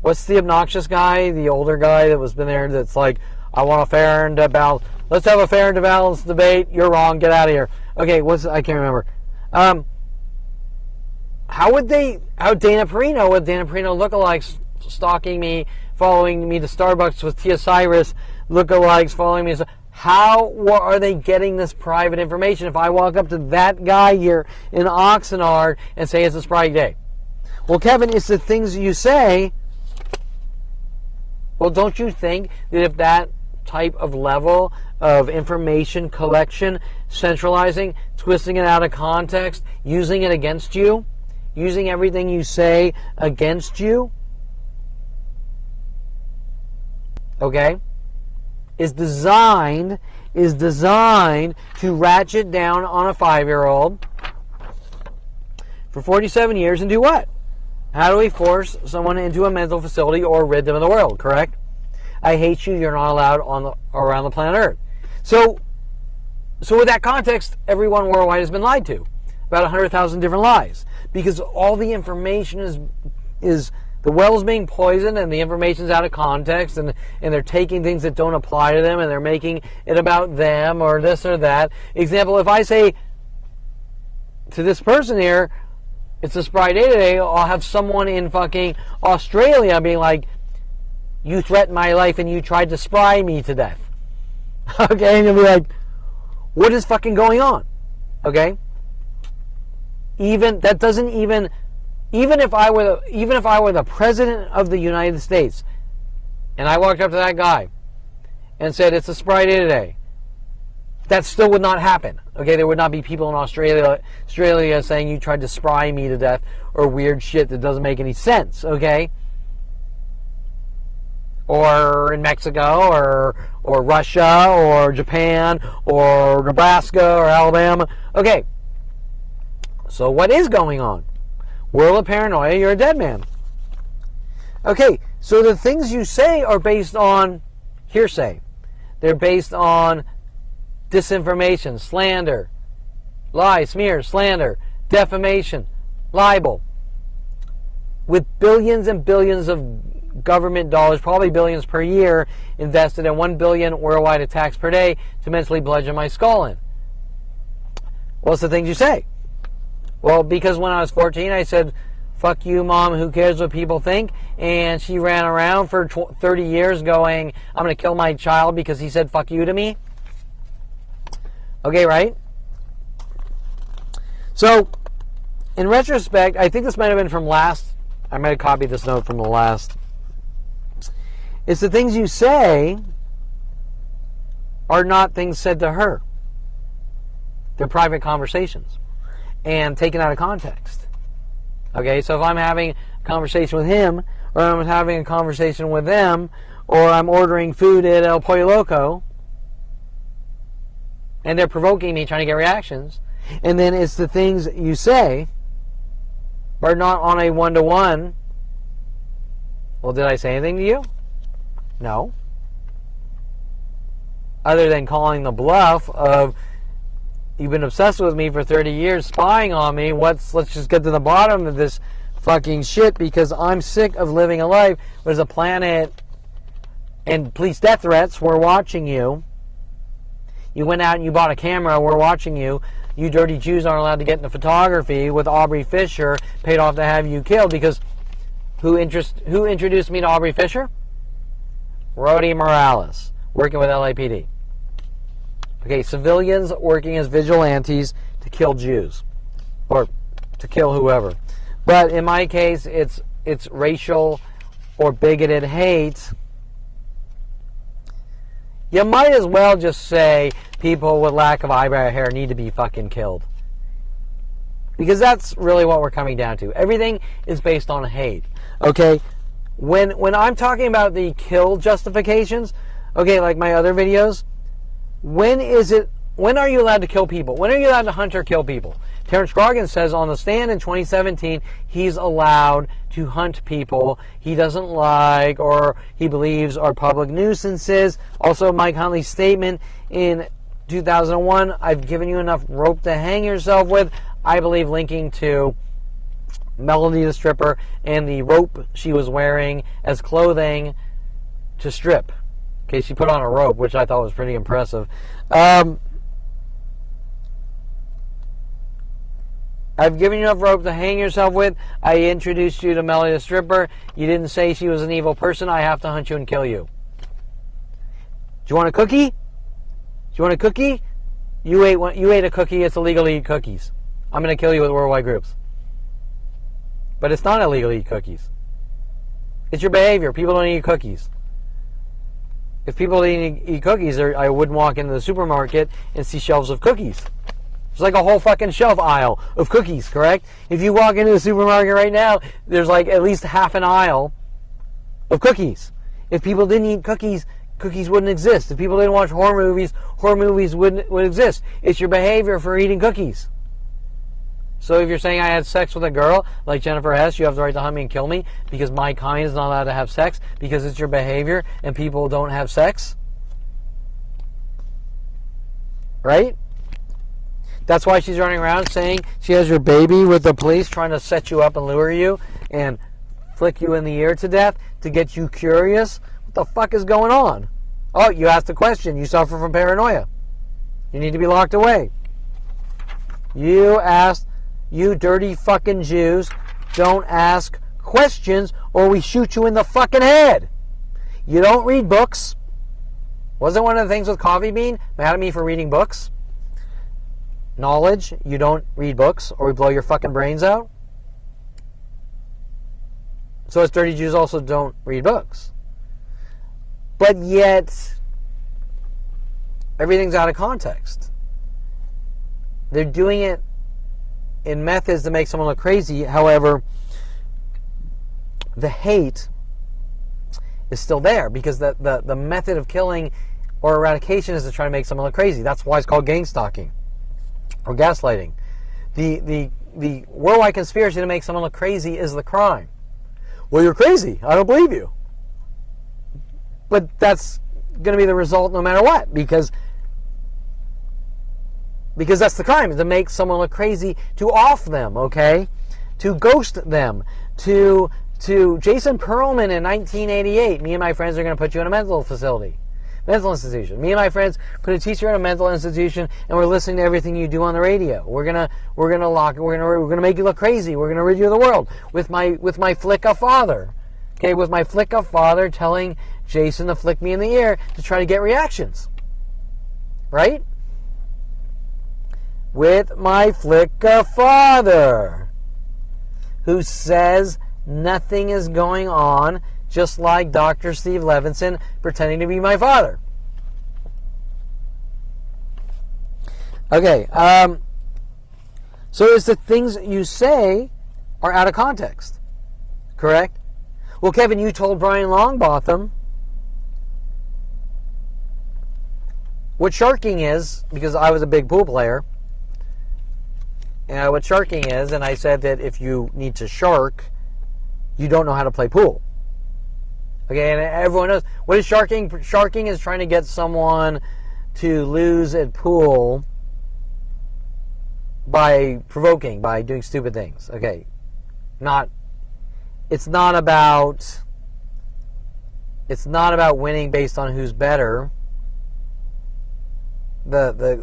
what's the obnoxious guy, the older guy that was been there that's like, I want a fair and balanced, let's have a fair and balanced debate, you're wrong, get out of here. Okay, I can't remember. How would Dana Perino, with Dana Perino lookalikes stalking me, following me to Starbucks with Tia Cyrus, lookalikes following me? How are they getting this private information if I walk up to that guy here in Oxnard and say it's a spry day? Well, Kevin, it's the things you say. Well, don't you think that if that type of level of information collection, centralizing, twisting it out of context, using it against you, using everything you say against you, okay, is designed to ratchet down on a 5-year-old for 47 years and do what? How do we force someone into a mental facility or rid them of the world, correct? I hate you, you're not allowed around the planet Earth. So with that context, everyone worldwide has been lied to. About 100,000 different lies. Because all the information is the well's being poisoned and the information's out of context and they're taking things that don't apply to them and they're making it about them or this or that. Example, if I say to this person here, it's a spry day today, I'll have someone in fucking Australia being like, you threatened my life and you tried to spry me to death. Okay, and you'll be like, what is fucking going on? Okay? Even if I were the president of the United States and I walked up to that guy and said it's a spry day today, that still would not happen. Okay, there would not be people in Australia saying you tried to spry me to death or weird shit that doesn't make any sense, okay? Or in Mexico or Russia or Japan or Nebraska or Alabama. Okay. So what is going on? World of paranoia, you're a dead man. Okay, so the things you say are based on hearsay. They're based on disinformation, slander, lie, smear, slander, defamation, libel. With billions and billions of government dollars, probably billions per year, invested in 1 billion worldwide attacks per day to mentally bludgeon my skull in. What's the things you say? Well, because when I was 14, I said, fuck you, Mom, who cares what people think? And she ran around for 30 years going, I'm going to kill my child because he said fuck you to me. Okay, right? So, in retrospect, I think this might have been from last, I might have copied this note from the last. It's the things you say are not things said to her. They're private conversations and taken out of context. Okay, so if I'm having a conversation with him, or I'm having a conversation with them, or I'm ordering food at El Pollo Loco, and they're provoking me, trying to get reactions, and then it's the things you say, but not on a one-to-one. Well, did I say anything to you? No. Other than calling the bluff of, you've been obsessed with me for 30 years, spying on me. Let's just get to the bottom of this fucking shit, because I'm sick of living a life where there's a planet and police death threats. We're watching you. You went out and you bought a camera. We're watching you. You dirty Jews aren't allowed to get into photography with Aubrey Fisher, paid off to have you killed, because who introduced me to Aubrey Fisher? Rody Morales, working with LAPD. Okay, civilians working as vigilantes to kill Jews, or to kill whoever. But in my case, it's racial or bigoted hate. You might as well just say people with lack of eyebrow hair need to be fucking killed. Because that's really what we're coming down to. Everything is based on hate. Okay? When I'm talking about the kill justifications, okay, like my other videos, when are you allowed to kill people? When are you allowed to hunt or kill people? Terrence Grogan says on the stand in 2017, he's allowed to hunt people he doesn't like or he believes are public nuisances. Also, Mike Huntley's statement in 2001, I've given you enough rope to hang yourself with, I believe linking to Melody the stripper and the rope she was wearing as clothing to strip. Okay, she put on a rope, which I thought was pretty impressive. I've given you enough rope to hang yourself with. I introduced you to Melody the stripper. You didn't say she was an evil person. I have to hunt you and kill you. Do you want a cookie? Do you want a cookie? You ate a cookie. It's illegal to eat cookies. I'm going to kill you with worldwide groups. But it's not illegal to eat cookies. It's your behavior. People don't eat cookies. If people didn't eat cookies, I wouldn't walk into the supermarket and see shelves of cookies. There's like a whole fucking shelf aisle of cookies, correct? If you walk into the supermarket right now, there's like at least half an aisle of cookies. If people didn't eat cookies, cookies wouldn't exist. If people didn't watch horror movies wouldn't exist. It's your behavior for eating cookies. So if you're saying I had sex with a girl like Jennifer Hess, you have the right to hunt me and kill me because my kind is not allowed to have sex because it's your behavior and people don't have sex? Right? That's why she's running around saying she has your baby with the police trying to set you up and lure you and flick you in the ear to death to get you curious. What the fuck is going on? Oh, you asked a question. You suffer from paranoia. You need to be locked away. You asked, you dirty fucking Jews, don't ask questions or we shoot you in the fucking head. You don't read books. Wasn't one of the things with Coffee Bean mad at me for reading books? Knowledge, you don't read books or we blow your fucking brains out. So us dirty Jews also don't read books. But yet, everything's out of context. They're doing it in methods to make someone look crazy. However, the hate is still there because the method of killing or eradication is to try to make someone look crazy. That's why it's called gang stalking or gaslighting. The worldwide conspiracy to make someone look crazy is the crime. Well, you're crazy. I don't believe you. But that's going to be the result no matter what, because that's the crime, is to make someone look crazy, to off them, okay? To ghost them, to Jason Perelman in 1988, me and my friends are going to put you in a mental institution. Me and my friends put a teacher in a mental institution, and we're listening to everything you do on the radio. We're gonna make you look crazy. We're gonna rid you of the world with my Flicka father. Okay, with my Flicka father telling Jason to flick me in the ear to try to get reactions. Right? With my Flicka father, who says nothing is going on, just like Dr. Steve Levinson pretending to be my father. Okay, so it's the things you say are out of context, correct? Well, Kevin, you told Brian Longbotham what sharking is, because I was a big pool player, and what sharking is, and I said that if you need to shark, you don't know how to play pool. Okay, and everyone knows. What is sharking? Sharking is trying to get someone to lose at pool by provoking, by doing stupid things. Okay, it's not about winning based on who's better. The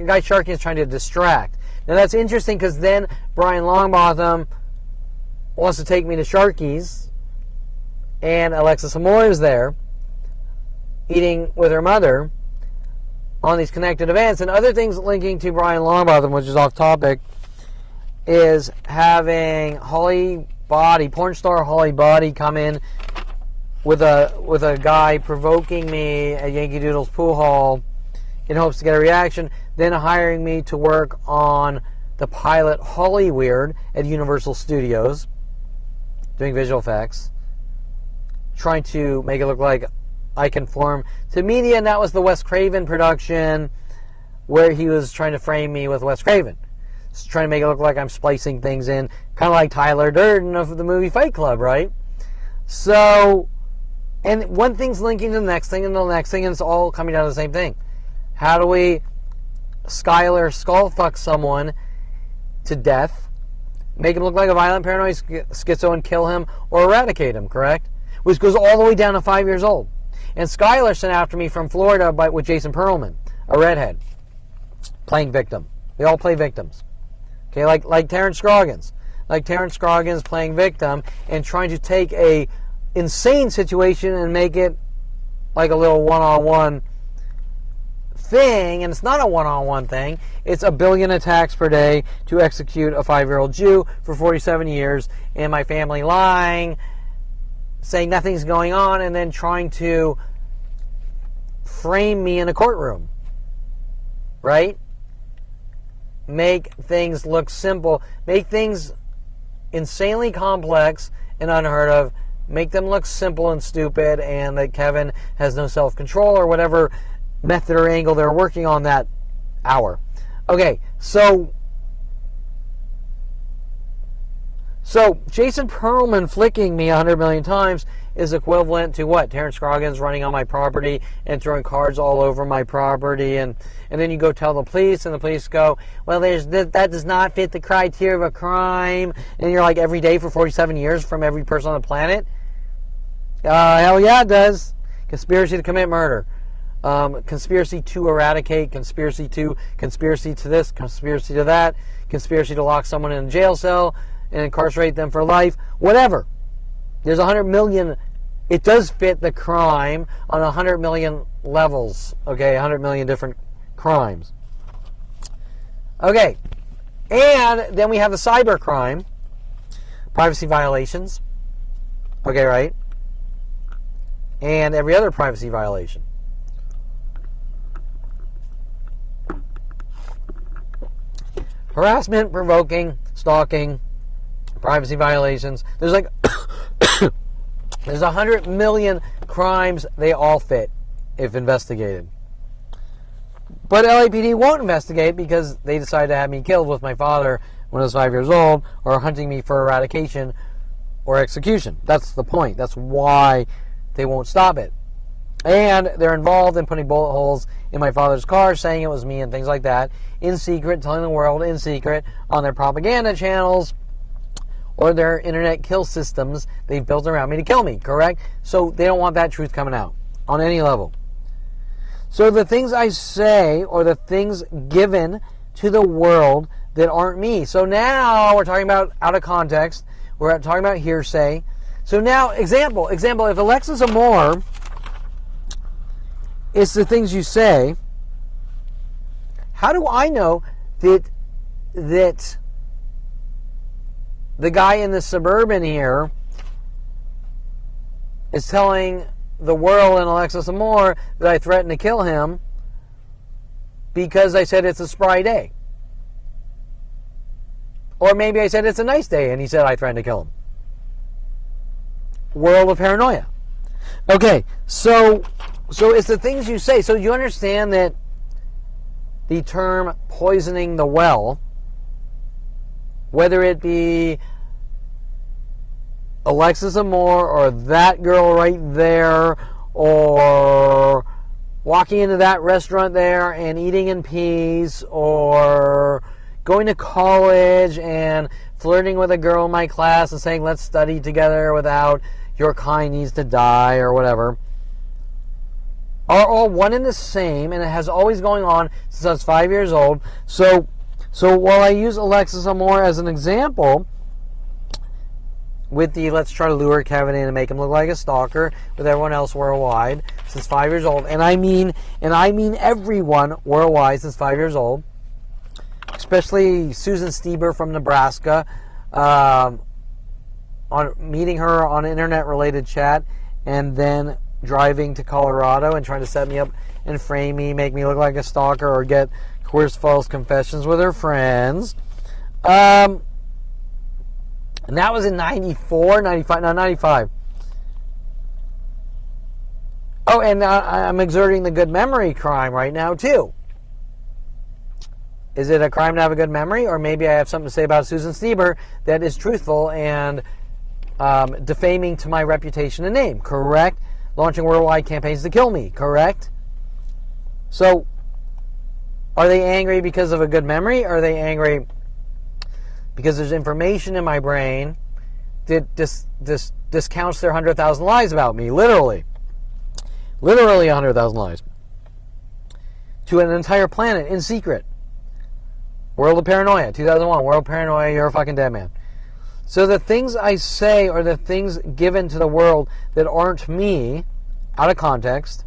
guy sharking is trying to distract. Now that's interesting because then Brian Longbotham wants to take me to Sharky's, and Alexis Amore is there eating with her mother on these connected events. And other things linking to Brian Longbotham, which is off topic, is having porn star Holly Body come in with a guy provoking me at Yankee Doodle's pool hall in hopes to get a reaction, then hiring me to work on the pilot Hollyweird at Universal Studios, doing visual effects. trying to make it look like I conform to media, and that was the Wes Craven production where he was trying to frame me with Wes Craven. Just trying to make it look like I'm splicing things in, kind of like Tyler Durden of the movie Fight Club, right? So, and one thing's linking to the next thing and the next thing, and it's all coming down to the same thing. How do we Skyler skullfuck someone to death, make him look like a violent paranoid schizo and kill him, or eradicate him, correct? Which goes all the way down to 5 years old. And Skyler sent after me from Florida with Jason Perelman, a redhead, playing victim. They all play victims. Okay, like Terrence Scroggins. Like Terrence Scroggins playing victim and trying to take a insane situation and make it like a little one-on-one thing. And it's not a one-on-one thing. It's 1 billion attacks per day to execute a 5-year-old Jew for 47 years, and my family lying, saying nothing's going on, and then trying to frame me in a courtroom. Right? Make things look simple. Make things insanely complex and unheard of. Make them look simple and stupid, and that Kevin has no self-control or whatever method or angle they're working on that hour. Okay, so Jason Perelman flicking me 100 million times is equivalent to what? Terrence Scroggins running on my property and throwing cards all over my property, and then you go tell the police, and the police go, well, that does not fit the criteria of a crime, and you're like, every day for 47 years from every person on the planet? Hell yeah, it does. Conspiracy to commit murder. Conspiracy to eradicate, conspiracy to this, conspiracy to that, conspiracy to lock someone in a jail cell and incarcerate them for life, whatever. There's 100 million. It does fit the crime on 100 million levels. Okay, 100 million different crimes. Okay, and then we have the cyber crime, privacy violations. Okay, right? And every other privacy violation. Harassment, provoking, stalking, privacy violations. There's like there's 100 million crimes. They all fit if investigated. But LAPD won't investigate because they decided to have me killed with my father when I was 5 years old, or hunting me for eradication or execution. That's the point. That's why they won't stop it. And they're involved in putting bullet holes in my father's car, saying it was me and things like that, in secret, telling the world in secret on their propaganda channels or their internet kill systems they've built around me to kill me, correct? So they don't want that truth coming out on any level. So the things I say, or the things given to the world that aren't me. So now we're talking about out of context. We're talking about hearsay. So now, example, if Alexis Amore is the things you say, how do I know that the guy in the Suburban here is telling the world and Alexis Amore that I threatened to kill him because I said it's a spry day? Or maybe I said it's a nice day and he said I threatened to kill him. World of paranoia. Okay, so it's the things you say. So you understand that the term poisoning the well, whether it be Alexis Amore or that girl right there, or walking into that restaurant there and eating in peace, or going to college and flirting with a girl in my class and saying let's study together without your kind needs to die or whatever, are all one and the same, and it has always going on since I was 5 years old. So while I use Alexis Amore as an example with the let's try to lure Kevin in and make him look like a stalker with everyone else worldwide since 5 years old, and I mean everyone worldwide since 5 years old, especially Susan Stieber from Nebraska, on meeting her on internet-related chat, and then driving to Colorado and trying to set me up and frame me, make me look like a stalker, or get coerced false confessions with her friends. And that was in 94, 95, no, 95. Oh, and I'm exerting the good memory crime right now, too. Is it a crime to have a good memory? Or maybe I have something to say about Susan Stieber that is truthful and defaming to my reputation and name, correct? Launching worldwide campaigns to kill me, correct? So, are they angry because of a good memory? Or are they angry because there's information in my brain that discounts their 100,000 lies about me? Literally 100,000 lies. To an entire planet in secret. World of Paranoia, 2001. World of Paranoia, you're a fucking dead man. So the things I say are the things given to the world that aren't me, out of context,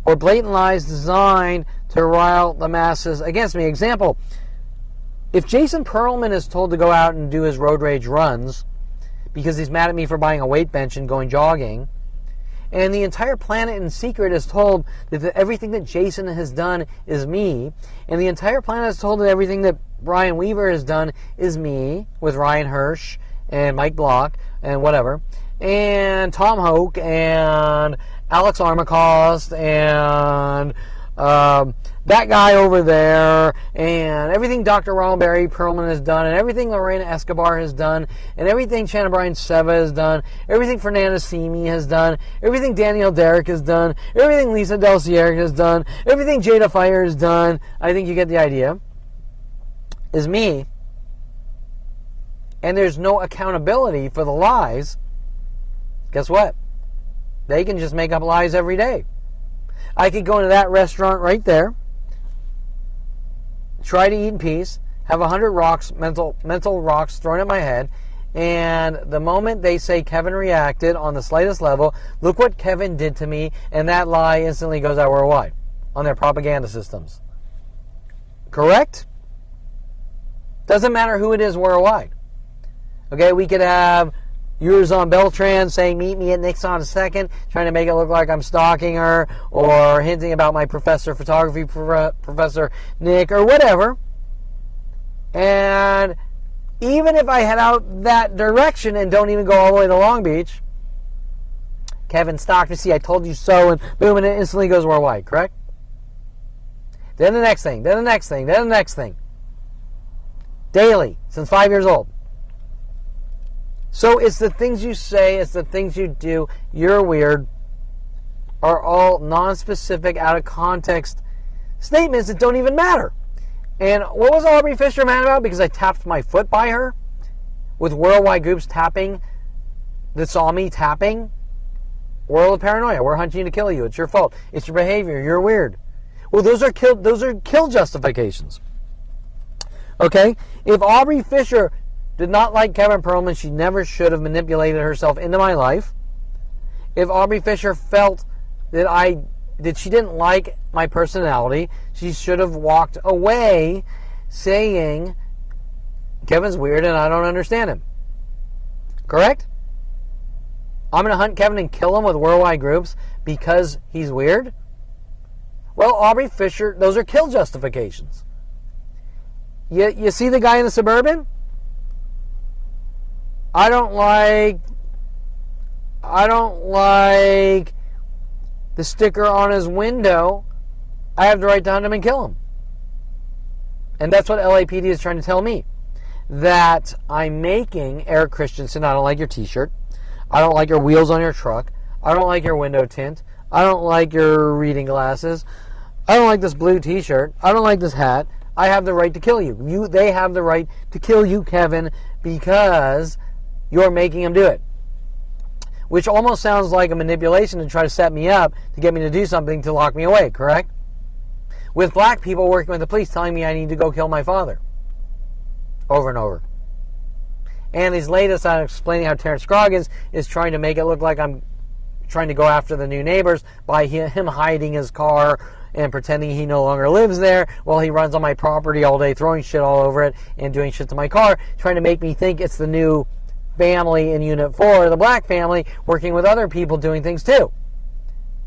or blatant lies designed to rile the masses against me. Example, if Jason Perelman is told to go out and do his road rage runs because he's mad at me for buying a weight bench and going jogging, and the entire planet in secret is told that everything that Jason has done is me, and the entire planet is told that everything that Brian Weaver has done is me, with Ryan Hirsch and Mike Block and whatever, and Tom Hoke and Alex Armacost and that guy over there, and everything Dr. Ronald Barry Perelman has done, and everything Lorena Escobar has done, and everything Shannon Bryan Seva has done, everything Fernanda Simi has done, everything Danielle Derrick has done, everything Lisa Del Sierra has done, everything Jada Fire has done, I think you get the idea, is me. And there's no accountability for the lies. Guess what? They can just make up lies every day. I could go into that restaurant right there, try to eat in peace, have 100 rocks, mental rocks thrown at my head, and the moment they say Kevin reacted on the slightest level, look what Kevin did to me, and that lie instantly goes out worldwide on their propaganda systems. Correct? Doesn't matter who it is worldwide. Okay, we could have Yurzon Beltran saying, meet me at Nick's on a second, trying to make it look like I'm stalking her, or hinting about my photography professor Nick, or whatever. And even if I head out that direction and don't even go all the way to Long Beach, Kevin stalked me, see, I told you so, and boom, and it instantly goes worldwide, correct? Then the next thing, then the next thing, then the next thing. Daily, since 5 years old. So it's the things you say, it's the things you do, you're weird, are all non-specific, out of context statements that don't even matter. And what was Aubrey Fisher mad about? Because I tapped my foot by her? With worldwide groups tapping, that saw me tapping? World of Paranoia, we're hunting to kill you, it's your fault, it's your behavior, you're weird. Well, those are kill justifications. Okay? If Aubrey Fisher did not like Kevin Perelman, she never should have manipulated herself into my life. If Aubrey Fisher felt that she didn't like my personality, she should have walked away saying, Kevin's weird and I don't understand him. Correct? I'm going to hunt Kevin and kill him with worldwide groups because he's weird? Well, Aubrey Fisher, those are kill justifications. You see the guy in the Suburban? I don't like the sticker on his window. I have the right to hunt him and kill him. And that's what LAPD is trying to tell me. That I'm making Eric Christensen, I don't like your t-shirt. I don't like your wheels on your truck. I don't like your window tint. I don't like your reading glasses. I don't like this blue t-shirt. I don't like this hat. I have the right to kill you. They have the right to kill you, Kevin, because you're making him do it. Which almost sounds like a manipulation to try to set me up to get me to do something to lock me away, correct? With black people working with the police telling me I need to go kill my father. Over and over. And his latest on explaining how Terrence Scroggins is trying to make it look like I'm trying to go after the new neighbors by him hiding his car and pretending he no longer lives there while he runs on my property all day, throwing shit all over it and doing shit to my car, trying to make me think it's the new family in Unit 4, the black family, working with other people doing things too.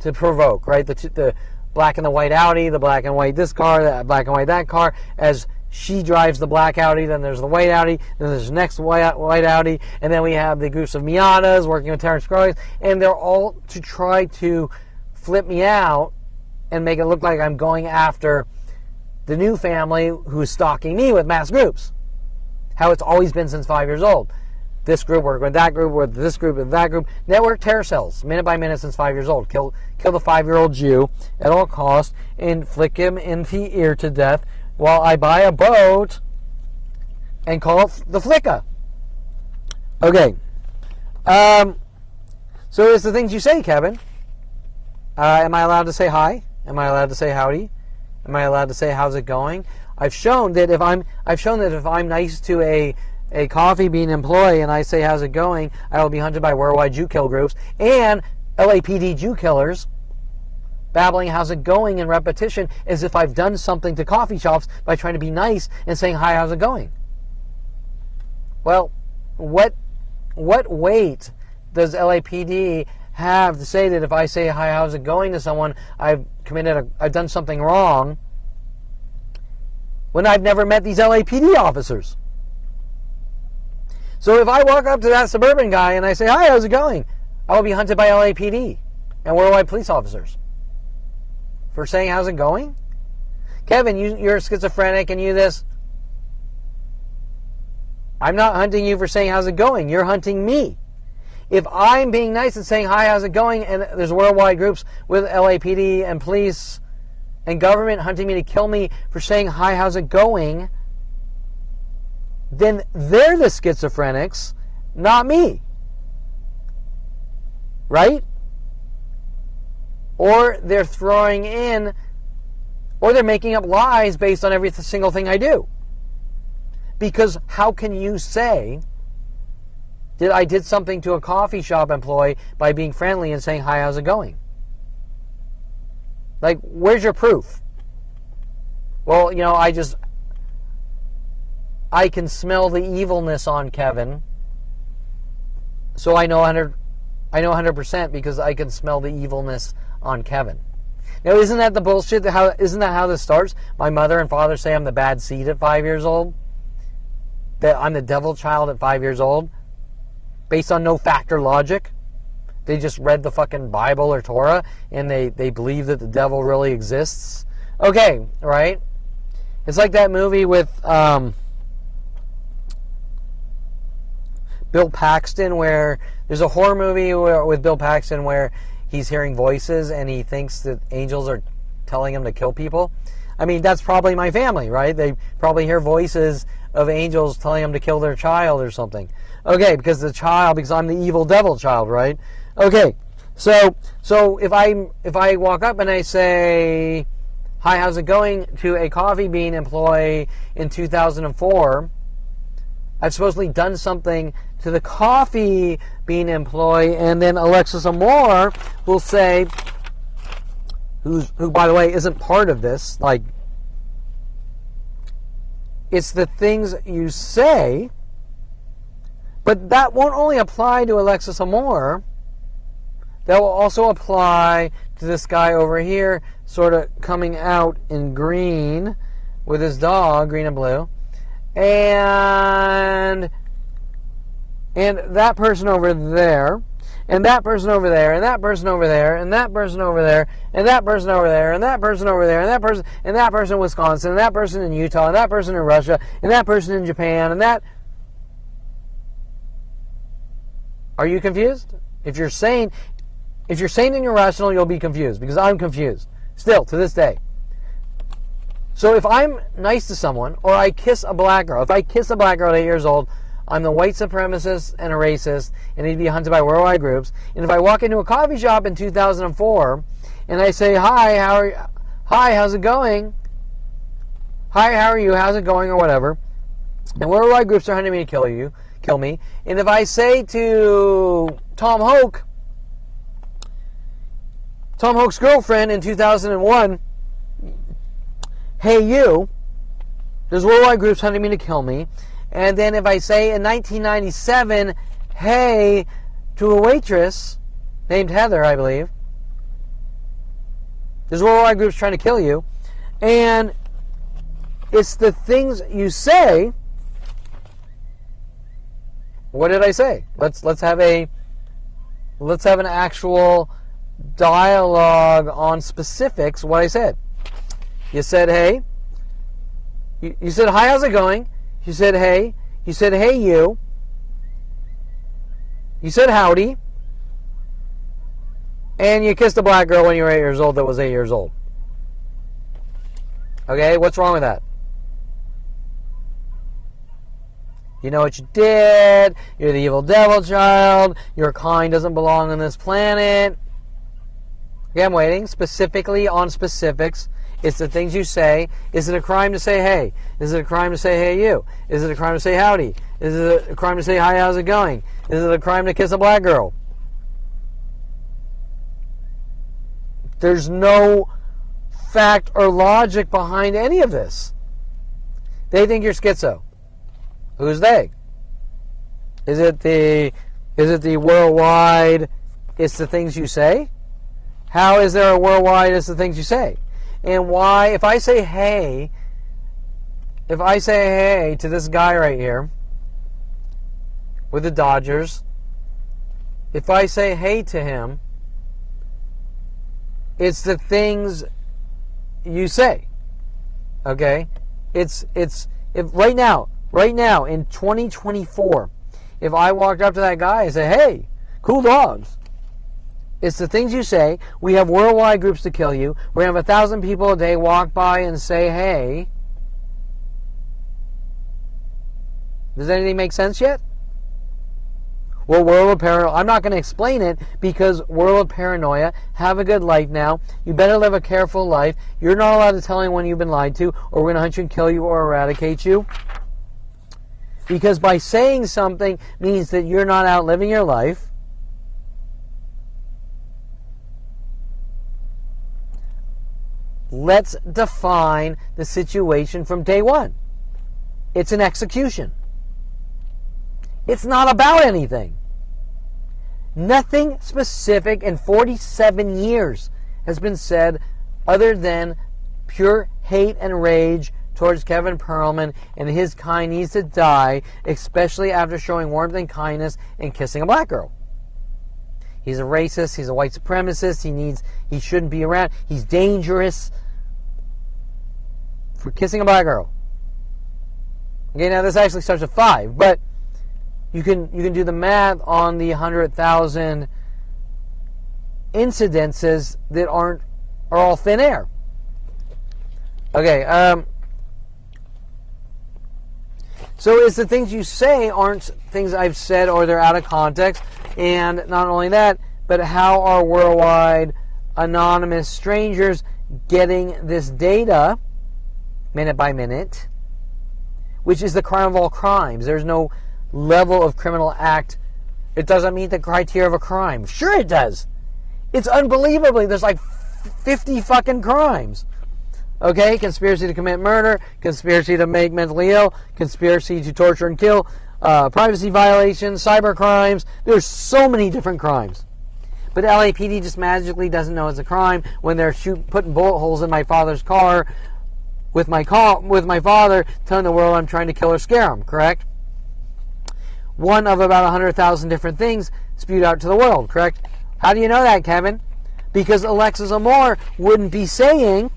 To provoke, right? The black and the white Audi, the black and white this car, the black and white that car, as she drives the black Audi, then there's the white Audi, then there's the next white Audi, and then we have the groups of Miatas working with Terrence Scroggins, and they're all to try to flip me out and make it look like I'm going after the new family who's stalking me with mass groups. How it's always been since 5 years old. This group worked with that group, with this group and that group. Network terror cells, minute by minute since 5 years old. Kill the 5-year-old Jew at all costs and flick him in the ear to death while I buy a boat and call it the Flicka. Okay. So it's the things you say, Kevin. Am I allowed to say hi? Am I allowed to say howdy? Am I allowed to say how's it going? I've shown that if I'm nice to a coffee bean employee and I say how's it going, I will be hunted by worldwide Jew kill groups and LAPD Jew killers babbling how's it going in repetition as if I've done something to coffee shops by trying to be nice and saying hi, how's it going? Well, what weight does LAPD have to say that if I say hi, how's it going to someone, I've done something wrong when I've never met these LAPD officers? So if I walk up to that suburban guy and I say, hi, how's it going? I will be hunted by LAPD and worldwide police officers for saying how's it going? Kevin, you're schizophrenic and you this. I'm not hunting you for saying how's it going. You're hunting me. If I'm being nice and saying hi, how's it going, and there's worldwide groups with LAPD and police and government hunting me to kill me for saying hi, how's it going, then they're the schizophrenics, not me. Right? Or they're throwing in, or they're making up lies based on every single thing I do. Because how can you say that I did something to a coffee shop employee by being friendly and saying, hi, how's it going? Like, where's your proof? Well, I can smell the evilness on Kevin. So I know 100% because I can smell the evilness on Kevin. Now, isn't that the bullshit? Isn't that how this starts? My mother and father say I'm the bad seed at 5 years old. That I'm the devil child at 5 years old. Based on no factor logic. They just read the fucking Bible or Torah and they believe that the devil really exists. Okay, right? It's like that movie with Bill Paxton where there's a horror movie with Bill Paxton where he's hearing voices and he thinks that angels are telling him to kill people. I mean, that's probably my family, right? They probably hear voices of angels telling them to kill their child or something. Okay, because I'm the evil devil child, right? Okay, so if I walk up and I say, hi, how's it going, to a coffee bean employee in 2004, I've supposedly done something to the coffee bean employee, and then Alexis Amore will say, who by the way isn't part of this, like, it's the things you say, but that won't only apply to Alexis Amore, that will also apply to this guy over here, sort of coming out in green with his dog, green and blue, and that person over there, and that person over there, and that person over there, and that person over there, and that person over there, and that person over there, and that person in Wisconsin, and that person in Utah, and that person in Russia, and that person in Japan, and that. Are you confused? If you're sane and you're rational, you'll be confused, because I'm confused still to this day. So if I'm nice to someone, or I kiss a black girl, if I kiss a black girl at 8 years old, I'm the white supremacist and a racist and need to be hunted by worldwide groups. And if I walk into a coffee shop in 2004 and I say, hi, how's it going? Hi, how are you? How's it going? Or whatever. And worldwide groups are hunting me to kill me. And if I say to Tom Hoke's girlfriend in 2001, hey you, there's worldwide groups hunting me to kill me. And then if I say in 1997, hey, to a waitress named Heather, I believe, there's worldwide groups trying to kill you. And it's the things you say. What did I say? Let's have an actual dialogue on specifics what I said. You said, hey. You said, hi, how's it going? You said, hey. You said, hey, you. You said, howdy. And you kissed a black girl when you were 8 years old that was 8 years old. Okay, what's wrong with that? You know what you did. You're the evil devil child. Your kind doesn't belong on this planet. Okay, I'm waiting. Specifically on specifics. It's the things you say. Is it a crime to say hey? Is it a crime to say hey you? Is it a crime to say howdy? Is it a crime to say hi, how's it going? Is it a crime to kiss a black girl? There's no fact or logic behind any of this. They think you're schizo. Who's they? Is it the worldwide it's the things you say? How is there a worldwide it's the things you say? And why, if I say hey to this guy right here with the Dodgers, if I say hey to him, it's the things you say. Okay? It's if right now in 2024, if I walked up to that guy and said, hey, cool dogs, it's the things you say. We have worldwide groups to kill you. We have 1,000 people a day walk by and say, hey. Does anything make sense yet? Well, World of Paranoia, I'm not going to explain it because World of Paranoia, have a good life now. You better live a careful life. You're not allowed to tell anyone you've been lied to, or we're going to hunt you and kill you or eradicate you. Because by saying something means that you're not out living your life. Let's define the situation from day one. It's an execution. It's not about anything. Nothing specific in 47 years has been said other than pure hate and rage towards Kevin Perelman, and his kind needs to die, especially after showing warmth and kindness and kissing a black girl. He's a racist. He's a white supremacist. He shouldn't be around. He's dangerous for kissing a black girl. Okay, now this actually starts at 5, but you can do the math on the 100,000 incidences that are all thin air. Okay, so it's the things you say aren't things I've said or they're out of context. And not only that, but how are worldwide anonymous strangers getting this data minute by minute, which is the crime of all crimes. There's no level of criminal act. It doesn't meet the criteria of a crime. Sure it does. It's unbelievably, there's like 50 fucking crimes. Okay, conspiracy to commit murder, conspiracy to make mentally ill, conspiracy to torture and kill, privacy violations, cyber crimes. There's so many different crimes. But LAPD just magically doesn't know it's a crime when they're putting bullet holes in my father's car with my father, telling the world I'm trying to kill or scare him, correct? One of about 100,000 different things spewed out to the world, correct? How do you know that, Kevin? Because Alexis Amore wouldn't be saying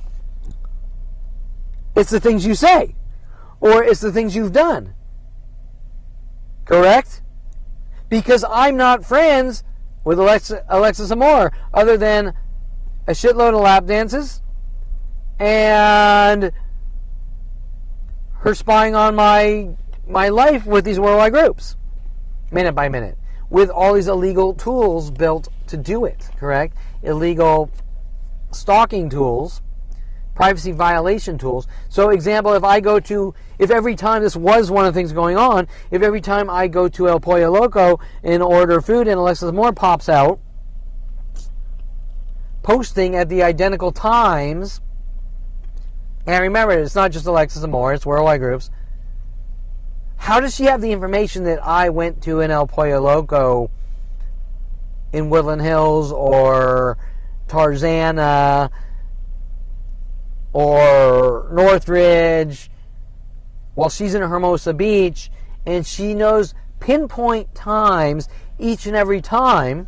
it's the things you say, or it's the things you've done. Correct? Because I'm not friends with Alexis Amore, other than a shitload of lap dances and her spying on my life with these worldwide groups, minute by minute, with all these illegal tools built to do it, correct? Illegal stalking tools, privacy violation tools. So example, if every time, this was one of the things going on, if every time I go to El Pollo Loco and order food and Alexis Moore pops out, posting at the identical times, and remember, it's not just Alexis Moore, it's worldwide groups. How does she have the information that I went to an El Pollo Loco in Woodland Hills or Tarzana or Northridge while she's in Hermosa Beach, and she knows pinpoint times each and every time,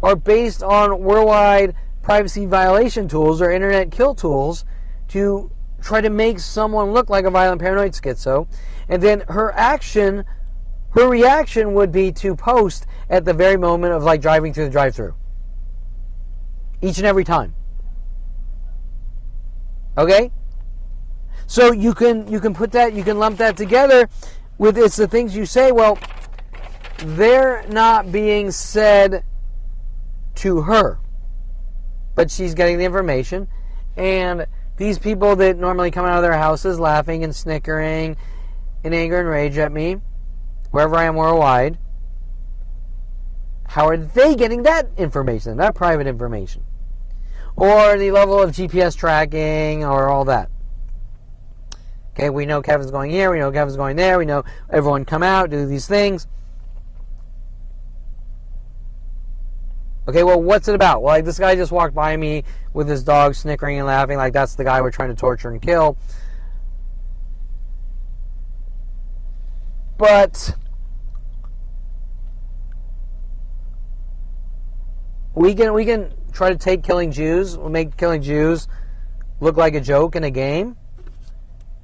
are based on worldwide privacy violation tools or internet kill tools to try to make someone look like a violent paranoid schizo. And then her reaction would be to post at the very moment of like driving through the drive-thru. Each and every time. Okay? So you can put that, you can lump that together with it's the things you say. Well, they're not being said to her, but she's getting the information, and these people that normally come out of their houses laughing and snickering in anger and rage at me, wherever I am worldwide, how are they getting that information, that private information? Or the level of GPS tracking or all that. Okay, we know Kevin's going here, we know Kevin's going there, we know everyone come out, do these things. Okay, well, what's it about? Well, like, this guy just walked by me with his dog snickering and laughing like that's the guy we're trying to torture and kill. But we can try to take killing Jews, we'll make killing Jews look like a joke in a game,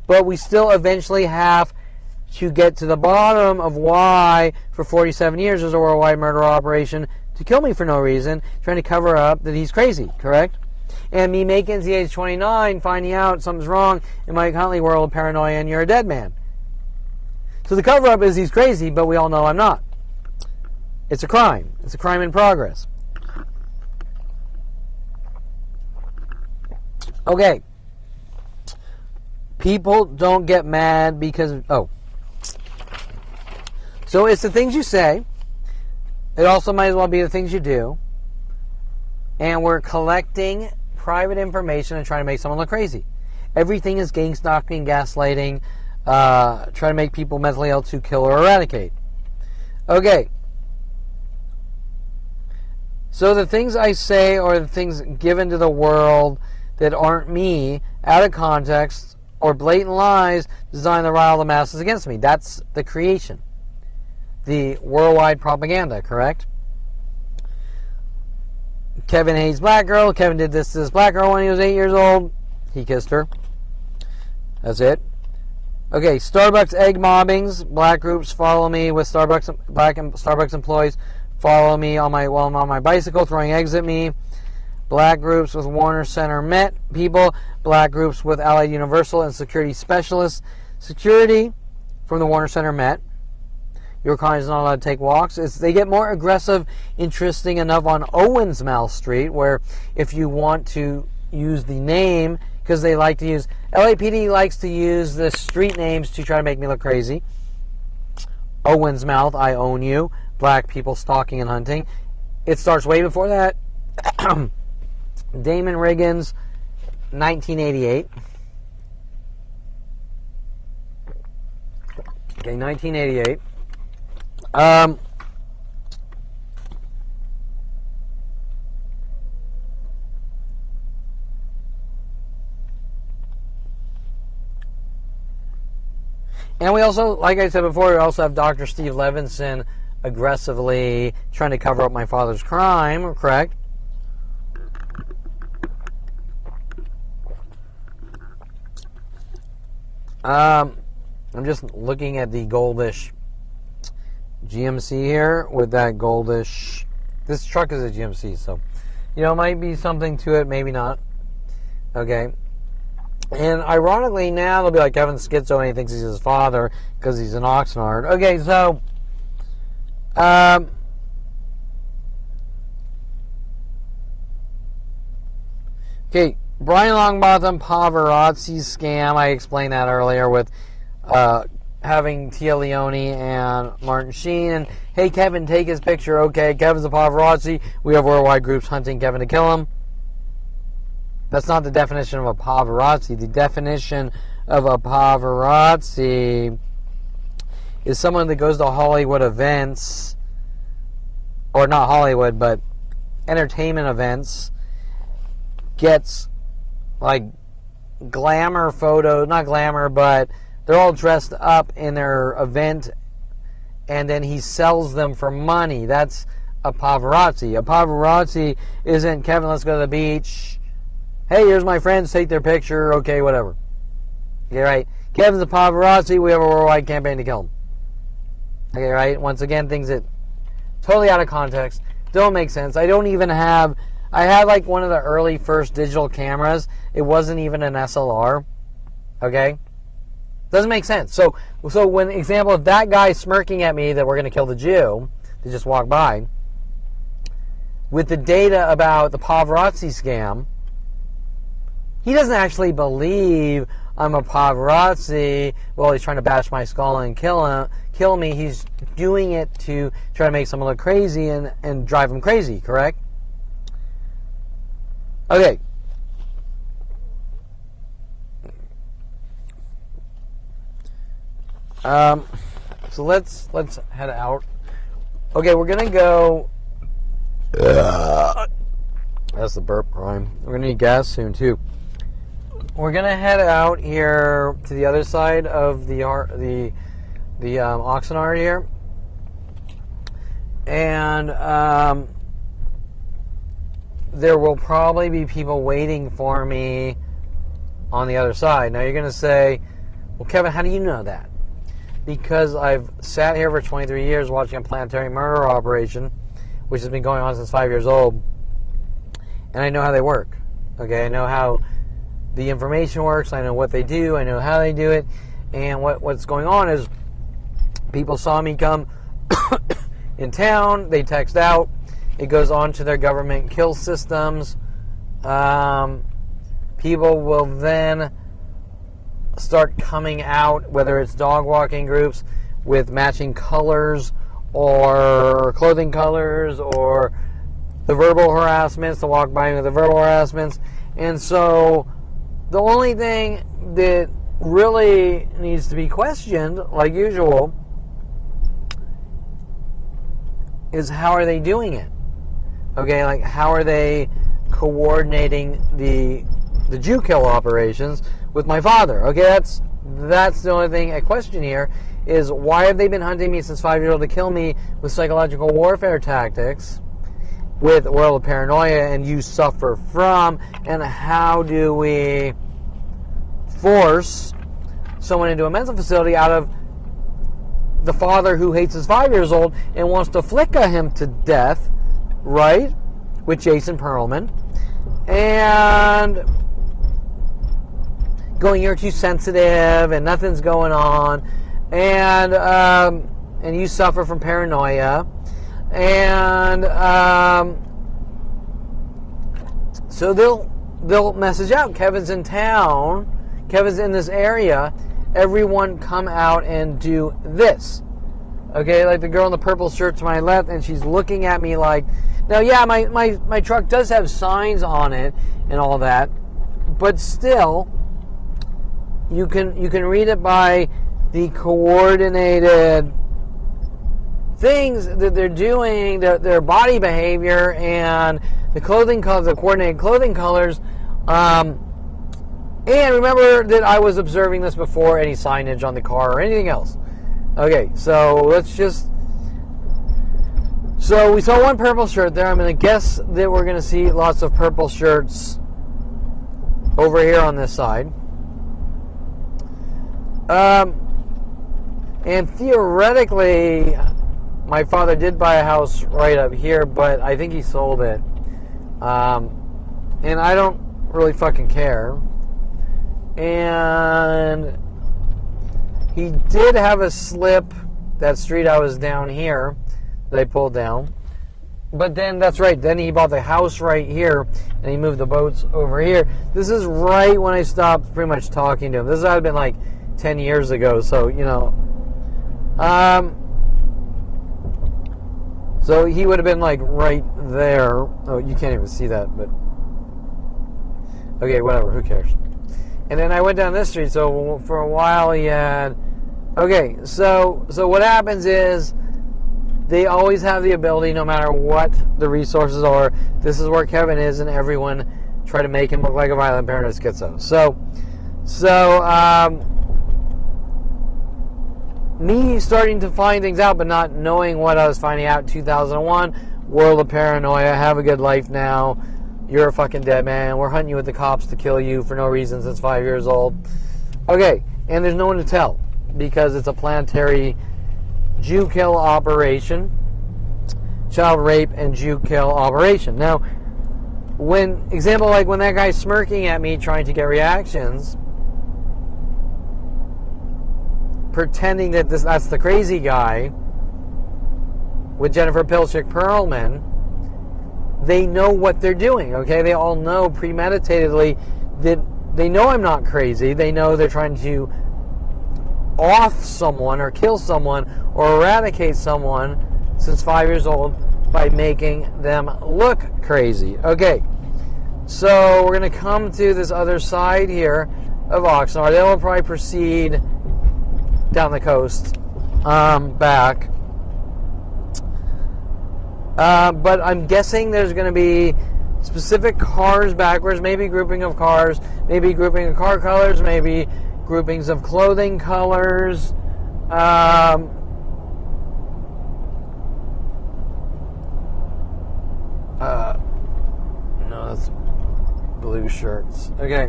but we still eventually have to get to the bottom of why for 47 years there's a worldwide murder operation to kill me for no reason, trying to cover up that he's crazy, correct? And me making it to the age 29, finding out something's wrong in Mike Huntley world, paranoia, and you're a dead man. So the cover-up is he's crazy, but we all know I'm not. It's a crime. It's a crime in progress. Okay. People don't get mad because... Oh. So it's the things you say. It also might as well be the things you do. And we're collecting private information and trying to make someone look crazy. Everything is gang stalking, gaslighting, trying to make people mentally ill to kill or eradicate. Okay. So the things I say or the things given to the world that aren't me, out of context, or blatant lies designed to rile the masses against me. That's the creation. The worldwide propaganda, correct? Kevin hates black girl. Kevin did this to this black girl when he was 8 years old. He kissed her. That's it. Okay, Starbucks egg mobbings. Black groups follow me with black Starbucks employees follow me while I'm on my bicycle throwing eggs at me. Black groups with Warner Center Met people. Black groups with Allied Universal and security specialists. Security from the Warner Center Met. Your client is not allowed to take walks. They get more aggressive, interesting enough on Owensmouth Street, where if you want to use the name, because they like to use, LAPD likes to use the street names to try to make me look crazy. Owensmouth, I own you. Black people stalking and hunting. It starts way before that. Damon Riggins, 1988. Okay, 1988. And we also, like I said before, we also have Dr. Steve Levinson aggressively trying to cover up my father's crime, correct? I'm just looking at the goldish GMC here with that goldish. This truck is a GMC, so might be something to it, maybe not. Okay. And ironically, now they'll be like Kevin's schizo and he thinks he's his father because he's an Oxnard. Okay, so okay, Brian Longbottom paparazzi scam. I explained that earlier with having Tia Leone and Martin Sheen. And hey, Kevin, take his picture. Okay, Kevin's a paparazzi. We have worldwide groups hunting Kevin to kill him. That's not the definition of a paparazzi. The definition of a paparazzi is someone that goes to Hollywood events, or not Hollywood, but entertainment events, gets like glamour photos, not glamour, but they're all dressed up in their event, and then he sells them for money. That's a paparazzi. A paparazzi isn't, Kevin, let's go to the beach. Hey, here's my friends, take their picture. Okay, whatever. Okay, right. Kevin's a paparazzi. We have a worldwide campaign to kill him. Okay, right. Once again, things that totally out of context, don't make sense. I had like one of the early first digital cameras. It wasn't even an SLR. Okay? Doesn't make sense. So when example of that guy smirking at me that we're going to kill the Jew that just walked by, with the data about the paparazzi scam, he doesn't actually believe I'm a paparazzi. Well, he's trying to bash my skull and kill me. He's doing it to try to make someone look crazy and drive him crazy, correct? Okay. So let's head out. Okay, we're gonna go. That's the burp rhyme. We're gonna need gas soon too. We're gonna head out here to the other side of the Oxnard here, and there will probably be people waiting for me on the other side. Now you're gonna say, "Well, Kevin, how do you know that?" Because I've sat here for 23 years watching a planetary murder operation, which has been going on since 5 years old, and I know how they work. Okay, I know how the information works. I know what they do. I know how they do it. And what's going on is people saw me come in town. They text out. It goes on to their government kill systems. People will then start coming out, whether it's dog walking groups with matching colors or clothing colors, or the verbal harassments, to walk by with the verbal harassments. And so the only thing that really needs to be questioned, like usual, is how are they doing it? Okay, like how are they coordinating the Jew kill operations with my father? Okay, that's the only thing at question here, is why have they been hunting me since 5 years old to kill me with psychological warfare tactics, with world paranoia, and you suffer from, and how do we force someone into a mental facility out of the father who hates his 5 years old and wants to Flicka him to death, right, with Jason Perelman, and going, you're too sensitive and nothing's going on, and you suffer from paranoia, and so they'll message out, Kevin's in town, Kevin's in this area, everyone come out and do this. Okay, like the girl in the purple shirt to my left, and she's looking at me like, now yeah, my truck does have signs on it and all that, but still, you can read it by the coordinated things that they're doing, their body behavior, and the clothing colors, the coordinated clothing colors. And remember that I was observing this before any signage on the car or anything else. Okay, so so we saw one purple shirt there. I'm going to guess that we're going to see lots of purple shirts over here on this side. And theoretically, my father did buy a house right up here, but I think he sold it. And I don't really fucking care. And he did have a slip, that street I was down here, that I pulled down. But then, that's right, then he bought the house right here, and he moved the boats over here. This is right when I stopped pretty much talking to him. This had been like 10 years ago, so, you know. So he would have been like right there. Oh, you can't even see that, but okay, whatever, who cares? And then I went down this street, so for a while he had... Okay, so what happens is they always have the ability, no matter what the resources are, this is where Kevin is, and everyone try to make him look like a violent paranoid schizo. So me starting to find things out, but not knowing what I was finding out in 2001, World of paranoia. Have a good life now. You're a fucking dead man. We're hunting you with the cops to kill you for no reason since 5 years old. Okay, and there's no one to tell because it's a planetary Jew kill operation, child rape and Jew kill operation. Now, when that guy's smirking at me trying to get reactions, pretending that that's the crazy guy with Jennifer Pilchick Perelman, they know what they're doing, okay? They all know premeditatedly that they know I'm not crazy. They know they're trying to off someone or kill someone or eradicate someone since 5 years old by making them look crazy. Okay, so we're going to come to this other side here of Oxnard. They will probably proceed down the coast, back. But I'm guessing there's going to be specific cars backwards, maybe grouping of cars, maybe grouping of car colors, maybe groupings of clothing colors. No, that's blue shirts. Okay.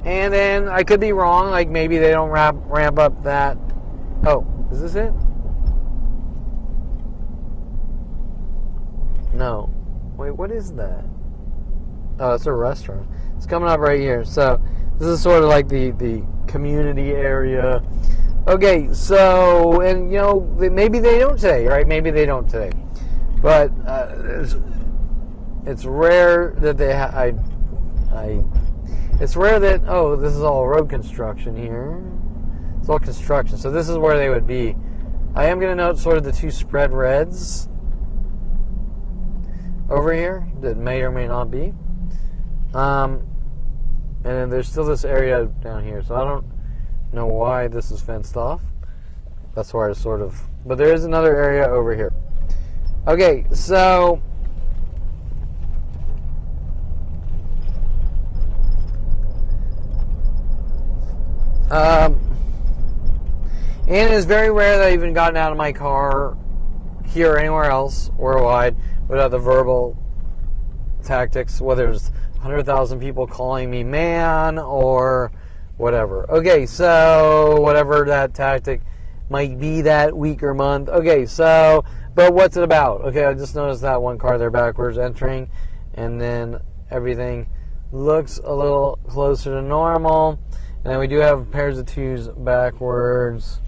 And then I could be wrong, like maybe they don't ramp up that. Oh, is this it? No. Wait, what is that? Oh, it's a restaurant. It's coming up right here. So, this is sort of like the community area. Okay, so, and you know, maybe they don't today, right? Maybe they don't today. But it's rare that they it's rare that, oh, this is all road construction here. It's all construction. So this is where they would be. I am going to note sort of the two spread reds over here that may or may not be. And then there's still this area down here. So I don't know why this is fenced off. That's where I sort of... But there is another area over here. Okay, so... and it's very rare that I've even gotten out of my car here or anywhere else worldwide without the verbal tactics, whether there's 100,000 people calling me man or whatever. Okay, so whatever that tactic might be that week or month. Okay, so, but what's it about? Okay, I just noticed that one car there backwards entering, and then everything looks a little closer to normal. And then we do have pairs of twos backwards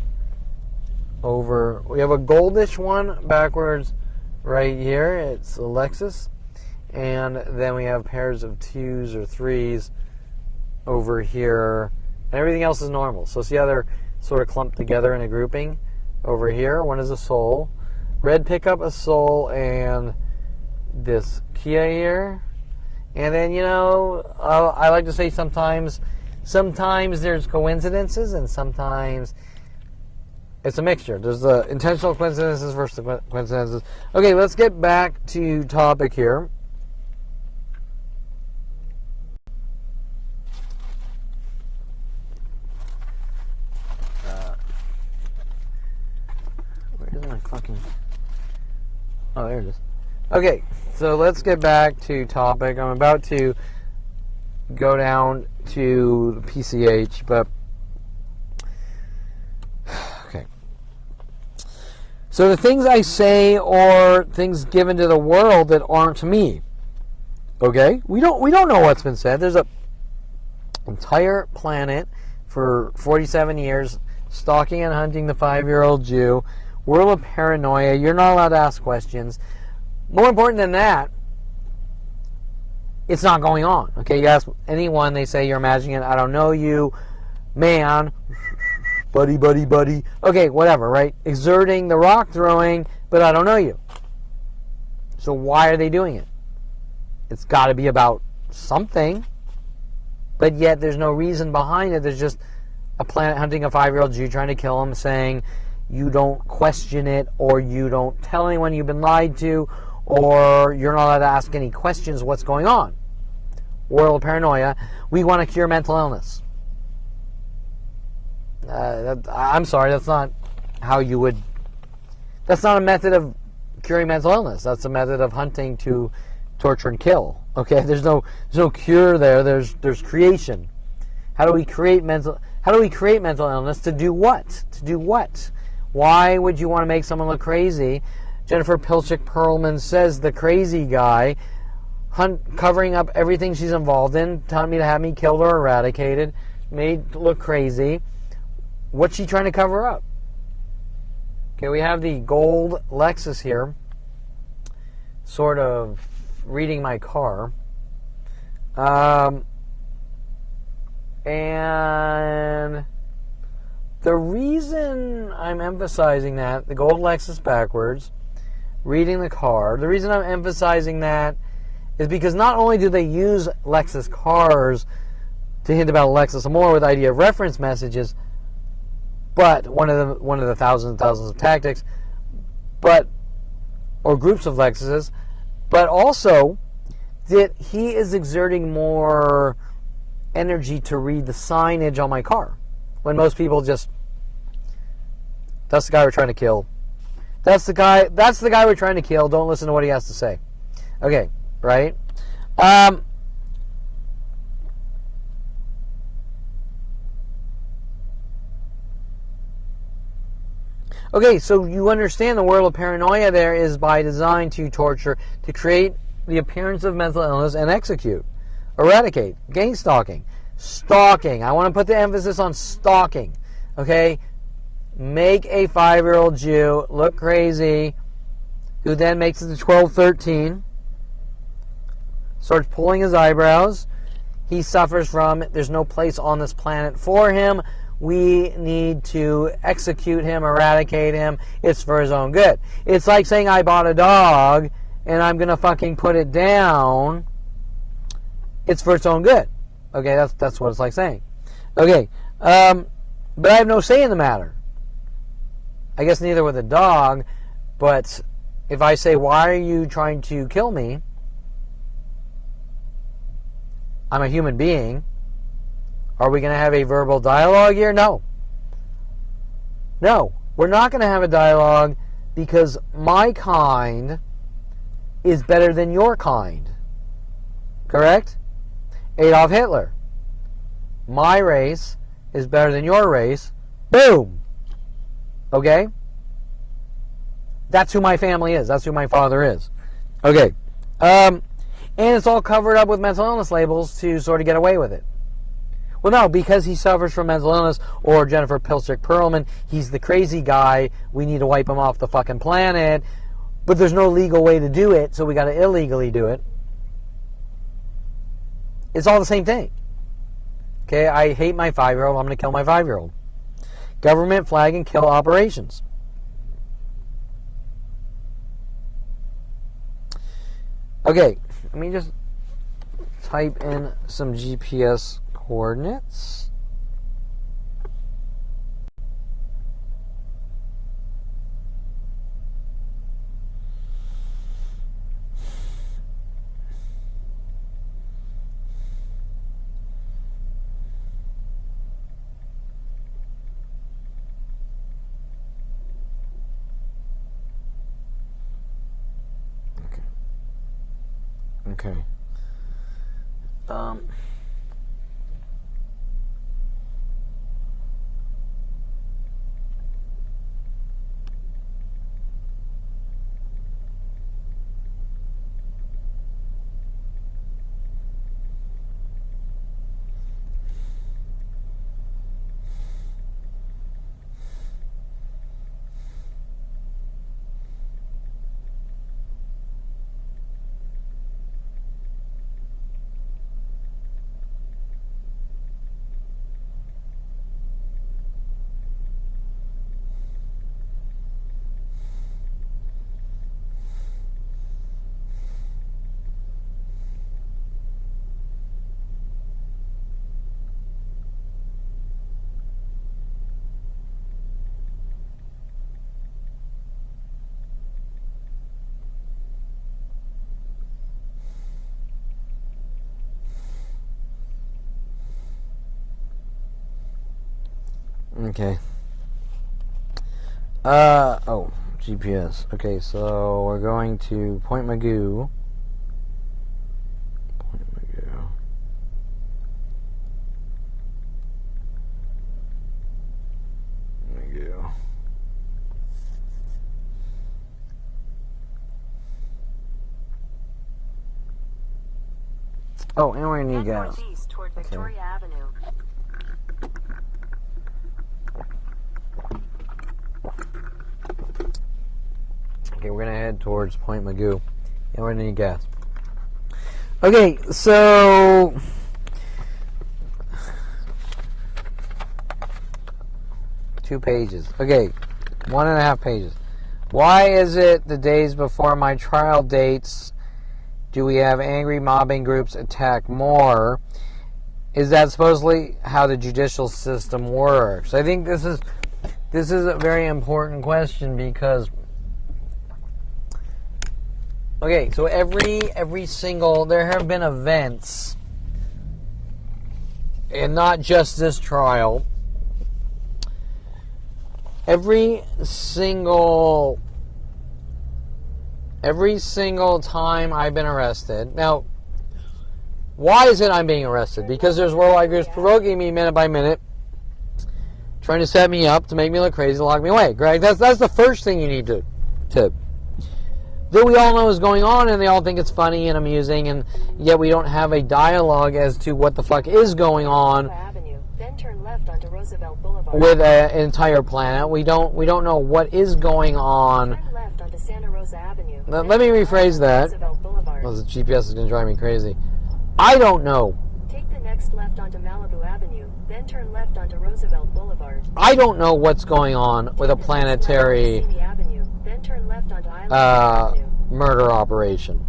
over. We have a goldish one backwards right here. It's a Lexus. And then we have pairs of twos or threes over here. And everything else is normal. So see how they're sort of clumped together in a grouping over here? One is a Soul. Red pickup, a Soul, and this Kia here. And then, you know, I like to say sometimes there's coincidences and sometimes it's a mixture. There's the intentional coincidences versus the coincidences. Okay, let's get back to topic here. Where is my fucking... Oh, there it is. Okay, so let's get back to topic. I'm about to go down to the PCH, but okay. So the things I say or things given to the world that aren't me. Okay? We don't know what's been said. There's a entire planet for 47 years stalking and hunting the 5-year-old Jew. World of paranoia. You're not allowed to ask questions. More important than that, it's not going on. Okay, you ask anyone, they say you're imagining it. I don't know you, man, buddy. Okay, whatever, right? Exerting the rock throwing, but I don't know you. So why are they doing it? It's got to be about something, but yet there's no reason behind it. There's just a planet hunting a 5-year-old Jew trying to kill him, saying you don't question it, or you don't tell anyone you've been lied to, or you're not allowed to ask any questions. What's going on? World of paranoia. We want to cure mental illness. I'm sorry, that's not how you would... That's not a method of curing mental illness. That's a method of hunting to torture and kill. Okay, there's no cure there. There's creation. How do we create mental illness to do what? To do what? Why would you want to make someone look crazy? Jennifer Pilchick Perelman says the crazy guy covering up everything she's involved in, telling me to have me killed or eradicated, made look crazy. What's she trying to cover up? Okay, we have the gold Lexus here, sort of reading my car. And the reason I'm emphasizing that, the gold Lexus backwards, reading the car, the reason I'm emphasizing that is because not only do they use Lexus cars to hint about Lexus more with the idea of reference messages, but one of the thousands and thousands of tactics, or groups of Lexuses, but also that he is exerting more energy to read the signage on my car, when most people just, that's the guy we're trying to kill. That's the guy we're trying to kill. Don't listen to what he has to say. Okay, right? Okay, so you understand the world of paranoia there is by design to torture, to create the appearance of mental illness and execute. Eradicate. Gang stalking. Stalking. I want to put the emphasis on stalking. Okay? Make a 5-year-old Jew look crazy, who then makes it to 12, 13, starts pulling his eyebrows. He suffers from, there's no place on this planet for him. We need to execute him, eradicate him. It's for his own good. It's like saying I bought a dog and I'm going to fucking put it down. It's for its own good. Okay, that's what it's like saying. Okay, but I have no say in the matter. I guess neither with a dog, but if I say, why are you trying to kill me? I'm a human being. Are we going to have a verbal dialogue here? No. No, we're not going to have a dialogue because my kind is better than your kind. Correct? Adolf Hitler. My race is better than your race. Boom. Okay? That's who my family is. That's who my father is. Okay. And it's all covered up with mental illness labels to sort of get away with it. Well, no, because he suffers from mental illness, or Jennifer Pilchick Perelman, he's the crazy guy, we need to wipe him off the fucking planet, but there's no legal way to do it, so we got to illegally do it. It's all the same thing. Okay, I hate my 5-year-old, I'm going to kill my 5-year-old. Government flag and kill operations. Okay, let me just type in some GPS coordinates. Okay. Okay. GPS. Okay, so we're going to Point Magoo. Oh, and we need gas. Northeast toward Victoria Avenue. Okay, we're gonna head towards Point Magoo, and we're gonna need gas. Okay, so 2 pages. Okay, 1.5 pages. Why is it the days before my trial dates do we have angry mobbing groups attack more? Is that supposedly how the judicial system works? I think this is a very important question because, okay, so every single, there have been events, and not just this trial. Every single time I've been arrested. Now, why is it I'm being arrested? Because there's worldwide groups provoking me minute by minute, trying to set me up to make me look crazy, lock me away. Greg, that's the first thing you need to that we all know is going on, and they all think it's funny and amusing, and yet we don't have a dialogue as to what the fuck is going on Then turn left onto Roosevelt Boulevard. with an entire planet. We don't know what is going on. Turn left onto Santa Rosa Avenue. Let me rephrase that. Roosevelt Boulevard. Well, the GPS is going to drive me crazy. I don't know. Take the next left onto Malibu Avenue, then turn left onto Roosevelt Boulevard. I don't know what's going on with a planetary Avenue, then turn left onto Island Avenue. murder operation.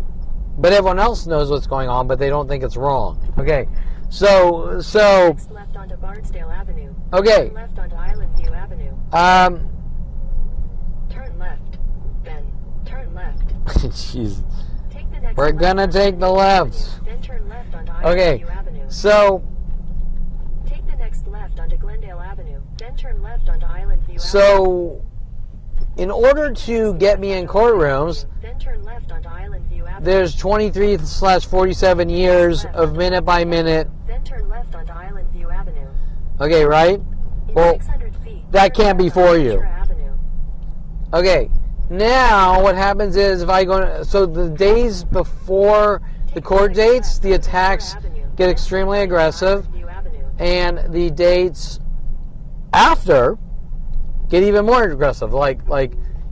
But everyone else knows what's going on, but they don't think it's wrong. Okay, so Next left onto Bardsdale Avenue. Okay. Turn left onto Island View Avenue. Turn left. Then turn left. jeez. Take the next We're left gonna onto take the Avenue, left. Then turn left onto Island Okay, View Avenue. so Take the next left onto Glendale Avenue. Then turn left onto Island View Avenue. so in order to get me in courtrooms, Then turn left onto Island View Avenue. there's 23/47 years of minute by minute. Then turn left onto Island View Avenue. Okay, right? In Well, 600 feet, that turn can't be left for onto you. Ventura Avenue. Okay, now what happens is if I go, so the days before the court dates, the attacks get extremely aggressive, View Avenue. and the dates after get even more aggressive. Like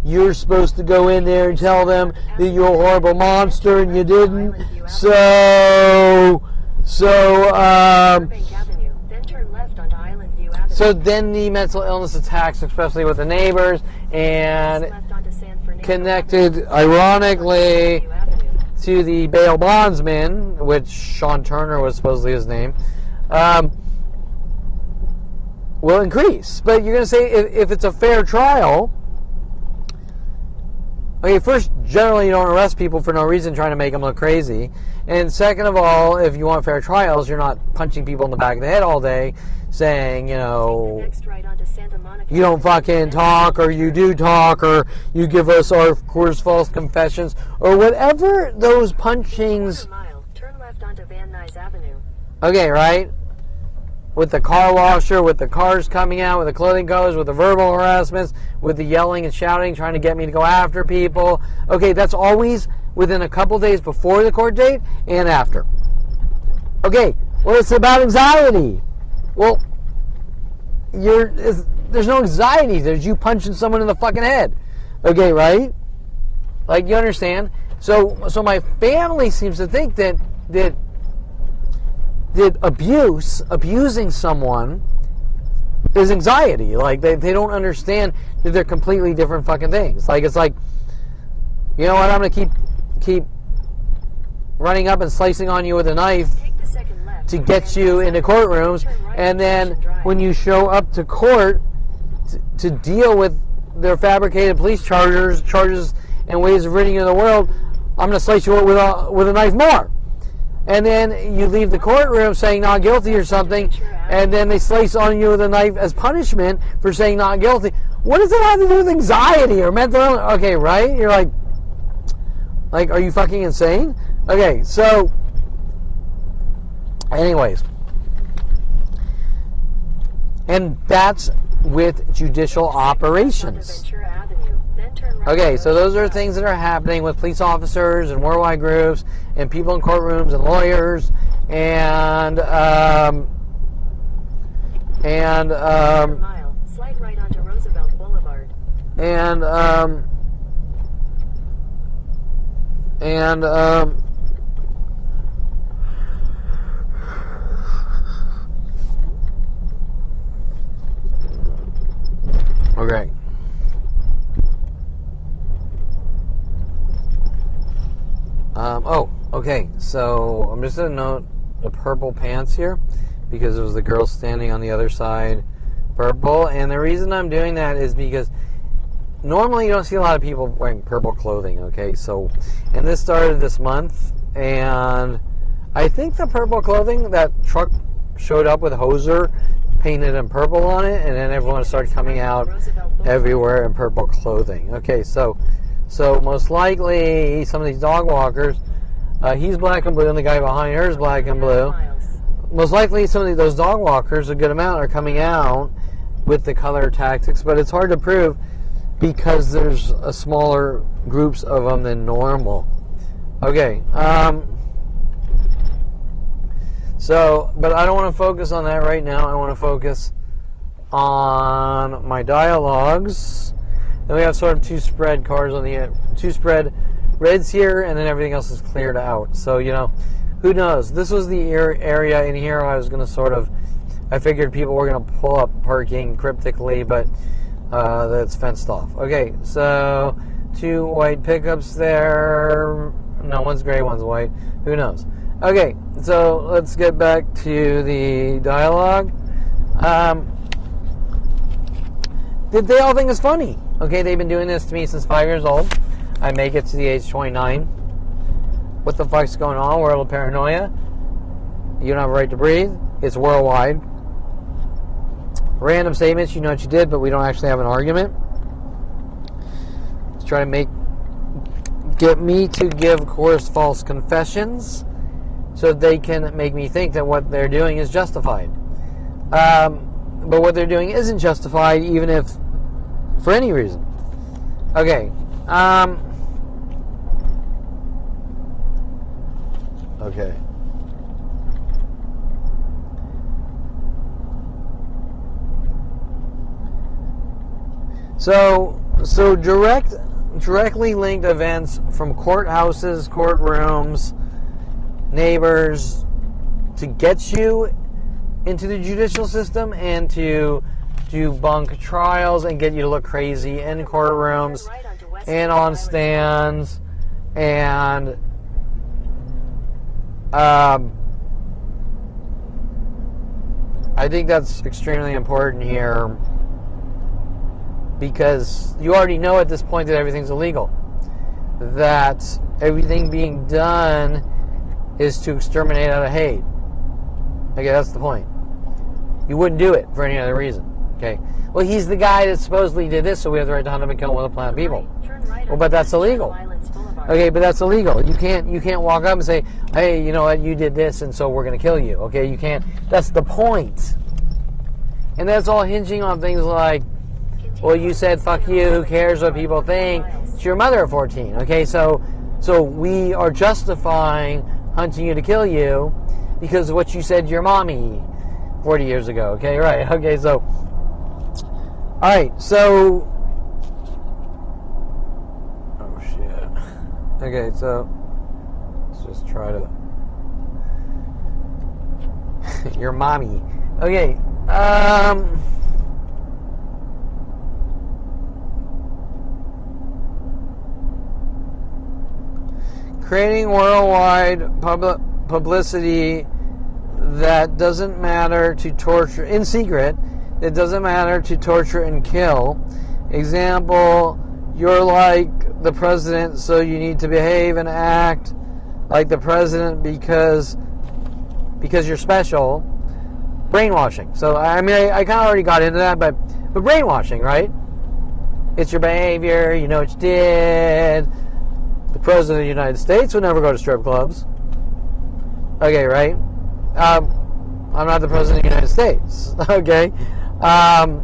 you're supposed to go in there and tell them that you're a horrible monster and you didn't. So Burbank Avenue. Then turn left onto Island View Avenue. so then the mental illness attacks, especially with the neighbors, and Left onto San Fernando connected, ironically, View Avenue. to the bail bondsman, which Sean Turner was supposedly his name, will increase. But you're going to say if it's a fair trial, okay, first, generally you don't arrest people for no reason trying to make them look crazy. And second of all, if you want fair trials, you're not punching people in the back of the head all day saying, Take the next right onto Santa Monica you don't Avenue. fucking talk, or you do talk, or you give us our course false confessions, or whatever those punchings. Quarter mile. Turn left onto Van Nuys Avenue. Okay, right? With the car washer, with the cars coming out, with the clothing colors, with the verbal harassments, with the yelling and shouting, trying to get me to go after people. Okay, that's always within a couple days before the court date and after. Okay, well, it's about anxiety. Well, there's no anxiety. There's you punching someone in the fucking head. Okay, right? Like, you understand? So my family seems to think that abusing someone is anxiety. Like, they don't understand that they're completely different fucking things. Like, it's like, you know what, I'm going to keep running up and slicing on you with a knife Take the second left. to get you into courtrooms, and then when you show up to court to deal with their fabricated police charges and ways of ridding you of the world, I'm going to slice you up with a knife more. And then you leave the courtroom saying not guilty or something, and then they slice on you with a knife as punishment for saying not guilty. what does it have to do with anxiety or mental illness? Okay, right? You're like, are you fucking insane? Okay, so, anyways. And that's with judicial operations. Okay, so those are things that are happening with police officers and worldwide groups and people in courtrooms and lawyers and slide right onto Roosevelt Boulevard. Okay. Okay, so I'm just going to note the purple pants here because it was the girl standing on the other side purple, and the reason I'm doing that is because normally you don't see a lot of people wearing purple clothing, okay, so, and this started this month, and I think the purple clothing, that truck showed up with Hoser painted in purple on it, and then everyone started coming out everywhere in purple clothing. Okay, so most likely some of these dog walkers, he's black and blue, and the guy behind her is black and blue. Most likely some of those dog walkers, a good amount, are coming out with the color tactics, but it's hard to prove because there's a smaller groups of them than normal. Okay, so, but I don't want to focus on that right now. I want to focus on my dialogues. Then we have sort of two spread cards on the end, two spread reds here, and then everything else is cleared out. So, you know, who knows? This was the area in here I was going to sort of, I figured people were going to pull up parking cryptically, but that's fenced off. Okay, so two white pickups there. No, one's gray, one's white. Who knows? Okay, so let's get back to the dialogue. They all think it's funny. Okay, they've been doing this to me since 5 years old. I make it to the age 29. What the fuck's going on? World of paranoia. You don't have a right to breathe. It's worldwide. Random statements, you know what you did, but we don't actually have an argument. Let's try to get me to give, of course, false confessions so they can make me think that what they're doing is justified. But what they're doing isn't justified, even if for any reason. Okay. Okay. So directly linked events from courthouses, courtrooms, neighbors to get you into the judicial system and to debunk trials and get you to look crazy in courtrooms and on stands, and I think that's extremely important here because you already know at this point that everything's illegal, that everything being done is to exterminate out of hate. Okay, that's the point. You wouldn't do it for any other reason. Okay. Well, he's the guy that supposedly did this, so we have the right to hunt him and kill him with a plan of people. Well, but that's illegal. Okay, but that's illegal. You can't walk up and say, hey, you know what, you did this, and so we're going to kill you. Okay, you can't. That's the point. And that's all hinging on things like, well, you said fuck you, who cares what people think? It's your mother at 14. Okay, so we are justifying hunting you to kill you because of what you said to your mommy 40 years ago. Okay, right. Okay, so all right, so oh shit. Okay, so let's just try to your mommy. Okay, creating worldwide publicity that doesn't matter to torture in secret. It doesn't matter to torture and kill. Example, you're like the president, so you need to behave and act like the president because you're special. Brainwashing. So, I mean, I kind of already got into that, but brainwashing, right? It's your behavior. You know what you did. The President of the United States would never go to strip clubs. Okay, right? I'm not the President of the United States. Okay?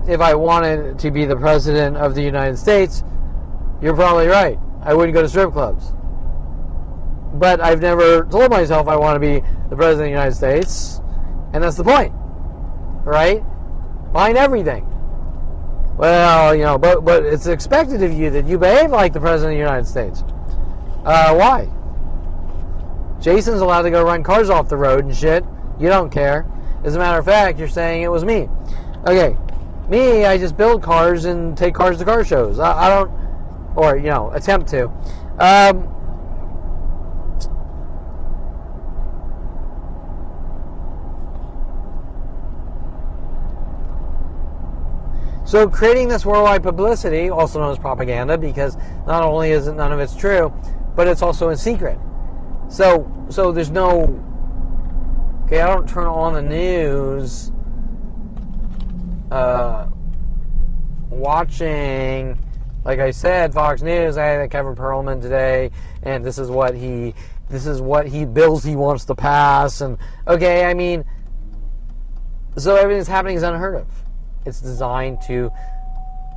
If I wanted to be the President of the United States, you're probably right. I wouldn't go to strip clubs. But I've never told myself I want to be the President of the United States. And that's the point. Right? Behind everything. Well, you know, but it's expected of you that you behave like the President of the United States. Why? Jason's allowed to go run cars off the road and shit. You don't care. As a matter of fact, you're saying it was me. Okay. Me, I just build cars and take cars to car shows. I don't, or, you know, attempt to. So creating this worldwide publicity, also known as propaganda, because not only is it none of it's true, but it's also in secret. So there's no, okay, I don't turn on the news watching, like I said, Fox News, I had Kevin Perelman today, and this is what he bills he wants to pass, and okay, I mean, so everything that's happening is unheard of. It's designed to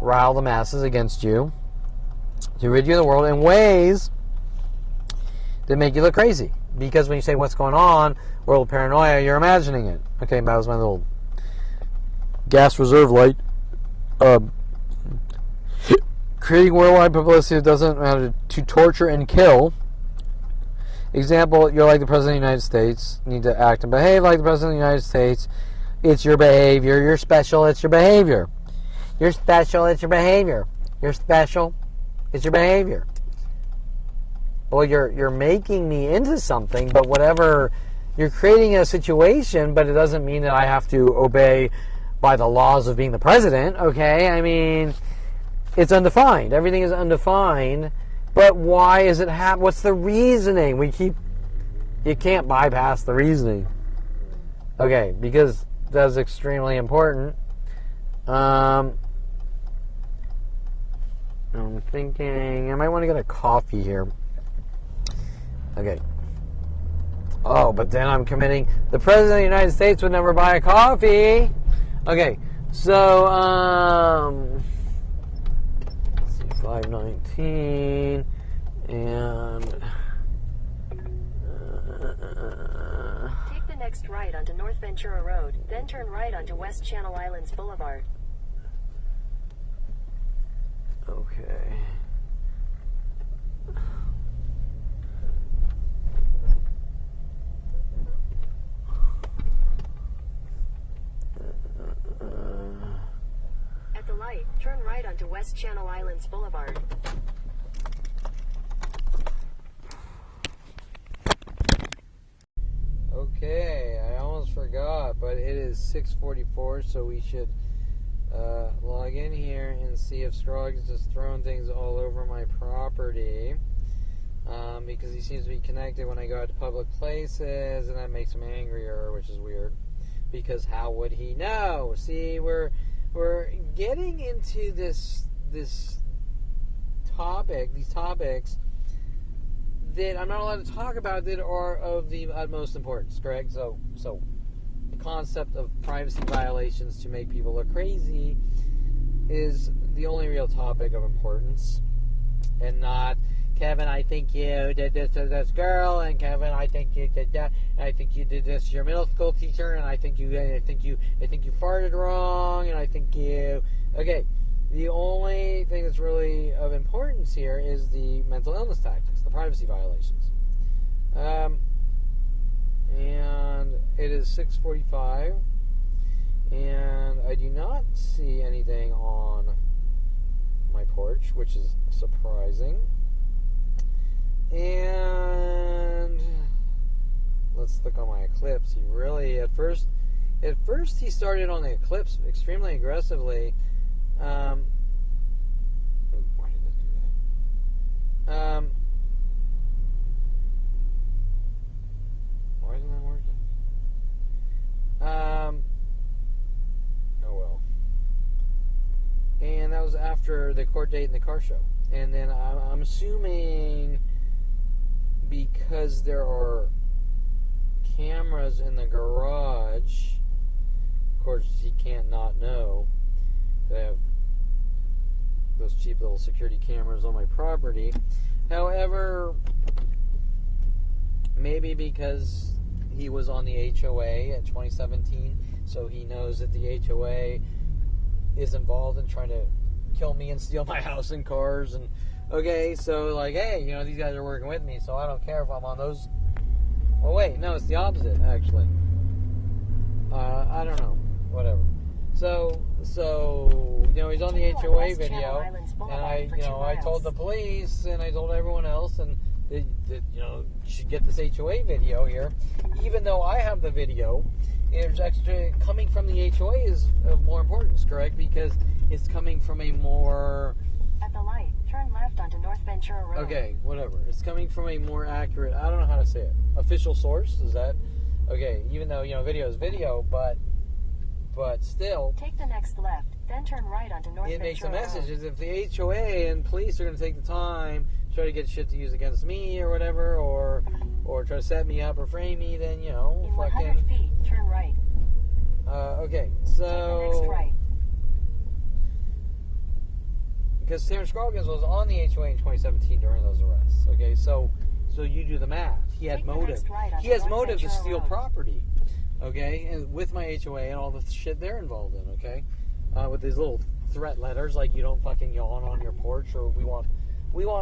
rile the masses against you, to rid you of the world in ways that make you look crazy. Because when you say what's going on, world paranoia, you're imagining it. Okay, that was my little gas reserve light. Creating worldwide publicity doesn't matter to torture and kill. Example, you're like the President of the United States. You need to act and behave like the President of the United States. It's your behavior. You're special. It's your behavior. You're special. It's your behavior. You're special. It's your behavior. Well, you're making me into something, but whatever, you're creating a situation, but it doesn't mean that I have to obey by the laws of being the president, okay? I mean, it's undefined. Everything is undefined, but why is it what's the reasoning? You can't bypass the reasoning. Okay, because that's extremely important. I'm thinking I might want to get a coffee here. Okay. Oh, but then I'm committing. The President of the United States would never buy a coffee. Okay, so let's see, 519 and. Next right onto North Ventura Road, then turn right onto West Channel Islands Boulevard. Okay. At the light, turn right onto West Channel Islands Boulevard. Okay, I almost forgot, but it is 6:44, so we should log in here and see if Scruggs is just throwing things all over my property, because he seems to be connected when I go out to public places, and that makes him angrier, which is weird, because how would he know? See, we're getting into these topics that I'm not allowed to talk about that are of the utmost importance, correct? So the concept of privacy violations to make people look crazy is the only real topic of importance, and not, Kevin, I think you did this to this girl, and Kevin, I think you did that, and I think you did this to your middle school teacher, and I think you farted wrong, and I think you. Okay, the only thing that's really of importance here is the mental illness tactics, the privacy violations. And it is 6:45, and I do not see anything on my porch, which is surprising. And let's look on my Eclipse. He really, at first he started on the Eclipse extremely aggressively. Why did it do that? Why isn't that working? Oh well. And that was after the court date and the car show. And then I'm assuming because there are cameras in the garage, of course he can't not know. They have those cheap little security cameras on my property. However, maybe because he was on the HOA at 2017, so he knows that the HOA is involved in trying to kill me and steal my house and cars. And okay, so like, hey, you know, these guys are working with me, so I don't care if I'm on those. Oh wait, no, it's the opposite actually. I don't know, whatever. So you know, he's on the HOA video, and I told the police and I told everyone else, and that, you know, you should get this HOA video here, even though I have the video. It's actually coming from the HOA is of more importance, correct? Because it's coming from a more... At the light, turn left onto North Ventura Road. Okay, whatever. It's coming from a more accurate, I don't know how to say it, official source, is that? Okay, even though, you know, video is video, but still... Take the next left, then turn right onto North Ventura Road. It makes a message. Is if the HOA and police are going to take the time to try to get shit to use against me or whatever, or try to set me up or frame me, then, you know, in 100 feet, turn right. Okay, so... Take the next right. Because Terrence Scroggins was on the HOA in 2017 during those arrests. Okay, so you do the math. He had motive. He has motive to steal property. Okay, and with my HOA and all the shit they're involved in. Okay, with these little threat letters like you don't fucking yawn on your porch, or we want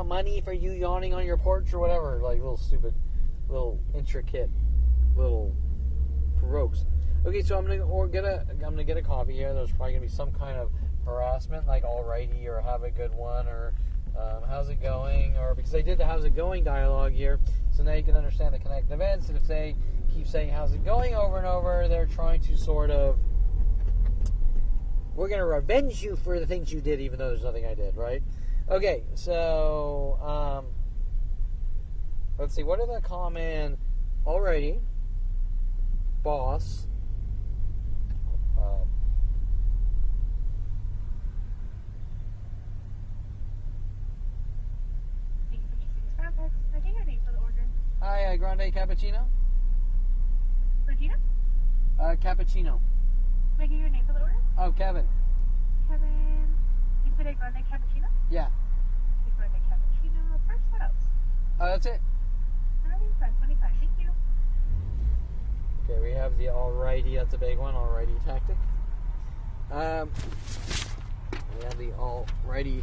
money for you yawning on your porch, or whatever. Like little stupid, little intricate, little provokes. Okay, so I'm gonna get a copy here. There's probably gonna be some kind of harassment, like alrighty, or have a good one, or how's it going, or because I did the how's it going dialogue here, so now you can understand the connected events. And if they keep saying how's it going over and over, they're trying to sort of, we're gonna revenge you for the things you did, even though there's nothing I did, right? Okay, so let's see, what are the common alrighty, boss, hi, grande cappuccino. Regina? Cappuccino. Can I get your name for the order? Oh, Kevin. Kevin. You said a grande cappuccino? Yeah. A grande cappuccino. First, what else? That's it. $125. Thank you. Okay, we have the alrighty. That's a big one. Alrighty tactic. We have the alrighty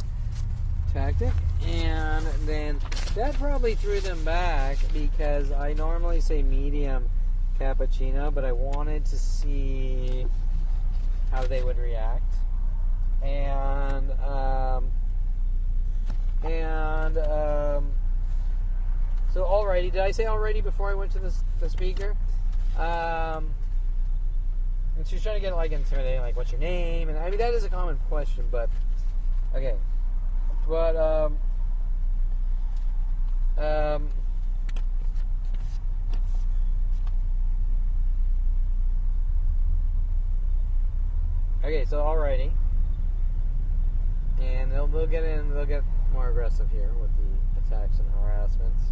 tactic, and then that probably threw them back because I normally say medium cappuccino, but I wanted to see how they would react. And so alrighty. Did I say alrighty before I went to the speaker? And she was trying to get like intimidating, like what's your name? And I mean that is a common question, but okay. But okay, so alrighty, and they'll get more aggressive here with the attacks and harassments.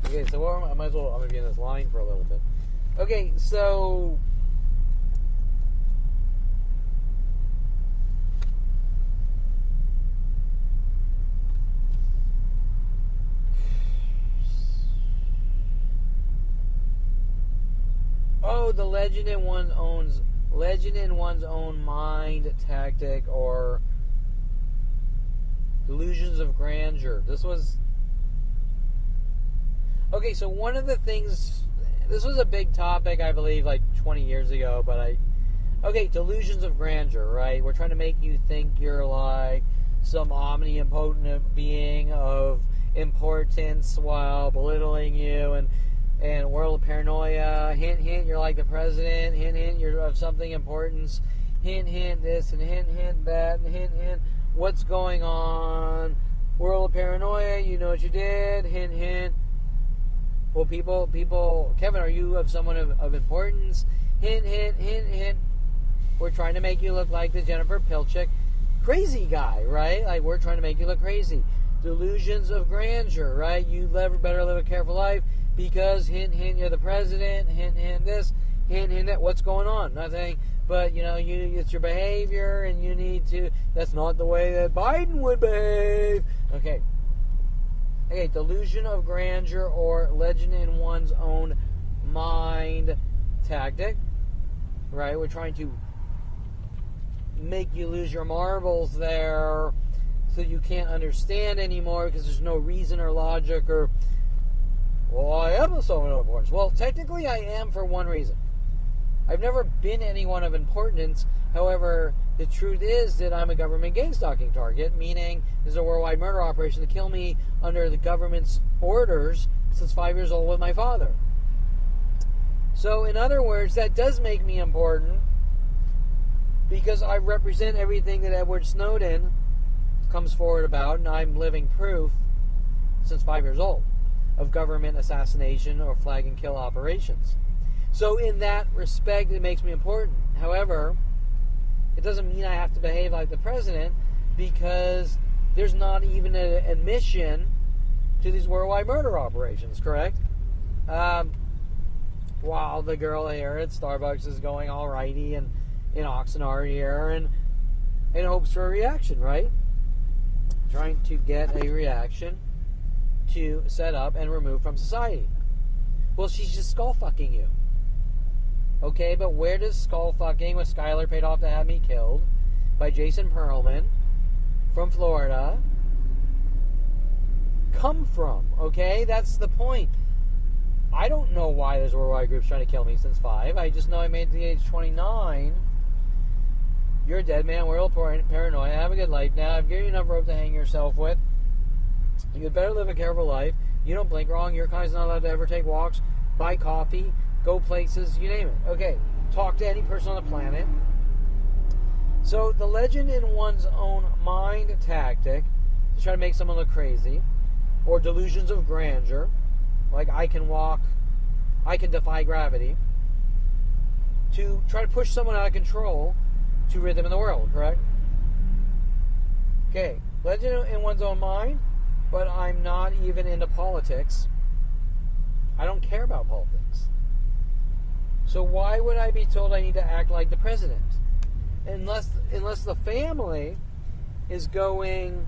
Okay, so I'm gonna be in this line for a little bit. Okay, so the legend in one's own mind tactic, or delusions of grandeur. This was okay. So one of the things, this was a big topic, I believe, like 20 years ago. But delusions of grandeur, right? We're trying to make you think you're like some omnipotent being of importance while belittling you, and world of paranoia. Hint, hint, you're like the president. Hint, hint, you're of something importance. Hint, hint, this, and hint, hint, that, and hint, hint, what's going on. World of paranoia, you know what you did, hint, hint. Well, people, Kevin, are you of someone of importance? Hint, hint, hint, hint. We're trying to make you look like the Jennifer Pilchick crazy guy, right? Like, we're trying to make you look crazy. Delusions of grandeur, right? You better live a careful life because, hint, hint, you're the president, hint, hint, this, hint, hint, that. What's going on? Nothing. But, it's your behavior, and you need to, that's not the way that Biden would behave. Okay, delusion of grandeur or legend in one's own mind tactic, right? We're trying to make you lose your marbles there so you can't understand anymore because there's no reason or logic or, well, I am someone of importance. Well, technically I am for one reason. I've never been anyone of importance. However, the truth is that I'm a government gang stalking target, meaning there's a worldwide murder operation to kill me under the government's orders since 5 years old with my father. So, in other words, that does make me important because I represent everything that Edward Snowden comes forward about, and I'm living proof since 5 years old of government assassination or flag and kill operations. So in that respect, it makes me important. However, it doesn't mean I have to behave like the president because there's not even an admission to these worldwide murder operations, correct? While the girl here at Starbucks is going alrighty and in Oxnard here and in hopes for a reaction, right? Trying to get a reaction to set up and remove from society. Well, she's just skull fucking you. Okay, but where does skull fucking with Skyler paid off to have me killed by Jason Perelman from Florida come from? Okay, that's the point. I don't know why there's worldwide groups trying to kill me since 5. I just know I made it to the age 29. You're a dead man, world paranoia. Have a good life now. I've given you enough rope to hang yourself with. You better live a careful life. You don't blink wrong. Your kind's not allowed to ever take walks, buy coffee, go places, you name it. Okay, talk to any person on the planet. So the legend in one's own mind tactic to try to make someone look crazy, or delusions of grandeur, like I can walk, I can defy gravity, to try to push someone out of control to rid them of the world, correct? Okay, legend in one's own mind, but I'm not even into politics. I don't care about politics. So why would I be told I need to act like the president? Unless the family is going,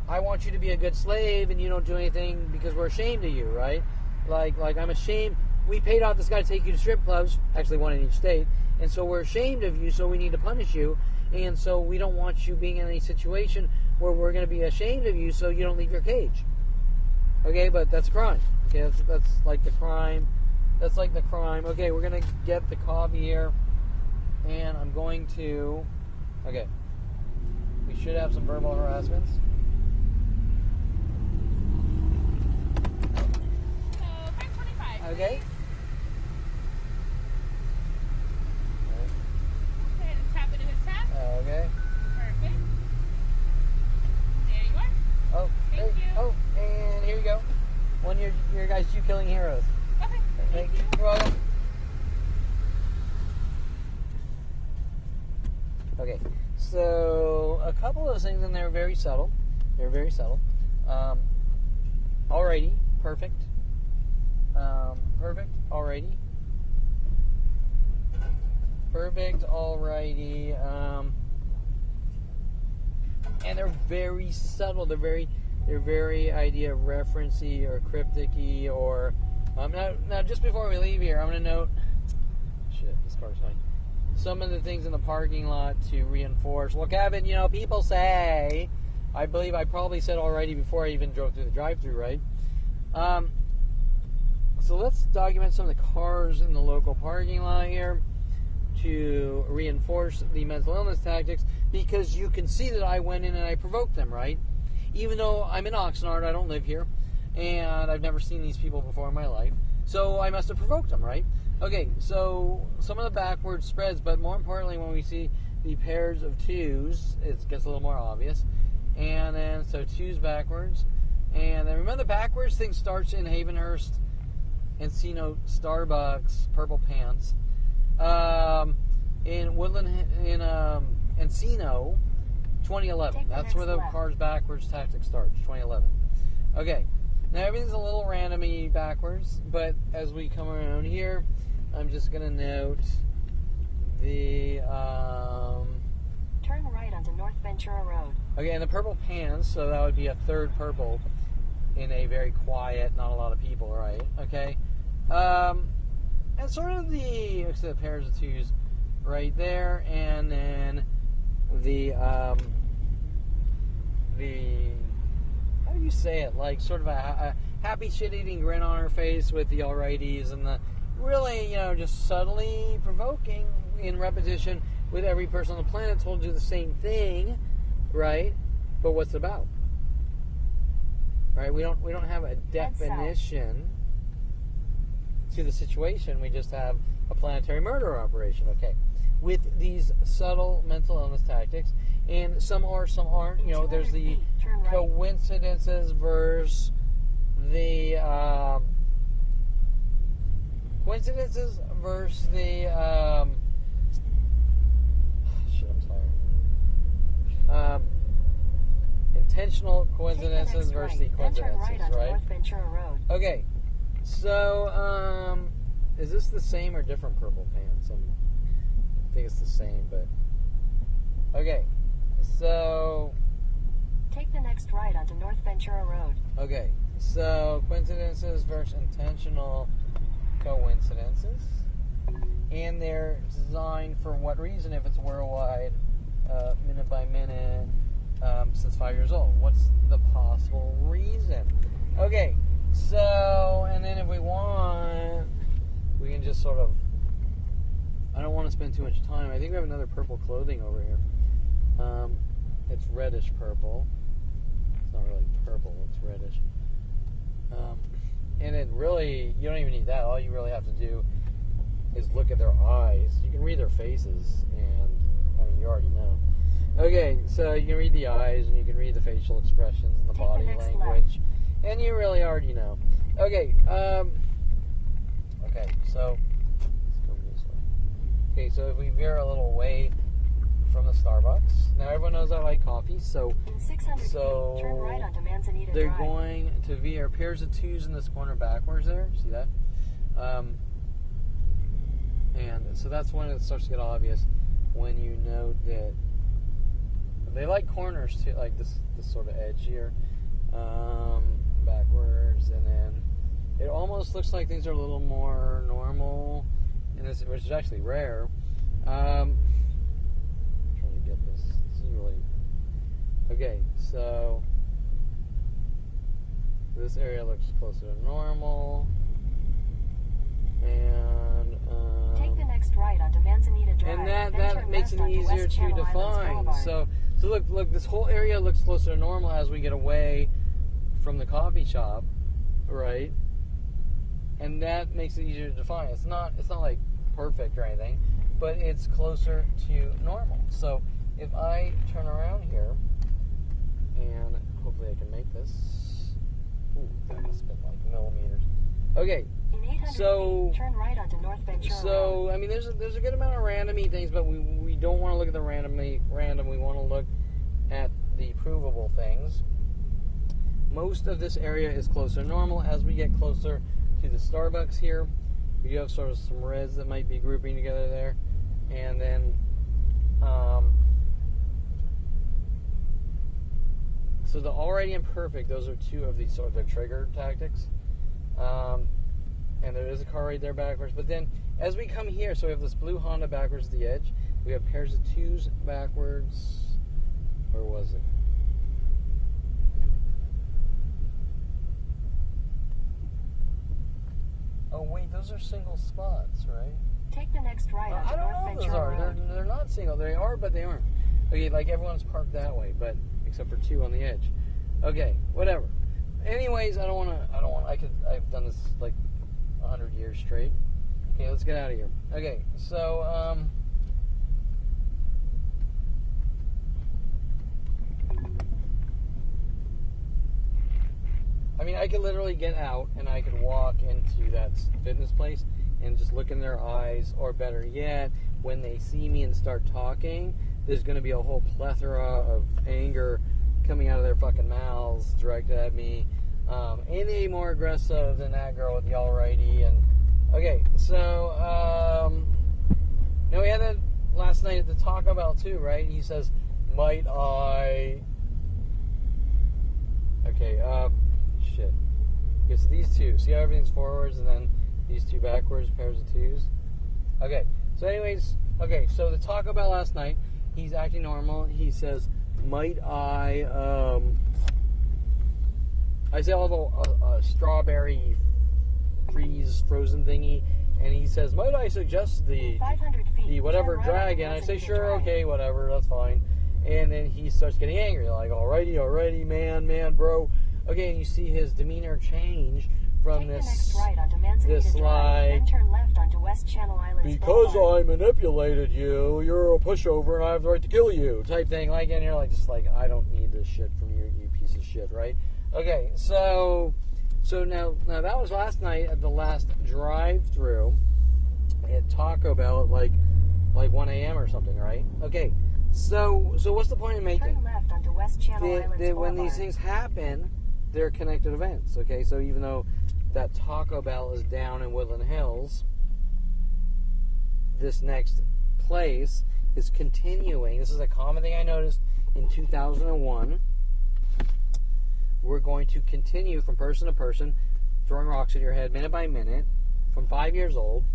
I want you to be a good slave and you don't do anything because we're ashamed of you, right? Like I'm ashamed. We paid off this guy to take you to strip clubs, actually one in each state, and so we're ashamed of you, so we need to punish you, and so we don't want you being in any situation where we're going to be ashamed of you so you don't leave your cage. Okay, but that's a crime. Okay, that's like the crime. That's like the crime. Okay, we're going to get the coffee here. And I'm going to... Okay. We should have some verbal harassments. So, 525. Okay. Okay, and tap into his tab. Okay. Perfect. There you are. Oh, Thank you. Oh, and here you go. One of your guys' 2 killing heroes. Okay. Thank you. You're welcome. Okay, so a couple of those things in there are very subtle. They're very subtle. Alrighty, perfect. Perfect, alrighty. Perfect, alrighty. And they're very subtle. They're very idea referencey or cryptic-y or now just before we leave here, I'm gonna note. Shit, this car's fine. Some of the things in the parking lot to reinforce. Well, Kevin, people say, I believe I probably said already before I even drove through the drive-thru, right? So let's document some of the cars in the local parking lot here to reinforce the mental illness tactics, because you can see that I went in and I provoked them, right? Even though I'm in Oxnard, I don't live here, and I've never seen these people before in my life, so I must have provoked them, right? Okay, so some of the backward spreads, but more importantly, when we see the pairs of 2s, it gets a little more obvious. And then, so 2's backwards. And then remember the backwards thing starts in Havenhurst, Encino, Starbucks, Purple Pants. In Woodland, in Encino, 2011. That's where the car's backwards tactic starts, 2011. Okay, now everything's a little randomy backwards, but as we come around here, I'm just going to note the... Turn right onto North Ventura Road. Okay, and the Purple Pants, so that would be a third purple in a very quiet, not a lot of people, right? Okay. And sort of the pairs of 2's right there, and then the how do you say it? Like sort of a happy shit-eating grin on her face with the alrighties and the really, just subtly provoking in repetition with every person on the planet told you the same thing, right? But what's it about? Right? We don't have a definition to the situation. We just have a planetary murder operation, okay? With these subtle mental illness tactics, and some are, some aren't. There's the coincidences versus the intentional coincidences versus the coincidences, right? Okay, so is this the same or different Purple Pants? I think it's the same, but okay. So take the next right onto North Ventura Road. Okay, so coincidences versus intentional coincidences, and they're designed for what reason? If it's worldwide, minute by minute, since 5 years old, what's the possible reason? Okay, so and then if we want, we can just sort of. I don't want to spend too much time. I think we have another purple clothing over here. It's reddish purple. It's not really purple, it's reddish. And it really, you don't even need that. All you really have to do is look at their eyes. You can read their faces, and, you already know. Okay, so you can read the eyes, and you can read the facial expressions and the body language. And you really already know. Okay, okay, so... Okay, so if we veer a little away from the Starbucks, now everyone knows I like coffee, so in 600 feet, turn right onto Manzanita they're Drive. going to veer pairs of 2's in this corner backwards there. See that? And so that's when it starts to get obvious when you note that they like corners too, like this sort of edge here, backwards, and then it almost looks like things are a little more normal. Which is actually rare. I'm trying to get this. This is really... Okay, so... This area looks closer to normal. And... take the next right onto Manzanita Drive. And that makes it easier to define. So look, this whole area looks closer to normal as we get away from the coffee shop, right? And that makes it easier to define. It's not like perfect or anything, but it's closer to normal. So if I turn around here, and hopefully I can make this. Ooh, that must have been like millimeters. Okay, in 800 so feet, turn right onto North Ventura so Road. I mean, there's a good amount of randomy things, but we don't want to look at the random. We want to look at the provable things. Most of this area is closer to normal. As we get closer to the Starbucks here, we do have sort of some reds that might be grouping together there, and then so the already imperfect, those are 2 of these sort of trigger tactics, and there is a car right there backwards. But then as we come here, so we have this blue Honda backwards at the edge, we have pairs of 2's backwards. Where was it? Oh wait, those are single spots, right? Take the next right onto I don't North know if those Ventura are. Road. They're not single. They are, but they aren't. Okay, like everyone's parked that way, but except for 2 on the edge. Okay, whatever. Anyways, I've done this like 100 years straight. Okay, let's get out of here. Okay, so I could literally get out and I could walk into that fitness place and just look in their eyes, or better yet, when they see me and start talking, there's going to be a whole plethora of anger coming out of their fucking mouths directed at me. Any more aggressive than that girl with the alrighty. And okay, so now we had that last night at the Taco Bell too, right? He says, "Might I?" Okay, shit. Okay, so these two. See how everything's forwards and then these two backwards, pairs of twos? Okay, so anyways, okay, so the Taco Bell last night, he's acting normal. He says, "Might I say I'll have a strawberry frozen thingy," and he says, "Might I suggest the whatever dragon?" I say, "Sure, okay, whatever, that's fine." And then he starts getting angry, like, alrighty, man, bro. Okay, and you see his demeanor change from this like, then turn left onto West Channel Islands because I manipulated you, you're a pushover and I have the right to kill you, type thing. Like, and you're like, just like, I don't need this shit from you, you piece of shit, right? Okay, so now that was last night at the last drive-through at Taco Bell at like 1 a.m. or something, right? Okay, so what's the point of making? Turn left onto West Channel Islands when these things happen, they're connected events, okay? So even though that Taco Bell is down in Woodland Hills, this next place is continuing. This is a common thing I noticed in 2001. We're going to continue from person to person, throwing rocks at your head minute by minute, from 5 years old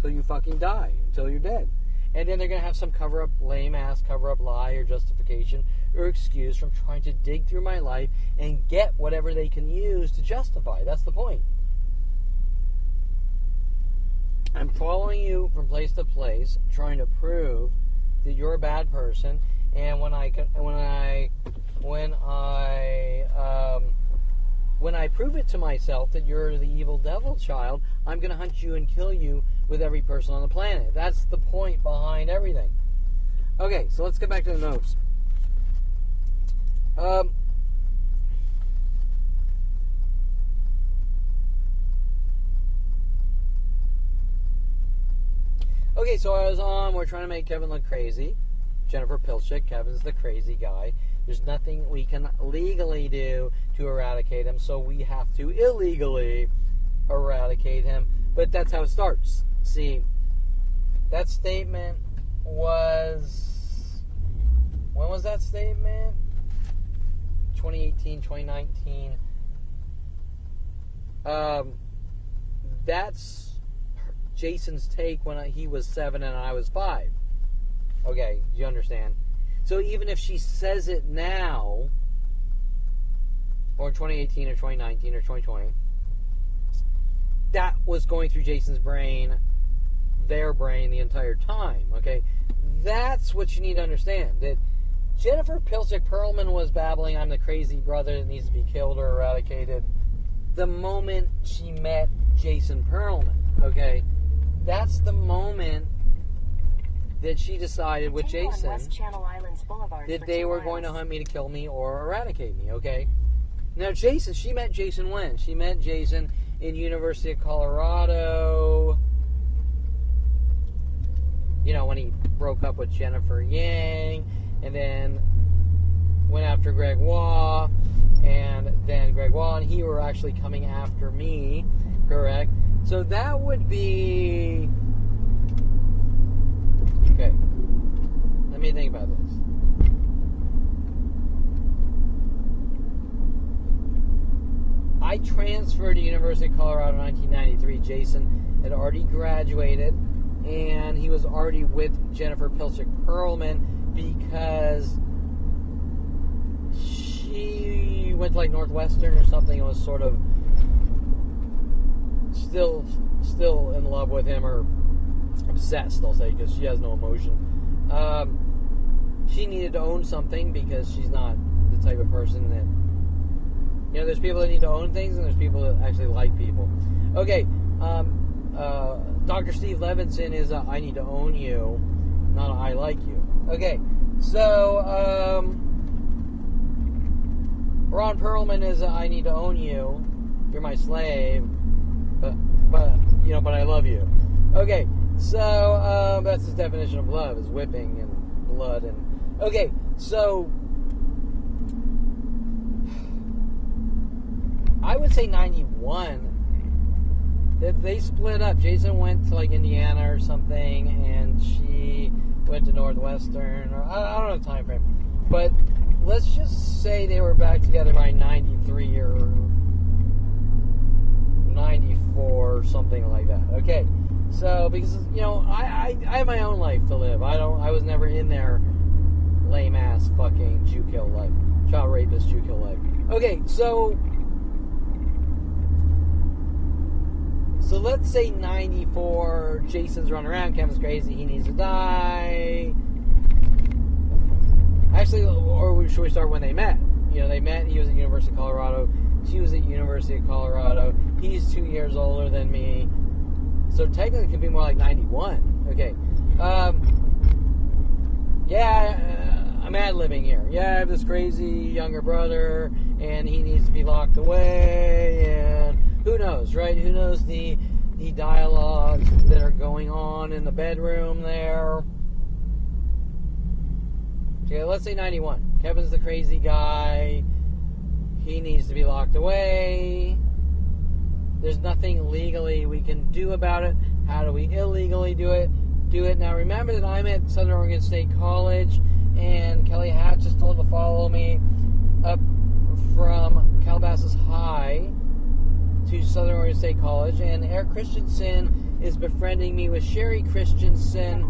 till you fucking die, until you're dead. And then they're going to have some cover-up, lame-ass cover-up lie or justification or excuse from trying to dig through my life and get whatever they can use to justify. That's the point. I'm following you from place to place, trying to prove that you're a bad person. And when I prove it to myself that you're the evil devil child, I'm going to hunt you and kill you with every person on the planet. That's the point behind everything. Okay, so let's get back to the notes. Okay, so I was on, we're trying to make Kevin look crazy. Jennifer Pilchick, Kevin's the crazy guy. There's nothing we can legally do to eradicate him, so we have to illegally eradicate him. But that's how it starts. See, that statement was... When was that statement? 2018, 2019. That's Jason's take when he was 7 and I was 5. Okay, do you understand? So even if she says it now, or in 2018 or 2019 or 2020, that was going through Jason's brain, their brain, the entire time, okay? That's what you need to understand, that Jennifer Pilchick Perelman was babbling, "I'm the crazy brother that needs to be killed or eradicated," the moment she met Jason Perelman, okay? That's the moment that she decided with Jason that they were going to hunt me to kill me or eradicate me, okay? Now, Jason, she met Jason when? She met Jason in University of Colorado, you know, when he broke up with Jennifer Yang, and then went after Greg Waugh, and then Greg Waugh and he were actually coming after me, correct? So that would be... Okay, let me think about this. I transferred to University of Colorado in 1993. Jason had already graduated, and he was already with Jennifer Pilchick Perelman because she went to like Northwestern or something and was sort of still in love with him, or obsessed, I'll say, because she has no emotion. She needed to own something because she's not the type of person that, you know, there's people that need to own things and there's people that actually like people. Okay, Dr. Steve Levinson is a I need to own you, not a I like you. Okay, so, Ron Perelman is I need to own you. You're my slave. But I love you. Okay, so that's his definition of love, is whipping and blood. And okay, so I would say 91. They split up. Jason went to like Indiana or something, and she went to Northwestern. Or I don't know the time frame, but let's just say they were back together by 93 or 94 or something like that. Okay, so because I have my own life to live. I was never in their lame ass fucking Jew kill life, child rapist Jew kill life. Okay, so let's say 94, Jason's running around, Kevin's crazy, he needs to die. Actually, or should we start when they met? They met, he was at University of Colorado, she was at University of Colorado, he's 2 years older than me, so technically it could be more like 91. Okay. I'm ad-libbing here. Yeah, I have this crazy younger brother, and he needs to be locked away, and who knows, right? Who knows the dialogues that are going on in the bedroom there. Okay, let's say 91. Kevin's the crazy guy. He needs to be locked away. There's nothing legally we can do about it. How do we illegally do it? Now remember that I'm at Southern Oregon State College, and Kelly Hatch is told to follow me up from Calabasas High to Southern Oregon State College, and Eric Christensen is befriending me with Sherry Christensen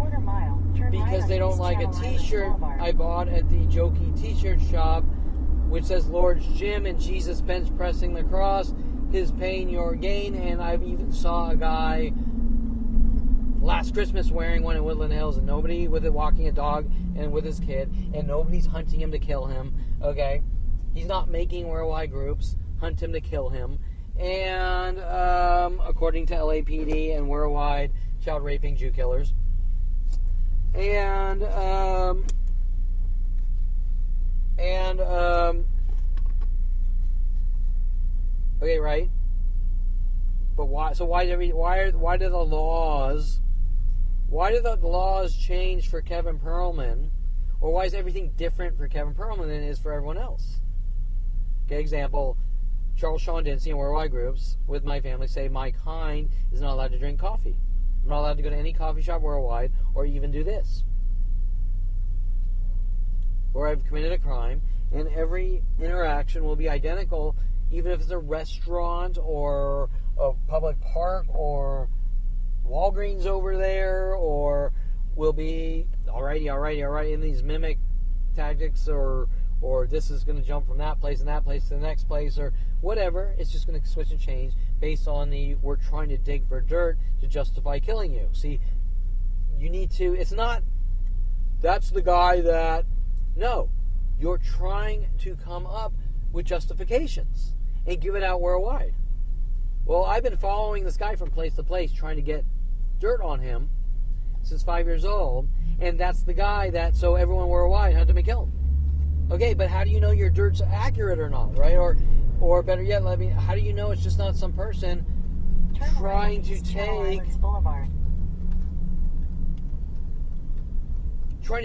because they don't like a t-shirt I bought at the Jokey t-shirt shop, which says Lord's Gym and Jesus bench pressing the cross, his pain, your gain, and I've even saw a guy last Christmas wearing one in Woodland Hills, and nobody with it, walking a dog and with his kid, and nobody's hunting him to kill him. Okay, he's not making worldwide groups hunt him to kill him. And according to LAPD and worldwide child raping Jew killers. And okay, right? But why? So why do the laws change for Kevin Perelman, or why is everything different for Kevin Perelman than it is for everyone else? Okay, example. Charles Sean Dinsey and worldwide groups with my family say my kind is not allowed to drink coffee. I'm not allowed to go to any coffee shop worldwide or even do this. Or I've committed a crime, and every interaction will be identical, even if it's a restaurant or a public park or Walgreens over there, or will be alrighty, in these mimic tactics, or this is going to jump from that place to the next place, or whatever. It's just going to switch and change based on we're trying to dig for dirt to justify killing you. See, you need to, it's not, that's the guy that, no. You're trying to come up with justifications and give it out worldwide. Well, I've been following this guy from place to place trying to get dirt on him since 5 years old, and that's the guy that, so everyone worldwide hunted him and killed him. Okay, but how do you know your dirt's accurate or not, right? Or better yet, how do you know it's just not some person trying to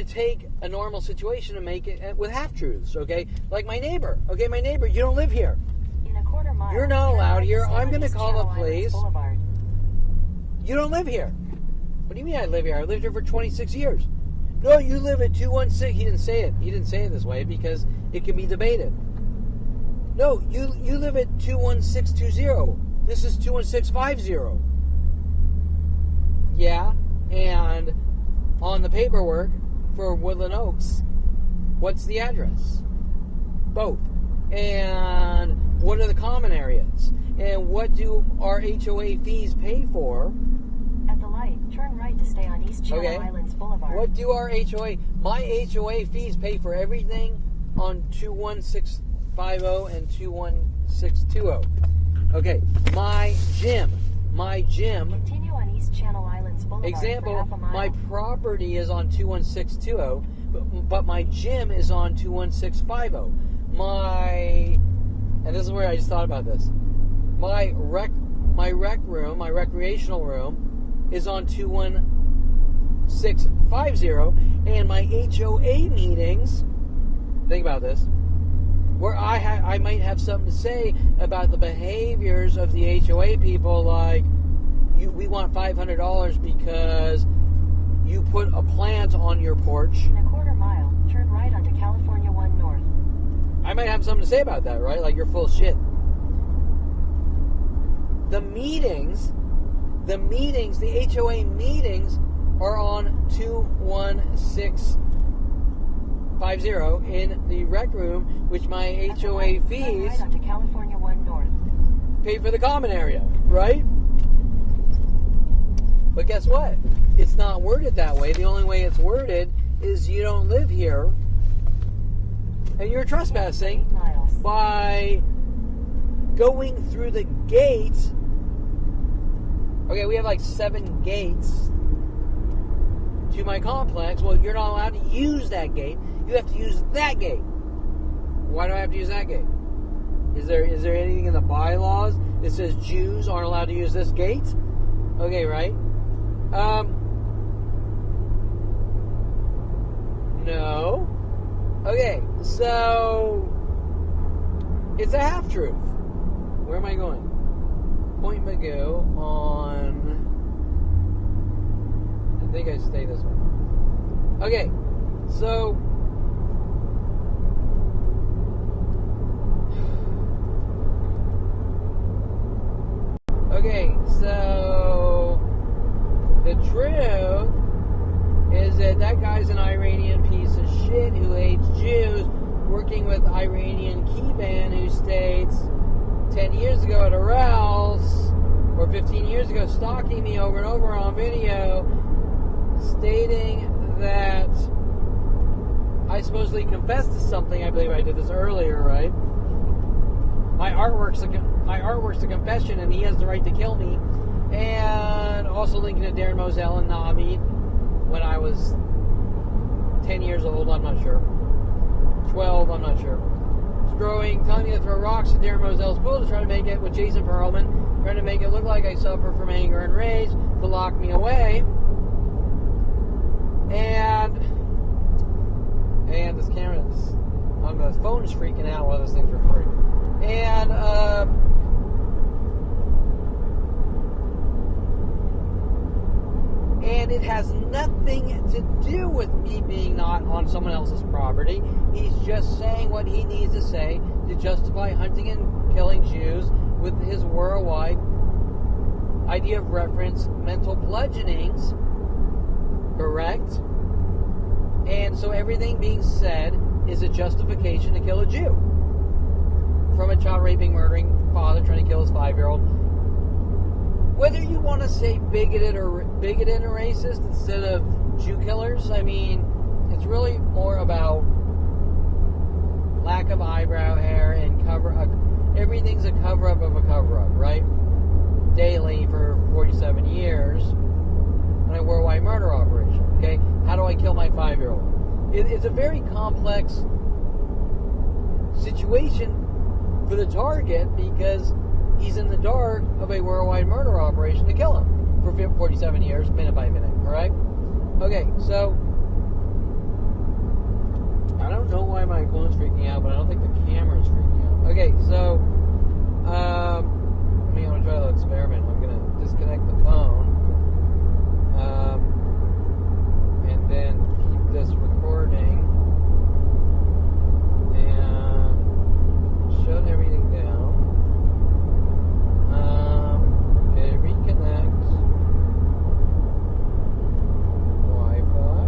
take a normal situation and make it with half-truths, okay? Like my neighbor. Okay, my neighbor, you don't live here. In a quarter mile, you're not allowed here. I'm going to call the police. You don't live here. What do you mean I live here? I lived here for 26 years. No, you live at 216. He didn't say it. He didn't say it this way because it can be debated. No, you live at 21620. This is 21650. Yeah, and on the paperwork for Woodland Oaks, what's the address? Both. And what are the common areas? And what do our HOA fees pay for? At the light, turn right to stay on East Channel Islands Boulevard. What do our my HOA fees pay for everything on 21650 and 21620? Okay, my gym. Continue on East Channel Islands Boulevard. Example, for half a mile. my property is on 21620, but my gym is on 21650. My and this is where I just thought about this. My rec room, my recreational room, is on 21650, and my HOA meetings, think about this, where I might have something to say about the behaviors of the HOA people, like, we want $500 because you put a plant on your porch. In a quarter mile, turn right onto California 1 North. I might have something to say about that, right? Like, you're full of shit. The meetings, the HOA meetings are on 21650 in the rec room, which my HOA fees Right onto California 1 North. pay for the common area, right? But guess what? It's not worded that way. The only way it's worded is you don't live here and you're trespassing by going through the gates. Okay, we have like 7 gates to my complex. Well, you're not allowed to use that gate. You have to use that gate. Why do I have to use that gate? Is there anything in the bylaws that says Jews aren't allowed to use this gate? Okay, right? No. Okay, so it's a half-truth. Where am I going? Point Magoo on... I think I stay this way. Okay, so... Okay, so... The truth is that guy's an Iranian piece of shit who hates Jews, working with Iranian Keyban, who states 10 years ago at Arouse, or 15 years ago, stalking me over and over on video, stating that I supposedly confessed to something. I believe I did this earlier, right? My artwork's a confession, and he has the right to kill me. And also linking to Darren Moselle and Nami when I was 10 years old, I'm not sure. 12, I'm not sure. Telling me to throw rocks at Darren Moselle's pool to try to make it with Jason Perelman, trying to make it look like I suffer from anger and rage to lock me away. And this camera's on the phone is freaking out while this thing's recording. And it has nothing to do with me being not on someone else's property. He's just saying what he needs to say to justify hunting and killing Jews with his worldwide idea of reference mental bludgeonings. Correct? And so everything being said is a justification to kill a Jew. From a child raping, murdering father trying to kill his 5-year-old. Whether you want to say bigoted and racist instead of Jew killers, I mean, it's really more about lack of eyebrow hair and cover-up. Everything's a cover-up of a cover-up, right? Daily for 47 years on a worldwide murder operation, okay? How do I kill my 5-year-old? It's a very complex situation for the target because he's in the dark of a worldwide murder operation to kill him for 47 years, minute by minute, alright? Okay, so I don't know why my phone's freaking out, but I don't think the camera's freaking out. Okay, so I'm going to try the experiment. I'm going to disconnect the phone and then keep this recording and shut everything down. Okay, reconnect Wi-Fi.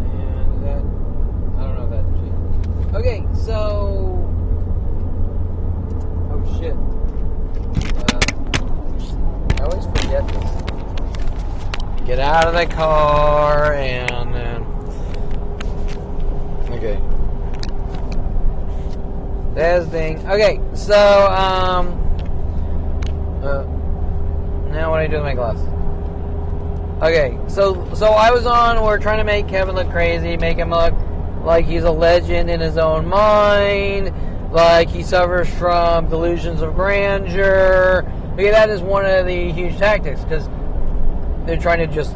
And that, I don't know if that changed. Okay, so, oh shit. I always forget this. Get out of the car and then, okay. Testing. Okay, so, now what do I do with my glasses? Okay, so I was on, we're trying to make Kevin look crazy, make him look like he's a legend in his own mind, like he suffers from delusions of grandeur. Okay, that is one of the huge tactics, because they're trying to just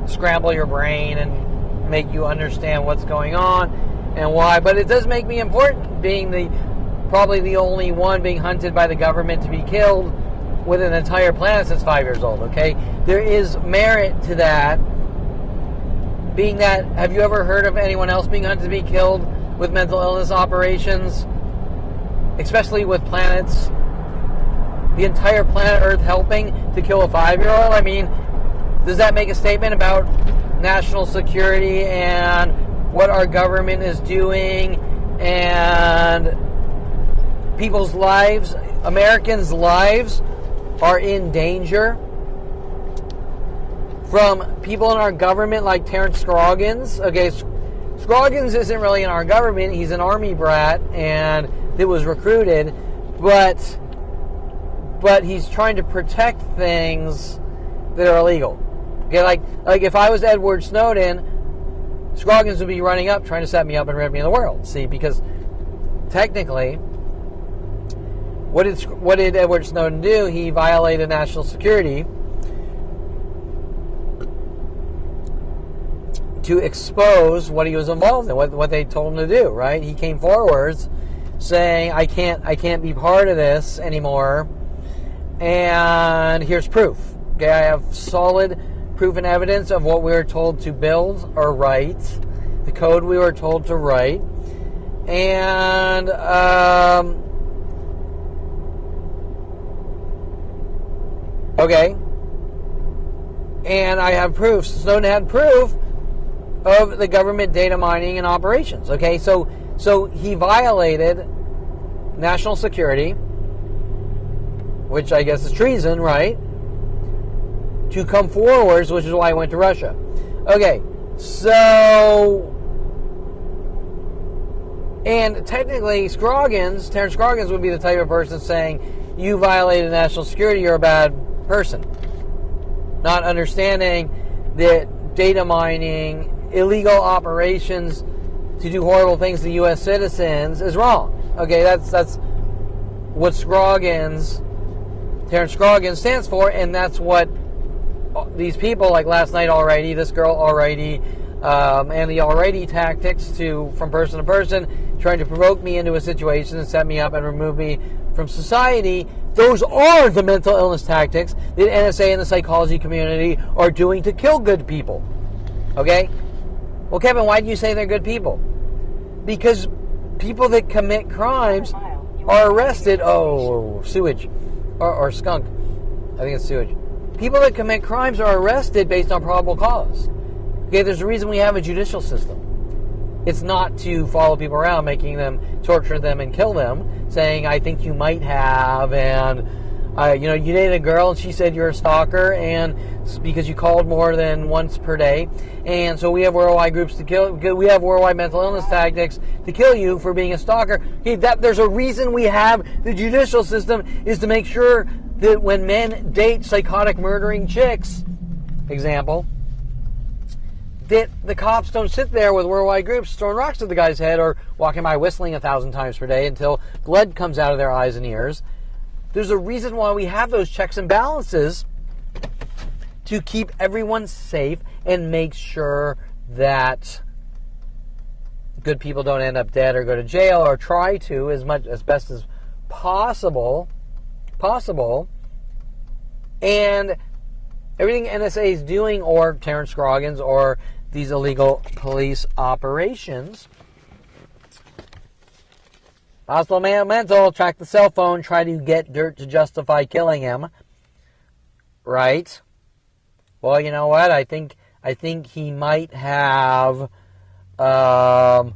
scramble your brain and make you understand what's going on and why. But it does make me important, being probably the only one being hunted by the government to be killed with an entire planet since 5 years old, okay? There is merit to that. Being that, have you ever heard of anyone else being hunted to be killed with mental illness operations? Especially with planets, the entire planet Earth helping to kill a 5-year-old? I mean, does that make a statement about national security and what our government is doing and people's lives? Americans' lives are in danger from people in our government like Terrence Scroggins. Okay, Scroggins isn't really in our government. He's an army brat and it was recruited, but he's trying to protect things that are illegal. Okay, like if I was Edward Snowden, Scroggins would be running up trying to set me up and rid me of the world. See, because technically, what did Edward Snowden do? He violated national security to expose what he was involved in, what they told him to do, right? He came forwards saying, I can't be part of this anymore, and here's proof. Okay, I have solid proof and evidence of what we were told to build or write, the code we were told to write, and okay, and I have proof. Snowden had proof of the government data mining and operations. Okay, so he violated national security, which I guess is treason, right? To come forwards, which is why I went to Russia. Okay, so, and technically Terrence Scroggins would be the type of person saying, you violated national security, you're a bad person. Not understanding that data mining, illegal operations to do horrible things to U.S. citizens is wrong. Okay, that's what Terrence Scroggins stands for, and that's what these people, like last night already, this girl already, and the already tactics from person to person, trying to provoke me into a situation and set me up and remove me from society. Those are the mental illness tactics that NSA and the psychology community are doing to kill good people. Okay? Well, Kevin, why do you say they're good people? Because people that commit crimes are arrested. Oh, sewage. Or skunk. I think it's sewage. People that commit crimes are arrested based on probable cause. Okay, there's a reason we have a judicial system. It's not to follow people around, making them torture them and kill them, saying, I think you might have, and you dated a girl and she said you're a stalker, and because you called more than once per day, and so we have worldwide groups to kill. We have worldwide mental illness tactics to kill you for being a stalker. Okay, there's a reason we have the judicial system, is to make sure that when men date psychotic murdering chicks, example, that the cops don't sit there with worldwide groups throwing rocks at the guy's head or walking by whistling 1,000 times per day until blood comes out of their eyes and ears. There's a reason why we have those checks and balances, to keep everyone safe and make sure that good people don't end up dead or go to jail, or try to as best as possible. And everything NSA is doing, or Terrence Scroggins, or these illegal police operations, hostile man mental, track the cell phone, try to get dirt to justify killing him. Right? Well, you know what? I think he might have I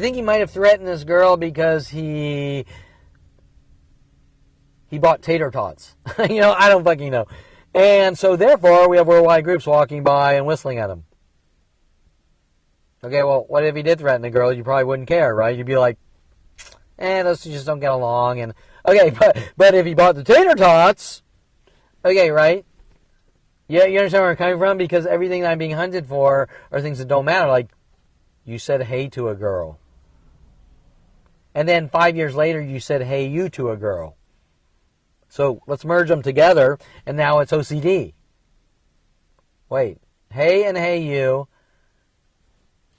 think he might have threatened this girl because he bought tater tots. I don't fucking know. And so therefore we have worldwide groups walking by and whistling at him. Okay, well, what if he did threaten a girl? You probably wouldn't care, right? You'd be like, those two just don't get along. And okay, but if he bought the tater tots, okay, right? Yeah, you understand where I'm coming from? Because everything that I'm being hunted for are things that don't matter. Like, you said hey to a girl. And then 5 years later, you said hey you to a girl. So let's merge them together, and now it's OCD. Wait. Hey and hey you.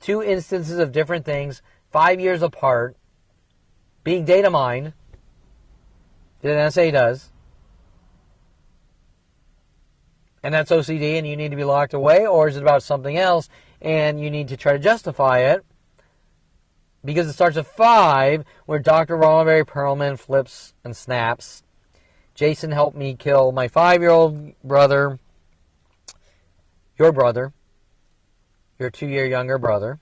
Two instances of different things, 5 years apart, being data mined. The NSA does. And that's OCD and you need to be locked away, or is it about something else and you need to try to justify it? Because it starts at 5, where Dr. Ronald Perelman flips and snaps. Jason helped me kill my 5-year-old brother, your 2-year younger brother,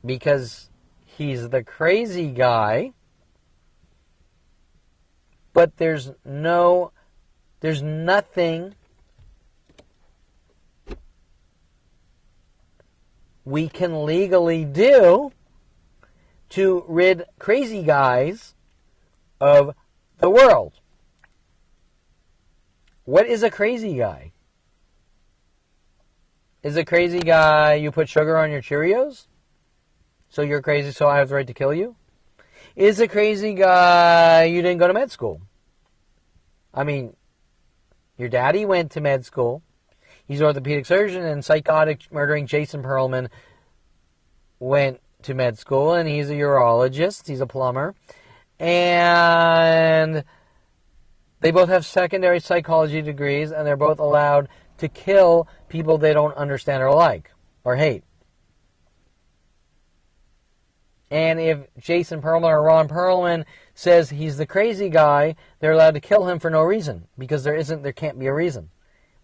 because he's the crazy guy, but there's nothing we can legally do to rid crazy guys of the world. What is a crazy guy? Is a crazy guy you put sugar on your Cheerios? So you're crazy, so I have the right to kill you? Is a crazy guy you didn't go to med school? I mean, your daddy went to med school. He's an orthopedic surgeon, and psychotic murdering Jason Perelman went to med school, and he's a urologist. He's a plumber. And they both have secondary psychology degrees, and they're both allowed to kill people they don't understand or like or hate. And if Jason Perelman or Ron Perelman says he's the crazy guy, they're allowed to kill him for no reason, because there can't be a reason.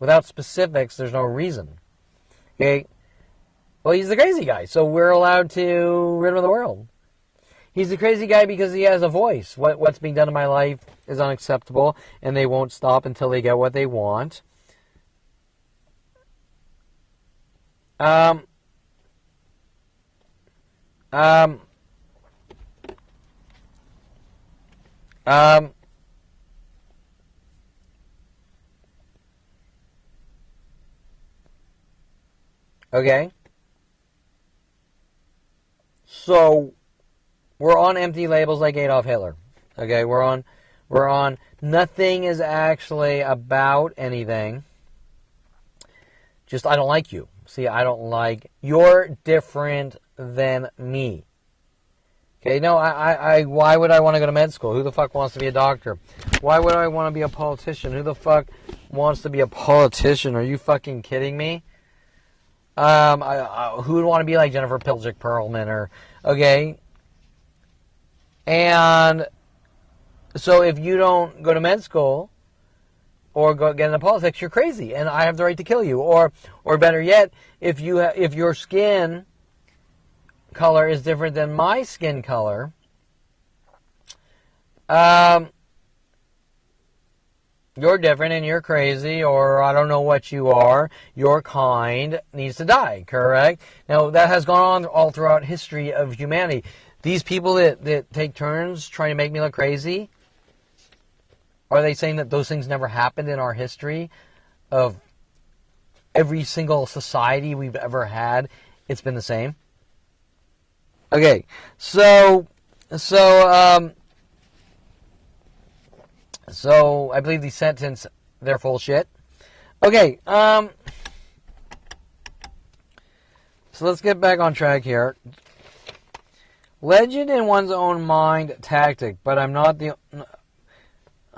Without specifics, there's no reason. Okay? Well, he's the crazy guy, so we're allowed to rid him of the world. He's the crazy guy because he has a voice. What's being done in my life is unacceptable, and they won't stop until they get what they want. Okay. So we're on empty labels like Adolf Hitler. Okay, we're on nothing is actually about anything. Just I don't like you. See, I don't like you're different than me. Okay, no, why would I want to go to med school? Who the fuck wants to be a doctor? Why would I want to be a politician? Who the fuck wants to be a politician? Are you fucking kidding me? Who would want to be like Jennifer Pilchick Perelman or, okay? And so if you don't go to med school or go get into politics, you're crazy, and I have the right to kill you. Or better yet, if your skin color is different than my skin color, you're different and you're crazy, or I don't know what you are. Your kind needs to die, correct? Now, that has gone on all throughout history of humanity. These people that take turns trying to make me look crazy, are they saying that those things never happened in our history of every single society we've ever had? It's been the same. Okay, so I believe the sentence, they're full shit. Okay, so let's get back on track here. Legend in one's own mind tactic, but I'm not the...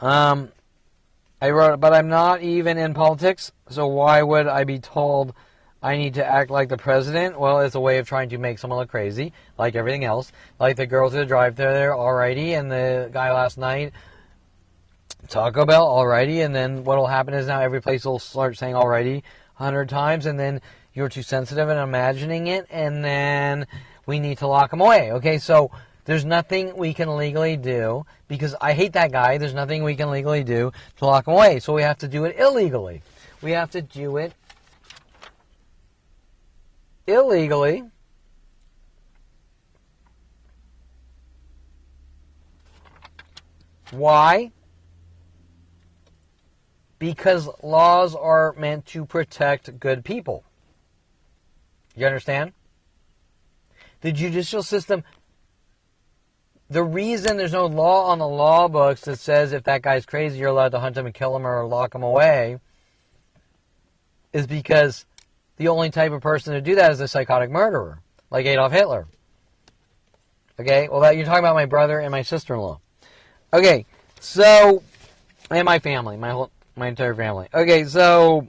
I wrote, but I'm not even in politics, so why would I be told I need to act like the president? Well, it's a way of trying to make someone look crazy, like everything else. Like the girl to the drive-thru there, alrighty, and the guy last night, Taco Bell, alrighty, and then what'll happen is now every place will start saying alrighty 100 times, and then you're too sensitive and imagining it, and then we need to lock them away. Okay, so there's nothing we can legally do, because I hate that guy. There's nothing we can legally do to lock him away, so we have to do it illegally. We have to do it illegally. Why? Because laws are meant to protect good people. You understand? The judicial system, the reason there's no law on the law books that says if that guy's crazy, you're allowed to hunt him and kill him or lock him away, is because the only type of person to do that is a psychotic murderer, like Adolf Hitler. Okay, well, you're talking about my brother and my sister-in-law. Okay, so, and my family, my entire family. Okay, so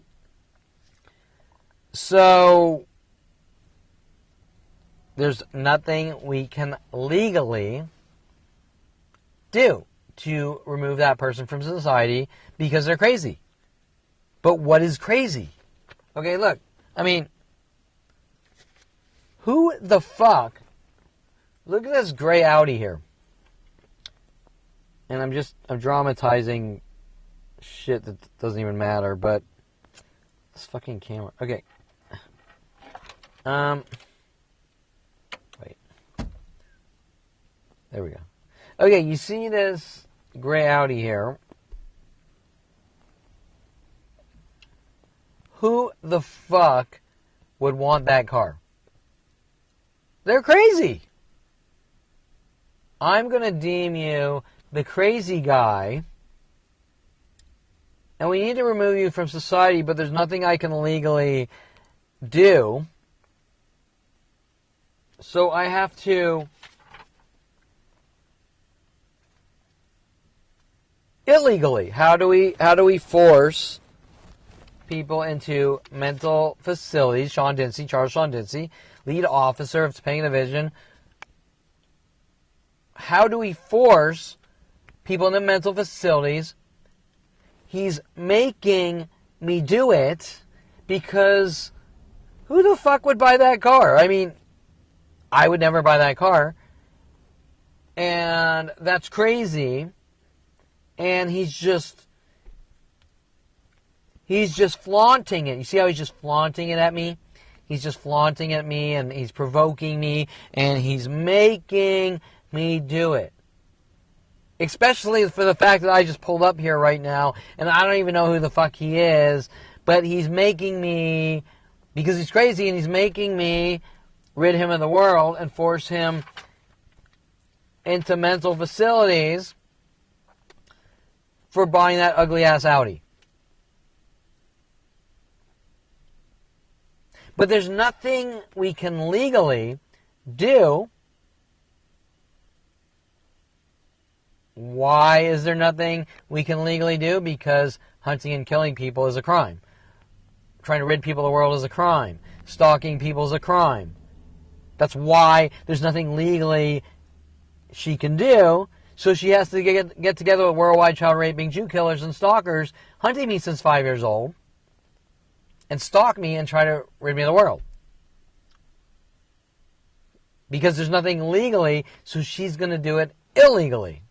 there's nothing we can legally do to remove that person from society because they're crazy. But what is crazy? Okay, look, I mean, who the fuck, look at this gray Audi here. And I'm dramatizing shit that doesn't even matter, but this fucking camera. Okay. Wait. There we go. Okay, you see this gray Audi here. Who the fuck would want that car? They're crazy. I'm going to deem you the crazy guy, and we need to remove you from society, but there's nothing I can legally do. So I have to illegally. How do we force people into mental facilities? Charles Sean Dinsey, lead officer of Topanga Division. How do we force people into mental facilities? He's making me do it because who the fuck would buy that car? I mean, I would never buy that car. And that's crazy. And he's just flaunting it. You see how he's just flaunting it at me? He's just flaunting at me, and he's provoking me, and he's making me do it. Especially for the fact that I just pulled up here right now, and I don't even know who the fuck he is, but he's making me, because he's crazy, and he's making me rid him of the world and force him into mental facilities for buying that ugly-ass Audi. But there's nothing we can legally do. Why is there nothing we can legally do? Because hunting and killing people is a crime. Trying to rid people of the world is a crime. Stalking people is a crime. That's why there's nothing legally she can do. So she has to get together with worldwide child raping Jew killers and stalkers hunting me since 5 years old and stalk me and try to rid me of the world. Because there's nothing legally, so she's going to do it illegally.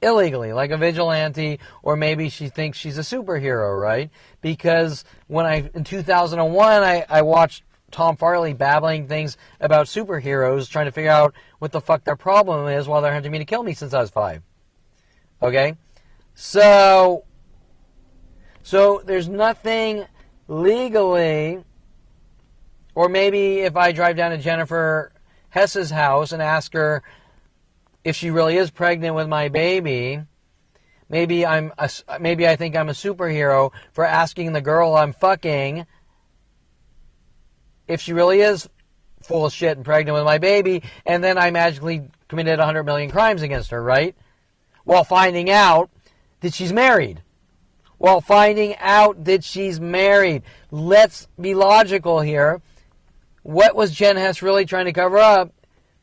Illegally, like a vigilante, or maybe she thinks she's a superhero, right? Because in 2001, I watched Tom Farley babbling things about superheroes, trying to figure out what the fuck their problem is while they're hunting me to kill me since I was 5. Okay? So there's nothing legally, or maybe if I drive down to Jennifer Hess's house and ask her if she really is pregnant with my baby, maybe I think I'm a superhero for asking the girl I'm fucking if she really is full of shit and pregnant with my baby, and then I magically committed 100 million crimes against her, right? While finding out that she's married. Let's be logical here. What was Jen Hess really trying to cover up?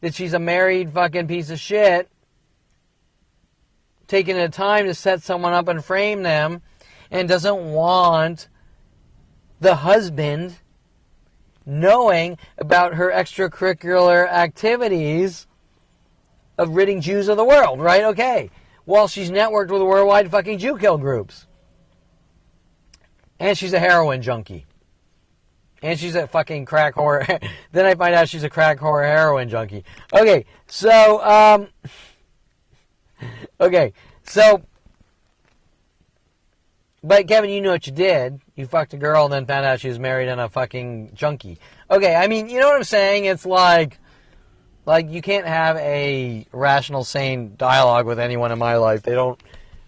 That she's a married fucking piece of shit, taking the time to set someone up and frame them, and doesn't want the husband knowing about her extracurricular activities of ridding Jews of the world, right? Okay. Well, she's networked with worldwide fucking Jew kill groups. And she's a heroin junkie. And she's a fucking crack whore. Then I find out she's a crack whore heroin junkie. Okay, so, But Kevin, you know what you did. You fucked a girl and then found out she was married and a fucking junkie. Okay, I mean, you know what I'm saying? It's like you can't have a rational, sane dialogue with anyone in my life. They don't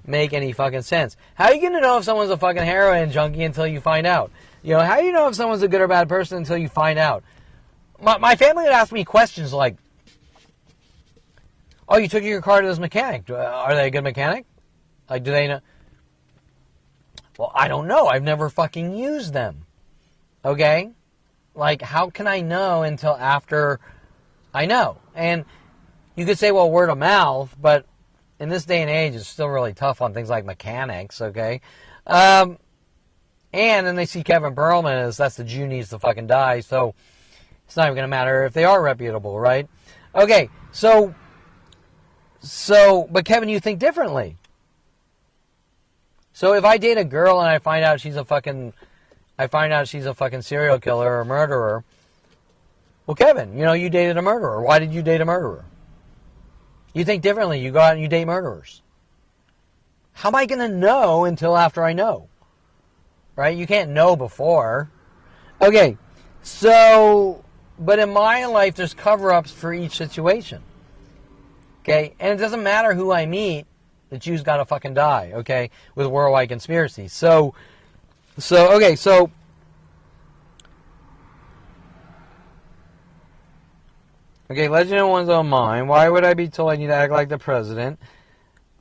make any fucking sense. How are you going to know if someone's a fucking heroin junkie until you find out? You know, how do you know if someone's a good or bad person until you find out? My family would ask me questions like, oh, you took your car to this mechanic. Are they a good mechanic? Like, do they know? Well, I don't know. I've never fucking used them. Okay? Like, how can I know until after I know? And you could say, well, word of mouth, but in this day and age, it's still really tough on things like mechanics, okay? And then they see Kevin Perelman as that's the Jew needs to fucking die, so it's not even going to matter if they are reputable, right? Okay, so, but Kevin, you think differently. So if I date a girl and I find out she's a fucking serial killer or murderer, well, Kevin, you know, you dated a murderer. Why did you date a murderer? You think differently. You go out and you date murderers. How am I going to know until after I know? Right? You can't know before. Okay, so, but in my life, there's cover-ups for each situation. Okay? And it doesn't matter who I meet, the Jew's got to fucking die, okay, with worldwide conspiracy. Okay, legend in one's own mind. Why would I be told I need to act like the president?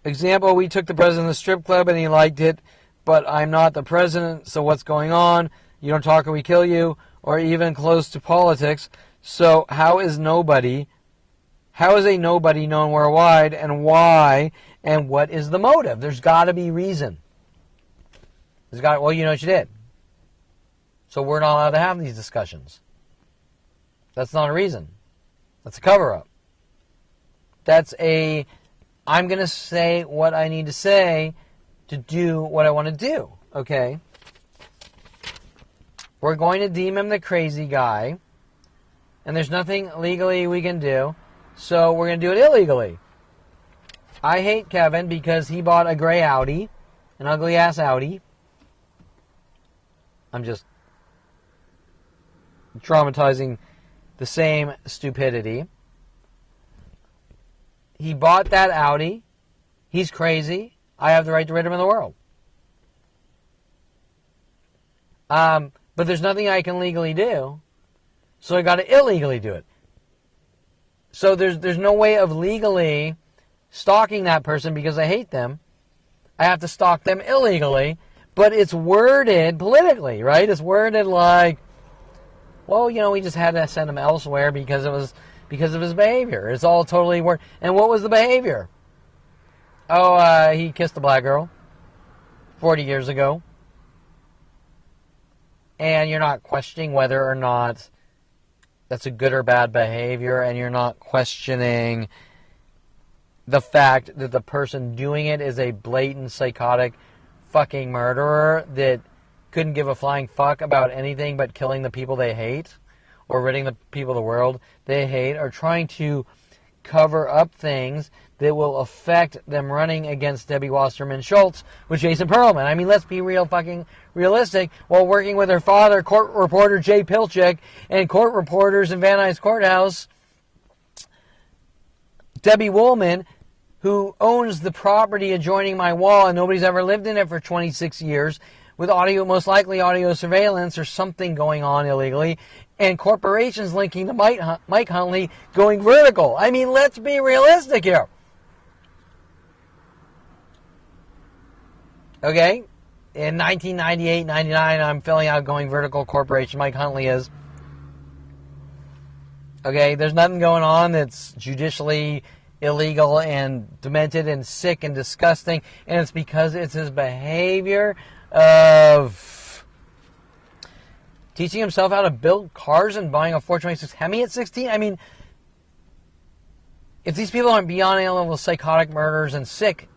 Example, we took the president to the strip club and he liked it, but I'm not the president, so what's going on? You don't talk or we kill you, or even close to politics. So how is a nobody known worldwide, and why, and what is the motive? There's got to be reason. Well, you know what you did. So we're not allowed to have these discussions. That's not a reason. That's a cover-up. I'm going to say what I need to say to do what I want to do, okay? We're going to deem him the crazy guy, and there's nothing legally we can do, so we're going to do it illegally. I hate Kevin because he bought a gray Audi, an ugly-ass Audi. I'm just traumatizing the same stupidity. He bought that Audi. He's crazy. I have the right to rid him of the world. But there's nothing I can legally do, so I got to illegally do it. So there's no way of legally stalking that person because I hate them. I have to stalk them illegally, but it's worded politically, right? It's worded like, well, you know, we just had to send him elsewhere because of his behavior. It's all totally word. And what was the behavior? Oh, he kissed a black girl 40 years ago. And you're not questioning whether or not that's a good or bad behavior, and you're not questioning the fact that the person doing it is a blatant, psychotic fucking murderer that couldn't give a flying fuck about anything but killing the people they hate or ridding the people of the world they hate, or trying to cover up things that will affect them running against Debbie Wasserman Sholtz with Jason Perelman. I mean, let's be realistic. While working with her father, court reporter Jay Pilchick, and court reporters in Van Nuys Courthouse, Debbie Woolman, who owns the property adjoining my wall and nobody's ever lived in it for 26 years, with most likely audio surveillance or something going on illegally, and corporations linking to Mike Huntley going vertical. I mean, let's be realistic here. Okay? In 1998, 99, I'm filling out Going Vertical Corporation. Mike Huntley is. Okay? There's nothing going on that's judicially illegal and demented and sick and disgusting, and it's because it's his behavior of teaching himself how to build cars and buying a 426 Hemi at 16. I mean, if these people aren't beyond any level of psychotic murders and sick,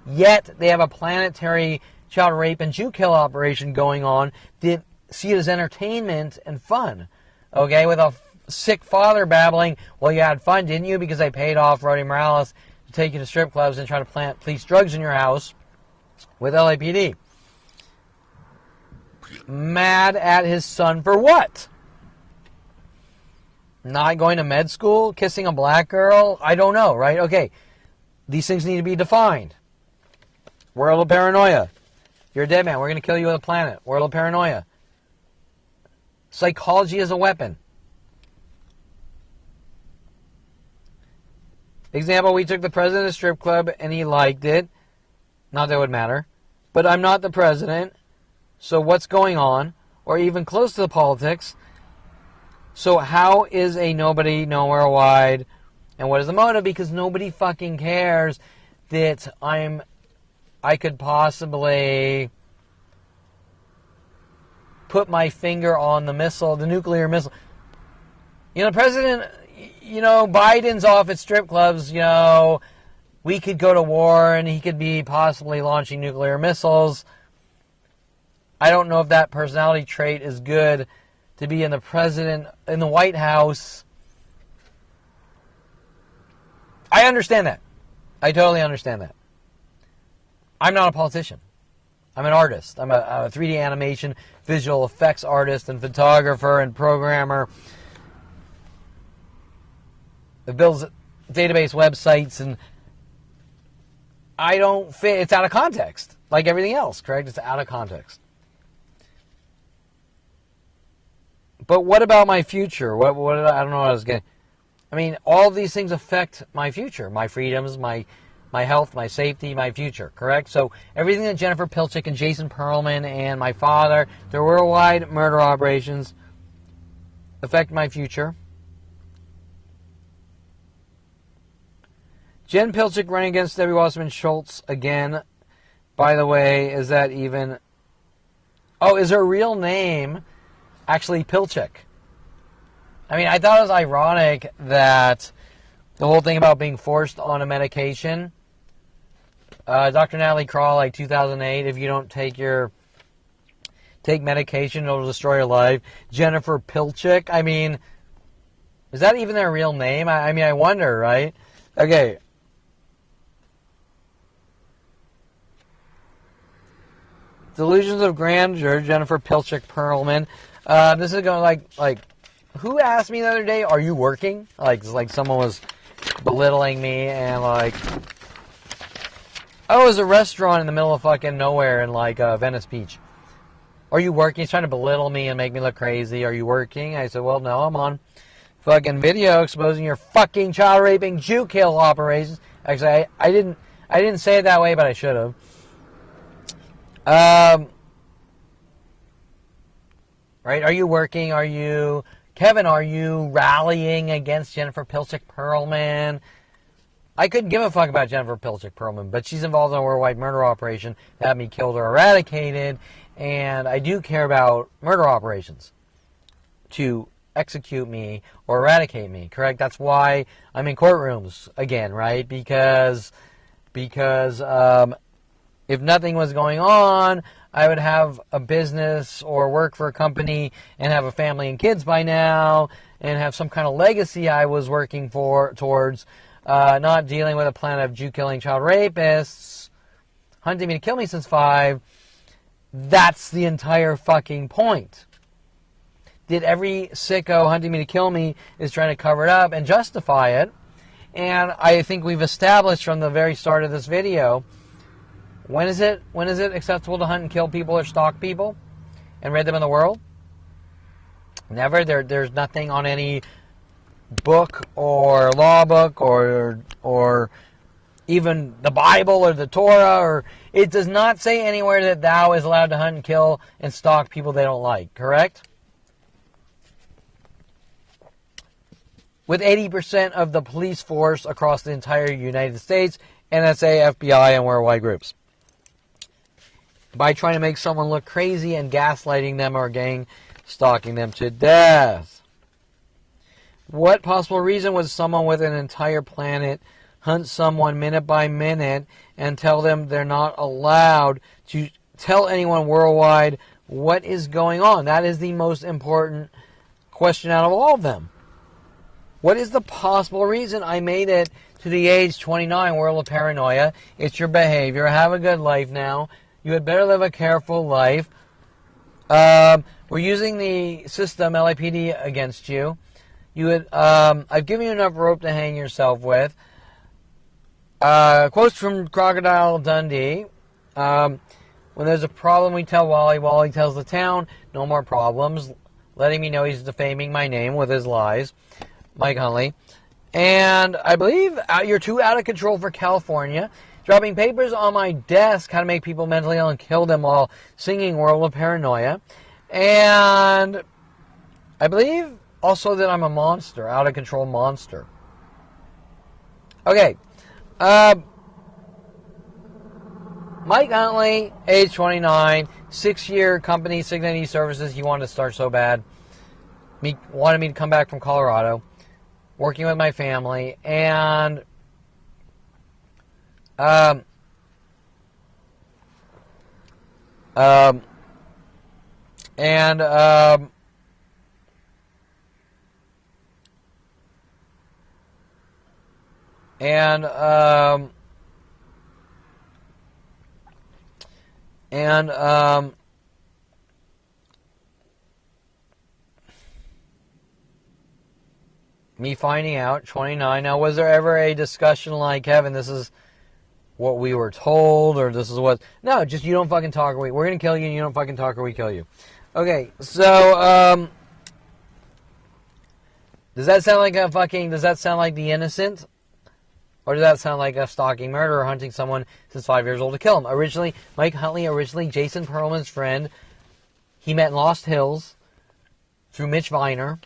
yet they have a planetary child rape and Jew kill operation going on that see it as entertainment and fun, okay, with a sick father babbling, well, you had fun, didn't you, because I paid off Roddy Morales to take you to strip clubs and try to plant police drugs in your house with LAPD. mad at his son for what? Not going to med school? Kissing a black girl? I don't know, right? Okay, these things need to be defined. World of paranoia. You're a dead man. We're going to kill you with a planet. World of paranoia. Psychology as a weapon. Example, we took the president of the strip club and he liked it. Not that it would matter. But I'm not the president. So what's going on? Or even close to the politics. So how is a nobody nowhere wide? And what is the motive? Because nobody fucking cares that I could possibly put my finger on the missile, the nuclear missile. You know, the president, you know, Biden's off at strip clubs, you know, we could go to war and he could be possibly launching nuclear missiles. I don't know if that personality trait is good to be in the White House. I understand that. I totally understand that. I'm not a politician. I'm an artist. I'm a 3D animation, visual effects artist and photographer and programmer. It builds database websites, and I don't fit. It's out of context, like everything else, correct? It's out of context. But what about my future? I don't know what I was getting. I mean, all of these things affect my future, my freedoms, my health, my safety, my future, correct? So everything that Jennifer Pilchick and Jason Perelman and my father, their worldwide murder operations, affect my future. Jen Pilchick running against Debbie Wasserman Sholtz again. By the way, is that even... Oh, is her real name actually Pilchick? I mean, I thought it was ironic that the whole thing about being forced on a medication. Dr. Natalie Crawl, like 2008, if you don't take medication, it'll destroy your life. Jennifer Pilchick, I mean, is that even their real name? I mean, I wonder, right? Okay. Delusions of Grandeur, Jennifer Pilchick Perelman. This is going like, who asked me the other day, are you working? Like someone was belittling me and like, oh, it was a restaurant in the middle of fucking nowhere in like Venice Beach. Are you working? He's trying to belittle me and make me look crazy. Are you working? I said, well, no, I'm on fucking video exposing your fucking child raping Jew kill operations. Actually, I didn't say it that way, but I should have. Right? Are you working? Kevin, are you rallying against Jennifer Pilchick Perelman? I couldn't give a fuck about Jennifer Pilchick Perelman, but she's involved in a worldwide murder operation that had me killed or eradicated, and I do care about murder operations to execute me or eradicate me, correct? That's why I'm in courtrooms again, right? Because if nothing was going on, I would have a business or work for a company and have a family and kids by now and have some kind of legacy I was working towards, not dealing with a planet of Jew-killing child rapists, hunting me to kill me since 5. That's the entire fucking point. Did every sicko hunting me to kill me is trying to cover it up and justify it. And I think we've established from the very start of this video, when is it acceptable to hunt and kill people or stalk people and rid them in the world? Never. There's nothing on any book or law book or even the Bible or the Torah, or it does not say anywhere that thou is allowed to hunt and kill and stalk people they don't like, correct? With 80% of the police force across the entire United States, NSA, FBI, and worldwide groups. By trying to make someone look crazy and gaslighting them or gang stalking them to death. What possible reason would someone with an entire planet hunt someone minute by minute and tell them they're not allowed to tell anyone worldwide what is going on? That is the most important question out of all of them. What is the possible reason? I made it to the age 29, world of paranoia. It's your behavior. Have a good life now. You had better live a careful life. We're using the system LAPD against you. I've given you enough rope to hang yourself with. Quotes from Crocodile Dundee. When there's a problem, we tell Wally. Wally tells the town, no more problems, letting me know he's defaming my name with his lies. Mike Huntley. And I believe you're too out of control for California. Dropping papers on my desk, how to make people mentally ill and kill them while singing World of Paranoia. And I believe also that I'm a monster, out of control monster. Okay. Mike Huntley, age 29, 6-year company, Signity Services. He wanted to start so bad. Wanted me to come back from Colorado, working with my family, and me finding out, 29. Now, was there ever a discussion like, Kevin, this is what we were told, or this is what... No, just you don't fucking talk, or we're going to kill you, and you don't fucking talk, or we kill you. Okay, so, does that sound like The Innocent? Or does that sound like a stalking murderer hunting someone since 5 years old to kill him? Mike Huntley, Jason Perelman's friend. He met in Lost Hills through Mitch Viner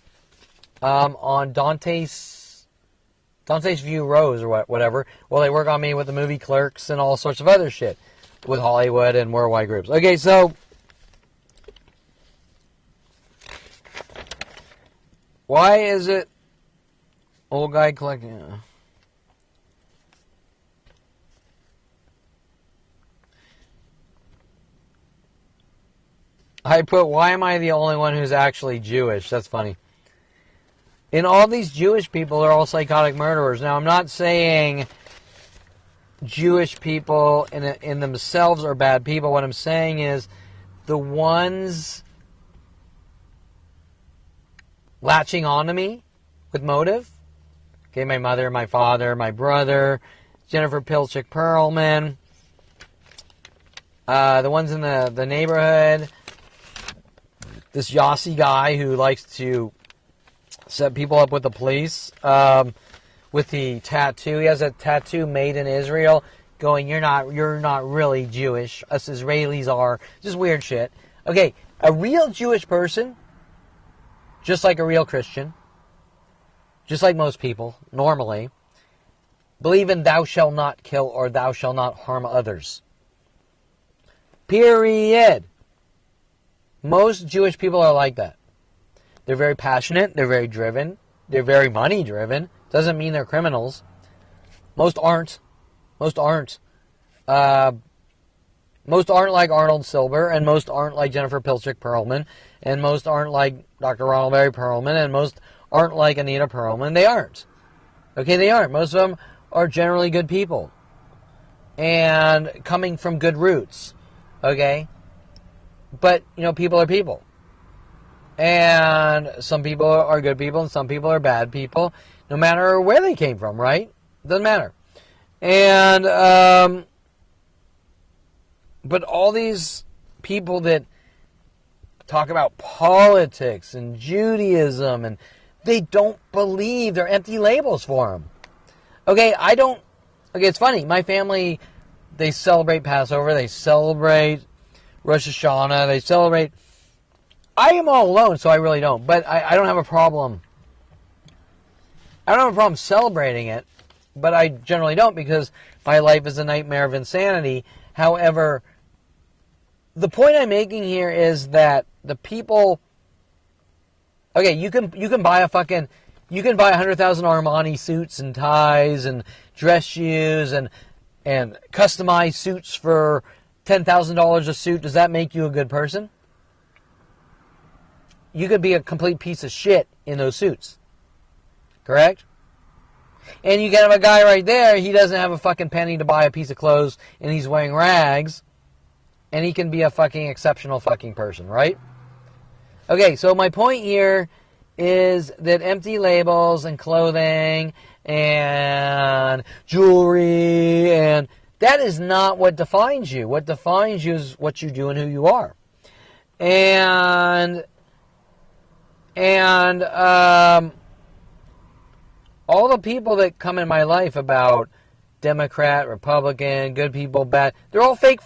on Dante's View Rose or whatever. Well, they work on me with the movie Clerks and all sorts of other shit with Hollywood and worldwide groups. Okay, so why is it old guy collecting? I put, why am I the only one who's actually Jewish? That's funny. And all these Jewish people are all psychotic murderers. Now, I'm not saying Jewish people in themselves are bad people. What I'm saying is the ones latching onto me with motive. Okay, my mother, my father, my brother, Jennifer Pilchick Perelman, the ones in the neighborhood, this Yossi guy who likes to set people up with the police with the tattoo. He has a tattoo made in Israel going, you're not really Jewish. Us Israelis are. Just weird shit. Okay, a real Jewish person, just like a real Christian, just like most people, normally, believe in thou shalt not kill or thou shalt not harm others. Period. Most Jewish people are like that. They're very passionate. They're very driven. They're very money driven. Doesn't mean they're criminals. Most aren't. Most aren't like Arnold Silber, and most aren't like Jennifer Pilchick Perelman, and most aren't like Dr. Ronald Perelman, and most aren't like Anita Perelman. They aren't. Okay, they aren't. Most of them are generally good people. And coming from good roots. Okay? But, people are people. And some people are good people, and some people are bad people, no matter where they came from, right? Doesn't matter. And, but all these people that talk about politics and Judaism, and they don't believe, they're empty labels for them. Okay, it's funny, my family, they celebrate Passover, they celebrate Rosh Hashanah, they celebrate... I am all alone, so I really don't. But I don't have a problem. I don't have a problem celebrating it, but I generally don't because my life is a nightmare of insanity. However, the point I'm making here is that the people... Okay, you can buy $100,000 Armani suits and ties and dress shoes and customized suits for $10,000 a suit. Does that make you a good person? You could be a complete piece of shit in those suits. Correct? And you get him a guy right there, he doesn't have a fucking penny to buy a piece of clothes, and he's wearing rags, and he can be a fucking exceptional fucking person, right? Okay, so my point here is that empty labels and clothing and jewelry, and that is not what defines you. What defines you is what you do and who you are. And all the people that come in my life about Democrat, Republican, good people, bad, they're all fake.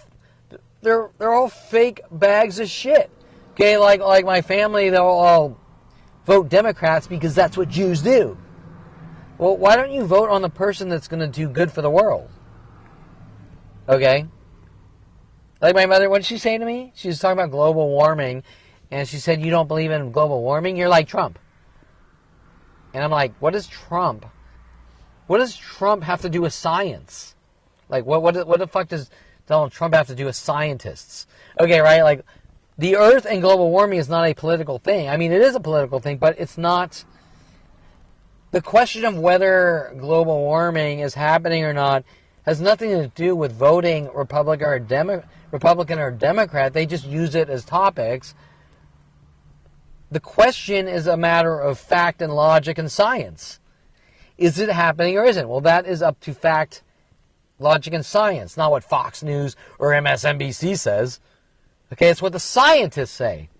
They're all fake bags of shit. Okay, like my family, they'll all vote Democrats because that's what Jews do. Well, why don't you vote on the person that's going to do good for the world? Okay? Like my mother, what did she say to me? She was talking about global warming, and she said, you don't believe in global warming? You're like Trump. And I'm like, what does Trump have to do with science? Like, what the fuck does Donald Trump have to do with scientists? Okay, right? Like, the Earth and global warming is not a political thing. I mean, it is a political thing, but it's not. The question of whether global warming is happening or not has nothing to do with voting Republican or Democrat. They just use it as topics. The question is a matter of fact and logic and science. Is it happening or isn't? Well, that is up to fact, logic, and science, not what Fox News or MSNBC says. Okay, it's what the scientists say.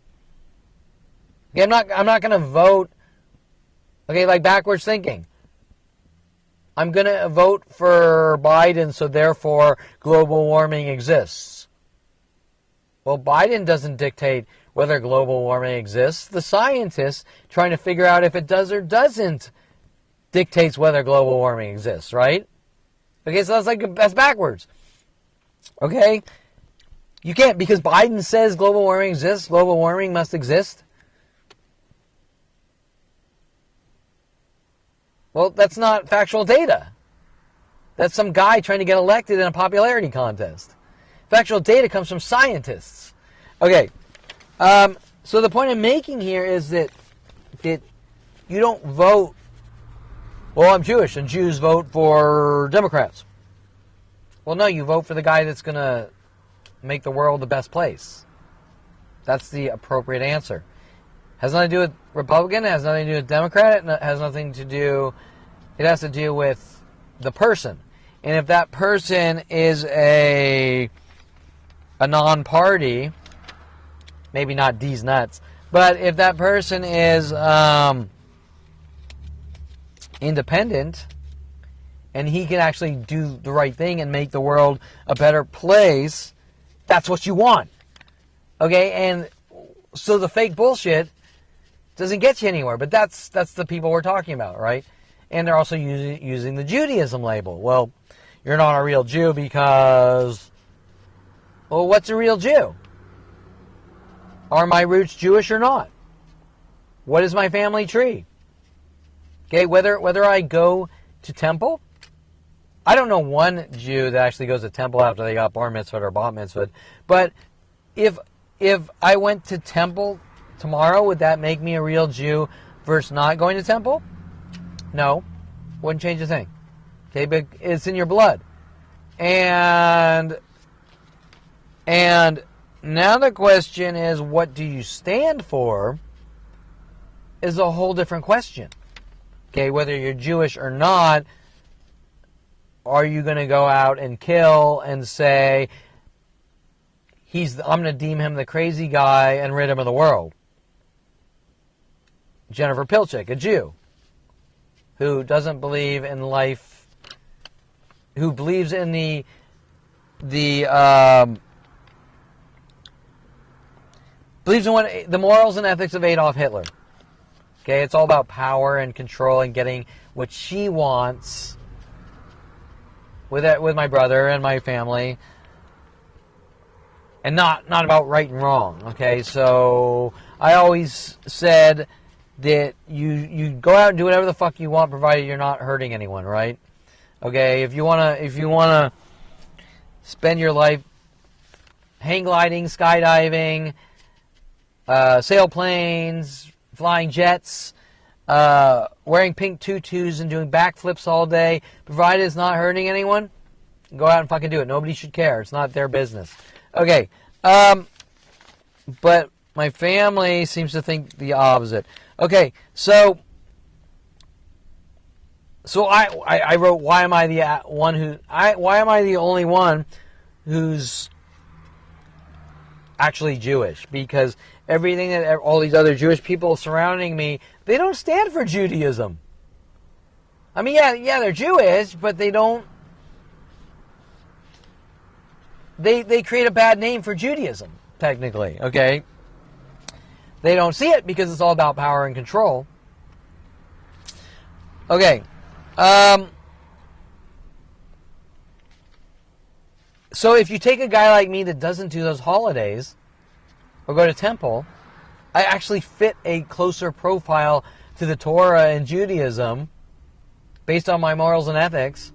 Okay, I'm not going to vote. Okay, like backwards thinking. I'm going to vote for Biden, so therefore global warming exists. Well, Biden doesn't dictate whether global warming exists. The scientists trying to figure out if it does or doesn't dictates whether global warming exists, right? Okay, so that's backwards. Okay? You can't, because Biden says global warming exists, global warming must exist. Well, that's not factual data. That's some guy trying to get elected in a popularity contest. Factual data comes from scientists. Okay, so the point I'm making here is that you don't vote, well, I'm Jewish, and Jews vote for Democrats. Well, no, you vote for the guy that's going to make the world the best place. That's the appropriate answer. Has nothing to do with Republican, it has nothing to do with Democrat, it has nothing to do, it has to do with the person. And if that person is a non-party, maybe not D's nuts, but if that person is independent, and he can actually do the right thing and make the world a better place, that's what you want. Okay, and so the fake bullshit doesn't get you anywhere, but that's the people we're talking about, right? And they're also using the Judaism label. Well, you're not a real Jew because, well, what's a real Jew? Are my roots Jewish or not? What is my family tree? Okay, whether I go to temple, I don't know one Jew that actually goes to temple after they got bar mitzvah or bat mitzvah, but if I went to temple tomorrow, would that make me a real Jew versus not going to temple? No, wouldn't change a thing. Okay, but it's in your blood. And now the question is, what do you stand for is a whole different question. Okay, whether you're Jewish or not, are you going to go out and kill and say, I'm going to deem him the crazy guy and rid him of the world? Jennifer Pilchick, a Jew, who doesn't believe in life, who believes in believes in the morals and ethics of Adolf Hitler. Okay, it's all about power and control and getting what she wants with my brother and my family, and not about right and wrong. Okay, so I always said that you go out and do whatever the fuck you want, provided you're not hurting anyone, right? Okay, if you wanna spend your life hang gliding, skydiving, sailplanes, flying jets, wearing pink tutus and doing backflips all day, provided it's not hurting anyone, go out and fucking do it. Nobody should care. It's not their business. Okay, but My family seems to think the opposite. Okay, so I wrote, why am I the only one who's actually Jewish? Because everything that all these other Jewish people surrounding me, they don't stand for Judaism. I mean, yeah, they're Jewish, but they don't. They create a bad name for Judaism, technically. Okay, they don't see it because it's all about power and control. Okay. So if you take a guy like me that doesn't do those holidays or go to temple, I actually fit a closer profile to the Torah and Judaism based on my morals and ethics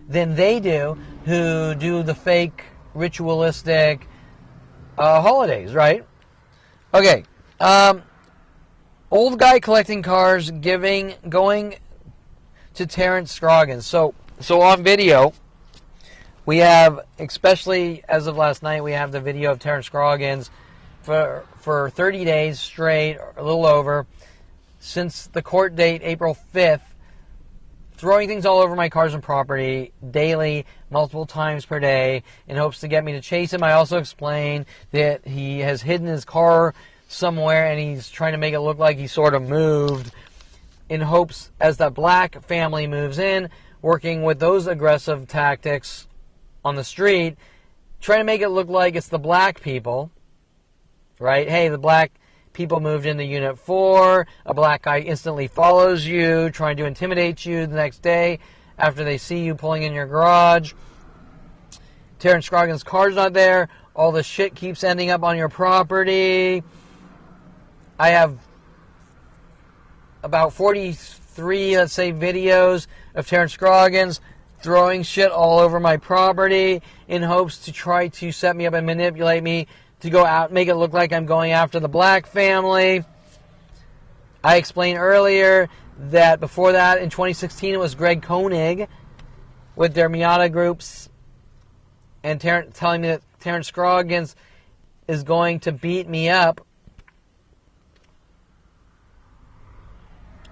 than they do who do the fake ritualistic holidays, right? Okay. Old guy collecting cars going to Terrence Scroggins. So on video, we have, especially as of last night, we have the video of Terrence Scroggins for 30 days straight, or a little over, since the court date, April 5th, throwing things all over my cars and property daily, multiple times per day, in hopes to get me to chase him. I also explained that he has hidden his car somewhere and he's trying to make it look like he sort of moved, in hopes, as the black family moves in, working with those aggressive tactics on the street, trying to make it look like it's the black people, right? Hey, the black people moved into Unit 4, a black guy instantly follows you, trying to intimidate you the next day after they see you pulling in your garage. Terrence Scroggins' car's not there, all the shit keeps ending up on your property. I have about 43, let's say, videos of Terrence Scroggins throwing shit all over my property in hopes to try to set me up and manipulate me to go out, make it look like I'm going after the black family. I explained earlier that before that, in 2016, it was Greg Koenig with their Miata groups and telling me that Terrence Scroggins is going to beat me up,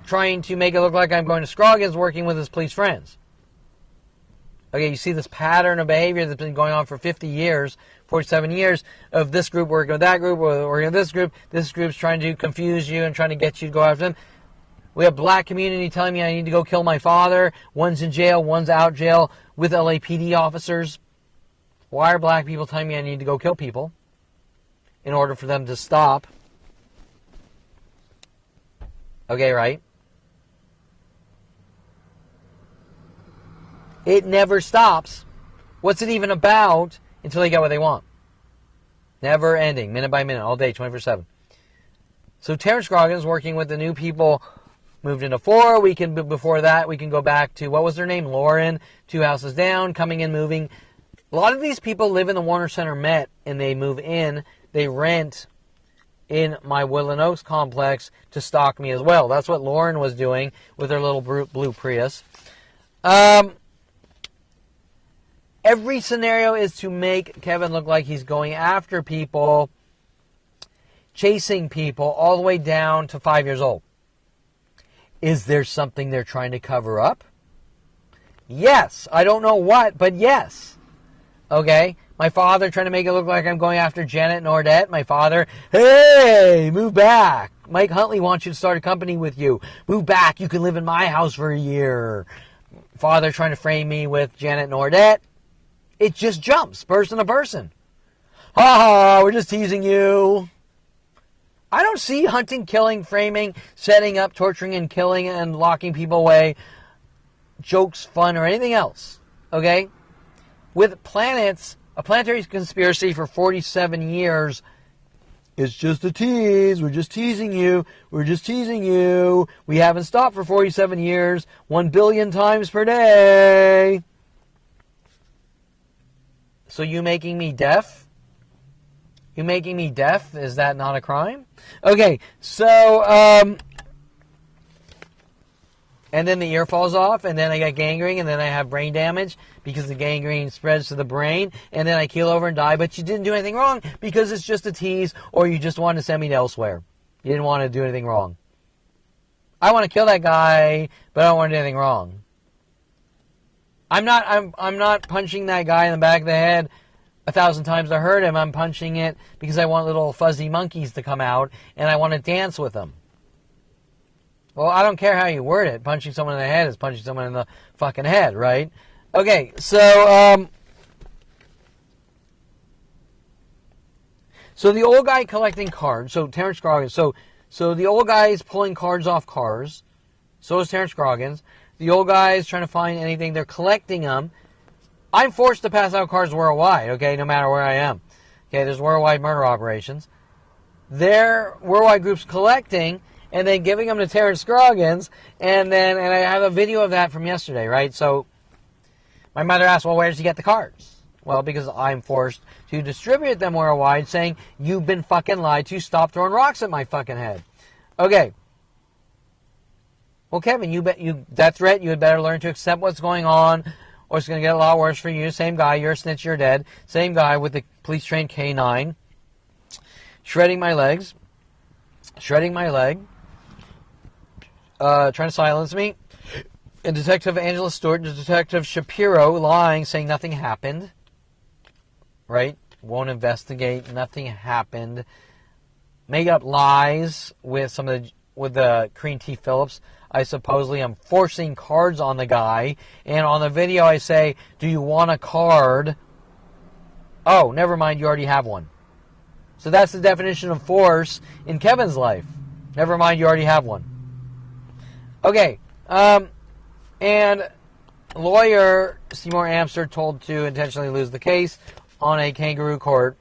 trying to make it look like I'm going to Scroggins working with his police friends. Okay, you see this pattern of behavior that's been going on for 50 years, 47 years, of this group working with that group, or this group's trying to confuse you and trying to get you to go after them. We have black community telling me I need to go kill my father. One's in jail, one's out jail with LAPD officers. Why are black people telling me I need to go kill people in order for them to stop? Okay, right? It never stops. What's it even about until they get what they want? Never ending, minute by minute, all day, 24/7. So Terrence Scroggins working with the new people, moved into 4. Before that, we can go back to, what was their name? Lauren, 2 houses down, coming in, moving. A lot of these people live in the Warner Center Met, and they move in, they rent in my Woodland Oaks complex to stalk me as well. That's what Lauren was doing with her little blue Prius. Every scenario is to make Kevin look like he's going after people, chasing people all the way down to 5 years old. Is there something they're trying to cover up? Yes. I don't know what, but yes. Okay? My father trying to make it look like I'm going after Janet Nordette. My father, hey, move back. Mike Huntley wants you to start a company with you. Move back. You can live in my house for a year. Father trying to frame me with Janet Nordette. It just jumps, person to person. Ha ha, we're just teasing you. I don't see hunting, killing, framing, setting up, torturing, and killing, and locking people away, jokes, fun, or anything else. Okay? With planets, a planetary conspiracy for 47 years, it's just a tease. We're just teasing you. We're just teasing you. We haven't stopped for 47 years, 1 billion times per day. So you making me deaf? You making me deaf? Is that not a crime? Okay, so and then the ear falls off, and then I get gangrene, and then I have brain damage because the gangrene spreads to the brain, and then I keel over and die, but you didn't do anything wrong because it's just a tease, or you just wanted to send me to elsewhere. You didn't want to do anything wrong. I want to kill that guy, but I don't want to do anything wrong. I'm not punching that guy in the back of the head 1,000 times to hurt him. I'm punching it because I want little fuzzy monkeys to come out, and I want to dance with them. Well, I don't care how you word it. Punching someone in the head is punching someone in the fucking head, right? Okay, so the old guy collecting cards, so Terrence Scroggins, so the old guy is pulling cards off cars, so is Terrence Scroggins. The old guy is trying to find anything, they're collecting them. I'm forced to pass out cards worldwide, okay, no matter where I am. Okay, there's worldwide murder operations. They're worldwide groups collecting and then giving them to Terrence Scroggins, and I have a video of that from yesterday, right? So my mother asked, well, where does he get the cards? Well, because I'm forced to distribute them worldwide, saying, you've been fucking lied to, stop throwing rocks at my fucking head. Okay. Well, Kevin, that's right, you had better learn to accept what's going on, or it's going to get a lot worse for you. Same guy, you're a snitch, you're dead. Same guy with the police-trained K9. Shredding my leg. Trying to silence me. And Detective Angela Stewart and Detective Shapiro lying, saying nothing happened. Right? Won't investigate. Nothing happened. Make up lies with the Crean T. Phillips. I supposedly am forcing cards on the guy. And on the video I say, do you want a card? Oh, never mind, you already have one. So that's the definition of force in Kevin's life. Never mind, you already have one. Okay. And lawyer Seymour Amster told to intentionally lose the case on a kangaroo court.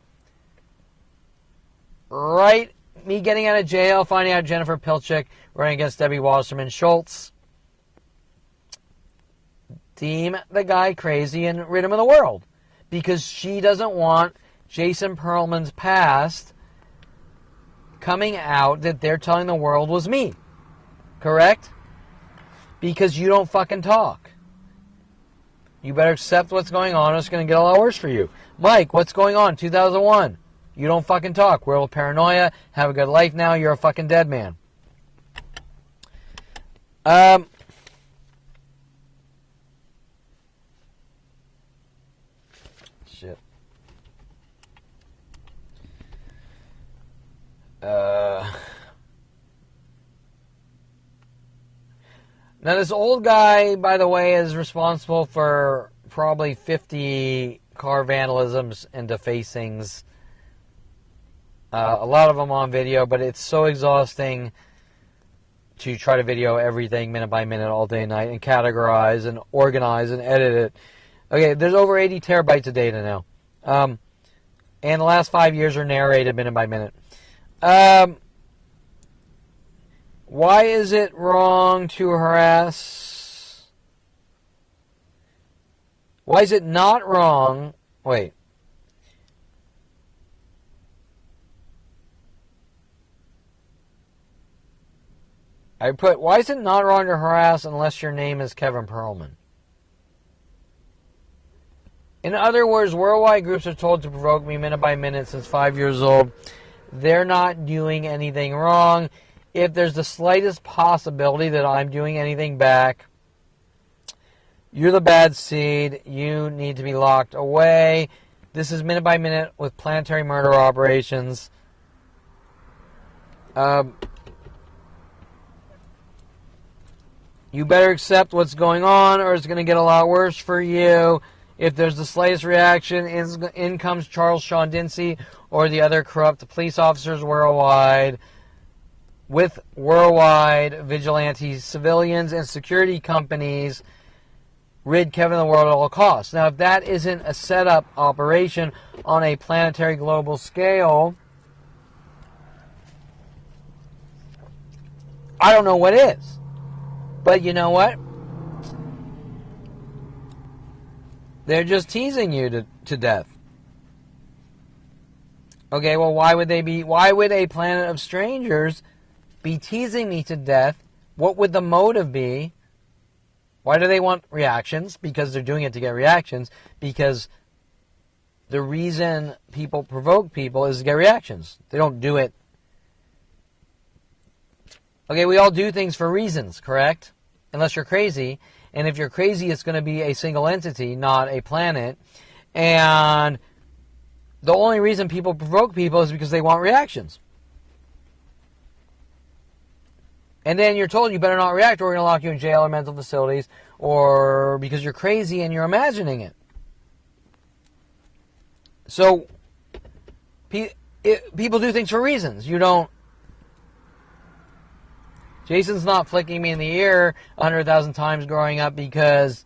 Right, me getting out of jail, finding out Jennifer Pilchick running against Debbie Wasserman Sholtz. Deem the guy crazy and rid him of the world. Because she doesn't want Jason Perelman's past coming out that they're telling the world was me. Correct? Because you don't fucking talk. You better accept what's going on or it's going to get a lot worse for you. Mike, what's going on? 2001. You don't fucking talk. World paranoia. Have a good life now. You're a fucking dead man. Shit. Now this old guy, by the way, is responsible for probably 50 car vandalisms and defacings. A lot of them on video, but it's so exhausting to try to video everything minute by minute, all day and night, and categorize and organize and edit it. Okay, there's over 80 terabytes of data now. And the last 5 years are narrated minute by minute. Why is it wrong to harass? Why is it not wrong? Wait. I put, why is it not wrong to harass unless your name is Kevin Perelman? In other words, worldwide groups are told to provoke me minute by minute since 5 years old. They're not doing anything wrong. If there's the slightest possibility that I'm doing anything back, you're the bad seed. You need to be locked away. This is minute by minute with planetary murder operations. You better accept what's going on or it's going to get a lot worse for you. If there's the slightest reaction, in comes Charles Sean Dinsey or the other corrupt police officers worldwide with worldwide vigilante civilians and security companies rid Kevin of the world at all costs. Now, if that isn't a setup operation on a planetary global scale, I don't know what is. But you know what? They're just teasing you to death. Okay, well, why would a planet of strangers be teasing me to death? What would the motive be Why do they want reactions? Because they're doing it to get reactions. Because the reason people provoke people is to get reactions. They don't do it. Okay, we all do things for reasons, correct? Unless you're crazy. And if you're crazy, it's going to be a single entity, not a planet. And the only reason people provoke people is because they want reactions. And then you're told you better not react or we're going to lock you in jail or mental facilities, or because you're crazy and you're imagining it. So, people do things for reasons. You don't... Jason's not flicking me in the ear 100,000 times growing up because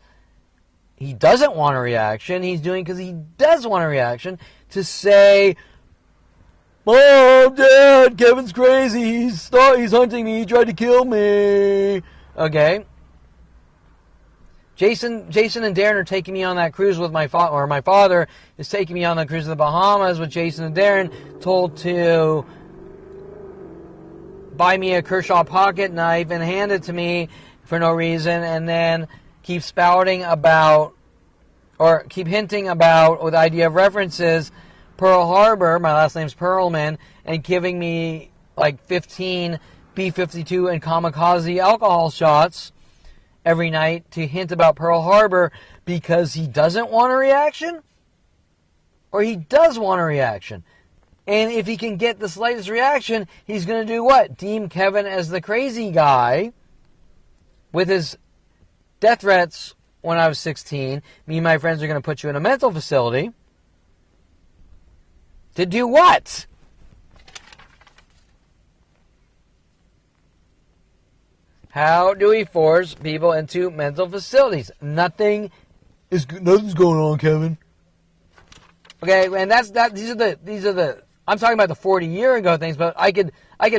he doesn't want a reaction. He's doing it because he does want a reaction to say, Mom, Dad, Kevin's crazy. He's hunting me. He tried to kill me. Okay. Jason and Darren are taking me on that cruise with my father, or my father is taking me on the cruise to the Bahamas with Jason and Darren, told to buy me a Kershaw pocket knife and hand it to me for no reason, and then keep spouting about, or keep hinting about, with the idea of references, Pearl Harbor, my last name's Perelman, and giving me like 15 B-52 and kamikaze alcohol shots every night to hint about Pearl Harbor because he doesn't want a reaction? Or he does want a reaction? And if he can get the slightest reaction, he's going to do what? Deem Kevin as the crazy guy with his death threats when I was 16. Me and my friends are going to put you in a mental facility. To do what? How do we force people into mental facilities? Nothing's going on, Kevin. Okay, and these are the I'm talking about the 40-year ago things, but I could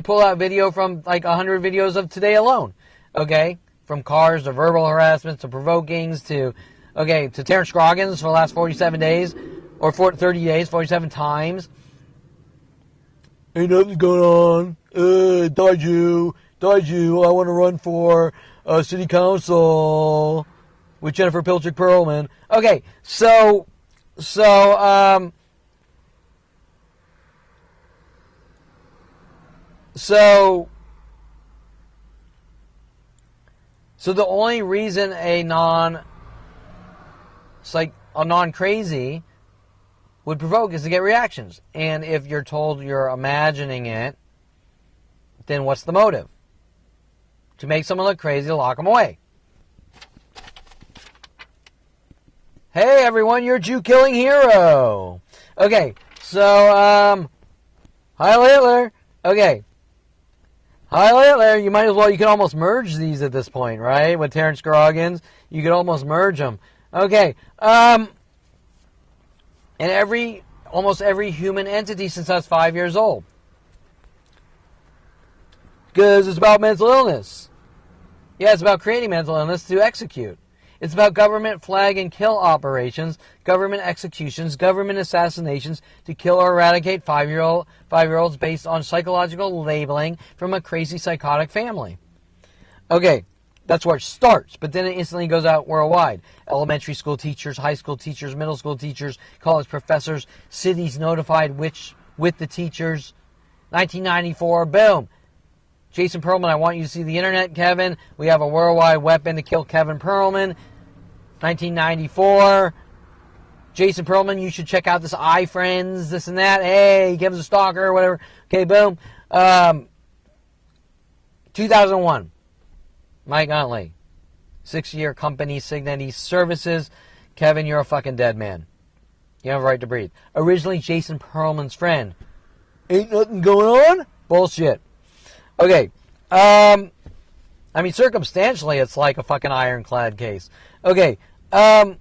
pull out video from like 100 videos of today alone. Okay? From cars to verbal harassments to provokings to Terrence Scroggins for the last 47 days or 30 days, 47 times. Ain't nothing going on. Died you. I want to run for city council with Jennifer Pilchick Perelman. Okay, So the only reason a non-crazy would provoke is to get reactions. And if you're told you're imagining it, then what's the motive? To make someone look crazy, to lock them away. Hey everyone, you're a Jew-killing hero. Okay, so, Heil Hitler. Okay. Heil Hitler, you can almost merge these at this point, right? With Terrence Scroggins, you could almost merge them. Okay, and almost every human entity since I was 5 years old. Because it's about mental illness. Yeah, it's about creating mental illness to execute. It's about government flag and kill operations, government executions, government assassinations to kill or eradicate 5-year-olds based on psychological labeling from a crazy psychotic family. Okay, that's where it starts, but then it instantly goes out worldwide. Elementary school teachers, high school teachers, middle school teachers, college professors, cities notified with the teachers. 1994, boom. Jason Perelman, I want you to see the internet, Kevin. We have a worldwide weapon to kill Kevin Perelman. 1994. Jason Perelman, you should check out this iFriends, this and that. Hey, Kevin's a stalker or whatever. Okay, boom. 2001. Mike Huntley. 6-year company, Signity Services. Kevin, you're a fucking dead man. You have a right to breathe. Originally, Jason Perelman's friend. Ain't nothing going on? Bullshit. Okay, circumstantially, it's like a fucking ironclad case. Okay, the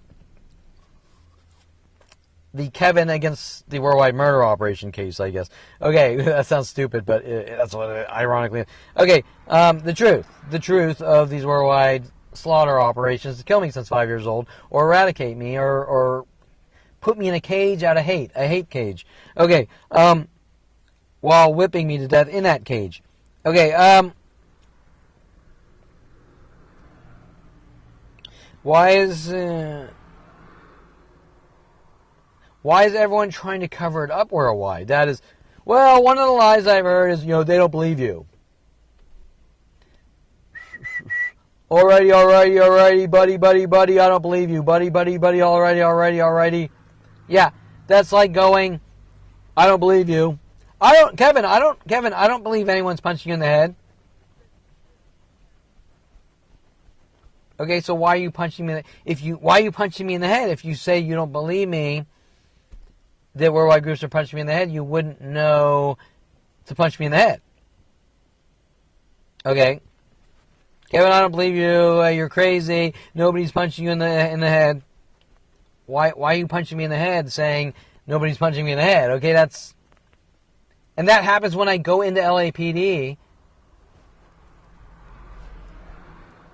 Kevin against the worldwide murder operation case, I guess. Okay, that sounds stupid, but that's what it ironically... Okay, the truth of these worldwide slaughter operations to kill me since 5 years old, or eradicate me, or put me in a cage out of hate, a hate cage. Okay, while whipping me to death in that cage. Okay, Why is everyone trying to cover it up worldwide? That is, well, one of the lies I've heard is, they don't believe you. Alrighty, buddy, I don't believe you. Buddy, alrighty. Yeah, that's like going, I don't believe you. Kevin, I don't believe anyone's punching you in the head. Okay, so why are you punching me? Why are you punching me in the head? If you say you don't believe me, that worldwide groups are punching me in the head, you wouldn't know to punch me in the head. Okay, Kevin, I don't believe you. You're crazy. Nobody's punching you in the head. Why are you punching me in the head? Saying nobody's punching me in the head. Okay, and that happens when I go into LAPD.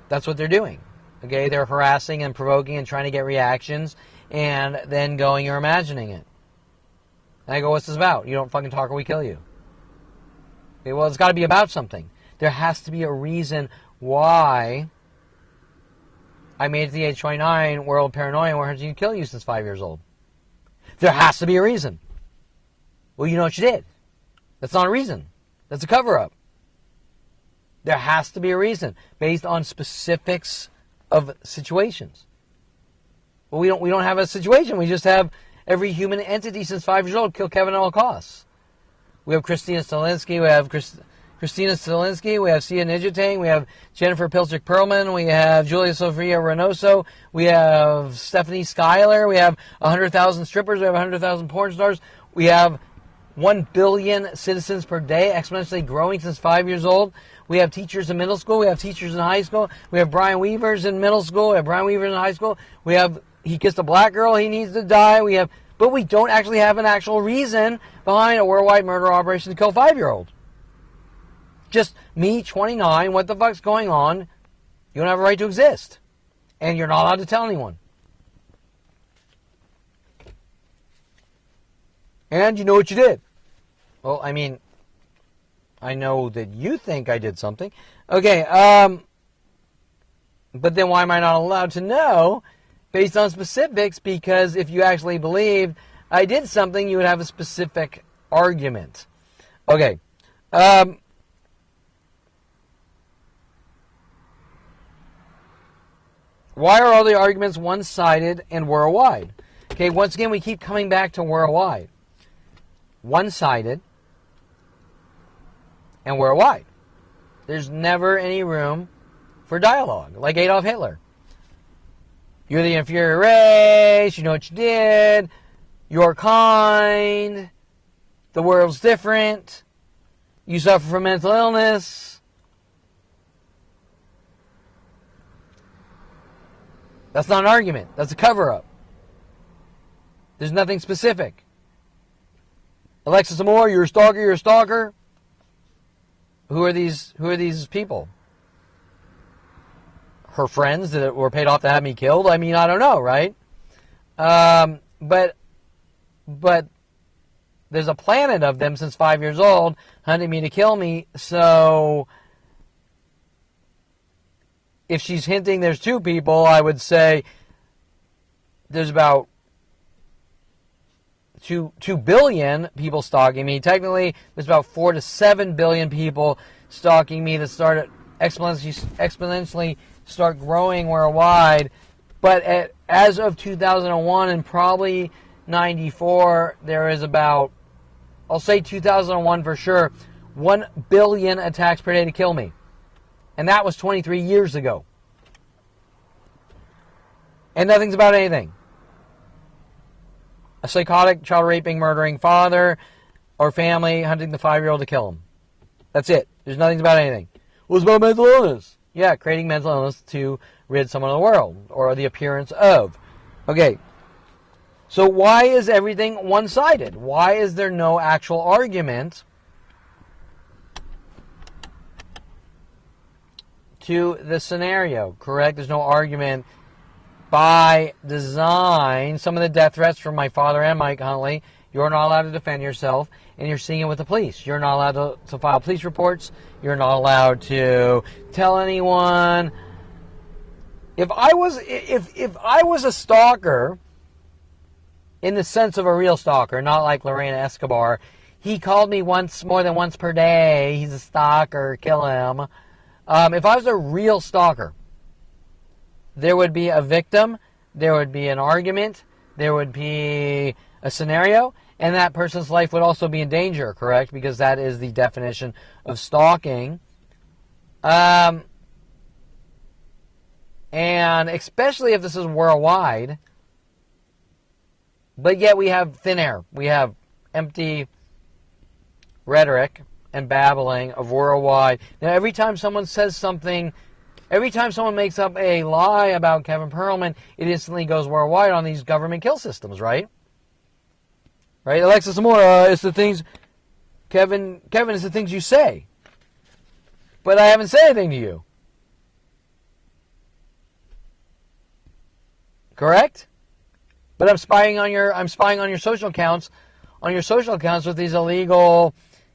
That's what they're doing. Okay, they're harassing and provoking and trying to get reactions, and then going, you're imagining it. And I go, what's this about? You don't fucking talk or we kill you. Okay, well, it's got to be about something. There has to be a reason why I made it to the age 29, world paranoia, and we're hunting to kill you since 5 years old. There has to be a reason. Well, you know what you did. That's not a reason. That's a cover-up. There has to be a reason based on specifics of situations. Well, we don't have a situation. We just have every human entity since 5 years old kill Kevin at all costs. We have Chrisina Stilinski. We have Chrisina Stilinski. We have Sia Nijitang. We have Jennifer Pilchick Perelman. We have Julia Sofia Reynoso. We have Stephanie Skyler. We have 100,000 strippers. We have 100,000 porn stars. We have 1 billion citizens per day, exponentially growing since 5 years old. We have teachers in middle school. We have teachers in high school. We have Brian Weavers in middle school. We have Brian Weavers in high school. We have he kissed a black girl. He needs to die. But we don't actually have an actual reason behind a worldwide murder operation to kill a 5-year-old. Just me, 29. What the fuck's going on? You don't have a right to exist, and you're not allowed to tell anyone. And you know what you did. Well, I mean, I know that you think I did something. Okay, but then why am I not allowed to know based on specifics? Because if you actually believed I did something, you would have a specific argument. Okay. Why are all the arguments one-sided and worldwide? Okay, once again, we keep coming back to worldwide. One-sided and worldwide. There's never any room for dialogue, like Adolf Hitler. You're the inferior race, you know what you did, you're kind, the world's different, you suffer from mental illness. That's not an argument, that's a cover-up. There's nothing specific. Alexis Amore, you're a stalker. Who are these people? Her friends that were paid off to have me killed? I mean, I don't know, right? But there's a planet of them since 5 years old hunting me to kill me, so if she's hinting there's 2 people, I would say there's about 2 billion people stalking me. Technically, there's about 4 to 7 billion people stalking me that started exponentially start growing worldwide. But as of 2001 and probably 94, there is about, I'll say 2001 for sure, 1 billion attacks per day to kill me. And that was 23 years ago. And nothing's about anything. A psychotic, child raping, murdering father or family hunting the 5-year-old to kill him. That's it. There's nothing about anything. Well, it's about mental illness. Yeah, creating mental illness to rid someone of the world or the appearance of. Okay. So why is everything one-sided? Why is there no actual argument to the scenario? Correct? There's no argument by design. Some of the death threats from my father and Mike Huntley, you're not allowed to defend yourself, and you're seeing it with the police. You're not allowed to file police reports. You're not allowed to tell anyone. If I was a stalker, in the sense of a real stalker, not like Lorena Escobar, he called me more than once per day. He's a stalker. Kill him. If I was a real stalker, there would be a victim, there would be an argument, there would be a scenario, and that person's life would also be in danger, correct? Because that is the definition of stalking. And especially if this is worldwide, but yet we have thin air. We have empty rhetoric and babbling of worldwide. Now, every time someone says something, every time someone makes up a lie about Kevin Perelman, it instantly goes worldwide on these government kill systems, right? Right? Alexis Amora, it's the things, Kevin, it's the things you say. But I haven't said anything to you. Correct? But I'm spying on your social accounts, with these illegal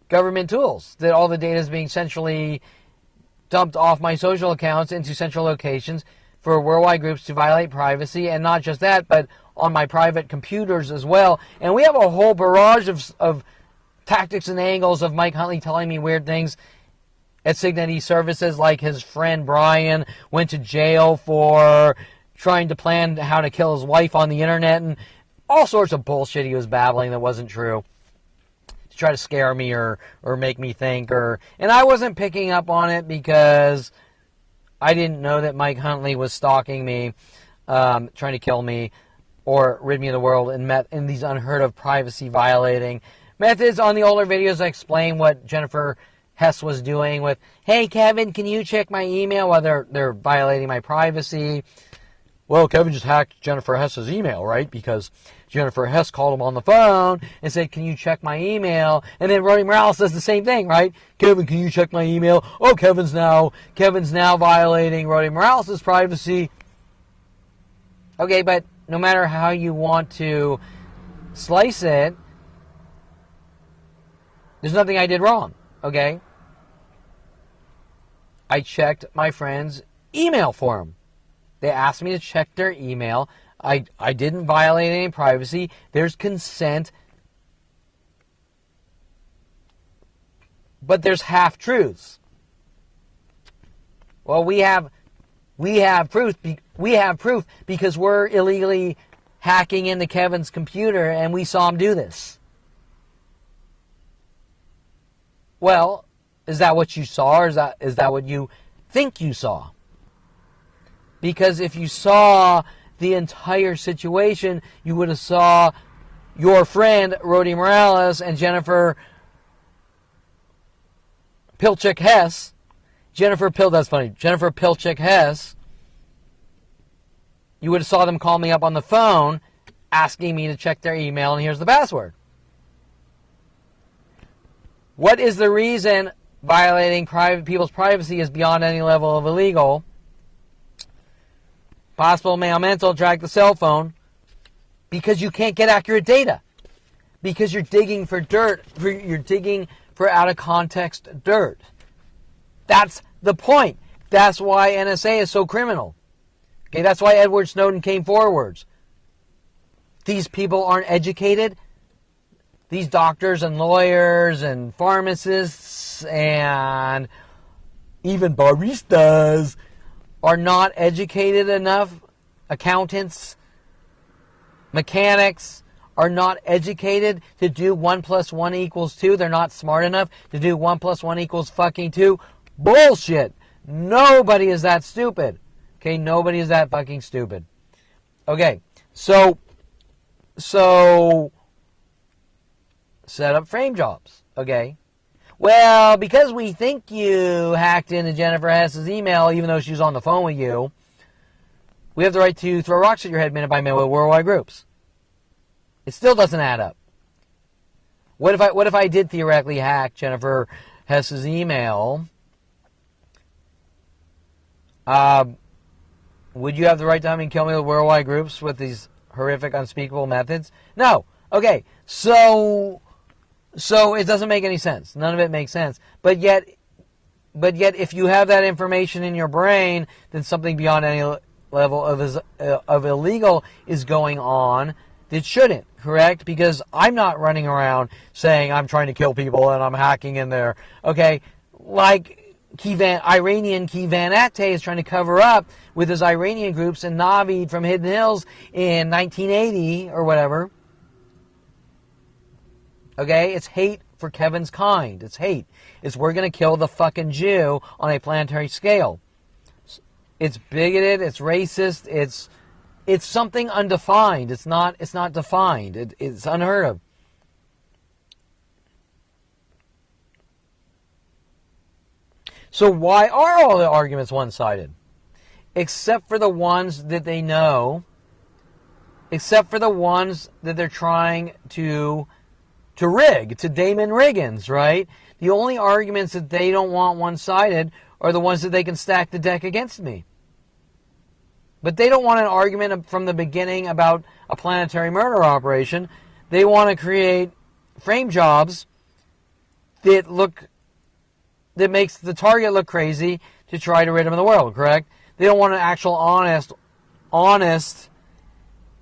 government tools. That all the data is being centrally dumped off my social accounts into central locations for worldwide groups to violate privacy, and not just that, but on my private computers as well. And we have a whole barrage of tactics and angles of Mike Huntley telling me weird things at Signity Services, like his friend Brian went to jail for trying to plan how to kill his wife on the internet, and all sorts of bullshit he was babbling that wasn't true to try to scare me or make me think. And I wasn't picking up on it because I didn't know that Mike Huntley was stalking me, trying to kill me or rid me of the world in these unheard of privacy violating methods. On the older videos, I explain what Jennifer Hess was doing with, hey Kevin, can you check my email while they're violating my privacy? Well, Kevin just hacked Jennifer Hess's email, right? Because Jennifer Hess called him on the phone and said, can you check my email? And then Roddy Morales does the same thing, right? Kevin, can you check my email? Oh, Kevin's now violating Roddy Morales' privacy. Okay, but no matter how you want to slice it, there's nothing I did wrong, okay? I checked my friend's email for him. They asked me to check their email. I didn't violate any privacy. There's consent. But there's half-truths. Well, we have proof. We have proof because we're illegally hacking into Kevin's computer and we saw him do this. Well, is that what you saw, or is that what you think you saw? Because if you saw the entire situation, you would have saw your friend, Roddy Morales, and Jennifer Pilchick Hess. That's funny. Jennifer Pilchick Hess. You would have saw them call me up on the phone asking me to check their email, and here's the password. What is the reason violating people's privacy is beyond any level of illegal? Possible male mental, track the cell phone, because you can't get accurate data. Because you're digging for dirt. You're digging for out of context dirt. That's the point. That's why NSA is so criminal. Okay, that's why Edward Snowden came forwards. These people aren't educated. These doctors and lawyers and pharmacists and even baristas are not educated enough. Accountants, mechanics are not educated to do 1 + 1 = 2. They're not smart enough to do 1 + 1 = fucking 2. Bullshit. Nobody is that stupid. Okay, nobody is that fucking stupid. Okay, so set up frame jobs. Okay. Well, because we think you hacked into Jennifer Hess's email, even though she was on the phone with you, we have the right to throw rocks at your head minute by minute with worldwide groups. It still doesn't add up. What if I did theoretically hack Jennifer Hess's email? Would you have the right to kill me with worldwide groups with these horrific, unspeakable methods? No. Okay, so it doesn't make any sense. None of it makes sense. But yet, if you have that information in your brain, then something beyond any level of illegal is going on that shouldn't, correct? Because I'm not running around saying I'm trying to kill people and I'm hacking in there. Okay, like Iranian Key Van Acte is trying to cover up with his Iranian groups in Navid from Hidden Hills in 1980 or whatever. Okay, it's hate for Kevin's kind. It's hate. It's we're going to kill the fucking Jew on a planetary scale. It's bigoted. It's racist. It's something undefined. It's not defined. It's unheard of. So why are all the arguments one-sided? Except for the ones that they know. Except for the ones that they're trying to rig, to Damon Riggins, right? The only arguments that they don't want one-sided are the ones that they can stack the deck against me. But they don't want an argument from the beginning about a planetary murder operation. They want to create frame jobs that makes the target look crazy to try to rid him of the world, correct? They don't want an actual honest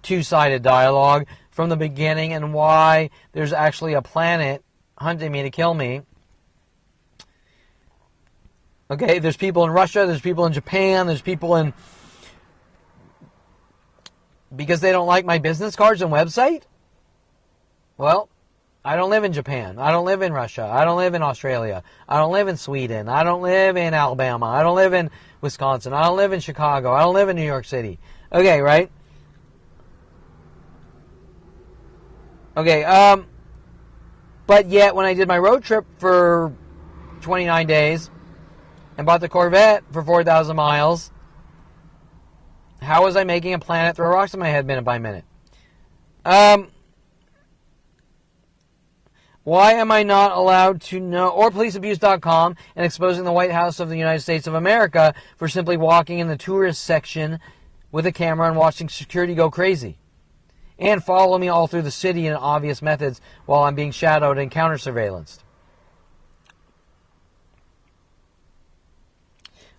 two-sided dialogue from the beginning and why there's actually a planet hunting me to kill me. Okay, there's people in Russia, there's people in Japan, there's people in... Because they don't like my business cards and website? Well, I don't live in Japan. I don't live in Russia. I don't live in Australia. I don't live in Sweden. I don't live in Alabama. I don't live in Wisconsin. I don't live in Chicago. I don't live in New York City. Okay, right? Okay, but yet when I did my road trip for 29 days and bought the Corvette for 4,000 miles, how was I making a planet throw rocks in my head minute by minute? Why am I not allowed to know, or policeabuse.com, and exposing the White House of the United States of America for simply walking in the tourist section with a camera and watching security go crazy? And follow me all through the city in obvious methods while I'm being shadowed and counter-surveillanced.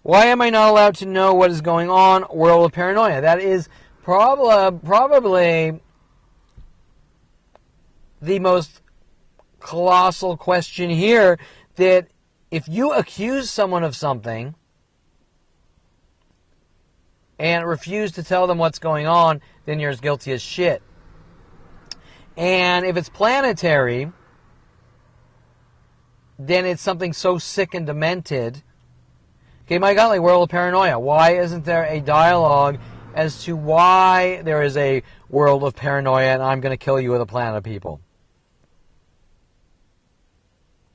Why am I not allowed to know what is going on? World of paranoia. That is probably the most colossal question here, that if you accuse someone of something and refuse to tell them what's going on, then you're as guilty as shit. And if it's planetary, then it's something so sick and demented. Okay, Mike Huntley, World of Paranoia. Why isn't there a dialogue as to why there is a world of paranoia and I'm going to kill you with a planet of people?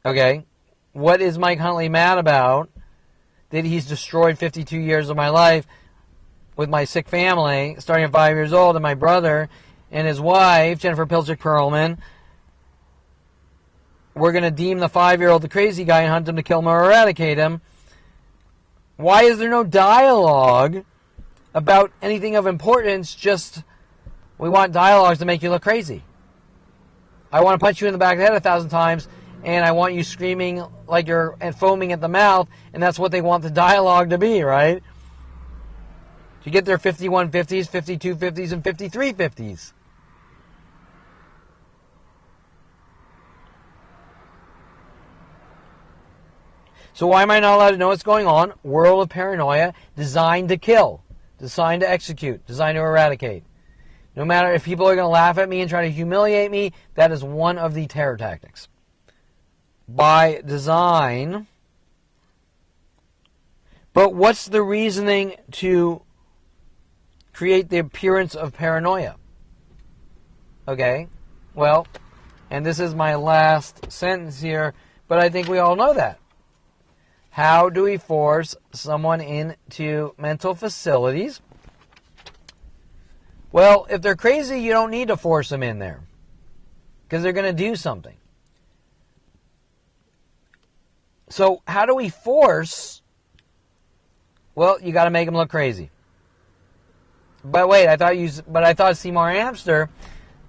Okay, what is Mike Huntley mad about? That he's destroyed 52 years of my life with my sick family, starting at 5 years old, and my brother and his wife, Jennifer Pilchick Perelman. We're going to deem the 5-year-old the crazy guy and hunt him to kill him or eradicate him. Why is there no dialogue about anything of importance? Just, we want dialogues to make you look crazy. I want to punch you in the back of the head 1,000 times, and I want you screaming like you're and foaming at the mouth, and that's what they want the dialogue to be, right? To get their 5150s, 5250s, and 5350s. So why am I not allowed to know what's going on? World of paranoia, designed to kill, designed to execute, designed to eradicate. No matter if people are going to laugh at me and try to humiliate me, that is one of the terror tactics. By design. But what's the reasoning to create the appearance of paranoia? Okay, well, and this is my last sentence here, but I think we all know that. How do we force someone into mental facilities? Well, if they're crazy, you don't need to force them in there, because they're going to do something. So how do we force? Well, you got to make them look crazy. But wait, I thought Seymour Amster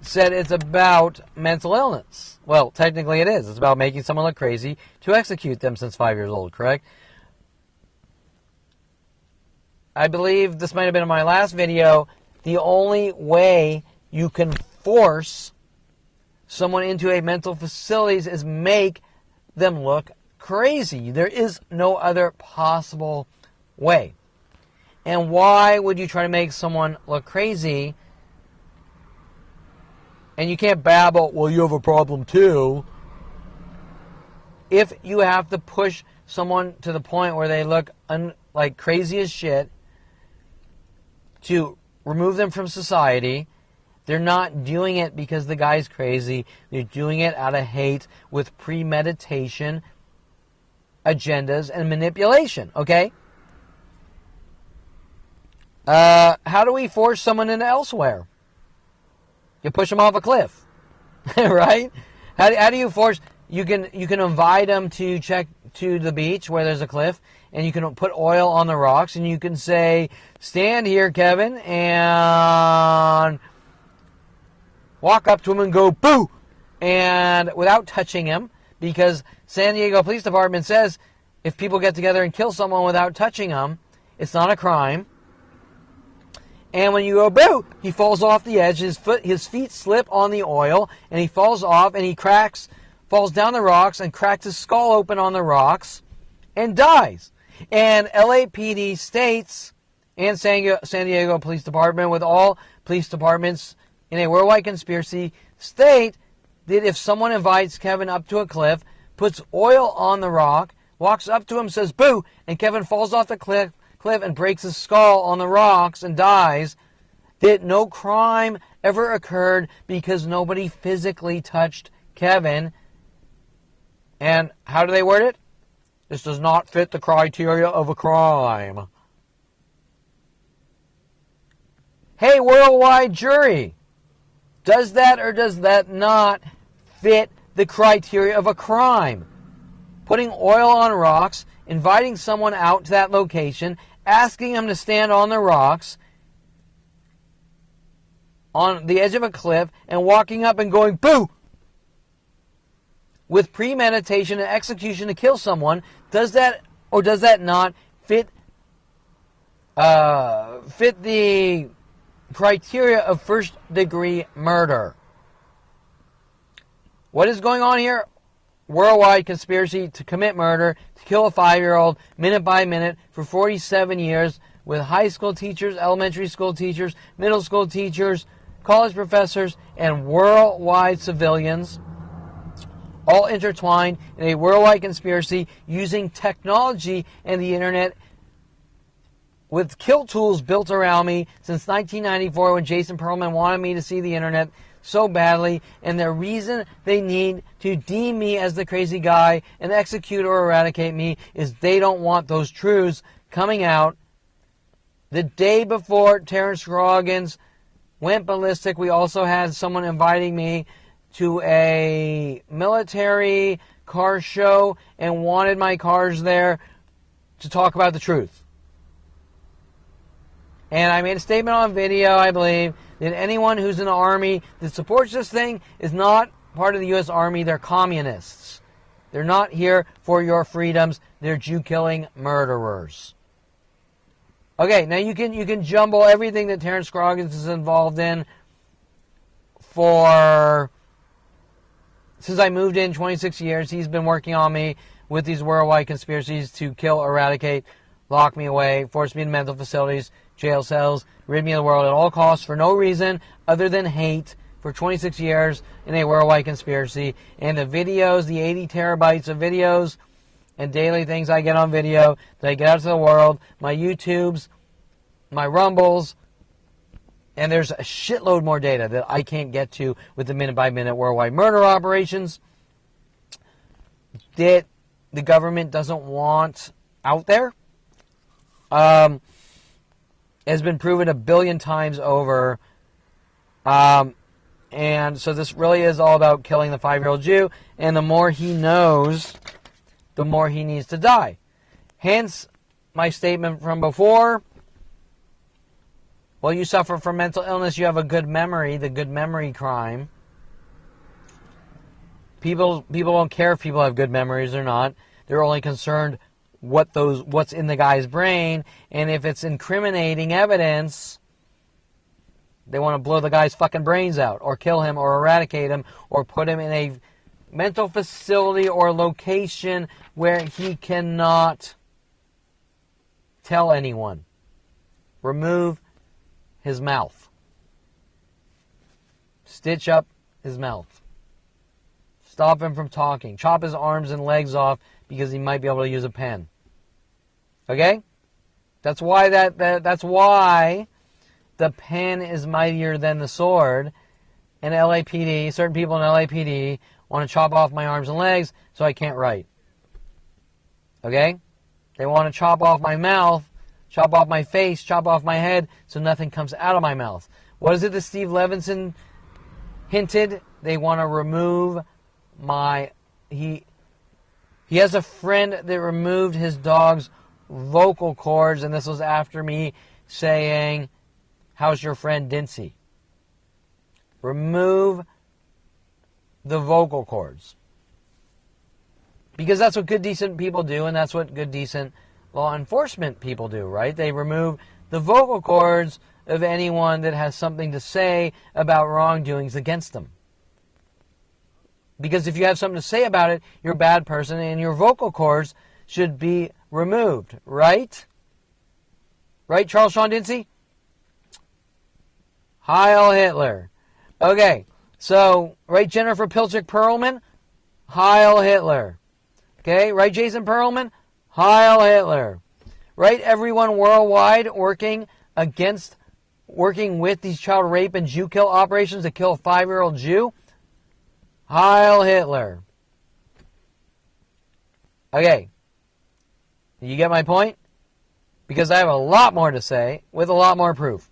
said it's about mental illness. Well, technically it is. It's about making someone look crazy to execute them since 5 years old, correct? I believe this might have been in my last video, the only way you can force someone into a mental facility is make them look crazy. There is no other possible way. And why would you try to make someone look crazy? And you can't babble, well, you have a problem too. If you have to push someone to the point where they look like crazy as shit to remove them from society, they're not doing it because the guy's crazy. They're doing it out of hate with premeditation, agendas, and manipulation, okay? How do we force someone into elsewhere? You push them off a cliff, right? How do you force? You can invite them to check to the beach where there's a cliff, and you can put oil on the rocks, and you can say, "Stand here, Kevin," and walk up to him and go, "Boo!" and without touching him, because San Diego Police Department says if people get together and kill someone without touching them, it's not a crime. And when you go, boo, he falls off the edge, his feet slip on the oil, and he falls off, and he falls down the rocks, and cracks his skull open on the rocks, and dies. And LAPD states, and San Diego Police Department, with all police departments in a worldwide conspiracy, state that if someone invites Kevin up to a cliff, puts oil on the rock, walks up to him, says, boo, and Kevin falls off the cliff and breaks his skull on the rocks and dies, that no crime ever occurred because nobody physically touched Kevin. And how do they word it? This does not fit the criteria of a crime. Hey, worldwide jury, does that or does that not fit the criteria of a crime? Putting oil on rocks, inviting someone out to that location, asking them to stand on the rocks on the edge of a cliff and walking up and going, boo! With premeditation and execution to kill someone, does that or does that not fit the criteria of first-degree murder? What is going on here? Worldwide conspiracy to commit murder, to kill a 5-year-old minute by minute for 47 years with high school teachers, elementary school teachers, middle school teachers, college professors, and worldwide civilians, all intertwined in a worldwide conspiracy using technology and the internet with kill tools built around me since 1994 when Jason Perelman wanted me to see the internet so badly, and the reason they need to deem me as the crazy guy and execute or eradicate me is they don't want those truths coming out. The day before Terrence Scroggins went ballistic, we also had someone inviting me to a military car show and wanted my cars there to talk about the truth. And I made a statement on video, I believe, that anyone who's in the Army that supports this thing is not part of the U.S. Army. They're communists. They're not here for your freedoms. They're Jew-killing murderers. Okay, now you can jumble everything that Terrence Scroggins is involved in since I moved in 26 years, he's been working on me with these worldwide conspiracies to kill, eradicate, lock me away, force me in mental facilities, jail cells, rid me of the world at all costs for no reason other than hate for 26 years in a worldwide conspiracy. And the videos, the 80 terabytes of videos and daily things I get on video that I get out to the world, my YouTubes, my Rumbles, and there's a shitload more data that I can't get to with the minute-by-minute worldwide murder operations that the government doesn't want out there. Has been proven 1 billion times over. And so this really is all about killing the 5-year-old Jew. And the more he knows, the more he needs to die. Hence, my statement from before. Well, you suffer from mental illness, you have a good memory, the good memory crime. People don't care if people have good memories or not. They're only concerned what's in the guy's brain, and if it's incriminating evidence, they want to blow the guy's fucking brains out, or kill him, or eradicate him, or put him in a mental facility or location where he cannot tell anyone. Remove his mouth. Stitch up his mouth. Stop him from talking. Chop his arms and legs off because he might be able to use a pen. Okay? That's why that's why the pen is mightier than the sword. And LAPD, certain people in LAPD want to chop off my arms and legs so I can't write. Okay? They want to chop off my mouth, chop off my face, chop off my head so nothing comes out of my mouth. What is it that Steve Levinson hinted? They want to remove my... He has a friend that removed his dog's vocal cords, and this was after me saying, "How's your friend Dincy?" Remove the vocal cords. Because that's what good, decent people do, and that's what good, decent law enforcement people do, right? They remove the vocal cords of anyone that has something to say about wrongdoings against them. Because if you have something to say about it, you're a bad person, and your vocal cords should be removed, right? Right, Charles Sean Dincy? Heil Hitler. Okay, so, right, Jennifer Pilchick Perelman? Heil Hitler. Okay, right, Jason Perelman? Heil Hitler. Right, everyone worldwide working with these child rape and Jew kill operations to kill a 5-year-old Jew? Heil Hitler. Okay. You get my point? Because I have a lot more to say with a lot more proof.